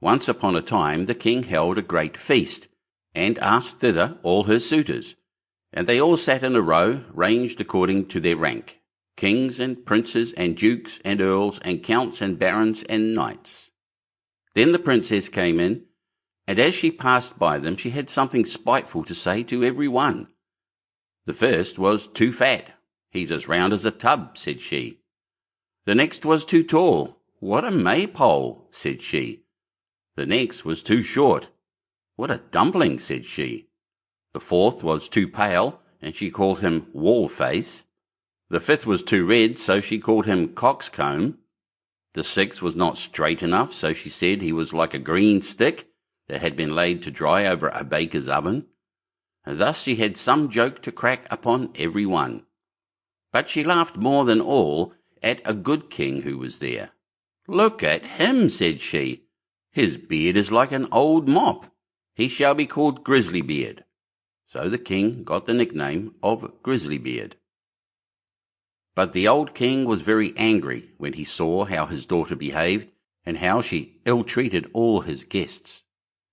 Once upon a time the king held a great feast, and asked thither all her suitors, and they all sat in a row, ranged according to their rank, kings and princes and dukes and earls and counts and barons and knights. Then the princess came in, and as she passed by them she had something spiteful to say to every one. The first was too fat. "He's as round as a tub," said she. The next was too tall. "What a maypole," said she. The next was too short. "What a dumpling," said she. The fourth was too pale, and she called him wall-face. The fifth was too red, so she called him coxcomb. The sixth was not straight enough, so she said he was like a green stick that had been laid to dry over a baker's oven. Thus she had some joke to crack upon every one. But she laughed more than all at a good king who was there. "Look at him," said she. "His beard is like an old mop. He shall be called Grisly-Beard." So the king got the nickname of Grisly-Beard. But the old king was very angry when he saw how his daughter behaved, and how she ill-treated all his guests.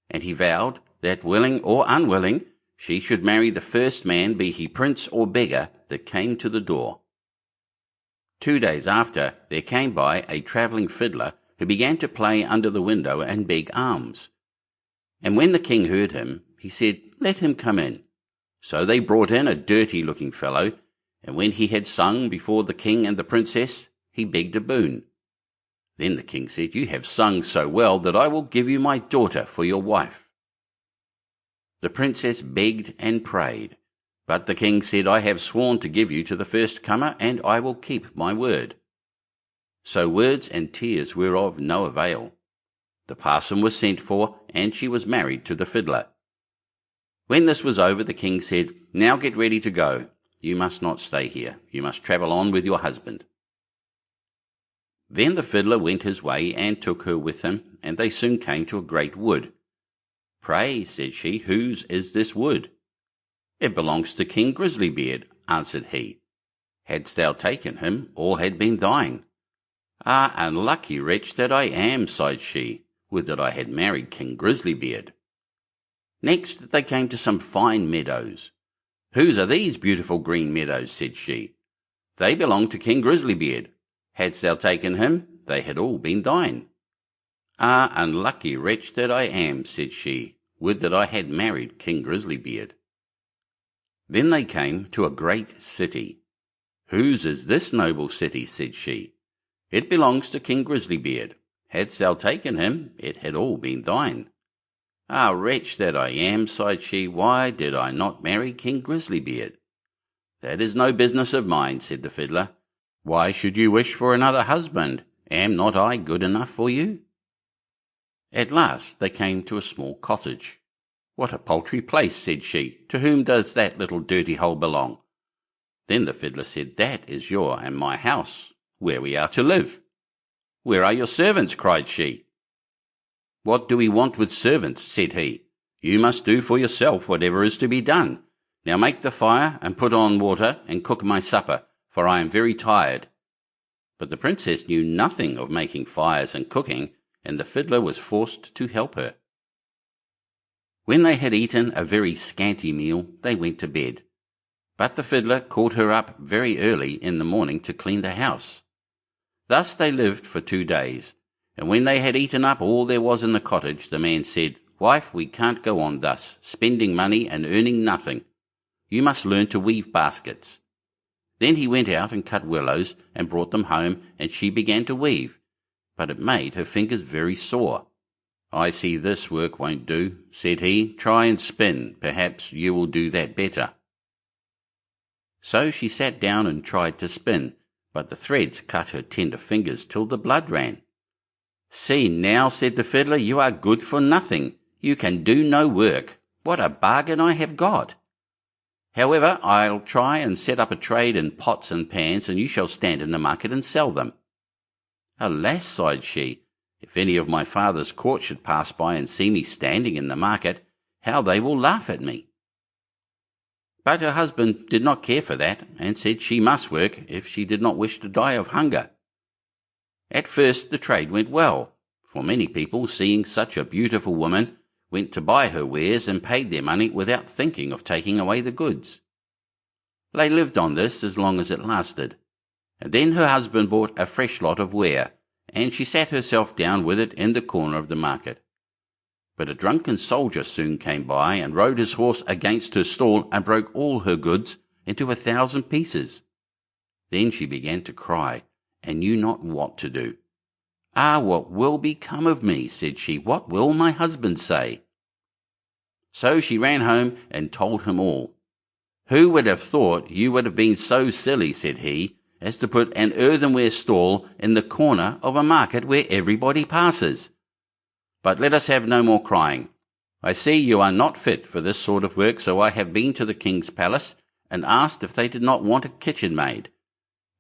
And he vowed that, willing or unwilling, she should marry the first man, be he prince or beggar, that came to the door. 2 days after, there came by a travelling fiddler, who began to play under the window and beg alms. And when the king heard him, he said, "Let him come in." So they brought in a dirty-looking fellow, and when he had sung before the king and the princess, he begged a boon. Then the king said, "You have sung so well that I will give you my daughter for your wife." The princess begged and prayed, but the king said, "I have sworn to give you to the first comer, and I will keep my word." So words and tears were of no avail. The parson was sent for, and she was married to the fiddler. When this was over, the king said, "Now get ready to go. You must not stay here. You must travel on with your husband." Then the fiddler went his way and took her with him, and they soon came to a great wood. "Pray," said she, "whose is this wood?" "It belongs to King Grisly-Beard," answered he. "Hadst thou taken him, all had been thine." "Ah, unlucky wretch that I am," sighed she. "Would that I had married King Grisly-Beard." Next they came to some fine meadows. "Whose are these beautiful green meadows?" said she. "They belong to King Grisly-Beard. Hadst thou taken him, they had all been thine." "Ah, unlucky wretch that I am," said she. "Would that I had married King Grisly-Beard." Then they came to a great city. "Whose is this noble city?" said she. "It belongs to King Grisly-Beard. Hadst thou taken him, it had all been thine." "Ah, wretch that I am," sighed she, "why did I not marry King Grisly-Beard?" "That is no business of mine," said the fiddler. "Why should you wish for another husband? Am not I good enough for you?" At last they came to a small cottage. "What a paltry place," said she. "To whom does that little dirty hole belong?" Then the fiddler said, "That is your and my house, where we are to live." "Where are your servants?" cried she. "What do we want with servants?" said he. "You must do for yourself whatever is to be done. Now make the fire, and put on water, and cook my supper, for I am very tired." But the princess knew nothing of making fires and cooking, and the fiddler was forced to help her. When they had eaten a very scanty meal, they went to bed. But the fiddler called her up very early in the morning to clean the house. Thus they lived for 2 days, and when they had eaten up all there was in the cottage, the man said, "Wife, we can't go on thus, spending money and earning nothing. You must learn to weave baskets." Then he went out and cut willows and brought them home, and she began to weave, but it made her fingers very sore. "I see this work won't do," said he. "Try and spin. Perhaps you will do that better." So she sat down and tried to spin, but the threads cut her tender fingers till the blood ran. "See now," said the fiddler, "you are good for nothing. You can do no work. What a bargain I have got! However, I'll try and set up a trade in pots and pans, and you shall stand in the market and sell them." "Alas," sighed she, "if any of my father's court should pass by and see me standing in the market, how they will laugh at me." But her husband did not care for that, and said she must work if she did not wish to die of hunger. At first the trade went well, for many people, seeing such a beautiful woman, went to buy her wares and paid their money without thinking of taking away the goods. They lived on this as long as it lasted, and then her husband bought a fresh lot of ware, and she sat herself down with it in the corner of the market. But a drunken soldier soon came by and rode his horse against her stall and broke all her goods into 1,000 pieces. Then she began to cry, and knew not what to do. "Ah, what will become of me?" said she. "What will my husband say?" So she ran home and told him all. "Who would have thought you would have been so silly," said he, "as to put an earthenware stall in the corner of a market where everybody passes? But let us have no more crying. I see you are not fit for this sort of work, so I have been to the king's palace and asked if they did not want a kitchen maid,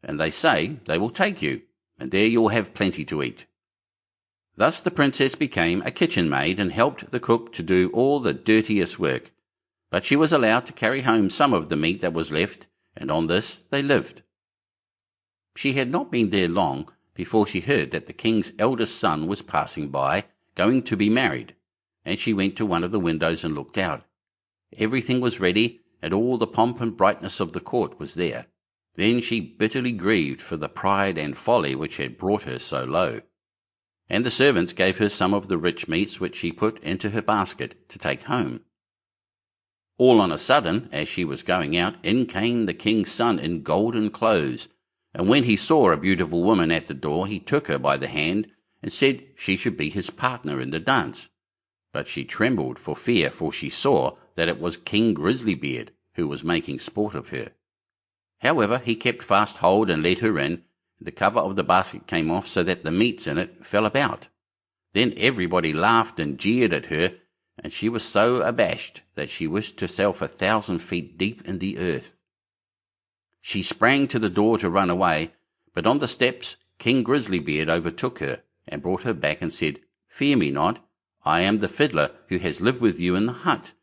and they say they will take you, and there you will have plenty to eat." Thus the princess became a kitchen maid and helped the cook to do all the dirtiest work, but she was allowed to carry home some of the meat that was left, and on this they lived. She had not been there long before she heard that the king's eldest son was passing by, going to be married, and she went to one of the windows and looked out. Everything was ready, and all the pomp and brightness of the court was there. Then she bitterly grieved for the pride and folly which had brought her so low. And the servants gave her some of the rich meats which she put into her basket to take home. All on a sudden, as she was going out, in came the king's son in golden clothes, and when he saw a beautiful woman at the door, he took her by the hand and said she should be his partner in the dance. But she trembled for fear, for she saw that it was King Grisly-Beard who was making sport of her. However, he kept fast hold and let her in. The cover of the basket came off so that the meats in it fell about. Then everybody laughed and jeered at her, and she was so abashed that she wished herself 1,000 feet deep in the earth. She sprang to the door to run away, but on the steps King Grisly-Beard overtook her and brought her back and said, "Fear me not, I am the fiddler who has lived with you in the hut.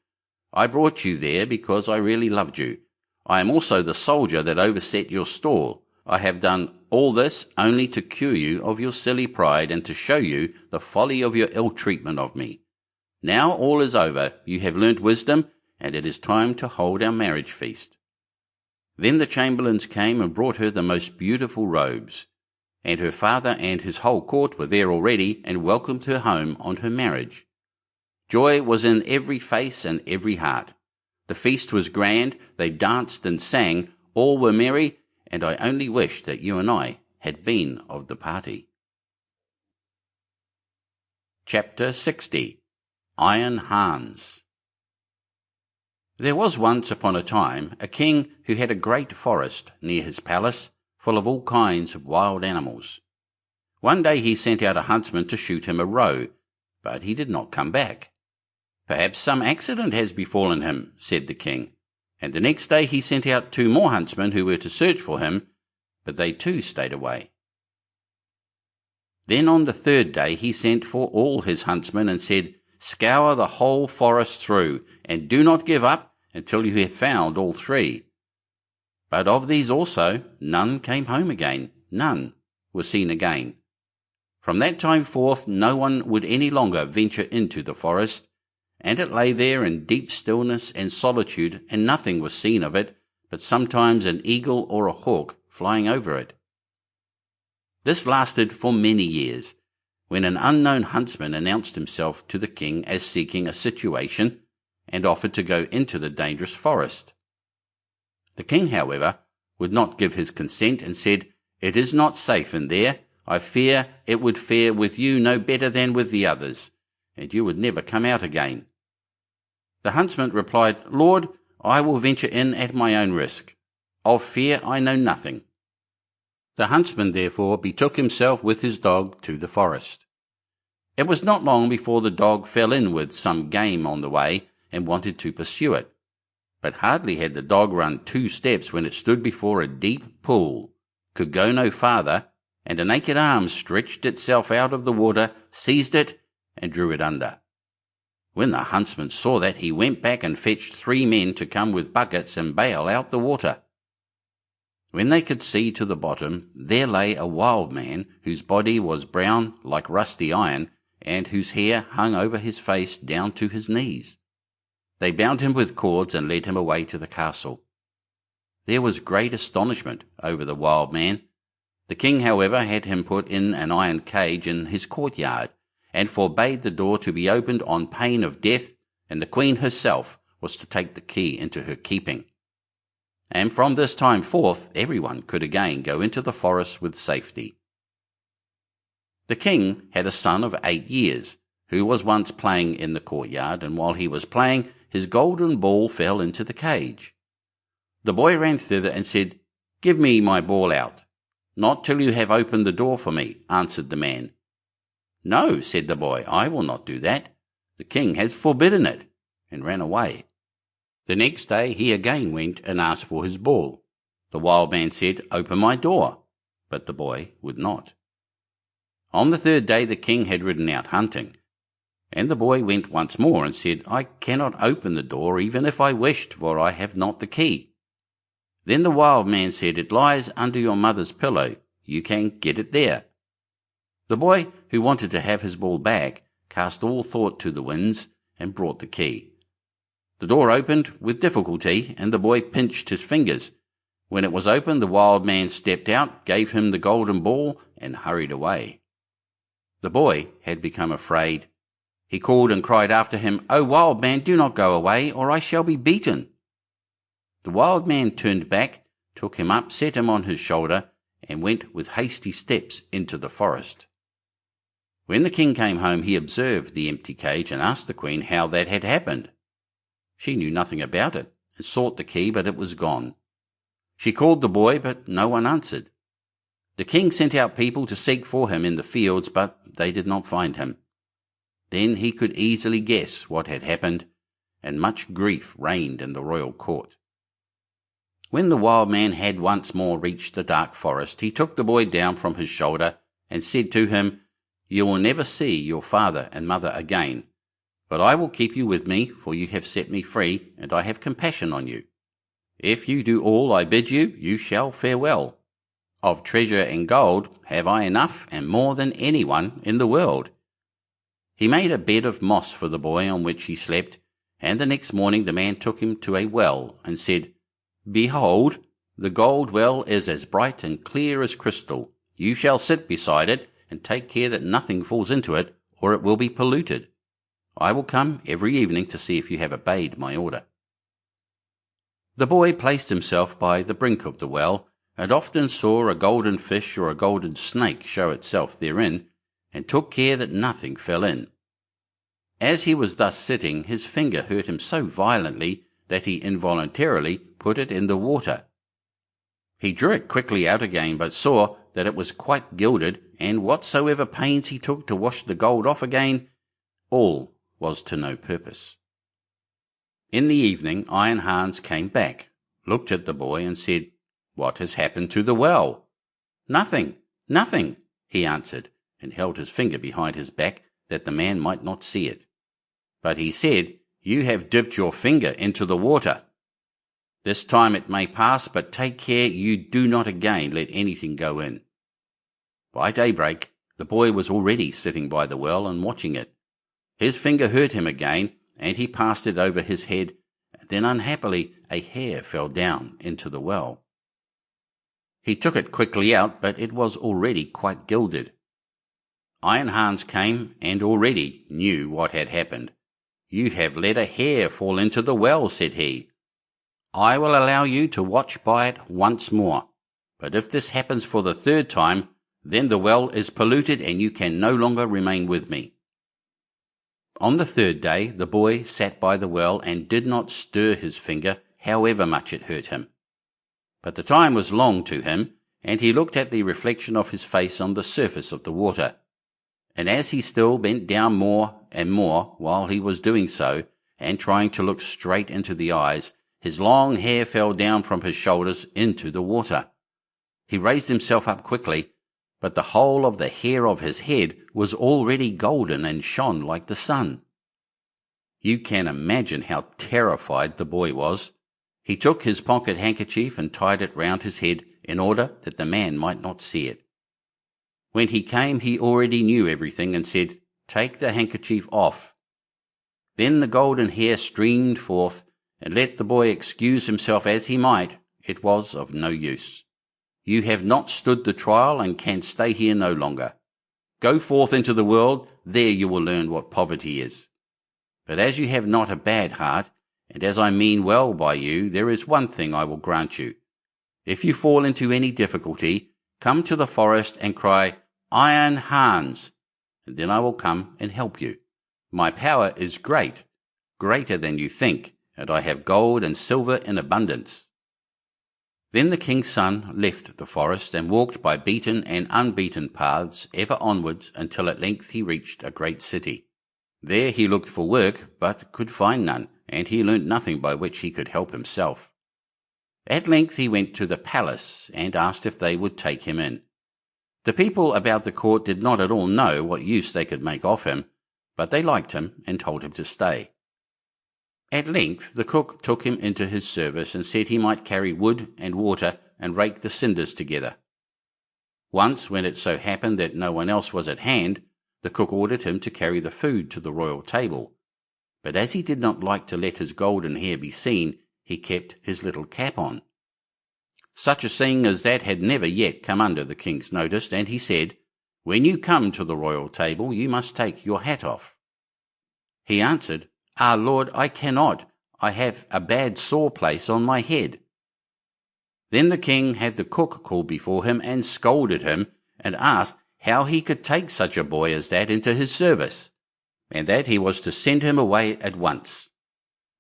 I brought you there because I really loved you. I am also the soldier that overset your stall. I have done all this only to cure you of your silly pride and to show you the folly of your ill treatment of me. Now all is over, you have learnt wisdom, and it is time to hold our marriage feast." Then the chamberlains came and brought her the most beautiful robes, and her father and his whole court were there already and welcomed her home on her marriage. Joy was in every face and every heart. The feast was grand, they danced and sang, all were merry, and I only wish that you and I had been of the party. Chapter 60. Iron Hans. There was once upon a time a king who had a great forest near his palace, full of all kinds of wild animals. One day he sent out a huntsman to shoot him a roe, but he did not come back. "Perhaps some accident has befallen him," said the king, and the next day he sent out 2 more huntsmen who were to search for him, but they too stayed away. Then on the 3rd day he sent for all his huntsmen and said, "Scour the whole forest through, and do not give up until you have found all 3. But of these also none came home again, none were seen again. From that time forth no one would any longer venture into the forest, and it lay there in deep stillness and solitude, and nothing was seen of it, but sometimes an eagle or a hawk flying over it. This lasted for many years, when an unknown huntsman announced himself to the king as seeking a situation, and offered to go into the dangerous forest. The king, however, would not give his consent, and said, "It is not safe in there. I fear it would fare with you no better than with the others, and you would never come out again." The huntsman replied, "Lord, I will venture in at my own risk. Of fear I know nothing." The huntsman therefore betook himself with his dog to the forest. It was not long before the dog fell in with some game on the way, and wanted to pursue it. But hardly had the dog run 2 steps when it stood before a deep pool, could go no farther, and a naked arm stretched itself out of the water, seized it, and drew it under. When the huntsman saw that, he went back and fetched 3 men to come with buckets and bail out the water. When they could see to the bottom, there lay a wild man, whose body was brown like rusty iron, and whose hair hung over his face down to his knees. They bound him with cords and led him away to the castle. There was great astonishment over the wild man. The king, however, had him put in an iron cage in his courtyard, and forbade the door to be opened on pain of death, and the queen herself was to take the key into her keeping. And from this time forth everyone could again go into the forest with safety. The king had a son of 8 years, who was once playing in the courtyard, and while he was playing, his golden ball fell into the cage. The boy ran thither and said, "Give me my ball out." "Not till you have opened the door for me," answered the man. "No," said the boy, "I will not do that. The king has forbidden it," and ran away. The next day he again went and asked for his ball. The wild man said, "Open my door," but the boy would not. On the third day the king had ridden out hunting, and the boy went once more and said, "I cannot open the door even if I wished, for I have not the key." Then the wild man said, "It lies under your mother's pillow. You can get it there." The boy, who wanted to have his ball back, cast all thought to the winds and brought the key. The door opened with difficulty, and the boy pinched his fingers. When it was open, the wild man stepped out, gave him the golden ball, and hurried away. The boy had become afraid. He called and cried after him, "O wild man, do not go away, or I shall be beaten." The wild man turned back, took him up, set him on his shoulder, and went with hasty steps into the forest. When the king came home, he observed the empty cage and asked the queen how that had happened. She knew nothing about it, and sought the key, but it was gone. She called the boy, but no one answered. The king sent out people to seek for him in the fields, but they did not find him. Then he could easily guess what had happened, and much grief reigned in the royal court. When the wild man had once more reached the dark forest, he took the boy down from his shoulder and said to him, "You will never see your father and mother again, but I will keep you with me, for you have set me free, and I have compassion on you. If you do all I bid you, you shall fare well. Of treasure and gold have I enough, and more than anyone in the world." He made a bed of moss for the boy on which he slept, and the next morning the man took him to a well and said, "Behold, the gold well is as bright and clear as crystal. You shall sit beside it, and take care that nothing falls into it, or it will be polluted. I will come every evening to see if you have obeyed my order." The boy placed himself by the brink of the well, and often saw a golden fish or a golden snake show itself therein, and took care that nothing fell in. As he was thus sitting, his finger hurt him so violently that he involuntarily put it in the water. He drew it quickly out again, but saw that it was quite gilded, and whatsoever pains he took to wash the gold off again, all was to no purpose. In the evening Iron Hans came back, looked at the boy, and said, "What has happened to the well?" "Nothing, nothing," he answered, and held his finger behind his back that the man might not see it. But he said, "You have dipped your finger into the water. This time it may pass, but take care you do not again let anything go in." By daybreak the boy was already sitting by the well and watching it. His finger hurt him again, and he passed it over his head, and then unhappily a hair fell down into the well. He took it quickly out, but it was already quite gilded. Iron Hans came and already knew what had happened. "You have let a hair fall into the well," said he. "I will allow you to watch by it once more, but if this happens for the third time, then the well is polluted and you can no longer remain with me." On the third day the boy sat by the well and did not stir his finger, however much it hurt him. But the time was long to him, and he looked at the reflection of his face on the surface of the water. And as he still bent down more and more while he was doing so, and trying to look straight into the eyes, his long hair fell down from his shoulders into the water. He raised himself up quickly, but the whole of the hair of his head was already golden and shone like the sun. You can imagine how terrified the boy was. He took his pocket handkerchief and tied it round his head in order that the man might not see it. When he came he already knew everything and said, "Take the handkerchief off." Then the golden hair streamed forth, and let the boy excuse himself as he might, it was of no use. "You have not stood the trial and can stay here no longer. Go forth into the world, there you will learn what poverty is. But as you have not a bad heart, and as I mean well by you, there is one thing I will grant you. If you fall into any difficulty, come to the forest and cry, 'Iron Hans,' and then I will come and help you. My power is great, greater than you think, and I have gold and silver in abundance." Then the king's son left the forest and walked by beaten and unbeaten paths ever onwards until at length he reached a great city. There he looked for work, but could find none, and he learnt nothing by which he could help himself. At length he went to the palace, and asked if they would take him in. The people about the court did not at all know what use they could make of him, but they liked him and told him to stay. At length the cook took him into his service and said he might carry wood and water and rake the cinders together. Once, when it so happened that no one else was at hand, the cook ordered him to carry the food to the royal table. But as he did not like to let his golden hair be seen, he kept his little cap on. Such a thing as that had never yet come under the king's notice, and he said, "When you come to the royal table, you must take your hat off." He answered, "Ah, Lord, I cannot. I have a bad sore place on my head." Then the king had the cook called before him and scolded him, and asked how he could take such a boy as that into his service, and that he was to send him away at once.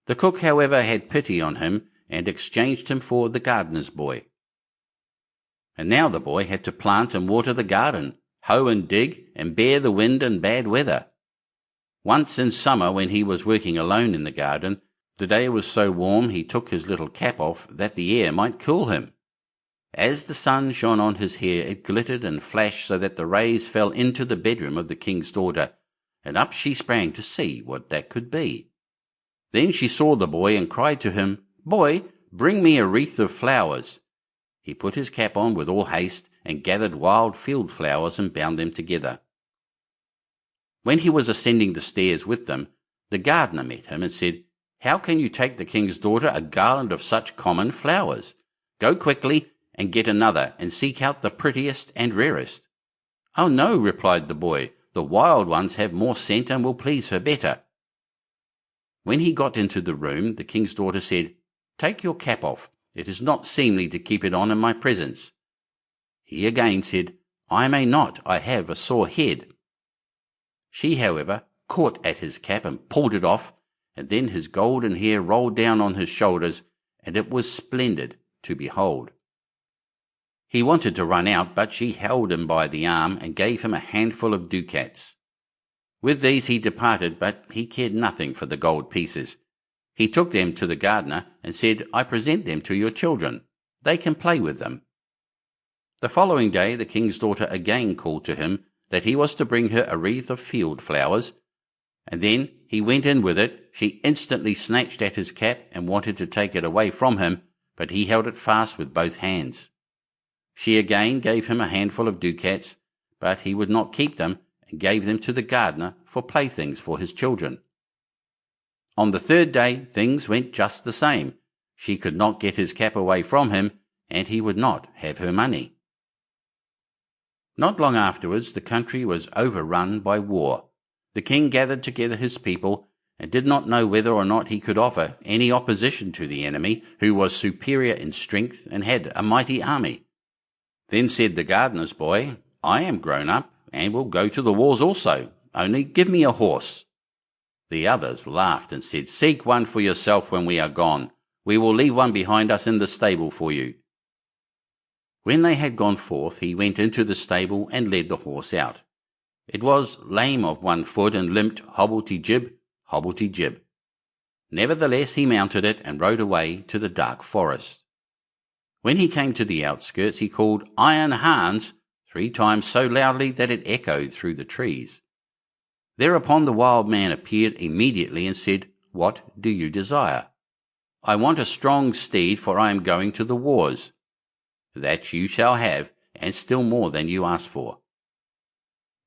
The cook, however, had pity on him, and exchanged him for the gardener's boy. And now the boy had to plant and water the garden, hoe and dig, and bear the wind and bad weather. Once in summer, when he was working alone in the garden, the day was so warm he took his little cap off that the air might cool him. As the sun shone on his hair, it glittered and flashed so that the rays fell into the bedroom of the king's daughter, and up she sprang to see what that could be. Then she saw the boy and cried to him, "Boy, bring me a wreath of flowers." He put his cap on with all haste, and gathered wild field flowers and bound them together. When he was ascending the stairs with them, the gardener met him and said, "How can you take the king's daughter a garland of such common flowers? Go quickly and get another, and seek out the prettiest and rarest." "Oh, no," replied the boy, "the wild ones have more scent and will please her better." When he got into the room, the king's daughter said, "Take your cap off. It is not seemly to keep it on in my presence." He again said, "I may not. I have a sore head." She, however, caught at his cap and pulled it off, and then his golden hair rolled down on his shoulders, and it was splendid to behold. He wanted to run out, but she held him by the arm and gave him a handful of ducats. With these he departed, but he cared nothing for the gold pieces. He took them to the gardener and said, "I present them to your children. They can play with them." The following day the king's daughter again called to him that he was to bring her a wreath of field flowers, and then he went in with it. She instantly snatched at his cap and wanted to take it away from him, but he held it fast with both hands. She again gave him a handful of ducats, but he would not keep them, and gave them to the gardener for playthings for his children. On the third day things went just the same. She could not get his cap away from him, and he would not have her money. Not long afterwards the country was overrun by war. The king gathered together his people, and did not know whether or not he could offer any opposition to the enemy, who was superior in strength and had a mighty army. Then said the gardener's boy, "I am grown up, and will go to the wars also, only give me a horse." The others laughed and said, "Seek one for yourself when we are gone. We will leave one behind us in the stable for you." When they had gone forth, he went into the stable and led the horse out. It was lame of one foot and limped hobblety-jib, hobblety-jib. Nevertheless he mounted it and rode away to the dark forest. When he came to the outskirts, he called, "Iron Hans," 3 times so loudly that it echoed through the trees. Thereupon the wild man appeared immediately and said, "What do you desire?" "I want a strong steed, for I am going to the wars." "That you shall have, and still more than you asked for."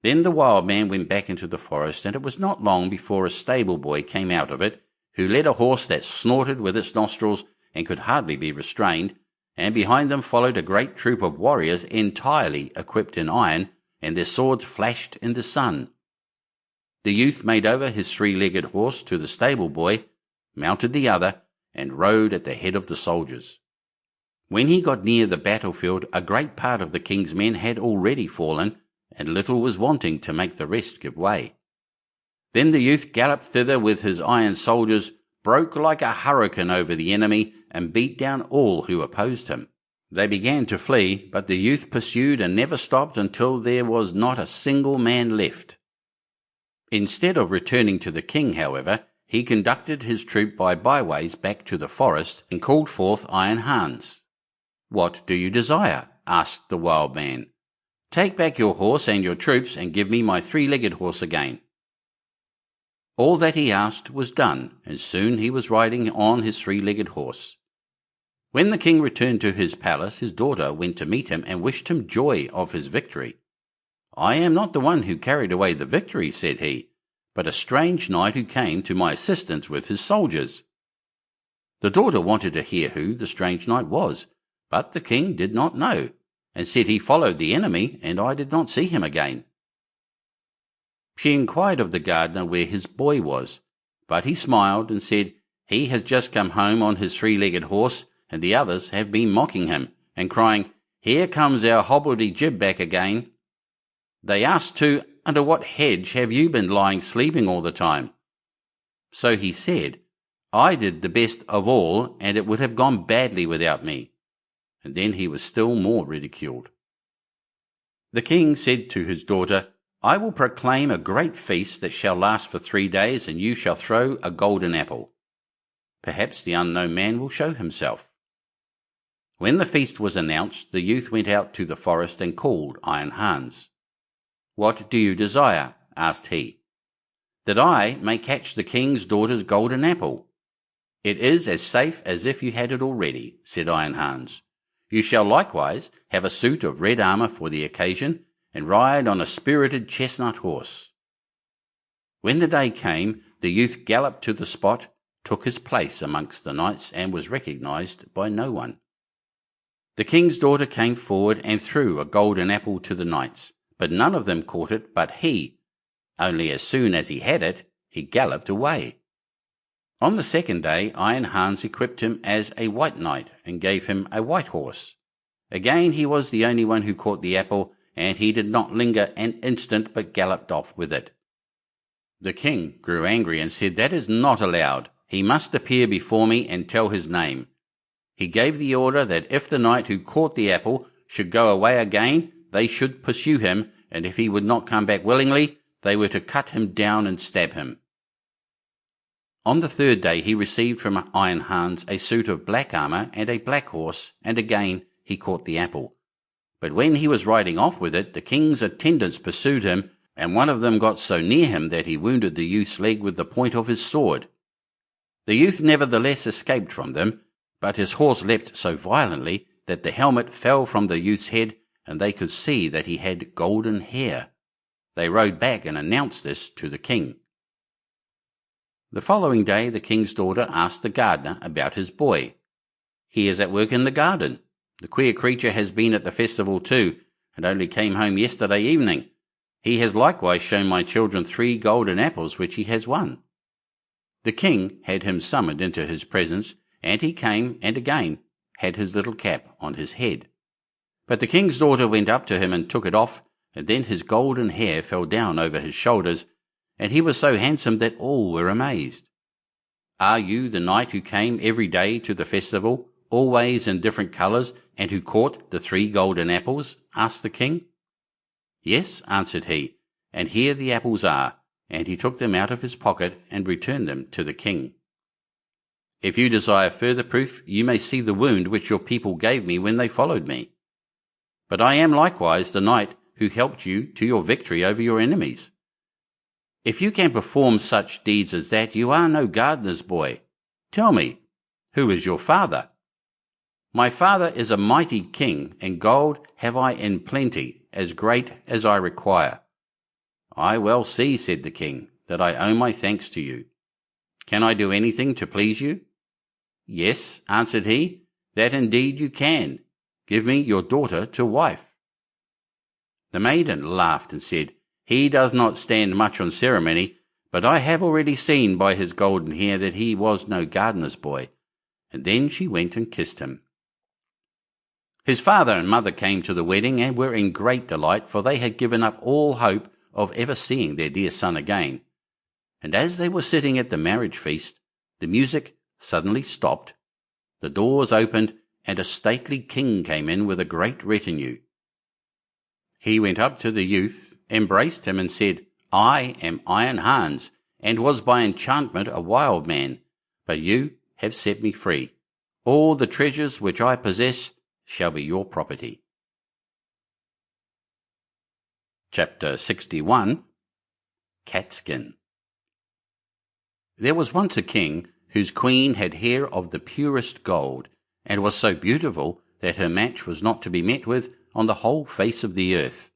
Then the wild man went back into the forest, and it was not long before a stable boy came out of it, who led a horse that snorted with its nostrils and could hardly be restrained, and behind them followed a great troop of warriors entirely equipped in iron, and their swords flashed in the sun. The youth made over his 3-legged horse to the stable boy, mounted the other, and rode at the head of the soldiers. When he got near the battlefield, a great part of the king's men had already fallen, and little was wanting to make the rest give way. Then the youth galloped thither with his iron soldiers, broke like a hurricane over the enemy, and beat down all who opposed him. They began to flee, but the youth pursued and never stopped until there was not a single man left. Instead of returning to the king, however, he conducted his troop by byways back to the forest and called forth Iron Hans. "What do you desire?" asked the wild man. "Take back your horse and your troops and give me my three-legged horse again." All that he asked was done, and soon he was riding on his three-legged horse. When the king returned to his palace, his daughter went to meet him and wished him joy of his victory. "I am not the one who carried away the victory," said he, "but a strange knight who came to my assistance with his soldiers." The daughter wanted to hear who the strange knight was, but the king did not know, and said he followed the enemy, and I did not see him again. She inquired of the gardener where his boy was, but he smiled and said, "He has just come home on his three-legged horse, and the others have been mocking him, and crying, 'Here comes our hobbledy-jib back again.' They asked too, 'Under what hedge have you been lying sleeping all the time?' So he said, 'I did the best of all, and it would have gone badly without me.' And then he was still more ridiculed. The king said to his daughter, 'I will proclaim a great feast that shall last for 3 days, and you shall throw a golden apple. Perhaps the unknown man will show himself.' When the feast was announced, the youth went out to the forest and called Iron Hans. 'What do you desire?' asked he. 'That I may catch the king's daughter's golden apple.' 'It is as safe as if you had it already,' said Iron Hans. 'You shall likewise have a suit of red armour for the occasion, and ride on a spirited chestnut horse.' When the day came, the youth galloped to the spot, took his place amongst the knights, and was recognized by no one. The king's daughter came forward and threw a golden apple to the knights, but none of them caught it but he. Only as soon as he had it, he galloped away. On the second day, Iron Hans equipped him as a white knight and gave him a white horse. Again he was the only one who caught the apple, and he did not linger an instant but galloped off with it. The king grew angry and said, "That is not allowed. He must appear before me and tell his name." He gave the order that if the knight who caught the apple should go away again, they should pursue him, and if he would not come back willingly, they were to cut him down and stab him. On the third day he received from Iron Hans a suit of black armour and a black horse, and again he caught the apple. But when he was riding off with it, the king's attendants pursued him, and one of them got so near him that he wounded the youth's leg with the point of his sword. The youth nevertheless escaped from them, but his horse leapt so violently that the helmet fell from the youth's head, and they could see that he had golden hair. They rode back and announced this to the king. The following day the king's daughter asked the gardener about his boy. "He is at work in the garden. The queer creature has been at the festival too, and only came home yesterday evening. He has likewise shown my children 3 golden apples which he has won." The king had him summoned into his presence, and he came and again had his little cap on his head. But the king's daughter went up to him and took it off, and then his golden hair fell down over his shoulders, and he was so handsome that all were amazed. "Are you the knight who came every day to the festival, always in different colours, and who caught the 3 golden apples?" asked the king. "Yes," answered he, "and here the apples are," and he took them out of his pocket and returned them to the king. "If you desire further proof, you may see the wound which your people gave me when they followed me. But I am likewise the knight who helped you to your victory over your enemies. If you can perform such deeds as that, you are no gardener's boy. Tell me, who is your father?" "My father is a mighty king, and gold have I in plenty, as great as I require." "I well see," said the king, "that I owe my thanks to you. Can I do anything to please you?" "Yes," answered he, "that indeed you can. Give me your daughter to wife." The maiden laughed and said, "He does not stand much on ceremony, but I have already seen by his golden hair that he was no gardener's boy." And then she went and kissed him. His father and mother came to the wedding and were in great delight, for they had given up all hope of ever seeing their dear son again. And as they were sitting at the marriage feast, the music suddenly stopped, the doors opened, and a stately king came in with a great retinue. He went up to the youth, embraced him, and said, I am Iron Hans, and was by enchantment a wild man, but you have set me free. All the treasures which I possess shall be your property. Chapter 61. Catskin. There was once a king whose queen had hair of the purest gold, and was so beautiful that her match was not to be met with on the whole face of the earth.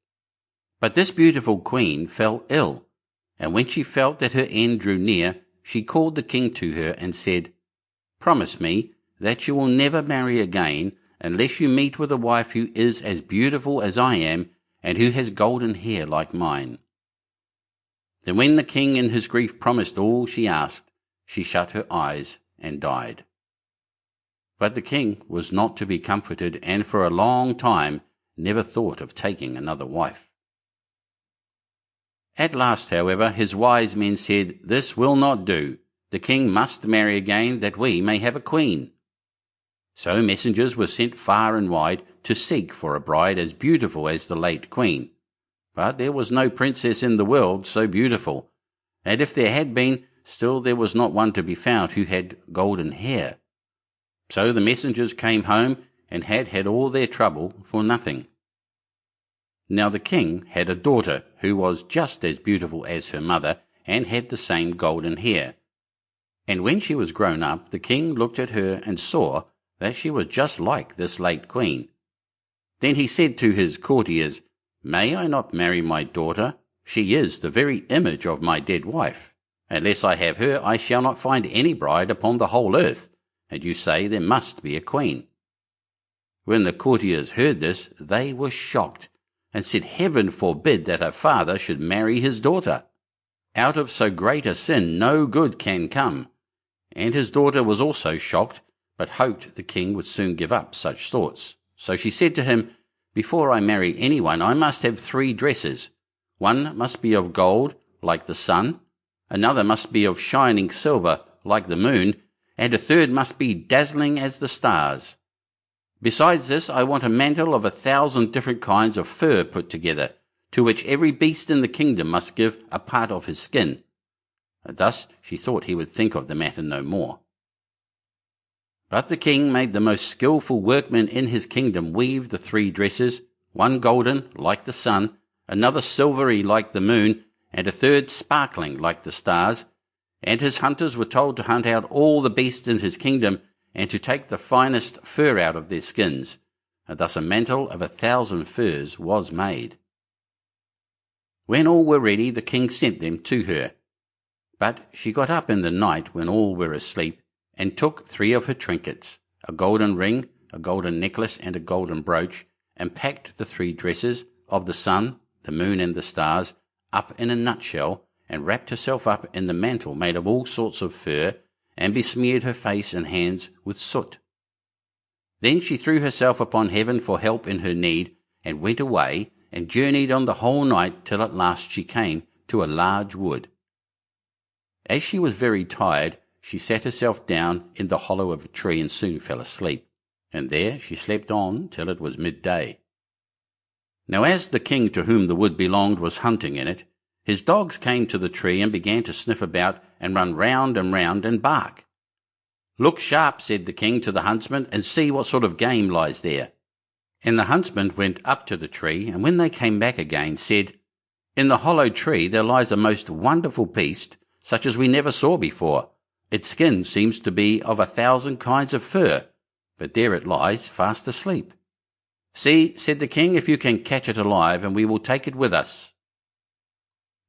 But this beautiful queen fell ill, and when she felt that her end drew near, she called the king to her and said, "Promise me that you will never marry again unless you meet with a wife who is as beautiful as I am, and who has golden hair like mine." Then when the king in his grief promised all she asked, she shut her eyes and died. But the king was not to be comforted, and for a long time never thought of taking another wife. At last, however, his wise men said, "This will not do. The king must marry again, that we may have a queen." So messengers were sent far and wide to seek for a bride as beautiful as the late queen. But there was no princess in the world so beautiful, and if there had been, still there was not one to be found who had golden hair. So the messengers came home and had all their trouble for nothing. Now the king had a daughter who was just as beautiful as her mother, and had the same golden hair. And when she was grown up, the king looked at her and saw that she was just like this late queen. Then he said to his courtiers, "May I not marry my daughter? She is the very image of my dead wife. Unless I have her, I shall not find any bride upon the whole earth, and you say there must be a queen." When the courtiers heard this, they were shocked, and said, "Heaven forbid that a father should marry his daughter. Out of so great a sin no good can come." And his daughter was also shocked, but hoped the king would soon give up such thoughts. So she said to him, "Before I marry anyone, I must have 3 dresses. One must be of gold, like the sun, another must be of shining silver, like the moon, and a third must be dazzling as the stars. Besides this, I want a mantle of 1,000 different kinds of fur put together, to which every beast in the kingdom must give a part of his skin." Thus she thought he would think of the matter no more. But the king made the most skilful workmen in his kingdom weave the 3 dresses, one golden, like the sun, another silvery like the moon, and a third sparkling like the stars, and his hunters were told to hunt out all the beasts in his kingdom, and to take the finest fur out of their skins, and thus a mantle of 1,000 furs was made. When all were ready, the king sent them to her. But she got up in the night when all were asleep, and took 3 of her trinkets, a golden ring, a golden necklace, and a golden brooch, and packed the 3 dresses of the sun, the moon, and the stars up in a nutshell, and wrapped herself up in the mantle made of all sorts of fur, and besmeared her face and hands with soot. Then she threw herself upon heaven for help in her need, and went away, and journeyed on the whole night, till at last she came to a large wood. As she was very tired, she sat herself down in the hollow of a tree, and soon fell asleep, and there she slept on till it was midday. Now as the king to whom the wood belonged was hunting in it, his dogs came to the tree and began to sniff about and run round and bark. "Look sharp," said the king to the huntsman, "and see what sort of game lies there." And the huntsman went up to the tree, and when they came back again, said, "In the hollow tree there lies a most wonderful beast, such as we never saw before. Its skin seems to be of 1,000 kinds of fur, but there it lies fast asleep. See," said the king, "if you can catch it alive, and we will take it with us."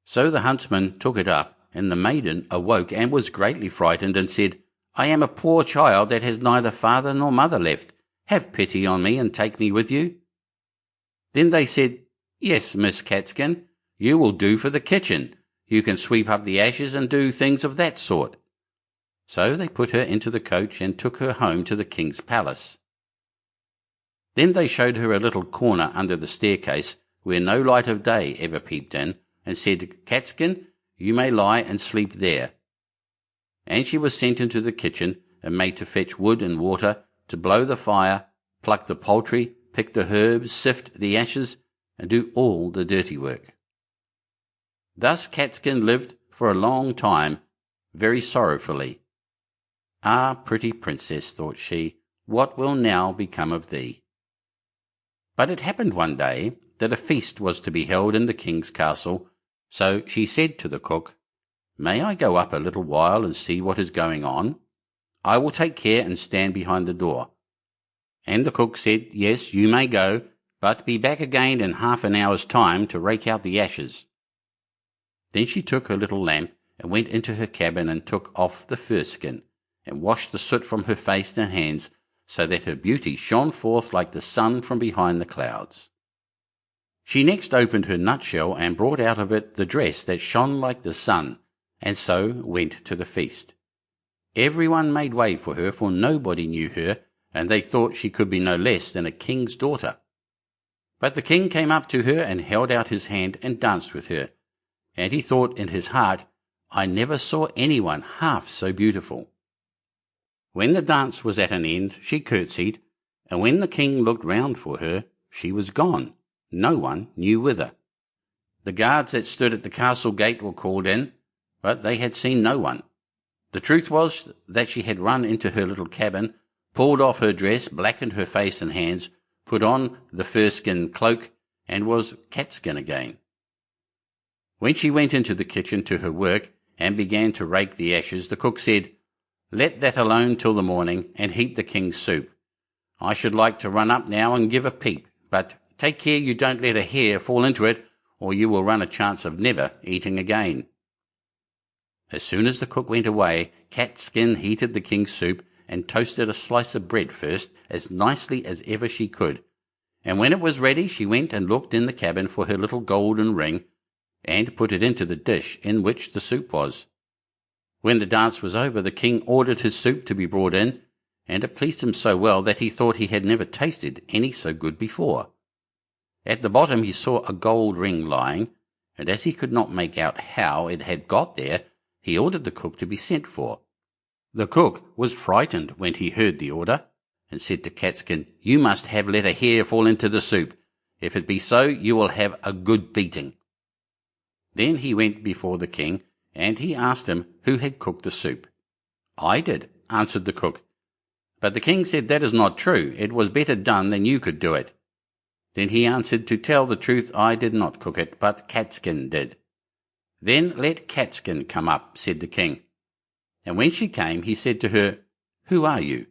So the huntsman took it up, and the maiden awoke and was greatly frightened, and said, "I am a poor child that has neither father nor mother left. Have pity on me and take me with you." Then they said, "Yes, Miss Catskin, you will do for the kitchen. You can sweep up the ashes and do things of that sort." So they put her into the coach and took her home to the king's palace. Then they showed her a little corner under the staircase where no light of day ever peeped in, and said, "Catskin, you may lie and sleep there." And she was sent into the kitchen, and made to fetch wood and water, to blow the fire, pluck the poultry, pick the herbs, sift the ashes, and do all the dirty work. Thus Catskin lived for a long time, very sorrowfully. Ah, pretty princess, thought she, what will now become of thee? But it happened one day that a feast was to be held in the king's castle, so she said to the cook, "May I go up a little while and see what is going on? I will take care and stand behind the door." And the cook said, "Yes, you may go, but be back again in half an hour's time to rake out the ashes." Then she took her little lamp and went into her cabin and took off the fur skin, and washed the soot from her face and hands, so that her beauty shone forth like the sun from behind the clouds. She next opened her nutshell and brought out of it the dress that shone like the sun, and so went to the feast. Everyone made way for her, for nobody knew her, and they thought she could be no less than a king's daughter. But the king came up to her and held out his hand and danced with her, and he thought in his heart, "I never saw anyone half so beautiful." When the dance was at an end, she curtsied, and when the king looked round for her, she was gone, no one knew whither. The guards that stood at the castle gate were called in, but they had seen no one. The truth was that she had run into her little cabin, pulled off her dress, blackened her face and hands, put on the fur-skin cloak, and was catskin again. When she went into the kitchen to her work and began to rake the ashes, the cook said, "Let that alone till the morning, and heat the king's soup. I should like to run up now and give a peep, but take care you don't let a hair fall into it, or you will run a chance of never eating again." As soon as the cook went away, Catskin heated the king's soup and toasted a slice of bread first, as nicely as ever she could, and when it was ready she went and looked in the cabin for her little golden ring, and put it into the dish in which the soup was. When the dance was over, the king ordered his soup to be brought in, and it pleased him so well that he thought he had never tasted any so good before. At the bottom he saw a gold ring lying, and as he could not make out how it had got there, he ordered the cook to be sent for. The cook was frightened when he heard the order, and said to Catskin, "You must have let a hair fall into the soup. If it be so, you will have a good beating." Then he went before the king, and he asked him who had cooked the soup. "I did," answered the cook. But the king said, "That is not true. It was better done than you could do it." Then he answered, "To tell the truth, I did not cook it, but Catskin did." "Then let Catskin come up," said the king. And when she came, he said to her, "Who are you?"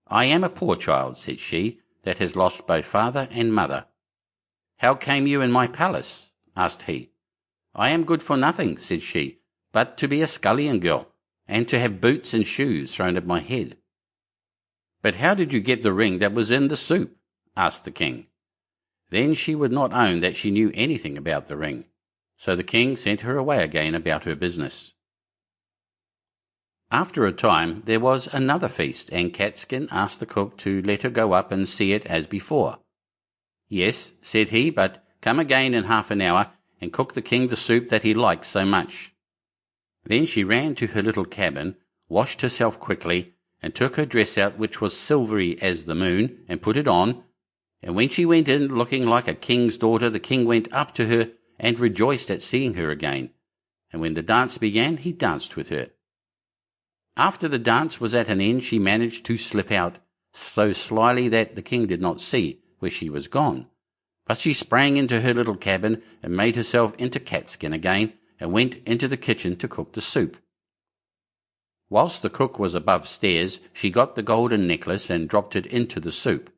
"I am a poor child," said she, "that has lost both father and mother." "How came you in my palace?" asked he. "I am good for nothing," said she, "but to be a scullion girl, and to have boots and shoes thrown at my head." "But how did you get the ring that was in the soup?" asked the king. Then she would not own that she knew anything about the ring, so the king sent her away again about her business. After a time there was another feast, and Catskin asked the cook to let her go up and see it as before. "Yes," said he, "but come again in half an hour, and cook the king the soup that he likes so much." Then she ran to her little cabin, washed herself quickly, and took her dress out, which was silvery as the moon, and put it on, and when she went in looking like a king's daughter, the king went up to her and rejoiced at seeing her again, and when the dance began he danced with her. After the dance was at an end, she managed to slip out, so slyly that the king did not see where she was gone, but she sprang into her little cabin and made herself into Catskin again, and went into the kitchen to cook the soup. Whilst the cook was above stairs, she got the golden necklace and dropped it into the soup.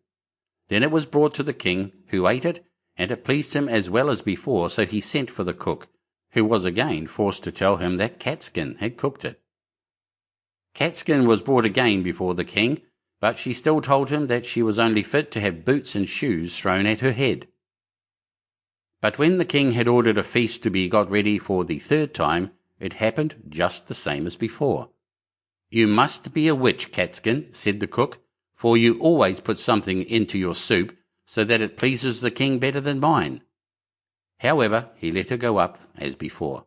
Then it was brought to the king, who ate it, and it pleased him as well as before, so he sent for the cook, who was again forced to tell him that Catskin had cooked it. Catskin was brought again before the king, but she still told him that she was only fit to have boots and shoes thrown at her head. But when the king had ordered a feast to be got ready for the third time, it happened just the same as before. "You must be a witch, Catskin," said the cook, "for you always put something into your soup, so that it pleases the king better than mine." However, he let her go up as before.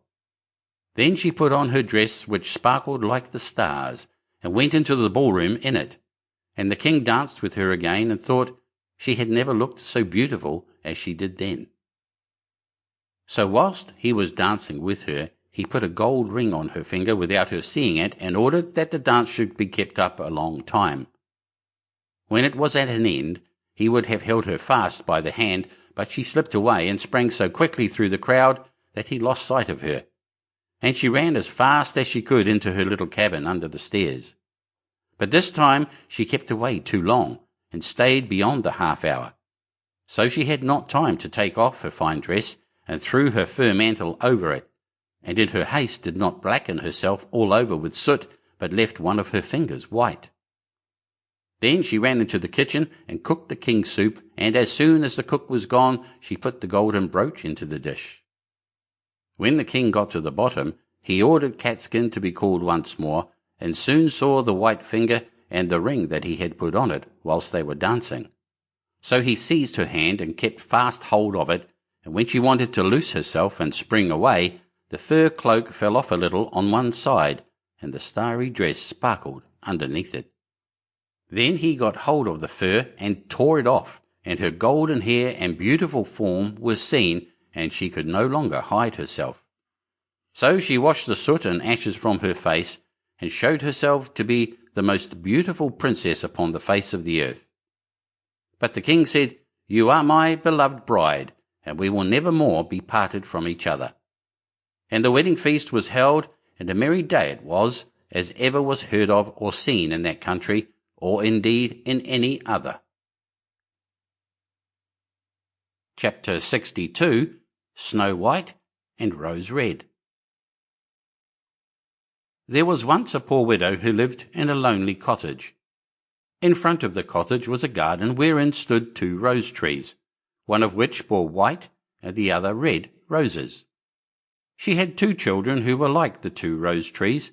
Then she put on her dress, which sparkled like the stars, and went into the ballroom in it, and the king danced with her again, and thought she had never looked so beautiful as she did then. So whilst he was dancing with her, he put a gold ring on her finger without her seeing it, and ordered that the dance should be kept up a long time. When it was at an end, he would have held her fast by the hand, but she slipped away and sprang so quickly through the crowd that he lost sight of her, and she ran as fast as she could into her little cabin under the stairs. But this time she kept away too long, and stayed beyond the half-hour. So she had not time to take off her fine dress, and threw her fur mantle over it, and in her haste did not blacken herself all over with soot, but left one of her fingers white. Then she ran into the kitchen and cooked the king's soup, and as soon as the cook was gone, she put the golden brooch into the dish. When the king got to the bottom, he ordered Catskin to be called once more, and soon saw the white finger and the ring that he had put on it whilst they were dancing. So he seized her hand and kept fast hold of it, and when she wanted to loose herself and spring away, the fur cloak fell off a little on one side, and the starry dress sparkled underneath it. Then he got hold of the fur and tore it off, and her golden hair and beautiful form were seen, and she could no longer hide herself. So she washed the soot and ashes from her face, and showed herself to be the most beautiful princess upon the face of the earth. But the king said, "You are my beloved bride, and we will never more be parted from each other." And the wedding feast was held, and a merry day it was, as ever was heard of or seen in that country, or indeed in any other. Chapter 62. Snow White and Rose Red. There was once a poor widow who lived in a lonely cottage. In front of the cottage was a garden wherein stood 2 rose trees, one of which bore white and the other red roses. She had 2 children who were like the 2 rose trees,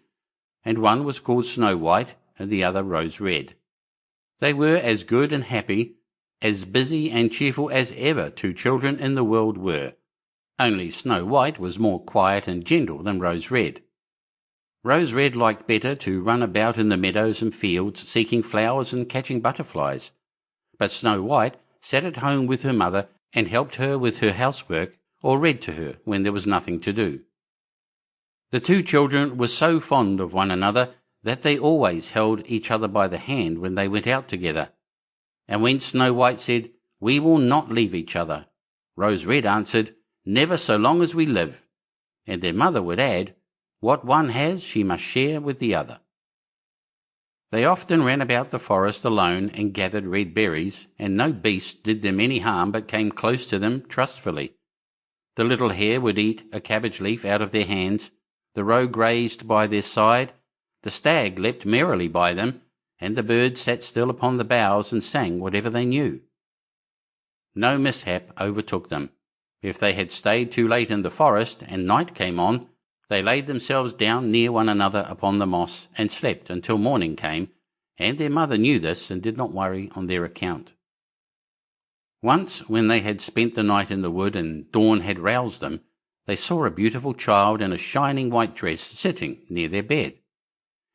and one was called Snow White and the other Rose Red. They were as good and happy, as busy and cheerful as ever 2 children in the world were, only Snow White was more quiet and gentle than Rose Red. Rose Red liked better to run about in the meadows and fields seeking flowers and catching butterflies, but Snow White sat at home with her mother and helped her with her housework, or read to her when there was nothing to do. The 2 children were so fond of one another that they always held each other by the hand when they went out together, and when Snow White said, "We will not leave each other," Rose Red answered, "Never so long as we live," and their mother would add, "What one has she must share with the other." They often ran about the forest alone and gathered red berries, and no beast did them any harm but came close to them trustfully. The little hare would eat a cabbage leaf out of their hands, the roe grazed by their side, the stag leapt merrily by them, and the birds sat still upon the boughs and sang whatever they knew. No mishap overtook them. If they had stayed too late in the forest and night came on, they laid themselves down near one another upon the moss and slept until morning came, and their mother knew this and did not worry on their account. Once, when they had spent the night in the wood and dawn had roused them, they saw a beautiful child in a shining white dress sitting near their bed.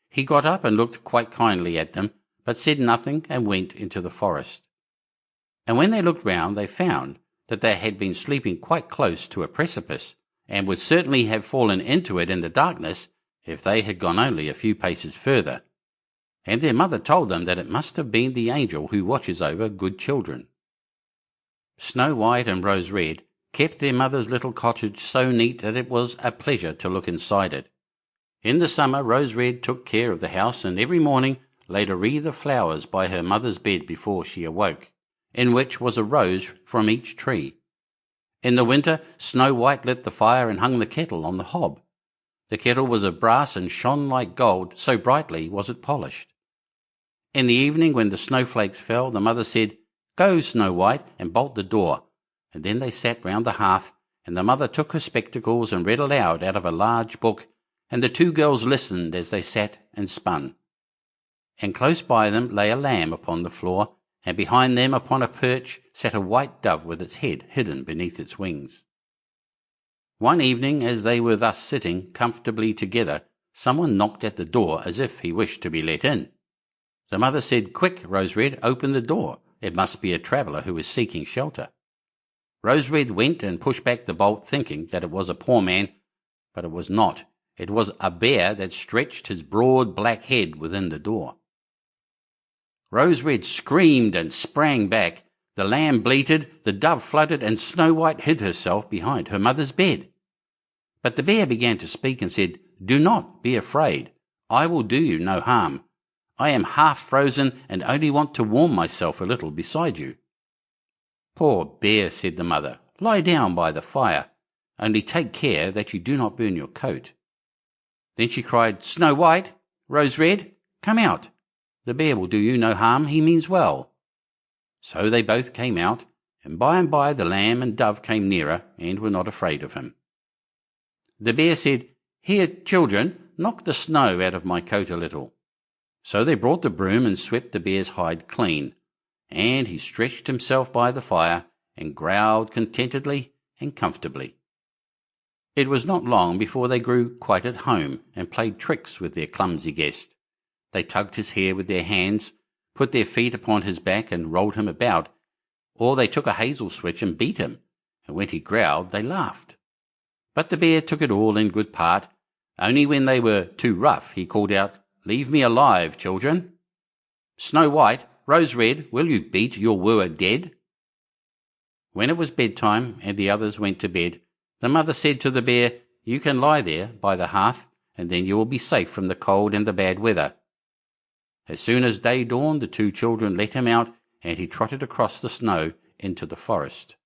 He got up and looked quite kindly at them, but said nothing and went into the forest. And when they looked round, they found that they had been sleeping quite close to a precipice, and would certainly have fallen into it in the darkness if they had gone only a few paces further. And their mother told them that it must have been the angel who watches over good children. Snow White and Rose Red kept their mother's little cottage so neat that it was a pleasure to look inside it. In the summer, Rose Red took care of the house, and every morning laid a wreath of flowers by her mother's bed before she awoke, in which was a rose from each tree. In the winter, Snow White lit the fire and hung the kettle on the hob. The kettle was of brass and shone like gold, so brightly was it polished. In the evening, when the snowflakes fell, the mother said, "Go, Snow White, and bolt the door." And then they sat round the hearth, and the mother took her spectacles and read aloud out of a large book, and the 2 girls listened as they sat and spun. And close by them lay a lamb upon the floor, and behind them upon a perch sat a white dove with its head hidden beneath its wings. One evening, as they were thus sitting comfortably together, someone knocked at the door as if he wished to be let in. The mother said, "Quick, Rose Red, open the door. It must be a traveller who is seeking shelter." Rose-Red went and pushed back the bolt, thinking that it was a poor man, but it was not. It was a bear that stretched his broad black head within the door. Rose-Red screamed and sprang back. The lamb bleated, the dove fluttered, and Snow-White hid herself behind her mother's bed. But the bear began to speak and said, "Do not be afraid. I will do you no harm. I am half frozen and only want to warm myself a little beside you." "Poor bear," said the mother, "lie down by the fire. Only take care that you do not burn your coat." Then she cried, "Snow-White, Rose-Red, come out. The bear will do you no harm, he means well." So they both came out, and by the lamb and dove came nearer and were not afraid of him. The bear said, "Here, children, knock the snow out of my coat a little." So they brought the broom and swept the bear's hide clean, and he stretched himself by the fire and growled contentedly and comfortably. It was not long before they grew quite at home and played tricks with their clumsy guest. They tugged his hair with their hands, put their feet upon his back and rolled him about, or they took a hazel switch and beat him, and when he growled they laughed. But the bear took it all in good part. Only when they were too rough he called out, "Leave me alive, children. Snow-White, Rose-Red, will you beat your wooer dead?" When it was bedtime and the others went to bed, the mother said to the bear, "You can lie there by the hearth, and then you will be safe from the cold and the bad weather." As soon as day dawned, the two children let him out, and he trotted across the snow into the forest.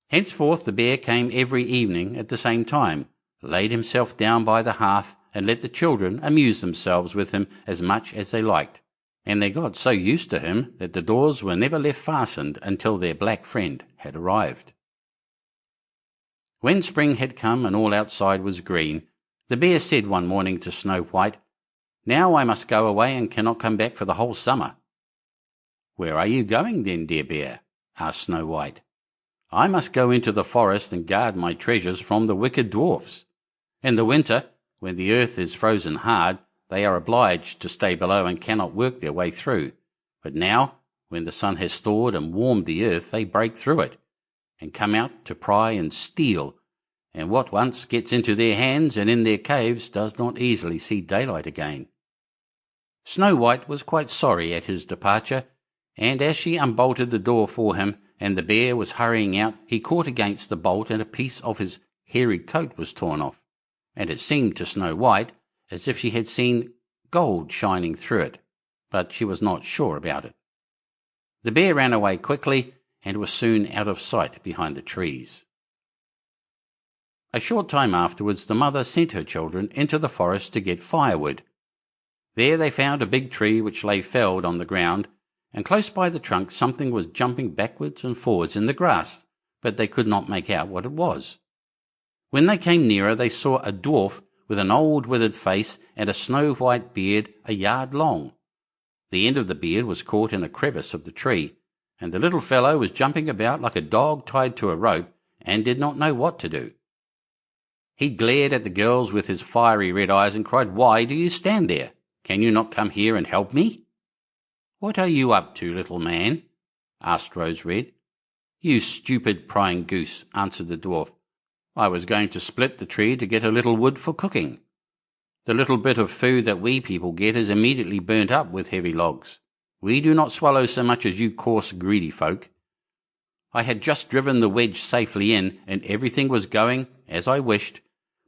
Henceforth the bear came every evening at the same time, laid himself down by the hearth, and let the children amuse themselves with him as much as they liked, and they got so used to him that the doors were never left fastened until their black friend had arrived. When spring had come and all outside was green, the bear said one morning to Snow-White, "Now I must go away and cannot come back for the whole summer." "Where are you going then, dear bear?" asked Snow-White. "I must go into the forest and guard my treasures from the wicked dwarfs. In the winter, when the earth is frozen hard, they are obliged to stay below and cannot work their way through. But now, when the sun has thawed and warmed the earth, they break through it, and come out to pry and steal, and what once gets into their hands and in their caves does not easily see daylight again." Snow-White was quite sorry at his departure, and as she unbolted the door for him, and the bear was hurrying out, he caught against the bolt, and a piece of his hairy coat was torn off, and it seemed to Snow-White as if she had seen gold shining through it, but she was not sure about it. The bear ran away quickly, and was soon out of sight behind the trees. A short time afterwards the mother sent her children into the forest to get firewood. There they found a big tree which lay felled on the ground, and close by the trunk something was jumping backwards and forwards in the grass, but they could not make out what it was. When they came nearer they saw a dwarf with an old withered face and a snow-white beard a yard long. The end of the beard was caught in a crevice of the tree, and the little fellow was jumping about like a dog tied to a rope, and did not know what to do. He glared at the girls with his fiery red eyes and cried, "Why do you stand there? Can you not come here and help me?" "What are you up to, little man?" asked Rose-Red. "You stupid prying goose," answered the dwarf. "I was going to split the tree to get a little wood for cooking. The little bit of food that we people get is immediately burnt up with heavy logs. We do not swallow so much as you coarse, greedy folk. I had just driven the wedge safely in, and everything was going as I wished,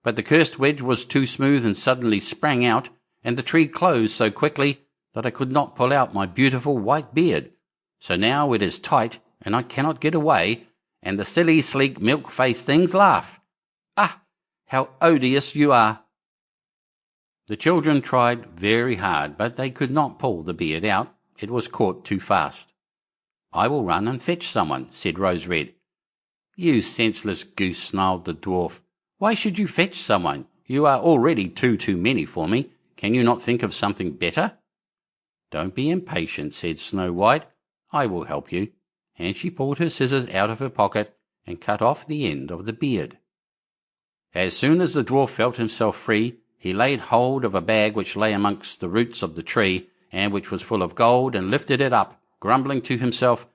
but the cursed wedge was too smooth and suddenly sprang out, and the tree closed so quickly that I could not pull out my beautiful white beard. So now it is tight, and I cannot get away, and the silly, sleek, milk-faced things laugh. Ah, how odious you are!" The children tried very hard, but they could not pull the beard out. It was caught too fast. "I will run and fetch someone," said Rose-Red. "You senseless goose," snarled the dwarf. "Why should you fetch someone? You are already too many for me. Can you not think of something better?" "Don't be impatient," said Snow-White. "I will help you." And she pulled her scissors out of her pocket and cut off the end of the beard. As soon as the dwarf felt himself free, he laid hold of a bag which lay amongst the roots of the tree, and which was full of gold, and lifted it up, grumbling to himself,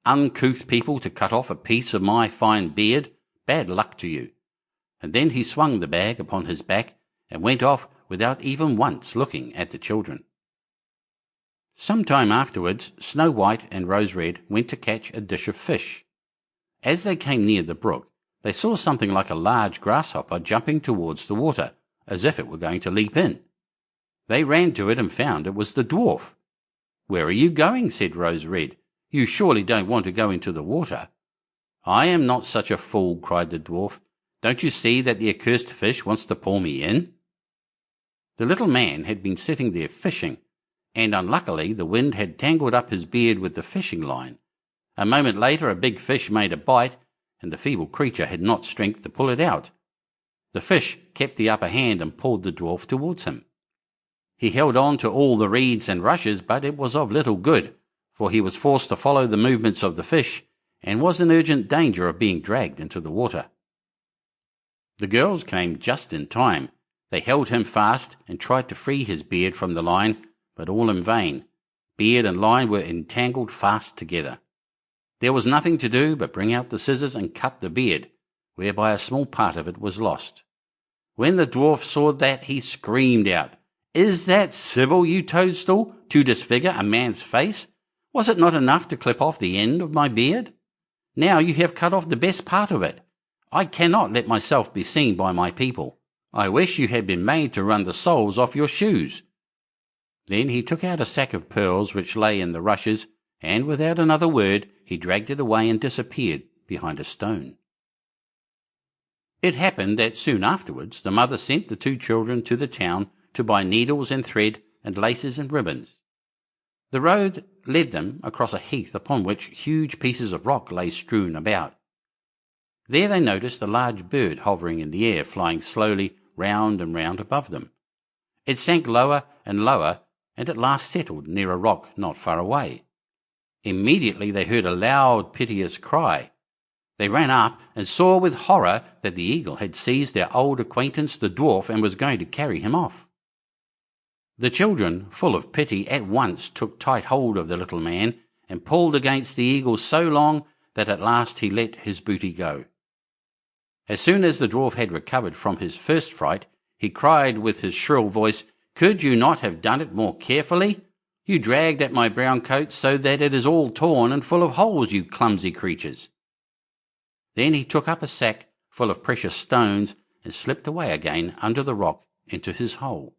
uncouth people to cut off a piece of my fine beard. Bad luck to you." And then he swung the bag upon his back and went off without even once looking at the children. Some time afterwards, Snow White and Rose Red went to catch a dish of fish. As they came near the brook, they saw something like a large grasshopper jumping towards the water, as if it were going to leap in. They ran to it and found it was the dwarf. "Where are you going?" said Rose Red. "You surely don't want to go into the water." "I am not such a fool," cried the dwarf. "Don't you see that the accursed fish wants to pull me in?" The little man had been sitting there fishing, and unluckily the wind had tangled up his beard with the fishing line. A moment later a big fish made a bite, and the feeble creature had not strength to pull it out. The fish kept the upper hand and pulled the dwarf towards him. He held on to all the reeds and rushes, but it was of little good, for he was forced to follow the movements of the fish, and was in urgent danger of being dragged into the water. The girls came just in time. They held him fast and tried to free his beard from the line, but all in vain. Beard and line were entangled fast together. There was nothing to do but bring out the scissors and cut the beard, whereby a small part of it was lost. When the dwarf saw that, he screamed out, "Is that civil, you toadstool, to disfigure a man's face? Was it not enough to clip off the end of my beard? Now you have cut off the best part of it. I cannot let myself be seen by my people. I wish you had been made to run the soles off your shoes." Then he took out a sack of pearls which lay in the rushes, and without another word he dragged it away and disappeared behind a stone. It happened that soon afterwards the mother sent the two children to the town to buy needles and thread and laces and ribbons. The road led them across a heath upon which huge pieces of rock lay strewn about. There they noticed a large bird hovering in the air, flying slowly round and round above them. It sank lower and lower, and at last settled near a rock not far away. Immediately they heard a loud, piteous cry. They ran up and saw with horror that the eagle had seized their old acquaintance the dwarf and was going to carry him off. The children, full of pity, at once took tight hold of the little man and pulled against the eagle so long that at last he let his booty go. As soon as the dwarf had recovered from his first fright, he cried with his shrill voice, "Could you not have done it more carefully? You dragged at my brown coat so that it is all torn and full of holes, you clumsy creatures." Then he took up a sack full of precious stones and slipped away again under the rock into his hole.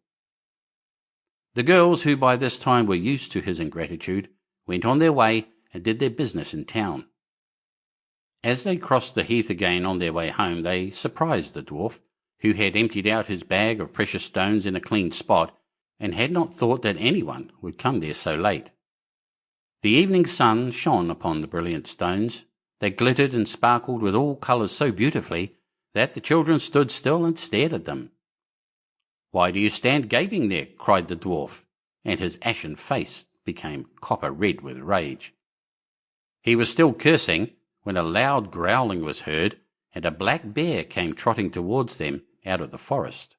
The girls, who by this time were used to his ingratitude, went on their way and did their business in town. As they crossed the heath again on their way home, they surprised the dwarf, who had emptied out his bag of precious stones in a clean spot, and had not thought that anyone would come there so late. The evening sun shone upon the brilliant stones. They glittered and sparkled with all colours so beautifully that the children stood still and stared at them. "Why do you stand gaping there?" cried the dwarf, and his ashen face became copper red with rage. He was still cursing when a loud growling was heard, and a black bear came trotting towards them out of the forest.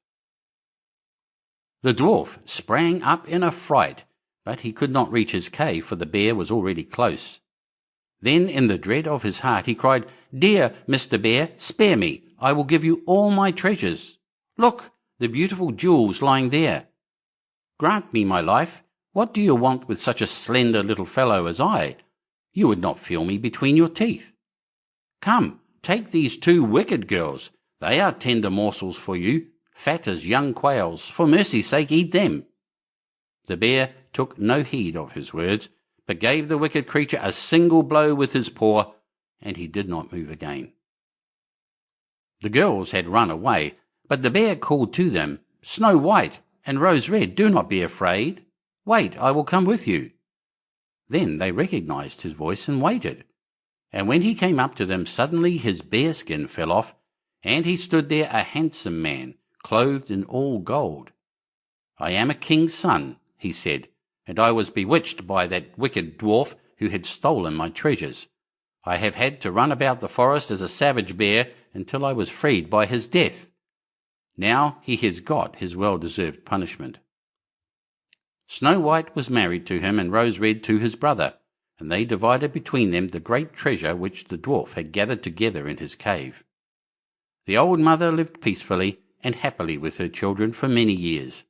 The dwarf sprang up in a fright, but he could not reach his cave, for the bear was already close. Then, in the dread of his heart, he cried, "Dear Mr. Bear, spare me. I will give you all my treasures. Look, the beautiful jewels lying there. Grant me my life. What do you want with such a slender little fellow as I? You would not feel me between your teeth. Come, take these two wicked girls. They are tender morsels for you, fat as young quails. For mercy's sake, eat them." The bear took no heed of his words, but gave the wicked creature a single blow with his paw, and he did not move again. The girls had run away, but the bear called to them, "Snow White and Rose Red, do not be afraid. Wait, I will come with you." Then they recognized his voice and waited. And when he came up to them, suddenly his bearskin fell off, and he stood there a handsome man, clothed in all gold. "I am a king's son," he said, "and I was bewitched by that wicked dwarf who had stolen my treasures. I have had to run about the forest as a savage bear until I was freed by his death. Now he has got his well-deserved punishment." Snow White was married to him, and Rose Red to his brother, and they divided between them the great treasure which the dwarf had gathered together in his cave. The old mother lived peacefully and happily with her children for many years.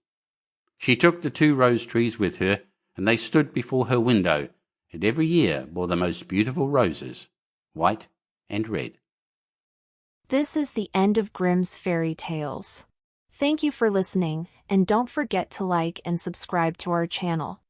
She took the 2 rose trees with her, and they stood before her window, and every year bore the most beautiful roses, white and red. This is the end of Grimm's Fairy Tales. Thank you for listening, and don't forget to like and subscribe to our channel.